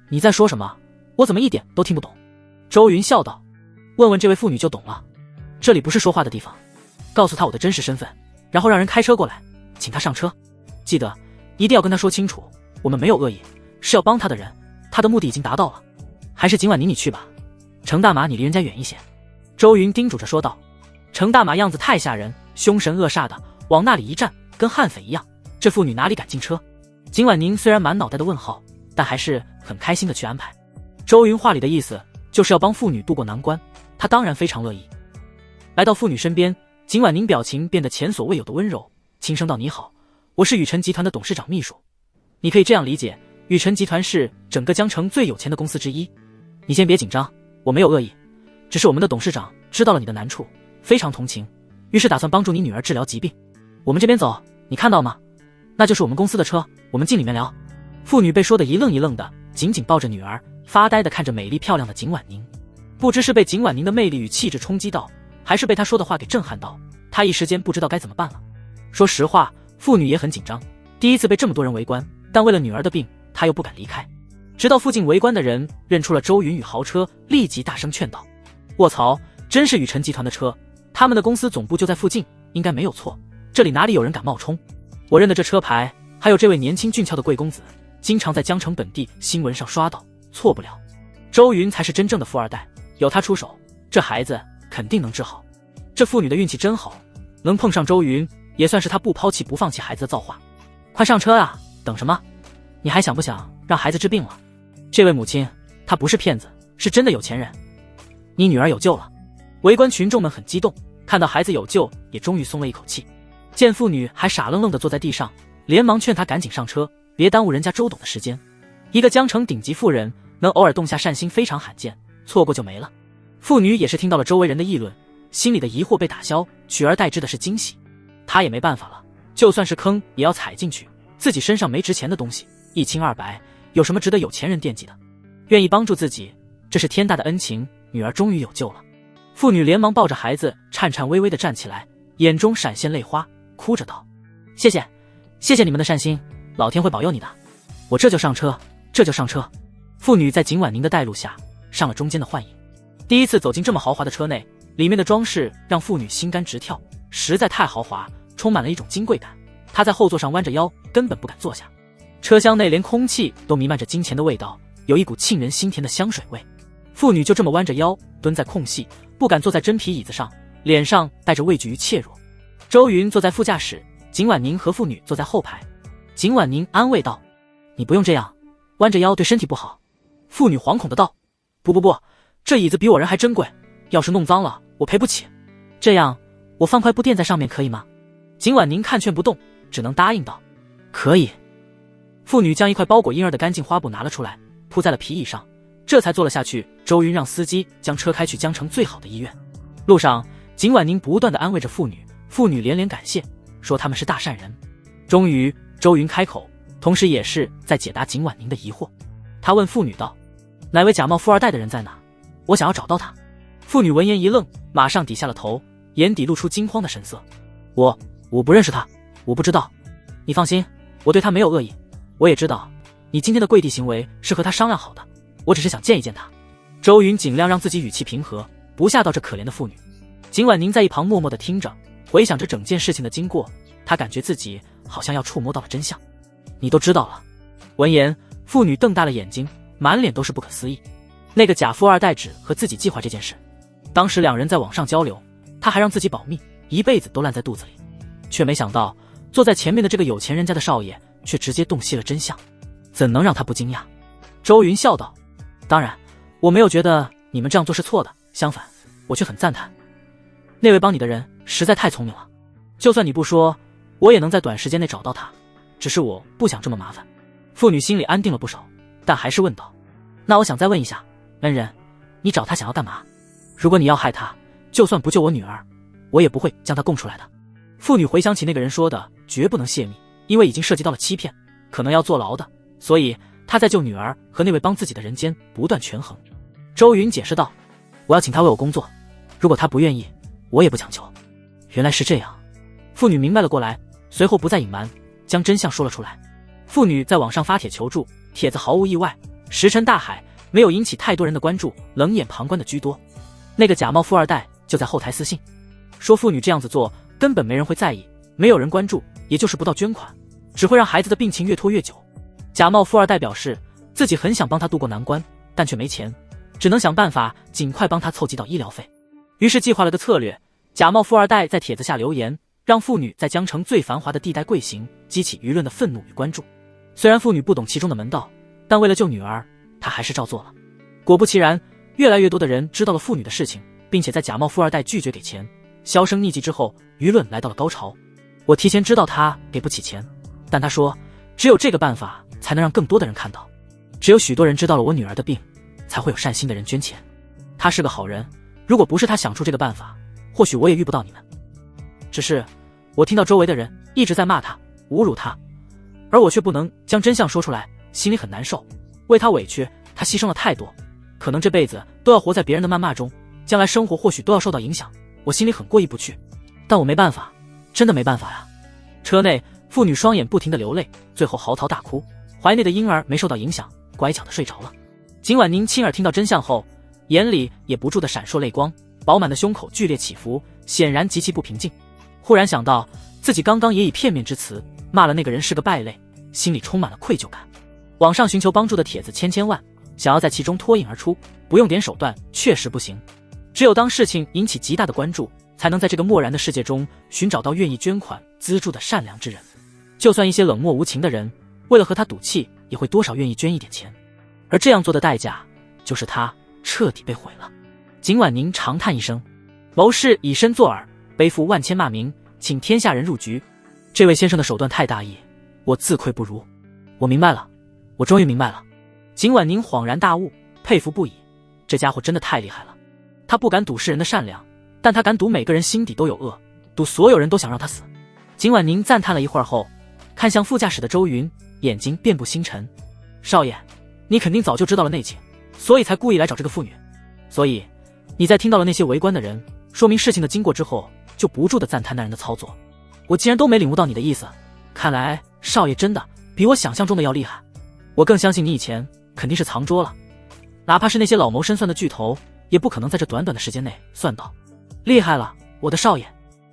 你在说什么？我怎么一点都听不懂？周云笑道：问问这位妇女就懂了，这里不是说话的地方，告诉她我的真实身份，然后让人开车过来，请她上车。记得一定要跟她说清楚，我们没有恶意，是要帮她的人，她的目的已经达到了。还是景婉宁你去吧，程大马你离人家远一些。周云叮嘱着说道。程大马样子太吓人，凶神恶煞的往那里一站，跟悍匪一样，这妇女哪里敢进车？景婉宁虽然满脑袋的问号，但还是很开心的去安排。周云话里的意思就是要帮妇女渡过难关，他当然非常乐意。来到妇女身边，景婉宁表情变得前所未有的温柔，轻声道：你好，我是雨辰集团的董事长秘书。你可以这样理解，雨辰集团是整个江城最有钱的公司之一。你先别紧张，我没有恶意，只是我们的董事长知道了你的难处，非常同情，于是打算帮助你女儿治疗疾病。我们这边走，你看到吗？那就是我们公司的车，我们进里面聊。妇女被说得一愣一愣的，紧紧抱着女儿，发呆地看着美丽漂亮的景婉宁。不知是被景婉宁的魅力与气质冲击到，还是被她说的话给震撼到，她一时间不知道该怎么办了。说实话，妇女也很紧张，第一次被这么多人围观，但为了女儿的病，她又不敢离开。直到附近围观的人认出了周云与豪车，立即大声劝道：卧槽，真是雨辰集团的车，他们的公司总部就在附近，应该没有错，这里哪里有人敢冒充？我认得这车牌，还有这位年轻俊俏的贵公子，经常在江城本地新闻上刷到，错不了。周云才是真正的富二代，有他出手，这孩子肯定能治好。这妇女的运气真好，能碰上周云，也算是他不抛弃不放弃孩子的造化。快上车啊，等什么？你还想不想让孩子治病了？这位母亲，她不是骗子，是真的有钱人。你女儿有救了。围观群众们很激动，看到孩子有救，也终于松了一口气。见妇女还傻愣愣地坐在地上，连忙劝她赶紧上车，别耽误人家周董的时间。一个江城顶级富人能偶尔动下善心非常罕见，错过就没了。妇女也是听到了周围人的议论，心里的疑惑被打消，取而代之的是惊喜。她也没办法了，就算是坑也要踩进去，自己身上没值钱的东西，一清二白，有什么值得有钱人惦记的？愿意帮助自己，这是天大的恩情，女儿终于有救了。妇女连忙抱着孩子，颤颤巍巍地站起来，眼中闪现泪花，哭着道：谢谢，谢谢你们的善心，老天会保佑你的。我这就上车，这就上车。妇女在景婉宁的带路下，上了中间的幻影。第一次走进这么豪华的车内，里面的装饰让妇女心肝直跳，实在太豪华，充满了一种金贵感。她在后座上弯着腰，根本不敢坐下。车厢内连空气都弥漫着金钱的味道，有一股沁人心田的香水味。妇女就这么弯着腰蹲在空隙，不敢坐在真皮椅子上，脸上带着畏惧与怯弱。周云坐在副驾驶，景婉宁和妇女坐在后排。景婉宁安慰道：你不用这样，弯着腰对身体不好。妇女惶恐的道：不，这椅子比我人还珍贵，要是弄脏了我赔不起。这样我放块布垫在上面可以吗？景婉宁看劝不动，只能答应道：可以。妇女将一块包裹婴儿的干净花布拿了出来，铺在了皮椅上，这才坐了下去。周云让司机将车开去江城最好的医院。路上，景婉宁不断地安慰着妇女，妇女连连感谢，说他们是大善人。终于，周云开口，同时也是在解答景婉宁的疑惑。他问妇女道：哪位假冒富二代的人在哪？我想要找到他。妇女闻言一愣，马上低下了头，眼底露出惊慌的神色。我不认识他，我不知道。你放心，我对他没有恶意。我也知道你今天的跪地行为是和他商量好的，我只是想见一见他。周云尽量让自己语气平和，不吓到这可怜的妇女。景婉宁在一旁默默地听着，回想着整件事情的经过，他感觉自己好像要触摸到了真相。你都知道了。闻言，妇女瞪大了眼睛，满脸都是不可思议。那个假富二代只和自己计划这件事，当时两人在网上交流，他还让自己保密，一辈子都烂在肚子里，却没想到坐在前面的这个有钱人家的少爷却直接洞悉了真相，怎能让他不惊讶？周云笑道：当然，我没有觉得你们这样做是错的，相反，我却很赞叹。那位帮你的人实在太聪明了，就算你不说，我也能在短时间内找到他，只是我不想这么麻烦。妇女心里安定了不少，但还是问道：那我想再问一下，恩人，你找他想要干嘛？如果你要害他，就算不救我女儿，我也不会将他供出来的。妇女回想起那个人说的绝不能泄密，因为已经涉及到了欺骗，可能要坐牢的，所以他在救女儿和那位帮自己的人间不断权衡。周云解释道：我要请他为我工作，如果他不愿意，我也不强求。原来是这样。妇女明白了过来，随后不再隐瞒，将真相说了出来。妇女在网上发帖求助，帖子毫无意外石沉大海，没有引起太多人的关注，冷眼旁观的居多。那个假冒富二代就在后台私信说，妇女这样子做根本没人会在意，没有人关注，也就是不到捐款，只会让孩子的病情越拖越久。假冒富二代表示自己很想帮他渡过难关，但却没钱，只能想办法尽快帮他凑集到医疗费。于是计划了个策略，假冒富二代在帖子下留言，让妇女在江城最繁华的地带跪行，激起舆论的愤怒与关注。虽然妇女不懂其中的门道，但为了救女儿，她还是照做了。果不其然，越来越多的人知道了妇女的事情，并且在假冒富二代拒绝给钱销声匿迹之后，舆论来到了高潮。我提前知道他给不起钱，但他说只有这个办法才能让更多的人看到，只有许多人知道了我女儿的病，才会有善心的人捐钱。他是个好人，如果不是他想出这个办法，或许我也遇不到你们。只是我听到周围的人一直在骂他，侮辱他，而我却不能将真相说出来，心里很难受。为他委屈，他牺牲了太多，可能这辈子都要活在别人的谩骂中，将来生活或许都要受到影响，我心里很过意不去，但我没办法，真的没办法呀。车内，妇女双眼不停地流泪，最后嚎啕大哭，怀内的婴儿没受到影响，乖巧地睡着了。景婉宁亲耳听到真相后，眼里也不住地闪烁泪光，饱满的胸口剧烈起伏，显然极其不平静。忽然想到自己刚刚也以片面之词骂了那个人是个败类，心里充满了愧疚感。网上寻求帮助的帖子千千万，想要在其中脱颖而出，不用点手段确实不行。只有当事情引起极大的关注，才能在这个漠然的世界中寻找到愿意捐款资助的善良之人。就算一些冷漠无情的人为了和他赌气，也会多少愿意捐一点钱，而这样做的代价就是他彻底被毁了。景婉宁长叹一声，谋士以身作饵，背负万千骂名，请天下人入局。这位先生的手段太大意，我自愧不如。我明白了，我终于明白了。景婉宁恍然大悟，佩服不已，这家伙真的太厉害了。他不敢赌世人的善良，但他敢赌每个人心底都有恶，赌所有人都想让他死。景婉宁赞叹了一会儿后，看向副驾驶的周云，眼睛遍布星辰。少爷，你肯定早就知道了内情，所以才故意来找这个妇女。所以你在听到了那些围观的人说明事情的经过之后，就不住地赞叹那人的操作。我竟然都没领悟到你的意思，看来少爷真的比我想象中的要厉害。我更相信你以前肯定是藏拙了，哪怕是那些老谋深算的巨头，也不可能在这短短的时间内算到。厉害了，我的少爷。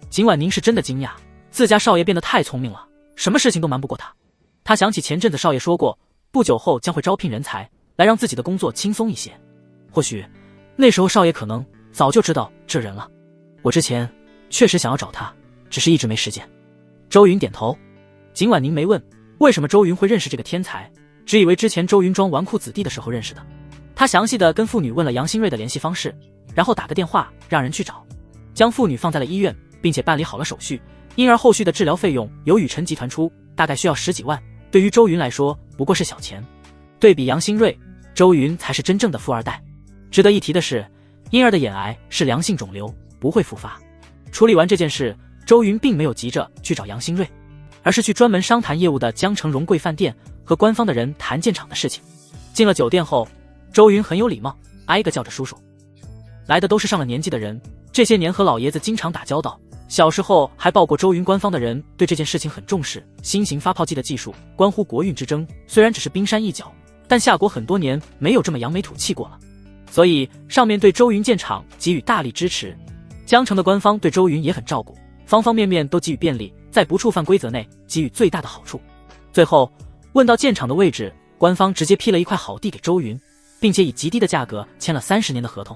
景婉宁是真的惊讶，自家少爷变得太聪明了，什么事情都瞒不过他。他想起前阵子少爷说过，不久后将会招聘人才，来让自己的工作轻松一些。或许那时候少爷可能早就知道这人了。我之前确实想要找他，只是一直没时间。周云点头。景婉宁没问为什么周云会认识这个天才，只以为之前周云装纨绔子弟的时候认识的。他详细的跟妇女问了杨新瑞的联系方式，然后打个电话让人去找，将妇女放在了医院，并且办理好了手续。因而后续的治疗费用由宇辰集团出，大概需要10几万，对于周云来说不过是小钱。对比杨新瑞，周云才是真正的富二代。值得一提的是，婴儿的眼癌是良性肿瘤，不会复发。处理完这件事，周云并没有急着去找杨新瑞，而是去专门商谈业务的江城荣贵饭店和官方的人谈建厂的事情。进了酒店后，周云很有礼貌，挨个叫着叔叔。来的都是上了年纪的人，这些年和老爷子经常打交道，小时候还报过周云。官方的人对这件事情很重视，新型发泡剂的技术关乎国运之争，虽然只是冰山一角，但夏国很多年没有这么扬眉吐气过了，所以上面对周云建厂给予大力支持。江城的官方对周云也很照顾，方方面面都给予便利，在不触犯规则内给予最大的好处。最后问到建厂的位置，官方直接批了一块好地给周云，并且以极低的价格签了30年的合同。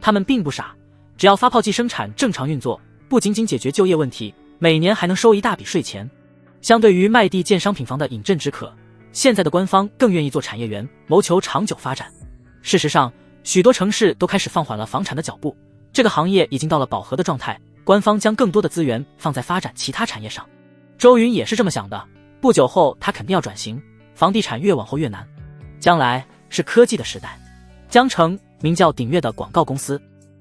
他们并不傻，只要发泡剂生产正常运作，不仅仅解决就业问题，每年还能收一大笔税钱。相对于卖地建商品房的饮鸩止渴，现在的官方更愿意做产业园，谋求长久发展。事实上，许多城市都开始放缓了房产的脚步，这个行业已经到了饱和的状态，官方将更多的资源放在发展其他产业上。周云也是这么想的，不久后他肯定要转型，房地产越往后越难，将来是科技的时代。江城名叫鼎悦的广告公司，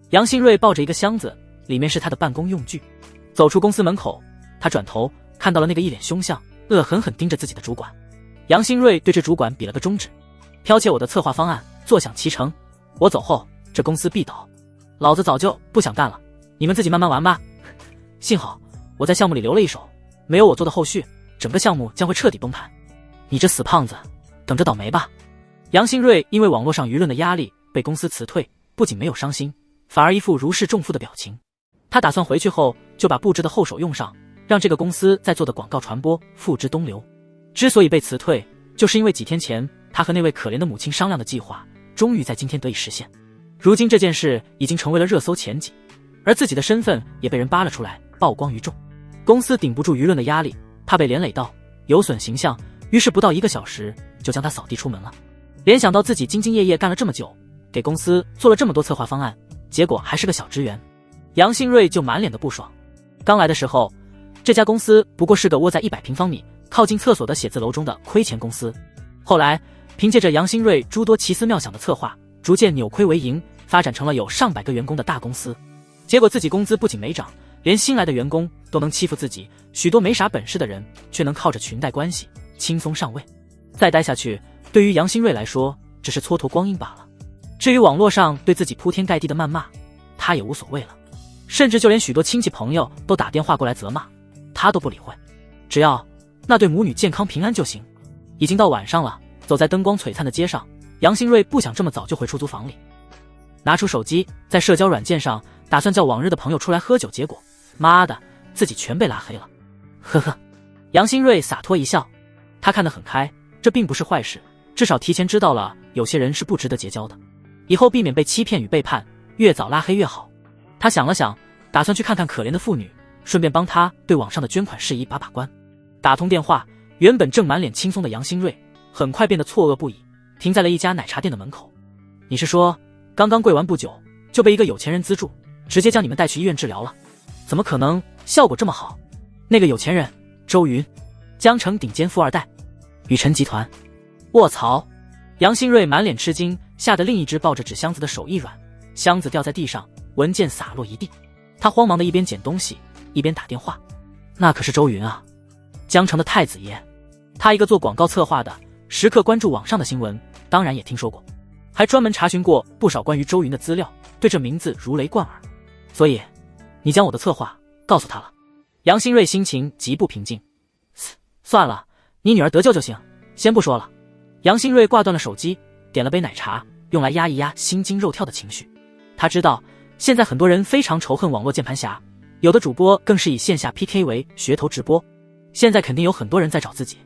杨新瑞抱着一个箱子，里面是他的办公用具。走出公司门口，他转头看到了那个一脸凶相、恶狠狠盯着自己的主管。杨新瑞对这主管比了个中指，剽窃我的策划方案，坐享其成，我走后这公司必倒，老子早就不想干了，你们自己慢慢玩吧。幸好我在项目里留了一手，没有我做的后续，整个项目将会彻底崩盘。你这死胖子，等着倒霉吧。杨新瑞因为网络上舆论的压力被公司辞退，不仅没有伤心，反而一副如释重负的表情。他打算回去后就把布置的后手用上，让这个公司在做的广告传播付之东流。之所以被辞退，就是因为几天前他和那位可怜的母亲商量的计划终于在今天得以实现。如今这件事已经成为了热搜前几，而自己的身份也被人扒了出来，曝光于众。公司顶不住舆论的压力，怕被连累到有损形象，于是不到1个小时就将他扫地出门了。联想到自己兢兢业业干了这么久，给公司做了这么多策划方案，结果还是个小职员，杨新瑞就满脸的不爽。刚来的时候，这家公司不过是个窝在100平方米靠近厕所的写字楼中的亏钱公司，后来凭借着杨新瑞诸多奇思妙想的策划，逐渐扭亏为盈，发展成了有上百个员工的大公司。结果自己工资不仅没涨，连新来的员工都能欺负自己，许多没啥本事的人却能靠着裙带关系轻松上位。再待下去，对于杨新瑞来说只是蹉跎光阴罢了。至于网络上对自己铺天盖地的谩骂，他也无所谓了，甚至就连许多亲戚朋友都打电话过来责骂，他都不理会，只要那对母女健康平安就行。已经到晚上了，走在灯光璀璨的街上，杨新瑞不想这么早就回出租房里，拿出手机在社交软件上打算叫往日的朋友出来喝酒，结果妈的自己全被拉黑了。呵呵，杨新瑞洒脱一笑，他看得很开，这并不是坏事，至少提前知道了有些人是不值得结交的，以后避免被欺骗与背叛，越早拉黑越好。他想了想，打算去看看可怜的妇女，顺便帮他对网上的捐款事宜把把关。打通电话，原本正满脸轻松的杨新瑞很快变得错愕不已，停在了一家奶茶店的门口。你是说刚刚跪完不久就被一个有钱人资助，直接将你们带去医院治疗了？怎么可能效果这么好？那个有钱人周云，江城顶尖富二代，雨辰集团。卧槽！杨新瑞满脸吃惊，吓得另一只抱着纸箱子的手一软，箱子掉在地上，文件洒落一地。他慌忙的一边捡东西一边打电话。那可是周云啊，江城的太子爷。他一个做广告策划的，时刻关注网上的新闻，当然也听说过，还专门查询过不少关于周云的资料，对这名字如雷贯耳。所以你将我的策划告诉他了？杨新瑞心情极不平静。算了，你女儿得救就行，先不说了。杨新瑞挂断了手机，点了杯奶茶，用来压一压心惊肉跳的情绪。他知道现在很多人非常仇恨网络键盘侠，有的主播更是以线下 PK 为噱头直播，现在肯定有很多人在找自己，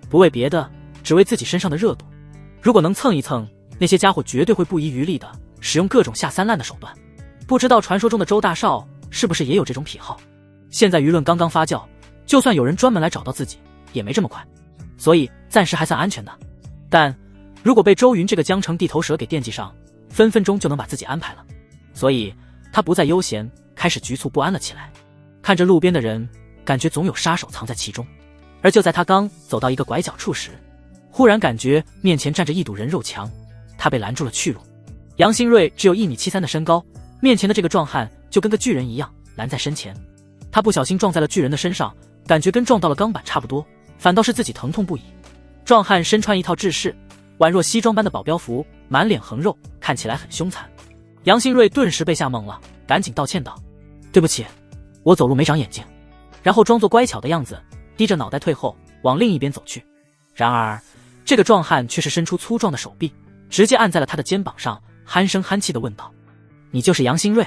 不为别的，只为自己身上的热度。如果能蹭一蹭，那些家伙绝对会不遗余力的使用各种下三滥的手段。不知道传说中的周大少是不是也有这种癖好？现在舆论刚刚发酵，就算有人专门来找到自己，也没这么快，所以暂时还算安全的。但如果被周云这个江城地头蛇给惦记上，分分钟就能把自己安排了。所以他不再悠闲，开始局促不安了起来。看着路边的人，感觉总有杀手藏在其中。而就在他刚走到一个拐角处时，忽然感觉面前站着一堵人肉墙，他被拦住了去路。杨新瑞只有1.73米的身高，面前的这个壮汉就跟个巨人一样拦在身前。他不小心撞在了巨人的身上，感觉跟撞到了钢板差不多，反倒是自己疼痛不已。壮汉身穿一套制式宛若西装般的保镖服，满脸横肉，看起来很凶残。杨新瑞顿时被吓懵了，赶紧道歉道：对不起，我走路没长眼睛。然后装作乖巧的样子，低着脑袋退后，往另一边走去。然而这个壮汉却是伸出粗壮的手臂，直接按在了他的肩膀上，憨声憨气地问道：你就是杨新瑞？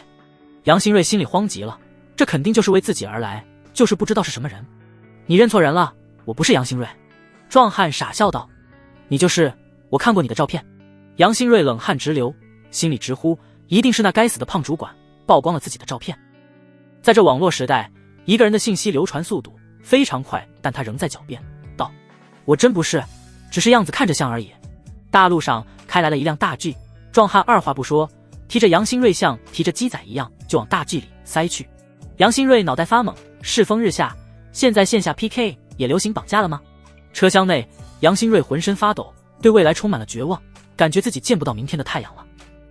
杨新瑞心里慌极了，这肯定就是为自己而来，就是不知道是什么人。你认错人了，我不是杨新瑞。壮汉傻笑道，你就是，我看过你的照片。杨新瑞冷汗直流，心里直呼一定是那该死的胖主管曝光了自己的照片。在这网络时代，一个人的信息流传速度非常快，但他仍在狡辩道，我真不是，只是样子看着像而已。大路上开来了一辆大 G， 壮汉二话不说，提着杨新瑞像提着鸡仔一样就往大 G 里塞去。杨新瑞脑袋发懵，世风日下，现在线下 PK 也流行绑架了吗？车厢内，杨新瑞浑身发抖，对未来充满了绝望，感觉自己见不到明天的太阳了。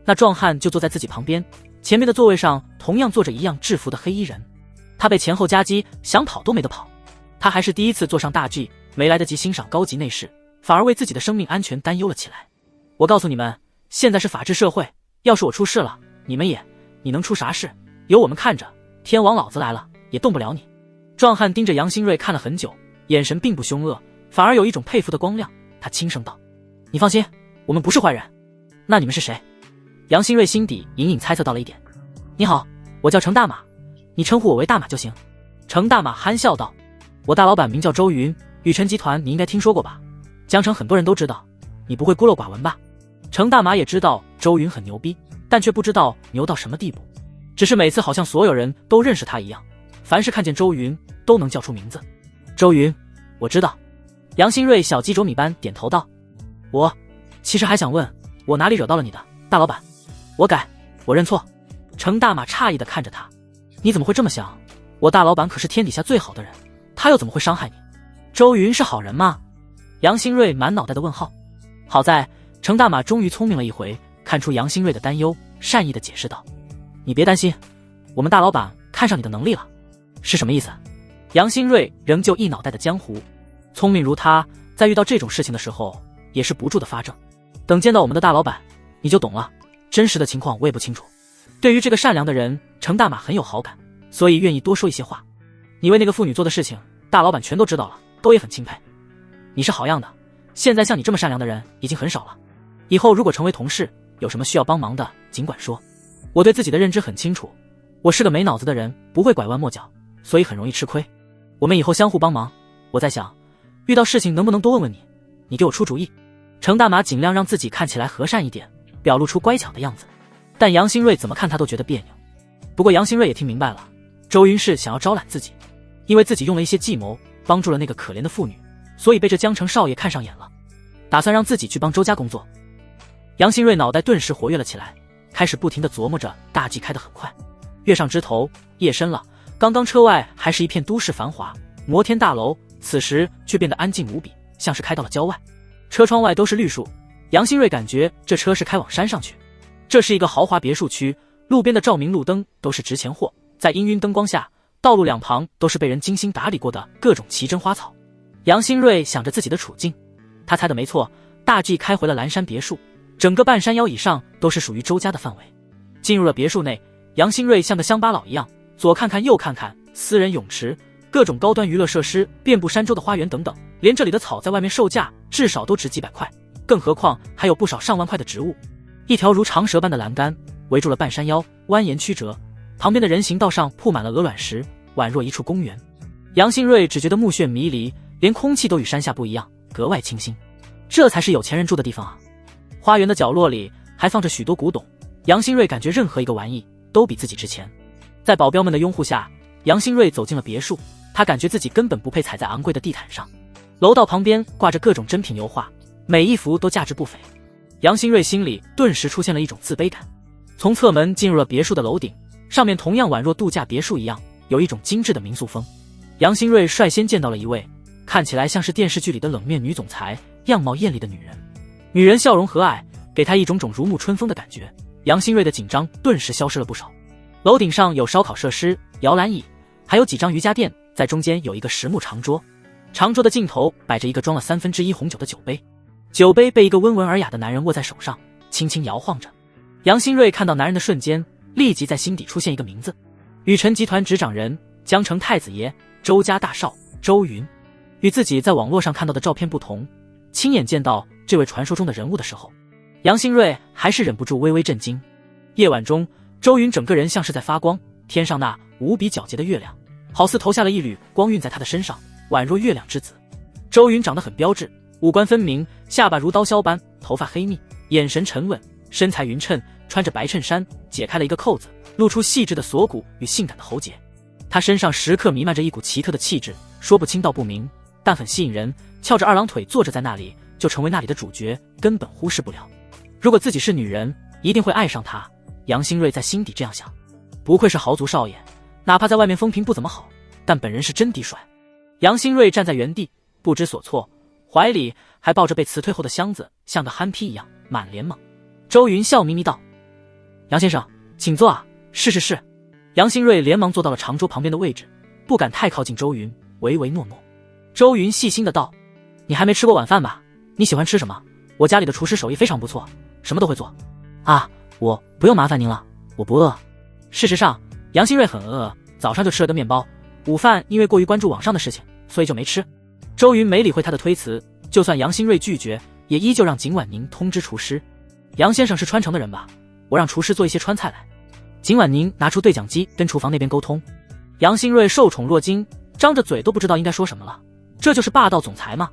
那壮汉就坐在自己旁边，前面的座位上同样坐着一样制服的黑衣人。他被前后夹击，想跑都没得跑。他还是第一次坐上大 G， 没来得及欣赏高级内饰，反而为自己的生命安全担忧了起来。我告诉你们，现在是法治社会，要是我出事了，你能出啥事？有我们看着，天王老子来了也动不了你。壮汉盯着杨新瑞看了很久，眼神并不凶恶，反而有一种佩服的光亮。他轻声道，你放心，我们不是坏人。那你们是谁？杨新瑞心底隐隐猜测到了一点。你好，我叫程大马，你称呼我为大马就行。程大马憨笑道，我大老板名叫周云，宇辰集团你应该听说过吧？江城很多人都知道，你不会孤陋寡闻吧？程大马也知道周云很牛逼，但却不知道牛到什么地步，只是每次好像所有人都认识他一样，凡是看见周云都能叫出名字。周云，我知道。杨新瑞小鸡啄米般点头道，我其实还想问，我哪里惹到了你的大老板？我改，我认错。程大马诧异地看着他，你怎么会这么想？我大老板可是天底下最好的人，他又怎么会伤害你？周云是好人吗？杨新瑞满脑袋的问号。好在程大马终于聪明了一回，看出杨新瑞的担忧，善意地解释道，你别担心，我们大老板看上你的能力了。是什么意思？杨新瑞仍旧一脑袋的江湖，聪明如他，在遇到这种事情的时候也是不住的发怔。等见到我们的大老板你就懂了，真实的情况我也不清楚。对于这个善良的人，程大马很有好感，所以愿意多说一些话。你为那个妇女做的事情，大老板全都知道了，都也很钦佩。你是好样的，现在像你这么善良的人已经很少了。以后如果成为同事，有什么需要帮忙的尽管说。我对自己的认知很清楚，我是个没脑子的人，不会拐弯抹角，所以很容易吃亏。我们以后相互帮忙。我在想，遇到事情能不能多问问你，你给我出主意。程大马尽量让自己看起来和善一点，表露出乖巧的样子，但杨新瑞怎么看他都觉得别扭。不过杨新瑞也听明白了，周云是想要招揽自己，因为自己用了一些计谋帮助了那个可怜的妇女，所以被这江城少爷看上眼了，打算让自己去帮周家工作。杨新瑞脑袋顿时活跃了起来，开始不停地琢磨着。大 G 开得很快，月上枝头，夜深了，刚刚车外还是一片都市繁华摩天大楼，此时却变得安静无比，像是开到了郊外。车窗外都是绿树，杨新瑞感觉这车是开往山上去。这是一个豪华别墅区，路边的照明路灯都是值钱货，在氤氲灯光下，道路两旁都是被人精心打理过的各种奇珍花草。杨新瑞想着自己的处境，他猜的没错，大 G 开回了蓝山别墅，整个半山腰以上都是属于周家的范围。进入了别墅内，杨新瑞像个乡巴佬一样，左看看右看看，私人泳池，各种高端娱乐设施，遍布山州的花园等等，连这里的草在外面售价至少都值几百块，更何况还有不少上万块的植物。一条如长蛇般的栏杆围住了半山腰，蜿蜒曲折，旁边的人行道上铺满了鹅卵石，宛若一处公园。杨新瑞只觉得目眩迷离，连空气都与山下不一样，格外清新。这才是有钱人住的地方啊！花园的角落里还放着许多古董，杨新瑞感觉任何一个玩意都比自己值钱。在保镖们的拥护下，杨新瑞走进了别墅，他感觉自己根本不配踩在昂贵的地毯上。楼道旁边挂着各种珍品油画，每一幅都价值不菲。杨新瑞心里顿时出现了一种自卑感。从侧门进入了别墅的楼顶，上面同样宛若度假别墅一样，有一种精致的民宿风。杨新瑞率先见到了一位看起来像是电视剧里的冷面女总裁，样貌艳丽的女人。女人笑容和蔼，给他一种如沐春风的感觉。杨新瑞的紧张顿时消失了不少。楼顶上有烧烤设施、摇篮椅，还有几张瑜伽垫，在中间有一个实木长桌，长桌的尽头摆着一个装了1/3红酒的酒杯，酒杯被一个温文尔雅的男人握在手上，轻轻摇晃着。杨新瑞看到男人的瞬间，立即在心底出现一个名字：宇辰集团执掌人，江城太子爷，周家大少周云。与自己在网络上看到的照片不同，亲眼见到这位传说中的人物的时候，杨新瑞还是忍不住微微震惊。夜晚中，周云整个人像是在发光，天上那无比皎洁的月亮好似投下了一缕光晕在他的身上，宛若月亮之子。周云长得很标致，五官分明，下巴如刀削般，头发黑密，眼神沉稳，身材匀称，穿着白衬衫，解开了一个扣子，露出细致的锁骨与性感的喉结。他身上时刻弥漫着一股奇特的气质，说不清道不明，但很吸引人，翘着二郎腿坐着在那里，就成为那里的主角，根本忽视不了。如果自己是女人，一定会爱上他。杨新瑞在心底这样想。不愧是豪族少爷，哪怕在外面风评不怎么好，但本人是真滴帅。杨新瑞站在原地，不知所措，怀里还抱着被辞退后的箱子，像个憨批一样，满脸懵。周云笑眯眯道：“杨先生，请坐啊。”“是。”杨新瑞连忙坐到了长桌旁边的位置，不敢太靠近周云，唯唯诺诺。周云细心的道：“你还没吃过晚饭吧？你喜欢吃什么？我家里的厨师手艺非常不错，什么都会做。”“啊，我不用麻烦您了，我不饿。”事实上，杨新瑞很饿，早上就吃了个面包，午饭因为过于关注网上的事情，所以就没吃。周云没理会他的推辞，就算杨新瑞拒绝，也依旧让景婉宁通知厨师。“杨先生是川城的人吧？我让厨师做一些川菜来。”景婉宁拿出对讲机跟厨房那边沟通。杨新瑞受宠若惊，张着嘴都不知道应该说什么了。这就是霸道总裁吗？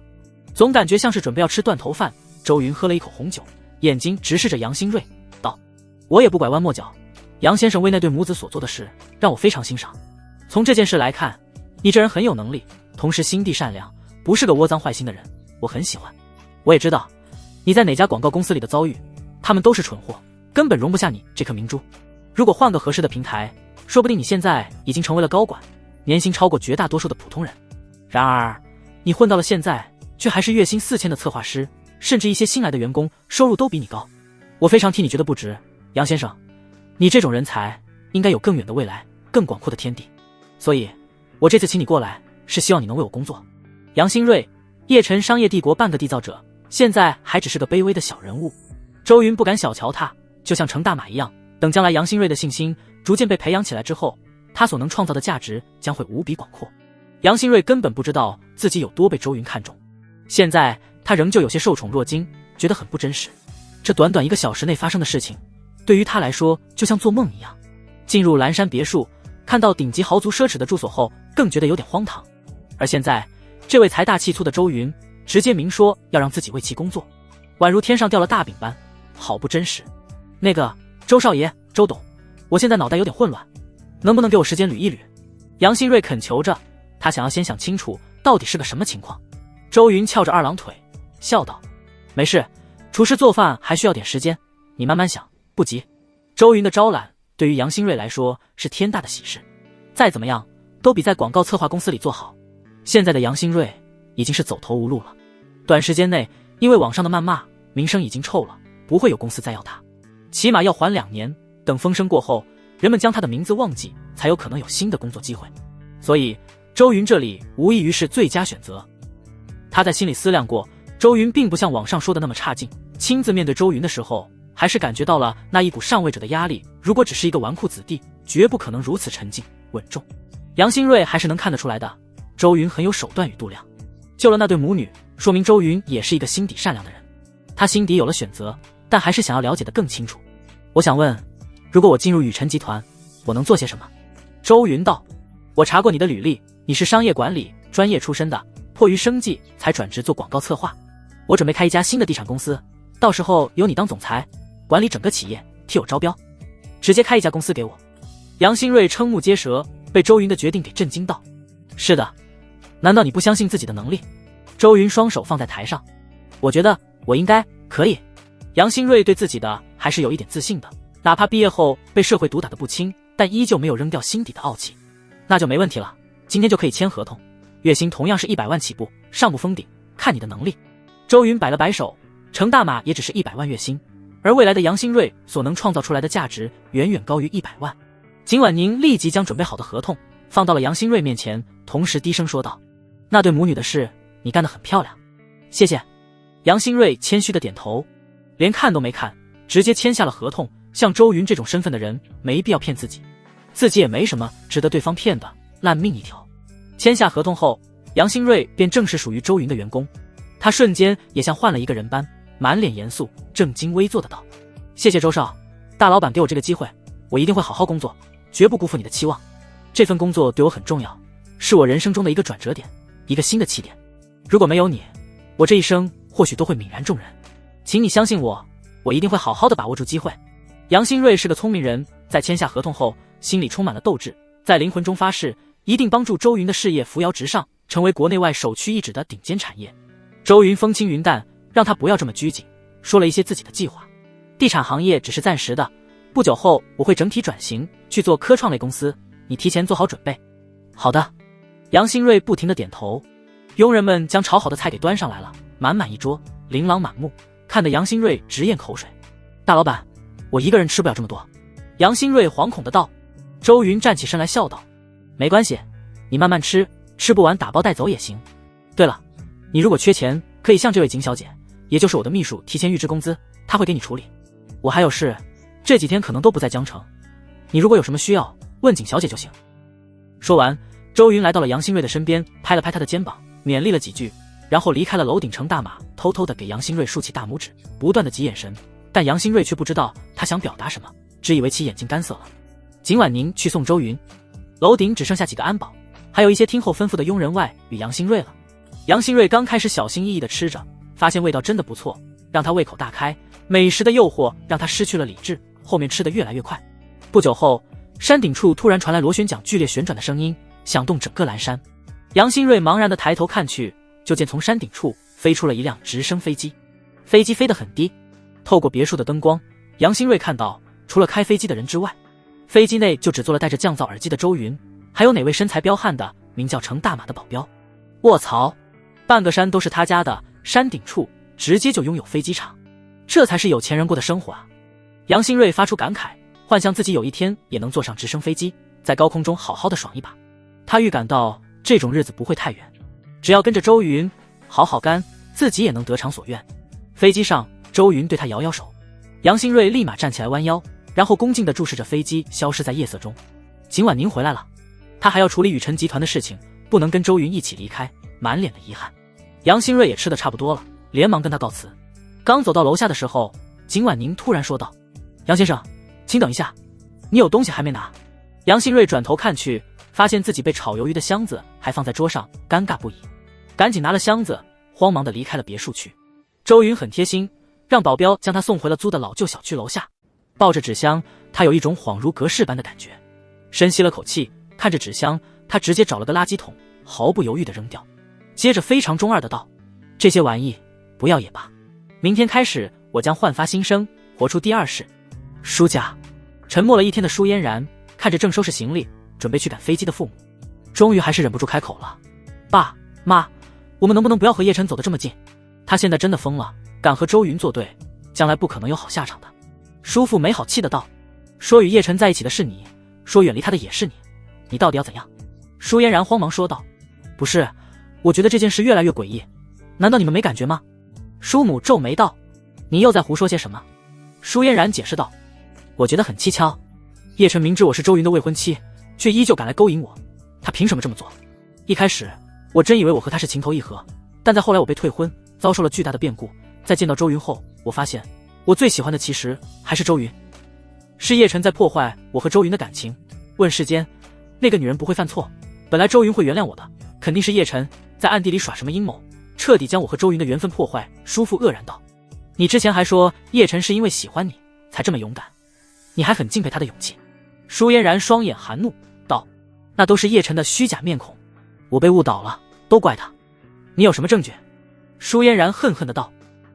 总感觉像是准备要吃断头饭。周云喝了一口红酒，眼睛直视着杨新瑞道：“我也不拐弯抹角，杨先生为那对母子所做的事让我非常欣赏。从这件事来看，你这人很有能力，同时心地善良，不是个窝脏坏心的人，我很喜欢。我也知道你在哪家广告公司里的遭遇，他们都是蠢货，根本容不下你这颗明珠。如果换个合适的平台，说不定你现在已经成为了高管，年薪超过绝大多数的普通人。然而你混到了现在，却还是月薪4000的策划师，甚至一些新来的员工收入都比你高。我非常替你觉得不值，杨先生，你这种人才应该有更远的未来，更广阔的天地。所以我这次请你过来，是希望你能为我工作。”杨新瑞，叶辰商业帝国半个缔造者，现在还只是个卑微的小人物。周云不敢小瞧他，就像程大马一样，等将来杨新瑞的信心逐渐被培养起来之后，他所能创造的价值将会无比广阔。杨新瑞根本不知道自己有多被周云看中，现在他仍旧有些受宠若惊，觉得很不真实。这短短1个小时内发生的事情，对于他来说就像做梦一样。进入蓝山别墅，看到顶级豪族奢侈的住所后，更觉得有点荒唐。而现在这位财大气粗的周云直接明说要让自己为其工作，宛如天上掉了大饼般，好不真实。“那个周少爷，周董，我现在脑袋有点混乱，能不能给我时间捋一捋？”杨新瑞恳求着，他想要先想清楚到底是个什么情况。周云翘着二郎腿笑道：“没事，厨师做饭还需要点时间，你慢慢想，不急。”周云的招揽对于杨新瑞来说是天大的喜事，再怎么样都比在广告策划公司里做好。现在的杨新瑞已经是走投无路了，短时间内因为网上的谩骂，名声已经臭了，不会有公司再要他，起码要缓2年，等风声过后，人们将他的名字忘记，才有可能有新的工作机会。所以周云这里无异于是最佳选择。他在心里思量过，周云并不像网上说的那么差劲，亲自面对周云的时候，还是感觉到了那一股上位者的压力，如果只是一个纨绔子弟，绝不可能如此沉静稳重。杨新瑞还是能看得出来的，周云很有手段与度量，救了那对母女，说明周云也是一个心底善良的人。他心底有了选择，但还是想要了解得更清楚。“我想问，如果我进入雨辰集团，我能做些什么？”周云道：“我查过你的履历，你是商业管理专业出身的，迫于生计才转职做广告策划。我准备开一家新的地产公司，到时候由你当总裁，管理整个企业，替我招标，直接开一家公司给我。”杨新瑞瞠目结舌，被周云的决定给震惊到。“是的，难道你不相信自己的能力？”周云双手放在台上：“我觉得我应该可以。”杨新瑞对自己的还是有一点自信的，哪怕毕业后被社会毒打得不轻，但依旧没有扔掉心底的傲气。“那就没问题了，今天就可以签合同，月薪同样是100万起步，上不封顶，看你的能力。”周云摆了摆手，程大马也只是100万月薪，而未来的杨新瑞所能创造出来的价值远远高于100万。景婉宁立即将准备好的合同放到了杨新瑞面前，同时低声说道：“那对母女的事，你干得很漂亮。”“谢谢。”杨新瑞谦虚的点头，连看都没看，直接签下了合同。像周云这种身份的人，没必要骗自己，自己也没什么值得对方骗的，烂命一条。签下合同后，杨新瑞便正式属于周云的员工。他瞬间也像换了一个人般，满脸严肃，正襟危坐的道：“谢谢周少，大老板给我这个机会，我一定会好好工作，绝不辜负你的期望。这份工作对我很重要，是我人生中的一个转折点，一个新的起点。如果没有你，我这一生或许都会泯然众人。请你相信我，我一定会好好的把握住机会。杨新瑞是个聪明人，在签下合同后，心里充满了斗志，在灵魂中发誓，一定帮助周云的事业扶摇直上，成为国内外首屈一指的顶尖产业。周云风轻云淡，让他不要这么拘谨，说了一些自己的计划。地产行业只是暂时的，不久后我会整体转型，去做科创类公司，你提前做好准备。好的。杨新瑞不停地点头。佣人们将炒好的菜给端上来了，满满一桌，琳琅满目，看得杨新瑞直咽口水。大老板，我一个人吃不了这么多。杨新瑞惶恐的道。周云站起身来笑道，没关系，你慢慢吃，吃不完打包带走也行。对了，你如果缺钱，可以向这位景小姐，也就是我的秘书提前预支工资，她会给你处理。我还有事，这几天可能都不在江城，你如果有什么需要，问景小姐就行。说完，周云来到了杨新瑞的身边，拍了拍他的肩膀，勉励了几句，然后离开了楼顶乘大马，偷偷的给杨新瑞竖起大拇指，不断的挤眼神，但杨新瑞却不知道他想表达什么，只以为其眼睛干涩了。今晚您去送周云。楼顶只剩下几个安保，还有一些听候吩咐的佣人外与杨新瑞了。杨新瑞刚开始小心翼翼的吃着，发现味道真的不错，让他胃口大开，美食的诱惑让他失去了理智，后面吃得越来越快。不久后，山顶处突然传来螺旋桨剧烈旋转的声音，响动整个蓝山。杨新瑞茫然地抬头看去，就见从山顶处飞出了一辆直升飞机。飞机飞得很低，透过别墅的灯光，杨新瑞看到除了开飞机的人之外，飞机内就只坐了戴着降噪耳机的周云，还有哪位身材彪悍的名叫程大马的保镖。卧槽，半个山都是他家的，山顶处直接就拥有飞机场，这才是有钱人过的生活啊！杨新瑞发出感慨，幻想自己有一天也能坐上直升飞机，在高空中好好的爽一把。他预感到这种日子不会太远，只要跟着周云好好干，自己也能得偿所愿。飞机上，周云对他摇摇手，杨新瑞立马站起来弯腰，然后恭敬地注视着飞机消失在夜色中。今晚您回来了。他还要处理雨辰集团的事情，不能跟周云一起离开，满脸的遗憾。杨新瑞也吃得差不多了，连忙跟他告辞。刚走到楼下的时候，景婉宁突然说道，杨先生，请等一下，你有东西还没拿。杨新瑞转头看去，发现自己被炒鱿鱼的箱子还放在桌上，尴尬不已，赶紧拿了箱子，慌忙地离开了别墅区。周云很贴心，让保镖将他送回了租的老旧小区楼下。抱着纸箱，他有一种恍如隔世般的感觉。深吸了口气，看着纸箱，他直接找了个垃圾桶，毫不犹豫地扔掉，接着非常中二的道，这些玩意不要也罢，明天开始我将焕发新生，活出第二世。舒家。沉默了一天的舒嫣然看着正收拾行李准备去赶飞机的父母，终于还是忍不住开口了，爸妈，我们能不能不要和叶晨走得这么近？他现在真的疯了，敢和周云作对，将来不可能有好下场的。叔父没好气的道，说与叶晨在一起的是你，说远离他的也是你，你到底要怎样？舒嫣然慌忙说道，不是，我觉得这件事越来越诡异，难道你们没感觉吗？叔母皱眉道，你又在胡说些什么？舒嫣然解释道，我觉得很蹊跷，叶晨明知我是周云的未婚妻，却依旧敢来勾引我，他凭什么这么做？一开始我真以为我和他是情投意合，但在后来我被退婚，遭受了巨大的变故，在见到周云后，我发现我最喜欢的其实还是周云，是叶晨在破坏我和周云的感情。问世间，那个女人不会犯错，本来周云会原谅我的，肯定是叶晨在暗地里耍什么阴谋，彻底将我和周云的缘分破坏。叔父愕然道，你之前还说叶晨是因为喜欢你才这么勇敢，你还很敬佩他的勇气。舒嫣然双眼含怒道，那都是叶晨的虚假面孔，我被误导了，都怪他。你有什么证据？舒嫣然恨恨的道，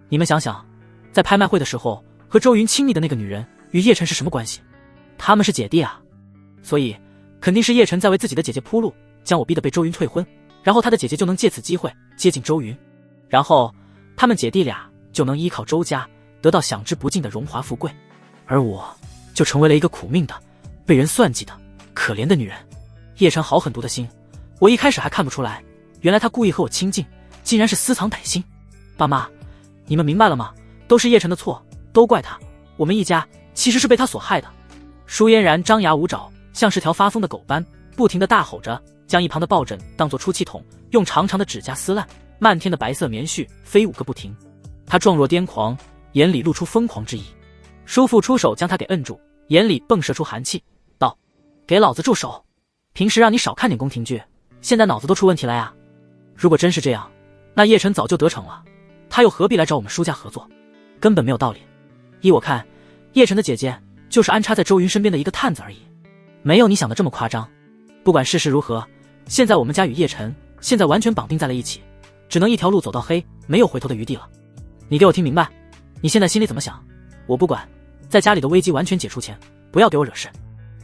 你们想想，在拍卖会的时候和周云亲密的那个女人与叶晨是什么关系？他们是姐弟啊，所以肯定是叶晨在为自己的姐姐铺路，将我逼得被周云退婚，然后他的姐姐就能借此机会接近周云，然后他们姐弟俩就能依靠周家得到享之不尽的荣华富贵，而我就成为了一个苦命的被人算计的可怜的女人。叶晨好狠毒的心，我一开始还看不出来，原来他故意和我亲近，竟然是私藏歹心。爸妈，你们明白了吗？都是叶晨的错，都怪他，我们一家其实是被他所害的。舒嫣然张牙舞爪，像是条发疯的狗般，不停地大吼着，将一旁的抱枕当作出气筒，用长长的指甲撕烂，漫天的白色棉絮飞舞个不停。他状若癫狂，眼里露出疯狂之意。叔父出手将他给摁住，眼里迸射出寒气，道，给老子住手，平时让你少看点宫廷剧，现在脑子都出问题了呀。如果真是这样，那叶晨早就得逞了，他又何必来找我们舒家合作？根本没有道理。依我看，叶晨的姐姐就是安插在周云身边的一个探子而已，没有你想的这么夸张。不管事实如何，现在我们家与叶晨现在完全绑定在了一起，只能一条路走到黑，没有回头的余地了。你给我听明白，你现在心里怎么想？我不管，在家里的危机完全解除前，不要给我惹事。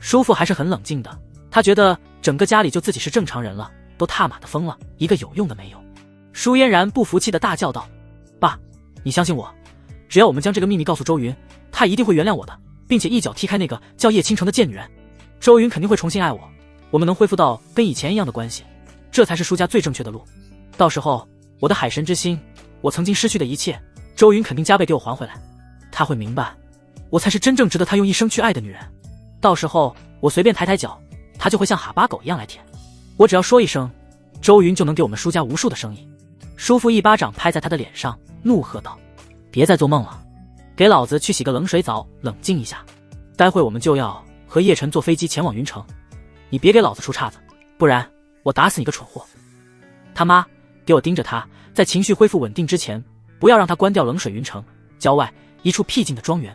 叔父还是很冷静的，他觉得整个家里就自己是正常人了，都踏马的疯了，一个有用的没有。舒嫣然不服气的大叫道：爸，你相信我，只要我们将这个秘密告诉周云，他一定会原谅我的，并且一脚踢开那个叫叶倾城的贱女人。周云肯定会重新爱我，我们能恢复到跟以前一样的关系，这才是舒家最正确的路。到时候我的海神之心，我曾经失去的一切，周云肯定加倍给我还回来。他会明白，我才是真正值得他用一生去爱的女人。到时候我随便抬抬脚，他就会像哈巴狗一样来舔。我只要说一声，周云就能给我们舒家无数的生意。叔父一巴掌拍在他的脸上，怒喝道：别再做梦了，给老子去洗个冷水澡，冷静一下。待会我们就要和叶晨坐飞机前往云城，你别给老子出岔子，不然我打死你个蠢货。他妈，给我盯着他，在情绪恢复稳定之前，不要让他关掉冷水云城。郊外一处僻静的庄园，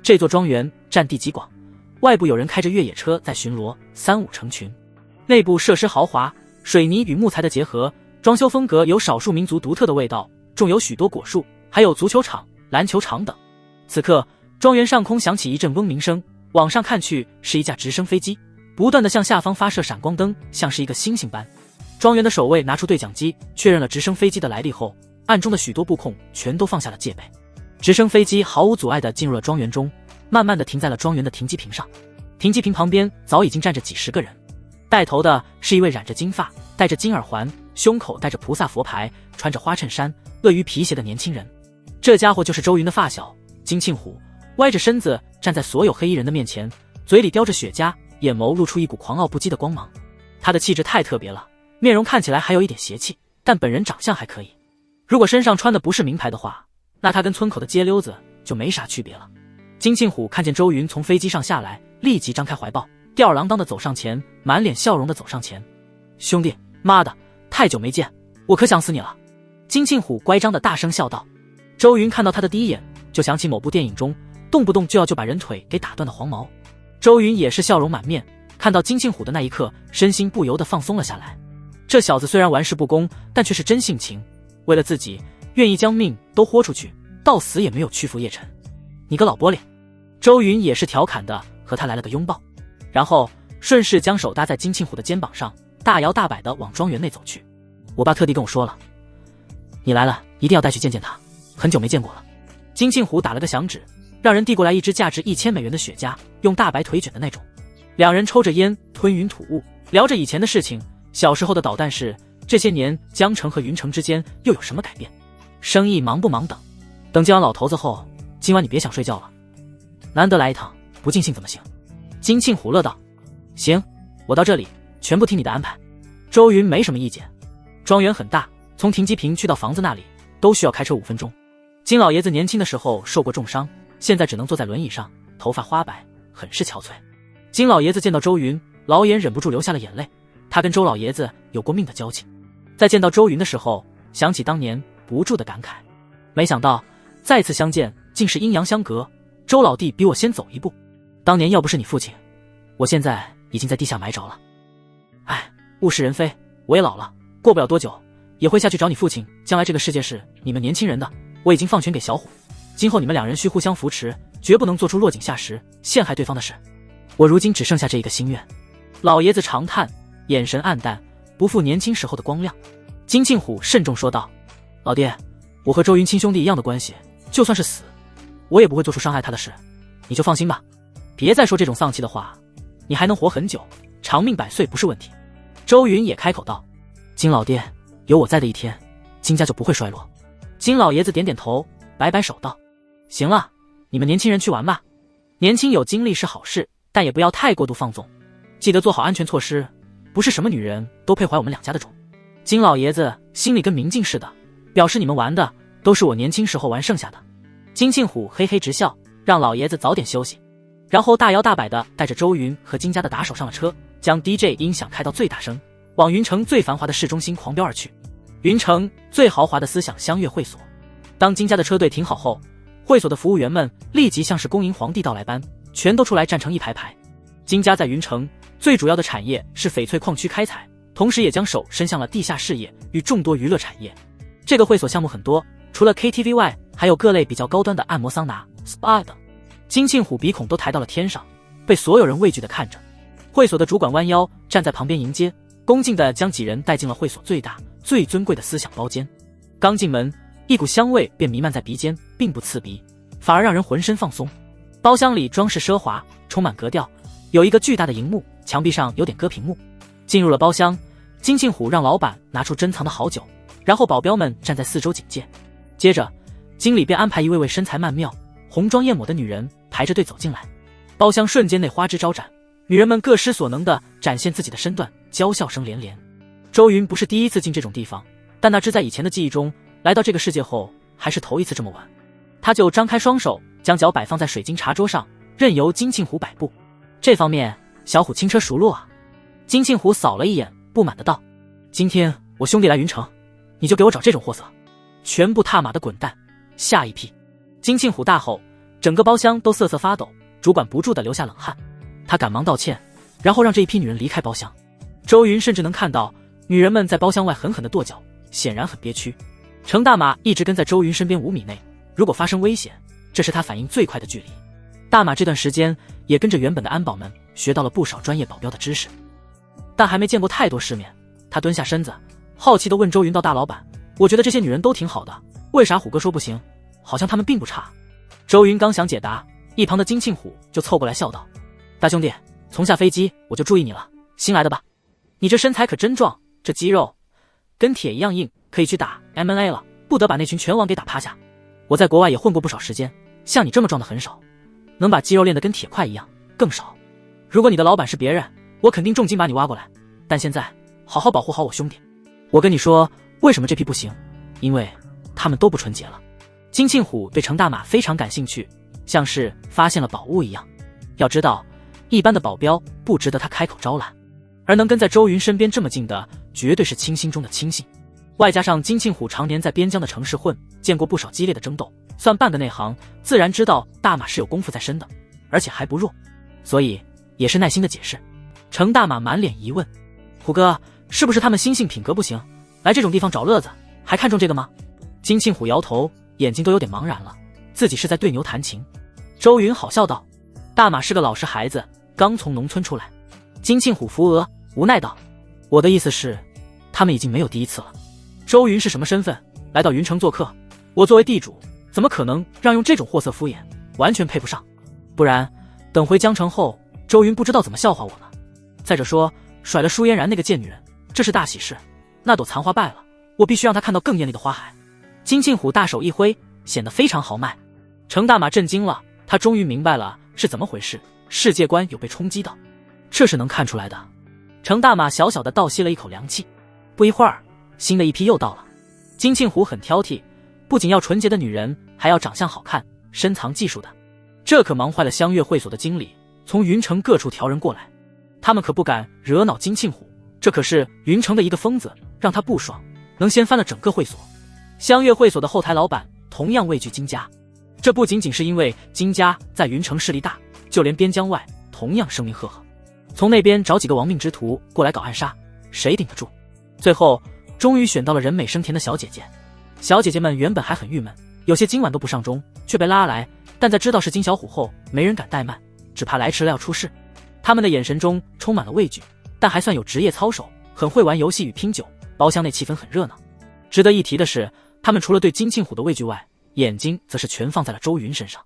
这座庄园占地极广，外部有人开着越野车在巡逻，三五成群。内部设施豪华，水泥与木材的结合，装修风格有少数民族独特的味道，种有许多果树，还有足球场、篮球场等。此刻庄园上空响起一阵嗡鸣声，往上看去是一架直升飞机，不断的向下方发射闪光灯，像是一个星星般。庄园的守卫拿出对讲机，确认了直升飞机的来历后，暗中的许多布控全都放下了戒备。直升飞机毫无阻碍地进入了庄园中，慢慢地停在了庄园的停机坪上。停机坪旁边早已经站着几十个人，带头的是一位染着金发、戴着金耳环、胸口戴着菩萨佛牌、穿着花衬衫、鳄鱼皮鞋的年轻人。这家伙就是周云的发小金庆虎，歪着身子站在所有黑衣人的面前，嘴里叼着雪茄，眼眸露出一股狂傲不羁的光芒。他的气质太特别了，面容看起来还有一点邪气，但本人长相还可以。如果身上穿的不是名牌的话，那他跟村口的街溜子就没啥区别了。金庆虎看见周云从飞机上下来，立即张开怀抱，吊儿郎当的走上前，满脸笑容的走上前。兄弟，妈的，太久没见，我可想死你了。金庆虎乖张的大声笑道。周云看到他的第一眼，就想起某部电影中动不动就把人腿给打断的黄毛。周云也是笑容满面，看到金庆虎的那一刻，身心不由得放松了下来。这小子虽然玩世不恭，但却是真性情，为了自己愿意将命都豁出去，到死也没有屈服叶晨。你个老玻璃！周云也是调侃的和他来了个拥抱，然后顺势将手搭在金庆虎的肩膀上，大摇大摆的往庄园内走去。我爸特地跟我说了，你来了一定要带去见见他，很久没见过了。金庆虎打了个响指，让人递过来一支价值1000美元的雪茄，用大白腿卷的那种。两人抽着烟，吞云吐雾，聊着以前的事情，小时候的捣蛋事，这些年江城和云城之间又有什么改变，生意忙不忙等。等见完老头子后，今晚你别想睡觉了，难得来一趟，不尽兴怎么行？金庆虎乐道。行，我到这里全部听你的安排。周云没什么意见。庄园很大，从停机坪去到房子那里都需要开车5分钟。金老爷子年轻的时候受过重伤，现在只能坐在轮椅上，头发花白，很是憔悴。金老爷子见到周云，老眼忍不住流下了眼泪。他跟周老爷子有过命的交情，在见到周云的时候，想起当年，不住的感慨。没想到再次相见，竟是阴阳相隔。周老弟比我先走一步，当年要不是你父亲，我现在已经在地下埋着了。哎，物是人非，我也老了，过不了多久也会下去找你父亲。将来这个世界是你们年轻人的，我已经放权给小虎，今后你们两人需互相扶持，绝不能做出落井下石、陷害对方的事。我如今只剩下这一个心愿。老爷子长叹，眼神暗淡，不复年轻时候的光亮。金庆虎慎重说道：老爹，我和周云亲兄弟一样的关系，就算是死，我也不会做出伤害他的事，你就放心吧。别再说这种丧气的话，你还能活很久，长命百岁不是问题。周云也开口道：金老爹，有我在的一天，金家就不会衰落。金老爷子点点头，摆摆手道：行了，你们年轻人去玩吧，年轻有精力是好事，但也不要太过度放纵，记得做好安全措施，不是什么女人都配怀我们两家的种。金老爷子心里跟明镜似的，表示你们玩的都是我年轻时候玩剩下的。金庆虎嘿嘿直笑，让老爷子早点休息，然后大摇大摆的带着周云和金家的打手上了车，将 DJ 音响开到最大声，往云城最繁华的市中心狂飙而去。云城最豪华的思想相悦会所。当金家的车队停好后，会所的服务员们立即像是恭迎皇帝到来般，全都出来站成一排排。金家在云城最主要的产业是翡翠矿区开采，同时也将手伸向了地下事业与众多娱乐产业。这个会所项目很多，除了 KTV 外，还有各类比较高端的按摩、桑拿、SPA 等。金庆虎鼻孔都抬到了天上，被所有人畏惧地看着。会所的主管弯腰站在旁边迎接，恭敬地将几人带进了会所最大最尊贵的思想包间。刚进门，一股香味便弥漫在鼻尖，并不刺鼻，反而让人浑身放松。包厢里装饰奢华，充满格调，有一个巨大的荧幕，墙壁上有点歌屏幕。进入了包厢，金庆虎让老板拿出珍藏的好酒，然后保镖们站在四周警戒。接着经理便安排一位位身材曼妙、红妆艳抹的女人排着队走进来。包厢瞬间内花枝招展，女人们各施所能地展现自己的身段，娇笑声连连。周云不是第一次进这种地方，但那只在以前的记忆中，来到这个世界后还是头一次这么玩。他就张开双手，将脚摆放在水晶茶桌上，任由金庆虎摆布。这方面小虎轻车熟路啊。金庆虎扫了一眼，不满的道：今天我兄弟来云城，你就给我找这种货色，全部踏马的滚蛋，下一批。金庆虎大吼，整个包厢都瑟瑟发抖，主管不住的流下冷汗。他赶忙道歉，然后让这一批女人离开包厢。周云甚至能看到女人们在包厢外狠狠的跺脚，显然很憋屈。程大马一直跟在周云身边5米内，如果发生危险，这是他反应最快的距离。大马这段时间也跟着原本的安保们学到了不少专业保镖的知识，但还没见过太多世面。他蹲下身子，好奇地问周云道：大老板，我觉得这些女人都挺好的，为啥虎哥说不行？好像她们并不差。周云刚想解答，一旁的金庆虎就凑过来笑道：大兄弟，从下飞机我就注意你了，新来的吧？你这身材可真壮，这肌肉跟铁一样硬，可以去打 MMA 了，不得把那群拳王给打趴下。我在国外也混过不少时间，像你这么壮的很少，能把肌肉练得跟铁块一样更少。如果你的老板是别人，我肯定重金把你挖过来，但现在好好保护好我兄弟。我跟你说，为什么这批不行？因为他们都不纯洁了。金庆虎对程大马非常感兴趣，像是发现了宝物一样。要知道，一般的保镖不值得他开口招揽，而能跟在周云身边这么近的，绝对是清新中的清新。外加上金庆虎常年在边疆的城市混，见过不少激烈的争斗，算半个内行，自然知道大马是有功夫在身的，而且还不弱，所以也是耐心的解释。程大马满脸疑问：虎哥，是不是他们心性品格不行，来这种地方找乐子，还看重这个吗？金庆虎摇头，眼睛都有点茫然了，自己是在对牛弹琴。周云好笑道：大马是个老实孩子，刚从农村出来。金庆虎扶额，无奈道：我的意思是，他们已经没有第一次了。周云是什么身份？来到云城做客，我作为地主，怎么可能让用这种货色敷衍？完全配不上。不然，等回江城后，周云不知道怎么笑话我呢。再者说，甩了舒嫣然那个贱女人，这是大喜事，那朵残花败了，我必须让她看到更艳丽的花海。金庆虎大手一挥，显得非常豪迈。程大马震惊了，他终于明白了是怎么回事，世界观有被冲击的，这是能看出来的。程大马小小的倒吸了一口凉气。不一会儿，新的一批又到了。金庆虎很挑剔，不仅要纯洁的女人，还要长相好看、深藏技术的。这可忙坏了香月会所的经理，从云城各处调人过来，他们可不敢惹恼金庆虎，这可是云城的一个疯子，让他不爽，能掀翻了整个会所。香月会所的后台老板同样畏惧金家，这不仅仅是因为金家在云城势力大，就连边疆外同样声名赫赫。从那边找几个亡命之徒过来搞暗杀，谁顶得住？最后终于选到了人美声甜的小姐姐。小姐姐们原本还很郁闷，有些今晚都不上钟，却被拉来，但在知道是金小虎后，没人敢怠慢，只怕来迟了要出事。他们的眼神中充满了畏惧，但还算有职业操守，很会玩游戏与拼酒，包厢内气氛很热闹。值得一提的是，他们除了对金庆虎的畏惧外，眼睛则是全放在了周云身上。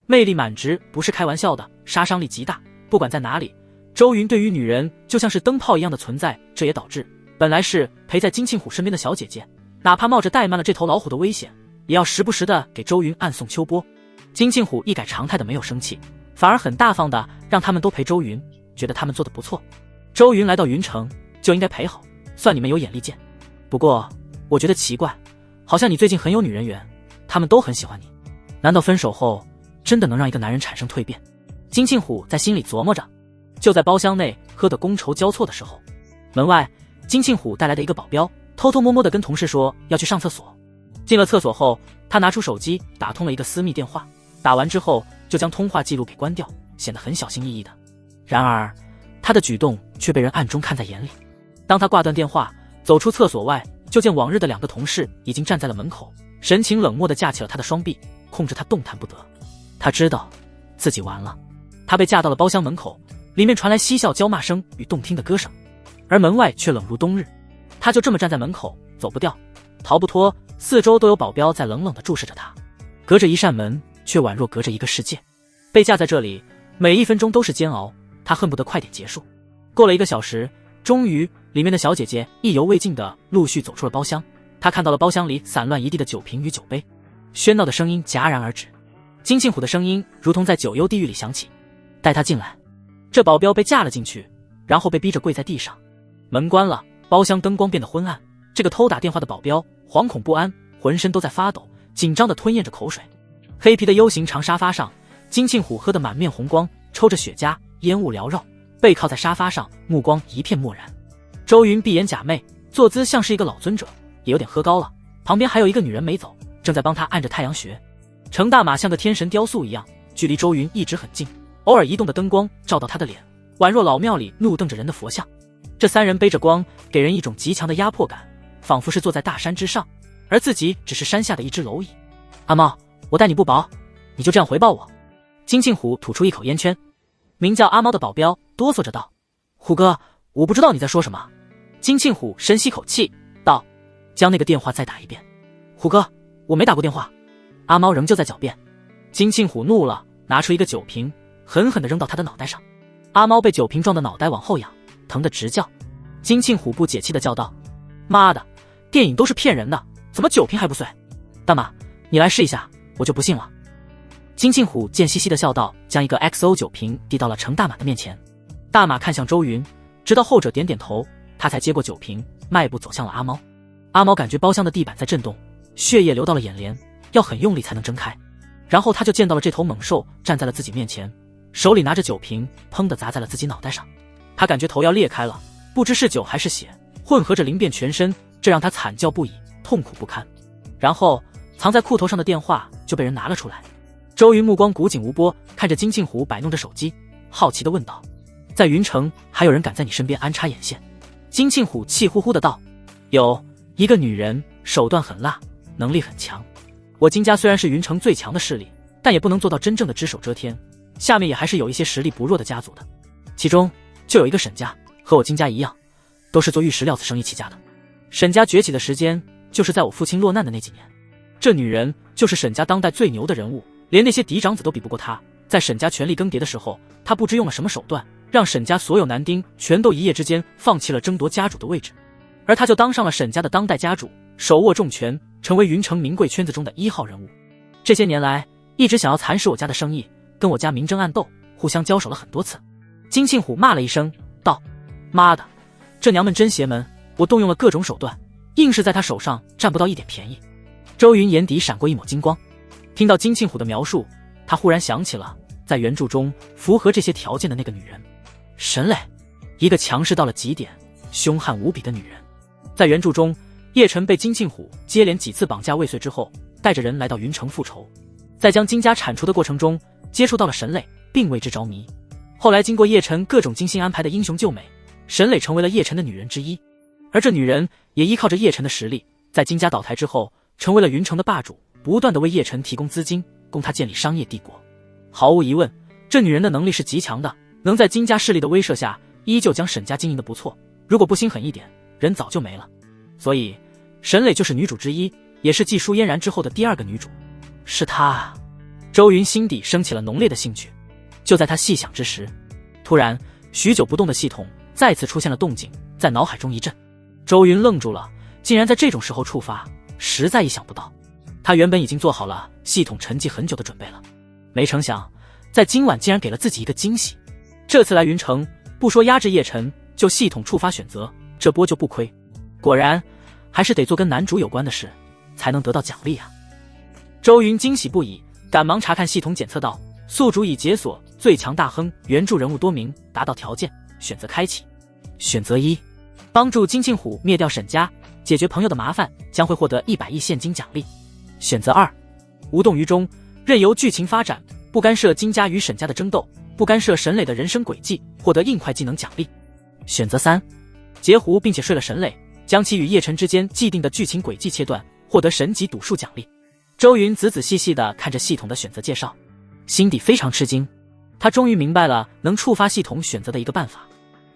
魅力满值不是开玩笑的，杀伤力极大，不管在哪里，周云对于女人就像是灯泡一样的存在，这也导致本来是陪在金庆虎身边的小姐姐，哪怕冒着怠慢了这头老虎的危险，也要时不时的给周云暗送秋波。金庆虎一改常态的没有生气，反而很大方的让他们都陪周云，觉得他们做的不错。周云来到云城就应该陪好，算你们有眼力见。不过我觉得奇怪，好像你最近很有女人缘，他们都很喜欢你，难道分手后真的能让一个男人产生蜕变？金庆虎在心里琢磨着。就在包厢内喝得觥筹交错的时候，门外金庆虎带来的一个保镖偷偷摸摸地跟同事说要去上厕所。进了厕所后，他拿出手机打通了一个私密电话，打完之后就将通话记录给关掉，显得很小心翼翼的。然而他的举动却被人暗中看在眼里。当他挂断电话，走出厕所外，就见往日的2个同事已经站在了门口，神情冷漠地架起了他的双臂，控制他动弹不得。他知道自己完了。他被架到了包厢门口，里面传来嬉笑娇骂声与动听的歌声，而门外却冷如冬日。他就这么站在门口，走不掉，逃不脱，四周都有保镖在冷冷地注视着他。隔着一扇门，却宛若隔着一个世界。被架在这里，每1分钟都是煎熬，他恨不得快点结束。过了1个小时，终于里面的小姐姐意犹未尽地陆续走出了包厢。他看到了包厢里散乱一地的酒瓶与酒杯，喧闹的声音戛然而止。金庆虎的声音如同在九幽地狱里响起，带他进来。这保镖被架了进去，然后被逼着跪在地上。门关了，包厢灯光变得昏暗。这个偷打电话的保镖惶恐不安，浑身都在发抖，紧张地吞咽着口水。黑皮的 U 型长沙发上，金庆虎喝得满面红光，抽着雪茄，烟雾缭绕，背靠在沙发上，目光一片漠然。周云闭眼假寐，坐姿像是一个老尊者，也有点喝高了。旁边还有一个女人没走，正在帮他按着太阳穴。程大马像个天神雕塑一样，距离周云一直很近，偶尔移动的灯光照到他的脸，宛若老庙里怒瞪着人的佛像。这3人背着光，给人一种极强的压迫感，仿佛是坐在大山之上，而自己只是山下的一只蝼蚁。阿猫，我待你不薄，你就这样回报我？金庆虎吐出一口烟圈。名叫阿猫的保镖哆嗦着道：虎哥，我不知道你在说什么。金庆虎深吸口气道：将那个电话再打一遍。虎哥，我没打过电话。阿猫仍旧在狡辩。金庆虎怒了，拿出一个酒瓶，狠狠地扔到他的脑袋上。阿猫被酒瓶撞的脑袋往后仰，疼得直叫。金庆虎不解气地叫道：妈的，电影都是骗人的，怎么酒瓶还不碎？大马，你来试一下，我就不信了。金庆虎贱兮兮地笑道，将一个 XO 酒瓶递到了程大马的面前。大马看向周云，直到后者点点头，他才接过酒瓶，迈步走向了阿猫。阿猫感觉包厢的地板在震动，血液流到了眼帘，要很用力才能睁开。然后他就见到了这头猛兽站在了自己面前，手里拿着酒瓶，砰地砸在了自己脑袋上。他感觉头要裂开了，不知是酒还是血，混合着淋遍全身，这让他惨叫不已，痛苦不堪。然后藏在裤头上的电话就被人拿了出来。周云目光古井无波，看着金庆虎摆弄着手机，好奇地问道：在云城还有人敢在你身边安插眼线？金庆虎气呼呼地道：有一个女人，手段狠辣，能力很强。我金家虽然是云城最强的势力，但也不能做到真正的只手遮天，下面也还是有一些实力不弱的家族的。其中就有一个沈家，和我金家一样，都是做玉石料子生意起家的。沈家崛起的时间就是在我父亲落难的那几年。这女人就是沈家当代最牛的人物，连那些嫡长子都比不过她。在沈家权力更迭的时候，她不知用了什么手段，让沈家所有男丁全都一夜之间放弃了争夺家主的位置，而她就当上了沈家的当代家主，手握重权，成为云城名贵圈子中的1号人物。这些年来一直想要蚕食我家的生意，跟我家明争暗斗，互相交手了很多次。金庆虎骂了一声道：妈的，这娘们真邪门，我动用了各种手段，硬是在她手上占不到一点便宜。周云眼底闪过一抹金光，听到金庆虎的描述，他忽然想起了在原著中符合这些条件的那个女人沈磊，一个强势到了极点，凶悍无比的女人。在原著中，叶晨被金庆虎接连几次绑架未遂之后，带着人来到云城复仇，在将金家铲除的过程中接触到了沈磊，并为之着迷。后来经过叶晨各种精心安排的英雄救美，沈磊成为了叶晨的女人之一，而这女人也依靠着叶晨的实力，在金家倒台之后成为了云城的霸主，不断的为叶晨提供资金，供他建立商业帝国。毫无疑问，这女人的能力是极强的，能在金家势力的威慑下依旧将沈家经营的不错，如果不心狠一点，人早就没了。所以沈磊就是女主之一，也是继舒嫣然之后的第2个女主。是她啊！周云心底升起了浓烈的兴趣。就在他细想之时，突然许久不动的系统再次出现了动静，在脑海中一震。周云愣住了，竟然在这种时候触发，实在意想不到。他原本已经做好了系统沉寂很久的准备了，没成想在今晚竟然给了自己一个惊喜。这次来云城，不说压制叶晨，就系统触发选择，这波就不亏。果然还是得做跟男主有关的事，才能得到奖励啊！周云惊喜不已，赶忙查看系统检测到宿主已解锁最强大亨，原著人物多名，达到条件，选择开启。选择1，帮助金庆虎灭掉沈家，解决朋友的麻烦，将会获得100亿现金奖励。选择2，无动于衷，任由剧情发展，不干涉金家与沈家的争斗，不干涉沈磊的人生轨迹，获得硬快技能奖励。选择3，截胡并且睡了沈磊，将其与叶晨之间既定的剧情轨迹切断，获得神级赌术奖励。周云仔仔细细地看着系统的选择介绍，心底非常吃惊，他终于明白了能触发系统选择的一个办法，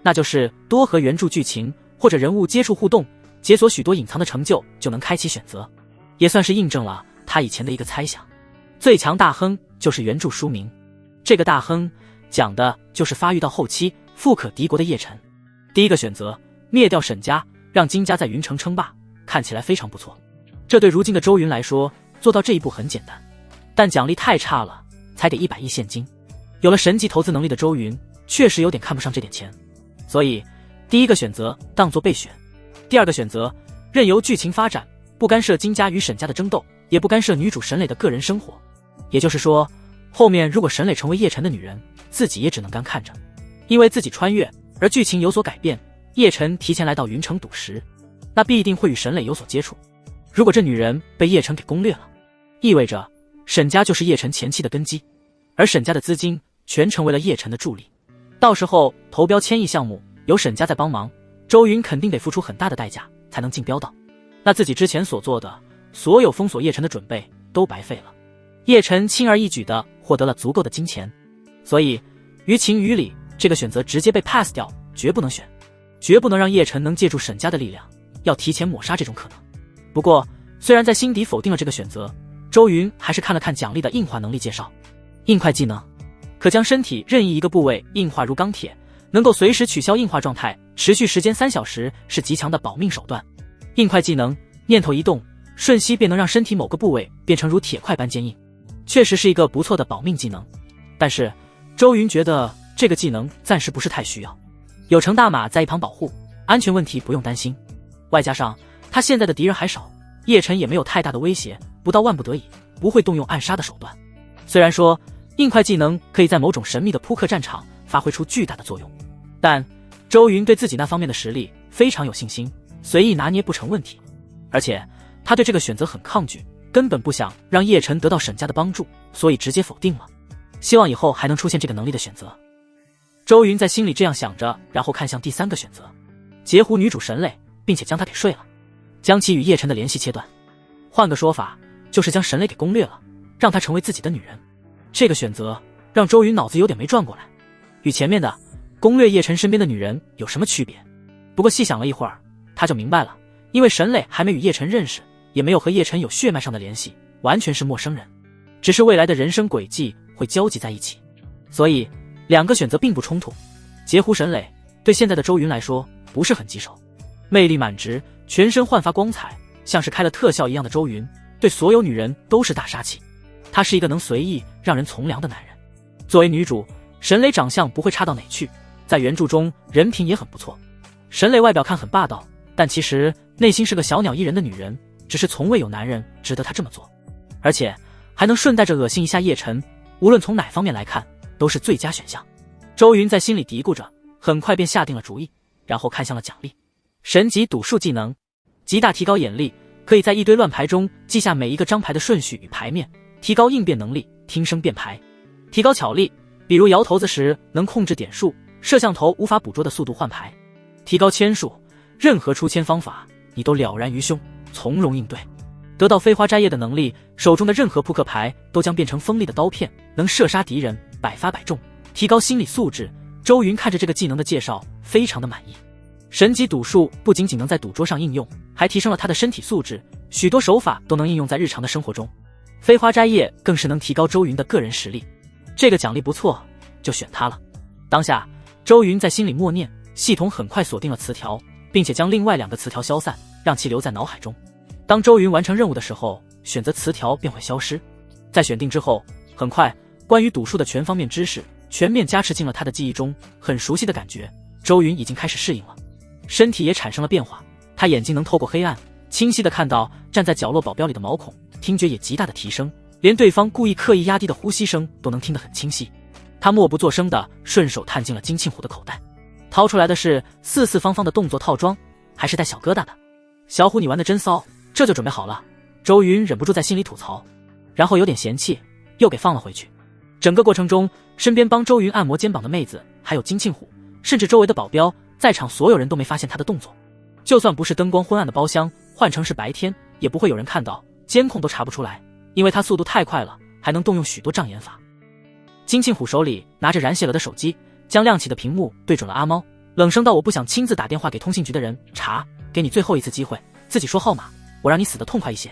那就是多和原著剧情或者人物接触互动，解锁许多隐藏的成就，就能开启选择，也算是印证了他以前的一个猜想。最强大亨就是原著书名，这个大亨讲的就是发育到后期富可敌国的叶晨。第一个选择灭掉沈家，让金家在云城称霸，看起来非常不错。这对如今的周云来说，做到这一步很简单，但奖励太差了，才给100亿现金。有了神级投资能力的周云，确实有点看不上这点钱，所以第一个选择当作备选。第二个选择任由剧情发展，不干涉金家与沈家的争斗，也不干涉女主沈磊的个人生活。也就是说，后面如果沈磊成为叶晨的女人，自己也只能干看着，因为自己穿越而剧情有所改变，叶晨提前来到云城赌石，那必定会与沈磊有所接触。如果这女人被叶晨给攻略了，意味着沈家就是叶晨前期的根基，而沈家的资金全成为了叶晨的助力。到时候投标1000亿项目有沈家在帮忙，周云肯定得付出很大的代价才能竞标到，那自己之前所做的所有封锁叶晨的准备都白费了。叶晨轻而易举地获得了足够的金钱，所以于情于理，这个选择直接被 pass 掉，绝不能选，绝不能让叶晨能借助沈家的力量，要提前抹杀这种可能。不过虽然在心底否定了这个选择，周云还是看了看奖励的硬化能力介绍。硬块技能可将身体任意一个部位硬化如钢铁，能够随时取消硬化状态，持续时间3小时，是极强的保命手段。硬块技能念头一动，瞬息便能让身体某个部位变成如铁块般坚硬，确实是一个不错的保命技能。但是周云觉得这个技能暂时不是太需要，有程大马在一旁保护，安全问题不用担心。外加上他现在的敌人还少，叶晨也没有太大的威胁，不到万不得已不会动用暗杀的手段。虽然说硬块技能可以在某种神秘的扑克战场发挥出巨大的作用，但周云对自己那方面的实力非常有信心，随意拿捏不成问题。而且他对这个选择很抗拒，根本不想让叶晨得到沈家的帮助，所以直接否定了，希望以后还能出现这个能力的选择。周云在心里这样想着，然后看向第3个选择，截胡女主沈磊，并且将她给睡了，将其与叶晨的联系切断。换个说法，就是将沈磊给攻略了，让她成为自己的女人。这个选择让周云脑子有点没转过来，与前面的攻略叶晨身边的女人有什么区别？不过细想了一会儿，他就明白了，因为沈磊还没与叶晨认识，也没有和叶晨有血脉上的联系，完全是陌生人，只是未来的人生轨迹会交集在一起，所以2个选择并不冲突。截胡沈磊对现在的周云来说不是很棘手，魅力满值，全身焕发光彩，像是开了特效一样的周云对所有女人都是大杀器。他是一个能随意让人从良的男人。作为女主，沈磊长相不会差到哪去，在原著中人品也很不错。沈磊外表看很霸道，但其实内心是个小鸟依人的女人，只是从未有男人值得她这么做，而且还能顺带着恶心一下叶晨，无论从哪方面来看都是最佳选项。周云在心里嘀咕着，很快便下定了主意，然后看向了奖励。神级赌术技能极大提高眼力，可以在一堆乱牌中记下每一个张牌的顺序与牌面，提高应变能力，听声辨牌，提高巧力，比如摇骰子时能控制点数，摄像头无法捕捉的速度换牌，提高签术，任何出签方法你都了然于胸，从容应对。得到飞花摘叶的能力，手中的任何扑克牌都将变成锋利的刀片，能射杀敌人，百发百中，提高心理素质。周云看着这个技能的介绍，非常的满意。神级赌术不仅仅能在赌桌上应用，还提升了他的身体素质，许多手法都能应用在日常的生活中。飞花摘叶更是能提高周云的个人实力，这个奖励不错，就选它了。当下周云在心里默念，系统很快锁定了词条，并且将另外2个词条消散，让其留在脑海中。当周云完成任务的时候，选择词条便会消失。在选定之后，很快关于赌术的全方面知识全面加持进了他的记忆中，很熟悉的感觉，周云已经开始适应了，身体也产生了变化，他眼睛能透过黑暗清晰地看到站在角落保镖里的毛孔，听觉也极大的提升，连对方故意刻意压低的呼吸声都能听得很清晰。他默不作声地顺手探进了金庆虎的口袋，掏出来的是四四方方的动作套装，还是带小疙瘩的。小虎你玩的真骚，这就准备好了。周云忍不住在心里吐槽，然后有点嫌弃，又给放了回去。整个过程中，身边帮周云按摩肩膀的妹子，还有金庆虎，甚至周围的保镖，在场所有人都没发现他的动作。就算不是灯光昏暗的包厢，换成是白天，也不会有人看到，监控都查不出来，因为他速度太快了，还能动用许多障眼法。金庆虎手里拿着燃卸了的手机，将亮起的屏幕对准了阿猫，冷声道：我不想亲自打电话给通信局的人查，给你最后一次机会，自己说号码，我让你死得痛快一些。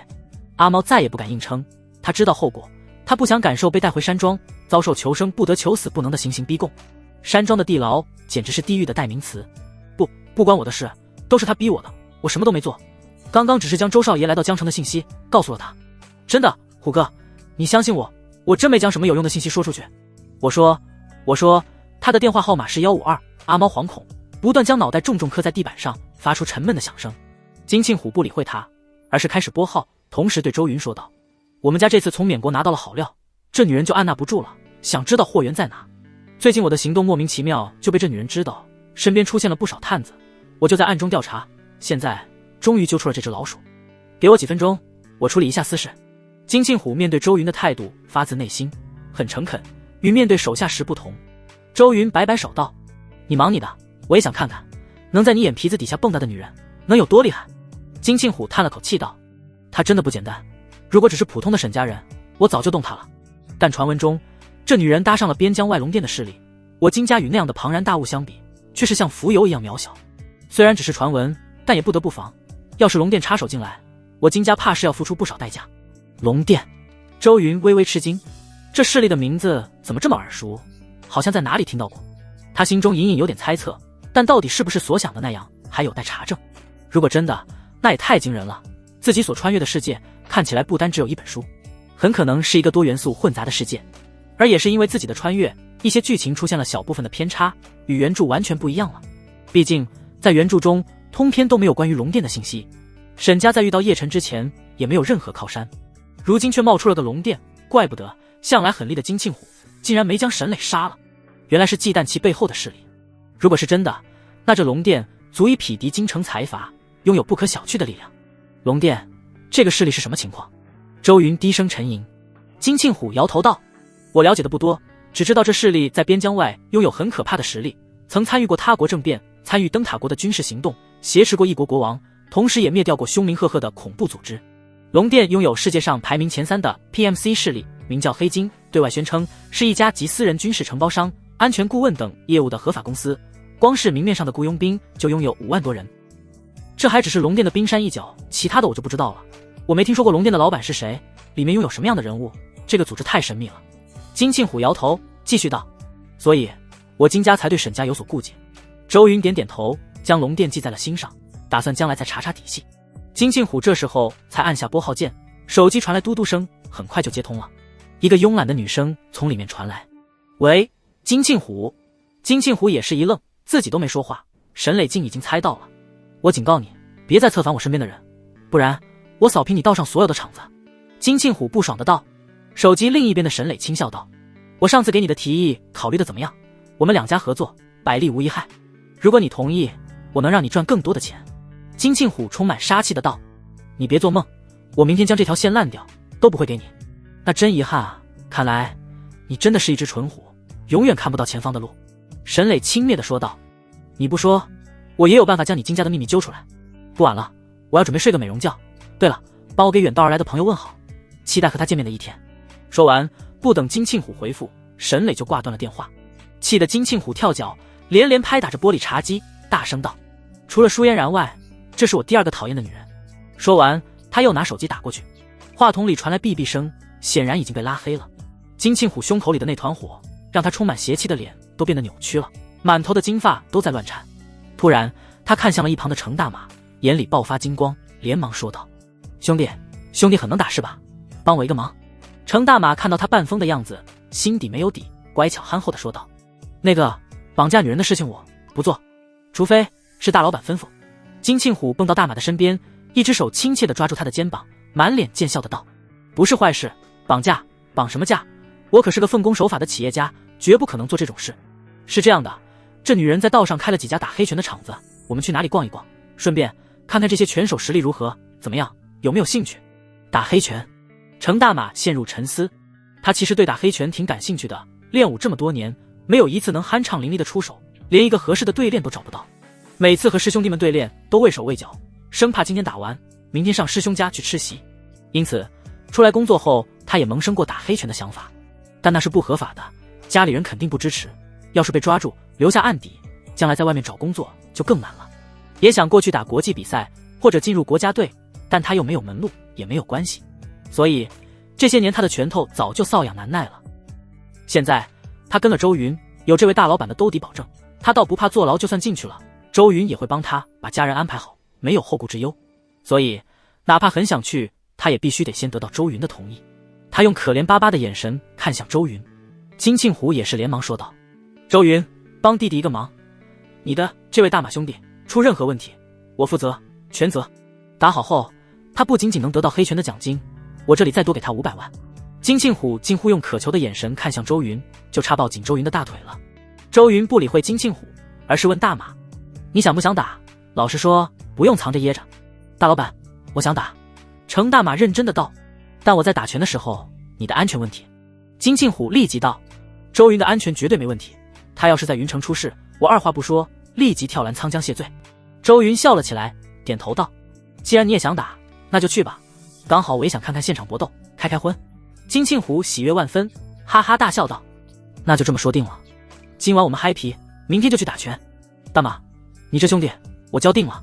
阿猫再也不敢硬撑，他知道后果，他不想感受被带回山庄，遭受求生不得求死不能的行刑逼供。山庄的地牢简直是地狱的代名词。不关我的事，都是他逼我的，我什么都没做，刚刚只是将周少爷来到江城的信息告诉了他。真的，虎哥，你相信我，我真没将什么有用的信息说出去。我说他的电话号码是152。阿猫惶恐，不断将脑袋重重磕在地板上，发出沉闷的响声。金庆虎不理会他，而是开始拨号，同时对周云说道：我们家这次从缅国拿到了好料，这女人就按捺不住了，想知道货源在哪。最近我的行动莫名其妙就被这女人知道，身边出现了不少探子，我就在暗中调查，现在终于揪出了这只老鼠。给我几分钟，我处理一下私事。金庆虎面对周云的态度发自内心，很诚恳，与面对手下时不同。周云摆摆手道：你忙你的，我也想看看能在你眼皮子底下蹦跶的女人能有多厉害。金庆虎叹了口气道：她真的不简单，如果只是普通的沈家人，我早就动她了。但传闻中这女人搭上了边疆外龙殿的势力，我金家与那样的庞然大物相比，却是像蜉蝣一样渺小。虽然只是传闻，但也不得不防，要是龙殿插手进来，我金家怕是要付出不少代价。龙殿，周云微微吃惊，这势力的名字怎么这么耳熟，好像在哪里听到过。他心中隐隐有点猜测，但到底是不是所想的那样，还有待查证。如果真的，那也太惊人了，自己所穿越的世界看起来不单只有一本书，很可能是一个多元素混杂的世界。而也是因为自己的穿越，一些剧情出现了小部分的偏差，与原著完全不一样了。毕竟在原著中通篇都没有关于龙殿的信息，沈家在遇到叶辰之前也没有任何靠山，如今却冒出了个龙殿，怪不得向来狠厉的金庆虎竟然没将沈磊杀了，原来是忌惮其背后的势力。如果是真的，那这龙殿足以匹敌京城财阀，拥有不可小觑的力量。龙殿这个势力是什么情况？周云低声沉吟。金庆虎摇头道：我了解的不多，只知道这势力在边疆外拥有很可怕的实力，曾参与过他国政变，参与灯塔国的军事行动，挟持过一国国王，同时也灭掉过凶名赫赫的恐怖组织。龙殿拥有世界上排名前3的 PMC 势力，名叫黑金，对外宣称是一家集私人军事承包商、安全顾问等业务的合法公司，光是明面上的雇佣兵就拥有5万多人。这还只是龙殿的冰山一角，其他的我就不知道了。我没听说过龙殿的老板是谁，里面拥有什么样的人物，这个组织太神秘了。金庆虎摇头继续道：所以我金家才对沈家有所顾忌。周云点点头，将龙殿记在了心上，打算将来再查查底细。金庆虎这时候才按下拨号键，手机传来嘟嘟声，很快就接通了。一个慵懒的女声从里面传来：喂，金庆虎。金庆虎也是一愣，自己都没说话，沈磊竟已经猜到了。我警告你，别再策反我身边的人，不然我扫平你道上所有的场子。金庆虎不爽的道。手机另一边的沈磊轻笑道：我上次给你的提议考虑的怎么样？我们2家合作，百利无一害，如果你同意，我能让你赚更多的钱。金庆虎充满杀气的道：你别做梦，我明天将这条线烂掉都不会给你。那真遗憾啊，看来你真的是一只蠢虎，永远看不到前方的路。沈磊轻蔑的说道：你不说，我也有办法将你金家的秘密揪出来。不晚了，我要准备睡个美容觉。对了，帮我给远道而来的朋友问好，期待和他见面的一天。说完，不等金庆虎回复，沈磊就挂断了电话，气得金庆虎跳脚，连连拍打着玻璃茶几，大声道：除了舒嫣然外，这是我第2个讨厌的女人。说完，他又拿手机打过去，话筒里传来哔哔声，显然已经被拉黑了。金庆虎胸口里的那团火，让他充满邪气的脸都变得扭曲了，满头的金发都在乱颤。突然，他看向了一旁的程大马，眼里爆发金光，连忙说道：兄弟很能打是吧？帮我一个忙。程大马看到他半疯的样子，心底没有底，乖巧憨厚的说道：那个绑架女人的事情我不做，除非是大老板吩咐。金庆虎蹦到大马的身边，一只手亲切地抓住他的肩膀，满脸贱笑的道：不是坏事，绑架绑什么架，我可是个奉公守法的企业家，绝不可能做这种事。是这样的，这女人在道上开了几家打黑拳的场子，我们去哪里逛一逛，顺便看看这些拳手实力如何，怎么样，有没有兴趣？打黑拳？程大马陷入沉思。他其实对打黑拳挺感兴趣的，练武这么多年，没有一次能酣畅淋漓的出手，连一个合适的对练都找不到。每次和师兄弟们对练都畏手畏脚，生怕今天打完，明天上师兄家去吃席。因此，出来工作后，他也萌生过打黑拳的想法，但那是不合法的，家里人肯定不支持。要是被抓住，留下案底，将来在外面找工作就更难了。也想过去打国际比赛，或者进入国家队，但他又没有门路，也没有关系，所以这些年他的拳头早就瘙痒难耐了。现在他跟了周云，有这位大老板的兜底保证，他倒不怕坐牢，就算进去了，周云也会帮他把家人安排好，没有后顾之忧。所以哪怕很想去，他也必须得先得到周云的同意。他用可怜巴巴的眼神看向周云，金庆虎也是连忙说道：周云，帮弟弟一个忙，你的这位大马兄弟出任何问题，我负责全责。打好后，他不仅仅能得到黑拳的奖金，我这里再多给他500万。金庆虎近乎用渴求的眼神看向周云，就差抱紧周云的大腿了。周云不理会金庆虎，而是问大马：你想不想打？老实说，不用藏着掖着。大老板，我想打。程大马认真的道：但我在打拳的时候，你的安全问题。金庆虎立即道：周云的安全绝对没问题，他要是在云城出事，我二话不说立即跳栏沧江谢罪。周云笑了起来，点头道：既然你也想打，那就去吧，刚好我也想看看现场搏斗，开开荤。金庆虎喜悦万分，哈哈大笑道：那就这么说定了，今晚我们嗨皮，明天就去打拳。大马，你这兄弟我交定了。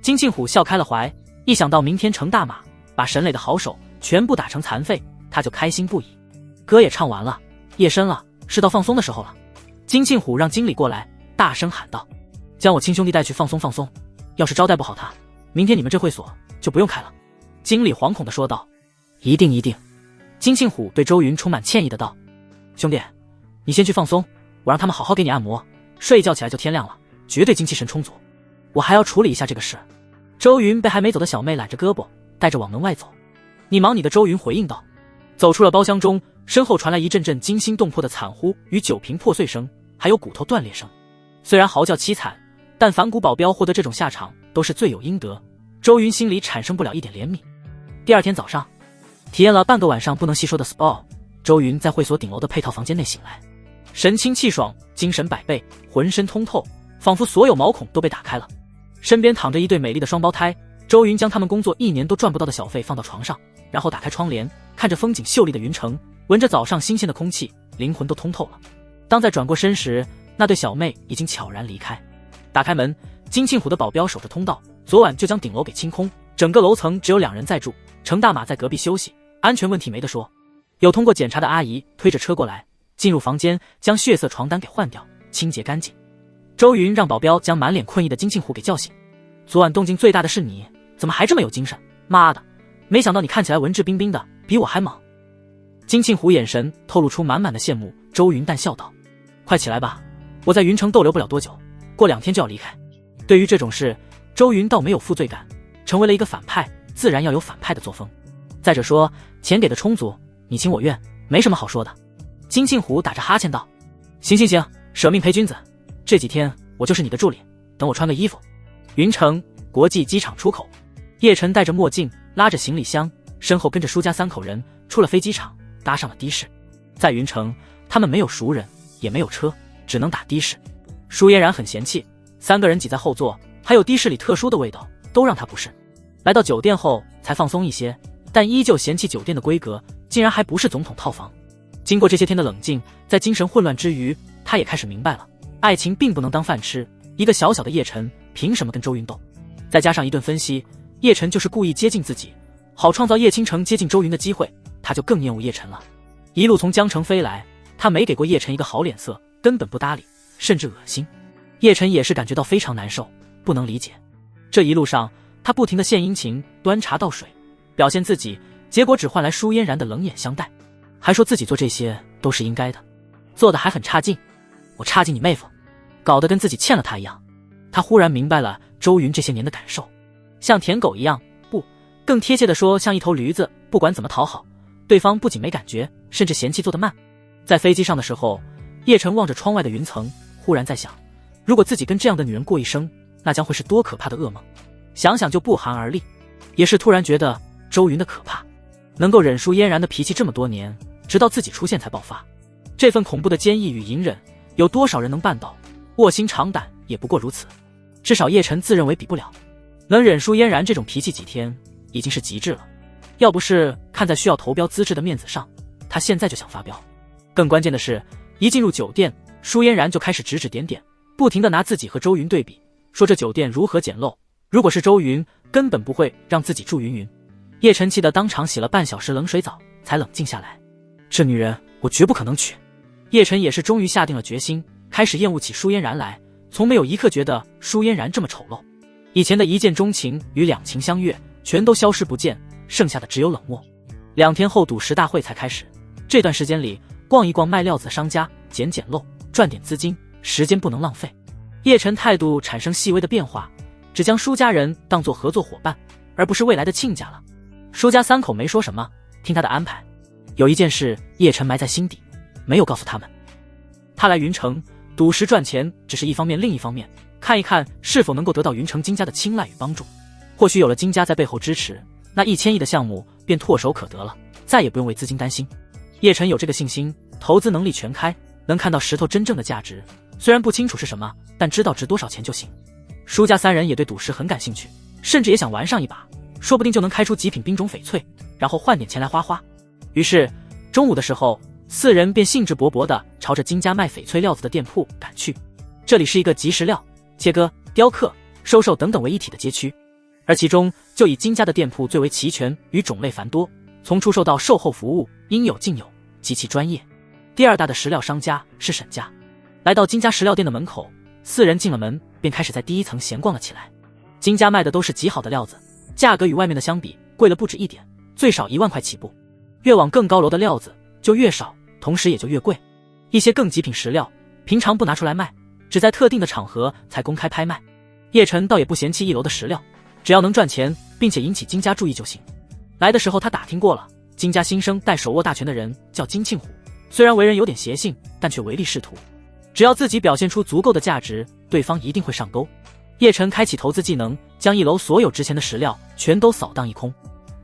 金庆虎笑开了怀，一想到明天程大马把沈磊的好手全部打成残废，他就开心不已。歌也唱完了，夜深了，是到放松的时候了。金庆虎让经理过来，大声喊道：将我亲兄弟带去放松放松，要是招待不好他，明天你们这会所就不用开了。经理惶恐地说道：一定一定。金庆虎对周云充满歉意的道：兄弟，你先去放松，我让他们好好给你按摩，睡一觉起来就天亮了，绝对精气神充足。我还要处理一下这个事。周云被还没走的小妹揽着胳膊，带着往门外走。你忙你的。周云回应道。走出了包厢中，身后传来一阵阵惊心动魄的惨呼与酒瓶破碎声，还有骨头断裂声。虽然嚎叫凄惨，但反骨保镖获得这种下场都是罪有应得，周云心里产生不了一点怜悯。第二天早上，体验了半个晚上不能细说的 SPA， 周云在会所顶楼的配套房间内醒来，神清气爽，精神百倍，浑身通透，仿佛所有毛孔都被打开了。身边躺着一对美丽的双胞胎，周云将他们工作1年都赚不到的小费放到床上，然后打开窗帘，看着风景秀丽的云城，闻着早上新鲜的空气，灵魂都通透了。当再转过身时，那对小妹已经悄然离开。打开门，金庆虎的保镖守着通道，昨晚就将顶楼给清空，整个楼层只有2人在住，程大马在隔壁休息，安全问题没得说。有通过检查的阿姨推着车过来，进入房间，将血色床单给换掉，清洁干净。周云让保镖将满脸困意的金庆虎给叫醒。昨晚动静最大的是你，怎么还这么有精神？妈的，没想到你看起来文质彬彬的，比我还猛。金庆虎眼神透露出满满的羡慕。周云淡笑道：快起来吧，我在云城逗留不了多久，过2天就要离开。对于这种事，周云倒没有负罪感，成为了一个反派，自然要有反派的作风。再者说，钱给的充足，你情我愿，没什么好说的。金庆虎打着哈欠道：行行行，舍命陪君子，这几天我就是你的助理，等我穿个衣服。云城国际机场出口，叶晨戴着墨镜，拉着行李箱，身后跟着舒家3口人出了飞机场，搭上了的士。在云城，他们没有熟人，也没有车，只能打的士。舒嫣然很嫌弃，3个人挤在后座，还有的士里特殊的味道，都让他不适。来到酒店后才放松一些，但依旧嫌弃酒店的规格，竟然还不是总统套房。经过这些天的冷静，在精神混乱之余，他也开始明白了，爱情并不能当饭吃，一个小小的叶晨凭什么跟周云斗？再加上一顿分析，叶晨就是故意接近自己，好创造叶倾城接近周云的机会，他就更厌恶叶晨了。一路从江城飞来，他没给过叶晨一个好脸色，根本不搭理，甚至恶心。叶晨也是感觉到非常难受，不能理解。这一路上，他不停地献殷勤，端茶倒水，表现自己，结果只换来舒嫣然的冷眼相待，还说自己做这些都是应该的，做的还很差劲。我差劲你妹夫，搞得跟自己欠了他一样。他忽然明白了周云这些年的感受，像舔狗一样，不，更贴切的说像一头驴子，不管怎么讨好，对方不仅没感觉，甚至嫌弃做得慢。在飞机上的时候，叶晨望着窗外的云层，忽然在想，如果自己跟这样的女人过一生，那将会是多可怕的噩梦，想想就不寒而栗。也是突然觉得周云的可怕，能够忍恕嫣然的脾气这么多年，直到自己出现才爆发。这份恐怖的坚毅与隐忍，有多少人能办到？卧薪尝胆也不过如此，至少叶晨自认为比不了，能忍恕嫣然这种脾气几天，已经是极致了。要不是看在需要投标资质的面子上，他现在就想发飙。更关键的是，一进入酒店，舒嫣然就开始指指点点，不停地拿自己和周云对比，说这酒店如何简陋，如果是周云，根本不会让自己住云云。叶晨气得当场洗了半小时冷水澡，才冷静下来。这女人，我绝不可能娶。叶晨也是终于下定了决心，开始厌恶起舒嫣然来，从没有一刻觉得舒嫣然这么丑陋。以前的一见钟情与两情相悦，全都消失不见，剩下的只有冷漠。2天后赌石大会才开始，这段时间里逛一逛卖料子的商家，捡捡漏，赚点资金，时间不能浪费。叶晨态度产生细微的变化，只将舒家人当作合作伙伴，而不是未来的亲家了。舒家3口没说什么，听他的安排。有一件事叶晨埋在心底，没有告诉他们。他来云城赌石赚钱只是一方面，另一方面看一看是否能够得到云城金家的青睐与帮助。或许有了金家在背后支持，那1000亿的项目便唾手可得了，再也不用为资金担心。叶晨有这个信心，投资能力全开，能看到石头真正的价值，虽然不清楚是什么，但知道值多少钱就行。舒家3人也对赌石很感兴趣，甚至也想玩上一把，说不定就能开出极品冰种翡翠，然后换点钱来花花。于是中午的时候，4人便兴致勃勃地朝着金家卖翡翠料子的店铺赶去。这里是一个集石料、切割、雕刻、收售等等为一体的街区，而其中就以金家的店铺最为齐全与种类繁多，从出售到售后服务应有尽有，极其专业。第2大的石料商家是沈家。来到金家石料店的门口，4人进了门便开始在第1层闲逛了起来。金家卖的都是极好的料子，价格与外面的相比贵了不止一点，最少1万块起步，越往更高楼的料子就越少，同时也就越贵。一些更极品石料平常不拿出来卖，只在特定的场合才公开拍卖。叶晨倒也不嫌弃1楼的石料，只要能赚钱并且引起金家注意就行。来的时候他打听过了，金家新生代手握大权的人叫金庆虎，虽然为人有点邪性，但却唯利是图，只要自己表现出足够的价值，对方一定会上钩。叶晨开启投资技能，将1楼所有值钱的石料全都扫荡一空，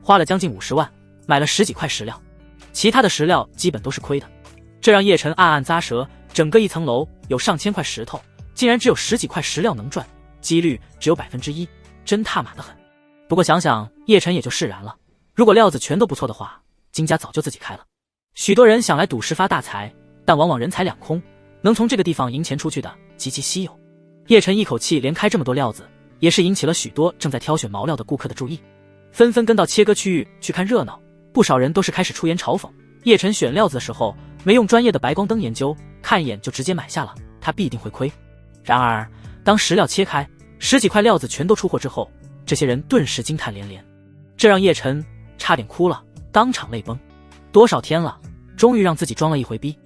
花了将近50万买了10几块石料，其他的石料基本都是亏的。这让叶晨暗暗咂舌，整个1层楼有上千块石头，竟然只有10几块石料能赚，几率只有1%，真踏马的很。不过想想叶晨也就释然了，如果料子全都不错的话，金家早就自己开了。许多人想来赌石发大财，但往往人财两空，能从这个地方赢钱出去的极其稀有。叶晨一口气连开这么多料子，也是引起了许多正在挑选毛料的顾客的注意，纷纷跟到切割区域去看热闹。不少人都是开始出言嘲讽叶晨选料子的时候没用专业的白光灯研究，看一眼就直接买下了，他必定会亏。然而当石料切开10几块料子全都出货之后，这些人顿时惊叹连连，这让叶晨差点哭了，当场泪崩。多少天了，终于让自己装了一回逼，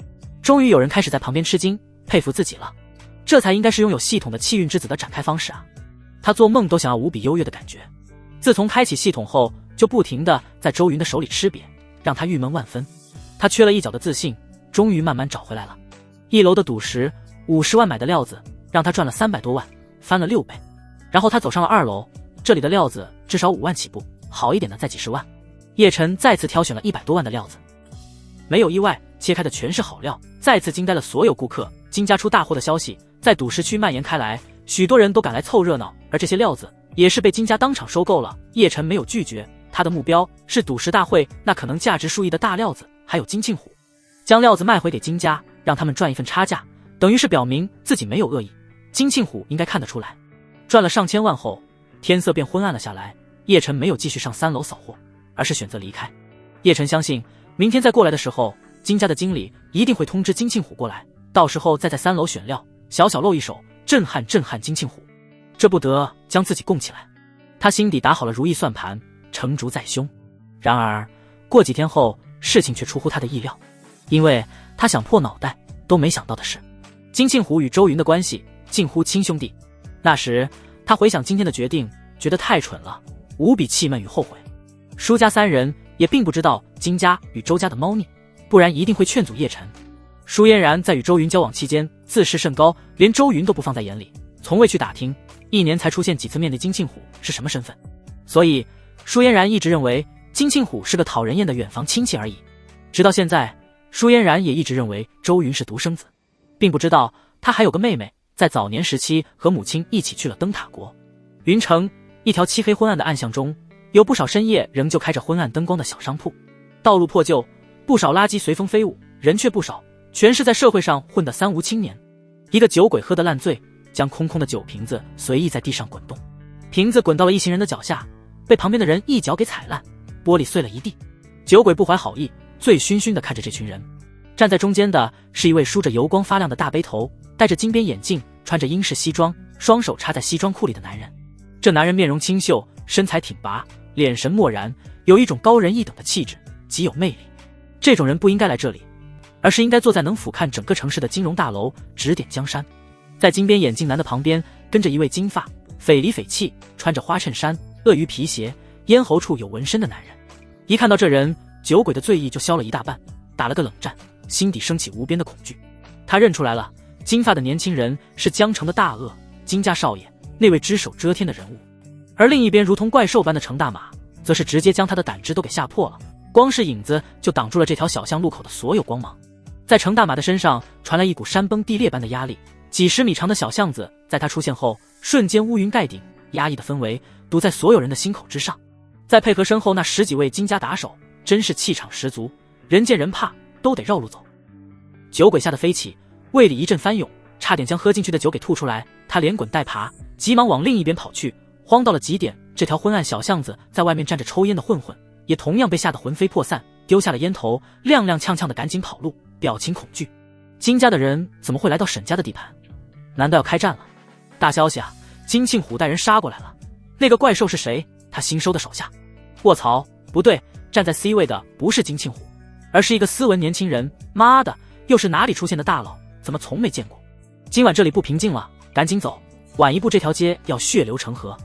终于有人开始在旁边吃惊佩服自己了，这才应该是拥有系统的气运之子的展开方式啊！他做梦都想要无比优越的感觉。自从开启系统后，就不停地在周云的手里吃瘪，让他郁闷万分。他缺了一角的自信，终于慢慢找回来了。1楼的赌石50万买的料子，让他赚了300多万，翻了6倍。然后他走上了2楼，这里的料子至少5万起步，好一点的再几十万。叶晨再次挑选了100多万的料子，没有意外，切开的全是好料，再次惊呆了所有顾客。金家出大货的消息在赌石区蔓延开来，许多人都赶来凑热闹，而这些料子也是被金家当场收购了。叶晨没有拒绝，他的目标是赌石大会那可能价值数亿的大料子，还有金庆虎，将料子卖回给金家，让他们赚一份差价，等于是表明自己没有恶意。金庆虎应该看得出来。赚了上千万后，天色便昏暗了下来。叶晨没有继续上3楼扫货，而是选择离开。叶晨相信明天再过来的时候，金家的经理一定会通知金庆虎过来，到时候再在3楼选料，小小露一手，震撼金庆虎，这不得将自己供起来。他心底打好了如意算盘，成竹在胸。然而过几天后，事情却出乎他的意料，因为他想破脑袋都没想到的是，金庆虎与周云的关系近乎亲兄弟。那时他回想今天的决定，觉得太蠢了，无比气闷与后悔。舒家3人也并不知道金家与周家的猫腻，不然一定会劝阻叶晨。舒嫣然在与周云交往期间自视甚高，连周云都不放在眼里，从未去打听1年才出现几次面的金庆虎是什么身份。所以舒嫣然一直认为金庆虎是个讨人厌的远房亲戚而已。直到现在，舒嫣然也一直认为周云是独生子，并不知道他还有个妹妹，在早年时期和母亲一起去了灯塔国。云城一条漆黑昏暗的暗巷中，有不少深夜仍旧开着昏暗灯光的小商铺，道路破旧，不少垃圾随风飞舞，人却不少，全是在社会上混的三无青年。一个酒鬼喝得烂醉，将空空的酒瓶子随意在地上滚动，瓶子滚到了一行人的脚下，被旁边的人一脚给踩烂，玻璃碎了一地。酒鬼不怀好意，醉醺醺地看着这群人。站在中间的是一位梳着油光发亮的大背头，戴着金边眼镜，穿着英式西装，双手插在西装裤里的男人。这男人面容清秀，身材挺拔，脸神漠然，有一种高人一等的气质，极有魅力。这种人不应该来这里，而是应该坐在能俯瞰整个城市的金融大楼，指点江山。在金边眼镜男的旁边跟着一位金发、匪里匪气，穿着花衬衫、鳄鱼皮鞋，咽喉处有纹身的男人。一看到这人，酒鬼的醉意就消了一大半，打了个冷战，心底升起无边的恐惧。他认出来了，金发的年轻人是江城的大鳄金家少爷，那位只手遮天的人物。而另一边如同怪兽般的程大马，则是直接将他的胆汁都给吓破了，光是影子就挡住了这条小巷路口的所有光芒。在程大马的身上传来一股山崩地裂般的压力，几十米长的小巷子在他出现后瞬间乌云盖顶，压抑的氛围堵在所有人的心口之上。再配合身后那10几位金家打手，真是气场十足，人见人怕，都得绕路走。酒鬼吓得飞起，胃里一阵翻涌，差点将喝进去的酒给吐出来。他连滚带爬，急忙往另一边跑去，慌到了极点。这条昏暗小巷子在外面站着抽烟的混混，也同样被吓得魂飞魄散，丢下了烟头，踉踉跄跄的赶紧跑路，表情恐惧。金家的人怎么会来到沈家的地盘？难道要开战了？大消息啊！金庆虎带人杀过来了。那个怪兽是谁？他新收的手下。卧槽，不对，站在 C 位的不是金庆虎，而是一个斯文年轻人。妈的，又是哪里出现的大佬？怎么从没见过？今晚这里不平静了，赶紧走，晚一步这条街要血流成河。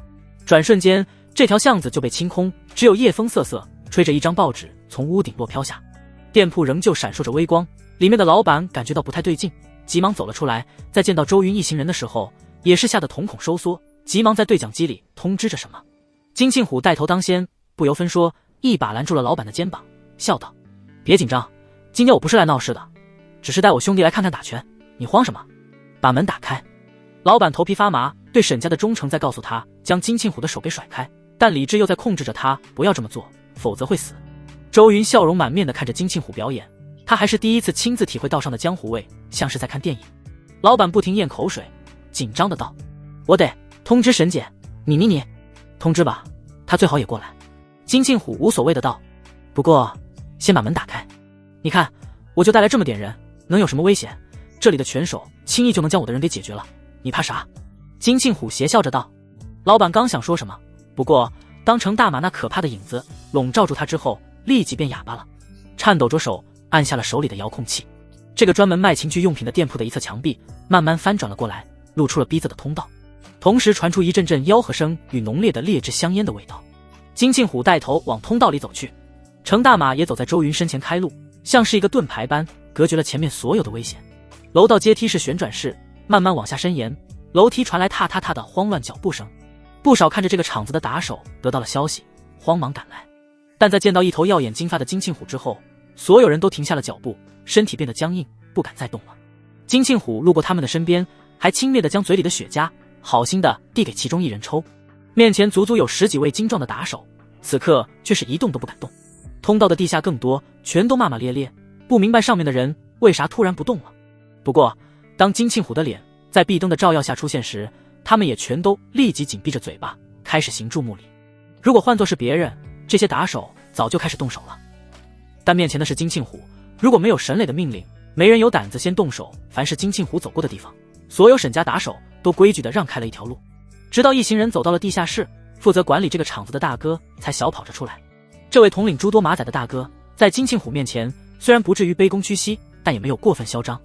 转瞬间，这条巷子就被清空，只有夜风瑟瑟，吹着一张报纸从屋顶落飘下。店铺仍旧闪烁着微光，里面的老板感觉到不太对劲，急忙走了出来。在见到周云一行人的时候，也是吓得瞳孔收缩，急忙在对讲机里通知着什么。金庆虎带头当先，不由分说，一把拦住了老板的肩膀，笑道：“别紧张，今天我不是来闹事的，只是带我兄弟来看看打拳，你慌什么？把门打开。”老板头皮发麻，对沈家的忠诚在告诉他将金庆虎的手给甩开，但理智又在控制着他不要这么做，否则会死。周云笑容满面地看着金庆虎表演，他还是第一次亲自体会道上的江湖味，像是在看电影。老板不停咽口水，紧张的道：“我得通知沈姐，你通知吧，他最好也过来。”金庆虎无所谓的道：“不过先把门打开，你看我就带来这么点人，能有什么危险？这里的拳手轻易就能将我的人给解决了，你怕啥？”金庆虎邪笑着道。老板刚想说什么，不过当程大马那可怕的影子笼罩住他之后，立即变哑巴了，颤抖着手按下了手里的遥控器。这个专门卖情趣用品的店铺的一侧墙壁慢慢翻转了过来，露出了逼仄的通道，同时传出一阵阵吆喝声与浓烈的劣质香烟的味道。金庆虎带头往通道里走去，程大马也走在周云身前开路，像是一个盾牌般隔绝了前面所有的危险。楼道阶梯是旋转式，慢慢往下伸延，楼梯传来踏踏踏的慌乱脚步声。不少看着这个场子的打手得到了消息，慌忙赶来。但在见到一头耀眼金发的金庆虎之后，所有人都停下了脚步，身体变得僵硬，不敢再动了。金庆虎路过他们的身边，还轻蔑地将嘴里的雪茄好心地递给其中一人抽。面前足足有10几位精壮的打手，此刻却是一动都不敢动。通道的地下更多，全都骂骂咧咧，不明白上面的人为啥突然不动了。不过当金庆虎的脸在壁灯的照耀下出现时，他们也全都立即紧闭着嘴巴，开始行注目礼。如果换作是别人，这些打手早就开始动手了，但面前的是金庆虎，如果没有沈磊的命令，没人有胆子先动手。凡是金庆虎走过的地方，所有沈家打手都规矩地让开了一条路，直到一行人走到了地下室，负责管理这个场子的大哥才小跑着出来。这位统领诸多马仔的大哥在金庆虎面前虽然不至于卑躬屈膝，但也没有过分嚣张，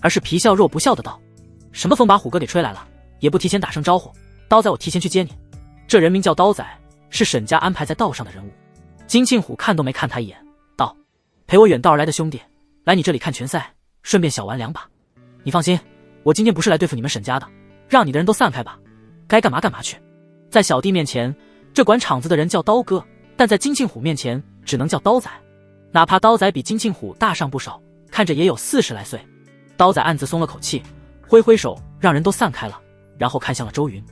而是皮笑肉不笑的道：“什么风把虎哥给吹来了，也不提前打声招呼，刀仔我提前去接你。”这人名叫刀仔，是沈家安排在道上的人物。金庆虎看都没看他一眼，道：“陪我远道而来的兄弟，来你这里看拳赛，顺便小玩2把。你放心，我今天不是来对付你们沈家的，让你的人都散开吧，该干嘛干嘛去。在小弟面前，这管场子的人叫刀哥，但在金庆虎面前只能叫刀仔。哪怕刀仔比金庆虎大上不少，看着也有40来岁。刀仔暗自松了口气，挥挥手让人都散开了，然后看向了周云。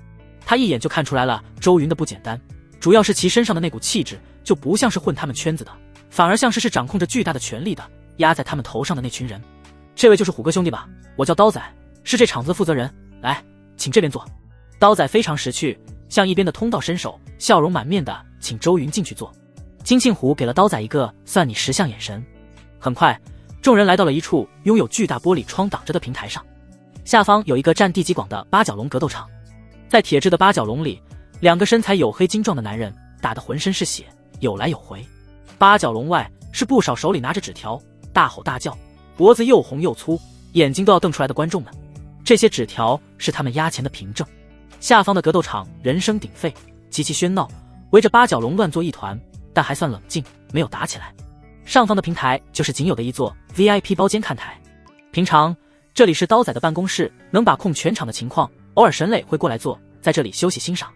他一眼就看出来了周云的不简单，主要是其身上的那股气质就不像是混他们圈子的，反而像是掌控着巨大的权力的压在他们头上的那群人。这位就是虎哥兄弟吧，我叫刀仔，是这场子的负责人，来，请这边坐。刀仔非常识趣，向一边的通道伸手，笑容满面的请周云进去坐。金庆虎给了刀仔一个算你识相眼神。很快，众人来到了一处拥有巨大玻璃窗挡着的平台上，下方有一个占地极广的八角笼格斗场。在铁制的八角笼里，2个身材黝黑精壮的男人打得浑身是血，有来有回。八角笼外是不少手里拿着纸条，大吼大叫，脖子又红又粗，眼睛都要瞪出来的观众们。这些纸条是他们押钱的凭证。下方的格斗场人声鼎沸，极其喧闹，围着八角笼乱作一团，但还算冷静，没有打起来。上方的平台就是仅有的一座 VIP 包间看台。平常这里是刀仔的办公室，能把控全场的情况，偶尔沈磊会过来坐在这里休息欣赏。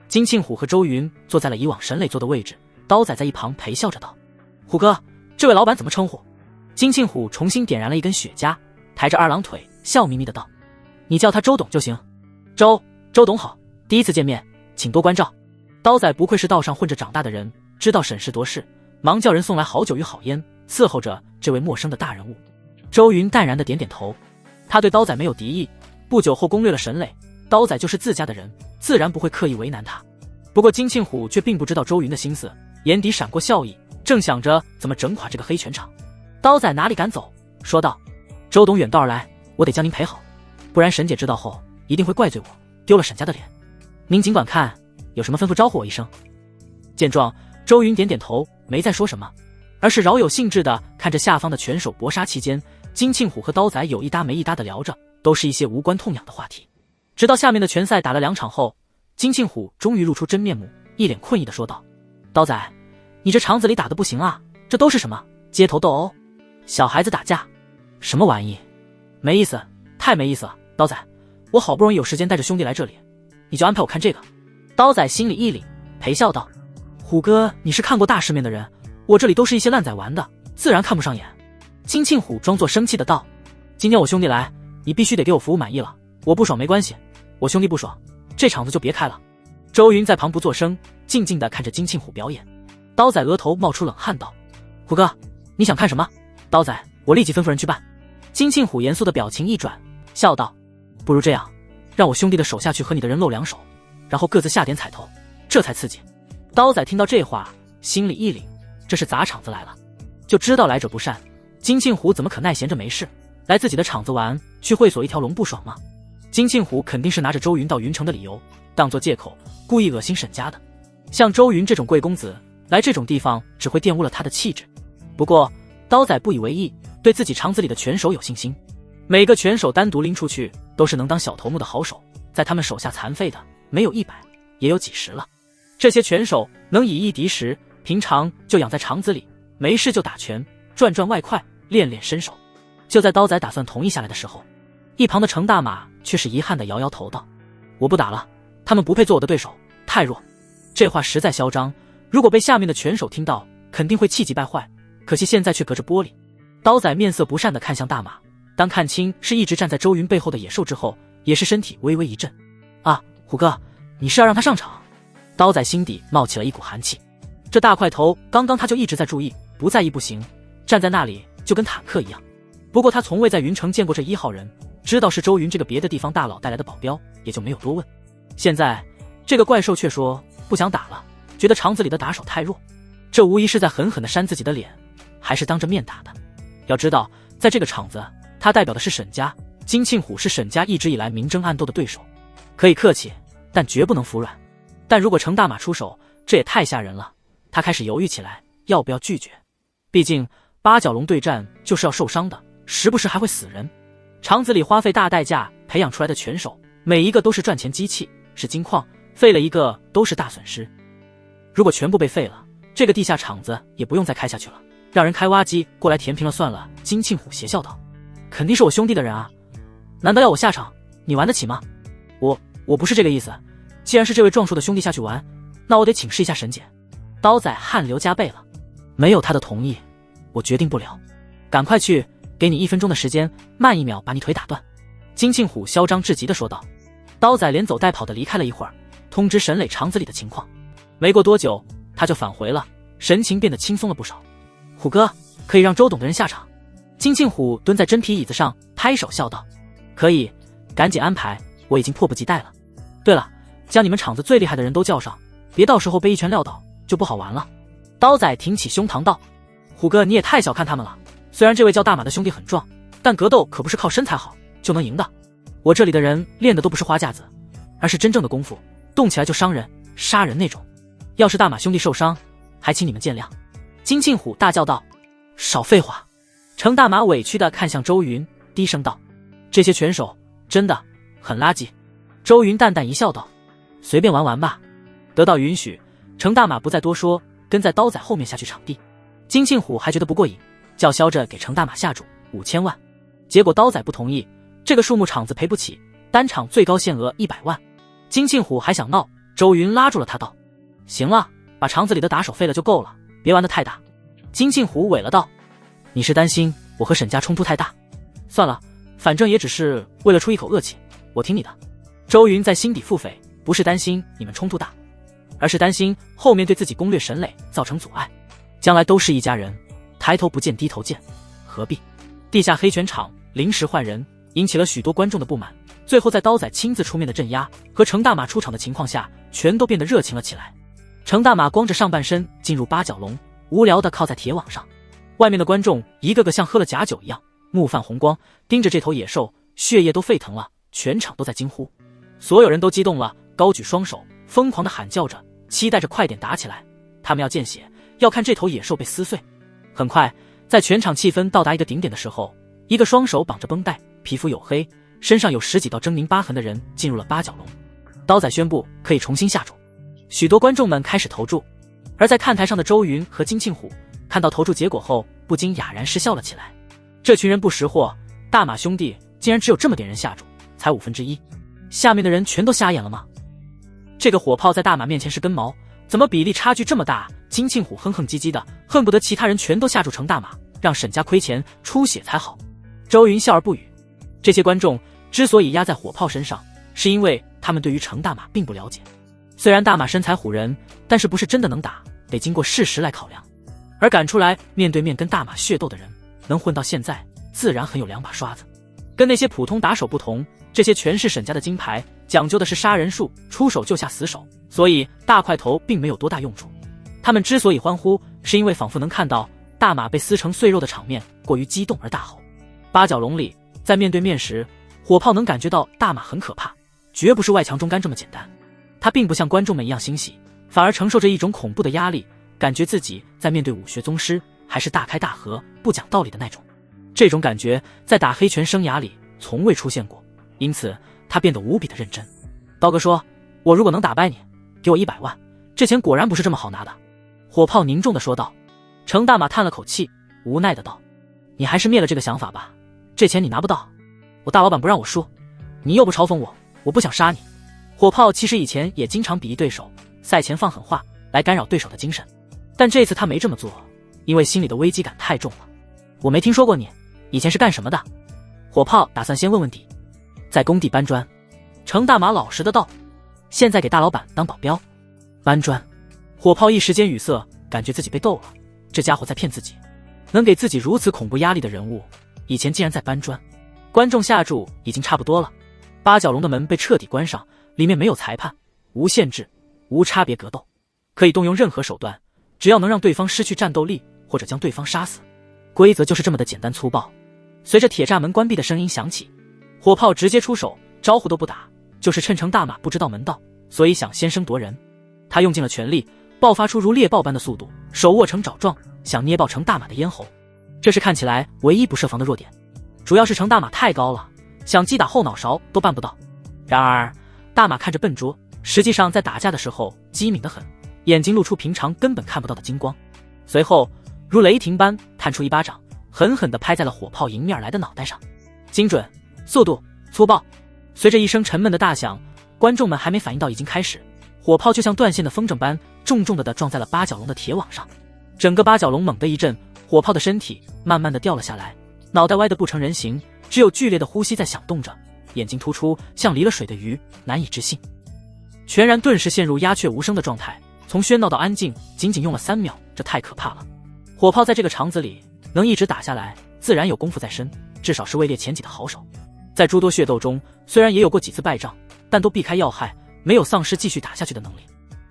金庆虎和周云坐在了以往沈磊坐的位置，刀仔在一旁陪笑着道：虎哥，这位老板怎么称呼？金庆虎重新点燃了一根雪茄，抬着2郎腿笑眯眯的道：你叫他周董就行。周董好，第一次见面，请多关照。刀仔不愧是道上混着长大的人，知道审事夺事，忙叫人送来好酒与好烟，伺候着这位陌生的大人物。周云淡然的点点头，他对刀仔没有敌意，不久后攻略了沈磊，刀仔就是自家的人，自然不会刻意为难他。不过金庆虎却并不知道周云的心思，眼底闪过笑意，正想着怎么整垮这个黑拳场。刀仔哪里敢走，说道：周董远道而来，我得将您陪好，不然沈姐知道后一定会怪罪我丢了沈家的脸。您尽管看，有什么吩咐招呼我一声。见状，周云点点头，没再说什么，而是饶有兴致地看着下方的拳手搏杀期间，金庆虎和刀仔有一搭没一搭地聊着，都是一些无关痛痒的话题。直到下面的拳赛打了2场后，金庆虎终于露出真面目，一脸困意地说道：刀仔，你这场子里打得不行啊，这都是什么街头斗殴，小孩子打架，什么玩意，没意思，太没意思了。刀仔，我好不容易有时间带着兄弟来这里，你就安排我看这个。刀仔心里一凛，陪笑道：虎哥，你是看过大世面的人，我这里都是一些烂仔玩的，自然看不上眼。金庆虎装作生气的道：今天我兄弟来，你必须得给我服务满意了，我不爽没关系，我兄弟不爽，这场子就别开了。周云在旁不作声，静静地看着金庆虎表演。刀仔额头冒出冷汗道：虎哥，你想看什么？刀仔，我立即吩咐人去办。金庆虎严肃的表情一转，笑道：不如这样，让我兄弟的手下去和你的人露2手，然后各自下点彩头，这才刺激。刀仔听到这话，心里一凛，这是砸场子来了，就知道来者不善。金庆虎怎么可耐闲着没事来自己的场子玩，去会所一条龙不爽吗？金庆虎肯定是拿着周云到云城的理由当作借口，故意恶心沈家的。像周云这种贵公子来这种地方，只会玷污了他的气质。不过刀仔不以为意，对自己场子里的拳手有信心，每个拳手单独拎出去都是能当小头目的好手，在他们手下残废的没有100也有几十了。这些拳手能以一敌10，平常就养在场子里，没事就打拳，赚赚外快，练练身手。就在刀仔打算同意下来的时候，一旁的程大马却是遗憾地摇摇头道：我不打了，他们不配做我的对手，太弱。这话实在嚣张，如果被下面的拳手听到，肯定会气急败坏，可惜现在却隔着玻璃。刀仔面色不善地看向大马，当看清是一直站在周云背后的野兽之后，也是身体微微一震。啊，虎哥，你是要让他上场？刀仔心底冒起了一股寒气。这大块头刚刚他就一直在注意，不在意不行，站在那里就跟坦克一样。不过他从未在云城见过这1号人，知道是周云这个别的地方大佬带来的保镖，也就没有多问。现在这个怪兽却说不想打了，觉得场子里的打手太弱，这无疑是在狠狠地扇自己的脸，还是当着面打的。要知道在这个场子，他代表的是沈家，金庆虎是沈家一直以来明争暗斗的对手，可以客气，但绝不能服软。但如果程大马出手，这也太吓人了，他开始犹豫起来，要不要拒绝。毕竟八角笼对战就是要受伤的，时不时还会死人。场子里花费大代价培养出来的拳手，每一个都是赚钱机器，是金矿，废了一个都是大损失。如果全部被废了，这个地下场子也不用再开下去了，让人开挖机过来填平了算了。金庆虎邪笑道：肯定是我兄弟的人啊，难道要我下场？你玩得起吗？我不是这个意思，既然是这位壮硕的兄弟下去玩，那我得请示一下沈姐。刀仔汗流浃背了，没有他的同意，我决定不了。赶快去，给你1分钟的时间，慢1秒把你腿打断。金庆虎嚣张至极地说道。刀仔连走带跑的离开了一会儿，通知沈磊肠子里的情况。没过多久，他就返回了，神情变得轻松了不少。虎哥，可以让周董的人下场。金庆虎蹲在真皮椅子上，拍手笑道：可以，赶紧安排，我已经迫不及待了。对了，将你们厂子最厉害的人都叫上，别到时候被一拳撂倒，就不好玩了。刀仔挺起胸膛道：虎哥，你也太小看他们了，虽然这位叫大马的兄弟很壮，但格斗可不是靠身材好就能赢的。我这里的人练的都不是花架子，而是真正的功夫，动起来就伤人杀人那种。要是大马兄弟受伤，还请你们见谅。金庆虎大叫道：少废话。程大马委屈地看向周云，低声道：这些拳手真的很垃圾。周云淡淡一笑道：随便玩玩吧。得到允许，程大马不再多说，跟在刀仔后面下去场地。金庆虎还觉得不过瘾，叫嚣着给程大马下注5000万。结果刀仔不同意，这个数目厂子赔不起，单场最高限额100万。金庆虎还想闹，周云拉住了他道：行了，把厂子里的打手废了就够了，别玩得太大。金庆虎萎了道：你是担心我和沈家冲突太大？算了，反正也只是为了出一口恶气，我听你的。周云在心底腹诽，不是担心你们冲突大，而是担心后面对自己攻略沈磊造成阻碍。将来都是一家人，抬头不见低头见，何必？地下黑拳场临时换人，引起了许多观众的不满。最后在刀仔亲自出面的镇压和程大马出场的情况下，全都变得热情了起来。程大马光着上半身进入八角笼，无聊地靠在铁网上。外面的观众一个个像喝了假酒一样，目泛红光，盯着这头野兽，血液都沸腾了，全场都在惊呼。所有人都激动了，高举双手，疯狂地喊叫着，期待着快点打起来。他们要见血，要看这头野兽被撕碎。很快，在全场气氛到达一个顶点的时候，一个双手绑着绷带，皮肤黝黑，身上有10几道狰狞疤痕的人进入了八角笼。刀仔宣布可以重新下注，许多观众们开始投注。而在看台上的周云和金庆虎看到投注结果后，不禁哑然失笑了起来。这群人不识货，大马兄弟竟然只有这么点人下注，才1/5，下面的人全都瞎眼了吗？这个火炮在大马面前是根毛，怎么比例差距这么大？金庆虎哼哼唧唧的，恨不得其他人全都下注成大马，让沈家亏钱出血才好。周云笑而不语。这些观众之所以压在火炮身上，是因为他们对于程大马并不了解。虽然大马身材唬人，但是不是真的能打，得经过事实来考量。而赶出来面对面跟大马血斗的人，能混到现在，自然很有2把刷子。跟那些普通打手不同，这些全是沈家的金牌，讲究的是杀人术，出手就下死手，所以大块头并没有多大用处。他们之所以欢呼，是因为仿佛能看到大马被撕成碎肉的场面，过于激动而大吼。八角笼里，在面对面时，火炮能感觉到大马很可怕，绝不是外强中干这么简单。他并不像观众们一样欣喜，反而承受着一种恐怖的压力，感觉自己在面对武学宗师，还是大开大合不讲道理的那种。这种感觉在打黑拳生涯里从未出现过，因此他变得无比的认真。刀哥说，我如果能打败你，给我100万，这钱果然不是这么好拿的。火炮凝重地说道。程大马叹了口气，无奈的道，你还是灭了这个想法吧，这钱你拿不到，我大老板不让我输，你又不嘲讽我，我不想杀你。火炮其实以前也经常鄙夷对手，赛前放狠话来干扰对手的精神，但这次他没这么做，因为心里的危机感太重了。我没听说过你以前是干什么的？火炮打算先问问底。在工地搬砖。程大马老实的道，现在给大老板当保镖。搬砖。火炮一时间语塞，感觉自己被逗了，这家伙在骗自己。能给自己如此恐怖压力的人物，以前竟然在搬砖。观众下注已经差不多了，八角笼的门被彻底关上，里面没有裁判，无限制，无差别格斗，可以动用任何手段，只要能让对方失去战斗力或者将对方杀死。规则就是这么的简单粗暴。随着铁栅门关闭的声音响起，火炮直接出手，招呼都不打，就是趁程大马不知道门道，所以想先声夺人。他用尽了全力，爆发出如猎豹般的速度，手握成爪状，想捏爆程大马的咽喉。这是看起来唯一不设防的弱点，主要是程大马太高了，想击打后脑勺都办不到。然而大马看着笨拙，实际上在打架的时候机敏得很，眼睛露出平常根本看不到的金光。随后如雷霆般探出一巴掌，狠狠地拍在了火炮迎面而来的脑袋上。精准、速度、粗暴。随着一声沉闷的大响，观众们还没反应到已经开始，火炮就像断线的风筝般重重地撞在了八角龙的铁网上。整个八角龙猛地一震，火炮的身体慢慢地掉了下来，脑袋歪得不成人形，只有剧烈的呼吸在响动着，眼睛突出，像离了水的鱼，难以置信。全然顿时陷入鸦雀无声的状态，从喧闹到安静仅仅用了3秒，这太可怕了。火炮在这个场子里能一直打下来，自然有功夫在身，至少是位列前几的好手。在诸多血斗中，虽然也有过几次败仗，但都避开要害，没有丧失继续打下去的能力。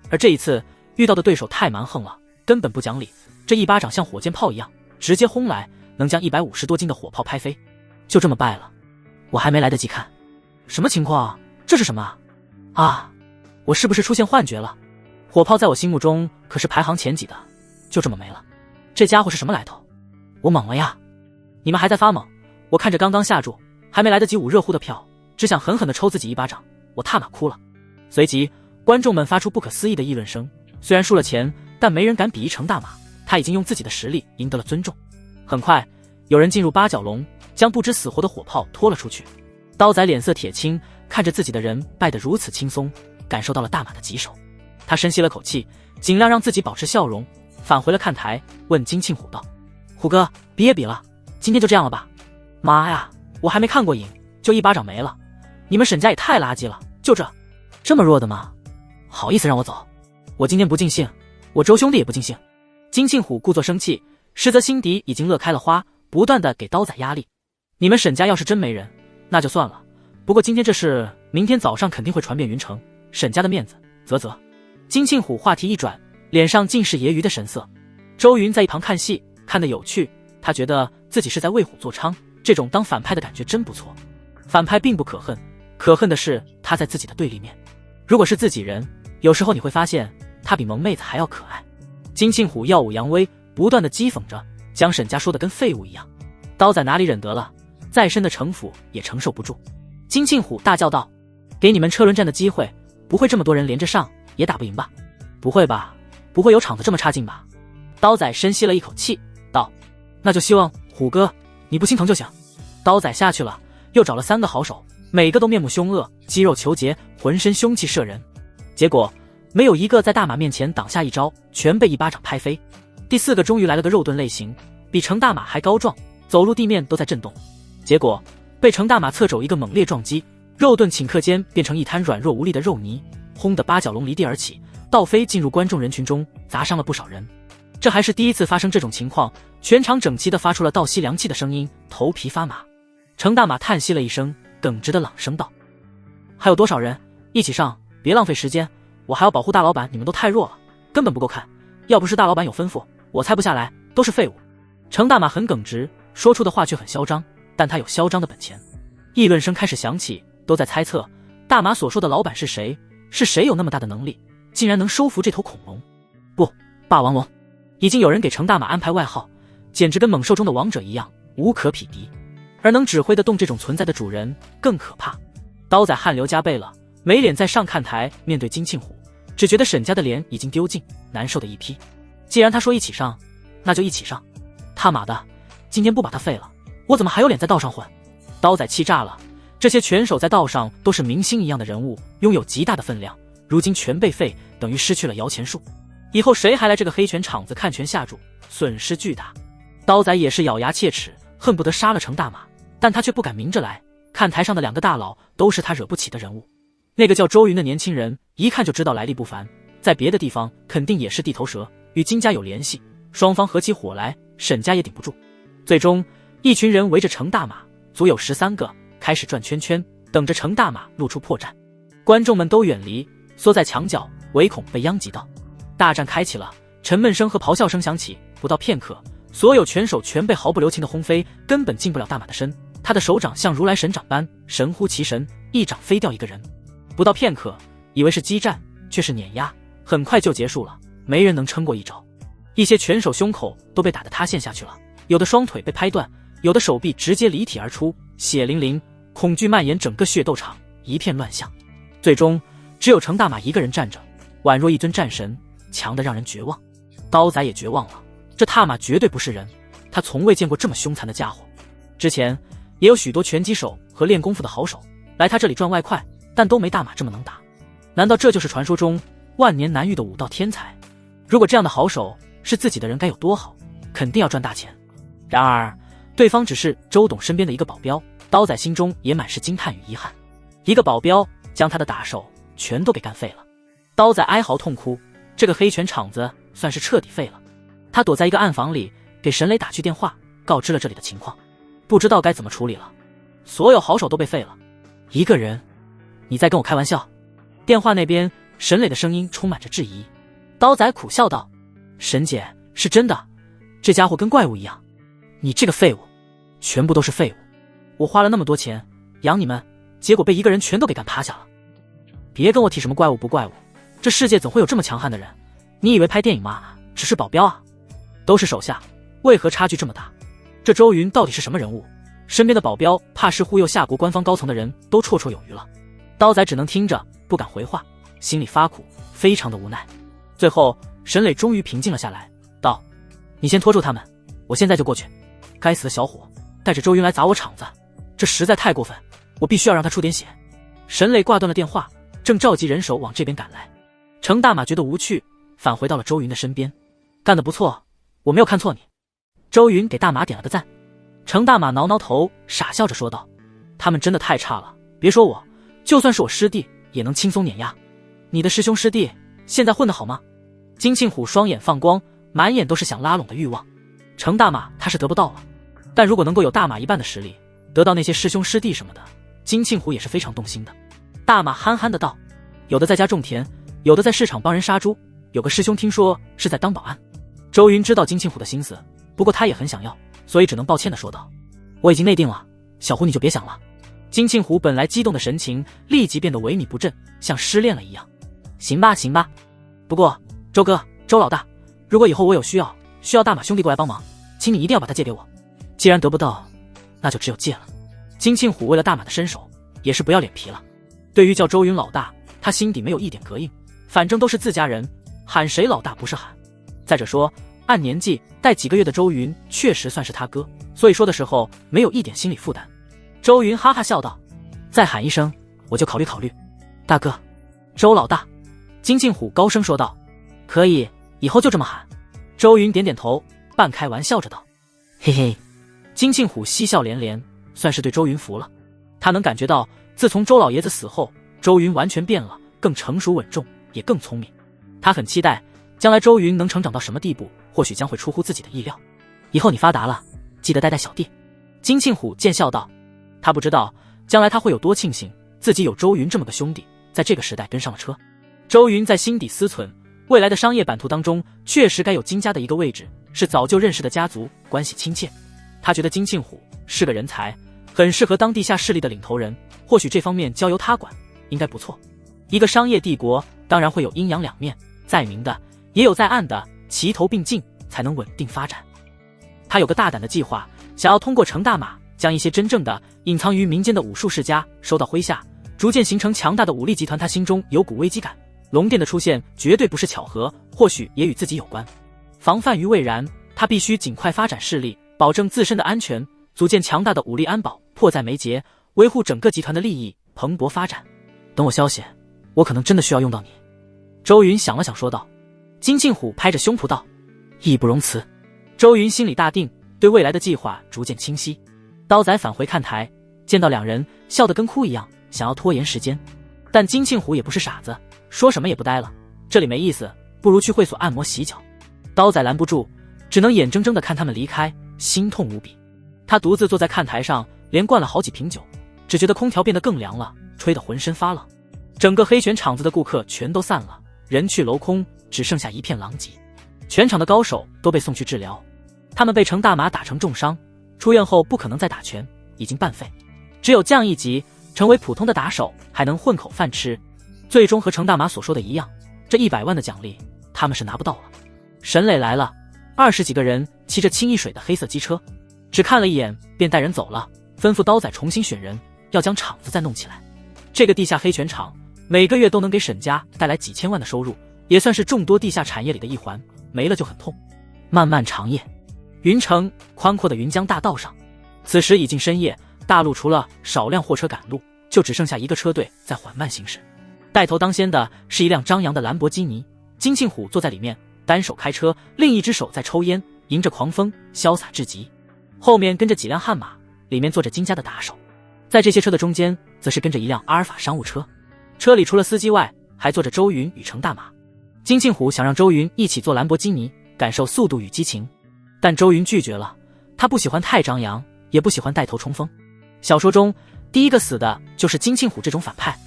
而这一次遇到的对手太蛮横了，根本不讲理，这一巴掌像火箭炮一样直接轰来，能将150多斤的火炮拍飞。就这么败了。我还没来得及看，什么情况？这是什么啊？我是不是出现幻觉了？火炮在我心目中可是排行前几的，就这么没了。这家伙是什么来头？我懵了呀！你们还在发懵？我看着刚刚下注，还没来得及捂热乎的票，只想狠狠地抽自己一巴掌，我踏马哭了。随即观众们发出不可思议的议论声，虽然输了钱，但没人敢鄙夷程大马，他已经用自己的实力赢得了尊重。很快有人进入八角笼，将不知死活的火炮拖了出去。刀仔脸色铁青，看着自己的人败得如此轻松，感受到了大马的棘手。他深吸了口气，尽量让自己保持笑容，返回了看台，问金庆虎道：虎哥，比也比了，今天就这样了吧？妈呀，我还没看过瘾，就一巴掌没了，你们沈家也太垃圾了，就这么弱的吗？好意思让我走？我今天不尽兴，我周兄弟也不尽兴。金庆虎故作生气，实则心底已经乐开了花，不断的给刀仔压力。你们沈家要是真没人，那就算了，不过今天这事明天早上肯定会传遍云城，沈家的面子啧。金庆虎话题一转，脸上尽是揶揄的神色。周云在一旁看戏，看得有趣，他觉得自己是在为虎作伥，这种当反派的感觉真不错。反派并不可恨，可恨的是他在自己的对立面。如果是自己人，有时候你会发现他比萌妹子还要可爱。金庆虎耀武扬威，不断的讥讽着，将沈家说的跟废物一样。刀仔哪里忍得了，再深的城府也承受不住。金庆虎大叫道：给你们车轮战的机会，不会这么多人连着上也打不赢吧？不会吧，不会有场子这么差劲吧？刀仔深吸了一口气道：那就希望虎哥你不心疼就行。刀仔下去了，又找了3个好手，每个都面目凶恶，肌肉虬结，浑身凶气摄人，结果没有一个在大马面前挡下一招，全被一巴掌拍飞。第4个终于来了个肉盾类型，比程大马还高壮，走路地面都在震动，结果被程大马侧肘一个猛烈撞击，肉盾顷刻间变成一滩软弱无力的肉泥，轰得八角龙离地而起，倒飞进入观众人群中，砸伤了不少人。这还是第一次发生这种情况，全场整齐地发出了倒吸凉气的声音，头皮发麻。程大马叹息了一声，耿直的朗声道：还有多少人？一起上，别浪费时间，我还要保护大老板，你们都太弱了，根本不够看，要不是大老板有吩咐，我猜不下来，都是废物。程大马很耿直，说出的话却很嚣张，但他有嚣张的本钱。议论声开始响起，都在猜测大马所说的老板是谁，是谁有那么大的能力，竟然能收服这头恐龙？不，霸王龙。已经有人给程大马安排外号，简直跟猛兽中的王者一样，无可匹敌。而能指挥得动这种存在的主人更可怕。刀仔汗流浃背了，没脸再上看台面对金庆虎，只觉得沈家的脸已经丢尽，难受的一批。既然他说一起上，那就一起上。他妈的，今天不把他废了，我怎么还有脸在道上混？刀仔气炸了，这些拳手在道上都是明星一样的人物，拥有极大的分量，如今全被废，等于失去了摇钱树。以后谁还来这个黑拳场子看拳下注，损失巨大。刀仔也是咬牙切齿，恨不得杀了程大马，但他却不敢明着来。看台上的2个大佬都是他惹不起的人物。那个叫周云的年轻人一看就知道来历不凡，在别的地方肯定也是地头蛇，与金家有联系，双方合起伙来，沈家也顶不住。最终一群人围着程大马，足有13个，开始转圈圈，等着程大马露出破绽。观众们都远离，缩在墙角，唯恐被殃及到。大战开启了，沉闷声和咆哮声响起，不到片刻，所有拳手全被毫不留情的轰飞，根本进不了大马的身。他的手掌像如来神掌般神乎其神，一掌飞掉一个人。不到片刻，以为是激战，却是碾压，很快就结束了，没人能撑过一招。一些拳手胸口都被打得塌陷下去了，有的双腿被拍断，有的手臂直接离体而出，血淋淋，恐惧蔓延整个血斗场，一片乱象。最终只有程大马一个人站着，宛若一尊战神，强得让人绝望。刀仔也绝望了，这踏马绝对不是人，他从未见过这么凶残的家伙。之前也有许多拳击手和练功夫的好手来他这里赚外快，但都没大马这么能打。难道这就是传说中万年难遇的武道天才？如果这样的好手是自己的人该有多好，肯定要赚大钱。然而对方只是周董身边的一个保镖，刀仔心中也满是惊叹与遗憾。一个保镖将他的打手全都给干废了。刀仔哀嚎痛哭，这个黑拳场子算是彻底废了。他躲在一个暗房里，给沈磊打去电话，告知了这里的情况，不知道该怎么处理了。所有好手都被废了，一个人？你在跟我开玩笑？电话那边沈磊的声音充满着质疑。刀仔苦笑道：沈姐，是真的，这家伙跟怪物一样。你这个废物，全部都是废物。我花了那么多钱养你们，结果被一个人全都给干趴下了。别跟我提什么怪物不怪物，这世界总会有这么强悍的人。你以为拍电影吗？只是保镖啊，都是手下，为何差距这么大？这周云到底是什么人物？身边的保镖怕是忽悠夏国官方高层的人都绰绰有余了。刀仔只能听着，不敢回话，心里发苦，非常的无奈。最后沈磊终于平静了下来，道：你先拖住他们，我现在就过去。该死的小伙带着周云来砸我场子，这实在太过分，我必须要让他出点血。沈磊挂断了电话，正召集人手往这边赶来。程大马觉得无趣，返回到了周云的身边。干得不错，我没有看错你。周云给大马点了个赞。程大马挠挠头，傻笑着说道：他们真的太差了，别说我，就算是我师弟也能轻松碾压。你的师兄师弟现在混得好吗？金庆虎双眼放光，满眼都是想拉拢的欲望。程大马他是得不到了，但如果能够有大马一半的实力，得到那些师兄师弟什么的，金庆虎也是非常动心的。大马憨憨的道：有的在家种田，有的在市场帮人杀猪，有个师兄听说是在当保安。周云知道金庆虎的心思，不过他也很想要，所以只能抱歉的说道：我已经内定了，小胡你就别想了。金庆虎本来激动的神情立即变得萎靡不振，像失恋了一样。行吧行吧，不过周哥周老大，如果以后我有需要大马兄弟过来帮忙，请你一定要把他借给我。既然得不到，那就只有借了。金庆虎为了大马的身手也是不要脸皮了。对于叫周云老大，他心底没有一点膈应，反正都是自家人，喊谁老大不是喊。再者说按年纪带几个月的周云确实算是他哥，所以说的时候没有一点心理负担。周云哈哈笑道：再喊一声我就考虑考虑。大哥，周老大。金庆虎高声说道：可以，以后就这么喊。周云点点头，半开玩笑着道：嘿嘿。金庆虎嬉笑连连，算是对周云服了。他能感觉到自从周老爷子死后，周云完全变了，更成熟稳重，也更聪明。他很期待将来周云能成长到什么地步，或许将会出乎自己的意料。以后你发达了，记得带带小弟。金庆虎见笑道：他不知道将来他会有多庆幸自己有周云这么个兄弟，在这个时代跟上了车。周云在心底思忖，未来的商业版图当中确实该有金家的一个位置，是早就认识的家族，关系亲切。他觉得金庆虎是个人才，很适合当地下势力的领头人，或许这方面交由他管应该不错。一个商业帝国当然会有阴阳两面，在明的也有在暗的，齐头并进才能稳定发展。他有个大胆的计划，想要通过程大马将一些真正的隐藏于民间的武术世家收到麾下，逐渐形成强大的武力集团。他心中有股危机感，龙殿的出现绝对不是巧合，或许也与自己有关。防范于未然，他必须尽快发展势力，保证自身的安全，组建强大的武力安保，迫在眉睫，维护整个集团的利益，蓬勃发展。等我消息，我可能真的需要用到你。周云想了想说道。金庆虎拍着胸脯道：义不容辞。周云心里大定，对未来的计划逐渐清晰。刀仔返回看台，见到两人笑得跟哭一样，想要拖延时间，但金庆虎也不是傻子，说什么也不待了，这里没意思，不如去会所按摩洗脚。刀仔拦不住，只能眼睁睁地看他们离开，心痛无比。他独自坐在看台上，连灌了好几瓶酒，只觉得空调变得更凉了，吹得浑身发冷。整个黑拳场子的顾客全都散了，人去楼空，只剩下一片狼藉。全场的高手都被送去治疗，他们被程大马打成重伤，出院后不可能再打拳，已经半废。只有降一级，成为普通的打手，还能混口饭吃。最终和程大马所说的一样，这100万的奖励他们是拿不到了。沈磊来了，20几个人骑着清一水的黑色机车，只看了一眼便带人走了，吩咐刀仔重新选人，要将场子再弄起来。这个地下黑拳场每个月都能给沈家带来几千万的收入，也算是众多地下产业里的一环，没了就很痛。漫漫长夜，云城宽阔的云江大道上，此时已近深夜，大路除了少量货车赶路，就只剩下一个车队在缓慢行驶。带头当先的是一辆张扬的兰博基尼，金庆虎坐在里面，单手开车，另一只手在抽烟，迎着狂风，潇洒至极。后面跟着几辆悍马，里面坐着金家的打手。在这些车的中间，则是跟着一辆阿尔法商务车，车里除了司机外，还坐着周云与程大马。金庆虎想让周云一起坐兰博基尼，感受速度与激情，但周云拒绝了，他不喜欢太张扬，也不喜欢带头冲锋。小说中第一个死的就是金庆虎这种反派，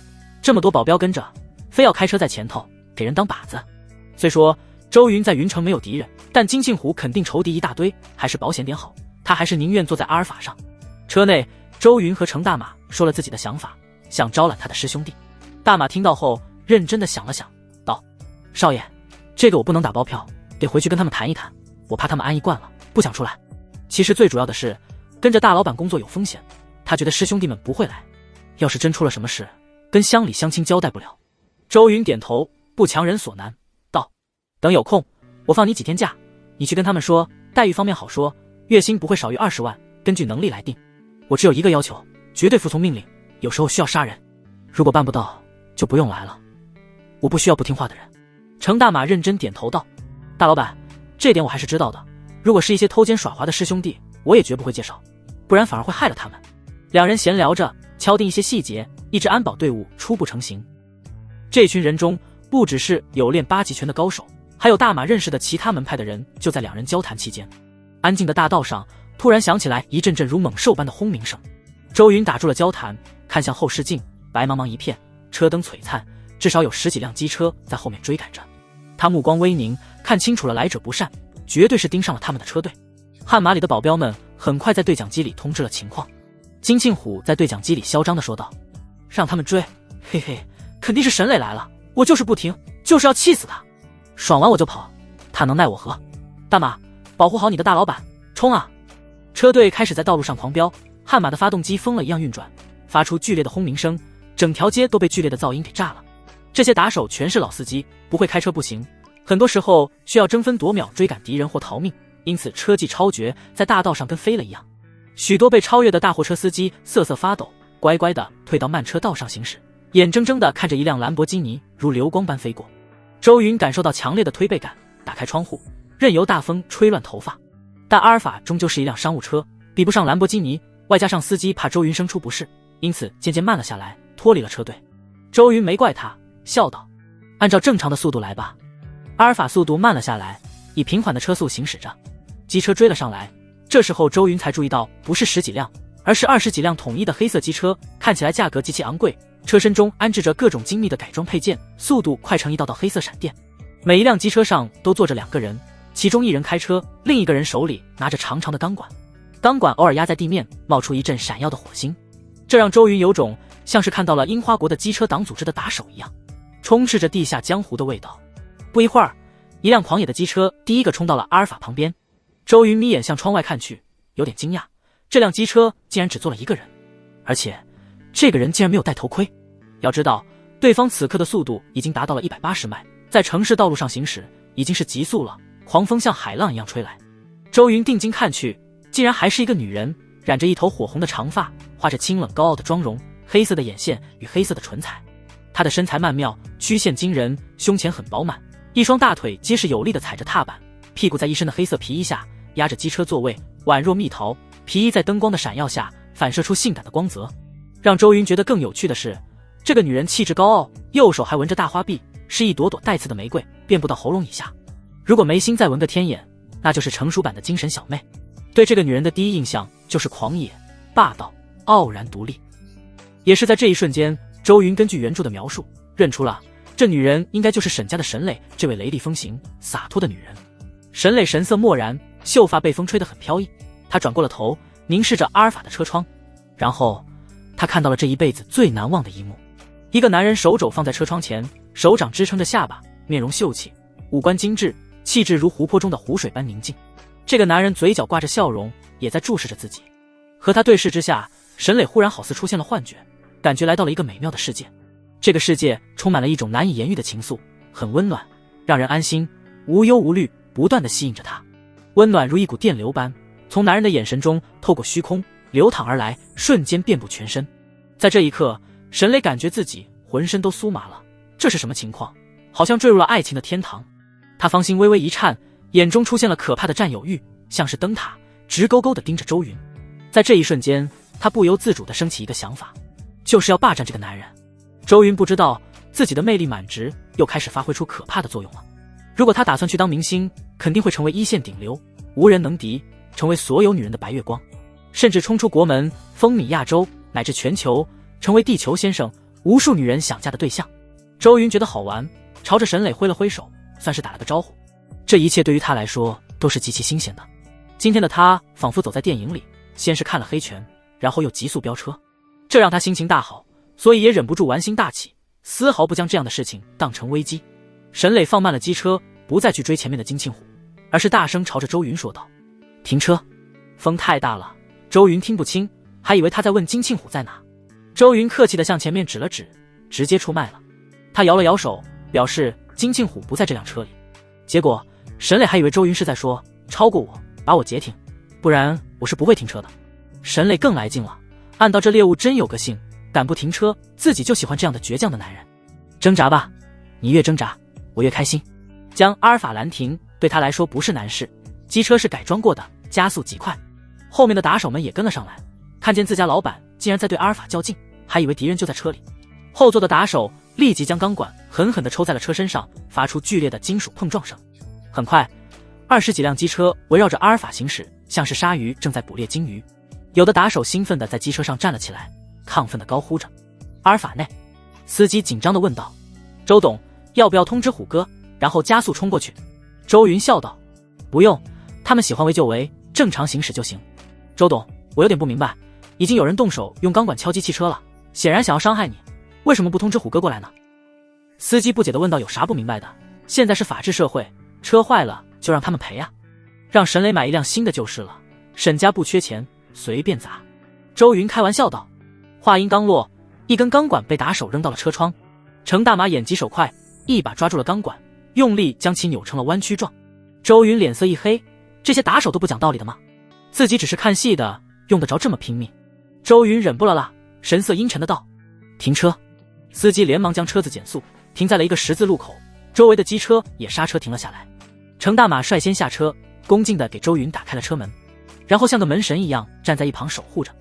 这么多保镖跟着，非要开车在前头，给人当靶子。虽说周云在云城没有敌人，但金庆虎肯定仇敌一大堆，还是保险点好，他还是宁愿坐在阿尔法上。车内，周云和程大马说了自己的想法，想招揽他的师兄弟。大马听到后认真的想了想，道：少爷，这个我不能打包票，得回去跟他们谈一谈，我怕他们安逸惯了，不想出来。其实最主要的是，跟着大老板工作有风险，他觉得师兄弟们不会来，要是真出了什么事，跟乡里乡亲交代不了。周云点头，不强人所难，道：等有空，我放你几天假，你去跟他们说，待遇方面好说，月薪不会少于20万，根据能力来定。我只有一个要求，绝对服从命令，有时候需要杀人，如果办不到，就不用来了。我不需要不听话的人。程大马认真点头道：大老板，这点我还是知道的，如果是一些偷奸耍滑的师兄弟，我也绝不会介绍，不然反而会害了他们。两人闲聊着，敲定一些细节，一支安保队伍初步成型。这群人中不只是有练8级拳的高手，还有大马认识的其他门派的人。就在两人交谈期间，安静的大道上突然响起来一阵阵如猛兽般的轰鸣声。周云打住了交谈，看向后视镜，白茫茫一片，车灯璀璨，至少有10几辆机车在后面追赶着。他目光微凝，看清楚了来者不善，绝对是盯上了他们的车队。悍马里的保镖们很快在对讲机里通知了情况。金庆虎在对讲机里嚣张地说道：让他们追，嘿嘿，肯定是沈磊来了，我就是不停，就是要气死他，爽完我就跑，他能奈我何？大马，保护好你的大老板，冲啊！车队开始在道路上狂飙，悍马的发动机疯了一样运转，发出剧烈的轰鸣声，整条街都被剧烈的噪音给炸了。这些打手全是老司机，不会开车不行，很多时候需要争分夺秒追赶敌人或逃命，因此车技超绝，在大道上跟飞了一样。许多被超越的大货车司机瑟瑟发抖，乖乖地退到慢车道上行驶，眼睁睁地看着一辆兰博基尼如流光般飞过。周云感受到强烈的推背感，打开窗户，任由大风吹乱头发。但阿尔法终究是一辆商务车，比不上兰博基尼，外加上司机怕周云生出不适，因此渐渐慢了下来，脱离了车队。周云没怪他，笑道：按照正常的速度来吧。阿尔法速度慢了下来，以平缓的车速行驶着。机车追了上来，这时候周云才注意到不是10几辆，而是20几辆统一的黑色机车，看起来价格极其昂贵，车身中安置着各种精密的改装配件，速度快成一道道黑色闪电。每一辆机车上都坐着2个人，其中一人开车，另一个人手里拿着长长的钢管，钢管偶尔压在地面，冒出一阵闪耀的火星，这让周云有种像是看到了樱花国的机车党组织的打手一样，充斥着地下江湖的味道。不一会儿，一辆狂野的机车第一个冲到了阿尔法旁边。周云眯眼向窗外看去，有点惊讶，这辆机车竟然只坐了1个人，而且这个人竟然没有戴头盔。要知道，对方此刻的速度已经达到了180迈，在城市道路上行驶已经是极速了，狂风像海浪一样吹来。周云定睛看去，竟然还是一个女人，染着一头火红的长发，画着清冷高傲的妆容，黑色的眼线与黑色的唇彩。她的身材曼妙，曲线惊人，胸前很饱满，一双大腿结实有力地踩着踏板，屁股在一身的黑色皮衣下压着机车座位，宛若蜜桃，皮衣在灯光的闪耀下反射出性感的光泽。让周云觉得更有趣的是，这个女人气质高傲，右手还纹着大花臂，是一朵朵带刺的玫瑰，遍布到喉咙以下。如果眉心再纹个天眼，那就是成熟版的精神小妹。对这个女人的第一印象就是狂野、霸道、傲然独立。也是在这一瞬间，周云根据原著的描述，认出了这女人应该就是沈家的沈磊，这位雷厉风行、洒脱的女人。沈磊神色漠然，秀发被风吹得很飘逸，他转过了头，凝视着阿尔法的车窗，然后他看到了这一辈子最难忘的一幕。一个男人手肘放在车窗前，手掌支撑着下巴，面容秀气，五官精致，气质如湖泊中的湖水般宁静。这个男人嘴角挂着笑容，也在注视着自己。和他对视之下，沈磊忽然好似出现了幻觉，感觉来到了一个美妙的世界。这个世界充满了一种难以言喻的情愫，很温暖，让人安心，无忧无虑，不断地吸引着他。温暖如一股电流般，从男人的眼神中透过虚空，流淌而来，瞬间遍布全身。在这一刻，沈磊感觉自己浑身都酥麻了，这是什么情况？好像坠入了爱情的天堂。他芳心微微一颤，眼中出现了可怕的占有欲，像是灯塔，直勾勾地盯着周云。在这一瞬间，他不由自主地升起一个想法，就是要霸占这个男人。周云不知道自己的魅力满值又开始发挥出可怕的作用了。如果他打算去当明星，肯定会成为一线顶流，无人能敌，成为所有女人的白月光，甚至冲出国门，风靡亚洲乃至全球，成为地球先生，无数女人想嫁的对象。周云觉得好玩，朝着沈磊挥了挥手，算是打了个招呼。这一切对于他来说都是极其新鲜的。今天的他仿佛走在电影里，先是看了黑拳，然后又急速飙车，这让他心情大好，所以也忍不住玩心大起，丝毫不将这样的事情当成危机。沈磊放慢了机车，不再去追前面的金庆虎，而是大声朝着周云说道：停车。风太大了，周云听不清，还以为他在问金庆虎在哪。周云客气地向前面指了指，直接出卖了。他摇了摇手，表示金庆虎不在这辆车里。结果沈磊还以为周云是在说超过我，把我截停，不然我是不会停车的。沈磊更来劲了，按道这猎物真有个性，敢不停车，自己就喜欢这样的倔强的男人。挣扎吧，你越挣扎我越开心。将阿尔法拦停对他来说不是难事，机车是改装过的，加速极快。后面的打手们也跟了上来，看见自家老板竟然在对阿尔法较劲，还以为敌人就在车里。后座的打手立即将钢管狠狠地抽在了车身上，发出剧烈的金属碰撞声。很快，20几辆机车围绕着阿尔法行驶，像是鲨鱼正在捕猎鲸鱼。有的打手兴奋地在机车上站了起来，亢奋地高呼着。阿尔法内，司机紧张地问道：周董，要不要通知虎哥，然后加速冲过去？周云笑道：不用，他们喜欢围就围，正常行驶就行。周董，我有点不明白，已经有人动手用钢管敲击汽车了，显然想要伤害你，为什么不通知虎哥过来呢？司机不解地问道：有啥不明白的？现在是法治社会，车坏了就让他们赔啊，让沈磊买一辆新的就是了，沈家不缺钱，随便砸。周云开玩笑道。话音刚落，一根钢管被打手扔到了车窗，程大马眼疾手快，一把抓住了钢管，用力将其扭成了弯曲状。周云脸色一黑，这些打手都不讲道理的吗？自己只是看戏的，用得着这么拼命？周云忍不了了，神色阴沉的道：停车。司机连忙将车子减速，停在了一个十字路口，周围的机车也刹车停了下来。程大马率先下车，恭敬地给周云打开了车门，然后像个门神一样站在一旁守护着。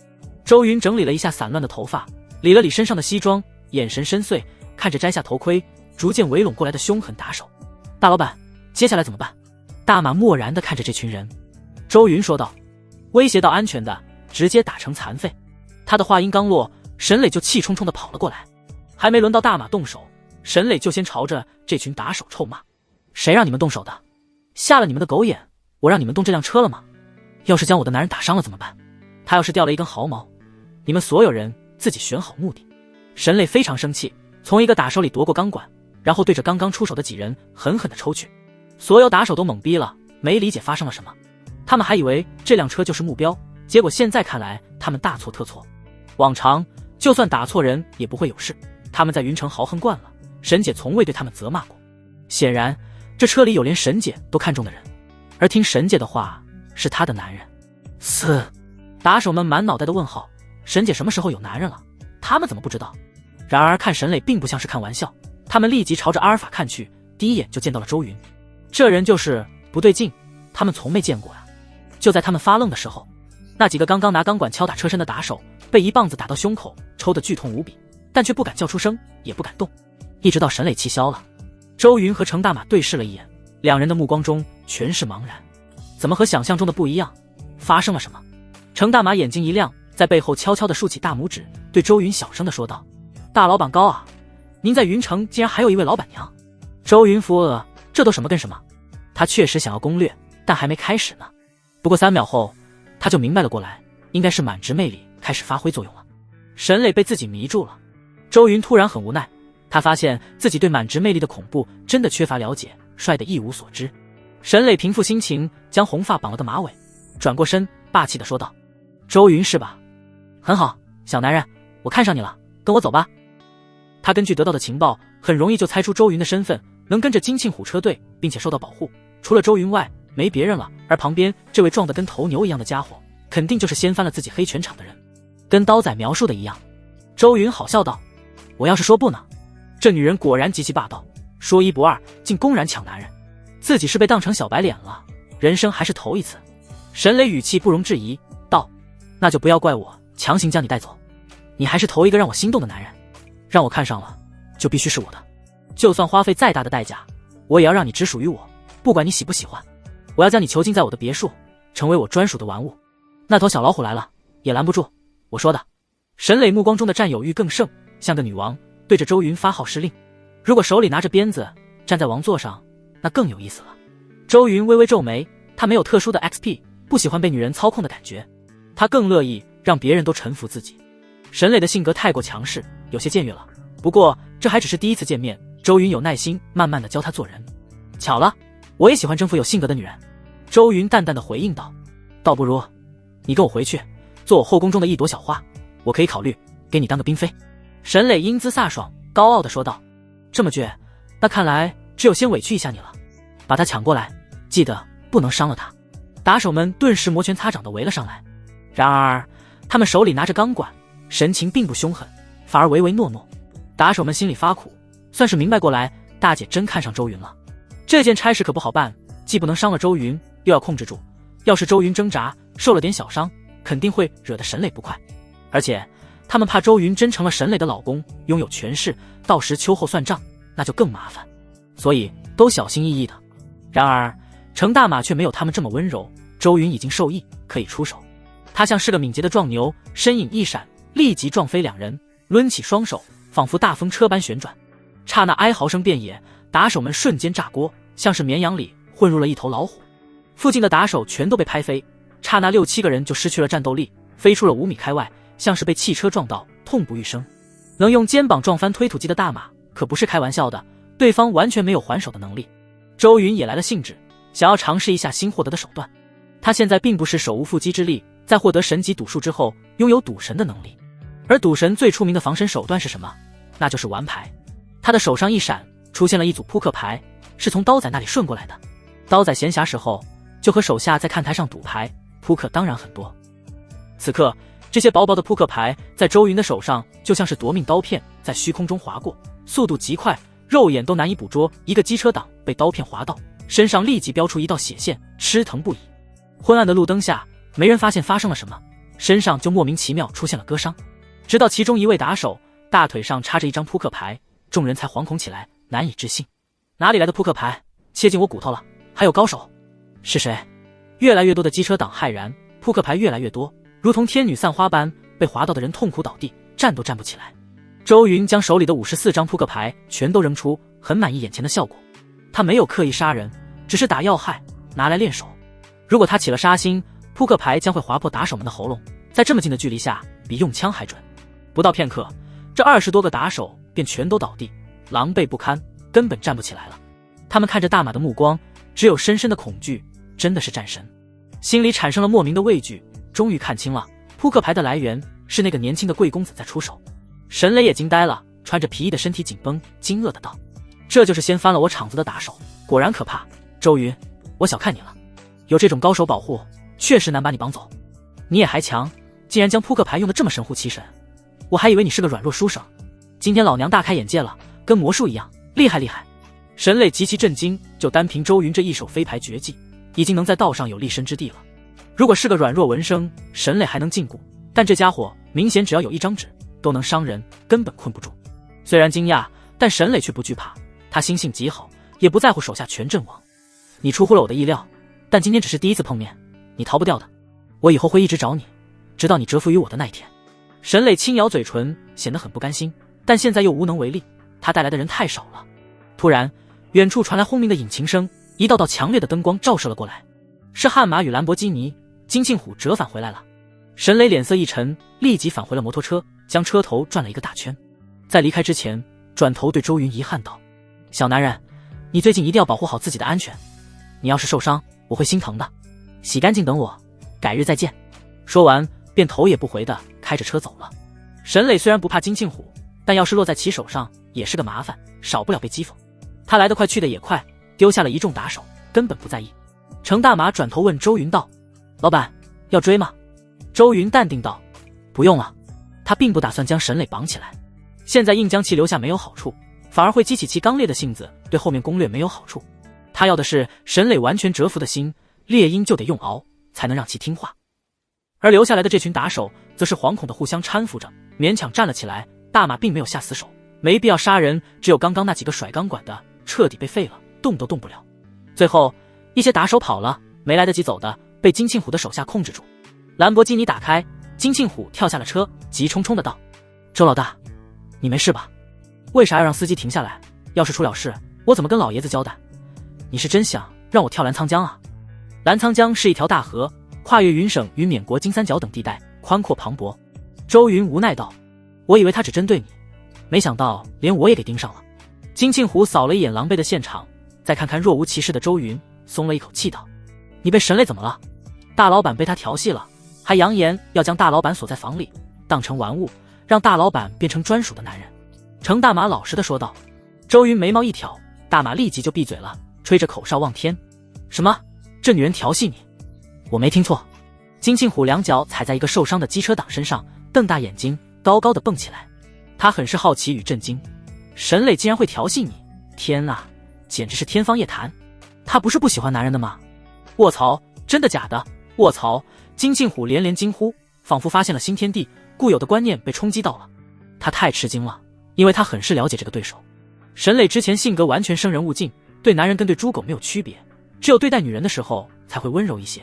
周云整理了一下散乱的头发，理了理身上的西装，眼神深邃，看着摘下头盔逐渐围拢过来的凶狠打手。大老板，接下来怎么办？大马漠然地看着这群人。周云说道：威胁到安全的直接打成残废。他的话音刚落，沈磊就气冲冲地跑了过来，还没轮到大马动手，沈磊就先朝着这群打手臭骂：谁让你们动手的？下了你们的狗眼，我让你们动这辆车了吗？要是将我的男人打伤了怎么办？他要是掉了一根毫毛，你们所有人自己选好目的。沈磊非常生气，从一个打手里夺过钢管，然后对着刚刚出手的几人狠狠地抽去。所有打手都懵逼了，没理解发生了什么。他们还以为这辆车就是目标，结果现在看来他们大错特错。往常就算打错人也不会有事，他们在云城豪横惯了，沈姐从未对他们责骂过。显然这车里有连沈姐都看中的人，而听沈姐的话是她的男人。打手们满脑袋的问号，沈姐什么时候有男人了？他们怎么不知道？然而看沈磊并不像是看玩笑，他们立即朝着阿尔法看去，第一眼就见到了周云。这人就是不对劲，他们从没见过啊。就在他们发愣的时候，那几个刚刚拿钢管敲打车身的打手被一棒子打到胸口，抽得剧痛无比，但却不敢叫出声，也不敢动。一直到沈磊气消了，周云和程大马对视了一眼，两人的目光中全是茫然。怎么和想象中的不一样？发生了什么？程大马眼睛一亮，在背后悄悄地竖起大拇指，对周云小声地说道：大老板高啊，您在云城竟然还有一位老板娘。周云扶额，这都什么跟什么？他确实想要攻略，但还没开始呢。不过3秒后他就明白了过来，应该是满值魅力开始发挥作用了。沈磊被自己迷住了。周云突然很无奈，他发现自己对满值魅力的恐怖真的缺乏了解，帅得一无所知。沈磊平复心情，将红发绑了个马尾，转过身霸气地说道：周云是吧？很好，小男人，我看上你了，跟我走吧。他根据得到的情报，很容易就猜出周云的身份，能跟着金庆虎车队并且受到保护，除了周云外没别人了。而旁边这位壮得跟头牛一样的家伙肯定就是掀翻了自己黑拳场的人，跟刀仔描述的一样。周云好笑道：“我要是说不呢？”这女人果然极其霸道，说一不二，竟公然抢男人，自己是被当成小白脸了，人生还是头一次。沈磊语气不容置疑道：“那就不要怪我强行将你带走，你还是头一个让我心动的男人，让我看上了，就必须是我的，就算花费再大的代价，我也要让你只属于我，不管你喜不喜欢。我要将你囚禁在我的别墅，成为我专属的玩物。那头小老虎来了，也拦不住我说的。”沈磊目光中的占有欲更盛，像个女王，对着周云发号施令。如果手里拿着鞭子，站在王座上，那更有意思了。周云微微皱眉，他没有特殊的 XP， 不喜欢被女人操控的感觉，他更乐意让别人都臣服自己。沈磊的性格太过强势，有些僭越了。不过这还只是第一次见面，周云有耐心慢慢的教他做人。巧了，我也喜欢征服有性格的女人。周云淡淡的回应道：“倒不如你跟我回去，做我后宫中的一朵小花，我可以考虑给你当个嫔妃。”沈磊英姿飒爽，高傲的说道：“这么倔，那看来只有先委屈一下你了。把他抢过来，记得不能伤了他。”打手们顿时摩拳擦掌的围了上来，然而他们手里拿着钢管，神情并不凶狠，反而唯唯诺诺。打手们心里发苦，算是明白过来，大姐真看上周云了。这件差事可不好办，既不能伤了周云，又要控制住，要是周云挣扎受了点小伤，肯定会惹得沈磊不快。而且他们怕周云真成了沈磊的老公，拥有权势，到时秋后算账那就更麻烦，所以都小心翼翼的。然而程大马却没有他们这么温柔，周云已经受益，可以出手。他像是个敏捷的壮牛，身影一闪，立即撞飞两人，抡起双手，仿佛大风车般旋转。刹那哀嚎声遍野，打手们瞬间炸锅，像是绵羊里混入了一头老虎。附近的打手全都被拍飞，刹那6、7个人就失去了战斗力，飞出了5米开外，像是被汽车撞到，痛不欲生。能用肩膀撞翻推土机的大马可不是开玩笑的，对方完全没有还手的能力。周云也来了兴致，想要尝试一下新获得的手段。他现在并不是手无缚鸡之力，在获得神级赌术之后，拥有赌神的能力。而赌神最出名的防身手段是什么？那就是玩牌。他的手上一闪，出现了一组扑克牌，是从刀仔那里顺过来的。刀仔闲暇时候就和手下在看台上赌牌，扑克当然很多。此刻这些薄薄的扑克牌在周云的手上就像是夺命刀片，在虚空中划过，速度极快，肉眼都难以捕捉。一个机车党被刀片划到，身上立即飙出一道血线，吃疼不已。昏暗的路灯下，没人发现发生了什么，身上就莫名其妙出现了割伤。直到其中一位打手大腿上插着一张扑克牌，众人才惶恐起来，难以置信。哪里来的扑克牌？切进我骨头了！还有高手？是谁？越来越多的机车党骇然，扑克牌越来越多，如同天女散花般，被划到的人痛苦倒地，站都站不起来。周云将手里的54张扑克牌全都扔出，很满意眼前的效果。他没有刻意杀人，只是打要害，拿来练手。如果他起了杀心，扑克牌将会划破打手们的喉咙，在这么近的距离下，比用枪还准。不到片刻，这20多个打手便全都倒地，狼狈不堪，根本站不起来了。他们看着大马的目光只有深深的恐惧，真的是战神。心里产生了莫名的畏惧，终于看清了扑克牌的来源是那个年轻的贵公子在出手。沈磊也惊呆了，穿着皮衣的身体紧绷，惊愕的道：“这就是掀翻了我场子的打手，果然可怕。周云，我小看你了，有这种高手保护，确实难把你绑走。你也还强，竟然将扑克牌用得这么神乎其神，我还以为你是个软弱书生。今天老娘大开眼界了，跟魔术一样，厉害厉害。”沈磊极其震惊，就单凭周云这一手飞牌绝技，已经能在道上有立身之地了。如果是个软弱文生，沈磊还能禁锢，但这家伙明显只要有一张纸都能伤人，根本困不住。虽然惊讶，但沈磊却不惧怕，他心性极好，也不在乎手下全阵亡。你出乎了我的意料，但今天只是第一次碰面，你逃不掉的。我以后会一直找你，直到你折服于我的那一天。沈磊轻咬嘴唇，显得很不甘心，但现在又无能为力，他带来的人太少了。突然远处传来轰鸣的引擎声，一道道强烈的灯光照射了过来，是悍马与兰博基尼。金庆虎折返回来了。沈磊脸色一沉，立即返回了摩托车，将车头转了一个大圈。在离开之前，转头对周云遗憾道：“小男人，你最近一定要保护好自己的安全，你要是受伤，我会心疼的。洗干净等我，改日再见。”说完便头也不回的开着车走了。沈磊虽然不怕金庆虎，但要是落在其手上也是个麻烦，少不了被讥讽。他来得快去得也快，丢下了一众打手，根本不在意。程大马转头问周云道：“老板，要追吗？”周云淡定道：“不用了。”他并不打算将沈磊绑起来，现在硬将其留下没有好处，反而会激起其刚烈的性子，对后面攻略没有好处。他要的是沈磊完全折服的心，猎鹰就得用熬，才能让其听话。而留下来的这群打手，则是惶恐的互相搀扶着，勉强站了起来。大马并没有下死手，没必要杀人，只有刚刚那几个甩钢管的彻底被废了，动都动不了。最后一些打手跑了，没来得及走的被金庆虎的手下控制住。兰博基尼打开，金庆虎跳下了车，急冲冲的道：“周老大，你没事吧？为啥要让司机停下来？要是出了事，我怎么跟老爷子交代？你是真想让我跳澜沧江啊？”澜沧江是一条大河，跨越云省与缅国金三角等地带，宽阔磅礴。周云无奈道：“我以为他只针对你，没想到连我也给盯上了。”金庆虎扫了一眼狼狈的现场，再看看若无其事的周云，松了一口气道：“你被沈磊怎么了？大老板被他调戏了，还扬言要将大老板锁在房里，当成玩物，让大老板变成专属的男人。”程大马老实的说道。周云眉毛一挑，大马立即就闭嘴了，吹着口哨望天：“什么？这女人调戏你？我没听错。”金庆虎两脚踩在一个受伤的机车党身上，瞪大眼睛，高高的蹦起来。他很是好奇与震惊，沈磊竟然会调戏你，天啊，简直是天方夜谭。他不是不喜欢男人的吗？卧槽，真的假的？卧槽！金庆虎连连惊呼，仿佛发现了新天地，固有的观念被冲击到了。他太吃惊了，因为他很是了解这个对手。沈磊之前性格完全生人勿近，对男人跟对猪狗没有区别，只有对待女人的时候才会温柔一些。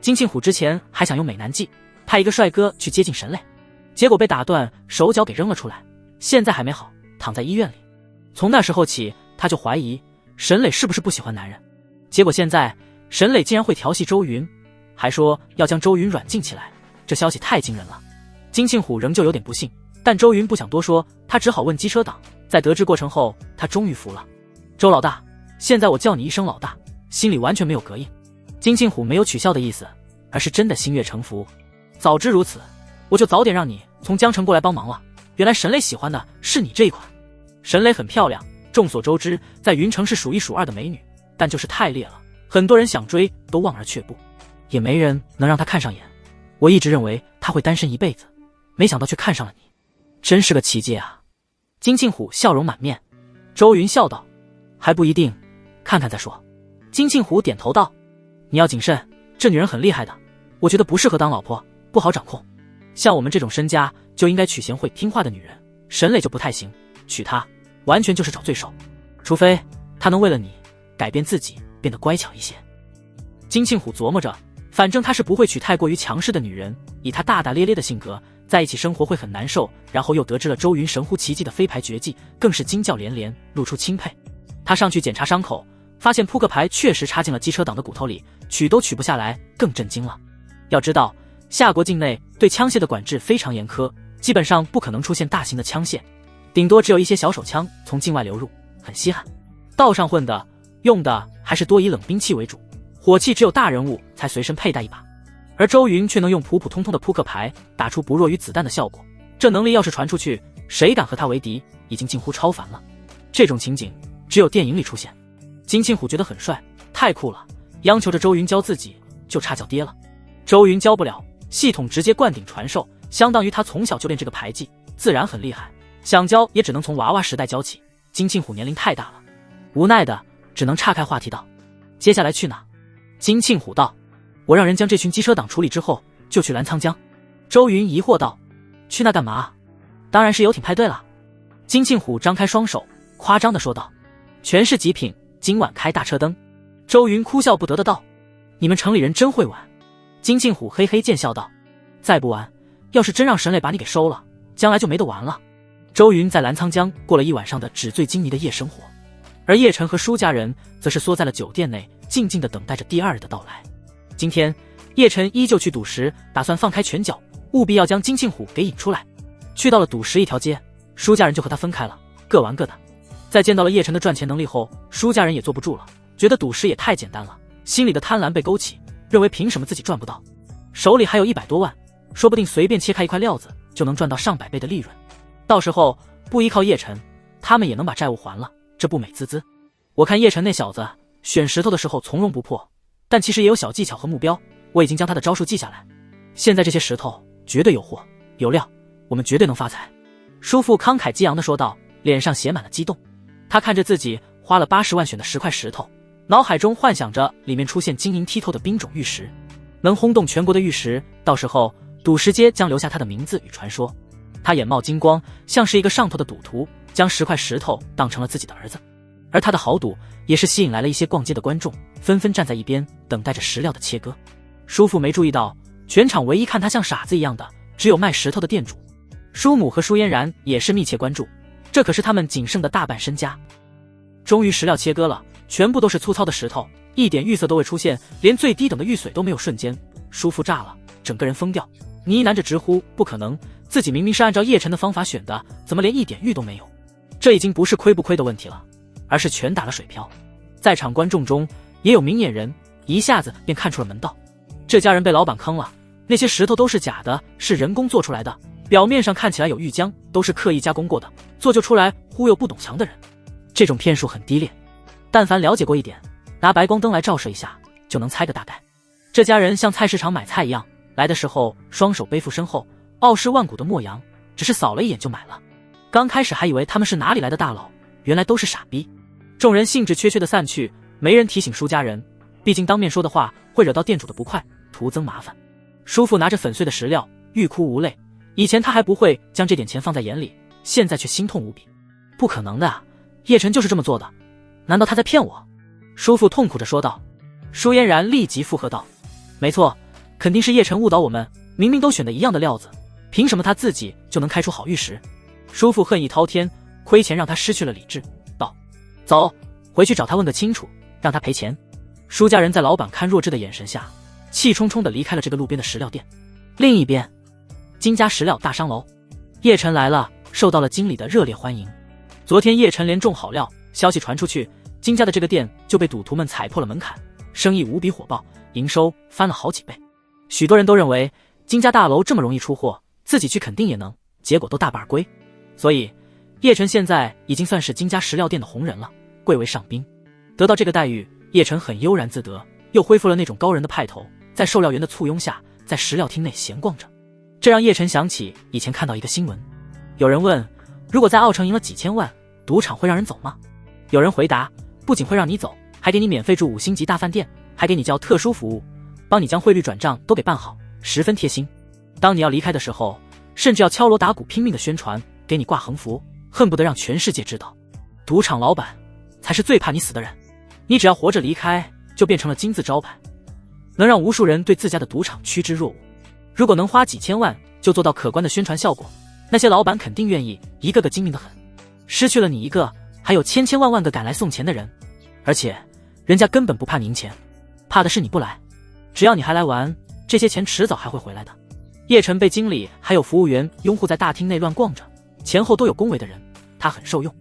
金庆虎之前还想用美男计，派一个帅哥去接近沈磊，结果被打断，手脚给扔了出来，现在还没好，躺在医院里。从那时候起，他就怀疑沈磊是不是不喜欢男人。结果现在沈磊竟然会调戏周云，还说要将周云软禁起来，这消息太惊人了。金庆虎仍旧有点不信，但周云不想多说，他只好问机车党。在得知过程后，他终于服了。周老大，现在我叫你一声老大，心里完全没有膈应。金庆虎没有取笑的意思，而是真的心悦诚服。早知如此，我就早点让你从江城过来帮忙了。原来沈磊喜欢的是你这一款。沈磊很漂亮，众所周知，在云城是数一数二的美女，但就是太烈了，很多人想追都望而却步，也没人能让她看上眼。我一直认为她会单身一辈子，没想到却看上了你，真是个奇迹啊！金庆虎笑容满面。周云笑道：“还不一定，看看再说。”金庆虎点头道：“你要谨慎，这女人很厉害的，我觉得不适合当老婆，不好掌控。像我们这种身家，就应该娶贤惠听话的女人，沈磊就不太行，娶她完全就是找罪受，除非他能为了你改变自己，变得乖巧一些。”金庆虎琢磨着，反正他是不会娶太过于强势的女人，以他大大咧咧的性格，在一起生活会很难受。然后又得知了周云神乎其技的飞牌绝技，更是惊叫连连，露出钦佩。他上去检查伤口，发现扑克牌确实插进了机车党的骨头里，取都取不下来，更震惊了。要知道，夏国境内对枪械的管制非常严苛，基本上不可能出现大型的枪械，顶多只有一些小手枪从境外流入，很稀罕。道上混的用的还是多以冷兵器为主，火器只有大人物才随身佩戴一把。而周云却能用普普通通的扑克牌打出不弱于子弹的效果，这能力要是传出去，谁敢和他为敌，已经近乎超凡了。这种情景只有电影里出现。金庆虎觉得很帅，太酷了，央求着周云教自己，就差叫爹了。周云教不了，系统直接灌顶传授，相当于他从小就练这个牌技，自然很厉害。想教也只能从娃娃时代教起，金庆虎年龄太大了，无奈的只能岔开话题道：“接下来去哪？”金庆虎道：“我让人将这群机车党处理之后，就去澜沧江。”周云疑惑道：“去那干嘛？”“当然是游艇派对了。”金庆虎张开双手，夸张的说道：“全是极品，今晚开大车灯。”周云哭笑不得的道：“你们城里人真会玩。”金庆虎嘿嘿贱笑道：“再不玩，要是真让沈磊把你给收了，将来就没得玩了。”周云在澜沧江过了一晚上的纸醉金迷的夜生活，而叶晨和舒家人则是缩在了酒店内，静静的等待着第二日的到来。今天叶晨依旧去赌石，打算放开拳脚，务必要将金庆虎给引出来。去到了赌石一条街，舒家人就和他分开了，各玩各的。在见到了叶晨的赚钱能力后，舒家人也坐不住了，觉得赌石也太简单了，心里的贪婪被勾起，认为凭什么自己赚不到，手里还有100多万，说不定随便切开一块料子就能赚到上百倍的利润，到时候不依靠叶晨，他们也能把债务还了，这不美滋滋。我看叶晨那小子选石头的时候从容不迫，但其实也有小技巧和目标，我已经将他的招数记下来，现在这些石头绝对有货有料，我们绝对能发财。叔父慷慨激昂地说道，脸上写满了激动。他看着自己花了80万选的10块石头，脑海中幻想着里面出现晶莹剔透的冰种玉石，能轰动全国的玉石，到时候赌石街将留下他的名字与传说。他眼冒金光，像是一个上头的赌徒，将10块石头当成了自己的儿子。而他的豪赌也是吸引来了一些逛街的观众，纷纷站在一边等待着石料的切割。叔父没注意到，全场唯一看他像傻子一样的只有卖石头的店主。叔母和舒嫣然也是密切关注，这可是他们仅剩的大半身家。终于石料切割了，全部都是粗糙的石头，一点玉色都未出现，连最低等的玉髓都没有。瞬间叔父炸了，整个人疯掉，呢喃着直呼不可能，自己明明是按照叶晨的方法选的，怎么连一点玉都没有？这已经不是亏不亏的问题了，而是全打了水漂。在场观众中也有明眼人，一下子便看出了门道。这家人被老板坑了，那些石头都是假的，是人工做出来的，表面上看起来有玉浆，都是刻意加工过的，做就出来忽悠不懂强的人。这种骗术很低劣，但凡了解过一点，拿白光灯来照射一下就能猜个大概。这家人像菜市场买菜一样，来的时候双手背负身后，傲视万古的莫阳，只是扫了一眼就买了。刚开始还以为他们是哪里来的大佬，原来都是傻逼。众人兴致缺缺的散去，没人提醒舒家人，毕竟当面说的话会惹到店主的不快，徒增麻烦。叔父拿着粉碎的石料，欲哭无泪。以前他还不会将这点钱放在眼里，现在却心痛无比。不可能的啊，叶晨就是这么做的，难道他在骗我？叔父痛苦着说道。舒嫣然立即附和道，没错，肯定是叶晨误导我们，明明都选的一样的料子，凭什么他自己就能开出好玉石？叔父恨意滔天，亏钱让他失去了理智，道，走，回去找他问个清楚，让他赔钱。舒家人在老板看弱智的眼神下，气冲冲地离开了这个路边的石料店。另一边，金家石料大商楼，叶晨来了，受到了经理的热烈欢迎。昨天叶晨连中好料，消息传出去，金家的这个店就被赌徒们踩破了门槛，生意无比火爆，营收翻了好几倍。许多人都认为金家大楼这么容易出货，自己去肯定也能，结果都大半归。所以叶晨现在已经算是金家石料店的红人了，贵为上宾。得到这个待遇，叶晨很悠然自得，又恢复了那种高人的派头，在售料员的簇拥下，在石料厅内闲逛着。这让叶晨想起以前看到一个新闻，有人问，如果在奥城赢了几千万，赌场会让人走吗？有人回答，不仅会让你走，还给你免费住5星级大饭店，还给你叫特殊服务，帮你将汇率转账都给办好，十分贴心。当你要离开的时候，甚至要敲锣打鼓拼命的宣传，给你挂横幅，恨不得让全世界知道，赌场老板才是最怕你死的人。你只要活着离开，就变成了金字招牌，能让无数人对自家的赌场趋之若鹜。如果能花几千万就做到可观的宣传效果，那些老板肯定愿意，一个个精明的很。失去了你一个，还有千千万万个赶来送钱的人，而且人家根本不怕您钱，怕的是你不来。只要你还来玩，这些钱迟早还会回来的。叶晨被经理还有服务员拥护在大厅内乱逛着，前后都有恭维的人，他很受用。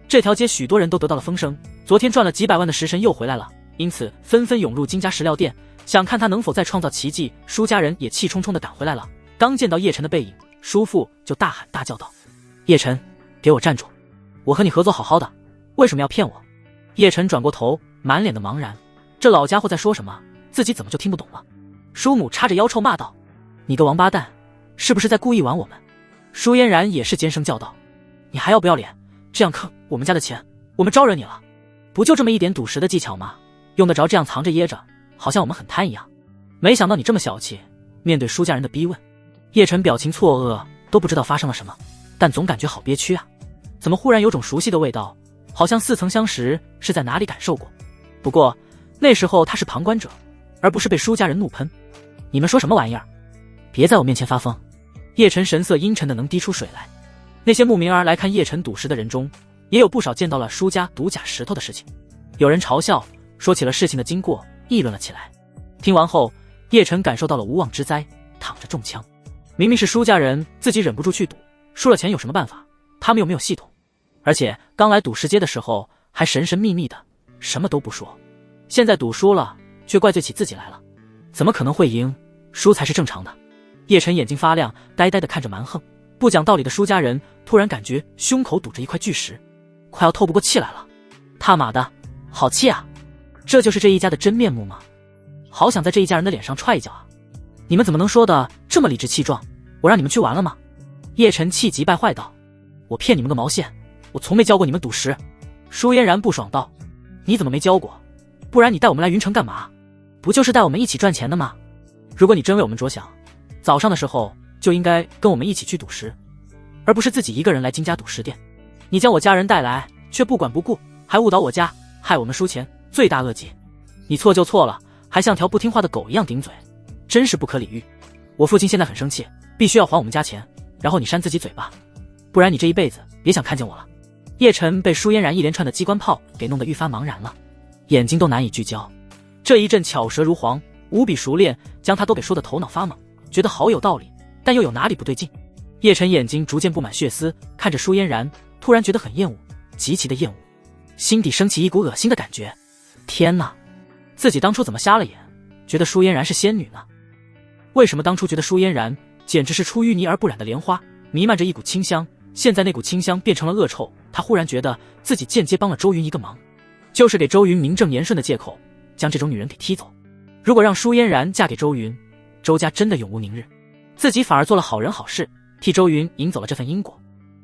这条街许多人都得到了风声，昨天赚了几百万的食神又回来了，因此纷纷涌入金家石料店，想看他能否再创造奇迹。舒家人也气冲冲地赶回来了，刚见到叶晨的背影，叔父就大喊大叫道，叶晨，给我站住，我和你合作好好的，为什么要骗我？叶晨转过头，满脸的茫然，这老家伙在说什么，自己怎么就听不懂了？叔母叉着腰臭骂道，你个王八蛋，是不是在故意玩我们？舒嫣然也是尖声叫道，你还要不要脸，这样坑我们家的钱，我们招惹你了？不就这么一点赌石的技巧吗？用得着这样藏着掖着，好像我们很贪一样。没想到你这么小气。面对舒家人的逼问，叶晨表情错愕，都不知道发生了什么，但总感觉好憋屈啊。怎么忽然有种熟悉的味道，好像似曾相识，是在哪里感受过。不过那时候他是旁观者，而不是被舒家人怒喷。你们说什么玩意儿？别在我面前发疯。叶晨神色阴沉的能滴出水来。那些慕名而来看叶晨赌石的人中，也有不少见到了舒家赌假石头的事情。有人嘲笑，说起了事情的经过，议论了起来。听完后，叶晨感受到了无妄之灾，躺着中枪。明明是舒家人自己忍不住去赌，输了钱有什么办法？他们又没有系统，而且刚来赌石街的时候还神神秘秘的，什么都不说。现在赌输了，却怪罪起自己来了，怎么可能会赢？输才是正常的。叶晨眼睛发亮，呆呆地看着蛮横不讲道理的舒家人，突然感觉胸口堵着一块巨石，快要透不过气来了。他妈的，好气啊！这就是这一家的真面目吗？好想在这一家人的脸上踹一脚啊！你们怎么能说的这么理直气壮？我让你们去玩了吗？叶晨气急败坏道：我骗你们个毛线，我从没教过你们赌石。舒嫣然不爽道：你怎么没教过？不然你带我们来云城干嘛？不就是带我们一起赚钱的吗？如果你真为我们着想，早上的时候就应该跟我们一起去赌石，而不是自己一个人来金家赌石店。你将我家人带来，却不管不顾，还误导我家，害我们输钱，罪大恶极。你错就错了，还像条不听话的狗一样顶嘴，真是不可理喻。我父亲现在很生气，必须要还我们家钱，然后你扇自己嘴巴，不然你这一辈子别想看见我了。叶晨被舒嫣然一连串的机关炮给弄得愈发茫然了，眼睛都难以聚焦。这一阵巧舌如簧，无比熟练，将他都给说得头脑发懵，觉得好有道理，但又有哪里不对劲。叶晨眼睛逐渐布满血丝，看着舒嫣然，突然觉得很厌恶，极其的厌恶，心底升起一股恶心的感觉。天哪，自己当初怎么瞎了眼，觉得舒嫣然是仙女呢？为什么当初觉得舒嫣然简直是出淤泥而不染的莲花，弥漫着一股清香，现在那股清香变成了恶臭？他忽然觉得自己间接帮了周云一个忙，就是给周云名正言顺的借口，将这种女人给踢走。如果让舒嫣然嫁给周云，周家真的永无宁日，自己反而做了好人好事，替周云赢走了这份因果。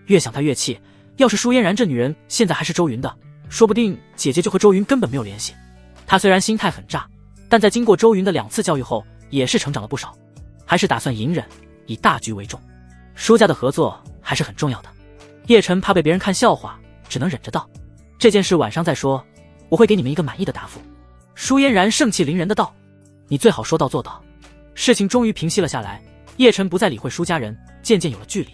越想他越气，要是舒嫣然这女人现在还是周云的，说不定姐姐就和周云根本没有联系。他虽然心态很炸，但在经过周云的2次教育后，也是成长了不少，还是打算隐忍，以大局为重。舒家的合作还是很重要的。叶晨怕被别人看笑话，只能忍着道：这件事晚上再说，我会给你们一个满意的答复。舒嫣然盛气凌人的道：你最好说到做到。事情终于平息了下来，叶晨不再理会舒家人，渐渐有了距离。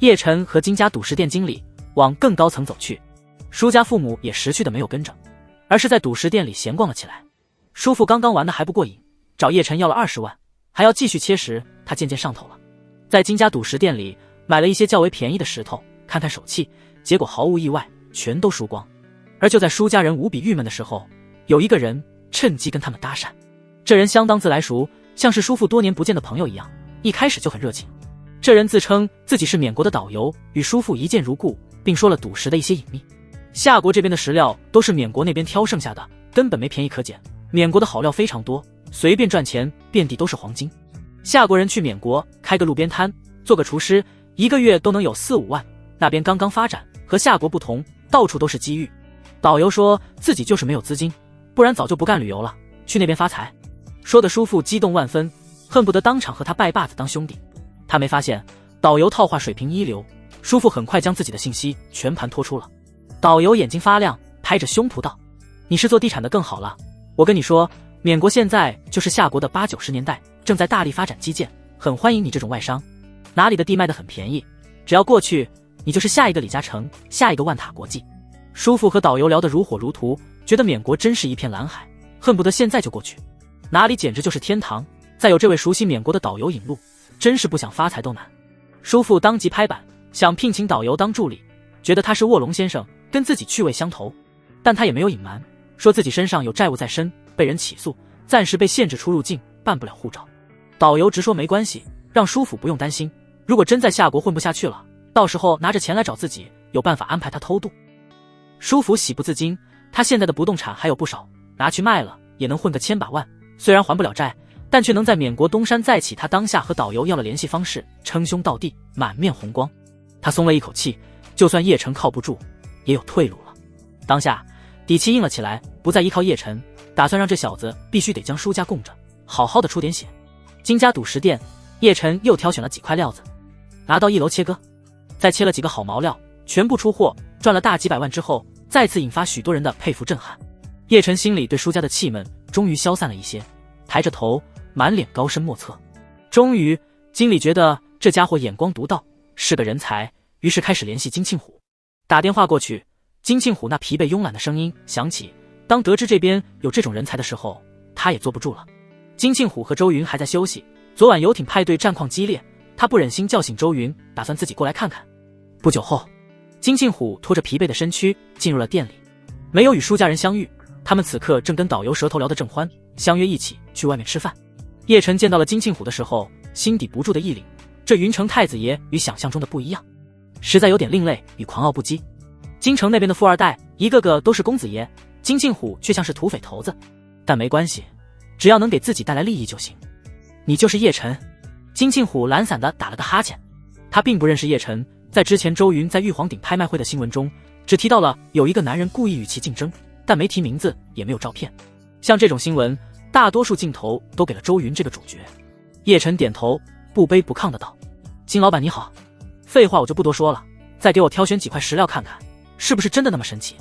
叶晨和金家赌石店经理往更高层走去，舒家父母也识趣的没有跟着，而是在赌石店里闲逛了起来。叔父刚刚玩的还不过瘾，找叶晨要了20万，还要继续切时，他渐渐上头了。在金家赌石店里买了一些较为便宜的石头，看看手气，结果毫无意外，全都输光。而就在舒家人无比郁闷的时候，有一个人趁机跟他们搭讪。这人相当自来熟，像是叔父多年不见的朋友一样，一开始就很热情。这人自称自己是缅国的导游，与叔父一见如故，并说了赌石的一些隐秘。夏国这边的石料都是缅国那边挑剩下的，根本没便宜可捡。缅国的好料非常多，随便赚钱，遍地都是黄金。夏国人去缅国开个路边摊，做个厨师，1个月都能有4、5万。那边刚刚发展，和夏国不同，到处都是机遇。导游说自己就是没有资金，不然早就不干旅游了，去那边发财。说的叔父激动万分，恨不得当场和他拜把子当兄弟。他没发现导游套话水平一流，叔父很快将自己的信息全盘托出了。导游眼睛发亮，拍着胸脯道：你是做地产的更好了，我跟你说，缅国现在就是夏国的80、90年代，正在大力发展基建，很欢迎你这种外商。哪里的地卖得很便宜，只要过去，你就是下一个李嘉诚，下一个万塔国际。叔父和导游聊得如火如荼，觉得缅国真是一片蓝海，恨不得现在就过去。哪里简直就是天堂，再有这位熟悉缅国的导游引路，真是不想发财都难。叔父当即拍板，想聘请导游当助理，觉得他是卧龙先生，跟自己趣味相投。但他也没有隐瞒，说自己身上有债务在身，被人起诉，暂时被限制出入境，办不了护照。导游直说没关系，让叔父不用担心，如果真在夏国混不下去了，到时候拿着钱来找自己，有办法安排他偷渡。叔父喜不自禁，他现在的不动产还有不少，拿去卖了也能混个千把万，虽然还不了债，但却能在缅国东山再起。他当下和导游要了联系方式，称兄道弟，满面红光。他松了一口气，就算叶晨靠不住，也有退路了。当下底气硬了起来，不再依靠叶晨，打算让这小子必须得将舒家供着，好好的出点血。金家赌石店，叶晨又挑选了几块料子，拿到1楼切割，再切了几个好毛料，全部出货，赚了大几百万之后，再次引发许多人的佩服震撼。叶晨心里对舒家的气闷终于消散了一些，抬着头，满脸高深莫测。终于，经理觉得这家伙眼光独到，是个人才，于是开始联系金庆虎。打电话过去，金庆虎那疲惫慵懒的声音响起。当得知这边有这种人才的时候，他也坐不住了。金庆虎和周云还在休息，昨晚游艇派对战况激烈，他不忍心叫醒周云，打算自己过来看看。不久后，金庆虎拖着疲惫的身躯进入了店里，没有与舒家人相遇，他们此刻正跟导游舌头聊得正欢，相约一起去外面吃饭。叶晨见到了金庆虎的时候，心底不住的一凛，这云城太子爷与想象中的不一样，实在有点另类与狂傲不羁。京城那边的富二代一个个都是公子爷，金庆虎却像是土匪头子，但没关系，只要能给自己带来利益就行。你就是叶晨。金庆虎懒散地打了个哈欠，他并不认识叶晨，在之前周云在玉皇顶拍卖会的新闻中，只提到了有一个男人故意与其竞争，但没提名字，也没有照片。像这种新闻，大多数镜头都给了周云这个主角。叶晨点头，不卑不亢地道：金老板你好。废话我就不多说了，再给我挑选几块石料看看，是不是真的那么神奇？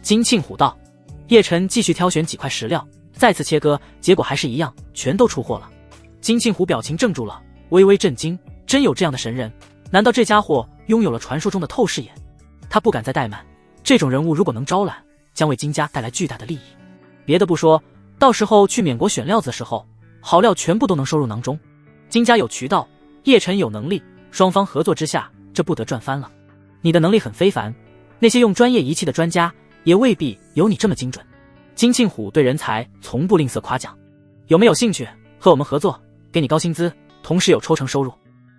金庆虎道。叶晨继续挑选几块石料，再次切割，结果还是一样，全都出货了。金庆虎表情怔住了，微微震惊，真有这样的神人？难道这家伙拥有了传说中的透视眼？他不敢再怠慢，这种人物如果能招揽，将为金家带来巨大的利益。别的不说，到时候去缅国选料子的时候，好料全部都能收入囊中。金家有渠道，叶晨有能力，双方合作之下，这不得赚翻了。你的能力很非凡，那些用专业仪器的专家也未必有你这么精准。金庆虎对人才从不吝啬夸奖。有没有兴趣和我们合作？给你高薪资，同时有抽成收入。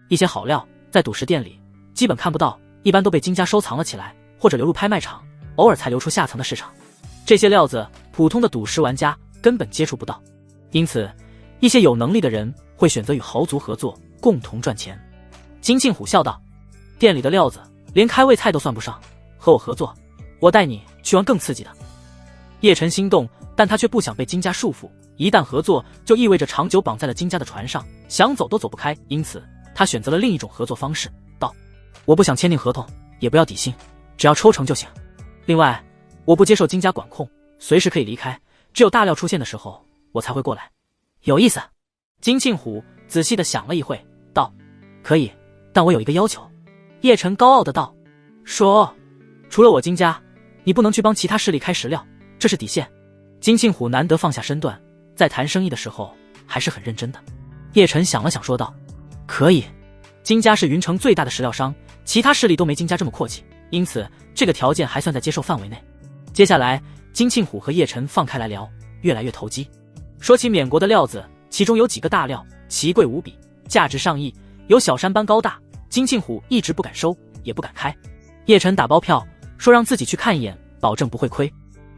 一些好料在赌石店里基本看不到，一般都被金家收藏了起来，或者流入拍卖场，偶尔才流出下层的市场。这些料子普通的赌石玩家根本接触不到，因此一些有能力的人会选择与豪族合作，共同赚钱。金庆虎笑道：店里的料子连开胃菜都算不上，和我合作，我带你去玩更刺激的。叶晨心动，但他却不想被金家束缚，一旦合作就意味着长久绑在了金家的船上，想走都走不开，因此他选择了另一种合作方式，道：我不想签订合同，也不要底薪，只要抽成就行。另外我不接受金家管控，随时可以离开，只有大料出现的时候我才会过来。有意思。金庆虎仔细地想了一会，道：可以，但我有一个要求。叶晨高傲地道：说。除了我金家，你不能去帮其他势力开石料，这是底线。金庆虎难得放下身段，在谈生意的时候还是很认真的。叶晨想了想说道：可以。金家是云城最大的石料商，其他势力都没金家这么阔气，因此这个条件还算在接受范围内。接下来金庆虎和叶晨放开来聊，越来越投机。说起缅国的料子，其中有几个大料奇贵无比，价值上亿，有小山般高大，金庆虎一直不敢收，也不敢开。叶晨打包票说让自己去看一眼，保证不会亏。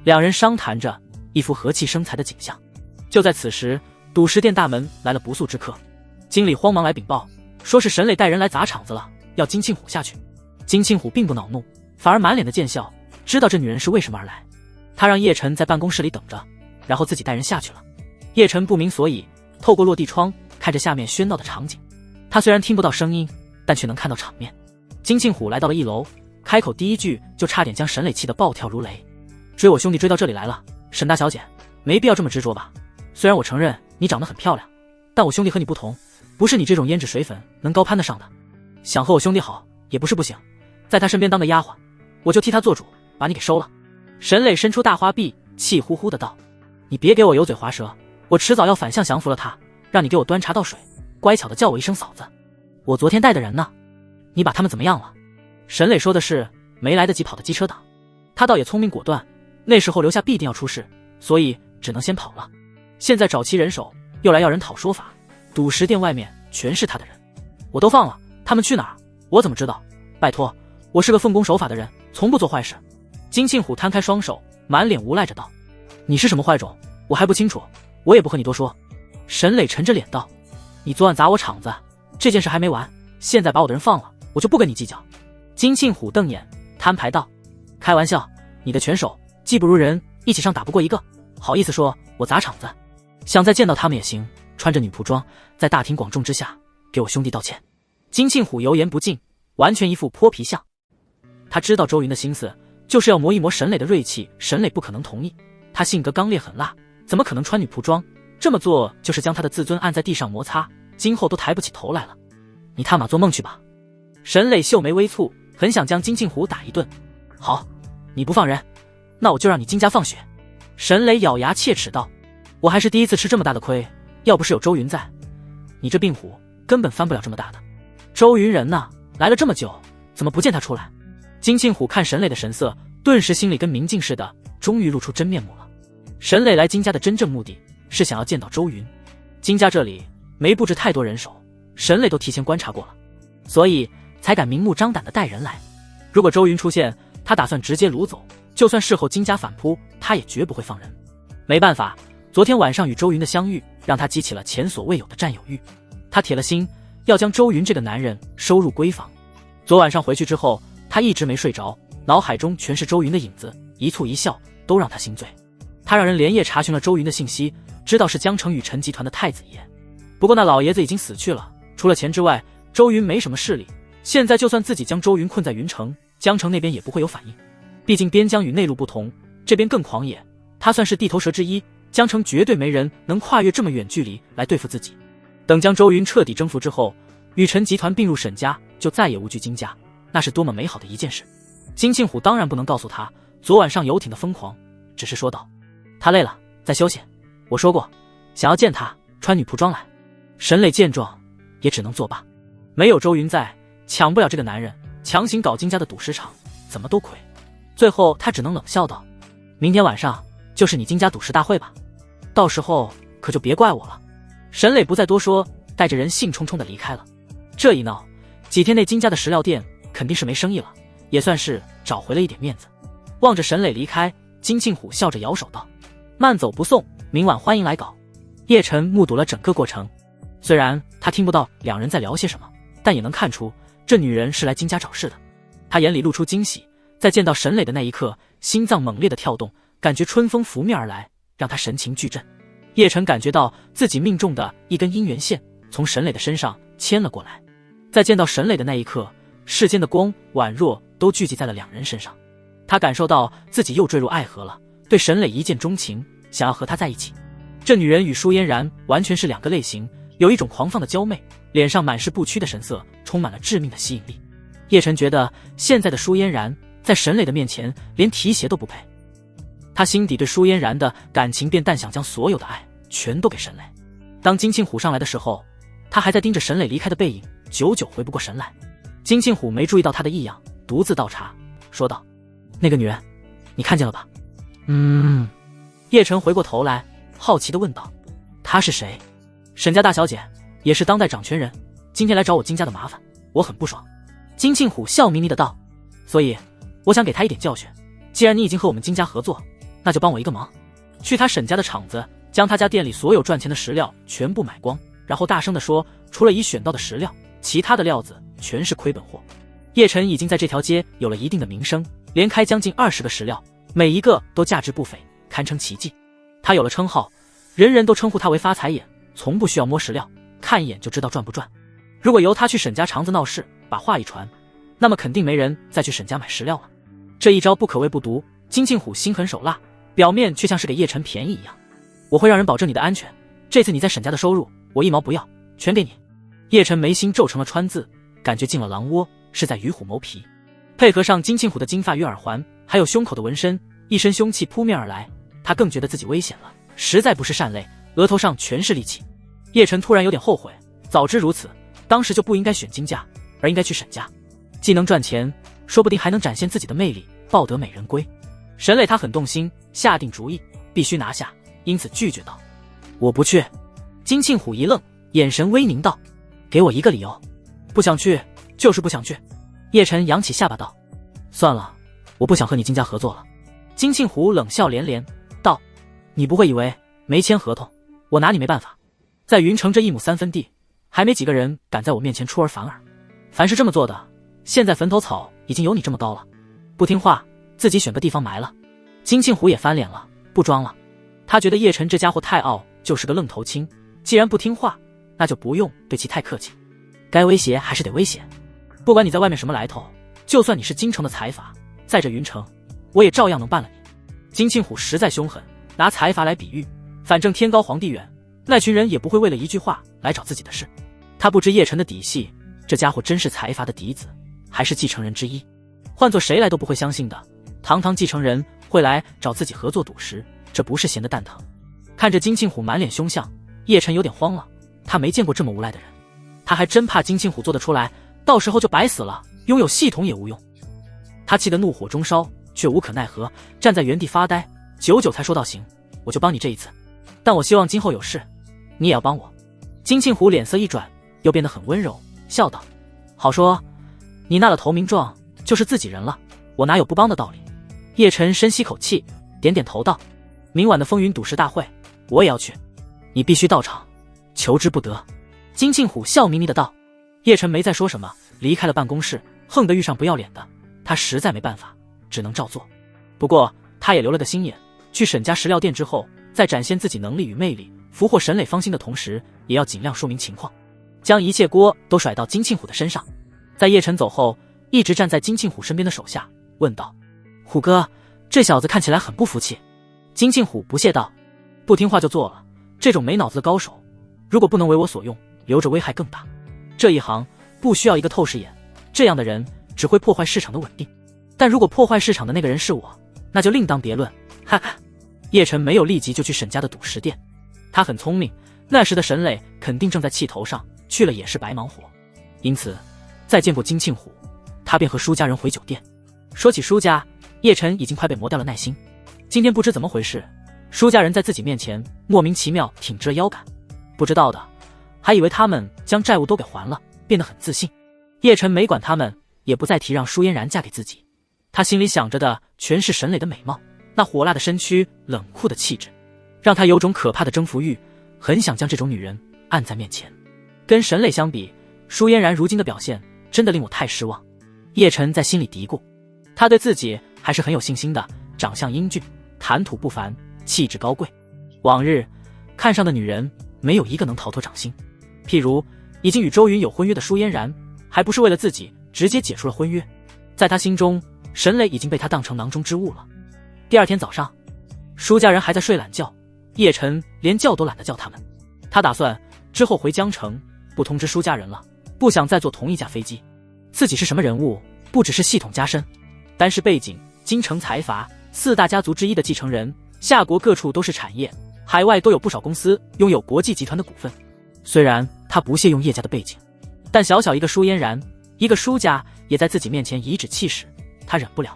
两人商谈着，一副和气生财的景象。就在此时，赌石店大门来了不速之客。经理慌忙来禀报，说是沈磊带人来砸场子了，要金庆虎下去。金庆虎并不恼怒，反而满脸的贱笑，知道这女人是为什么而来。他让叶晨在办公室里等着，然后自己带人下去了。叶晨不明所以，透过落地窗看着下面喧闹的场景。他虽然听不到声音，但却能看到场面。金庆虎来到了一楼，开口第一句就差点将沈磊气得暴跳如雷。追我兄弟追到这里来了，沈大小姐，没必要这么执着吧？虽然我承认你长得很漂亮，但我兄弟和你不同，不是你这种胭脂水粉能高攀得上的。想和我兄弟好也不是不行，在他身边当个丫鬟，我就替他做主，把你给收了。沈磊伸出大花臂，气呼呼的道：你别给我油嘴滑舌，我迟早要反向降服了他，让你给我端茶倒水，乖巧的叫我一声嫂子。我昨天带的人呢？你把他们怎么样了？沈磊说的是没来得及跑的机车党，他倒也聪明果断，那时候留下必定要出事，所以只能先跑了。现在找齐人手，又来要人讨说法，赌石店外面全是他的人，我都放了，他们去哪儿？我怎么知道？拜托，我是个奉公守法的人，从不做坏事。金庆虎摊开双手，满脸无赖着道：你是什么坏种？我还不清楚，我也不和你多说。沈磊沉着脸道：你昨晚砸我场子，这件事还没完，现在把我的人放了，我就不跟你计较。金庆虎瞪眼摊牌道：开玩笑，你的拳手技不如人，一起上打不过一个，好意思说我砸场子？想再见到他们也行，穿着女仆装在大庭广众之下给我兄弟道歉。金庆虎油盐不进，完全一副泼皮相。他知道周云的心思，就是要磨一磨沈磊的锐气，沈磊不可能同意，他性格刚烈狠辣，怎么可能穿女仆装？这么做就是将他的自尊按在地上摩擦，今后都抬不起头来了。你他妈做梦去吧！沈磊秀眉微蹙，很想将金庆虎打一顿。好，你不放人，那我就让你金家放血。沈磊咬牙切齿道：我还是第一次吃这么大的亏，要不是有周云在，你这病虎根本翻不了这么大的。周云人呢？来了这么久，怎么不见他出来？金庆虎看沈磊的神色，顿时心里跟明镜似的，终于露出真面目了。沈磊来金家的真正目的是想要见到周云，金家这里没布置太多人手，沈磊都提前观察过了，所以才敢明目张胆的带人来。如果周云出现，他打算直接掳走，就算事后金家反扑，他也绝不会放人。没办法，昨天晚上与周云的相遇，让他激起了前所未有的占有欲。他铁了心要将周云这个男人收入闺房。昨晚上回去之后，他一直没睡着，脑海中全是周云的影子，一蹙一笑都让他心醉。他让人连夜查询了周云的信息，知道是江城雨辰集团的太子爷。不过那老爷子已经死去了，除了钱之外，周云没什么势力。现在就算自己将周云困在云城，江城那边也不会有反应。毕竟边疆与内陆不同，这边更狂野，他算是地头蛇之一，江城绝对没人能跨越这么远距离来对付自己。等将周云彻底征服之后，雨辰集团并入沈家，就再也无惧金家，那是多么美好的一件事。金庆虎当然不能告诉他昨晚上游艇的疯狂，只是说道：他累了，再休息。我说过，想要见他，穿女仆装来。沈磊见状，也只能作罢。没有周云在，抢不了这个男人，强行搞金家的赌石场，怎么都亏。最后他只能冷笑道：明天晚上就是你金家赌石大会吧，到时候可就别怪我了。沈磊不再多说，带着人兴冲冲地离开了。这一闹，几天内金家的石料店肯定是没生意了，也算是找回了一点面子。望着沈磊离开，金庆虎笑着摇手道：慢走不送，明晚欢迎来搞。叶晨目睹了整个过程，虽然他听不到两人在聊些什么，但也能看出这女人是来金家找事的。他眼里露出惊喜，在见到沈磊的那一刻，心脏猛烈的跳动，感觉春风拂面而来，让他神情巨震。叶晨感觉到自己命中的一根姻缘线从沈磊的身上牵了过来，在见到沈磊的那一刻，世间的光宛若都聚集在了两人身上。他感受到自己又坠入爱河了，对沈磊一见钟情，想要和他在一起。这女人与舒嫣然完全是两个类型，有一种狂放的娇媚，脸上满是不屈的神色，充满了致命的吸引力。叶晨觉得现在的舒嫣然在沈磊的面前连提鞋都不配，他心底对舒嫣然的感情便但想将所有的爱全都给沈磊。当金庆虎上来的时候，他还在盯着沈磊离开的背影，久久回不过神来。金庆虎没注意到他的异样，独自倒茶，说道：那个女人你看见了吧？叶晨回过头来好奇地问道：她是谁？沈家大小姐，也是当代掌权人，今天来找我金家的麻烦，我很不爽。金庆虎笑眯眯地道：所以我想给她一点教训，既然你已经和我们金家合作，那就帮我一个忙，去他沈家的厂子，将他家店里所有赚钱的石料全部买光，然后大声地说，除了已选到的石料，其他的料子全是亏本货。叶晨已经在这条街有了一定的名声，连开将近20个石料，每一个都价值不菲，堪称奇迹。他有了称号，人人都称呼他为发财眼，从不需要摸石料，看一眼就知道赚不赚。如果由他去沈家肠子闹事，把话一传，那么肯定没人再去沈家买石料了。这一招不可谓不毒，金庆虎心狠手辣，表面却像是给叶晨便宜一样。我会让人保证你的安全，这次你在沈家的收入我一毛不要，全给你。叶晨眉心皱成了川字，感觉进了狼窝，是在与虎谋皮。配合上金庆虎的金发与耳环，还有胸口的纹身，一身凶气扑面而来，他更觉得自己危险了，实在不是善类，额头上全是戾气。叶晨突然有点后悔，早知如此，当时就不应该选金家，而应该去沈家，既能赚钱，说不定还能展现自己的魅力，抱得美人归。沈磊他很动心，下定主意必须拿下，因此拒绝道：我不去。金庆虎一愣，眼神微凝道：给我一个理由。不想去就是不想去。叶晨扬起下巴道：算了，我不想和你金家合作了。金庆虎冷笑连连道：你不会以为没签合同我拿你没办法？在云城这1亩3分地，还没几个人敢在我面前出尔反尔。凡是这么做的，现在坟头草已经有你这么高了，不听话自己选个地方埋了。金庆虎也翻脸了，不装了。他觉得叶晨这家伙太傲，就是个愣头青，既然不听话，那就不用对其太客气，该威胁还是得威胁。不管你在外面什么来头，就算你是京城的财阀，在这云城我也照样能办了你。金庆虎实在凶狠，拿财阀来比喻，反正天高皇帝远，那群人也不会为了一句话来找自己的事。他不知叶晨的底细，这家伙真是财阀的嫡子，还是继承人之一，换做谁来都不会相信的。堂堂继承人会来找自己合作赌石，这不是闲的蛋疼。看着金庆虎满脸凶相，叶晨有点慌了，他没见过这么无赖的人，他还真怕金庆虎做得出来，到时候就白死了，拥有系统也无用。他气得怒火中烧，却无可奈何，站在原地发呆，久久才说道：行，我就帮你这一次，但我希望今后有事你也要帮我。金庆虎脸色一转，又变得很温柔，笑道：好说，你纳了投名状就是自己人了，我哪有不帮的道理。叶晨深吸口气，点点头道：明晚的风云赌石大会，我也要去。你必须到场，求之不得。金庆虎笑眯眯的道。叶晨没再说什么，离开了办公室，横得遇上不要脸的，他实在没办法，只能照做。不过他也留了个心眼，去沈家石料店之后，在展现自己能力与魅力，俘获沈磊芳心的同时，也要尽量说明情况，将一切锅都甩到金庆虎的身上。在叶晨走后，一直站在金庆虎身边的手下问道：虎哥，这小子看起来很不服气。金庆虎不屑道：不听话就做了，这种没脑子的高手，如果不能为我所用，留着危害更大。这一行不需要一个透视眼，这样的人只会破坏市场的稳定。但如果破坏市场的那个人是我，那就另当别论。哈哈。叶晨没有立即就去沈家的赌石店，他很聪明，那时的沈磊肯定正在气头上，去了也是白忙活。因此再见过金庆虎，他便和舒家人回酒店。说起舒家，叶晨已经快被磨掉了耐心。今天不知怎么回事，舒家人在自己面前莫名其妙挺直了腰杆，不知道的还以为他们将债务都给还了，变得很自信。叶晨没管他们，也不再提让舒嫣然嫁给自己。他心里想着的全是沈磊的美貌，那火辣的身躯，冷酷的气质，让他有种可怕的征服欲，很想将这种女人按在面前。跟沈磊相比，舒嫣然如今的表现真的令我太失望。叶晨在心里嘀咕，他对自己还是很有信心的，长相英俊，谈吐不凡，气质高贵。往日看上的女人没有一个能逃脱掌心。譬如已经与周云有婚约的舒嫣然，还不是为了自己直接解除了婚约。在他心中，沈磊已经被他当成囊中之物了。第二天早上，舒家人还在睡懒觉，叶晨连叫都懒得叫他们。他打算之后回江城，不通知舒家人了，不想再坐同一架飞机。自己是什么人物，不只是系统加深，单是背景，京城财阀4大家族之一的继承人，夏国各处都是产业，海外都有不少公司拥有国际集团的股份。虽然他不屑用叶家的背景，但小小一个舒嫣然，一个舒家也在自己面前颐指气使，他忍不了。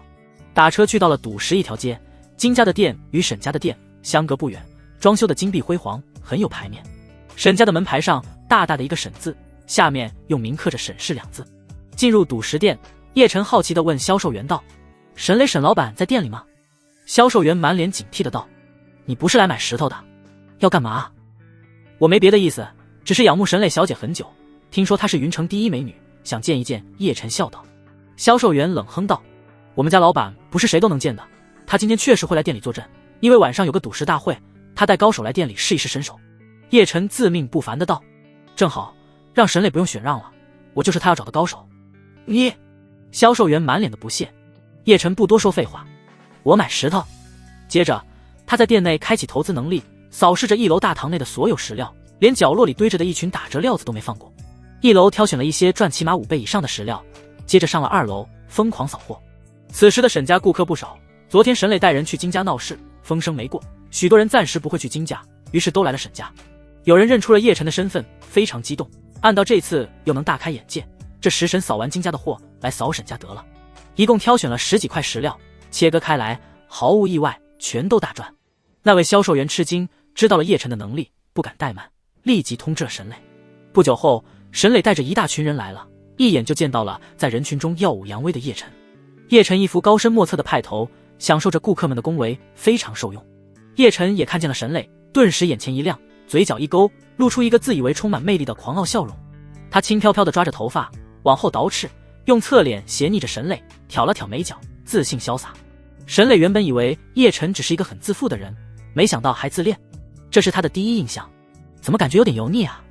打车去到了赌石一条街，金家的店与沈家的店相隔不远，装修的金碧辉煌，很有排面。沈家的门牌上大大的一个沈字，下面又铭刻着沈氏2字。进入赌石店，叶晨好奇地问销售员道：沈磊沈老板在店里吗？销售员满脸警惕的道：你不是来买石头的，要干嘛？我没别的意思，只是仰慕沈磊小姐很久，听说她是云城第一美女，想见一见。叶晨笑道。销售员冷哼道：我们家老板不是谁都能见的，他今天确实会来店里坐镇，因为晚上有个赌石大会，他带高手来店里试一试身手。叶晨自命不凡的道：正好让沈磊不用选让了，我就是他要找的高手。你……销售员满脸的不屑。叶晨不多说废话，我买石头。接着他在店内开启投资能力，扫视着1楼大堂内的所有石料，连角落里堆着的一群打折料子都没放过。1楼挑选了一些赚起码5倍以上的石料，接着上了2楼疯狂扫货。此时的沈家顾客不少，昨天沈磊带人去金家闹事，风声没过，许多人暂时不会去金家，于是都来了沈家。有人认出了叶晨的身份，非常激动，按到这次又能大开眼界，这食神扫完金家的货，来扫沈家得了。一共挑选了10几块石料，切割开来，毫无意外，全都大赚。那位销售员吃惊，知道了叶晨的能力，不敢怠慢，立即通知了沈磊。不久后，沈磊带着一大群人来了，一眼就见到了在人群中耀武扬威的叶晨。叶晨一副高深莫测的派头，享受着顾客们的恭维，非常受用。叶晨也看见了沈磊，顿时眼前一亮，嘴角一勾，露出一个自以为充满魅力的狂傲笑容。他轻飘飘地抓着头发往后倒饬，用侧脸斜睨着沈磊，挑了挑眉角，自信潇洒。沈磊原本以为叶晨只是一个很自负的人，没想到还自恋，这是他的第一印象。怎么感觉有点油腻啊？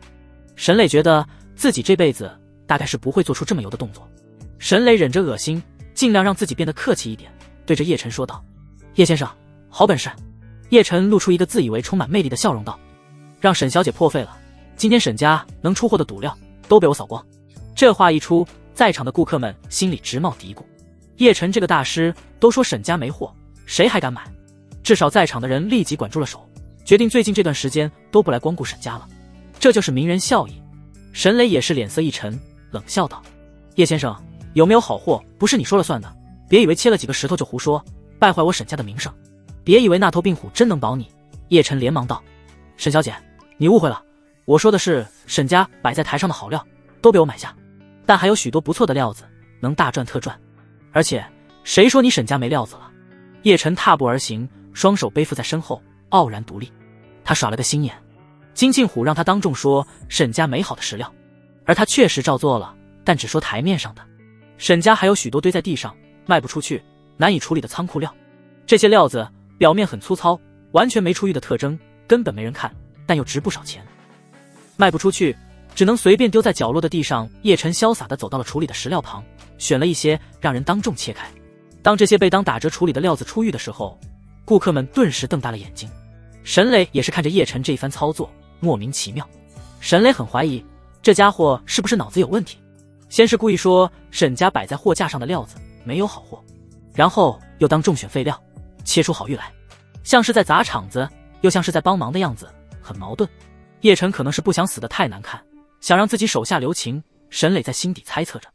沈磊觉得自己这辈子大概是不会做出这么油的动作。沈磊忍着恶心，尽量让自己变得客气一点，对着叶晨说道：叶先生，好本事。叶晨露出一个自以为充满魅力的笑容道：让沈小姐破费了，今天沈家能出货的赌料都被我扫光。这话一出，在场的顾客们心里直冒嘀咕，叶晨这个大师都说沈家没货，谁还敢买？至少在场的人立即管住了手，决定最近这段时间都不来光顾沈家了。这就是名人效应。沈磊也是脸色一沉，冷笑道：叶先生，有没有好货不是你说了算的，别以为切了几个石头就胡说，败坏我沈家的名声。别以为那头病虎真能保你。叶晨连忙道：沈小姐，你误会了，我说的是沈家摆在台上的好料都被我买下，但还有许多不错的料子能大赚特赚，而且谁说你沈家没料子了？叶晨踏步而行，双手背负在身后，傲然独立。他耍了个心眼，金庆虎让他当众说沈家没好的食料，而他确实照做了，但只说台面上的。沈家还有许多堆在地上卖不出去、难以处理的仓库料，这些料子表面很粗糙，完全没出狱的特征，根本没人看，但又值不少钱。卖不出去，只能随便丢在角落的地上。叶晨潇洒地走到了处理的食料旁，选了一些，让人当众切开。当这些被当打折处理的料子出狱的时候，顾客们顿时瞪大了眼睛。沈磊也是看着叶晨这一番操作，莫名其妙。沈磊很怀疑这家伙是不是脑子有问题，先是故意说沈家摆在货架上的料子没有好货，然后又当众选废料，切出好玉来，像是在砸场子，又像是在帮忙的样子，很矛盾。叶晨可能是不想死得太难看，想让自己手下留情，沈磊在心底猜测着。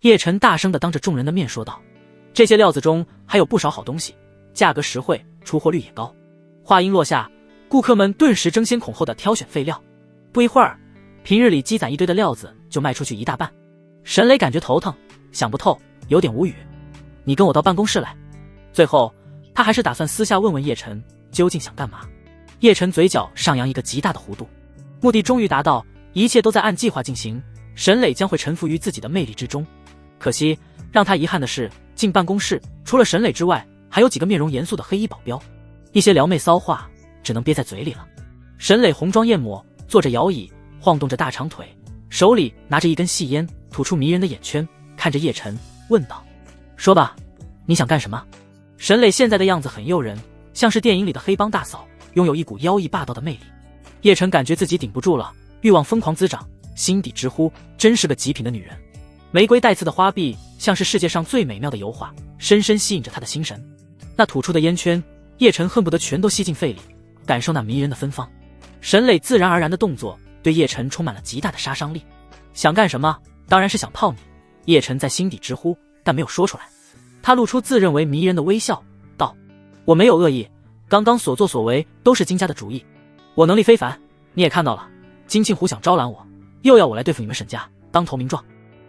叶晨大声地当着众人的面说道，这些料子中还有不少好东西，价格实惠，出货率也高。话音落下，顾客们顿时争先恐后地挑选废料，不一会儿，平日里积攒一堆的料子就卖出去一大半。沈磊感觉头疼，想不透，有点无语。你跟我到办公室来。最后他还是打算私下问问叶晨究竟想干嘛。叶晨嘴角上扬一个极大的弧度，目的终于达到，一切都在按计划进行，沈磊将会臣服于自己的魅力之中。可惜让他遗憾的是，进办公室除了沈磊之外，还有几个面容严肃的黑衣保镖，一些撩妹骚话只能憋在嘴里了。沈磊红妆艳抹，坐着摇椅，晃动着大长腿，手里拿着一根细烟，吐出迷人的眼圈，看着叶晨问道，说吧，你想干什么？沈磊现在的样子很诱人，像是电影里的黑帮大嫂，拥有一股妖异霸道的魅力。叶晨感觉自己顶不住了，欲望疯狂滋长，心底直呼真是个极品的女人。玫瑰带刺的花臂像是世界上最美妙的油画，深深吸引着他的心神。那吐出的烟圈，叶晨恨不得全都吸进肺里，感受那迷人的芬芳。沈磊自然而然的动作对叶晨充满了极大的杀伤力。想干什么？当然是想泡你。叶晨在心底直呼，但没有说出来。他露出自认为迷人的微笑，道，我没有恶意，刚刚所作所为都是金家的主意。我能力非凡，你也看到了，金庆虎想招揽我，又要我来对付你们沈家，当头名状。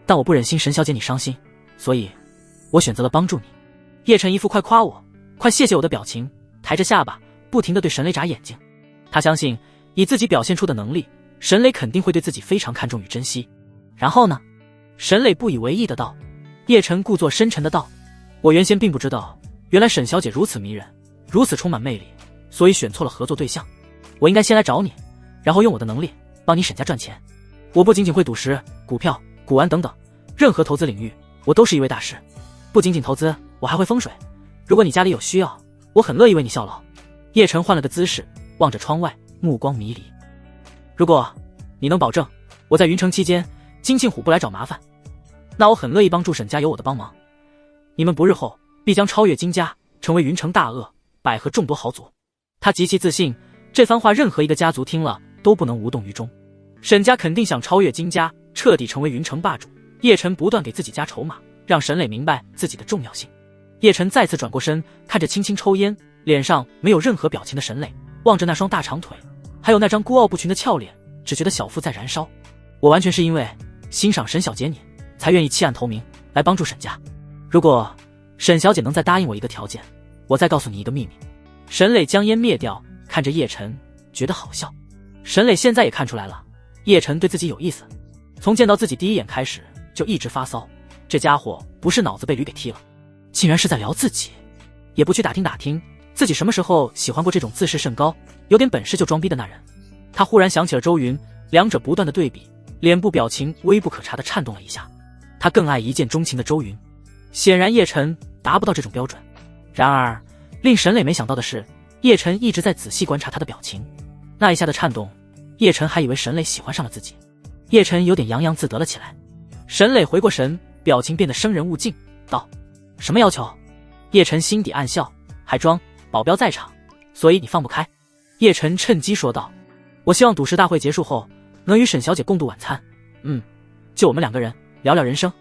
但我不忍心沈小姐你伤心，所以我选择了帮助你。叶晨一副快夸我，快谢谢我的表情，抬着下巴不停地对沈磊眨眼睛。他相信以自己表现出的能力，沈磊肯定会对自己非常看重与珍惜。然后呢？沈磊不以为意的道。叶晨故作深沉的道，我原先并不知道，原来沈小姐如此迷人，如此充满魅力，所以选错了合作对象。我应该先来找你，然后用我的能力帮你沈家赚钱。我不仅仅会赌石、股票、古玩等等，任何投资领域我都是一位大师。不仅仅投资，我还会风水，如果你家里有需要，我很乐意为你效劳。叶晨换了个姿势，望着窗外，目光迷离。如果你能保证我在云城期间金庆虎不来找麻烦，那我很乐意帮助沈家有我的帮忙。你们不日后必将超越金家，成为云城大鳄，百合众多豪族。他极其自信，这番话任何一个家族听了都不能无动于衷。沈家肯定想超越金家，彻底成为云城霸主。叶晨不断给自己加筹码，让沈磊明白自己的重要性。叶晨再次转过身，看着轻轻抽烟，脸上没有任何表情的沈磊，望着那双大长腿，还有那张孤傲不群的俏脸，只觉得小腹在燃烧。我完全是因为欣赏沈小姐你，才愿意弃暗投明来帮助沈家。如果沈小姐能再答应我一个条件，我再告诉你一个秘密。沈磊将烟灭掉，看着叶晨，觉得好笑。沈磊现在也看出来了，叶晨对自己有意思。从见到自己第一眼开始，就一直发骚。这家伙不是脑子被驴给踢了，竟然是在聊自己，也不去打听打听自己什么时候喜欢过这种自视甚高、有点本事就装逼的那人。他忽然想起了周云，两者不断的对比，脸部表情微不可察的颤动了一下。他更爱一见钟情的周云，显然叶晨达不到这种标准。然而令沈磊没想到的是，叶晨一直在仔细观察他的表情，那一下的颤动，叶晨还以为沈磊喜欢上了自己。叶晨有点洋洋自得了起来。沈磊回过神，表情变得生人勿近，道，什么要求？叶晨心底暗笑，还装保镖在场，所以你放不开。叶晨趁机说道，我希望赌石大会结束后能与沈小姐共度晚餐，就我们两个人聊聊人生。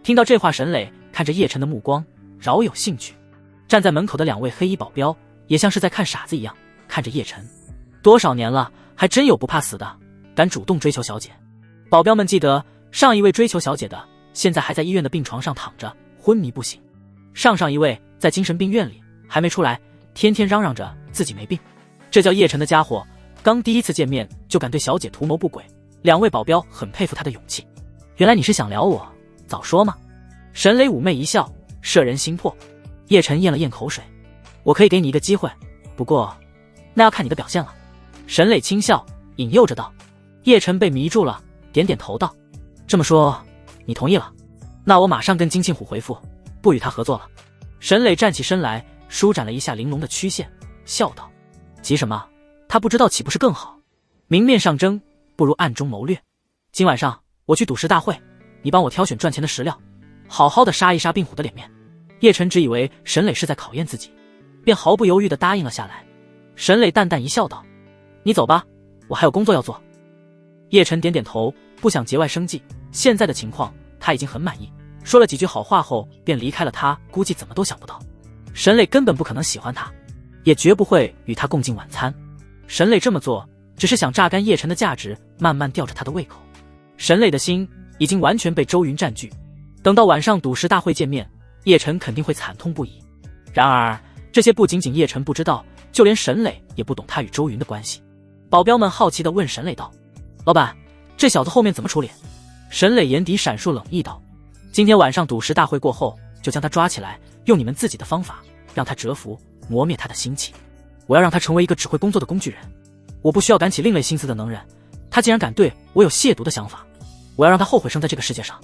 听到这话，沈磊看着叶晨的目光饶有兴趣。站在门口的两位黑衣保镖也像是在看傻子一样看着叶晨。多少年了，还真有不怕死的敢主动追求小姐。保镖们记得上一位追求小姐的现在还在医院的病床上躺着昏迷不醒，上一位在精神病院里还没出来，天天嚷嚷着自己没病。这叫叶晨的家伙刚第一次见面就敢对小姐图谋不轨，两位保镖很佩服他的勇气。原来你是想撩我，早说嘛。沈磊妩媚一笑，摄人心魄。叶晨咽了咽口水，我可以给你一个机会，不过那要看你的表现了。沈磊轻笑，引诱着道。叶晨被迷住了，点点头道，这么说你同意了？那我马上跟金庆虎回复，不与他合作了。沈磊站起身来，舒展了一下玲珑的曲线，笑道，急什么？他不知道岂不是更好？明面上争，不如暗中谋略。今晚上我去赌石大会，你帮我挑选赚钱的石料，好好的杀一杀病虎的脸面。叶晨只以为沈磊是在考验自己，便毫不犹豫地答应了下来。沈磊淡淡一笑道，你走吧，我还有工作要做。叶晨点点头，不想节外生枝，现在的情况他已经很满意，说了几句好话后便离开了。他估计怎么都想不到，沈磊根本不可能喜欢他，也绝不会与他共进晚餐。沈磊这么做只是想榨干叶晨的价值，慢慢吊着他的胃口。沈磊的心已经完全被周云占据，等到晚上赌石大会见面，叶晨肯定会惨痛不已。然而这些不仅仅叶晨不知道，就连沈磊也不懂他与周云的关系。保镖们好奇地问沈磊道，老板，这小子后面怎么处理？沈磊眼底闪烁冷意道，今天晚上赌石大会过后，就将他抓起来，用你们自己的方法让他折服，磨灭他的心气。我要让他成为一个只会工作的工具人，我不需要赶起另类心思的能人，他竟然敢对我有亵渎的想法，我要让他后悔生在这个世界上。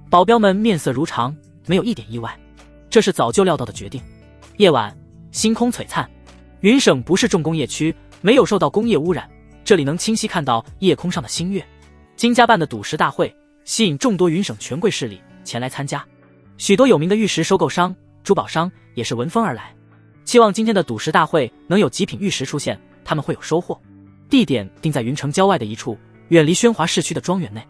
保镖们面色如常，没有一点意外，这是早就料到的决定。夜晚星空璀璨，云省不是重工业区，没有受到工业污染，这里能清晰看到夜空上的星月。金家办的赌石大会吸引众多云省权贵势力前来参加，许多有名的玉石收购商、珠宝商也是闻风而来，期望今天的赌石大会能有极品玉石出现，他们会有收获。地点定在云城郊外的一处远离喧哗市区的庄园内，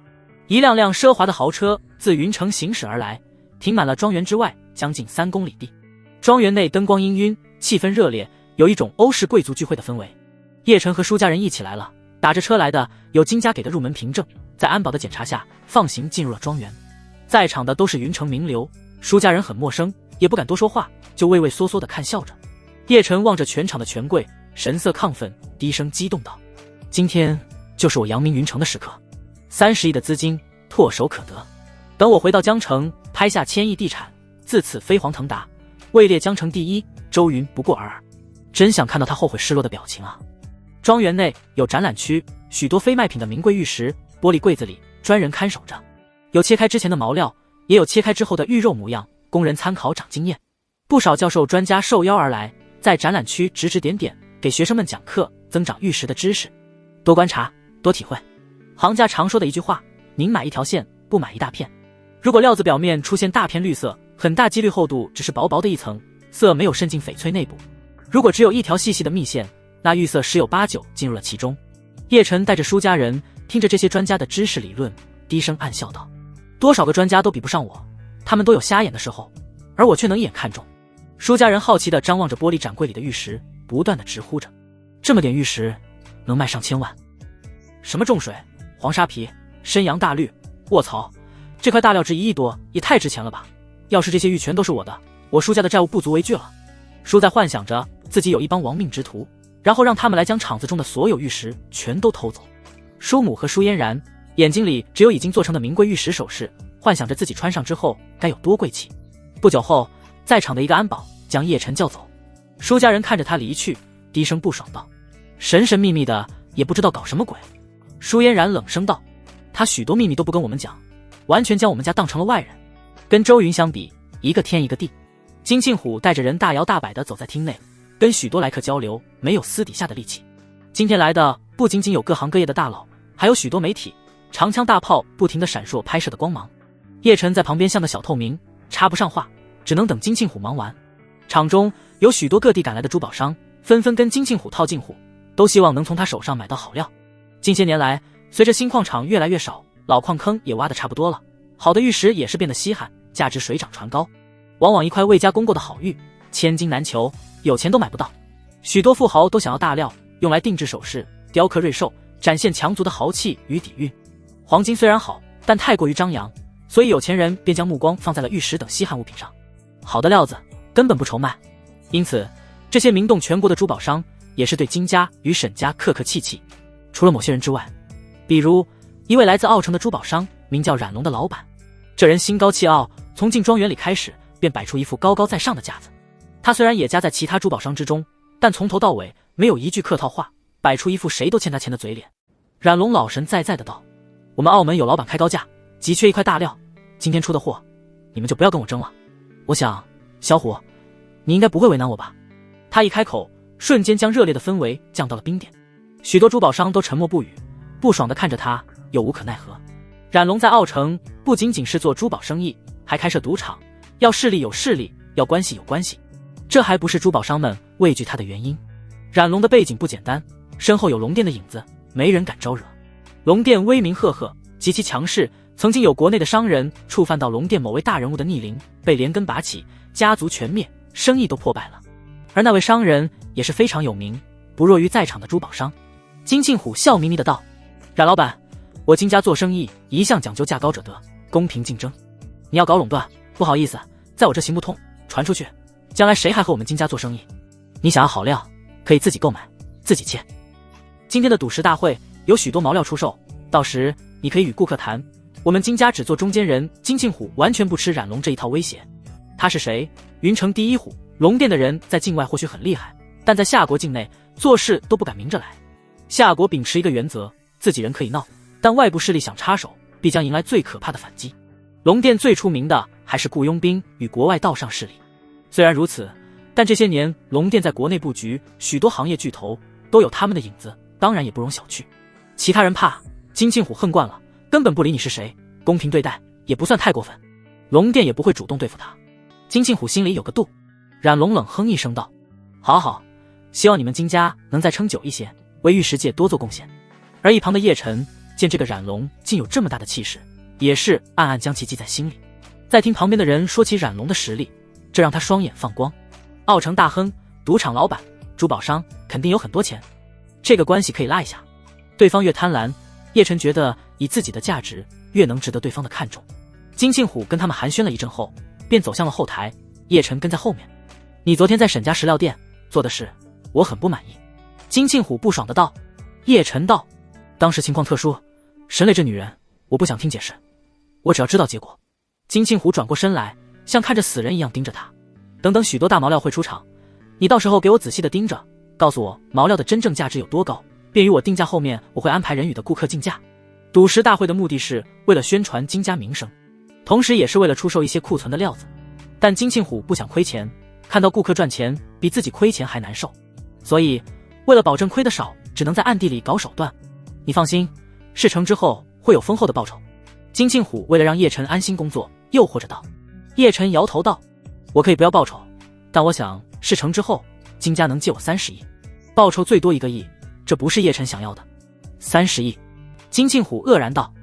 一辆辆奢华的豪车自云城行驶而来，停满了庄园之外将近3公里地。庄园内灯光氤氲，气氛热烈，有一种欧式贵族聚会的氛围。叶晨和舒家人一起来了，打着车来的有金家给的入门凭证，在安保的检查下放行进入了庄园。在场的都是云城名流，舒家人很陌生，也不敢多说话，就畏畏缩缩地看笑着。叶晨望着全场的权贵，神色亢奋，低声激动道，今天就是我扬名云城的时刻，30亿的资金唾手可得，等我回到江城，拍下1000亿地产，自此飞黄腾达，位列江城第一，周云不过尔尔。真想看到他后悔失落的表情啊。庄园内有展览区，许多非卖品的名贵玉石，玻璃柜子里专人看守着，有切开之前的毛料，也有切开之后的玉肉模样，供人参考长经验。不少教授专家受邀而来，在展览区指指点点，给学生们讲课，增长玉石的知识。多观察，多体会。行家常说的一句话，宁买一条线，不买一大片。如果料子表面出现大片绿色，很大几率厚度只是薄薄的一层，色没有渗进翡翠内部。如果只有一条细细的密线，那玉色十有八九进入了其中。叶晨带着舒家人听着这些专家的知识理论，低声暗笑道，多少个专家都比不上我，他们都有瞎眼的时候，而我却能一眼看中。舒家人好奇地张望着玻璃展柜里的玉石，不断地直呼着，这么点玉石能卖上千万。什么重水、黄沙皮、深阳大绿，卧槽，这块大料值1亿多，也太值钱了吧。要是这些玉全都是我的，我舒家的债务不足为惧了。舒在幻想着自己有一帮亡命之徒，然后让他们来将场子中的所有玉石全都偷走。舒母和舒嫣然眼睛里只有已经做成的名贵玉石首饰，幻想着自己穿上之后该有多贵气。不久后，在场的一个安保将叶晨叫走。舒家人看着他离去，低声不爽道，神神秘秘的，也不知道搞什么鬼。舒嫣然冷声道，他许多秘密都不跟我们讲，完全将我们家当成了外人。跟周云相比，一个天一个地。金庆虎带着人大摇大摆地走在厅内，跟许多来客交流，没有私底下的力气。今天来的不仅仅有各行各业的大佬，还有许多媒体，长枪大炮不停地闪烁拍摄的光芒。叶晨在旁边像个小透明，插不上话，只能等金庆虎忙完。场中有许多各地赶来的珠宝商，纷纷跟金庆虎套近乎，都希望能从他手上买到好料。近些年来，随着新矿场越来越少，老矿坑也挖得差不多了，好的玉石也是变得稀罕，价值水涨船高。往往一块未加工过的好玉，千金难求，有钱都买不到。许多富豪都想要大料，用来定制首饰、雕刻瑞兽，展现强族的豪气与底蕴。黄金虽然好，但太过于张扬，所以有钱人便将目光放在了玉石等稀罕物品上。好的料子根本不愁卖，因此这些名动全国的珠宝商也是对金家与沈家客客气气，除了某些人之外，比如一位来自奥城的珠宝商，名叫冉龙的老板。这人心高气傲，从进庄园里开始便摆出一副高高在上的架子。他虽然也夹在其他珠宝商之中，但从头到尾没有一句客套话，摆出一副谁都欠他钱的嘴脸。冉龙老神在在的道：我们澳门有老板开高价，急缺一块大料，今天出的货，你们就不要跟我争了。我想，小虎，你应该不会为难我吧？他一开口，瞬间将热烈的氛围降到了冰点。许多珠宝商都沉默不语，不爽地看着他，又无可奈何。冉龙在澳城不仅仅是做珠宝生意，还开设赌场，要势力有势力，要关系有关系，这还不是珠宝商们畏惧他的原因。冉龙的背景不简单，身后有龙殿的影子，没人敢招惹。龙殿威名赫赫，极其强势，曾经有国内的商人触犯到龙殿某位大人物的逆鳞，被连根拔起，家族全灭，生意都破败了。而那位商人也是非常有名，不弱于在场的珠宝商。金庆虎笑眯眯的道：冉老板，我金家做生意一向讲究价高者得，公平竞争。你要搞垄断，不好意思，在我这行不通，传出去，将来谁还和我们金家做生意？你想要好料，可以自己购买，自己切。今天的赌石大会有许多毛料出售，到时你可以与顾客谈，我们金家只做中间人。金庆虎完全不吃冉龙这一套威胁。他是谁？云城第一虎。龙殿的人在境外或许很厉害，但在夏国境内做事都不敢明着来。夏国秉持一个原则，自己人可以闹，但外部势力想插手，必将迎来最可怕的反击。龙殿最出名的还是雇佣兵与国外道上势力。虽然如此，但这些年龙殿在国内布局，许多行业巨头都有他们的影子，当然也不容小觑。其他人怕，金庆虎恨惯了，根本不理你是谁，公平对待也不算太过分，龙殿也不会主动对付他。金庆虎心里有个度。冉龙冷哼一声道：好好，希望你们金家能再撑久一些，为玉石界多做贡献。而一旁的叶晨见这个冉龙竟有这么大的气势，也是暗暗将其记在心里。再听旁边的人说起冉龙的实力，这让他双眼放光。澳城大亨，赌场老板，珠宝商，肯定有很多钱，这个关系可以拉一下。对方越贪婪，叶晨觉得以自己的价值越能值得对方的看重。金庆虎跟他们寒暄了一阵后，便走向了后台，叶晨跟在后面。你昨天在沈家石料店做的事，我很不满意。金庆虎不爽的道。叶晨道：当时情况特殊，沈磊这女人，我不想听解释，我只要知道结果。金庆虎转过身来，像看着死人一样盯着他。等等许多大毛料会出场，你到时候给我仔细的盯着，告诉我毛料的真正价值有多高，便于我定价。后面我会安排人与的顾客竞价。赌石大会的目的是为了宣传金家名声，同时也是为了出售一些库存的料子。但金庆虎不想亏钱，看到顾客赚钱比自己亏钱还难受，所以为了保证亏得少，只能在暗地里搞手段。你放心，事成之后会有丰厚的报酬。金庆虎为了让叶晨安心工作，诱惑着道。叶晨摇头道：我可以不要报酬，但我想事成之后金家能借我30亿，报酬最多1个亿，这不是叶晨想要的。30亿？金庆虎愕然道：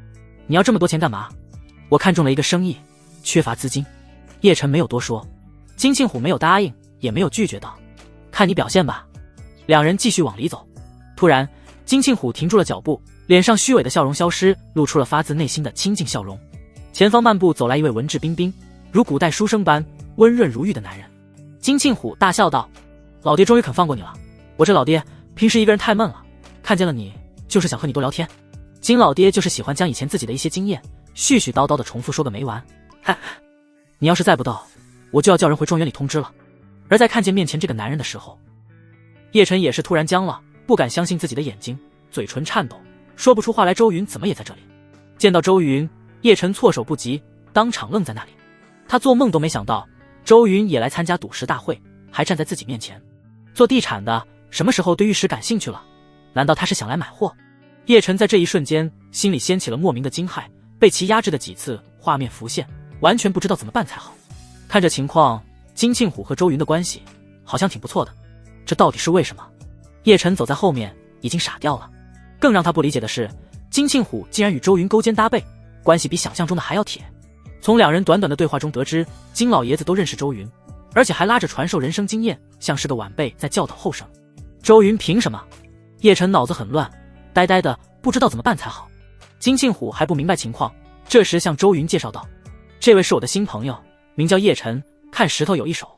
你要这么多钱干嘛？我看中了一个生意，缺乏资金。叶晨没有多说，金庆虎没有答应，也没有拒绝道：看你表现吧。两人继续往里走，突然金庆虎停住了脚步，脸上虚伪的笑容消失，露出了发自内心的亲近笑容。前方漫步走来一位文质彬彬，如古代书生般温润如玉的男人。金庆虎大笑道：老爹终于肯放过你了，我这老爹平时一个人太闷了，看见了你就是想和你多聊天。金老爹就是喜欢将以前自己的一些经验絮絮叨叨的重复说个没完。嗨，你要是再不到，我就要叫人回庄园里通知了。而在看见面前这个男人的时候，叶晨也是突然僵了，不敢相信自己的眼睛，嘴唇颤抖，说不出话来。周云怎么也在这里？见到周云，叶晨措手不及，当场愣在那里。他做梦都没想到周云也来参加赌石大会，还站在自己面前。做地产的什么时候对玉石感兴趣了？难道他是想来买货？叶晨在这一瞬间心里掀起了莫名的惊骇，被其压制的几次画面浮现，完全不知道怎么办才好。看这情况，金庆虎和周云的关系好像挺不错的，这到底是为什么？叶晨走在后面已经傻掉了。更让他不理解的是，金庆虎竟然与周云勾肩搭背，关系比想象中的还要铁。从两人短短的对话中得知，金老爷子都认识周云，而且还拉着传授人生经验，像是个晚辈在教导后生。周云凭什么？叶晨脑子很乱，呆呆的不知道怎么办才好。金庆虎还不明白情况，这时向周云介绍道：这位是我的新朋友，名叫叶晨，看石头有一手，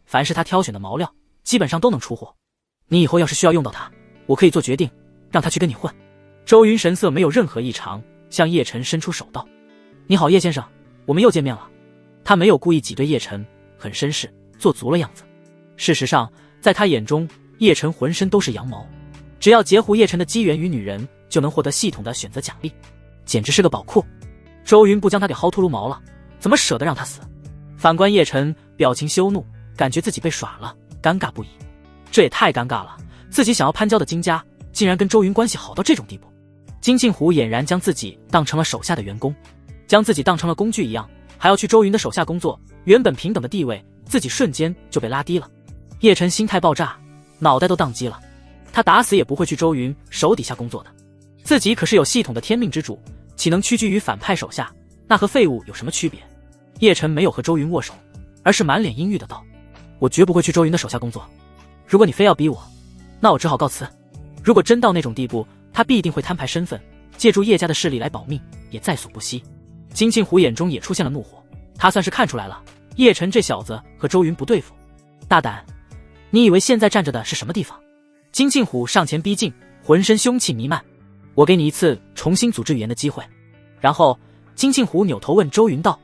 凡是他挑选的毛料基本上都能出货。你以后要是需要用到他，我可以做决定让他去跟你混。周云神色没有任何异常，向叶晨伸出手道：“你好，叶先生，我们又见面了。”他没有故意挤兑叶晨，很绅士，做足了样子。事实上，在他眼中，叶晨浑身都是羊毛，只要截胡叶晨的机缘与女人，就能获得系统的选择奖励，简直是个宝库。周云不将他给薅秃噜毛了，怎么舍得让他死？反观叶晨，表情羞怒，感觉自己被耍了，尴尬不已。这也太尴尬了，自己想要攀交的金家，竟然跟周云关系好到这种地步。金庆虎俨然将自己当成了手下的员工，将自己当成了工具一样，还要去周云的手下工作，原本平等的地位，自己瞬间就被拉低了。叶晨心态爆炸，脑袋都宕机了。他打死也不会去周云手底下工作的，自己可是有系统的天命之主，岂能屈居于反派手下？那和废物有什么区别？叶晨没有和周云握手，而是满脸阴郁的道：“我绝不会去周云的手下工作。如果你非要逼我，那我只好告辞。”如果真到那种地步，他必定会摊牌身份，借助叶家的势力来保命，也在所不惜。金庆虎眼中也出现了怒火，他算是看出来了，叶晨这小子和周云不对付。大胆，你以为现在站着的是什么地方？金庆虎上前逼近，浑身凶气弥漫。我给你一次重新组织语言的机会。然后金庆虎扭头问周云道：“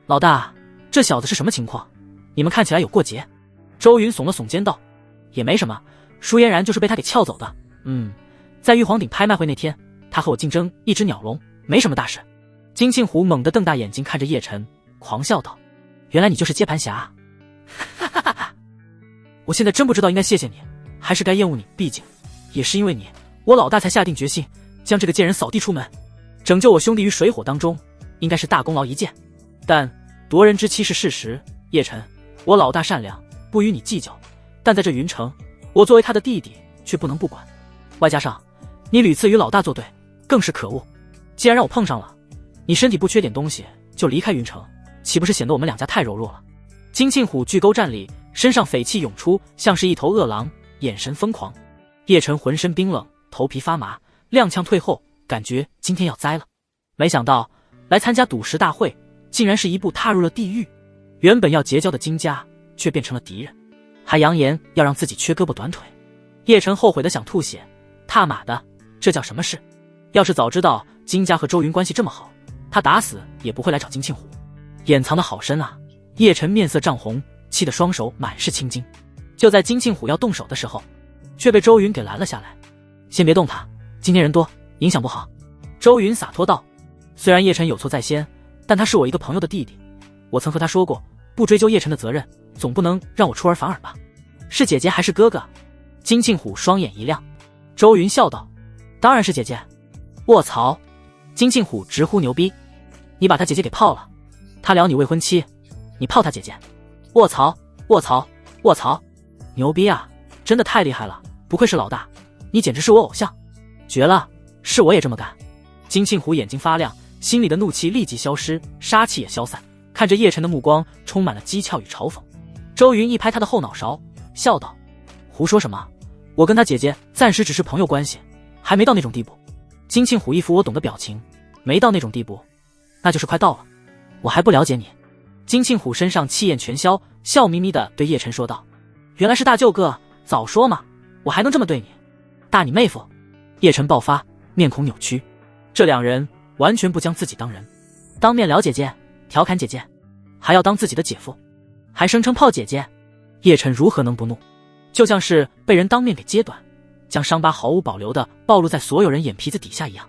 老大，这小子是什么情况？你们看起来有过节。”周云耸了耸肩道：“也没什么，舒嫣然就是被他给撬走的。在玉皇鼎拍卖会那天，他和我竞争一只鸟笼，没什么大事。”金庆虎猛地瞪大眼睛看着叶晨，狂笑道：“原来你就是接盘侠！哈哈哈哈！我现在真不知道应该谢谢你，还是该厌恶你。毕竟，也是因为你，我老大才下定决心将这个贱人扫地出门，拯救我兄弟于水火当中，应该是大功劳一件。但夺人之妻是事实，叶晨，我老大善良，不与你计较。但在这云城，我作为他的弟弟，却不能不管。外加上你屡次与老大作对，更是可恶。既然让我碰上了，你身体不缺点东西，就离开云城，岂不是显得我们两家太柔弱了？”金庆虎巨沟站立，身上匪气涌出，像是一头饿狼，眼神疯狂。叶晨浑身冰冷，头皮发麻，踉跄退后，感觉今天要栽了。没想到来参加赌石大会，竟然是一步踏入了地狱。原本要结交的金家，却变成了敌人，还扬言要让自己缺胳膊短腿。叶晨后悔的想吐血，他妈的，这叫什么事？要是早知道金家和周云关系这么好，他打死也不会来找金庆虎。掩藏的好深啊！叶晨面色涨红，气得双手满是青筋。就在金庆虎要动手的时候，却被周云给拦了下来。“先别动他，今天人多，影响不好。”周云洒脱道：“虽然叶晨有错在先，但他是我一个朋友的弟弟，我曾和他说过，不追究叶晨的责任，总不能让我出尔反尔吧？是姐姐还是哥哥？”金庆虎双眼一亮。周云笑道：“当然是姐姐。”卧槽！金庆虎直呼牛逼：“你把他姐姐给泡了，他撩你未婚妻，你泡他姐姐？卧槽！卧槽！卧槽！牛逼啊！真的太厉害了，不愧是老大，你简直是我偶像，绝了！是我也这么干。”金庆虎眼睛发亮，心里的怒气立即消失，杀气也消散，看着叶晨的目光充满了讥诮与嘲讽。周云一拍他的后脑勺，笑道：“胡说什么？我跟他姐姐暂时只是朋友关系，还没到那种地步。”金庆虎一副我懂的表情：“没到那种地步，那就是快到了。我还不了解你。”金庆虎身上气焰全消，笑眯眯地对叶晨说道：“原来是大舅哥，早说嘛，我还能这么对你？大你妹夫！”叶晨爆发，面孔扭曲。这两人完全不将自己当人，当面聊姐姐，调侃姐姐，还要当自己的姐夫，还声称泡姐姐。叶晨如何能不怒？就像是被人当面给揭短，将伤疤毫无保留地暴露在所有人眼皮子底下一样。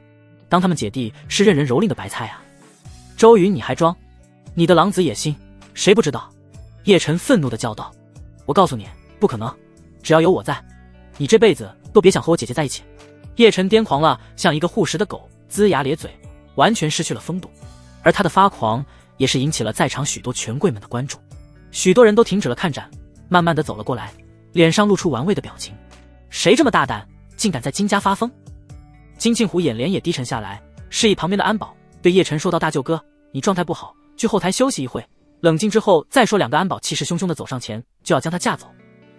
当他们姐弟是任人蹂躏的白菜啊！周云，你还装？你的狼子野心，谁不知道？叶晨愤怒地叫道：“我告诉你，不可能！只要有我在，你这辈子都别想和我姐姐在一起。”叶晨癫狂了，像一个护食的狗，龇牙咧嘴，完全失去了风度。而他的发狂也是引起了在场许多权贵们的关注，许多人都停止了看展，慢慢地走了过来，脸上露出玩味的表情。谁这么大胆，竟敢在金家发疯？金庆虎眼帘也低沉下来，示意旁边的安保，对叶晨说道：“大舅哥，你状态不好，去后台休息一会，冷静之后再说。”两个安保气势汹汹地走上前，就要将他架走。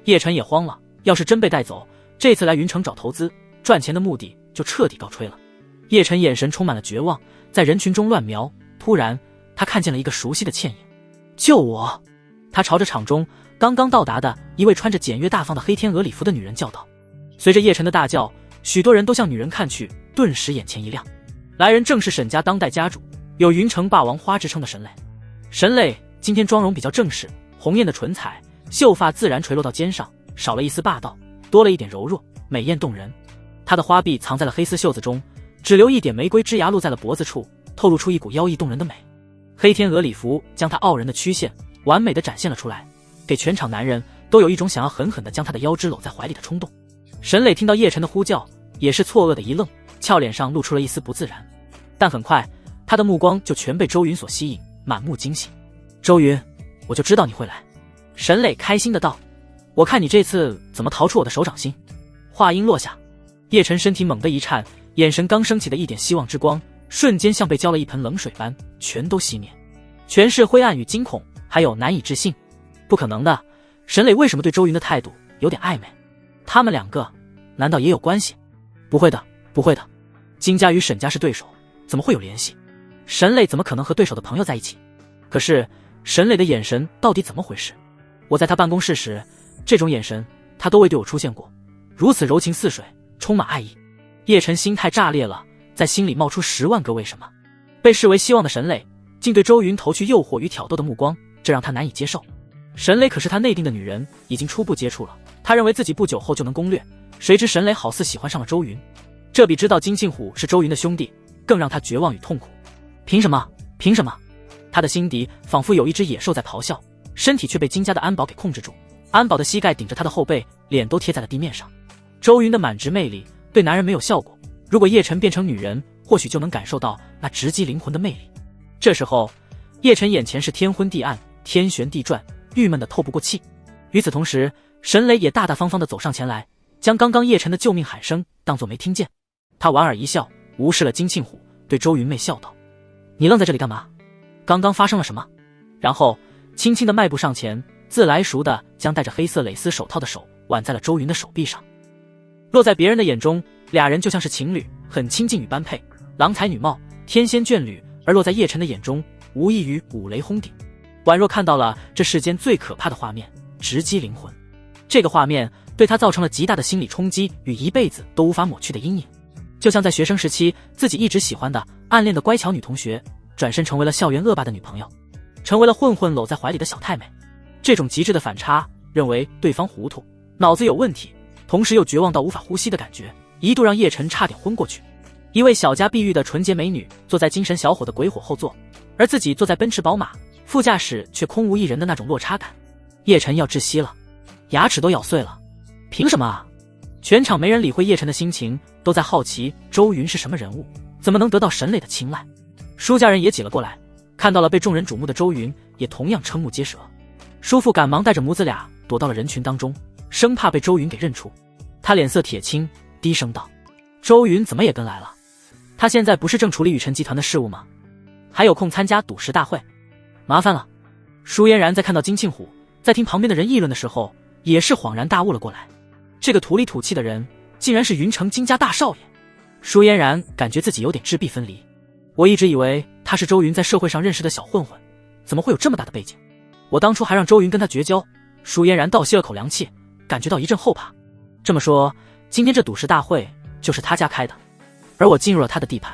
叶晨也慌了，要是真被带走，这次来云城找投资赚钱的目的就彻底告吹了。叶晨眼神充满了绝望，在人群中乱瞄，突然他看见了一个熟悉的倩影。救我！他朝着场中刚刚到达的一位穿着简约大方的黑天鹅礼服的女人叫道。随着叶晨的大叫，许多人都向女人看去，顿时眼前一亮。来人正是沈家当代家主，有云城霸王花之称的沈磊。沈磊今天妆容比较正式，红艳的唇彩，秀发自然垂落到肩上，少了一丝霸道，多了一点柔弱，美艳动人。他的花臂藏在了黑丝袖子中，只留一点玫瑰枝芽露在了脖子处，透露出一股妖异动人的美。黑天鹅礼服将他傲人的曲线完美的展现了出来，给全场男人都有一种想要狠狠地将他的腰肢搂在怀里的冲动。沈磊听到叶晨的呼叫，也是错愕的一愣，俏脸上露出了一丝不自然。但很快，他的目光就全被周云所吸引，满目惊喜。周云，我就知道你会来。沈磊开心的道，我看你这次怎么逃出我的手掌心。话音落下，叶晨身体猛地一颤，眼神刚升起的一点希望之光，瞬间像被浇了一盆冷水般，全都熄灭，全是灰暗与惊恐，还有难以置信。不可能的，沈磊为什么对周云的态度有点暧昧？他们两个难道也有关系？不会的，不会的，金家与沈家是对手，怎么会有联系？沈磊怎么可能和对手的朋友在一起？可是沈磊的眼神到底怎么回事？我在他办公室时，这种眼神他都未对我出现过，如此柔情似水，充满爱意。叶晨心态炸裂了，在心里冒出10万个为什么。被视为希望的沈磊竟对周云投去诱惑与挑逗的目光，这让他难以接受。沈磊可是他内定的女人，已经初步接触了，他认为自己不久后就能攻略，谁知沈磊好似喜欢上了周云，这比知道金庆虎是周云的兄弟更让他绝望与痛苦。凭什么？凭什么？他的心底仿佛有一只野兽在咆哮，身体却被金家的安保给控制住。安保的膝盖顶着他的后背，脸都贴在了地面上。周云的满直魅力对男人没有效果，如果叶晨变成女人，或许就能感受到那直击灵魂的魅力。这时候，叶晨眼前是天昏地暗，天旋地转，郁闷的透不过气。与此同时，沈磊也大大方方地走上前来，将刚刚叶晨的救命喊声当作没听见。他莞尔一笑，无视了金庆虎，对周云媚笑道：你愣在这里干嘛？刚刚发生了什么？然后轻轻地迈步上前，自来熟地将戴着黑色蕾丝手套的手挽在了周云的手臂上。落在别人的眼中，俩人就像是情侣，很亲近与般配，郎才女貌，天仙眷侣，而落在叶晨的眼中，无异于五雷轰顶，宛若看到了这世间最可怕的画面，直击灵魂。这个画面对他造成了极大的心理冲击与一辈子都无法抹去的阴影，就像在学生时期自己一直喜欢的暗恋的乖巧女同学，转身成为了校园恶霸的女朋友，成为了混混搂在怀里的小太妹。这种极致的反差，认为对方糊涂，脑子有问题，同时又绝望到无法呼吸的感觉，一度让叶晨差点昏过去。一位小家碧玉的纯洁美女坐在精神小伙的鬼火后座，而自己坐在奔驰宝马副驾驶却空无一人的那种落差感，叶晨要窒息了，牙齿都咬碎了。凭什么啊？全场没人理会叶晨的心情，都在好奇周云是什么人物，怎么能得到沈磊的青睐。舒家人也挤了过来，看到了被众人瞩目的周云，也同样瞠目结舌。叔父赶忙带着母子俩躲到了人群当中，生怕被周云给认出。他脸色铁青，低声道：周云怎么也跟来了？他现在不是正处理雨辰集团的事务吗？还有空参加赌石大会？麻烦了。舒嫣然在看到金庆虎，在听旁边的人议论的时候，也是恍然大悟了过来。这个土里土气的人，竟然是云城金家大少爷。舒嫣然感觉自己有点质壁分离。我一直以为他是周云在社会上认识的小混混，怎么会有这么大的背景？我当初还让周云跟他绝交。舒嫣然倒吸了口凉气，感觉到一阵后怕。这么说，今天这赌石大会就是他家开的，而我进入了他的地盘。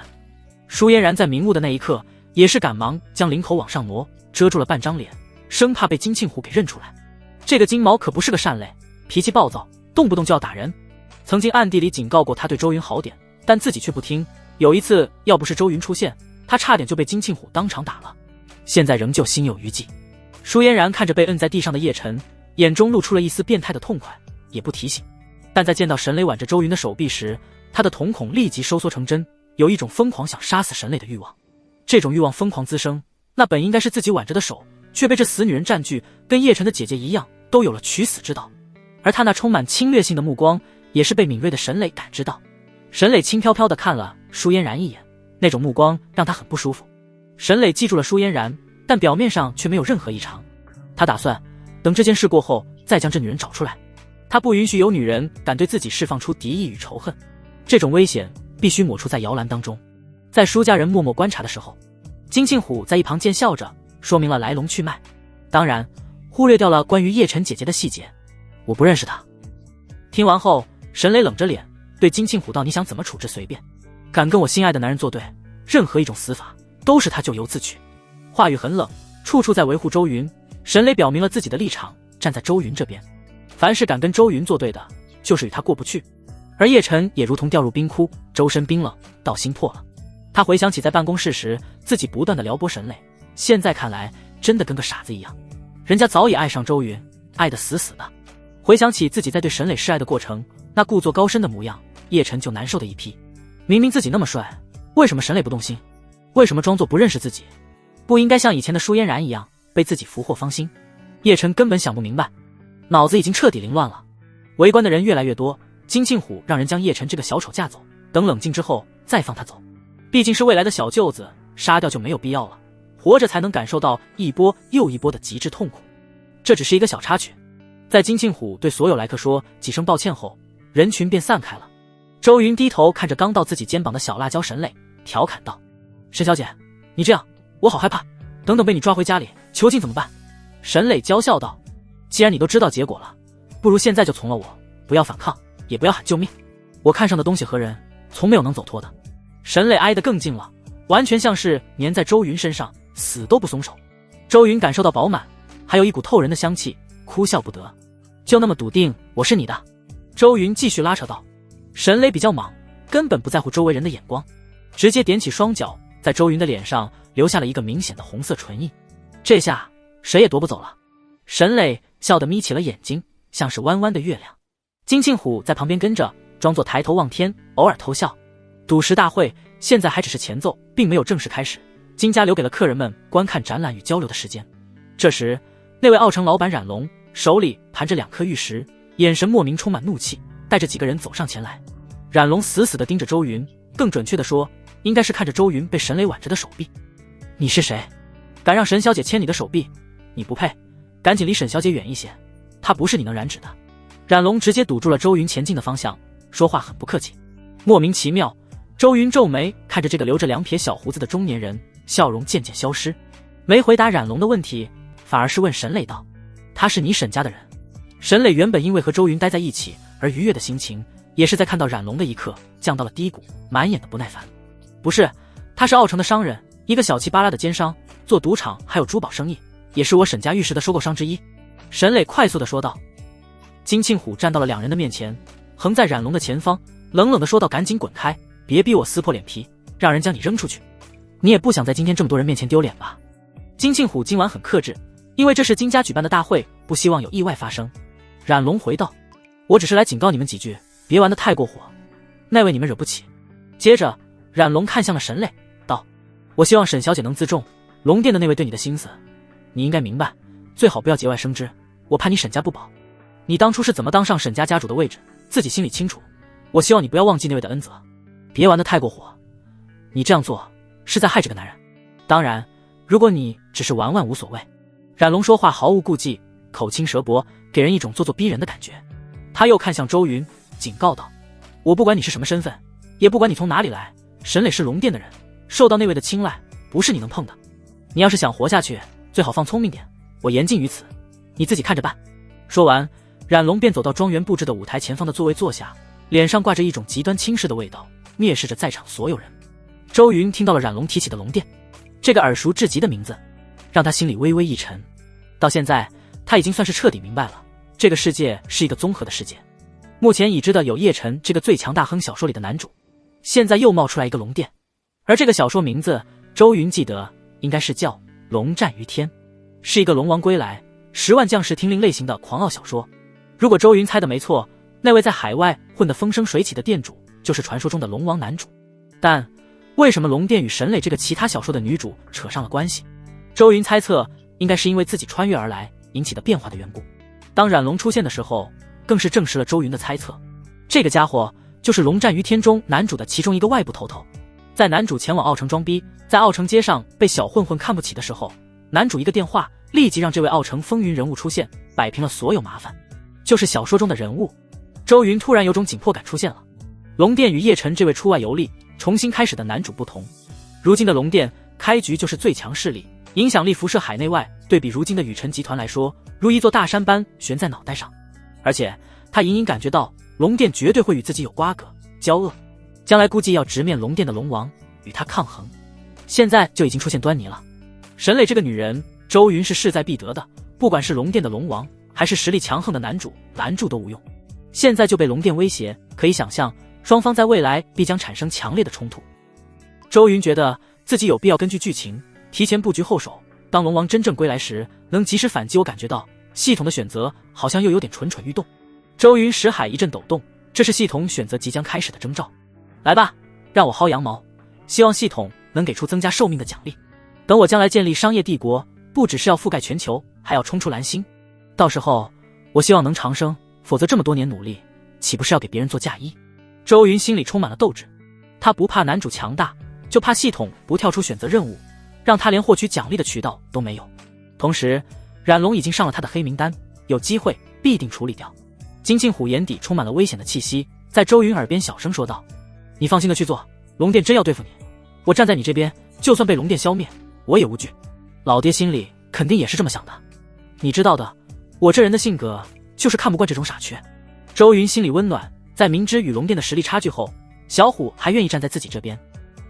舒嫣然在明悟的那一刻，也是赶忙将领口往上挪，遮住了半张脸，生怕被金庆虎给认出来。这个金毛可不是个善类，脾气暴躁，动不动就要打人。曾经暗地里警告过他对周云好点，但自己却不听。有一次，要不是周云出现，他差点就被金庆虎当场打了。现在仍旧心有余悸。舒嫣然看着被摁在地上的叶晨，眼中露出了一丝变态的痛快，也不提醒。但在见到沈磊挽着周云的手臂时，他的瞳孔立即收缩成针，有一种疯狂想杀死沈磊的欲望。这种欲望疯狂滋生，那本应该是自己挽着的手，却被这死女人占据，跟叶晨的姐姐一样，都有了取死之道。而他那充满侵略性的目光，也是被敏锐的沈磊感知到。沈磊轻飘飘地看了舒嫣然一眼，那种目光让他很不舒服。沈磊记住了舒嫣然，但表面上却没有任何异常。他打算等这件事过后再将这女人找出来。他不允许有女人敢对自己释放出敌意与仇恨，这种危险必须抹除在摇篮当中。在舒家人默默观察的时候，金庆虎在一旁贱笑着说明了来龙去脉，当然忽略掉了关于叶晨姐姐的细节。我不认识她。听完后，沈磊冷着脸对对金庆虎道：“你想怎么处置随便，敢跟我心爱的男人作对，任何一种死法都是他咎由自取。”话语很冷，处处在维护周云。沈磊表明了自己的立场，站在周云这边。凡是敢跟周云作对的，就是与他过不去。而叶晨也如同掉入冰窟，周身冰冷，到心破了。他回想起在办公室时自己不断的撩拨沈磊，现在看来真的跟个傻子一样。人家早已爱上周云，爱得死死的。回想起自己在对沈磊示爱的过程，那故作高深的模样，叶晨就难受的一批。明明自己那么帅，为什么沈磊不动心？为什么装作不认识自己？不应该像以前的舒嫣然一样被自己俘获芳心？叶晨根本想不明白，脑子已经彻底凌乱了。围观的人越来越多，金庆虎让人将叶晨这个小丑架走，等冷静之后再放他走。毕竟是未来的小舅子，杀掉就没有必要了，活着才能感受到一波又一波的极致痛苦。这只是一个小插曲。在金庆虎对所有来客说几声抱歉后，人群便散开了。周云低头看着刚到自己肩膀的小辣椒沈磊，调侃道：“沈小姐，你这样我好害怕，等等被你抓回家里囚禁怎么办？”沈磊娇笑道：“既然你都知道结果了，不如现在就从了我，不要反抗，也不要喊救命。我看上的东西和人，从没有能走脱的。”沈磊挨得更近了，完全像是粘在周云身上，死都不松手。周云感受到饱满，还有一股透人的香气，哭笑不得。就那么笃定我是你的？周云继续拉扯道。沈磊比较莽，根本不在乎周围人的眼光，直接踮起双脚，在周云的脸上留下了一个明显的红色唇印。这下谁也夺不走了。沈磊笑得眯起了眼睛，像是弯弯的月亮。金庆虎在旁边跟着，装作抬头望天，偶尔偷笑。赌石大会现在还只是前奏，并没有正式开始，金家留给了客人们观看展览与交流的时间。这时，那位奥城老板冉龙手里盘着2颗玉石，眼神莫名充满怒气，带着几个人走上前来。冉龙死死地盯着周云，更准确地说，应该是看着周云被沈磊挽着的手臂。你是谁？敢让沈小姐牵你的手臂？你不配，赶紧离沈小姐远一些，她不是你能染指的。冉龙直接堵住了周云前进的方向，说话很不客气。莫名其妙，周云皱眉看着这个留着2撇小胡子的中年人，笑容渐渐消失，没回答冉龙的问题，反而是问沈磊道：“他是你沈家的人？”沈磊原本因为和周云待在一起而愉悦的心情，也是在看到冉龙的一刻降到了低谷，满眼的不耐烦。不是，他是奥城的商人，一个小气巴拉的奸商，做赌场还有珠宝生意，也是我沈家玉石的收购商之一。沈磊快速的说道。金庆虎站到了2人的面前，横在冉龙的前方，冷冷的说道：“赶紧滚开，别逼我撕破脸皮，让人将你扔出去。你也不想在今天这么多人面前丢脸吧？”金庆虎今晚很克制，因为这是金家举办的大会，不希望有意外发生。冉龙回道：“我只是来警告你们几句，别玩得太过火，那位你们惹不起。”接着冉龙看向了沈磊道：“我希望沈小姐能自重，龙殿的那位对你的心思你应该明白，最好不要节外生枝，我怕你沈家不保。你当初是怎么当上沈家家主的位置，自己心里清楚，我希望你不要忘记那位的恩泽，别玩得太过火，你这样做是在害这个男人。当然如果你只是玩玩无所谓。”冉龙说话毫无顾忌，口轻舌薄，给人一种咄咄逼人的感觉。他又看向周云，警告道：“我不管你是什么身份，也不管你从哪里来，沈磊是龙殿的人，受到那位的青睐，不是你能碰的。你要是想活下去，最好放聪明点，我言尽于此，你自己看着办。”说完，冉龙便走到庄园布置的舞台前方的座位坐下，脸上挂着一种极端轻视的味道，蔑视着在场所有人。周云听到了冉龙提起的龙殿，这个耳熟至极的名字让他心里微微一沉。到现在他已经算是彻底明白了，这个世界是一个综合的世界。目前已知的有叶晨这个最强大亨小说里的男主，现在又冒出来一个龙殿，而这个小说名字周云记得应该是叫《龙战于天》，是一个龙王归来10万将士听令类型的狂傲小说。如果周云猜的没错，那位在海外混得风生水起的店主就是传说中的龙王男主。但为什么龙殿与沈磊这个其他小说的女主扯上了关系？周云猜测应该是因为自己穿越而来引起的变化的缘故。当冉龙出现的时候，更是证实了周云的猜测，这个家伙就是《龙战于天》中男主的其中一个外部头头。在男主前往奥城装逼，在奥城街上被小混混看不起的时候，男主一个电话立即让这位奥城风云人物出现，摆平了所有麻烦，就是小说中的人物。周云突然有种紧迫感出现了。龙殿与叶晨这位出外游历重新开始的男主不同，如今的龙殿开局就是最强势力，影响力辐射海内外，对比如今的雨辰集团来说，如一座大山般悬在脑袋上。而且他隐隐感觉到龙殿绝对会与自己有瓜葛，骄恶，将来估计要直面龙殿的龙王，与他抗衡。现在就已经出现端倪了。沈磊这个女人，周云是势在必得的，不管是龙殿的龙王，还是实力强横的男主，拦住都无用。现在就被龙殿威胁，可以想象双方在未来必将产生强烈的冲突。周云觉得自己有必要根据剧情提前布局后手，当龙王真正归来时能及时反击。我感觉到系统的选择好像又有点蠢蠢欲动。周云识海一阵抖动，这是系统选择即将开始的征兆。来吧，让我薅羊毛，希望系统能给出增加寿命的奖励。等我将来建立商业帝国，不只是要覆盖全球，还要冲出蓝星。到时候我希望能长生，否则这么多年努力，岂不是要给别人做嫁衣？周云心里充满了斗志，他不怕男主强大，就怕系统不跳出选择任务，让他连获取奖励的渠道都没有。同时冉龙已经上了他的黑名单，有机会必定处理掉。金庆虎眼底充满了危险的气息，在周云耳边小声说道：你放心的去做，龙殿真要对付你，我站在你这边，就算被龙殿消灭我也无惧。老爹心里肯定也是这么想的，你知道的，我这人的性格就是看不惯这种傻缺。周云心里温暖，在明知与龙殿的实力差距后，小虎还愿意站在自己这边，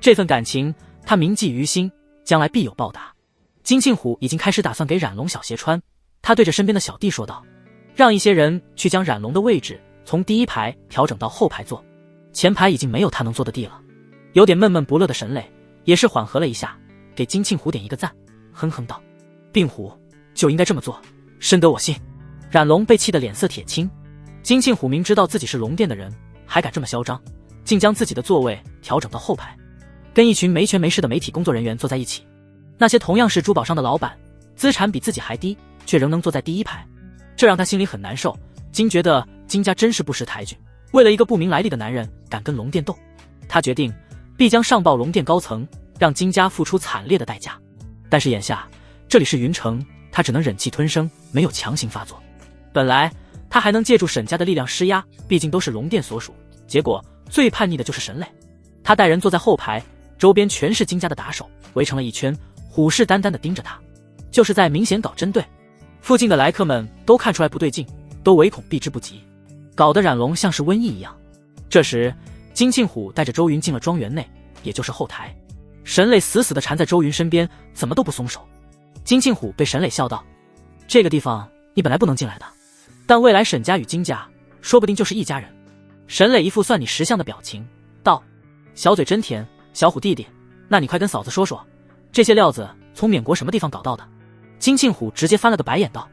这份感情他铭记于心，将来必有报答。金庆虎已经开始打算给冉龙小鞋穿，他对着身边的小弟说道：让一些人去将冉龙的位置从第一排调整到后排坐，前排已经没有他能坐的地了。有点闷闷不乐的沈磊也是缓和了一下，给金庆虎点一个赞，哼哼道：病虎就应该这么做，深得我心。冉龙被气得脸色铁青，金庆虎明知道自己是龙殿的人，还敢这么嚣张，竟将自己的座位调整到后排，跟一群没权没势的媒体工作人员坐在一起。那些同样是珠宝商的老板，资产比自己还低，却仍能坐在第一排，这让他心里很难受。金觉得金家真是不识抬举，为了一个不明来历的男人敢跟龙殿斗，他决定必将上报龙殿高层，让金家付出惨烈的代价。但是眼下这里是云城，他只能忍气吞声，没有强行发作。本来他还能借助沈家的力量施压，毕竟都是龙殿所属，结果最叛逆的就是沈磊。他带人坐在后排，周边全是金家的打手，围成了一圈，虎视眈眈地盯着他，就是在明显搞针对。附近的来客们都看出来不对劲，都唯恐避之不及，搞得冉龙像是瘟疫一样。这时金庆虎带着周云进了庄园内，也就是后台。沈磊死死地缠在周云身边，怎么都不松手。金庆虎对沈磊笑道：这个地方你本来不能进来的，但未来沈家与金家说不定就是一家人。沈磊一副算你识相的表情道：小嘴真甜，小虎弟弟，那你快跟嫂子说说，这些料子从缅国什么地方搞到的？金庆虎直接翻了个白眼道：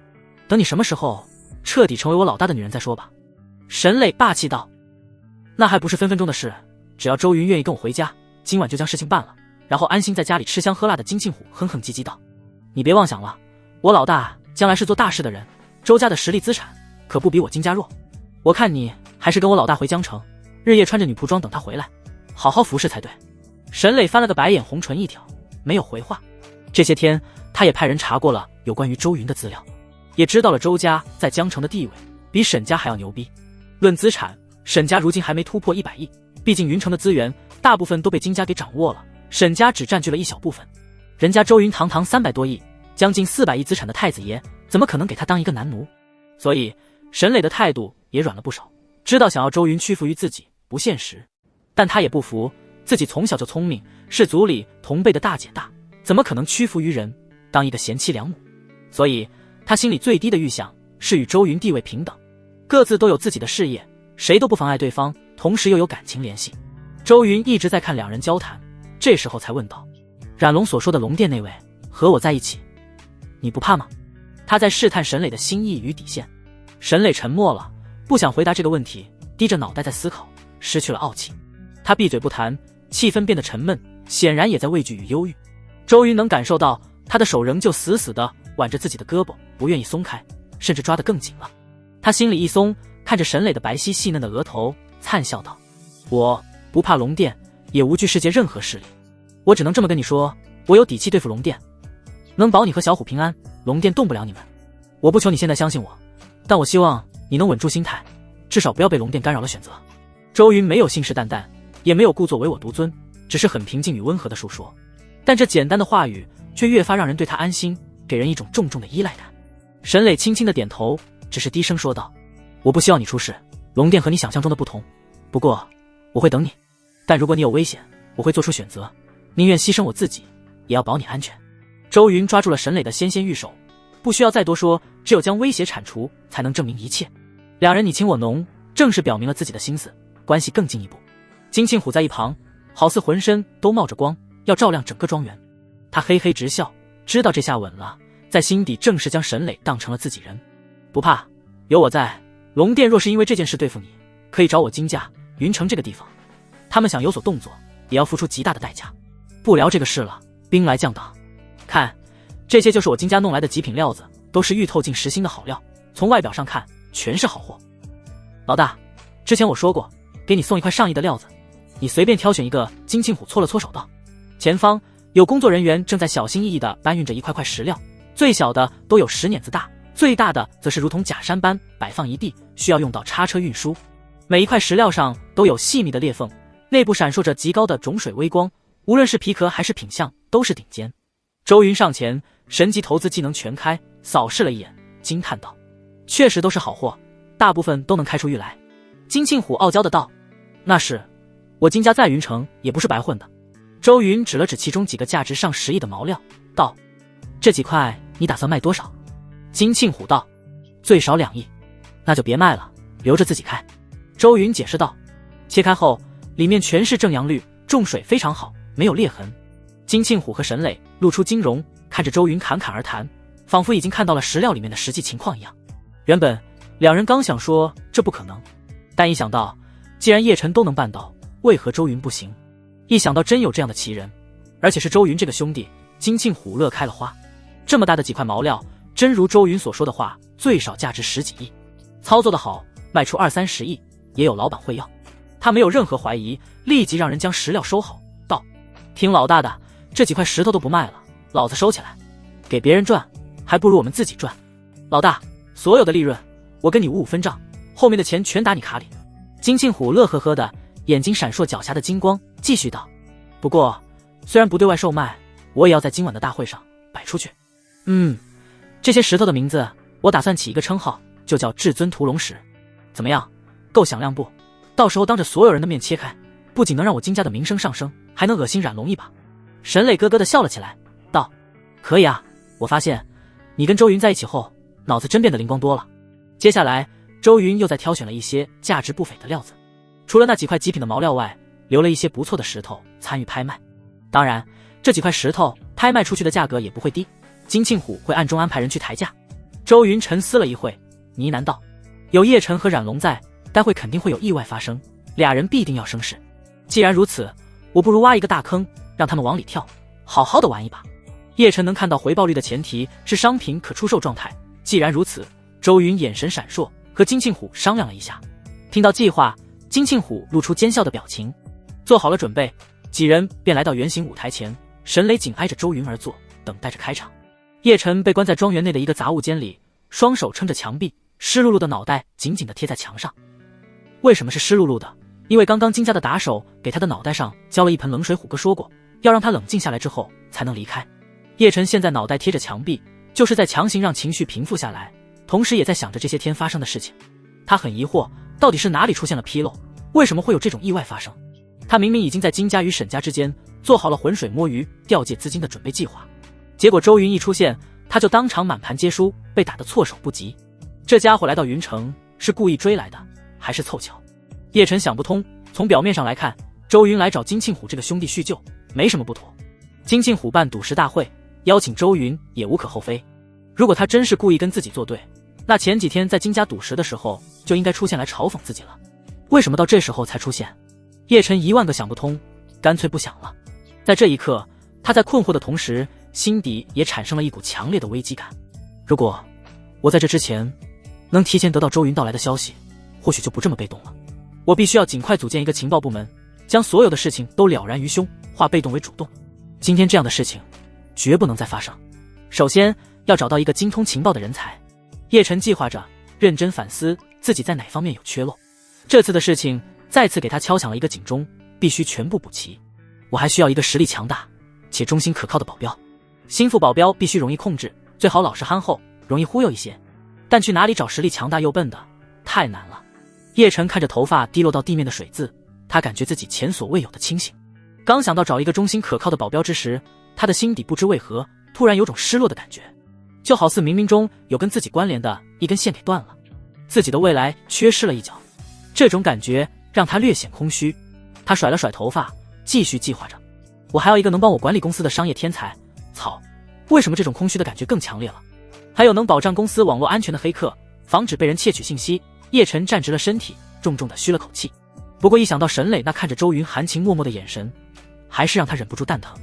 等你什么时候彻底成为我老大的女人再说吧。沈磊霸气道：那还不是分分钟的事，只要周云愿意跟我回家，今晚就将事情办了，然后安心在家里吃香喝辣的。金庆虎哼哼唧唧道：你别妄想了，我老大将来是做大事的人，周家的实力资产可不比我金家弱，我看你还是跟我老大回江城，日夜穿着女仆装等他回来，好好服侍才对。沈磊翻了个白眼，红唇一挑，没有回话。这些天他也派人查过了有关于周云的资料，也知道了周家在江城的地位比沈家还要牛逼。论资产，沈家如今还没突破100亿，毕竟云城的资源大部分都被金家给掌握了，沈家只占据了一小部分。人家周云堂堂300多亿，将近400亿资产的太子爷，怎么可能给他当一个男奴？所以沈磊的态度也软了不少，知道想要周云屈服于自己不现实，但他也不服，自己从小就聪明，是族里同辈的大姐大，怎么可能屈服于人，当一个贤妻良母？所以他心里最低的预想是与周云地位平等，各自都有自己的事业，谁都不妨碍对方，同时又有感情联系。周云一直在看两人交谈，这时候才问道：冉龙所说的龙殿那位和我在一起，你不怕吗？他在试探沈磊的心意与底线。沈磊沉默了，不想回答这个问题，低着脑袋在思考，失去了傲气。他闭嘴不谈，气氛变得沉闷，显然也在畏惧与忧郁。周云能感受到他的手仍旧死死地挽着自己的胳膊，不愿意松开，甚至抓得更紧了。他心里一松，看着沈磊的白皙细嫩的额头，灿笑道：我不怕龙殿，也无惧世界任何势力，我只能这么跟你说，我有底气对付龙殿，能保你和小虎平安，龙殿动不了你们。我不求你现在相信我，但我希望你能稳住心态，至少不要被龙殿干扰了选择。周云没有信誓旦旦，也没有故作唯我独尊，只是很平静与温和的述说，但这简单的话语却越发让人对他安心，给人一种重重的依赖感。沈磊轻轻的点头，只是低声说道：我不希望你出事，龙殿和你想象中的不同，不过我会等你，但如果你有危险，我会做出选择，宁愿牺牲我自己，也要保你安全。周云抓住了沈磊的纤纤玉手，不需要再多说，只有将威胁铲除，才能证明一切。两人你卿我侬，正式表明了自己的心思，关系更进一步。金庆虎在一旁，好似浑身都冒着光，要照亮整个庄园。他嘿嘿直笑，知道这下稳了，在心底正式将沈磊当成了自己人。不怕，有我在，龙殿若是因为这件事对付你，可以找我金家、云城这个地方。他们想有所动作，也要付出极大的代价。不聊这个事了，兵来将挡。看，这些就是我金家弄来的极品料子，都是玉透进实心的好料，从外表上看全是好货。老大，之前我说过，给你送一块上亿的料子，你随便挑选一个。金庆虎搓了搓手道，前方有工作人员正在小心翼翼地搬运着一块块石料，最小的都有10碾子大，最大的则是如同假山般摆放一地，需要用到叉车运输。每一块石料上都有细密的裂缝，内部闪烁着极高的种水微光，无论是皮壳还是品相都是顶尖。周云上前，神级投资技能全开，扫视了一眼，惊叹道：确实都是好货，大部分都能开出玉来。金庆虎傲娇的道：那是，我金家在云城也不是白混的。周云指了指其中几个价值上10亿的毛料，道：这几块你打算卖多少？金庆虎道：最少2亿。那就别卖了，留着自己开。周云解释道。切开后，里面全是正阳绿，重水非常好，没有裂痕。金庆虎和沈磊露出惊容，看着周云侃侃而谈，仿佛已经看到了石料里面的实际情况一样。原本两人刚想说这不可能，但一想到既然叶晨都能办到，为何周云不行？一想到真有这样的奇人，而且是周云这个兄弟，金庆虎乐开了花。这么大的几块毛料，真如周云所说的话，最少价值10几亿，操作的好，卖出20-30亿也有老板会要。他没有任何怀疑，立即让人将石料收好，道：听老大的，这几块石头都不卖了，老子收起来，给别人赚还不如我们自己赚。老大，所有的利润我跟你5-5分账，后面的钱全打你卡里。金庆虎乐呵呵的，眼睛闪烁狡黠的金光，继续道：不过虽然不对外售卖，我也要在今晚的大会上摆出去。这些石头的名字我打算起一个称号，就叫至尊屠龙石，怎么样？够响亮不？到时候当着所有人的面切开，不仅能让我金家的名声上升，还能恶心冉龙一把。沈磊咯咯的笑了起来，道：可以啊，我发现你跟周云在一起后，脑子真变得灵光多了。接下来周云又再挑选了一些价值不菲的料子，除了那几块极品的毛料外，留了一些不错的石头参与拍卖。当然这几块石头拍卖出去的价格也不会低，金庆虎会暗中安排人去抬价。周云沉思了一会，呢喃道：有叶晨和冉龙在，待会肯定会有意外发生，俩人必定要生事。既然如此，我不如挖一个大坑，让他们往里跳，好好的玩一把。叶晨能看到回报率的前提是商品可出售状态，既然如此，周云眼神闪烁，和金庆虎商量了一下。听到计划，金庆虎露出奸笑的表情。做好了准备，几人便来到圆形舞台前，沈磊紧挨着周云而坐，等待着开场。叶晨被关在庄园内的一个杂物间里，双手撑着墙壁，湿漉漉的脑袋紧紧地贴在墙上。为什么是湿漉漉的？因为刚刚金家的打手给他的脑袋上浇了一盆冷水，虎哥说过要让他冷静下来之后才能离开。叶晨现在脑袋贴着墙壁，就是在强行让情绪平复下来，同时也在想着这些天发生的事情。他很疑惑，到底是哪里出现了纰漏，为什么会有这种意外发生？他明明已经在金家与沈家之间做好了浑水摸鱼、调借资金的准备计划，结果周云一出现，他就当场满盘皆输，被打得措手不及。这家伙来到云城是故意追来的，还是凑巧？叶晨想不通。从表面上来看，周云来找金庆虎这个兄弟叙旧，没什么不妥。金庆虎办赌石大会，邀请周云也无可厚非。如果他真是故意跟自己作对，那前几天在金家赌石的时候就应该出现来嘲讽自己了，为什么到这时候才出现？叶晨1万个想不通，干脆不想了。在这一刻，他在困惑的同时，心底也产生了一股强烈的危机感。如果我在这之前能提前得到周云到来的消息，或许就不这么被动了。我必须要尽快组建一个情报部门，将所有的事情都了然于胸，化被动为主动。今天这样的事情绝不能再发生。首先要找到一个精通情报的人才。叶晨计划着，认真反思自己在哪方面有缺漏。这次的事情再次给他敲响了一个警钟，必须全部补齐。我还需要一个实力强大且忠心可靠的保镖。心腹保镖必须容易控制，最好老实憨厚，容易忽悠一些。但去哪里找实力强大又笨的，太难了。叶晨看着头发滴落到地面的水渍，他感觉自己前所未有的清醒。刚想到找一个忠心可靠的保镖之时，他的心底不知为何突然有种失落的感觉，就好似冥冥中有跟自己关联的一根线给断了，自己的未来缺失了一角。这种感觉让他略显空虚。他甩了甩头发，继续计划着，我还要一个能帮我管理公司的商业天才。操，为什么这种空虚的感觉更强烈了？还有能保障公司网络安全的黑客，防止被人窃取信息。叶晨站直了身体，重重地吁了口气。不过一想到沈磊那看着周云含情脉脉的眼神，还是让他忍不住蛋疼，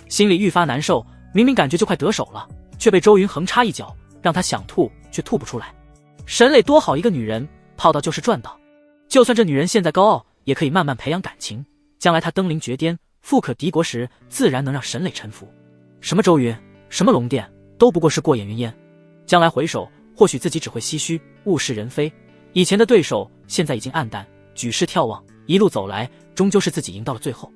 心里愈发难受。明明感觉就快得手了，却被周云横插一脚，让他想吐却吐不出来。沈磊多好一个女人，泡到就是赚到。就算这女人现在高傲，也可以慢慢培养感情，将来他登临绝巅，富可敌国时，自然能让沈磊臣服。什么周云，什么龙殿，都不过是过眼云烟。将来回首，或许自己只会唏嘘物是人非。以前的对手现在已经黯淡，举世眺望，一路走来，终究是自己赢到了最后。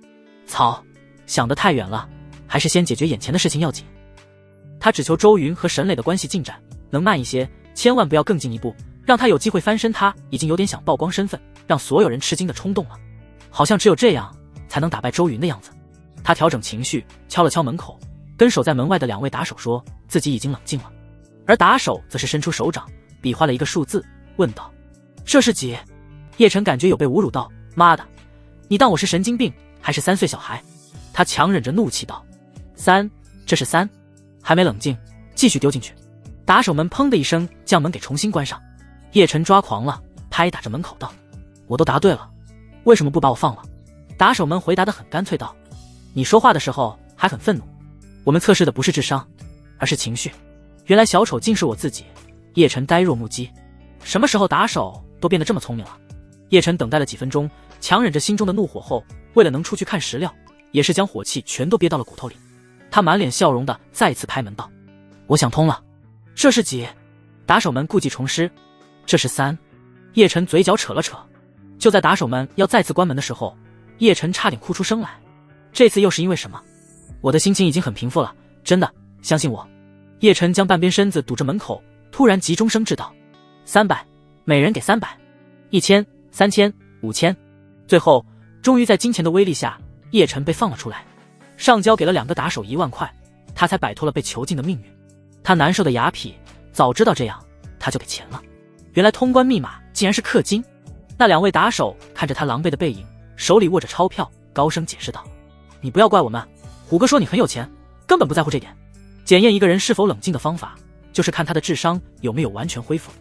操，想得太远了，还是先解决眼前的事情要紧。他只求周云和沈磊的关系进展能慢一些，千万不要更进一步，让他有机会翻身。他已经有点想曝光身份，让所有人吃惊的冲动了，好像只有这样才能打败周云的样子。他调整情绪，敲了敲门口，跟守在门外的2位打手说自己已经冷静了，而打手则是伸出手掌比划了一个数字，问道：这是几？叶晨感觉有被侮辱到，妈的，你当我是神经病还是3岁小孩？他强忍着怒气道：3，这是3。还没冷静，继续丢进去。打手们砰的一声将门给重新关上。叶晨抓狂了，拍打着门口道：我都答对了，为什么不把我放了？打手们回答得很干脆道：你说话的时候还很愤怒，我们测试的不是智商，而是情绪。原来小丑竟是我自己。叶晨呆若木鸡，什么时候打手都变得这么聪明了？叶晨等待了几分钟，强忍着心中的怒火后，为了能出去看石料，也是将火气全都憋到了骨头里。他满脸笑容的再次拍门道：我想通了，这是几？打手们故技重施：这是3。叶晨嘴角扯了扯。就在打手们要再次关门的时候，叶晨差点哭出声来。这次又是因为什么？我的心情已经很平复了，真的，相信我。叶晨将半边身子堵着门口，突然急中生智道：300，每人给300。1000、3000、5000。最后终于在金钱的威力下，叶晨被放了出来，上交给了2个打手1万块，他才摆脱了被囚禁的命运。他难受的牙痞，早知道这样他就给钱了。原来通关密码竟然是氪金。那2位打手看着他狼狈的背影，手里握着钞票，高声解释道：你不要怪我们，虎哥说你很有钱，根本不在乎这点。检验一个人是否冷静的方法，就是看他的智商有没有完全恢复。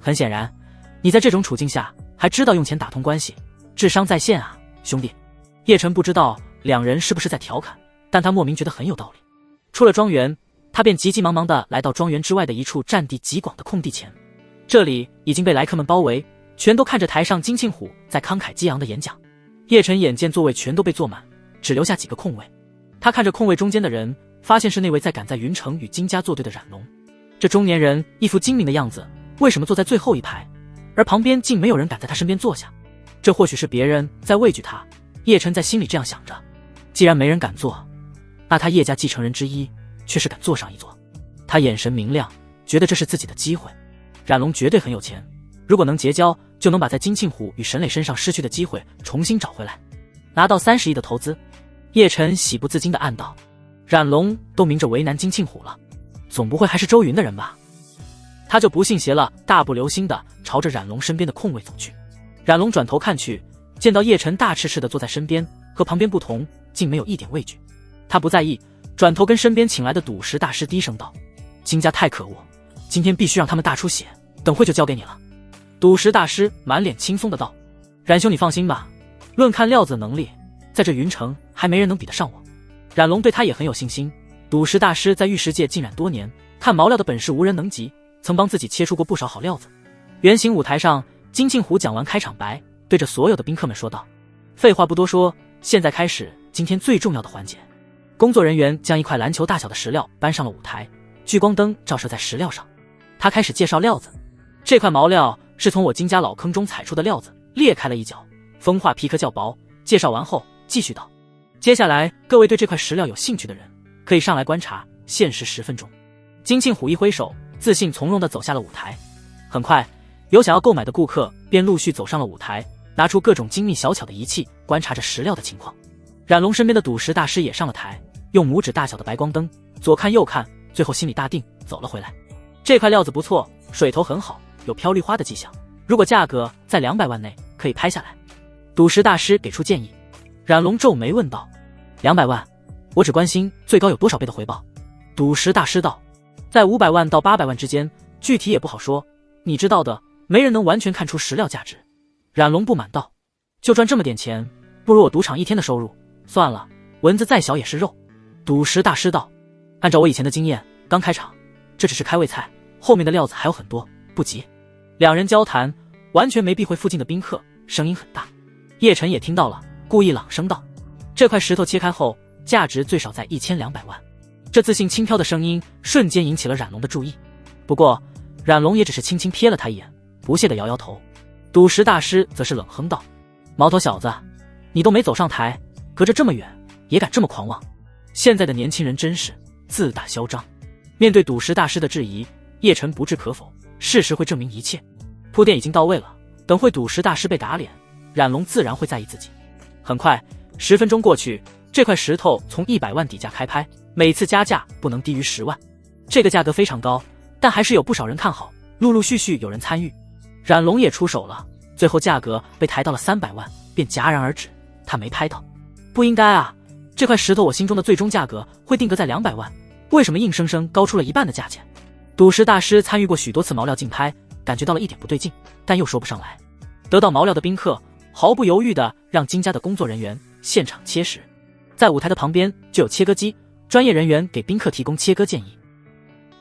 很显然，你在这种处境下还知道用钱打通关系，智商在线啊，兄弟。叶晨不知道2人是不是在调侃，但他莫名觉得很有道理。出了庄园，他便急急忙忙地来到庄园之外的一处占地极广的空地前。这里已经被来客们包围，全都看着台上金庆虎在慷慨激昂的演讲。叶晨眼见座位全都被坐满，只留下几个空位。他看着空位中间的人，发现是那位在赶在云城与金家作对的冉龙。这中年人一副精明的样子，为什么坐在最后一排，而旁边竟没有人敢在他身边坐下？这或许是别人在畏惧他，叶晨在心里这样想着。既然没人敢坐，那他叶家继承人之一却是敢坐上一坐。他眼神明亮，觉得这是自己的机会。冉龙绝对很有钱，如果能结交，就能把在金庆虎与沈磊身上失去的机会重新找回来，拿到30亿的投资。叶晨喜不自禁地暗道，冉龙都明着为难金庆虎了，总不会还是周云的人吧？他就不信邪了，大步流星地朝着冉龙身边的空位走去。冉龙转头看去，见到叶晨大赤赤地坐在身边，和旁边不同，竟没有一点畏惧。他不在意，转头跟身边请来的赌石大师低声道：金家太可恶，今天必须让他们大出血，等会就交给你了。赌石大师满脸轻松的道：冉兄你放心吧，论看料子能力，在这云城还没人能比得上我。冉龙对他也很有信心，赌石大师在玉石界浸染多年，看毛料的本事无人能及，曾帮自己切出过不少好料子。圆形舞台上，金庆虎讲完开场白，对着所有的宾客们说道：废话不多说，现在开始今天最重要的环节。工作人员将一块篮球大小的石料搬上了舞台，聚光灯照射在石料上。他开始介绍料子，这块毛料是从我金家老坑中采出的料子，裂开了一角，风化皮壳较薄。介绍完后继续道：接下来各位对这块石料有兴趣的人可以上来观察，限时10分钟。金庆虎一挥手，自信从容地走下了舞台。很快有想要购买的顾客便陆续走上了舞台，拿出各种精密小巧的仪器观察着石料的情况。冉龙身边的赌石大师也上了台，用拇指大小的白光灯左看右看，最后心里大定，走了回来。这块料子不错，水头很好，有飘绿花的迹象，如果价格在200万内，可以拍下来。赌石大师给出建议。冉龙皱眉问道：200万？我只关心最高有多少倍的回报。赌石大师道：在500万到800万之间，具体也不好说，你知道的，没人能完全看出石料价值。冉龙不满道：就赚这么点钱，不如我赌场1天的收入。算了，蚊子再小也是肉。赌石大师道：按照我以前的经验，刚开场，这只是开胃菜，后面的料子还有很多，不急。两人交谈，完全没避讳附近的宾客，声音很大。叶晨也听到了，故意朗声道：这块石头切开后，价值最少在1200万。这自信轻飘的声音瞬间引起了冉龙的注意，不过冉龙也只是轻轻瞥了他一眼，不屑地摇摇头。赌石大师则是冷哼道：毛头小子，你都没走上台，隔着这么远也敢这么狂妄，现在的年轻人真是自大嚣张。面对赌石大师的质疑，叶晨不置可否，事实会证明一切。铺垫已经到位了，等会赌石大师被打脸，冉龙自然会在意自己。很快10分钟过去，这块石头从100万底价开拍，每次加价不能低于10万。这个价格非常高，但还是有不少人看好，陆陆续续有人参与。冉龙也出手了，最后价格被抬到了300万，便戛然而止。他没拍到。不应该啊，这块石头我心中的最终价格会定格在200万，为什么硬生生高出了1半的价钱？赌石大师参与过许多次毛料竞拍，感觉到了一点不对劲，但又说不上来。得到毛料的宾客毫不犹豫地让金家的工作人员现场切石，在舞台的旁边就有切割机，专业人员给宾客提供切割建议。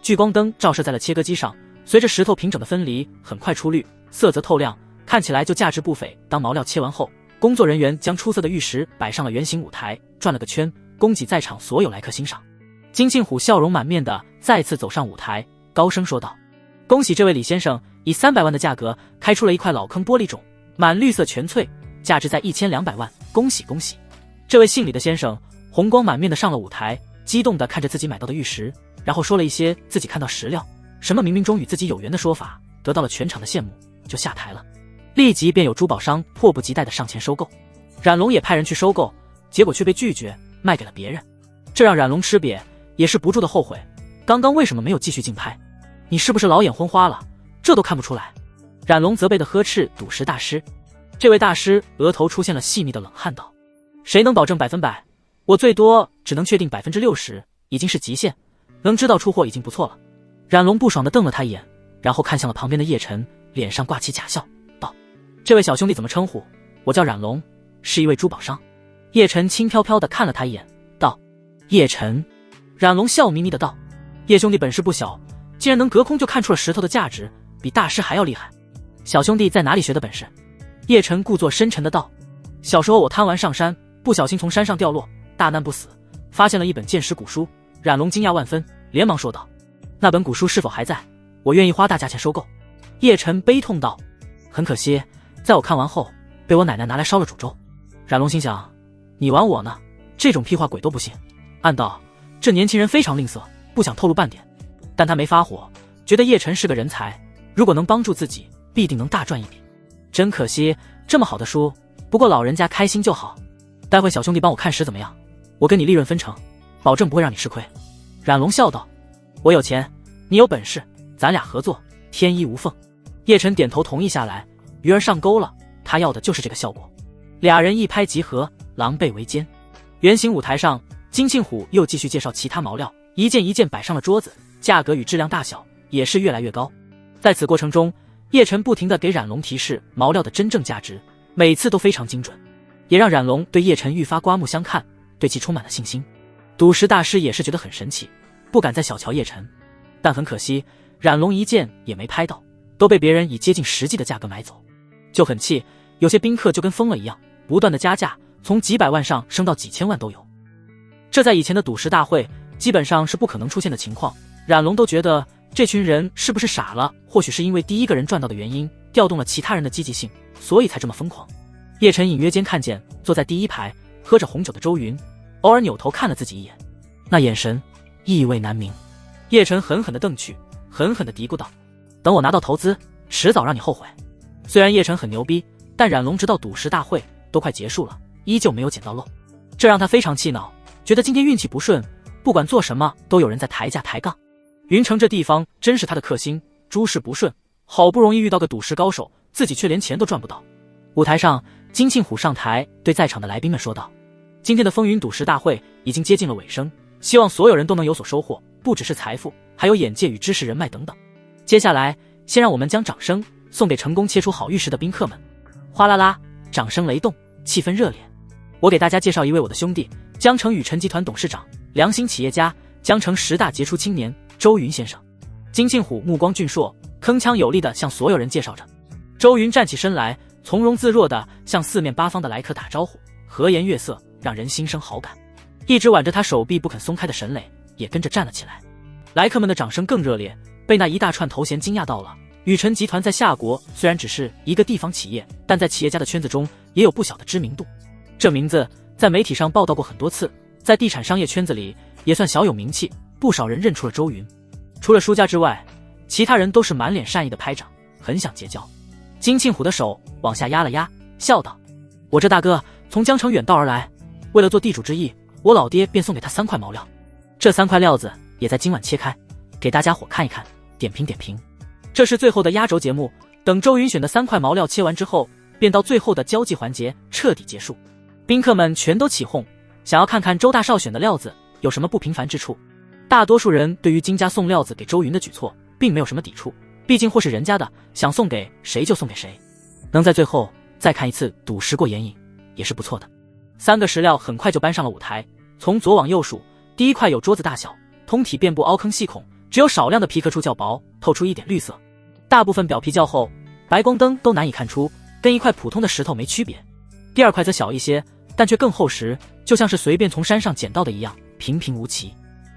聚光灯照射在了切割机上，随着石头平整的分离，很快出绿，色泽透亮，看起来就价值不菲。当毛料切完后，工作人员将出色的玉石摆上了圆形舞台，转了个圈，供给在场所有来客欣赏。金庆虎笑容满面的再次走上舞台，高声说道：恭喜这位李先生以300万的价格开出了一块老坑玻璃种，满绿色全翠，价值在1200万，恭喜恭喜！这位姓李的先生红光满面的上了舞台，激动的看着自己买到的玉石，然后说了一些自己看到石料，什么冥冥中与自己有缘的说法，得到了全场的羡慕，就下台了。立即便有珠宝商迫不及待的上前收购，冉龙也派人去收购，结果却被拒绝，卖给了别人。这让冉龙吃瘪，也是不住的后悔，刚刚为什么没有继续竞拍？你是不是老眼昏花了？这都看不出来。冉龙责备的呵斥赌石大师。这位大师额头出现了细密的冷汗道：谁能保证100%？我最多只能确定60%，已经是极限，能知道出货已经不错了。冉龙不爽地瞪了他一眼，然后看向了旁边的叶晨，脸上挂起假笑道：这位小兄弟怎么称呼？我叫冉龙，是一位珠宝商。叶晨轻飘飘地看了他一眼道：叶晨。冉龙笑眯眯地道：叶兄弟本事不小，竟然能隔空就看出了石头的价值，比大师还要厉害。小兄弟在哪里学的本事？叶晨故作深沉地道：小时候我贪玩上山，不小心从山上掉落，大难不死，发现了一本鉴识古书。冉龙惊讶万分，连忙说道：那本古书是否还在？我愿意花大价钱收购。叶晨悲痛道：很可惜，在我看完后被我奶奶拿来烧了煮粥。冉龙心想，你玩我呢？这种屁话鬼都不信。暗道这年轻人非常吝啬，不想透露半点，但他没发火，觉得叶晨是个人才，如果能帮助自己，必定能大赚一笔。真可惜，这么好的书，不过老人家开心就好。待会小兄弟帮我看石怎么样？我跟你利润分成，保证不会让你吃亏。冉龙笑道：我有钱，你有本事，咱俩合作，天衣无缝。叶晨点头同意下来，鱼儿上钩了，他要的就是这个效果。俩人一拍即合，狼狈为奸。圆形舞台上，金庆虎又继续介绍其他毛料，一件一件摆上了桌子，价格与质量大小也是越来越高。在此过程中，叶晨不停地给冉龙提示毛料的真正价值，每次都非常精准，也让冉龙对叶晨愈发刮目相看，对其充满了信心。赌石大师也是觉得很神奇，不敢再小瞧叶晨，但很可惜，冉龙一件也没拍到，都被别人以接近实际的价格买走，就很气。有些宾客就跟疯了一样，不断的加价，从几百万上升到几千万都有。这在以前的赌石大会基本上是不可能出现的情况。冉龙都觉得这群人是不是傻了，或许是因为第一个人赚到的原因，调动了其他人的积极性，所以才这么疯狂。叶晨隐约间看见坐在第一排喝着红酒的周云，偶尔扭头看了自己一眼，那眼神意味难明。叶晨狠狠地瞪去，狠狠地嘀咕道：等我拿到投资，迟早让你后悔。虽然叶晨很牛逼，但冉龙直到赌石大会都快结束了，依旧没有捡到漏，这让他非常气恼，觉得今天运气不顺，不管做什么都有人在抬价抬杠。云城这地方真是他的克星，诸事不顺，好不容易遇到个赌石高手，自己却连钱都赚不到。舞台上，金庆虎上台对在场的来宾们说道：今天的风云赌石大会已经接近了尾声，希望所有人都能有所收获，不只是财富，还有眼界与知识人脉等等。接下来先让我们将掌声送给成功切出好玉石的宾客们。哗啦啦，掌声雷动，气氛热烈。我给大家介绍一位我的兄弟，江城宇辰集团董事长，良心企业家，江城10大杰出青年周云先生。金庆虎目光俊硕，铿锵有力地向所有人介绍着。周云站起身来，从容自若地向四面八方的来客打招呼，和颜悦色，让人心生好感。一直挽着他手臂不肯松开的沈磊也跟着站了起来。来客们的掌声更热烈，被那一大串头衔惊讶到了。宇辰集团在夏国虽然只是一个地方企业，但在企业家的圈子中也有不小的知名度。这名字在媒体上报道过很多次，在地产商业圈子里也算小有名气，不少人认出了周云。除了输家之外，其他人都是满脸善意的拍掌，很想结交。金庆虎的手往下压了压，笑道：我这大哥从江城远道而来，为了做地主之谊，我老爹便送给他3块毛料。这3块料子也在今晚切开，给大家伙看一看，点评点评。这是最后的压轴节目，等周云选的3块毛料切完之后，便到最后的交际环节彻底结束。宾客们全都起哄，想要看看周大少选的料子有什么不平凡之处。大多数人对于金家送料子给周云的举措并没有什么抵触，毕竟或是人家的，想送给谁就送给谁。能在最后再看一次赌石过眼瘾也是不错的。3个石料很快就搬上了舞台，从左往右数，第一块有桌子大小，通体遍布凹坑细孔，只有少量的皮壳处较薄，透出一点绿色，大部分表皮较厚，白光灯都难以看出，跟一块普通的石头没区别。第二块则小一些，但却更厚实，就像是随便从山上捡到的一样，平平无奇。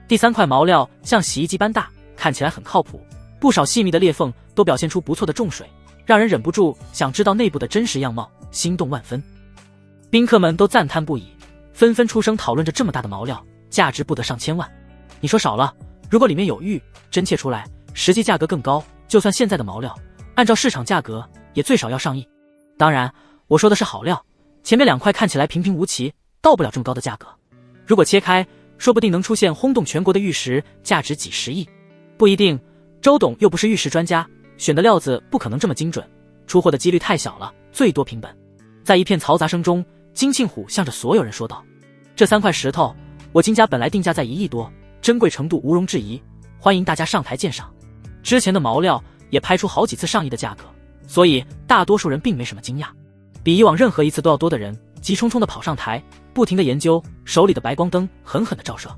第3块毛料像洗衣机般大，看起来很靠谱，不少细密的裂缝都表现出不错的重水，让人忍不住想知道内部的真实样貌，心动万分。宾客们都赞叹不已，纷纷出声讨论着这么大的毛料，价值不得上千万。你说少了，如果里面有玉，真切出来，实际价格更高，就算现在的毛料，按照市场价格也最少要上亿。当然，我说的是好料，前面2块看起来平平无奇，到不了这么高的价格。如果切开，说不定能出现轰动全国的玉石，价值几十亿。不一定，周董又不是玉石专家，选的料子不可能这么精准，出货的几率太小了，最多平本。在一片嘈杂声中，金庆虎向着所有人说道：这3块石头，我金家本来定价在1亿多，珍贵程度毋庸置疑，欢迎大家上台鉴赏。之前的毛料也拍出好几次上亿的价格，所以大多数人并没什么惊讶。比以往任何一次都要多的人急冲冲地跑上台，不停地研究，手里的白光灯狠狠地照射。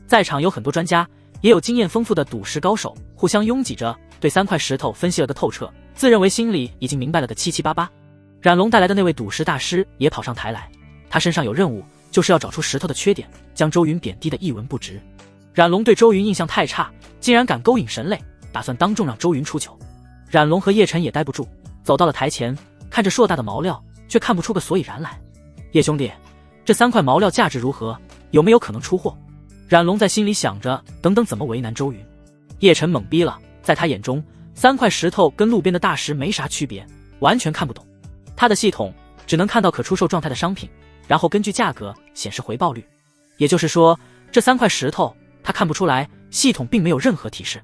在场有很多专家，也有经验丰富的赌石高手，互相拥挤着对3块石头分析了个透彻，自认为心里已经明白了个七七八八。冉龙带来的那位赌石大师也跑上台来，他身上有任务，就是要找出石头的缺点，将周云贬低的一文不值。冉龙对周云印象太差，竟然敢勾引沈磊，打算当众让周云出糗。冉龙和叶晨也待不住，走到了台前，看着硕大的毛料，却看不出个所以然来。叶兄弟，这3块毛料价值如何？有没有可能出货？冉龙在心里想着，等等怎么为难周云。叶晨懵逼了，在他眼中，3块石头跟路边的大石没啥区别，完全看不懂。他的系统只能看到可出售状态的商品，然后根据价格显示回报率。也就是说，这3块石头他看不出来，系统并没有任何提示。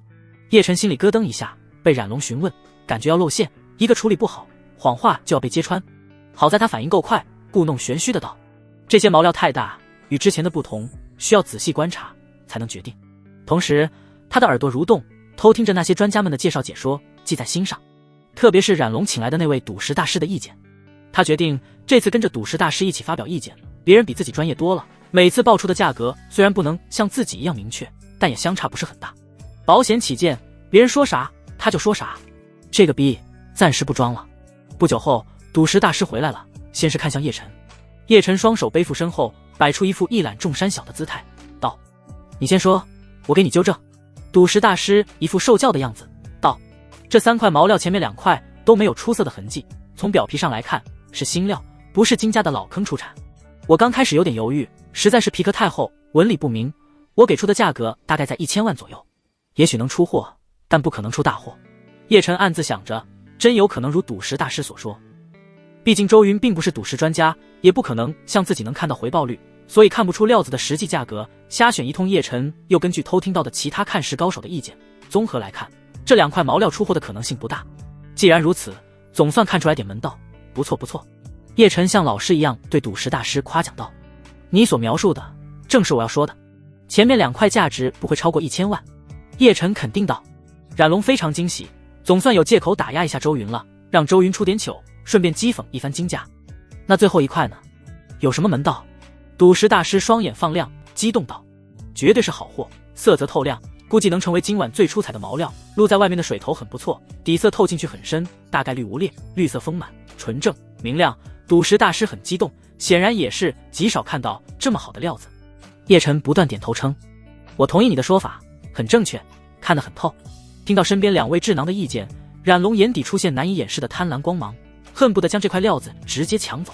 叶晨心里咯噔一下，被冉龙询问，感觉要露馅，一个处理不好，谎话就要被揭穿。好在他反应够快，故弄玄虚的道：这些毛料太大，与之前的不同，需要仔细观察才能决定。同时他的耳朵蠕动，偷听着那些专家们的介绍解说，记在心上。特别是冉龙请来的那位赌石大师的意见，他决定这次跟着赌石大师一起发表意见。别人比自己专业多了，每次报出的价格虽然不能像自己一样明确，但也相差不是很大。保险起见，别人说啥他就说啥，这个逼暂时不装了。不久后，赌石大师回来了，先是看向叶晨。叶晨双手背负身后，摆出一副一览众山小的姿态，道：你先说，我给你纠正。赌石大师一副受教的样子，道：这3块毛料前面2块都没有出色的痕迹，从表皮上来看是新料，不是金家的老坑出产。我刚开始有点犹豫，实在是皮壳太厚，纹理不明，我给出的价格大概在1000万左右，也许能出货，但不可能出大货。叶晨暗自想着，真有可能如赌石大师所说。毕竟周云并不是赌石专家，也不可能像自己能看到回报率，所以看不出料子的实际价格，瞎选一通。叶晨又根据偷听到的其他看石高手的意见，综合来看，这2块毛料出货的可能性不大。既然如此，总算看出来点门道，不错不错。叶晨像老师一样对赌石大师夸奖道：“你所描述的正是我要说的，前面2块价值不会超过1000万。”叶晨肯定道。冉龙非常惊喜，总算有借口打压一下周云了，让周云出点糗，顺便讥讽一番金价。那最后1块呢？有什么门道？赌石大师双眼放亮，激动道：“绝对是好货，色泽透亮，估计能成为今晚最出彩的毛料。露在外面的水头很不错，底色透进去很深，大概率无裂，绿色丰满，纯正明亮。”赌石大师很激动，显然也是极少看到这么好的料子。叶晨不断点头称：“我同意你的说法，很正确，看得很透。”听到身边2位智囊的意见，冉龙眼底出现难以掩饰的贪婪光芒，恨不得将这块料子直接抢走。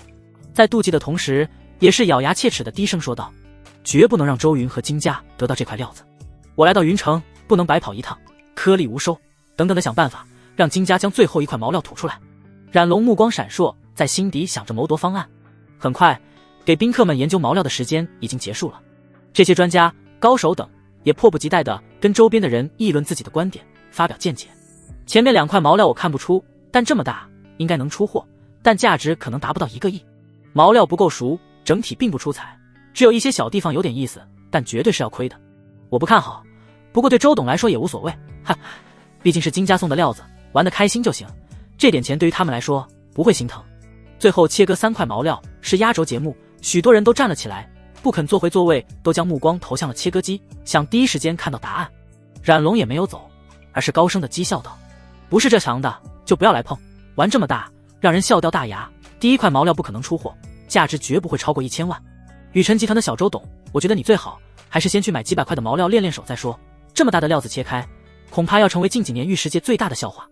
在妒忌的同时，也是咬牙切齿的低声说道：“绝不能让周云和金家得到这块料子。我来到云城，不能白跑一趟，颗粒无收，等等的想办法，让金家将最后1块毛料吐出来。”冉龙目光闪烁，在心底想着谋夺方案。很快，给宾客们研究毛料的时间已经结束了。这些专家、高手等也迫不及待地跟周边的人议论自己的观点，发表见解。前面2块毛料我看不出，但这么大应该能出货，但价值可能达不到1个亿。毛料不够熟，整体并不出彩，只有一些小地方有点意思，但绝对是要亏的。我不看好，不过对周董来说也无所谓，哈，毕竟是金家送的料子，玩得开心就行。这点钱对于他们来说不会心疼。最后切割3块毛料是压轴节目，许多人都站了起来，不肯坐回座位，都将目光投向了切割机，想第一时间看到答案。冉龙也没有走，而是高声的讥笑道：“不是这行的就不要来碰，玩这么大让人笑掉大牙。第1块毛料不可能出货，价值绝不会超过1000万。雨辰集团的小周董，我觉得你最好还是先去买几百块的毛料练练手再说，这么大的料子切开，恐怕要成为近几年玉石界最大的笑话。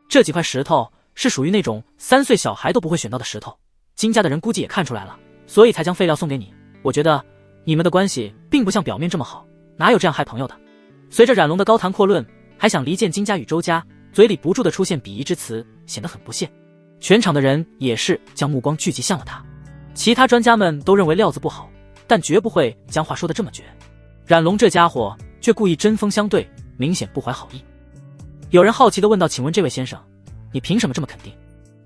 这几块石头是属于那种3岁小孩都不会选到的石头，金家的人估计也看出来了，所以才将废料送给你。我觉得你们的关系并不像表面这么好，哪有这样害朋友的？”随着冉龙的高谈阔论，还想离间金家与周家，嘴里不住的出现鄙夷之词，显得很不屑。全场的人也是将目光聚集向了他。其他专家们都认为料子不好，但绝不会将话说得这么绝。冉龙这家伙却故意针锋相对，明显不怀好意。有人好奇地问道：“请问这位先生，你凭什么这么肯定？”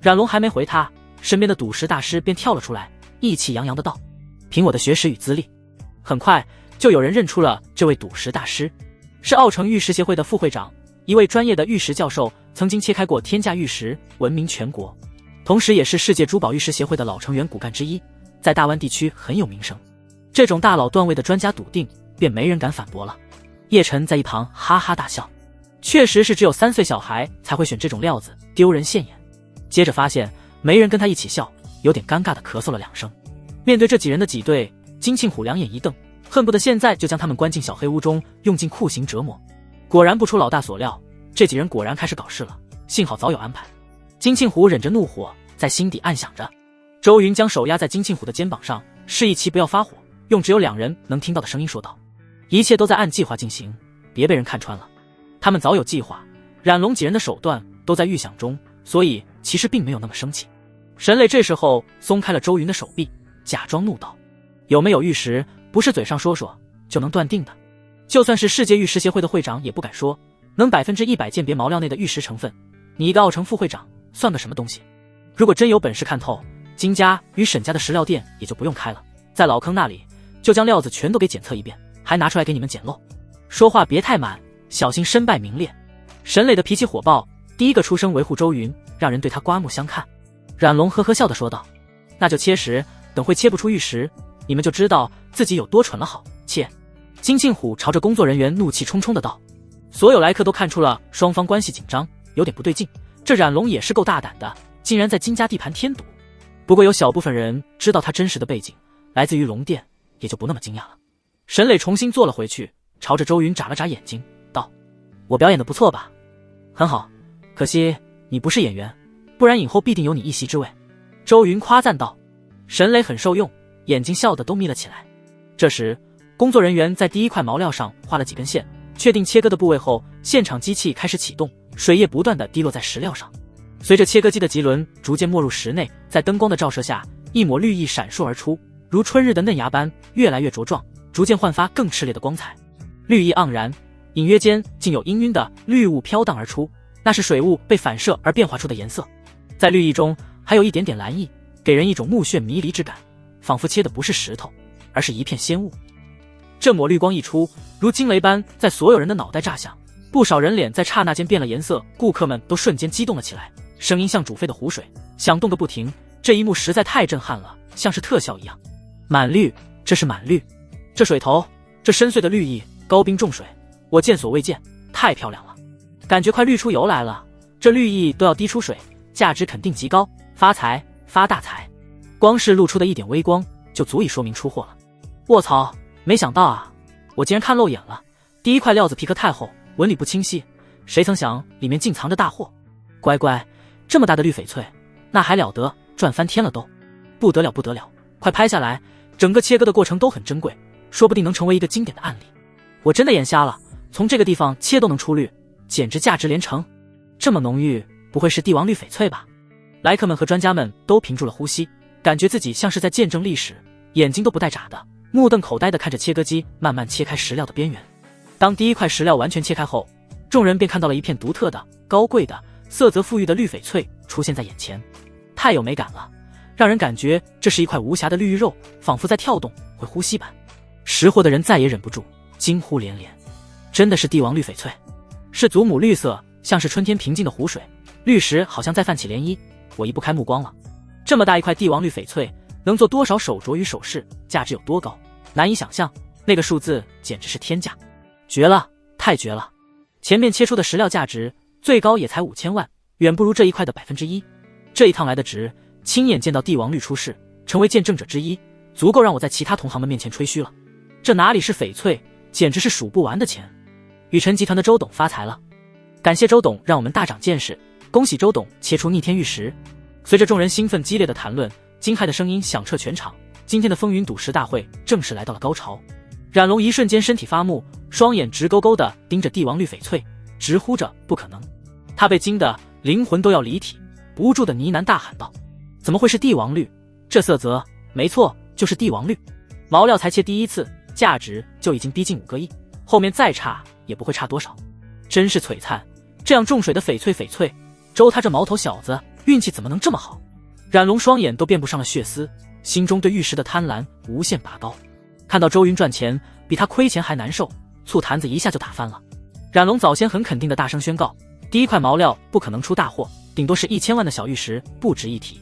冉龙还没回他，身边的赌石大师便跳了出来，意气洋洋地道：“凭我的学识与资历。”很快就有人认出了这位赌石大师，是奥城玉石协会的副会长，一位专业的玉石教授，曾经切开过天价玉石，闻名全国，同时也是世界珠宝玉石协会的老成员骨干之一，在大湾地区很有名声。这种大佬段位的专家笃定，便没人敢反驳了。叶晨在一旁哈哈大笑，确实是只有3岁小孩才会选这种料子，丢人现眼。接着发现没人跟他一起笑，有点尴尬的咳嗽了2声。面对这几人的挤兑，金庆虎两眼一瞪，恨不得现在就将他们关进小黑屋中，用尽酷刑折磨。果然不出老大所料，这几人果然开始搞事了，幸好早有安排。金庆虎忍着怒火，在心底暗想着。周云将手压在金庆虎的肩膀上，示意其不要发火，用只有2人能听到的声音说道：“一切都在按计划进行，别被人看穿了。”他们早有计划，冉龙几人的手段都在预想中，所以其实并没有那么生气。沈磊这时候松开了周云的手臂，假装怒道：“有没有玉石，不是嘴上说说就能断定的。就算是世界玉石协会的会长也不敢说能100%鉴别毛料内的玉石成分，你一个奥城副会长算个什么东西？如果真有本事看透，金家与沈家的石料店也就不用开了，在老坑那里就将料子全都给检测一遍，还拿出来给你们捡漏。说话别太满，小心身败名裂。”沈磊的脾气火爆，第一个出声维护周云，让人对他刮目相看。冉龙呵呵笑地说道：“那就切石，等会切不出玉石，你们就知道自己有多蠢了。好，切！”金庆虎朝着工作人员怒气冲冲的道。所有来客都看出了双方关系紧张，有点不对劲。这冉龙也是够大胆的，竟然在金家地盘添堵。不过有小部分人知道他真实的背景，来自于龙殿，也就不那么惊讶了。沈磊重新坐了回去，朝着周云眨了眨眼睛，道：“我表演的不错吧？很好，可惜你不是演员，不然以后必定有你一席之位。”周云夸赞道。沈磊很受用，眼睛笑得都眯了起来。这时工作人员在第1块毛料上画了几根线，确定切割的部位后，现场机器开始启动，水液不断地滴落在石料上。随着切割机的棘轮逐渐没入石内，在灯光的照射下，一抹绿意闪烁而出，如春日的嫩芽般越来越茁壮，逐渐焕发更炽烈的光彩。绿意盎然，隐约间竟有氤氲的绿雾飘荡而出，那是水雾被反射而变化出的颜色。在绿意中还有一点点蓝意，给人一种目眩迷离之感，仿佛切的不是石头，而是一片仙雾。这抹绿光一出，如惊雷般在所有人的脑袋炸响，不少人脸在刹那间变了颜色，顾客们都瞬间激动了起来，声音像煮沸的湖水，响动个不停。这一幕实在太震撼了，像是特效一样。满绿，这是满绿，这水头，这深邃的绿意，高冰重水，我见所未见，太漂亮了，感觉快绿出油来了。这绿意都要滴出水，价值肯定极高，发财发大财。光是露出的一点微光就足以说明出货了。卧槽，没想到啊，我竟然看漏眼了。第一块料子皮壳太厚，纹理不清晰，谁曾想里面竟藏着大货。乖乖，这么大的绿翡翠，那还了得，赚翻天了都。不得了不得了，快拍下来，整个切割的过程都很珍贵，说不定能成为一个经典的案例。我真的眼瞎了，从这个地方切都能出绿，简直价值连城。这么浓郁，不会是帝王绿翡翠吧？来客们和专家们都屏住了呼吸，感觉自己像是在见证历史，眼睛都不带眨的，目瞪口呆地看着切割机慢慢切开石料的边缘。当第一块石料完全切开后，众人便看到了一片独特的、高贵的、色泽馥郁的绿翡翠出现在眼前，太有美感了，让人感觉这是一块无瑕的绿玉肉，仿佛在跳动，会呼吸般。识货的人再也忍不住，惊呼连连。真的是帝王绿翡翠，是祖母绿色，像是春天平静的湖水，绿石好像在泛起涟漪，我移不开目光了。这么大一块帝王绿翡翠，能做多少手镯与首饰，价值有多高，难以想象，那个数字简直是天价，绝了，太绝了！前面切出的石料价值最高也才5000万，远不如这一块的1%。这一趟来的值，亲眼见到帝王绿出世，成为见证者之一，足够让我在其他同行们面前吹嘘了。这哪里是翡翠，简直是数不完的钱。雨辰集团的周董发财了，感谢周董让我们大长见识，恭喜周董切出逆天玉石。随着众人兴奋激烈的谈论，惊骇的声音响彻全场，今天的风云赌石大会正式来到了高潮。冉龙一瞬间身体发木，双眼直勾勾地盯着帝王绿翡翠，直呼着不可能。他被惊得灵魂都要离体，不住地呢喃大喊道：怎么会是帝王绿？这色泽，没错，就是帝王绿。毛料才切第一次，价值就已经逼近5个亿，后面再差也不会差多少。真是璀璨，这样重水的翡翠，周他这毛头小子运气怎么能这么好？冉龙双眼都变不上了血丝，心中对玉石的贪婪无限拔高。看到周云赚钱比他亏钱还难受，醋坛子一下就打翻了。冉龙早先很肯定的大声宣告，第一块毛料不可能出大货，顶多是1000万的小玉石，不值一提。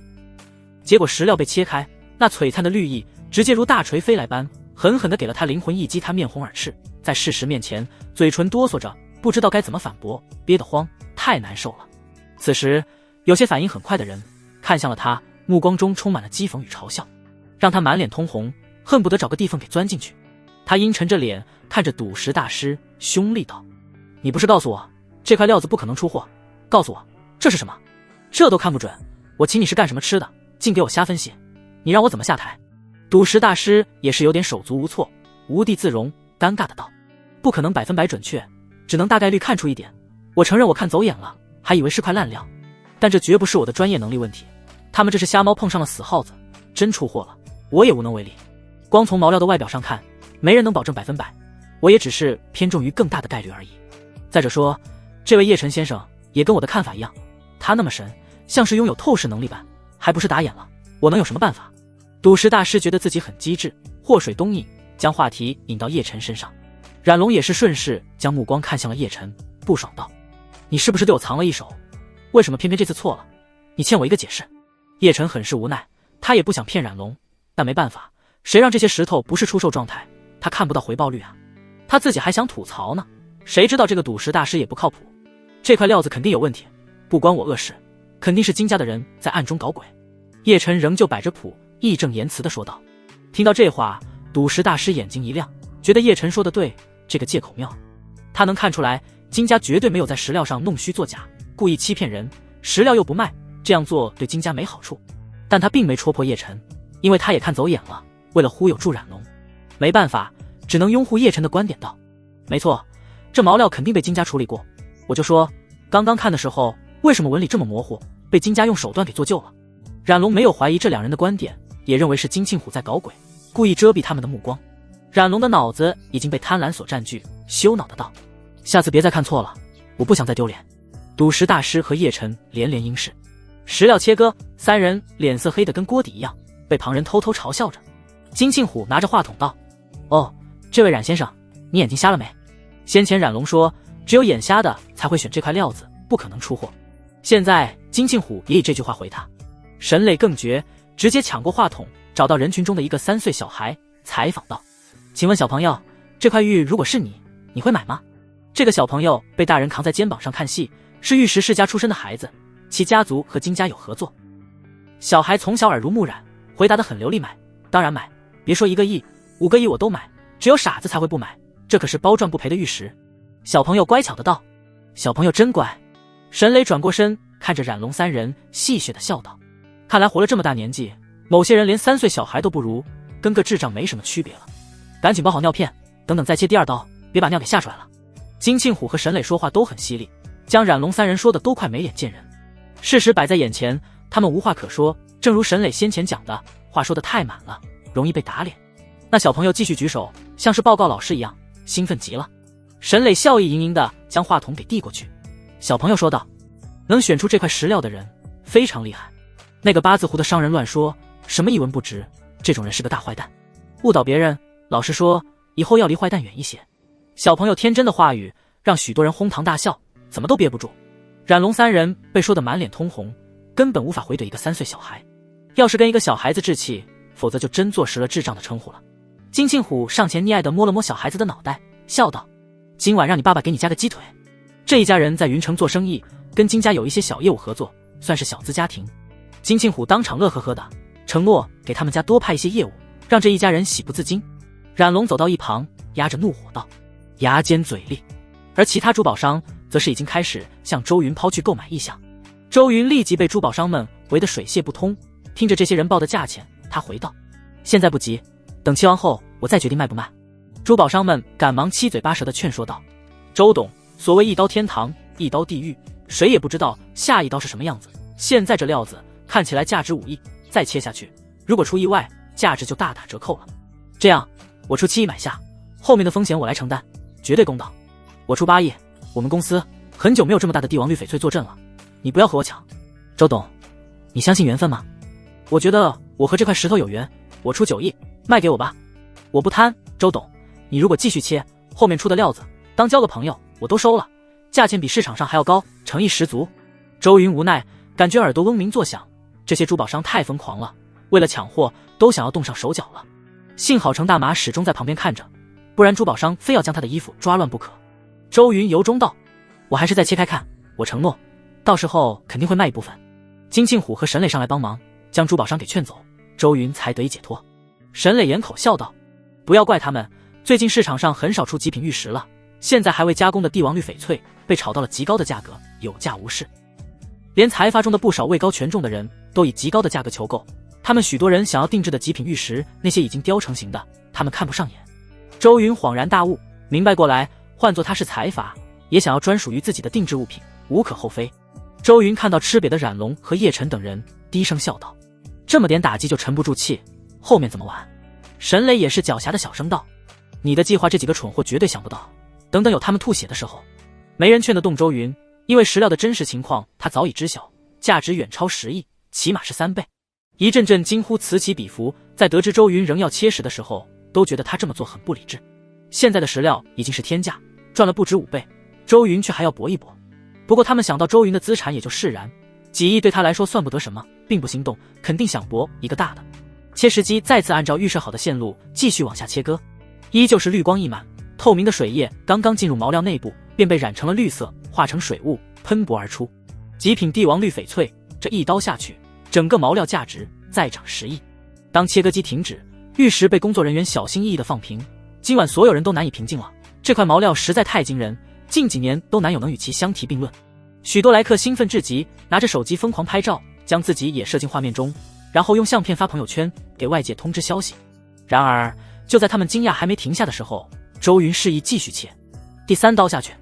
结果石料被切开，那璀璨的绿意直接如大锤飞来般，狠狠地给了他灵魂一击。他面红耳赤，在事实面前嘴唇哆嗦着，不知道该怎么反驳，憋得慌，太难受了。此时有些反应很快的人看向了他，目光中充满了讥讽与嘲笑，让他满脸通红，恨不得找个地缝给钻进去。他阴沉着脸看着赌石大师，凶厉道：你不是告诉我这块料子不可能出货，告诉我这是什么？这都看不准，我请你是干什么吃的，竟给我瞎分析，你让我怎么下台？赌石大师也是有点手足无措，无地自容，尴尬的道：不可能100%准确，只能大概率看出一点。我承认我看走眼了，还以为是块烂料，但这绝不是我的专业能力问题，他们这是瞎猫碰上了死耗子，真出货了，我也无能为力。光从毛料的外表上看，没人能保证100%，我也只是偏重于更大的概率而已。再者说，这位叶晨先生也跟我的看法一样，他那么神，像是拥有透视能力般，还不是打眼了，我能有什么办法？赌石大师觉得自己很机智，祸水东引，将话题引到叶晨身上。冉龙也是顺势将目光看向了叶晨，不爽道：你是不是对我藏了一手？为什么偏偏这次错了？你欠我一个解释。叶晨很是无奈，他也不想骗冉龙，但没办法，谁让这些石头不是出售状态，他看不到回报率啊。他自己还想吐槽呢，谁知道这个赌石大师也不靠谱，这块料子肯定有问题，不关我恶事，肯定是金家的人在暗中搞鬼。叶晨仍旧摆着谱，义正言辞地说道。听到这话，赌石大师眼睛一亮，觉得叶晨说的对，这个借口妙。他能看出来金家绝对没有在石料上弄虚作假，故意欺骗人，石料又不卖，这样做对金家没好处。但他并没戳破叶晨，因为他也看走眼了，为了忽悠住冉龙，没办法，只能拥护叶晨的观点道：没错，这毛料肯定被金家处理过，我就说刚刚看的时候为什么纹理这么模糊，被金家用手段给做旧了。冉龙没有怀疑这两人的观点，也认为是金庆虎在搞鬼，故意遮蔽他们的目光。冉龙的脑子已经被贪婪所占据，羞恼的道：下次别再看错了，我不想再丢脸。赌石大师和叶晨连连应是。石料切割，三人脸色黑得跟锅底一样，被旁人偷偷嘲笑着。金庆虎拿着话筒道：哦，这位冉先生，你眼睛瞎了没？先前冉龙说只有眼瞎的才会选这块料子，不可能出货。现在金庆虎也以这句话回他。沈磊更绝，直接抢过话筒，找到人群中的一个3岁小孩，采访道：请问小朋友，这块玉如果是你，你会买吗？这个小朋友被大人扛在肩膀上看戏，是玉石世家出身的孩子，其家族和金家有合作。小孩从小耳濡目染，回答得很流利，买，当然买，别说1个亿，5个亿我都买，只有傻子才会不买，这可是包赚不赔的玉石。小朋友乖巧的道。小朋友真乖。沈磊转过身，看着冉龙三人，戏谑的笑道：看来活了这么大年纪，某些人连3岁小孩都不如，跟个智障没什么区别了。赶紧包好尿片，等等再切第2刀，别把尿给吓出来了。金庆虎和沈磊说话都很犀利，将冉龙三人说的都快没脸见人。事实摆在眼前，他们无话可说，正如沈磊先前讲的，话说的太满了，容易被打脸。那小朋友继续举手，像是报告老师一样，兴奋极了。沈磊笑意盈盈的将话筒给递过去。小朋友说道：能选出这块石料的人非常厉害，那个8字胡的商人乱说什么一文不值，这种人是个大坏蛋，误导别人，老实说以后要离坏蛋远一些。小朋友天真的话语让许多人哄堂大笑，怎么都憋不住。冉龙三人被说得满脸通红，根本无法回怼一个3岁小孩，要是跟一个小孩子置气，否则就真坐实了智障的称呼了。金庆虎上前溺爱地摸了摸小孩子的脑袋，笑道：今晚让你爸爸给你加个鸡腿。这一家人在云城做生意，跟金家有一些小业务合作，算是小资家庭。金庆虎当场乐呵呵的，承诺给他们家多派一些业务，让这一家人喜不自禁。冉龙走到一旁，压着怒火道：牙尖嘴利。而其他珠宝商则是已经开始向周云抛去购买意向。周云立即被珠宝商们围得水泄不通，听着这些人报的价钱，他回道：现在不急，等切完后我再决定卖不卖。珠宝商们赶忙七嘴八舌地劝说道：周董，所谓一刀天堂，一刀地狱，谁也不知道下一刀是什么样子。现在这料子看起来价值5亿，再切下去，如果出意外，价值就大打折扣了。这样，我出7亿买下，后面的风险我来承担，绝对公道。我出8亿，我们公司很久没有这么大的帝王绿翡翠坐镇了，你不要和我抢。周董，你相信缘分吗？我觉得我和这块石头有缘，我出9亿，卖给我吧。我不贪，周董，你如果继续切，后面出的料子当交个朋友，我都收了，价钱比市场上还要高，诚意十足。周云无奈，感觉耳朵嗡鸣作响，这些珠宝商太疯狂了，为了抢货都想要动上手脚了。幸好程大马始终在旁边看着，不然珠宝商非要将他的衣服抓乱不可。周云由衷道：我还是再切开看，我承诺到时候肯定会卖一部分。金庆虎和沈磊上来帮忙，将珠宝商给劝走，周云才得以解脱。沈磊掩口笑道：不要怪他们，最近市场上很少出极品玉石了，现在还未加工的帝王绿翡翠被炒到了极高的价格，有价无市。连财阀中的不少位高权重的人都以极高的价格求购，他们许多人想要定制的极品玉石，那些已经雕成型的，他们看不上眼。周云恍然大悟，明白过来，换作他是财阀，也想要专属于自己的定制物品，无可厚非。周云看到吃瘪的冉龙和叶晨等人，低声笑道：这么点打击就沉不住气，后面怎么玩？沈磊也是狡黠的小声道：你的计划这几个蠢货绝对想不到，等等有他们吐血的时候。没人劝得动周云，因为石料的真实情况他早已知晓，价值远超10亿，起码是3倍。一阵阵惊呼此起彼伏，在得知周云仍要切石的时候，都觉得他这么做很不理智。现在的石料已经是天价，赚了不止5倍，周云却还要搏一搏。不过他们想到周云的资产也就释然，几亿对他来说算不得什么，并不心动，肯定想搏一个大的。切石机再次按照预设好的线路继续往下切割，依旧是绿光溢满，透明的水液刚刚进入毛料内部，便被染成了绿色，化成水雾喷薄而出。极品帝王绿翡翠，这一刀下去，整个毛料价值再涨10亿。当切割机停止，玉石被工作人员小心翼翼地放平。今晚所有人都难以平静了，这块毛料实在太惊人，近几年都难有能与其相提并论。许多来客兴奋至极，拿着手机疯狂拍照，将自己也摄进画面中，然后用相片发朋友圈，给外界通知消息。然而就在他们惊讶还没停下的时候，周云示意继续切。第3刀下去，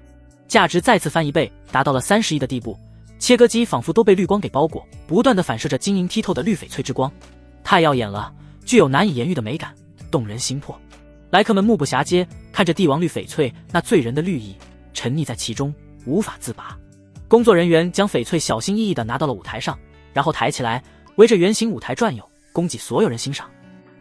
价值再次翻1倍，达到了30亿的地步。切割机仿佛都被绿光给包裹，不断地反射着晶莹剔透的绿翡翠之光，太耀眼了，具有难以言喻的美感，动人心魄。来客们目不暇接，看着帝王绿翡翠那醉人的绿意，沉溺在其中，无法自拔。工作人员将翡翠小心翼翼地拿到了舞台上，然后抬起来，围着圆形舞台转悠，供给所有人欣赏。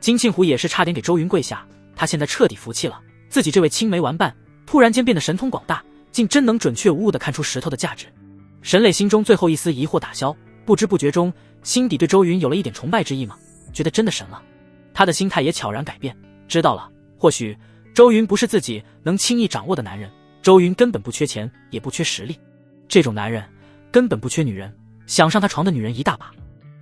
金庆虎也是差点给周云跪下，他现在彻底服气了，自己这位青梅玩伴突然间变得神通广大，竟真能准确无误地看出石头的价值。沈磊心中最后一丝疑惑打消，不知不觉中心底对周云有了一点崇拜之意嘛，觉得真的神了。他的心态也悄然改变，知道了，或许周云不是自己能轻易掌握的男人，周云根本不缺钱，也不缺实力，这种男人根本不缺女人，想上他床的女人一大把。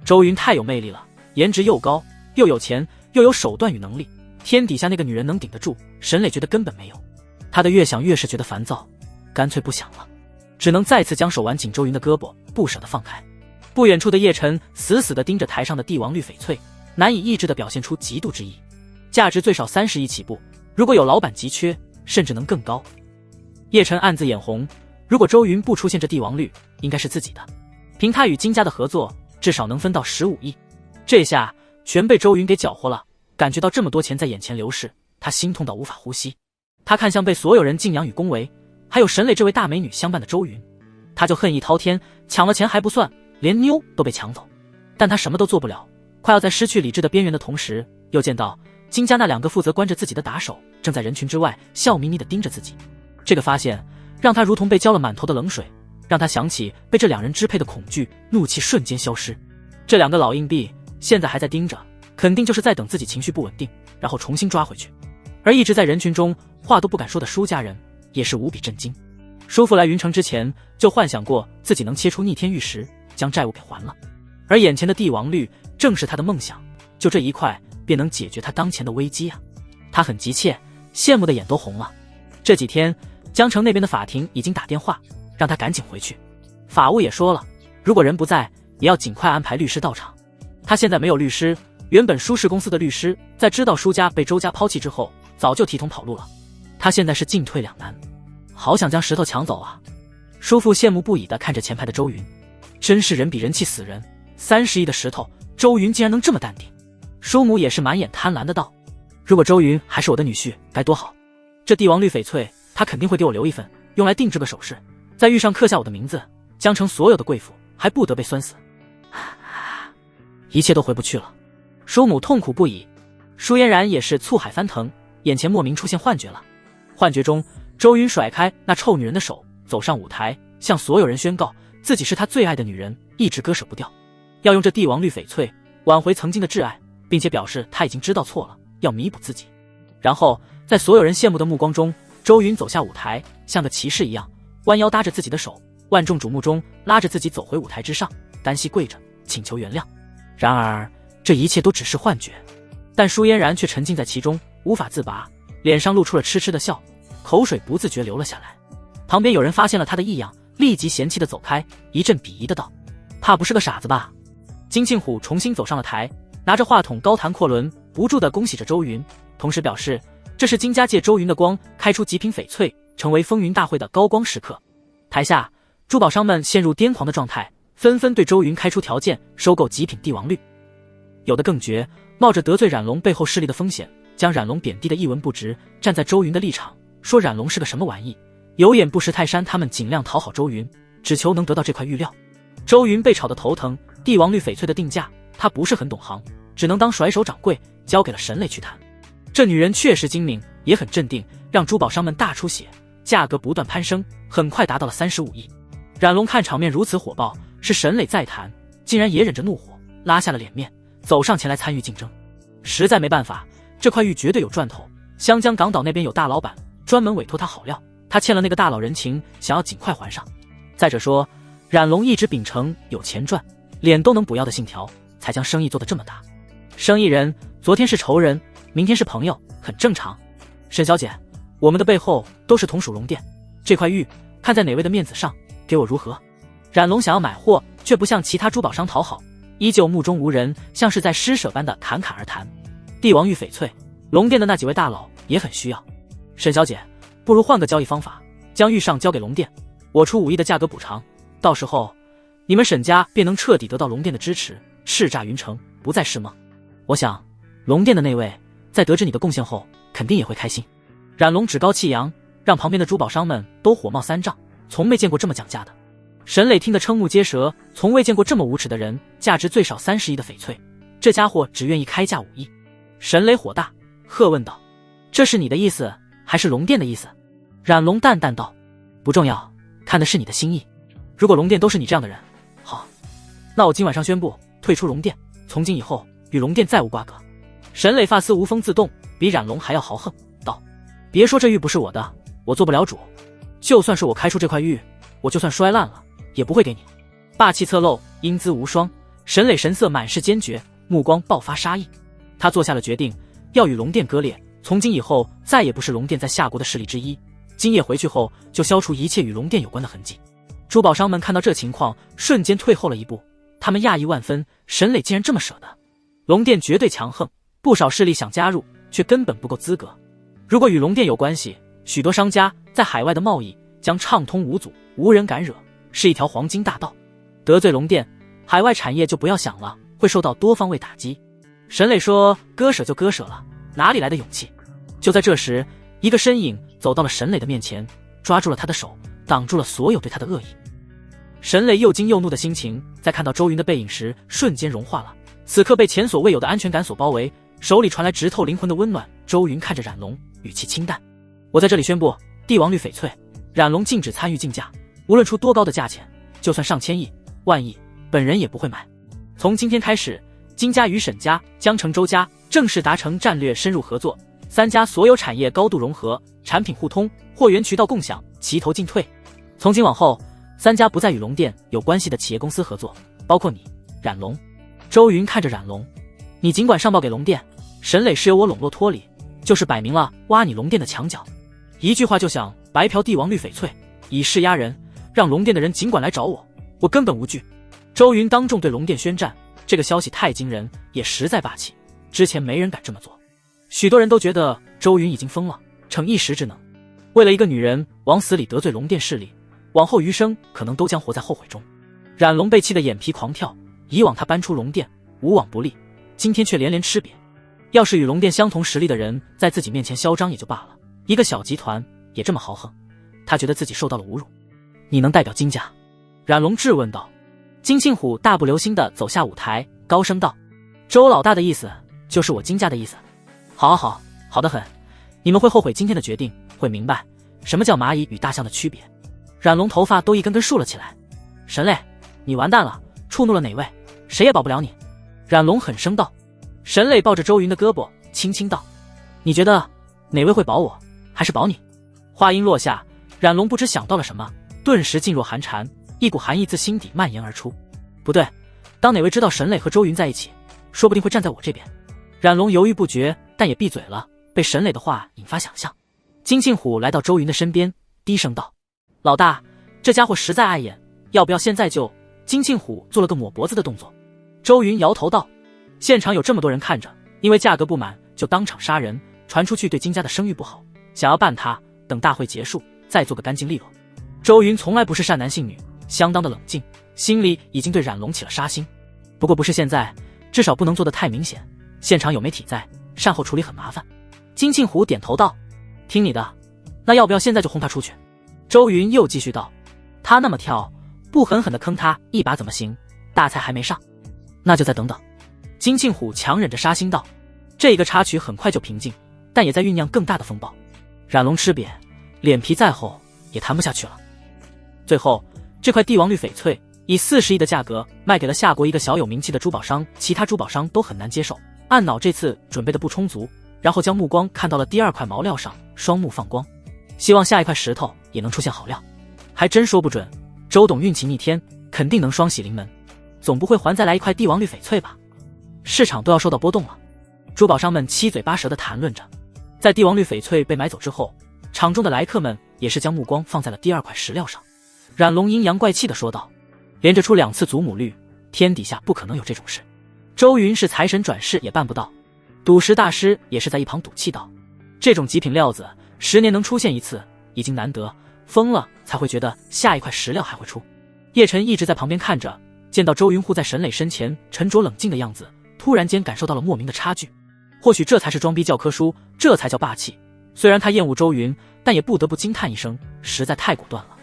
周云太有魅力了，颜值又高，又有钱，又有手段与能力，天底下那个女人能顶得住？沈磊觉得根本没有。他的越想越是觉得烦躁，干脆不想了，只能再次将手挽紧周云的胳膊，不舍得放开。不远处的叶晨死死地盯着台上的帝王绿翡翠，难以抑制地表现出嫉妒之意。价值最少30亿起步，如果有老板急缺，甚至能更高。叶晨暗自眼红，如果周云不出现这帝王绿，应该是自己的。凭他与金家的合作，至少能分到15亿。这下全被周云给搅和了，感觉到这么多钱在眼前流逝，他心痛到无法呼吸。他看向被所有人敬仰与恭维，还有沈磊这位大美女相伴的周云，他就恨意滔天，抢了钱还不算，连妞都被抢走。但他什么都做不了，快要在失去理智的边缘的同时，又见到金家那2个负责关着自己的打手正在人群之外笑眯眯地盯着自己。这个发现让他如同被浇了满头的冷水，让他想起被这2人支配的恐惧，怒气瞬间消失。这2个老硬币现在还在盯着，肯定就是在等自己情绪不稳定，然后重新抓回去。而一直在人群中话都不敢说的舒家人也是无比震惊。舒父来云城之前就幻想过自己能切出逆天玉石，将债务给还了，而眼前的帝王绿正是他的梦想，就这一块便能解决他当前的危机啊！他很急切，羡慕的眼都红了。这几天江城那边的法庭已经打电话让他赶紧回去，法务也说了，如果人不在也要尽快安排律师到场。他现在没有律师，原本舒氏公司的律师在知道舒家被周家抛弃之后早就提桶跑路了，他现在是进退两难，好想将石头抢走啊！叔父羡慕不已地看着前排的周云，真是人比人气死人，30亿的石头周云竟然能这么淡定。叔母也是满眼贪婪的道，如果周云还是我的女婿该多好，这帝王绿翡翠他肯定会给我留一份，用来定制个首饰，在玉上刻下我的名字，江城所有的贵妇还不得被酸死。一切都回不去了，叔母痛苦不已。舒嫣然也是醋海翻腾，眼前莫名出现幻觉了。幻觉中，周云甩开那臭女人的手，走上舞台，向所有人宣告自己是他最爱的女人，一直割舍不掉，要用这帝王绿翡翠挽回曾经的挚爱，并且表示他已经知道错了，要弥补自己。然后在所有人羡慕的目光中，周云走下舞台，像个骑士一样弯腰搭着自己的手，万众瞩目中拉着自己走回舞台之上，单膝跪着请求原谅。然而这一切都只是幻觉，但舒嫣然却沉浸在其中，无法自拔，脸上露出了痴痴的笑，口水不自觉流了下来。旁边有人发现了他的异样，立即嫌弃地走开，一阵鄙夷的道，怕不是个傻子吧？金庆虎重新走上了台，拿着话筒高谈阔论，不住地恭喜着周云，同时表示这是金家借周云的光开出极品翡翠，成为风云大会的高光时刻。台下珠宝商们陷入癫狂的状态，纷纷对周云开出条件，收购极品帝王绿。有的更绝，冒着得罪冉龙背后势力的风险，将冉龙贬低的一文不值，站在周云的立场，说冉龙是个什么玩意，有眼不识泰山。他们尽量讨好周云，只求能得到这块玉料。周云被炒得头疼，帝王绿翡翠的定价他不是很懂行，只能当甩手掌柜，交给了沈磊去谈。这女人确实精明，也很镇定，让珠宝商们大出血，价格不断攀升，很快达到了35亿。冉龙看场面如此火爆，是沈磊在谈，竟然也忍着怒火，拉下了脸面，走上前来参与竞争。实在没办法，这块玉绝对有赚头，湘江港岛那边有大老板专门委托他好料，他欠了那个大佬人情，想要尽快还上。再者说，冉龙一直秉承有钱赚，脸都能不要的信条，才将生意做得这么大。生意人昨天是仇人，明天是朋友，很正常。沈小姐，我们的背后都是同属龙殿，这块玉看在哪位的面子上，给我如何？冉龙想要买货，却不向其他珠宝商讨好，依旧目中无人，像是在施舍般的侃侃而谈。帝王玉翡翠，龙殿的那几位大佬也很需要。沈小姐，不如换个交易方法，将玉上交给龙殿，我出5亿的价格补偿，到时候你们沈家便能彻底得到龙殿的支持，叱咤云城，不再是梦。我想，龙殿的那位在得知你的贡献后，肯定也会开心。冉龙趾高气扬，让旁边的珠宝商们都火冒三丈，从没见过这么讲价的。沈磊听得瞠目结舌，从未见过这么无耻的人，价值最少30亿的翡翠，这家伙只愿意开价5亿。沈磊火大，喝问道：“这是你的意思，还是龙殿的意思？”冉龙淡淡道：“不重要，看的是你的心意。如果龙殿都是你这样的人，好，那我今晚上宣布退出龙殿，从今以后与龙殿再无瓜葛。”沈磊发丝无风自动，比冉龙还要豪横，道：“别说这玉不是我的，我做不了主。就算是我开出这块玉，我就算摔烂了，也不会给你。”霸气侧漏，英姿无双，沈磊神色满是坚决，目光爆发杀意。他做下了决定，要与龙殿割裂，从今以后再也不是龙殿在夏国的势力之一。今夜回去后，就消除一切与龙殿有关的痕迹。珠宝商们看到这情况，瞬间退后了一步，他们讶异万分，沈磊竟然这么舍得。龙殿绝对强横，不少势力想加入，却根本不够资格。如果与龙殿有关系，许多商家在海外的贸易将畅通无阻，无人敢惹，是一条黄金大道。得罪龙殿，海外产业就不要想了，会受到多方位打击。沈磊说：“割舍就割舍了，哪里来的勇气？”就在这时，一个身影走到了沈磊的面前，抓住了他的手，挡住了所有对他的恶意。沈磊又惊又怒的心情，在看到周云的背影时，瞬间融化了。此刻被前所未有的安全感所包围，手里传来直透灵魂的温暖。周云看着冉龙，语气清淡：“我在这里宣布，帝王绿翡翠，冉龙禁止参与竞价，无论出多高的价钱，就算上千亿、万亿，本人也不会买。从今天开始，金家与沈家、江城周家正式达成战略深入合作，3家所有产业高度融合，产品互通，货源渠道共享，齐头进退。从今往后，3家不再与龙殿有关系的企业公司合作，包括你，冉龙。”周云看着冉龙：“你尽管上报给龙殿，沈磊是由我笼络脱离，就是摆明了挖你龙殿的墙角。一句话就想白嫖帝王绿翡翠，以势压人，让龙殿的人尽管来找我，我根本无惧。”周云当众对龙殿宣战，这个消息太惊人，也实在霸气，之前没人敢这么做。许多人都觉得周云已经疯了，逞一时之能。为了一个女人往死里得罪龙殿势力，往后余生可能都将活在后悔中。冉龙被气得眼皮狂跳，以往他搬出龙殿无往不利，今天却连连吃瘪。要是与龙殿相同实力的人在自己面前嚣张也就罢了，一个小集团也这么豪横，他觉得自己受到了侮辱。你能代表金家？冉龙质问道。金庆虎大步流星地走下舞台，高声道：“周老大的意思就是我金家的意思。好得很，你们会后悔今天的决定，会明白什么叫蚂蚁与大象的区别。”冉龙头发都一根根竖了起来。沈磊，你完蛋了，触怒了哪位？谁也保不了你。冉龙狠声道。沈磊抱着周云的胳膊，轻轻道：“你觉得哪位会保我，还是保你？”话音落下，冉龙不知想到了什么，顿时噤若寒蝉，一股寒意自心底蔓延而出。不对，当哪位知道沈磊和周云在一起，说不定会站在我这边。冉龙犹豫不决，但也闭嘴了，被沈磊的话引发想象。金庆虎来到周云的身边，低声道：“老大，这家伙实在碍眼，要不要现在就……”金庆虎做了个抹脖子的动作。周云摇头道：“现场有这么多人看着，因为价格不满就当场杀人，传出去对金家的声誉不好，想要办他，等大会结束再做个干净利落。”周云从来不是善男信女，相当的冷静，心里已经对冉龙起了杀心。不过不是现在，至少不能做得太明显，现场有媒体在，善后处理很麻烦。金庆虎点头道：“听你的，那要不要现在就轰他出去？”周云又继续道：“他那么跳，不狠狠地坑他一把怎么行？大菜还没上，那就再等等。”金庆虎强忍着杀心道。这个插曲很快就平静，但也在酝酿更大的风暴。冉龙吃瘪，脸皮再厚也谈不下去了。最后，这块帝王绿翡翠以40亿的价格卖给了夏国一个小有名气的珠宝商，其他珠宝商都很难接受。暗恼这次准备的不充足，然后将目光看到了第2块毛料上，双目放光，希望下一块石头也能出现好料。还真说不准，周董运气逆天，肯定能双喜临门，总不会还再来一块帝王绿翡翠吧？市场都要受到波动了。珠宝商们七嘴八舌地谈论着。在帝王绿翡翠被买走之后，场中的来客们也是将目光放在了第2块石料上。冉龙阴阳怪气地说道：“连着出2次祖母绿，天底下不可能有这种事。周云是财神转世也办不到。”赌石大师也是在一旁赌气道：“这种极品料子10年能出现一次已经难得，疯了才会觉得下一块石料还会出。叶晨一直在旁边看着，见到周云护在沈磊身前沉着冷静的样子，突然间感受到了莫名的差距。或许这才是装逼教科书，这才叫霸气。虽然他厌恶周云，但也不得不惊叹一声，实在太果断了。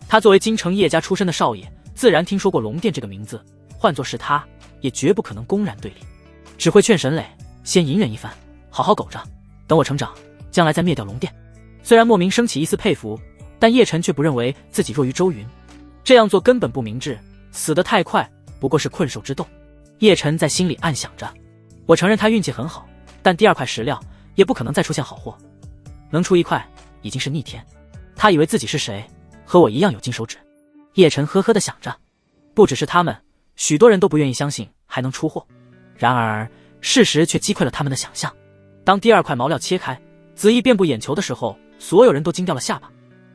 他作为京城叶家出身的少爷，自然听说过龙殿这个名字，换作是他，也绝不可能公然对立，只会劝沈磊先隐忍一番，好好苟着，等我成长，将来再灭掉龙殿。虽然莫名升起一丝佩服，但叶晨却不认为自己弱于周云，这样做根本不明智，死得太快，不过是困兽之斗。叶晨在心里暗想着，我承认他运气很好，但第二块石料也不可能再出现好货，能出一块已经是逆天。他以为自己是谁，和我一样有金手指。叶晨呵呵地想着，不只是他们，许多人都不愿意相信还能出货。然而事实却击溃了他们的想象。当第二块毛料切开，紫意遍布眼球的时候，所有人都惊掉了下巴。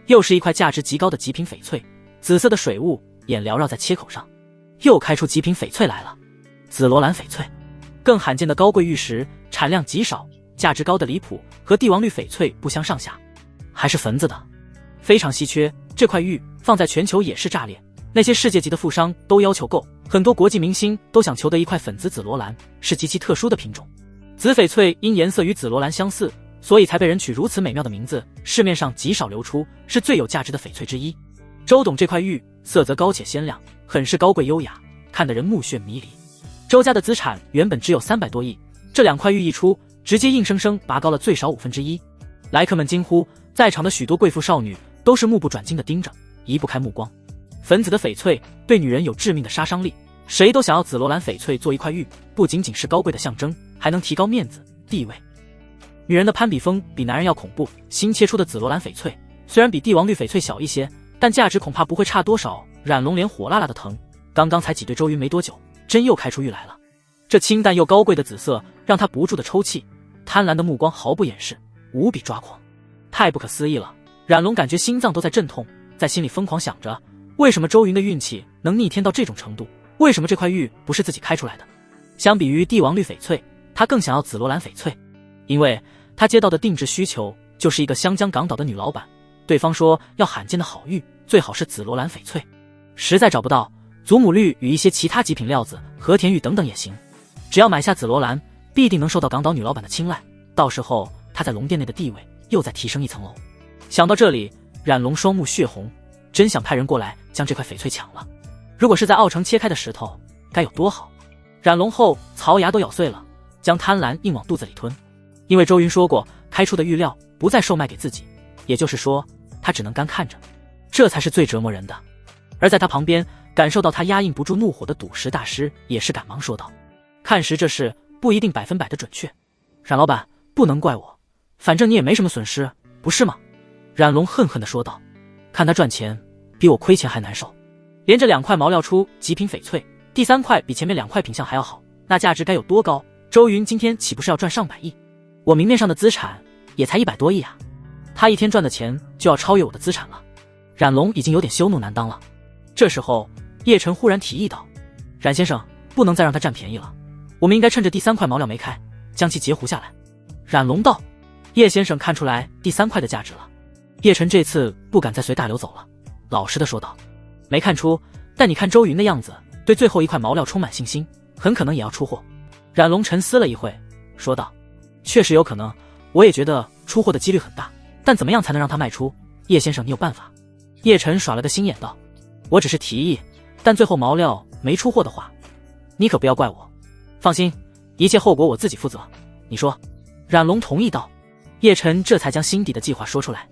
又是一块价值极高的极品翡翠，紫色的水雾眼缭绕在切口上。又开出极品翡翠来了，紫罗兰翡翠，更罕见的高贵玉石，产量极少，价值高的离谱，和帝王绿翡翠不相上下，还是坟子的，非常稀缺。这块玉放在全球也是炸裂，那些世界级的富商都要求购，很多国际明星都想求得一块粉紫紫罗兰，是极其特殊的品种。紫翡翠因颜色与紫罗兰相似，所以才被人取如此美妙的名字，市面上极少流出，是最有价值的翡翠之一。周董这块玉色泽高且鲜亮，很是高贵优雅，看得人目眩迷离。周家的资产原本只有300多亿，这2块玉一出，直接硬生生拔高了最少1/5。来客们惊呼，在场的许多贵妇少女都是目不转睛地盯着，移不开目光。粉紫的翡翠对女人有致命的杀伤力，谁都想要紫罗兰翡翠做一块玉，不仅仅是高贵的象征，还能提高面子地位。女人的攀比风比男人要恐怖，新切出的紫罗兰翡翠虽然比帝王绿翡翠小一些，但价值恐怕不会差多少。冉龙脸火辣辣的疼，刚刚才挤兑周云没多久，真又开出玉来了。这清淡又高贵的紫色让他不住的抽泣，贪婪的目光毫不掩饰，无比抓狂，太不可思议了。冉龙感觉心脏都在阵痛，在心里疯狂想着，为什么周云的运气能逆天到这种程度？为什么这块玉不是自己开出来的？相比于帝王绿翡翠，他更想要紫罗兰翡翠，因为他接到的定制需求就是一个湘江港岛的女老板，对方说要罕见的好玉，最好是紫罗兰翡翠，实在找不到，祖母绿与一些其他极品料子，和田玉等等也行。只要买下紫罗兰，必定能受到港岛女老板的青睐，到时候他在龙殿内的地位又再提升一层楼。想到这里，冉龙双目血红，真想派人过来将这块翡翠抢了。如果是在奥城切开的石头，该有多好。冉龙后槽牙都咬碎了，将贪婪硬往肚子里吞。因为周云说过，开出的玉料不再售卖给自己，也就是说他只能干看着，这才是最折磨人的。而在他旁边感受到他压抑不住怒火的赌石大师也是赶忙说道，看石这事不一定100%的准确，冉老板不能怪我，反正你也没什么损失，不是吗？冉龙恨恨地说道，看他赚钱比我亏钱还难受。连着2块毛料出极品翡翠，第3块比前面2块品相还要好，那价值该有多高？周云今天岂不是要赚上百亿？我明面上的资产也才100多亿啊，他一天赚的钱就要超越我的资产了。冉龙已经有点羞怒难当了。这时候叶晨忽然提议道，冉先生不能再让他占便宜了，我们应该趁着第3块毛料没开，将其截胡下来。冉龙道，叶先生看出来第3块的价值了。叶晨这次不敢再随大流走了，老实的说道，没看出，但你看周云的样子，对最后1块毛料充满信心，很可能也要出货。冉龙沉思了一会，说道，确实有可能，我也觉得出货的几率很大，但怎么样才能让他卖出？叶先生你有办法？叶晨耍了个心眼道，我只是提议，但最后毛料没出货的话，你可不要怪我。放心，一切后果我自己负责，你说？冉龙同意道。叶晨这才将心底的计划说出来，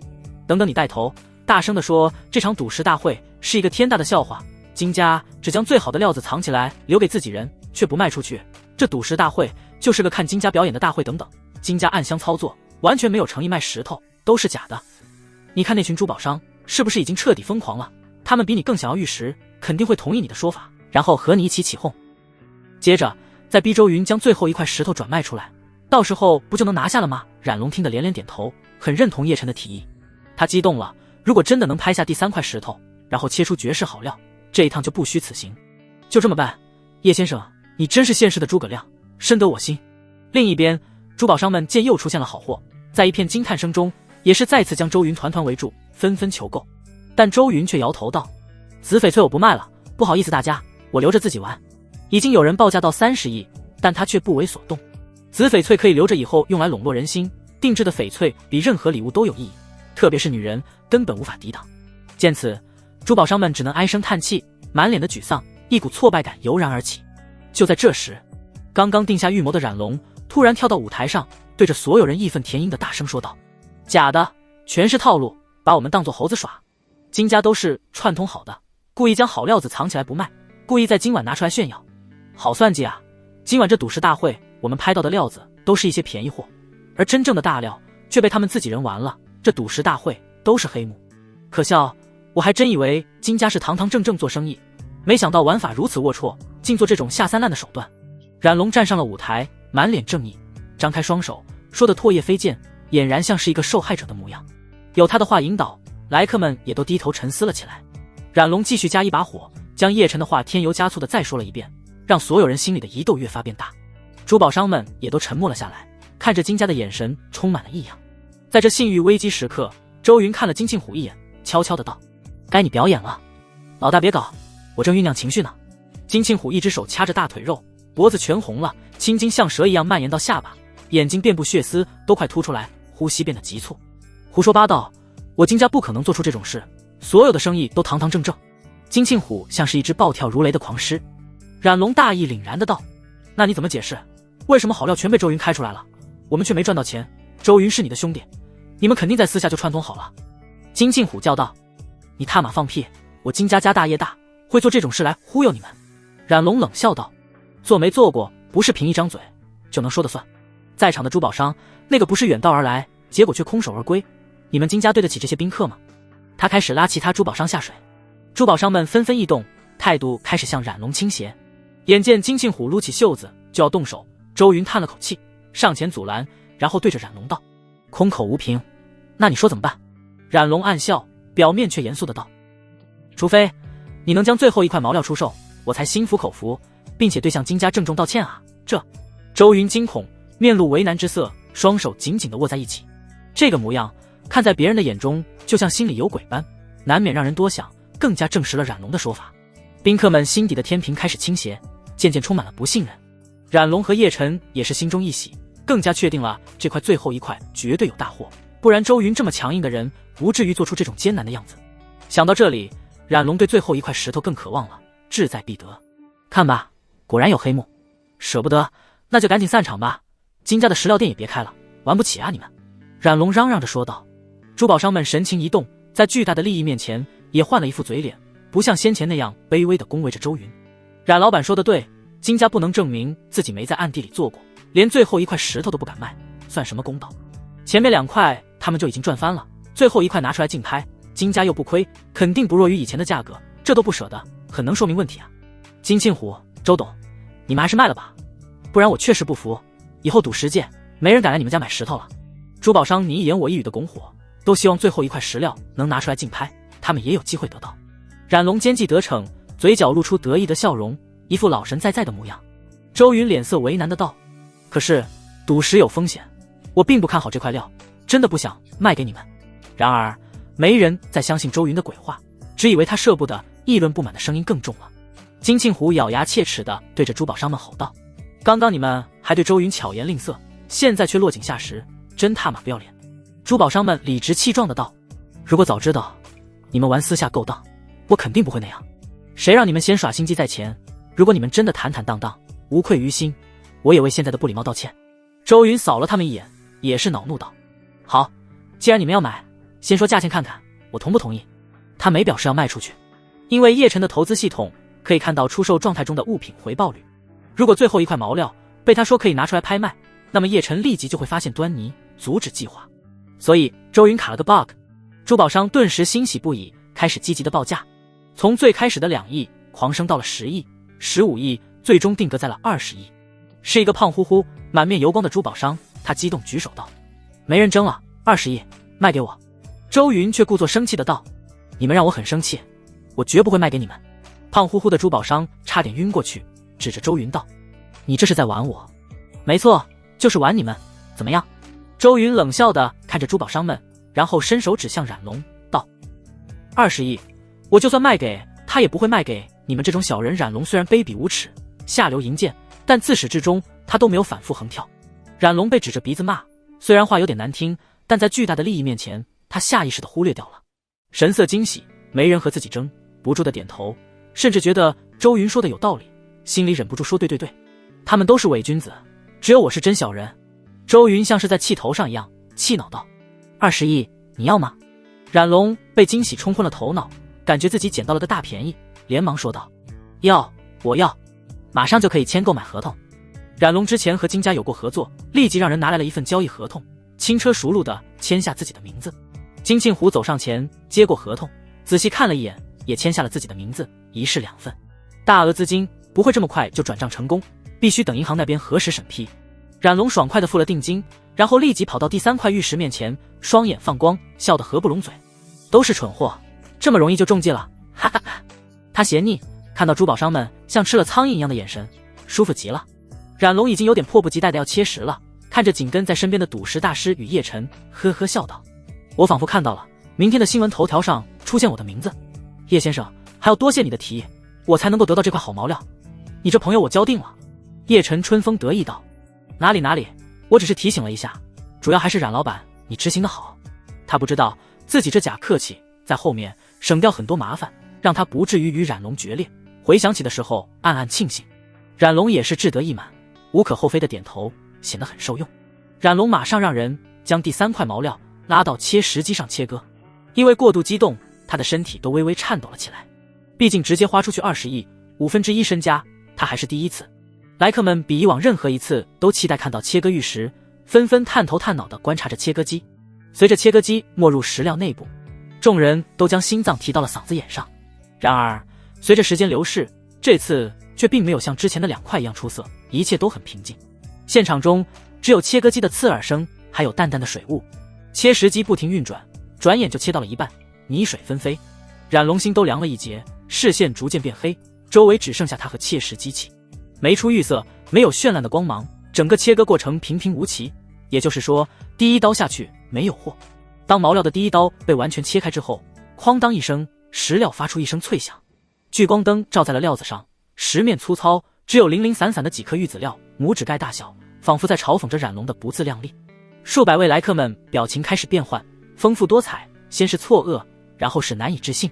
等等你带头大声地说，这场赌石大会是一个天大的笑话，金家只将最好的料子藏起来留给自己人，却不卖出去，这赌石大会就是个看金家表演的大会等等，金家暗箱操作，完全没有诚意卖石头，都是假的。你看那群珠宝商是不是已经彻底疯狂了？他们比你更想要玉石，肯定会同意你的说法，然后和你一起起哄，接着再逼周云将最后1块石头转卖出来，到时候不就能拿下了吗？冉龙听得连连点头，很认同叶晨的提议。他激动了，如果真的能拍下第3块石头，然后切出绝世好料，这一趟就不虚此行。就这么办，叶先生，你真是现世的诸葛亮，深得我心。另一边，珠宝商们见又出现了好货，在一片惊叹声中，也是再次将周云团团围住，纷纷求购。但周云却摇头道，紫翡翠我不卖了，不好意思大家，我留着自己玩。已经有人报价到30亿，但他却不为所动。紫翡翠可以留着以后用来笼络人心，定制的翡翠比任何礼物都有意义，特别是女人根本无法抵挡。见此，珠宝商们只能唉声叹气，满脸的沮丧，一股挫败感油然而起。就在这时，刚刚定下预谋的冉龙突然跳到舞台上，对着所有人义愤填膺的大声说道：假的，全是套路，把我们当作猴子耍。金家都是串通好的，故意将好料子藏起来不卖，故意在今晚拿出来炫耀。好算计啊，今晚这赌石大会我们拍到的料子都是一些便宜货，而真正的大料却被他们自己人玩了，这赌石大会都是黑幕。可笑，我还真以为金家是堂堂正正做生意，没想到玩法如此龌龊，竟做这种下三滥的手段。冉龙站上了舞台，满脸正义，张开双手，说得唾液飞溅，俨然像是一个受害者的模样。有他的话引导，来客们也都低头沉思了起来。冉龙继续加一把火，将叶晨的话添油加醋的再说了一遍，让所有人心里的疑窦越发变大。珠宝商们也都沉默了下来，看着金家的眼神充满了异样。在这信誉危机时刻，周云看了金庆虎一眼，悄悄的道：该你表演了，老大别搞，我正酝酿情绪呢。金庆虎一只手掐着大腿肉，脖子全红了，青筋像蛇一样蔓延到下巴，眼睛遍布血丝都快凸出来，呼吸变得急促。胡说八道，我金家不可能做出这种事，所有的生意都堂堂正正。金庆虎像是一只暴跳如雷的狂狮。冉龙大义凛然的道：那你怎么解释？为什么好料全被周云开出来了，我们却没赚到钱？周云是你的兄弟，你们肯定在私下就串通好了。金庆虎叫道：你他妈放屁，我金家家大业大，会做这种事来忽悠你们？冉龙冷笑道：做没做过不是凭一张嘴就能说的算。在场的珠宝商，那个不是远道而来，结果却空手而归，你们金家对得起这些宾客吗？他开始拉其他珠宝商下水。珠宝商们纷纷异动，态度开始向冉龙倾斜。眼见金庆虎撸起袖子就要动手，周云叹了口气，上前阻拦，然后对着冉龙道：空口无凭，那你说怎么办？冉龙暗笑，表面却严肃的道：除非你能将最后一块毛料出售，我才心服口服，并且对向金家郑重道歉啊。这周云惊恐，面露为难之色，双手紧紧地握在一起。这个模样看在别人的眼中就像心里有鬼般，难免让人多想，更加证实了冉龙的说法。宾客们心底的天平开始倾斜，渐渐充满了不信任。冉龙和叶晨也是心中一喜，更加确定了这块最后一块绝对有大货，不然周云这么强硬的人不至于做出这种艰难的样子。想到这里，冉龙对最后一块石头更渴望了，志在必得。看吧，果然有黑幕，舍不得那就赶紧散场吧，金家的石料店也别开了，玩不起啊你们。冉龙嚷嚷着说道。珠宝商们神情一动，在巨大的利益面前也换了一副嘴脸，不像先前那样卑微地恭维着周云。冉老板说的对，金家不能证明自己没在暗地里做过，连最后一块石头都不敢卖，算什么公道？前面2块他们就已经赚翻了，最后1块拿出来竞拍，金家又不亏，肯定不弱于以前的价格，这都不舍得，很能说明问题啊。金庆虎、周董，你们还是卖了吧，不然我确实不服，以后赌石界没人敢来你们家买石头了。珠宝商你一言我一语的拱火，都希望最后1块石料能拿出来竞拍，他们也有机会得到。冉龙奸计得逞，嘴角露出得意的笑容，一副老神在在的模样。周云脸色为难的道：可是赌石有风险，我并不看好这块料，真的不想卖给你们。然而没人再相信周云的鬼话，只以为他舍不得，议论不满的声音更重了。金庆虎咬牙切齿地对着珠宝商们吼道：刚刚你们还对周云巧言令色，现在却落井下石，真他妈不要脸。珠宝商们理直气壮的道：如果早知道你们玩私下勾当，我肯定不会那样，谁让你们先耍心机在前，如果你们真的坦坦荡荡，无愧于心，我也为现在的不礼貌道歉。周云扫了他们一眼，也是恼怒道：好，既然你们要买，先说价钱看看我同不同意。他没表示要卖出去，因为叶晨的投资系统可以看到出售状态中的物品回报率，如果最后1块毛料被他说可以拿出来拍卖，那么叶晨立即就会发现端倪，阻止计划。所以周云卡了个 bug， 珠宝商顿时欣喜不已，开始积极的报价，从最开始的2亿狂升到了10亿、15亿，最终定格在了20亿。是一个胖乎乎满面油光的珠宝商，他激动举手道：没人争了，20亿卖给我。周云却故作生气的道：你们让我很生气，我绝不会卖给你们。胖乎乎的珠宝商差点晕过去，指着周云道：你这是在玩我？没错，就是玩你们，怎么样？周云冷笑地看着珠宝商们，然后伸手指向冉龙道：20亿，我就算卖给他也不会卖给你们这种小人，冉龙虽然卑鄙无耻，下流淫贱，但自始至终他都没有反复横跳。冉龙被指着鼻子骂，虽然话有点难听，但在巨大的利益面前，他下意识地忽略掉了。神色惊喜，没人和自己争，不住地点头，甚至觉得周云说的有道理，心里忍不住说对对对，他们都是伪君子，只有我是真小人。周云像是在气头上一样，气恼道：“20亿，你要吗？”冉龙被惊喜冲昏了头脑，感觉自己捡到了个大便宜，连忙说道：“要，我要，马上就可以签购买合同。”冉龙之前和金家有过合作，立即让人拿来了一份交易合同，轻车熟路地签下自己的名字。金庆湖走上前接过合同，仔细看了一眼，也签下了自己的名字，一式2份。大额资金不会这么快就转账成功，必须等银行那边核实审批。冉龙爽快地付了定金，然后立即跑到第3块玉石面前，双眼放光，笑得合不拢嘴。都是蠢货，这么容易就中计了，哈哈哈！他斜睨，看到珠宝商们像吃了苍蝇一样的眼神，舒服极了。冉龙已经有点迫不及待地要切实了，看着紧跟在身边的赌石大师与叶晨，呵呵笑道：“我仿佛看到了明天的新闻头条上出现我的名字。叶先生，还要多谢你的提议，我才能够得到这块好毛料。你这朋友我交定了。”叶晨春风得意道：“哪里哪里，我只是提醒了一下，主要还是冉老板你执行的好。”他不知道自己这假客气在后面省掉很多麻烦，让他不至于与冉龙决裂。回想起的时候暗暗庆幸。冉龙也是志得意满，无可厚非的点头，显得很受用。冉龙马上让人将第3块毛料拉到切石机上切割，因为过度激动，他的身体都微微颤抖了起来。毕竟直接花出去20亿，1/5身家，他还是第一次。来客们比以往任何一次都期待看到切割玉石，纷纷探头探脑地观察着切割机。随着切割机没入石料内部，众人都将心脏提到了嗓子眼上。然而随着时间流逝，这次却并没有像之前的2块一样出色，一切都很平静。现场中只有切割机的刺耳声，还有淡淡的水雾。切石机不停运转，转眼就切到了一半，泥水纷飞。冉龙心都凉了一截，视线逐渐变黑，周围只剩下他和切石机器。没出玉色，没有绚烂的光芒，整个切割过程平平无奇，也就是说第1刀下去没有货。当毛料的第1刀被完全切开之后，哐当一声，石料发出一声脆响。聚光灯照在了料子上，石面粗糙，只有零零散散的几颗玉子料，拇指盖大小，仿佛在嘲讽着冉龙的不自量力。数百位来客们表情开始变换，丰富多彩，先是错愕，然后是难以置信。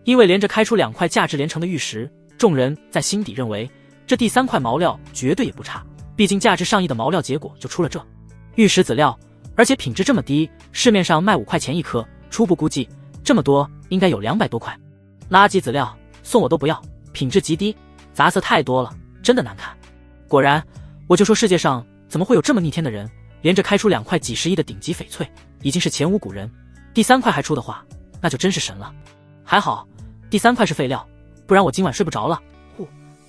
因为连着开出2块价值连城的玉石，众人在心底认为这第3块毛料绝对也不差，毕竟价值上亿的毛料，结果就出了这玉石籽料，而且品质这么低，市面上卖5块钱1颗，初步估计这么多应该有200多块。垃圾籽料送我都不要，品质极低，杂色太多了，真的难看。果然，我就说世界上怎么会有这么逆天的人，连着开出2块几十亿的顶级翡翠，已经是前无古人，第3块还出的话，那就真是神了。还好第3块是废料，不然我今晚睡不着了。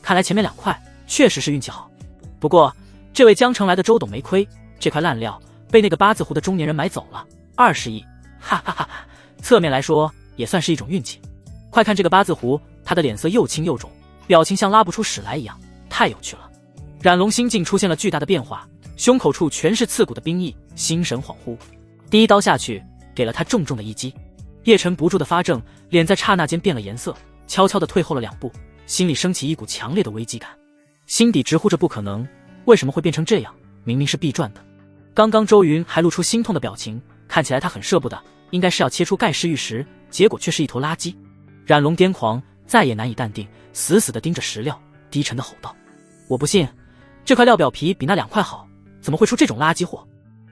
看来前面2块确实是运气好。不过这位江城来的周董没亏，这块烂料被那个八字胡的中年人买走了20亿，哈哈哈哈！侧面来说也算是一种运气。快看这个八字胡，他的脸色又青又肿，表情像拉不出屎来一样，太有趣了。冉龙心境出现了巨大的变化，胸口处全是刺骨的冰意，心神恍惚。第1刀下去，给了他重重的一击。叶晨不住的发怔，脸在刹那间变了颜色，悄悄地退后了2步，心里升起一股强烈的危机感，心底直呼着不可能，为什么会变成这样？明明是必赚的。刚刚周云还露出心痛的表情，看起来他很舍不得，应该是要切出盖世玉石，结果却是一坨垃圾。冉龙癫狂，再也难以淡定，死死地盯着石料，低沉地吼道：“我不信，这块料表皮比那2块好，怎么会出这种垃圾货？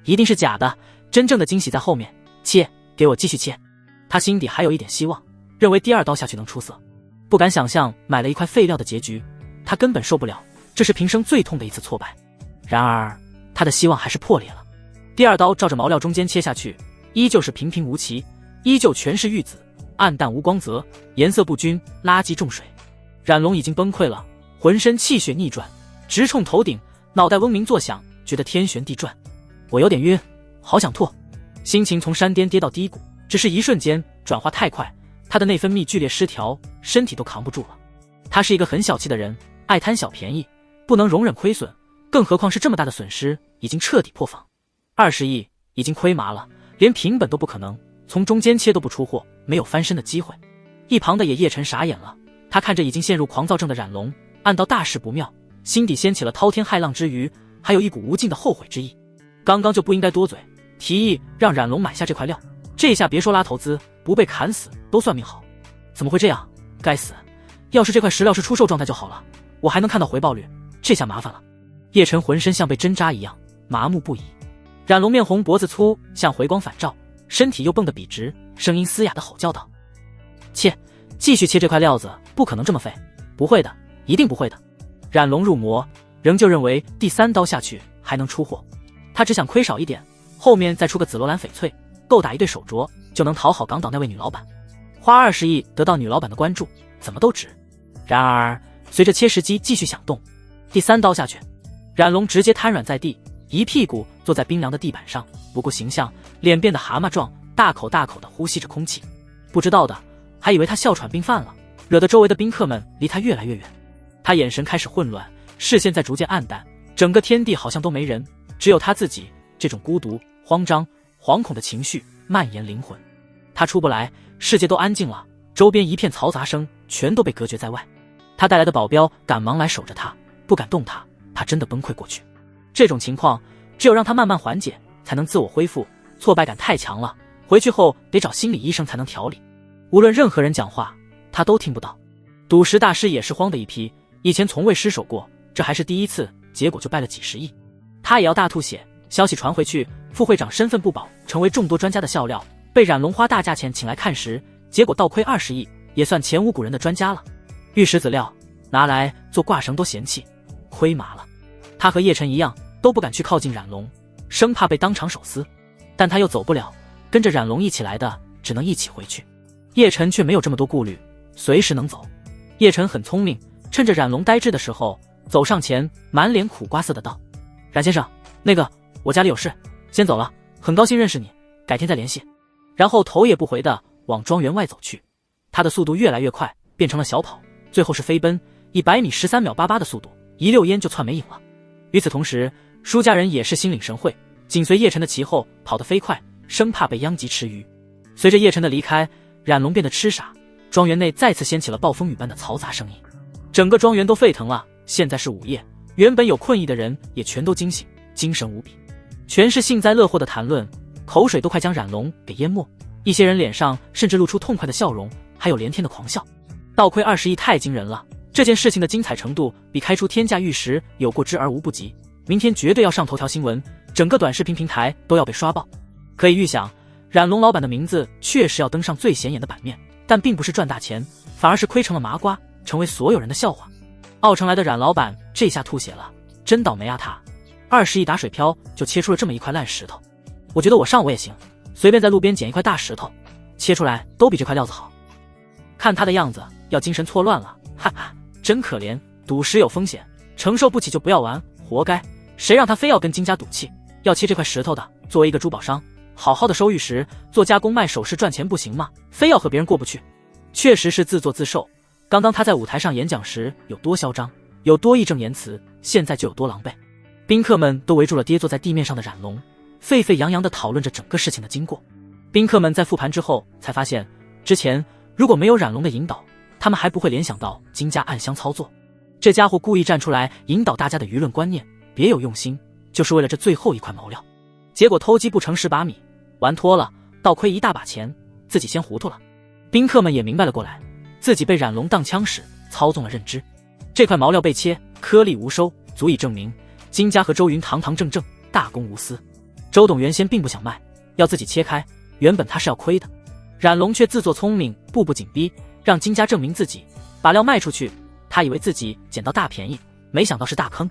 一定是假的，真正的惊喜在后面。切，给我继续切。”他心底还有一点希望，认为第2刀下去能出色，不敢想象买了一块废料的结局，他根本受不了，这是平生最痛的一次挫败。然而他的希望还是破裂了。第2刀照着毛料中间切下去，依旧是平平无奇，依旧全是玉子，暗淡无光泽，颜色不均，垃圾重水。冉龙已经崩溃了，浑身气血逆转，直冲头顶，脑袋嗡鸣作响，觉得天旋地转。我有点晕，好想吐。心情从山巅跌到低谷，只是一瞬间，转化太快，他的内分泌剧烈失调，身体都扛不住了。他是一个很小气的人，爱贪小便宜，不能容忍亏损，更何况是这么大的损失，已经彻底破防。20亿已经亏麻了，连平本都不可能，从中间切都不出货，没有翻身的机会。一旁的叶晨傻眼了，他看着已经陷入狂躁症的冉龙，暗道大事不妙，心底掀起了滔天骇浪之余，还有一股无尽的后悔之意。刚刚就不应该多嘴，提议让冉龙买下这块料，这下别说拉投资，不被砍死都算命好。怎么会这样？该死！要是这块石料是出售状态就好了，我还能看到回报率，这下麻烦了。叶晨浑身像被针扎一样，麻木不已。冉龙面红脖子粗，像回光返照，身体又绷得笔直，声音嘶哑地吼叫道：切，继续切这块料子，不可能这么废，不会的，一定不会的。冉龙入魔，仍旧认为第3刀下去还能出货，他只想亏少一点，后面再出个紫罗兰翡翠，够打一对手镯，就能讨好港岛那位女老板，花20亿得到女老板的关注，怎么都值。然而随着切石机继续响动，第3刀下去，冉龙直接瘫软在地，一屁股坐在冰凉的地板上，不顾形象，脸变得蛤蟆状，大口大口地呼吸着空气。不知道的还以为他哮喘病犯了，惹得周围的宾客们离他越来越远。他眼神开始混乱，视线在逐渐暗淡，整个天地好像都没人，只有他自己，这种孤独、慌张、惶恐的情绪蔓延灵魂。他出不来，世界都安静了，周边一片嘈杂声全都被隔绝在外。他带来的保镖赶忙来守着他，不敢动他，他真的崩溃过去。这种情况只有让他慢慢缓解，才能自我恢复，挫败感太强了，回去后得找心理医生才能调理。无论任何人讲话，他都听不到。赌石大师也是慌的一批，以前从未失手过，这还是第一次，结果就败了几十亿。他也要大吐血。消息传回去，副会长身份不保，成为众多专家的笑料，被冉龙花大价钱请来看时，结果倒亏20亿，也算前无古人的专家了。玉石子料拿来做挂绳都嫌弃，亏麻了。他和叶晨一样，都不敢去靠近冉龙，生怕被当场手撕。但他又走不了，跟着冉龙一起来的，只能一起回去。叶晨却没有这么多顾虑，随时能走。叶晨很聪明，趁着冉龙呆滞的时候，走上前，满脸苦瓜色的道：冉先生，那个我家里有事，先走了，很高兴认识你，改天再联系。然后头也不回的往庄园外走去。他的速度越来越快，变成了小跑，最后是飞奔，100米13秒88的速度，一溜烟就窜没影了。与此同时，舒家人也是心领神会，紧随叶晨的其后，跑得飞快，生怕被殃及池鱼。随着叶晨的离开，冉龙变得痴傻，庄园内再次掀起了暴风雨般的嘈杂声音，整个庄园都沸腾了。现在是午夜，原本有困意的人也全都惊醒，精神无比，全是幸灾乐祸的谈论，口水都快将冉龙给淹没。一些人脸上甚至露出痛快的笑容，还有连天的狂笑。倒亏20亿太惊人了，这件事情的精彩程度比开出天价玉石有过之而无不及，明天绝对要上头条新闻，整个短视频平台都要被刷爆。可以预想，冉龙老板的名字确实要登上最显眼的版面，但并不是赚大钱，反而是亏成了麻瓜，成为所有人的笑话。奥城来的冉老板这下吐血了，真倒霉啊他！20亿打水漂就切出了这么一块烂石头，我觉得我上午也行，随便在路边捡一块大石头，切出来都比这块料子好。看他的样子要精神错乱了，哈哈，真可怜。赌石有风险，承受不起就不要玩，活该。谁让他非要跟金家赌气，要切这块石头的？作为一个珠宝商，好好的收玉石，做加工卖首饰赚钱不行吗？非要和别人过不去，确实是自作自受。刚刚他在舞台上演讲时有多嚣张，有多义正言辞，现在就有多狼狈。宾客们都围住了跌坐在地面上的冉龙，沸沸扬扬地讨论着整个事情的经过。宾客们在复盘之后才发现，之前如果没有冉龙的引导，他们还不会联想到金家暗箱操作。这家伙故意站出来引导大家的舆论观念，别有用心，就是为了这最后一块毛料。结果偷鸡不成蚀把米，玩脱了，倒亏一大把钱，自己先糊涂了。宾客们也明白了过来，自己被冉龙当枪使，操纵了认知。这块毛料被切，颗粒无收，足以证明金家和周云堂堂正正，大公无私。周董原先并不想卖，要自己切开，原本他是要亏的。冉龙却自作聪明，步步紧逼，让金家证明自己，把料卖出去。他以为自己捡到大便宜，没想到是大坑。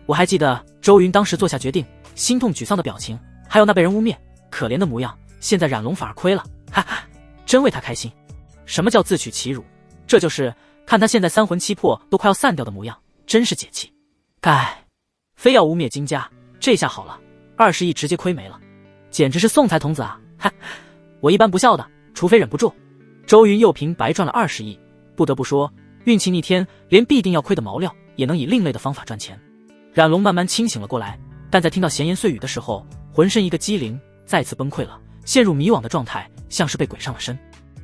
我还记得周云当时做下决定，心痛沮丧的表情，还有那被人污蔑可怜的模样。现在冉龙反而亏了，哈哈，真为他开心。什么叫自取其辱？这就是看他现在三魂七魄都快要散掉的模样，真是解气。该非要污蔑金家，这下好了，20亿直接亏没了，简直是送财童子啊！哈，我一般不笑的，除非忍不住。周云又凭白赚了20亿，不得不说，运气逆天，连必定要亏的毛料也能以另类的方法赚钱。冉龙慢慢清醒了过来，但在听到闲言碎语的时候，浑身一个机灵，再次崩溃了，陷入迷惘的状态，像是被鬼上了身。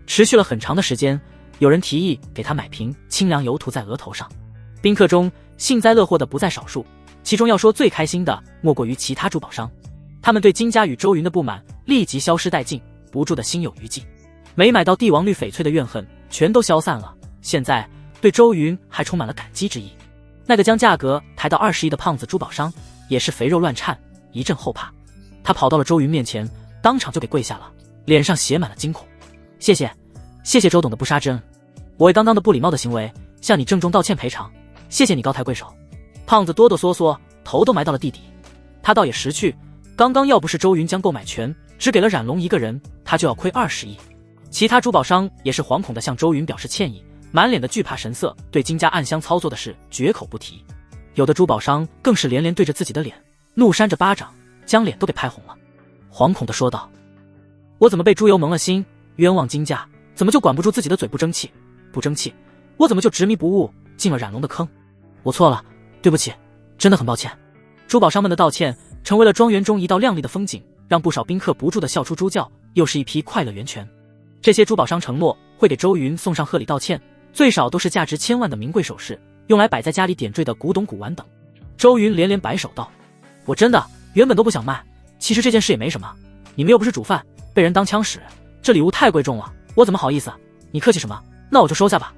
持续了很长的时间，有人提议给他买瓶清凉油涂在额头上。宾客中幸灾乐祸的不在少数，其中要说最开心的莫过于其他珠宝商。他们对金家与周云的不满立即消失殆尽，不住的心有余悸。没买到帝王绿翡翠的怨恨全都消散了，现在对周云还充满了感激之意。那个将价格抬到20亿的胖子珠宝商也是肥肉乱颤，一阵后怕。他跑到了周云面前，当场就给跪下了，脸上写满了惊恐。谢谢周董的不杀之恩，我为刚刚的不礼貌的行为向你郑重道歉赔偿，谢谢你高抬贵手。胖子哆哆嗦嗦，头都埋到了地底。他倒也识趣，刚刚要不是周云将购买权只给了冉龙一个人，他就要亏20亿。其他珠宝商也是惶恐地向周云表示歉意，满脸的惧怕神色，对金家暗箱操作的事绝口不提。有的珠宝商更是连连对着自己的脸怒扇着巴掌，将脸都给拍红了，惶恐地说道：我怎么被猪油蒙了心，冤枉金家，怎么就管不住自己的嘴，不争气，我怎么就执迷不悟，进了冉龙的坑？我错了，对不起，真的很抱歉。珠宝商们的道歉成为了庄园中一道亮丽的风景，让不少宾客不住地笑出猪叫，又是一批快乐源泉。这些珠宝商承诺会给周云送上贺礼道歉，最少都是价值千万的名贵首饰，用来摆在家里点缀的古董古玩等。周云连连摆手道：我真的原本都不想卖，其实这件事也没什么，你们又不是主犯，被人当枪使，这礼物太贵重了，我怎么好意思？你客气什么？那我就收下吧。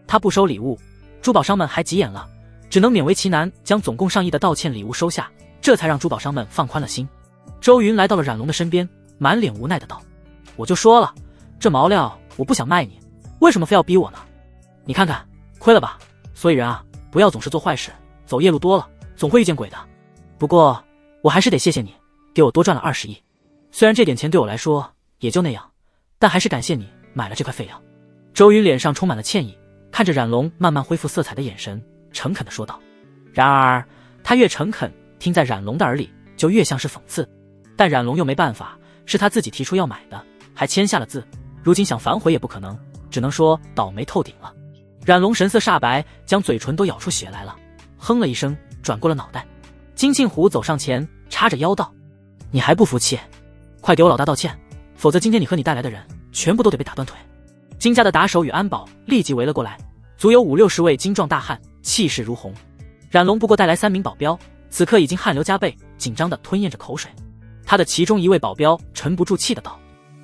他不收礼物，珠宝商们还急眼了，只能勉为其难将总共上亿的道歉礼物收下，这才让珠宝商们放宽了心。周云来到了冉龙的身边，满脸无奈的道：我就说了，这毛料我不想卖你，为什么非要逼我呢？你看看，亏了吧？所以人啊，不要总是做坏事，走夜路多了，总会遇见鬼的。不过，我还是得谢谢你，给我多赚了20亿。虽然这点钱对我来说也就那样，但还是感谢你买了这块废料。周云脸上充满了歉意，看着冉龙慢慢恢复色彩的眼神，诚恳地说道。然而，他越诚恳，听在冉龙的耳里就越像是讽刺。但冉龙又没办法，是他自己提出要买的，还签下了字，如今想反悔也不可能，只能说倒霉透顶了。冉龙神色煞白，将嘴唇都咬出血来了，哼了一声，转过了脑袋。金庆虎走上前，叉着腰道：你还不服气？快给我老大道歉，否则今天你和你带来的人全部都得被打断腿。金家的打手与安保立即围了过来，足有50-60位精壮大汉，气势如虹。冉龙不过带来3名保镖，此刻已经汗流浃背，紧张地吞咽着口水。他的其中一位保镖沉不住气的道：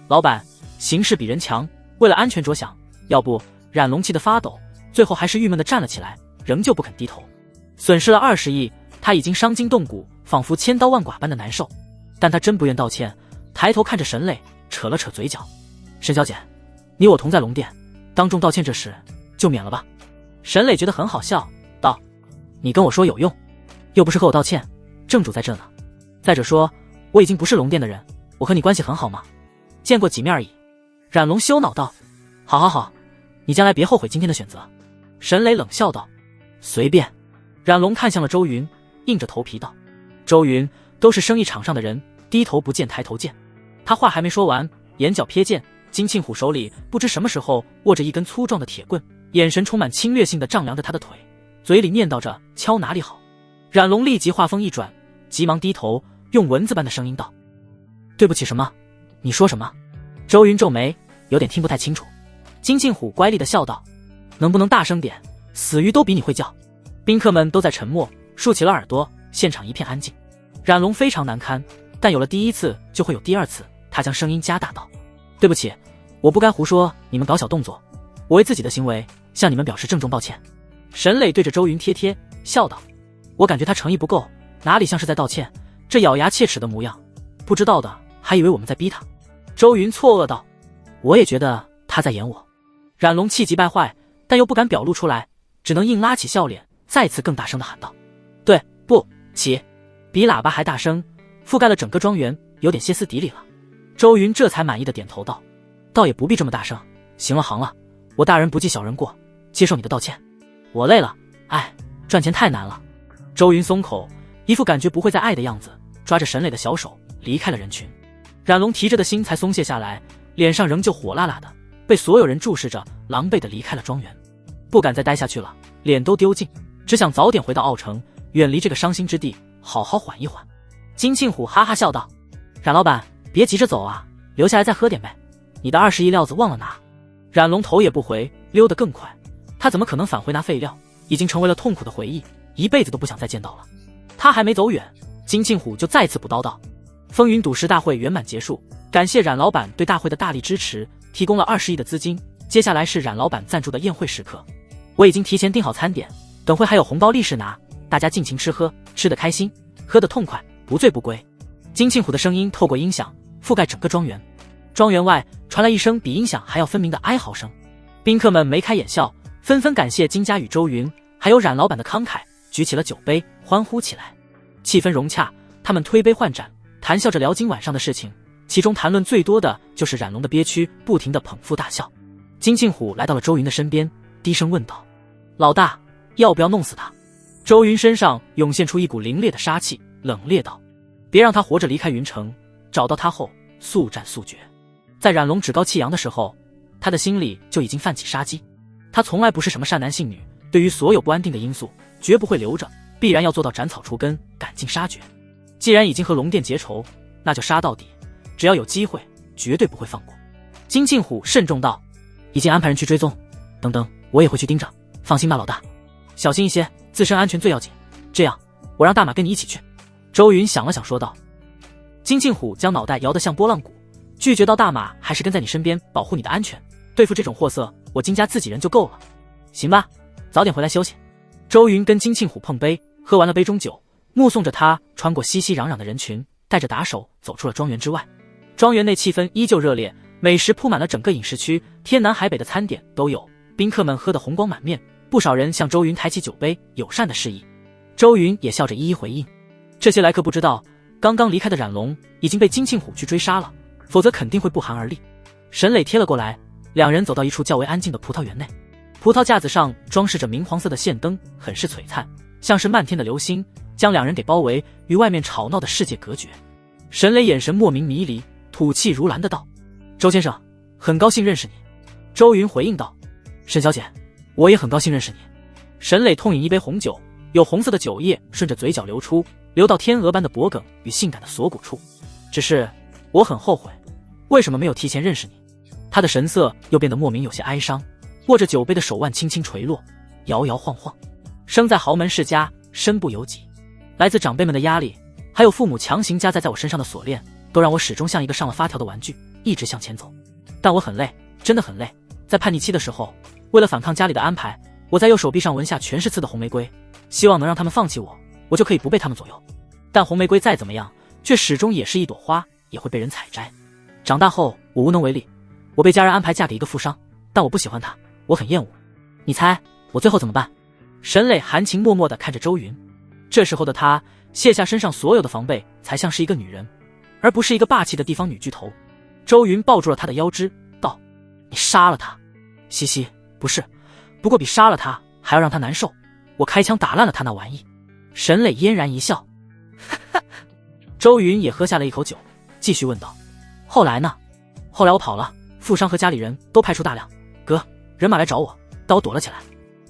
老板，形势比人强，为了安全着想，要不……冉龙气得发抖，最后还是郁闷地站了起来，仍旧不肯低头。损失了20亿，他已经伤筋动骨，仿佛千刀万剐般的难受。但他真不愿道歉，抬头看着沈磊，扯了扯嘴角：沈小姐，你我同在龙殿，当众道歉这事就免了吧。沈磊觉得很好笑，道：你跟我说有用，又不是和我道歉，正主在这呢。再者说，我已经不是龙殿的人，我和你关系很好吗？见过几面而已。冉龙羞恼道：好，你将来别后悔今天的选择。沈磊冷笑道：随便。冉龙看向了周云，硬着头皮道：周云，都是生意场上的人，低头不见抬头见。他话还没说完，眼角瞥见金庆虎手里不知什么时候握着一根粗壮的铁棍，眼神充满侵略性的丈量着他的腿，嘴里念叨着敲哪里好。冉龙立即话锋一转，急忙低头，用蚊子般的声音道：对不起什么？你说什么？周云皱眉，有点听不太清楚。金庆虎乖戾地笑道：能不能大声点？死鱼都比你会叫。宾客们都在沉默，竖起了耳朵，现场一片安静。冉龙非常难堪，但有了第一次就会有第二次，他将声音加大道：对不起，我不该胡说你们搞小动作，我为自己的行为向你们表示郑重抱歉。沈磊对着周云贴笑道：我感觉他诚意不够，哪里像是在道歉，这咬牙切齿的模样，不知道的还以为我们在逼他。周云错愕道：我也觉得他在演我。冉龙气急败坏，但又不敢表露出来，只能硬拉起笑脸，再次更大声地喊道：对不起。比喇叭还大声，覆盖了整个庄园，有点歇斯底里了。周云这才满意的点头道：倒也不必这么大声，行了，我大人不计小人过，接受你的道歉。我累了，赚钱太难了。周云松口，一副感觉不会再爱的样子，抓着沈磊的小手离开了人群。冉龙提着的心才松懈下来，脸上仍旧火辣辣的，被所有人注视着，狼狈地离开了庄园，不敢再待下去了，脸都丢尽，只想早点回到奥城，远离这个伤心之地，好好缓一缓。金庆虎哈哈笑道：冉老板，别急着走啊，留下来再喝点呗，你的20亿料子忘了拿。冉龙头也不回，溜得更快。他怎么可能返回拿废料？已经成为了痛苦的回忆，一辈子都不想再见到了。他还没走远，金庆虎就再次补刀道：风云赌石大会圆满结束，感谢冉老板对大会的大力支持，提供了20亿的资金。接下来是冉老板赞助的宴会时刻，我已经提前订好餐点，等会还有红包利是拿，大家尽情吃喝，吃得开心，喝得痛快，不醉不归。金庆虎的声音透过音响覆盖整个庄园，庄园外传来一声比音响还要分明的哀嚎声。宾客们眉开眼笑，纷纷感谢金家与周云还有冉老板的慷慨，举起了酒杯欢呼起来。气氛融洽，他们推杯换盏，谈笑着聊今晚上的事情，其中谈论最多的就是冉龙的憋屈，不停地捧腹大笑。金庆虎来到了周云的身边，低声问道：老大，要不要弄死他？周云身上涌现出一股凌冽的杀气，冷冽道：别让他活着离开云城，找到他后速战速决。在冉龙趾高气扬的时候，他的心里就已经泛起杀机。他从来不是什么善男信女，对于所有不安定的因素绝不会留着，必然要做到斩草除根，赶尽杀绝。既然已经和龙殿结仇，那就杀到底，只要有机会绝对不会放过。金庆虎慎重道：已经安排人去追踪，等等我也会去盯着，放心吧老大，小心一些，自身安全最要紧。这样我让大马跟你一起去。周云想了想说道。金庆虎将脑袋摇得像拨浪鼓，拒绝道：大马还是跟在你身边保护你的安全，对付这种货色我金家自己人就够了。行吧，早点回来休息。周云跟金庆虎碰杯，喝完了杯中酒，目送着他穿过熙熙攘攘的人群，带着打手走出了庄园之外。庄园内气氛依旧热烈，美食铺满了整个饮食区，天南海北的餐点都有，宾客们喝得红光满面，不少人向周云抬起酒杯，友善的示意。周云也笑着一一回应。这些来客不知道，刚刚离开的冉龙已经被金庆虎去追杀了，否则肯定会不寒而栗。沈磊贴了过来，两人走到一处较为安静的葡萄园内，葡萄架子上装饰着明黄色的线灯，很是璀璨，像是漫天的流星，将两人给包围，与外面吵闹的世界隔绝。沈磊眼神莫名迷离，吐气如兰的道：周先生，很高兴认识你。周云回应道：沈小姐，我也很高兴认识你。沈磊痛饮一杯红酒，有红色的酒液顺着嘴角流出，流到天鹅般的脖颈与性感的锁骨处。只是我很后悔，为什么没有提前认识你？他的神色又变得莫名有些哀伤，握着酒杯的手腕轻轻垂落，摇摇晃晃。生在豪门世家，身不由己，来自长辈们的压力，还有父母强行加在我身上的锁链，都让我始终像一个上了发条的玩具，一直向前走。但我很累，真的很累。在叛逆期的时候，为了反抗家里的安排，我在右手臂上纹下全是刺的红玫瑰，希望能让他们放弃我，我就可以不被他们左右。但红玫瑰再怎么样，却始终也是一朵花，也会被人采摘。长大后我无能为力，我被家人安排嫁给一个富商，但我不喜欢他，我很厌恶。你猜我最后怎么办？沈磊含情脉脉地看着周云，这时候的他卸下身上所有的防备，才像是一个女人，而不是一个霸气的地方女巨头。周云抱住了他的腰肢，道：你杀了他？嘻嘻，不是，不过比杀了他还要让他难受，我开枪打烂了他那玩意。沈磊嫣然一笑。周云也喝下了一口酒，继续问道：后来呢？后来我跑了，富商和家里人都派出大量人马来找我，但我躲了起来，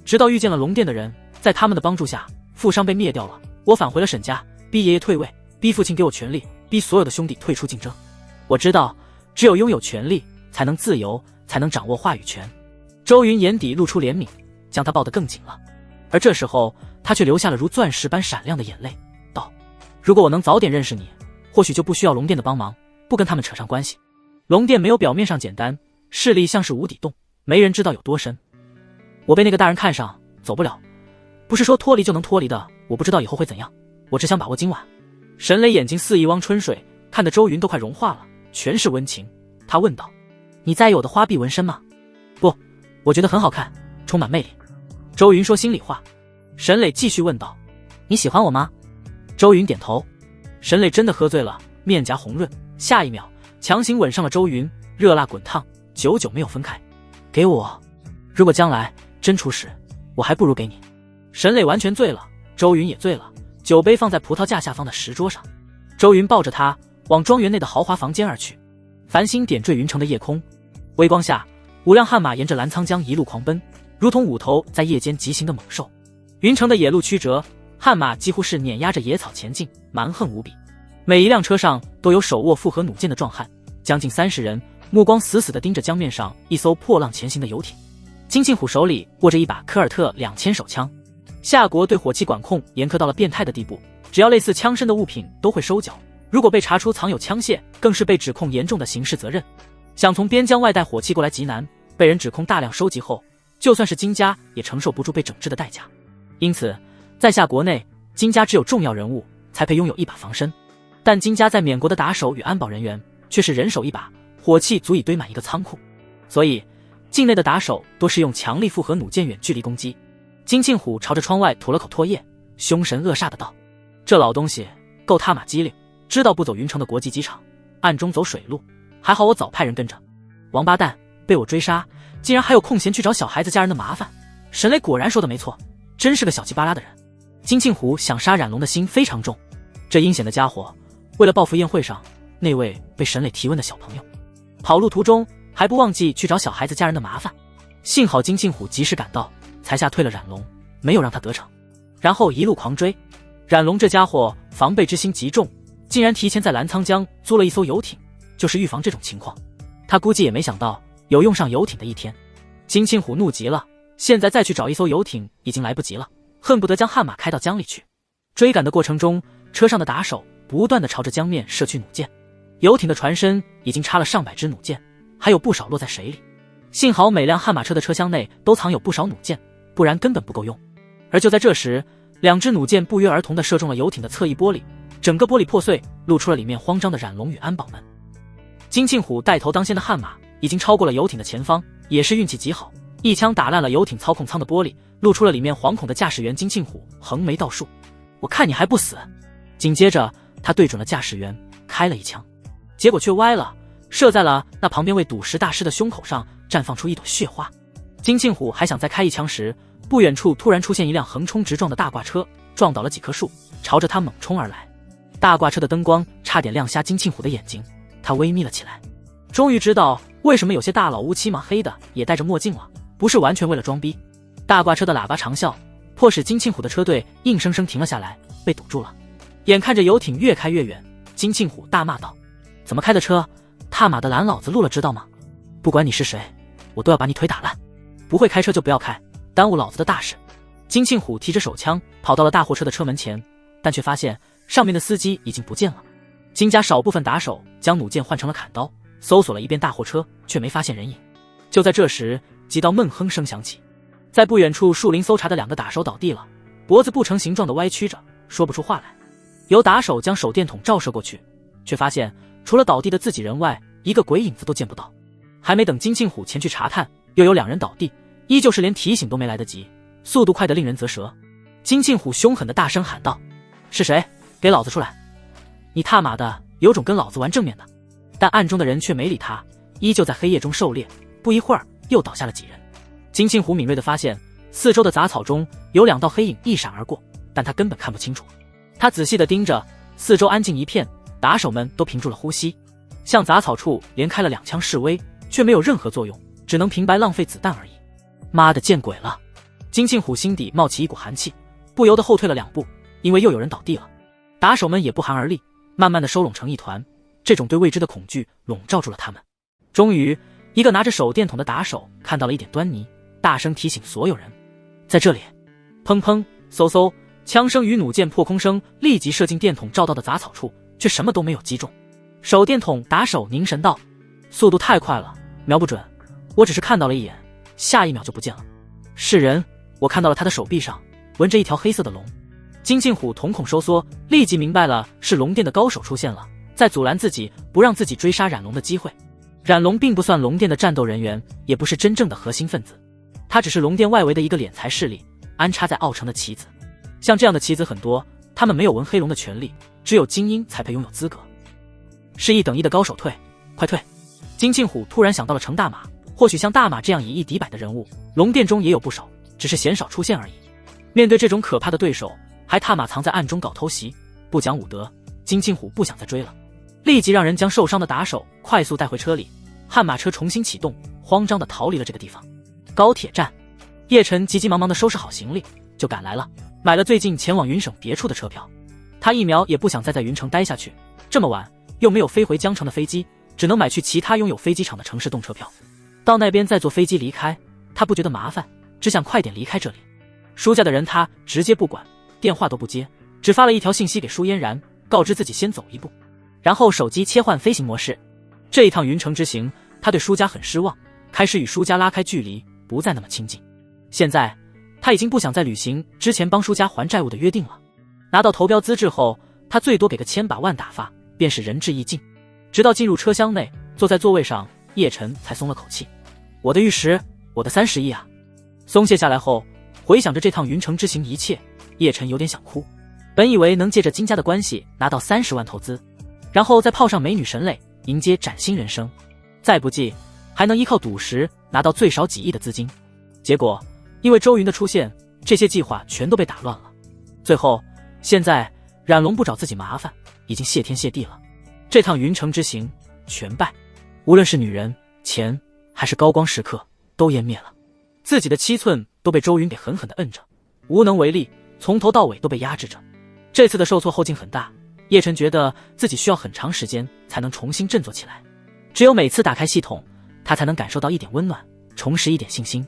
直到遇见了龙殿的人，在他们的帮助下，富商被灭掉了，我返回了沈家，逼爷爷退位，逼父亲给我权力，逼所有的兄弟退出竞争。我知道只有拥有权力才能自由，才能掌握话语权。周云眼底露出怜悯，将他抱得更紧了。而这时候他却流下了如钻石般闪亮的眼泪，道：如果我能早点认识你，或许就不需要龙殿的帮忙，不跟他们扯上关系。龙殿没有表面上简单，势力像是无底洞，没人知道有多深。我被那个大人看上，走不了，不是说脱离就能脱离的，我不知道以后会怎样，我只想把握今晚。沈磊眼睛似一汪春水，看得周云都快融化了，全是温情。他问道：你在意我的花臂纹身吗？不，我觉得很好看，充满魅力。周云说心里话。沈磊继续问道：你喜欢我吗？周云点头。沈磊真的喝醉了，面颊红润，下一秒强行吻上了周云，热辣滚烫，久久没有分开。给我，如果将来真出事，我还不如给你。沈磊完全醉了，周云也醉了，酒杯放在葡萄架下方的石桌上。周云抱着他往庄园内的豪华房间而去。繁星点缀云城的夜空，微光下5辆悍马沿着澜沧江一路狂奔，如同5头在夜间疾行的猛兽。云城的野路曲折，悍马几乎是碾压着野草前进，蛮横无比。每一辆车上都有手握复合弩箭的壮汉，将近30人，目光死死地盯着江面上一艘破浪前行的游艇。金庆虎手里握着一把科尔特2000手枪。夏国对火器管控严苛到了变态的地步，只要类似枪身的物品都会收缴，如果被查出藏有枪械，更是被指控严重的刑事责任。想从边疆外带火器过来极难，被人指控大量收集后，就算是金家也承受不住被整治的代价。因此，在夏国内，金家只有重要人物才配拥有一把防身，但金家在缅国的打手与安保人员却是人手一把，火器足以堆满一个仓库。所以，境内的打手多是用强力复合弩箭远距离攻击。金庆虎朝着窗外吐了口唾液，凶神恶煞的道：“这老东西够他妈机灵，知道不走云城的国际机场，暗中走水路，还好我早派人跟着。王八蛋，被我追杀，竟然还有空闲去找小孩子家人的麻烦。神雷果然说的没错，真是个小气巴拉的人。”金庆虎想杀冉龙的心非常重，这阴险的家伙为了报复宴会上那位被神磊提问的小朋友，跑路途中还不忘记去找小孩子家人的麻烦。幸好金庆虎及时赶到，才吓退了冉龙，没有让他得逞，然后一路狂追。冉龙这家伙防备之心极重，竟然提前在澜沧江租了一艘游艇，就是预防这种情况。他估计也没想到有用上游艇的一天。金庆虎怒极了，现在再去找一艘游艇已经来不及了，恨不得将悍马开到江里去。追赶的过程中，车上的打手不断地朝着江面射去弩箭，游艇的船身已经插了上百支弩箭，还有不少落在水里。幸好每辆悍马车的车厢内都藏有不少弩箭，不然根本不够用。而就在这时，2支弩箭不约而同地射中了游艇的侧翼玻璃，整个玻璃破碎，露出了里面慌张的冉龙与安保们。金庆虎带头当先的悍马已经超过了游艇的前方，也是运气极好，一枪打烂了游艇操控舱的玻璃，露出了里面惶恐的驾驶员金庆虎横眉倒竖：“我看你还不死！”紧接着他对准了驾驶员开了一枪，结果却歪了，射在了那旁边位赌石大师的胸口上，绽放出一朵血花。金庆虎还想再开一枪时，不远处突然出现一辆横冲直撞的大挂车，撞倒了几棵树，朝着他猛冲而来。大挂车的灯光差点亮瞎金庆虎的眼睛，他微眯了起来，终于知道为什么有些大佬乌漆嘛黑的也戴着墨镜了，不是完全为了装逼。大挂车的喇叭长啸，迫使金庆虎的车队硬生生停了下来，被堵住了。眼看着游艇越开越远，金庆虎大骂道：“怎么开的车？他妈的拦老子路了知道吗？不管你是谁，我都要把你腿打烂！不会开车就不要开，耽误老子的大事！”金庆虎提着手枪跑到了大货车的车门前，但却发现上面的司机已经不见了。金家少部分打手将弩箭换成了砍刀，搜索了一遍大货车，却没发现人影。就在这时，几道闷哼声响起，在不远处树林搜查的2个打手倒地了，脖子不成形状的歪曲着，说不出话来。有打手将手电筒照射过去，却发现除了倒地的自己人外，一个鬼影子都见不到。还没等金庆虎前去查探，又有2人倒地，依旧是连提醒都没来得及，速度快得令人啧舌。金庆虎凶狠地大声喊道：“是谁？给老子出来！你他妈的有种跟老子玩正面的！”但暗中的人却没理他，依旧在黑夜中狩猎，不一会儿又倒下了几人。金庆虎敏锐地发现四周的杂草中有2道黑影一闪而过，但他根本看不清楚。他仔细地盯着，四周安静一片，打手们都屏住了呼吸，向杂草处连开了2枪示威，却没有任何作用，只能平白浪费子弹而已。妈的，见鬼了！金庆虎心底冒起一股寒气，不由得后退了2步，因为又有人倒地了。打手们也不寒而栗，慢慢地收拢成一团，这种对未知的恐惧笼罩住了他们。终于，一个拿着手电筒的打手看到了一点端倪，大声提醒所有人：“在这里！”砰砰，嗖嗖，枪声与弩箭破空声立即射进电筒照到的杂草处，却什么都没有击中。手电筒打手凝神道：“速度太快了，瞄不准，我只是看到了一眼，下一秒就不见了。是人，我看到了他的手臂上纹着一条黑色的龙。”金庆虎瞳孔收缩，立即明白了是龙殿的高手出现了，在阻拦自己，不让自己追杀冉龙的机会。冉龙并不算龙殿的战斗人员，也不是真正的核心分子，他只是龙殿外围的一个敛财势力，安插在奥城的棋子。像这样的棋子很多，他们没有纹黑龙的权利，只有精英才配拥有资格。是1等1的高手退，快退！金庆虎突然想到了程大马，或许像大马这样以一敌百的人物，龙殿中也有不少，只是鲜少出现而已。面对这种可怕的对手，还踏马藏在暗中搞偷袭，不讲武德，金庆虎不想再追了，立即让人将受伤的打手快速带回车里，悍马车重新启动，慌张地逃离了这个地方。高铁站，叶晨急急忙忙地收拾好行李，就赶来了，买了最近前往云省别处的车票。他一秒也不想再在云城待下去，这么晚又没有飞回江城的飞机，只能买去其他拥有飞机场的城市动车票，到那边再坐飞机离开。他不觉得麻烦，只想快点离开这里。舒家的人他直接不管，电话都不接，只发了一条信息给舒嫣然，告知自己先走一步，然后手机切换飞行模式。这一趟云城之行，他对舒家很失望，开始与舒家拉开距离，不再那么亲近。现在他已经不想再履行之前帮舒家还债务的约定了。拿到投标资质后，他最多给个千把万打发，便是仁至义尽。直到进入车厢内，坐在座位上，叶晨才松了口气。我的玉石，我的30亿啊！松懈下来后，回想着这趟云城之行一切，叶晨有点想哭。本以为能借着金家的关系拿到30万投资，然后再泡上美女沈磊，迎接崭新人生，再不济还能依靠赌石拿到最少几亿的资金。结果因为周云的出现，这些计划全都被打乱了。最后现在冉龙不找自己麻烦，已经谢天谢地了。这趟云城之行全败，无论是女人、钱还是高光时刻都湮灭了。自己的7寸都被周云给狠狠地摁着，无能为力，从头到尾都被压制着。这次的受挫后劲很大，叶晨觉得自己需要很长时间才能重新振作起来。只有每次打开系统，他才能感受到一点温暖，重拾一点信心。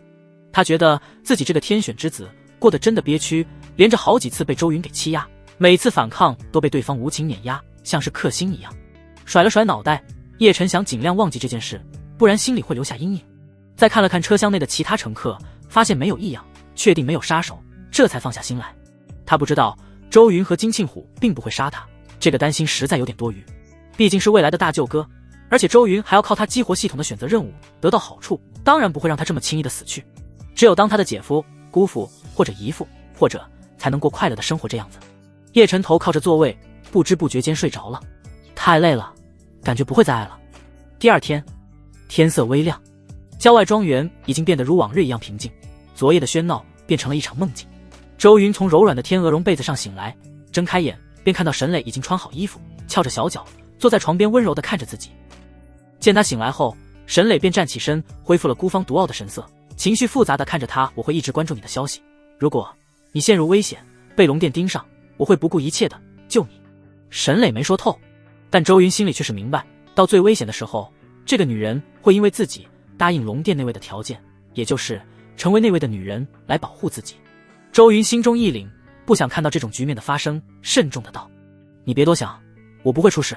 他觉得自己这个天选之子过得真的憋屈，连着好几次被周云给欺压，每次反抗都被对方无情碾压，像是克星一样。甩了甩脑袋，叶晨想尽量忘记这件事，不然心里会留下阴影。再看了看车厢内的其他乘客，发现没有异样，确定没有杀手，这才放下心来。他不知道周云和金庆虎并不会杀他，这个担心实在有点多余，毕竟是未来的大舅哥，而且周云还要靠他激活系统的选择任务得到好处，当然不会让他这么轻易的死去。只有当他的姐夫、姑父或者姨父，或者才能过快乐的生活这样子。叶晨头靠着座位，不知不觉间睡着了。太累了，感觉不会再爱了。第二天，天色微亮，郊外庄园已经变得如往日一样平静，昨夜的喧闹变成了一场梦境。周云从柔软的天鹅绒被子上醒来，睁开眼便看到沈磊已经穿好衣服，翘着小脚坐在床边，温柔地看着自己。见他醒来后，沈磊便站起身，恢复了孤芳独傲的神色，情绪复杂地看着他。我会一直关注你的消息，如果你陷入危险，被龙殿盯上，我会不顾一切的救你。沈磊没说透，但周云心里却是明白，到最危险的时候，这个女人会因为自己答应龙殿那位的条件，也就是成为那位的女人来保护自己。周云心中一凛，不想看到这种局面的发生，慎重的道：你别多想，我不会出事，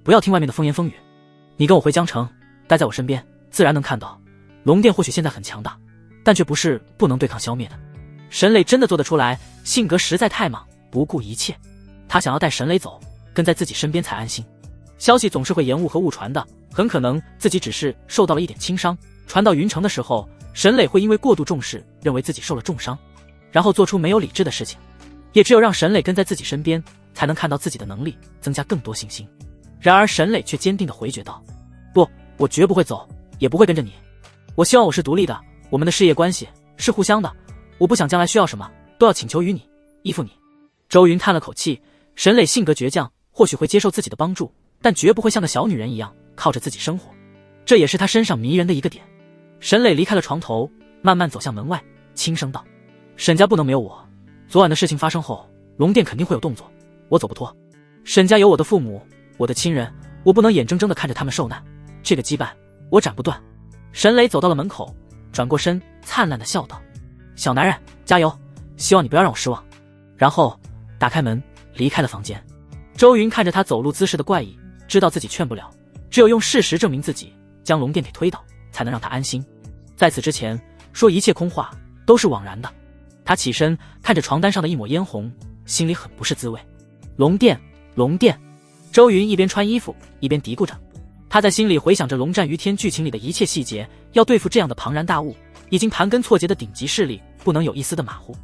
不要听外面的风言风语，你跟我回江城，待在我身边，自然能看到龙殿或许现在很强大，但却不是不能对抗消灭的。沈磊真的做得出来，性格实在太莽，不顾一切。他想要带沈磊走，跟在自己身边才安心。消息总是会延误和误传的，很可能自己只是受到了一点轻伤，传到云城的时候，沈磊会因为过度重视，认为自己受了重伤，然后做出没有理智的事情。也只有让沈磊跟在自己身边，才能看到自己的能力，增加更多信心。然而沈磊却坚定地回绝道：不，我绝不会走，也不会跟着你。我希望我是独立的，我们的事业关系是互相的，我不想将来需要什么都要请求于你，依附你。周云叹了口气，沈磊性格倔强，或许会接受自己的帮助，但绝不会像个小女人一样靠着自己生活，这也是他身上迷人的一个点。沈磊离开了床头，慢慢走向门外，轻声道：沈家不能没有我，昨晚的事情发生后，龙殿肯定会有动作，我走不脱。沈家有我的父母，我的亲人，我不能眼睁睁地看着他们受难，这个羁绊我斩不断。沈磊走到了门口，转过身，灿烂地笑道：小男人，加油，希望你不要让我失望。然后打开门离开了房间。周云看着他走路姿势的怪异，知道自己劝不了，只有用事实证明自己，将龙殿给推倒，才能让他安心。在此之前说一切空话都是枉然的。他起身看着床单上的一抹嫣红，心里很不是滋味。龙殿，龙殿。周云一边穿衣服一边嘀咕着，他在心里回想着龙战于天剧情里的一切细节，要对付这样的庞然大物，已经盘根错节的顶级势力，不能有一丝的马虎。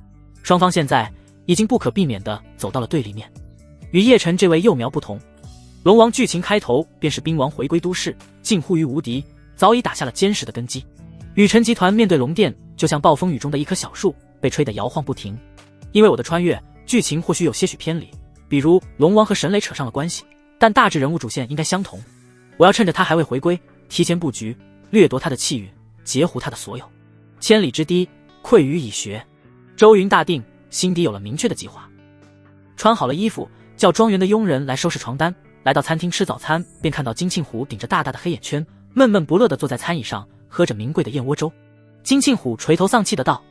双方现在已经不可避免地走到了对立面。与叶晨这位幼苗不同，龙王剧情开头便是兵王回归都市，近乎于无敌，早已打下了坚实的根基。雨辰集团面对龙殿，就像暴风雨中的一棵小树，被吹得摇晃不停。因为我的穿越，剧情或许有些许偏离，比如龙王和沈磊扯上了关系，但大致人物主线应该相同。我要趁着他还未回归，提前布局，掠夺他的气运，截胡他的所有。千里之堤，溃于蚁穴。周云大定，心底有了明确的计划。穿好了衣服，叫庄园的佣人来收拾床单，来到餐厅吃早餐，便看到金庆虎顶着大大的黑眼圈，闷闷不乐地坐在餐椅上，喝着名贵的燕窝粥。金庆虎垂头丧气的道：“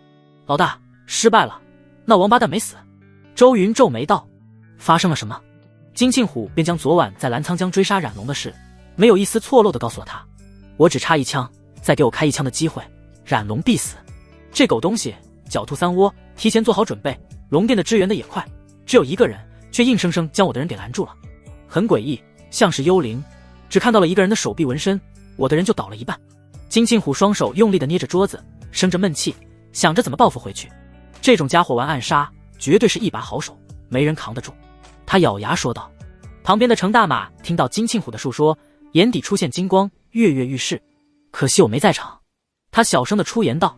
老大，失败了，那王八蛋没死。”周云皱眉道：“发生了什么？”金庆虎便将昨晚在澜沧江追杀冉龙的事，没有一丝错漏的告诉了他。我只差一枪，再给我开一枪的机会，冉龙必死。这狗东西狡兔三窝，提前做好准备，龙殿的支援的也快，只有一个人，却硬生生将我的人给拦住了，很诡异，像是幽灵。只看到了一个人的手臂纹身，我的人就倒了一半。金庆虎双手用力的捏着桌子，生着闷气，想着怎么报复回去。这种家伙玩暗杀，绝对是一把好手，没人扛得住。他咬牙说道。旁边的程大马听到金庆虎的述说，眼底出现金光，跃跃欲试。可惜我没在场。他小声的出言道。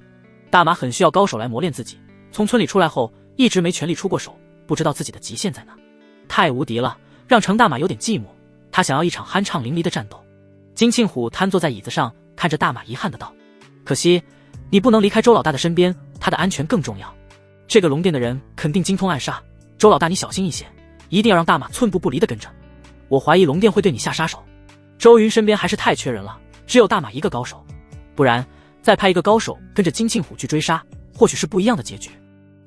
大马很需要高手来磨练自己，从村里出来后一直没全力出过手，不知道自己的极限在哪，太无敌了，让程大马有点寂寞。他想要一场酣畅淋漓的战斗。金庆虎瘫坐在椅子上，看着大马遗憾的道：“可惜你不能离开周老大的身边，他的安全更重要。这个龙殿的人肯定精通暗杀，周老大你小心一些，一定要让大马寸步不离的跟着。我怀疑龙殿会对你下杀手。周云身边还是太缺人了，只有大马一个高手，不然再派一个高手跟着金庆虎去追杀，或许是不一样的结局。”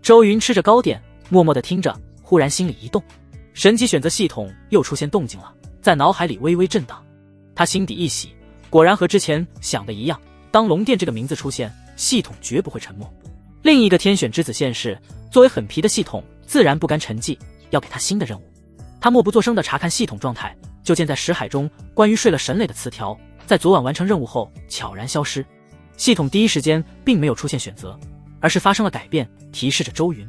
周云吃着糕点，默默的听着，忽然心里一动，神级选择系统又出现动静了，在脑海里微微震荡。他心底一喜，果然和之前想的一样，当龙殿这个名字出现，系统绝不会沉默。另一个天选之子现世，作为很皮的系统自然不甘沉寂，要给他新的任务。他默不作声地查看系统状态，就见在识海中关于睡了神磊的词条，在昨晚完成任务后悄然消失。系统第一时间并没有出现选择，而是发生了改变，提示着周云。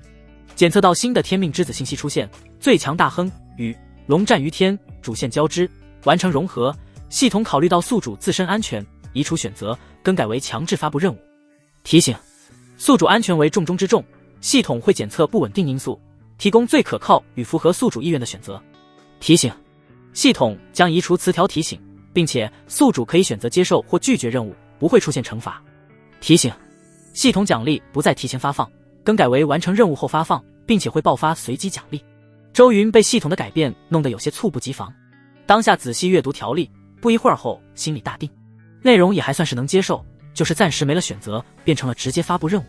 检测到新的天命之子信息出现，最强大亨与龙战于天主线交织，完成融合。系统考虑到宿主自身安全，移除选择，更改为强制发布任务。提醒：宿主安全为重中之重，系统会检测不稳定因素，提供最可靠与符合宿主意愿的选择。提醒：系统将移除词条提醒，并且宿主可以选择接受或拒绝任务，不会出现惩罚。提醒：系统奖励不再提前发放，更改为完成任务后发放，并且会爆发随机奖励。周云被系统的改变弄得有些猝不及防，当下仔细阅读条例，不一会儿后心里大定，内容也还算是能接受，就是暂时没了选择，变成了直接发布任务。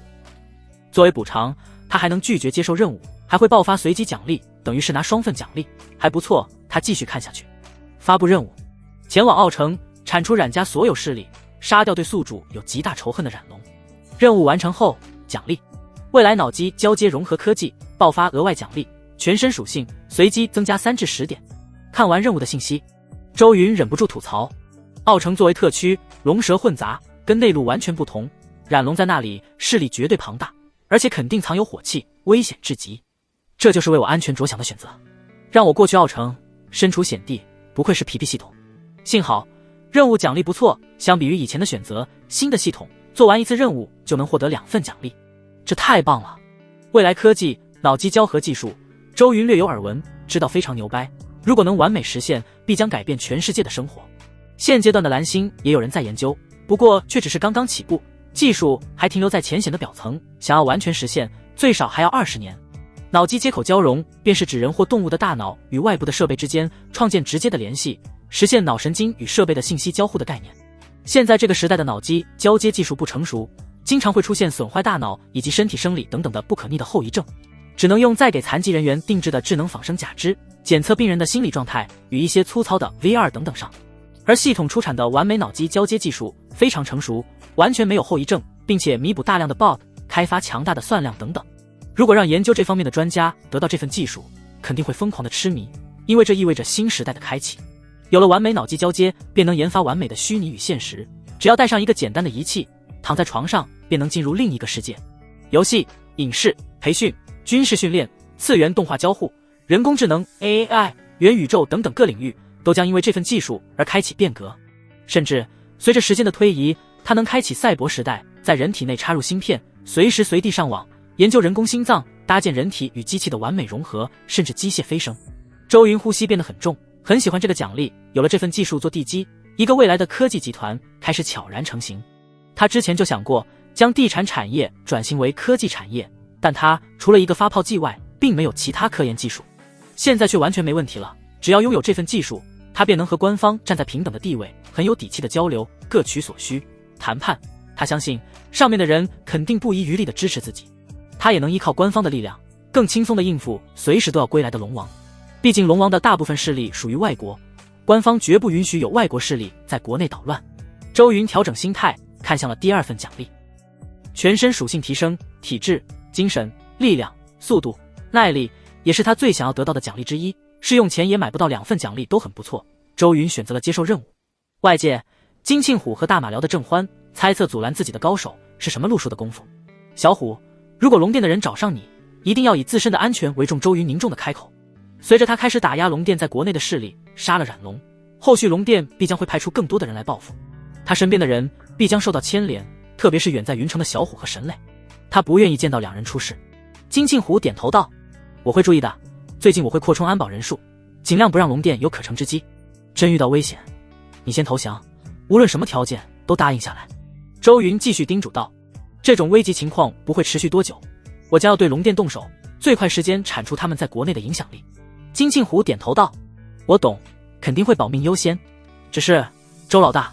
作为补偿，他还能拒绝接受任务，还会爆发随机奖励，等于是拿双份奖励，还不错。他继续看下去。发布任务：前往奥城，铲除冉家所有势力，杀掉对宿主有极大仇恨的冉龙。任务完成后，奖励：未来脑机交接融合科技，爆发额外奖励，全身属性随机增加3至10点。看完任务的信息，周云忍不住吐槽：奥城作为特区，龙蛇混杂，跟内陆完全不同。冉龙在那里势力绝对庞大，而且肯定藏有火器，危险至极。这就是为我安全着想的选择，让我过去奥城，身处险地，不愧是皮皮系统。幸好任务奖励不错，相比于以前的选择，新的系统做完一次任务就能获得2份奖励，这太棒了。未来科技脑机交合技术，周云略有耳闻，知道非常牛掰，如果能完美实现，必将改变全世界的生活。现阶段的蓝星也有人在研究，不过却只是刚刚起步，技术还停留在浅显的表层，想要完全实现，最少还要20年。脑机接口交融，便是指人或动物的大脑与外部的设备之间创建直接的联系，实现脑神经与设备的信息交互的概念。现在这个时代的脑机交接技术不成熟，经常会出现损坏大脑以及身体生理等等的不可逆的后遗症，只能用在给残疾人员定制的智能仿生假肢检测病人的心理状态与一些粗糙的 VR 等等上。而系统出产的完美脑机交接技术非常成熟，完全没有后遗症，并且弥补大量的 bug， 开发强大的算量等等。如果让研究这方面的专家得到这份技术，肯定会疯狂的痴迷，因为这意味着新时代的开启。有了完美脑机交接，便能研发完美的虚拟与现实，只要带上一个简单的仪器，躺在床上便能进入另一个世界。游戏、影视、培训、军事训练、次元动画交互、人工智能、AI、元宇宙等等各领域都将因为这份技术而开启变革。甚至随着时间的推移，它能开启赛博时代，在人体内插入芯片，随时随地上网，研究人工心脏，搭建人体与机器的完美融合，甚至机械飞升。周云呼吸变得很重，很喜欢这个奖励，有了这份技术做地基，一个未来的科技集团开始悄然成型。他之前就想过将地产产业转型为科技产业，但他除了一个发泡剂外，并没有其他科研技术。现在却完全没问题了，只要拥有这份技术，他便能和官方站在平等的地位，很有底气的交流，各取所需，谈判、他相信上面的人肯定不遗余力地支持自己，他也能依靠官方的力量，更轻松地应付随时都要归来的龙王。毕竟龙王的大部分势力属于外国，官方绝不允许有外国势力在国内捣乱。周云调整心态，看向了第二份奖励。全身属性提升，体质、精神、力量、速度、耐力，也是他最想要得到的奖励之一。试用前也买不到2份奖励都很不错，周云选择了接受任务。外界，金庆虎和大马聊得正欢，猜测阻拦自己的高手是什么路数的功夫。小虎，如果龙殿的人找上你，一定要以自身的安全为重。周云凝重的开口。随着他开始打压龙殿在国内的势力，杀了冉龙，后续龙殿必将会派出更多的人来报复，他身边的人必将受到牵连，特别是远在云城的小虎和神磊，他不愿意见到2人出事。金庆虎点头道：我会注意的，最近我会扩充安保人数，尽量不让龙殿有可乘之机。真遇到危险，你先投降，无论什么条件都答应下来。周云继续叮嘱道：这种危急情况不会持续多久，我将要对龙殿动手，最快时间铲除他们在国内的影响力。金庆虎点头道：我懂，肯定会保命优先。只是周老大，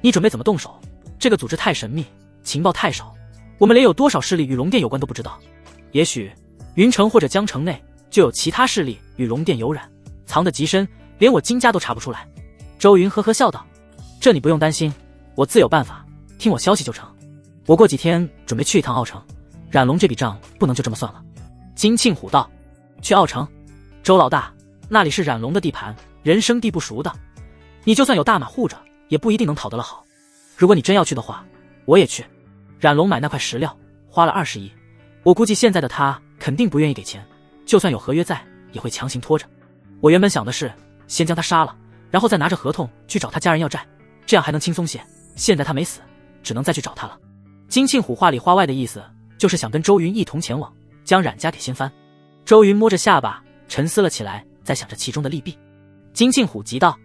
你准备怎么动手？这个组织太神秘，情报太少，我们连有多少势力与龙殿有关都不知道。也许云城或者江城内就有其他势力与龙殿有染，藏得极深，连我金家都查不出来。周云呵呵笑道：这你不用担心，我自有办法，听我消息就成。我过几天准备去一趟奥城，冉龙这笔账不能就这么算了。金庆虎道：去奥城？周老大，那里是冉龙的地盘，人生地不熟的，你就算有大马护着，也不一定能讨得了好。如果你真要去的话，我也去。冉龙买那块石料花了20亿，我估计现在的他肯定不愿意给钱，就算有合约在，也会强行拖着。我原本想的是先将他杀了，然后再拿着合同去找他家人要债，这样还能轻松些。现在他没死，只能再去找他了。金庆虎话里话外的意思就是想跟周云一同前往，将冉家给掀翻。周云摸着下巴沉思了起来，在想着其中的利弊。金庆虎急道：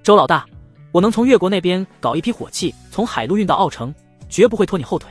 周老大，我能从越国那边搞一批火器，从海路运到奥城，绝不会拖你后腿。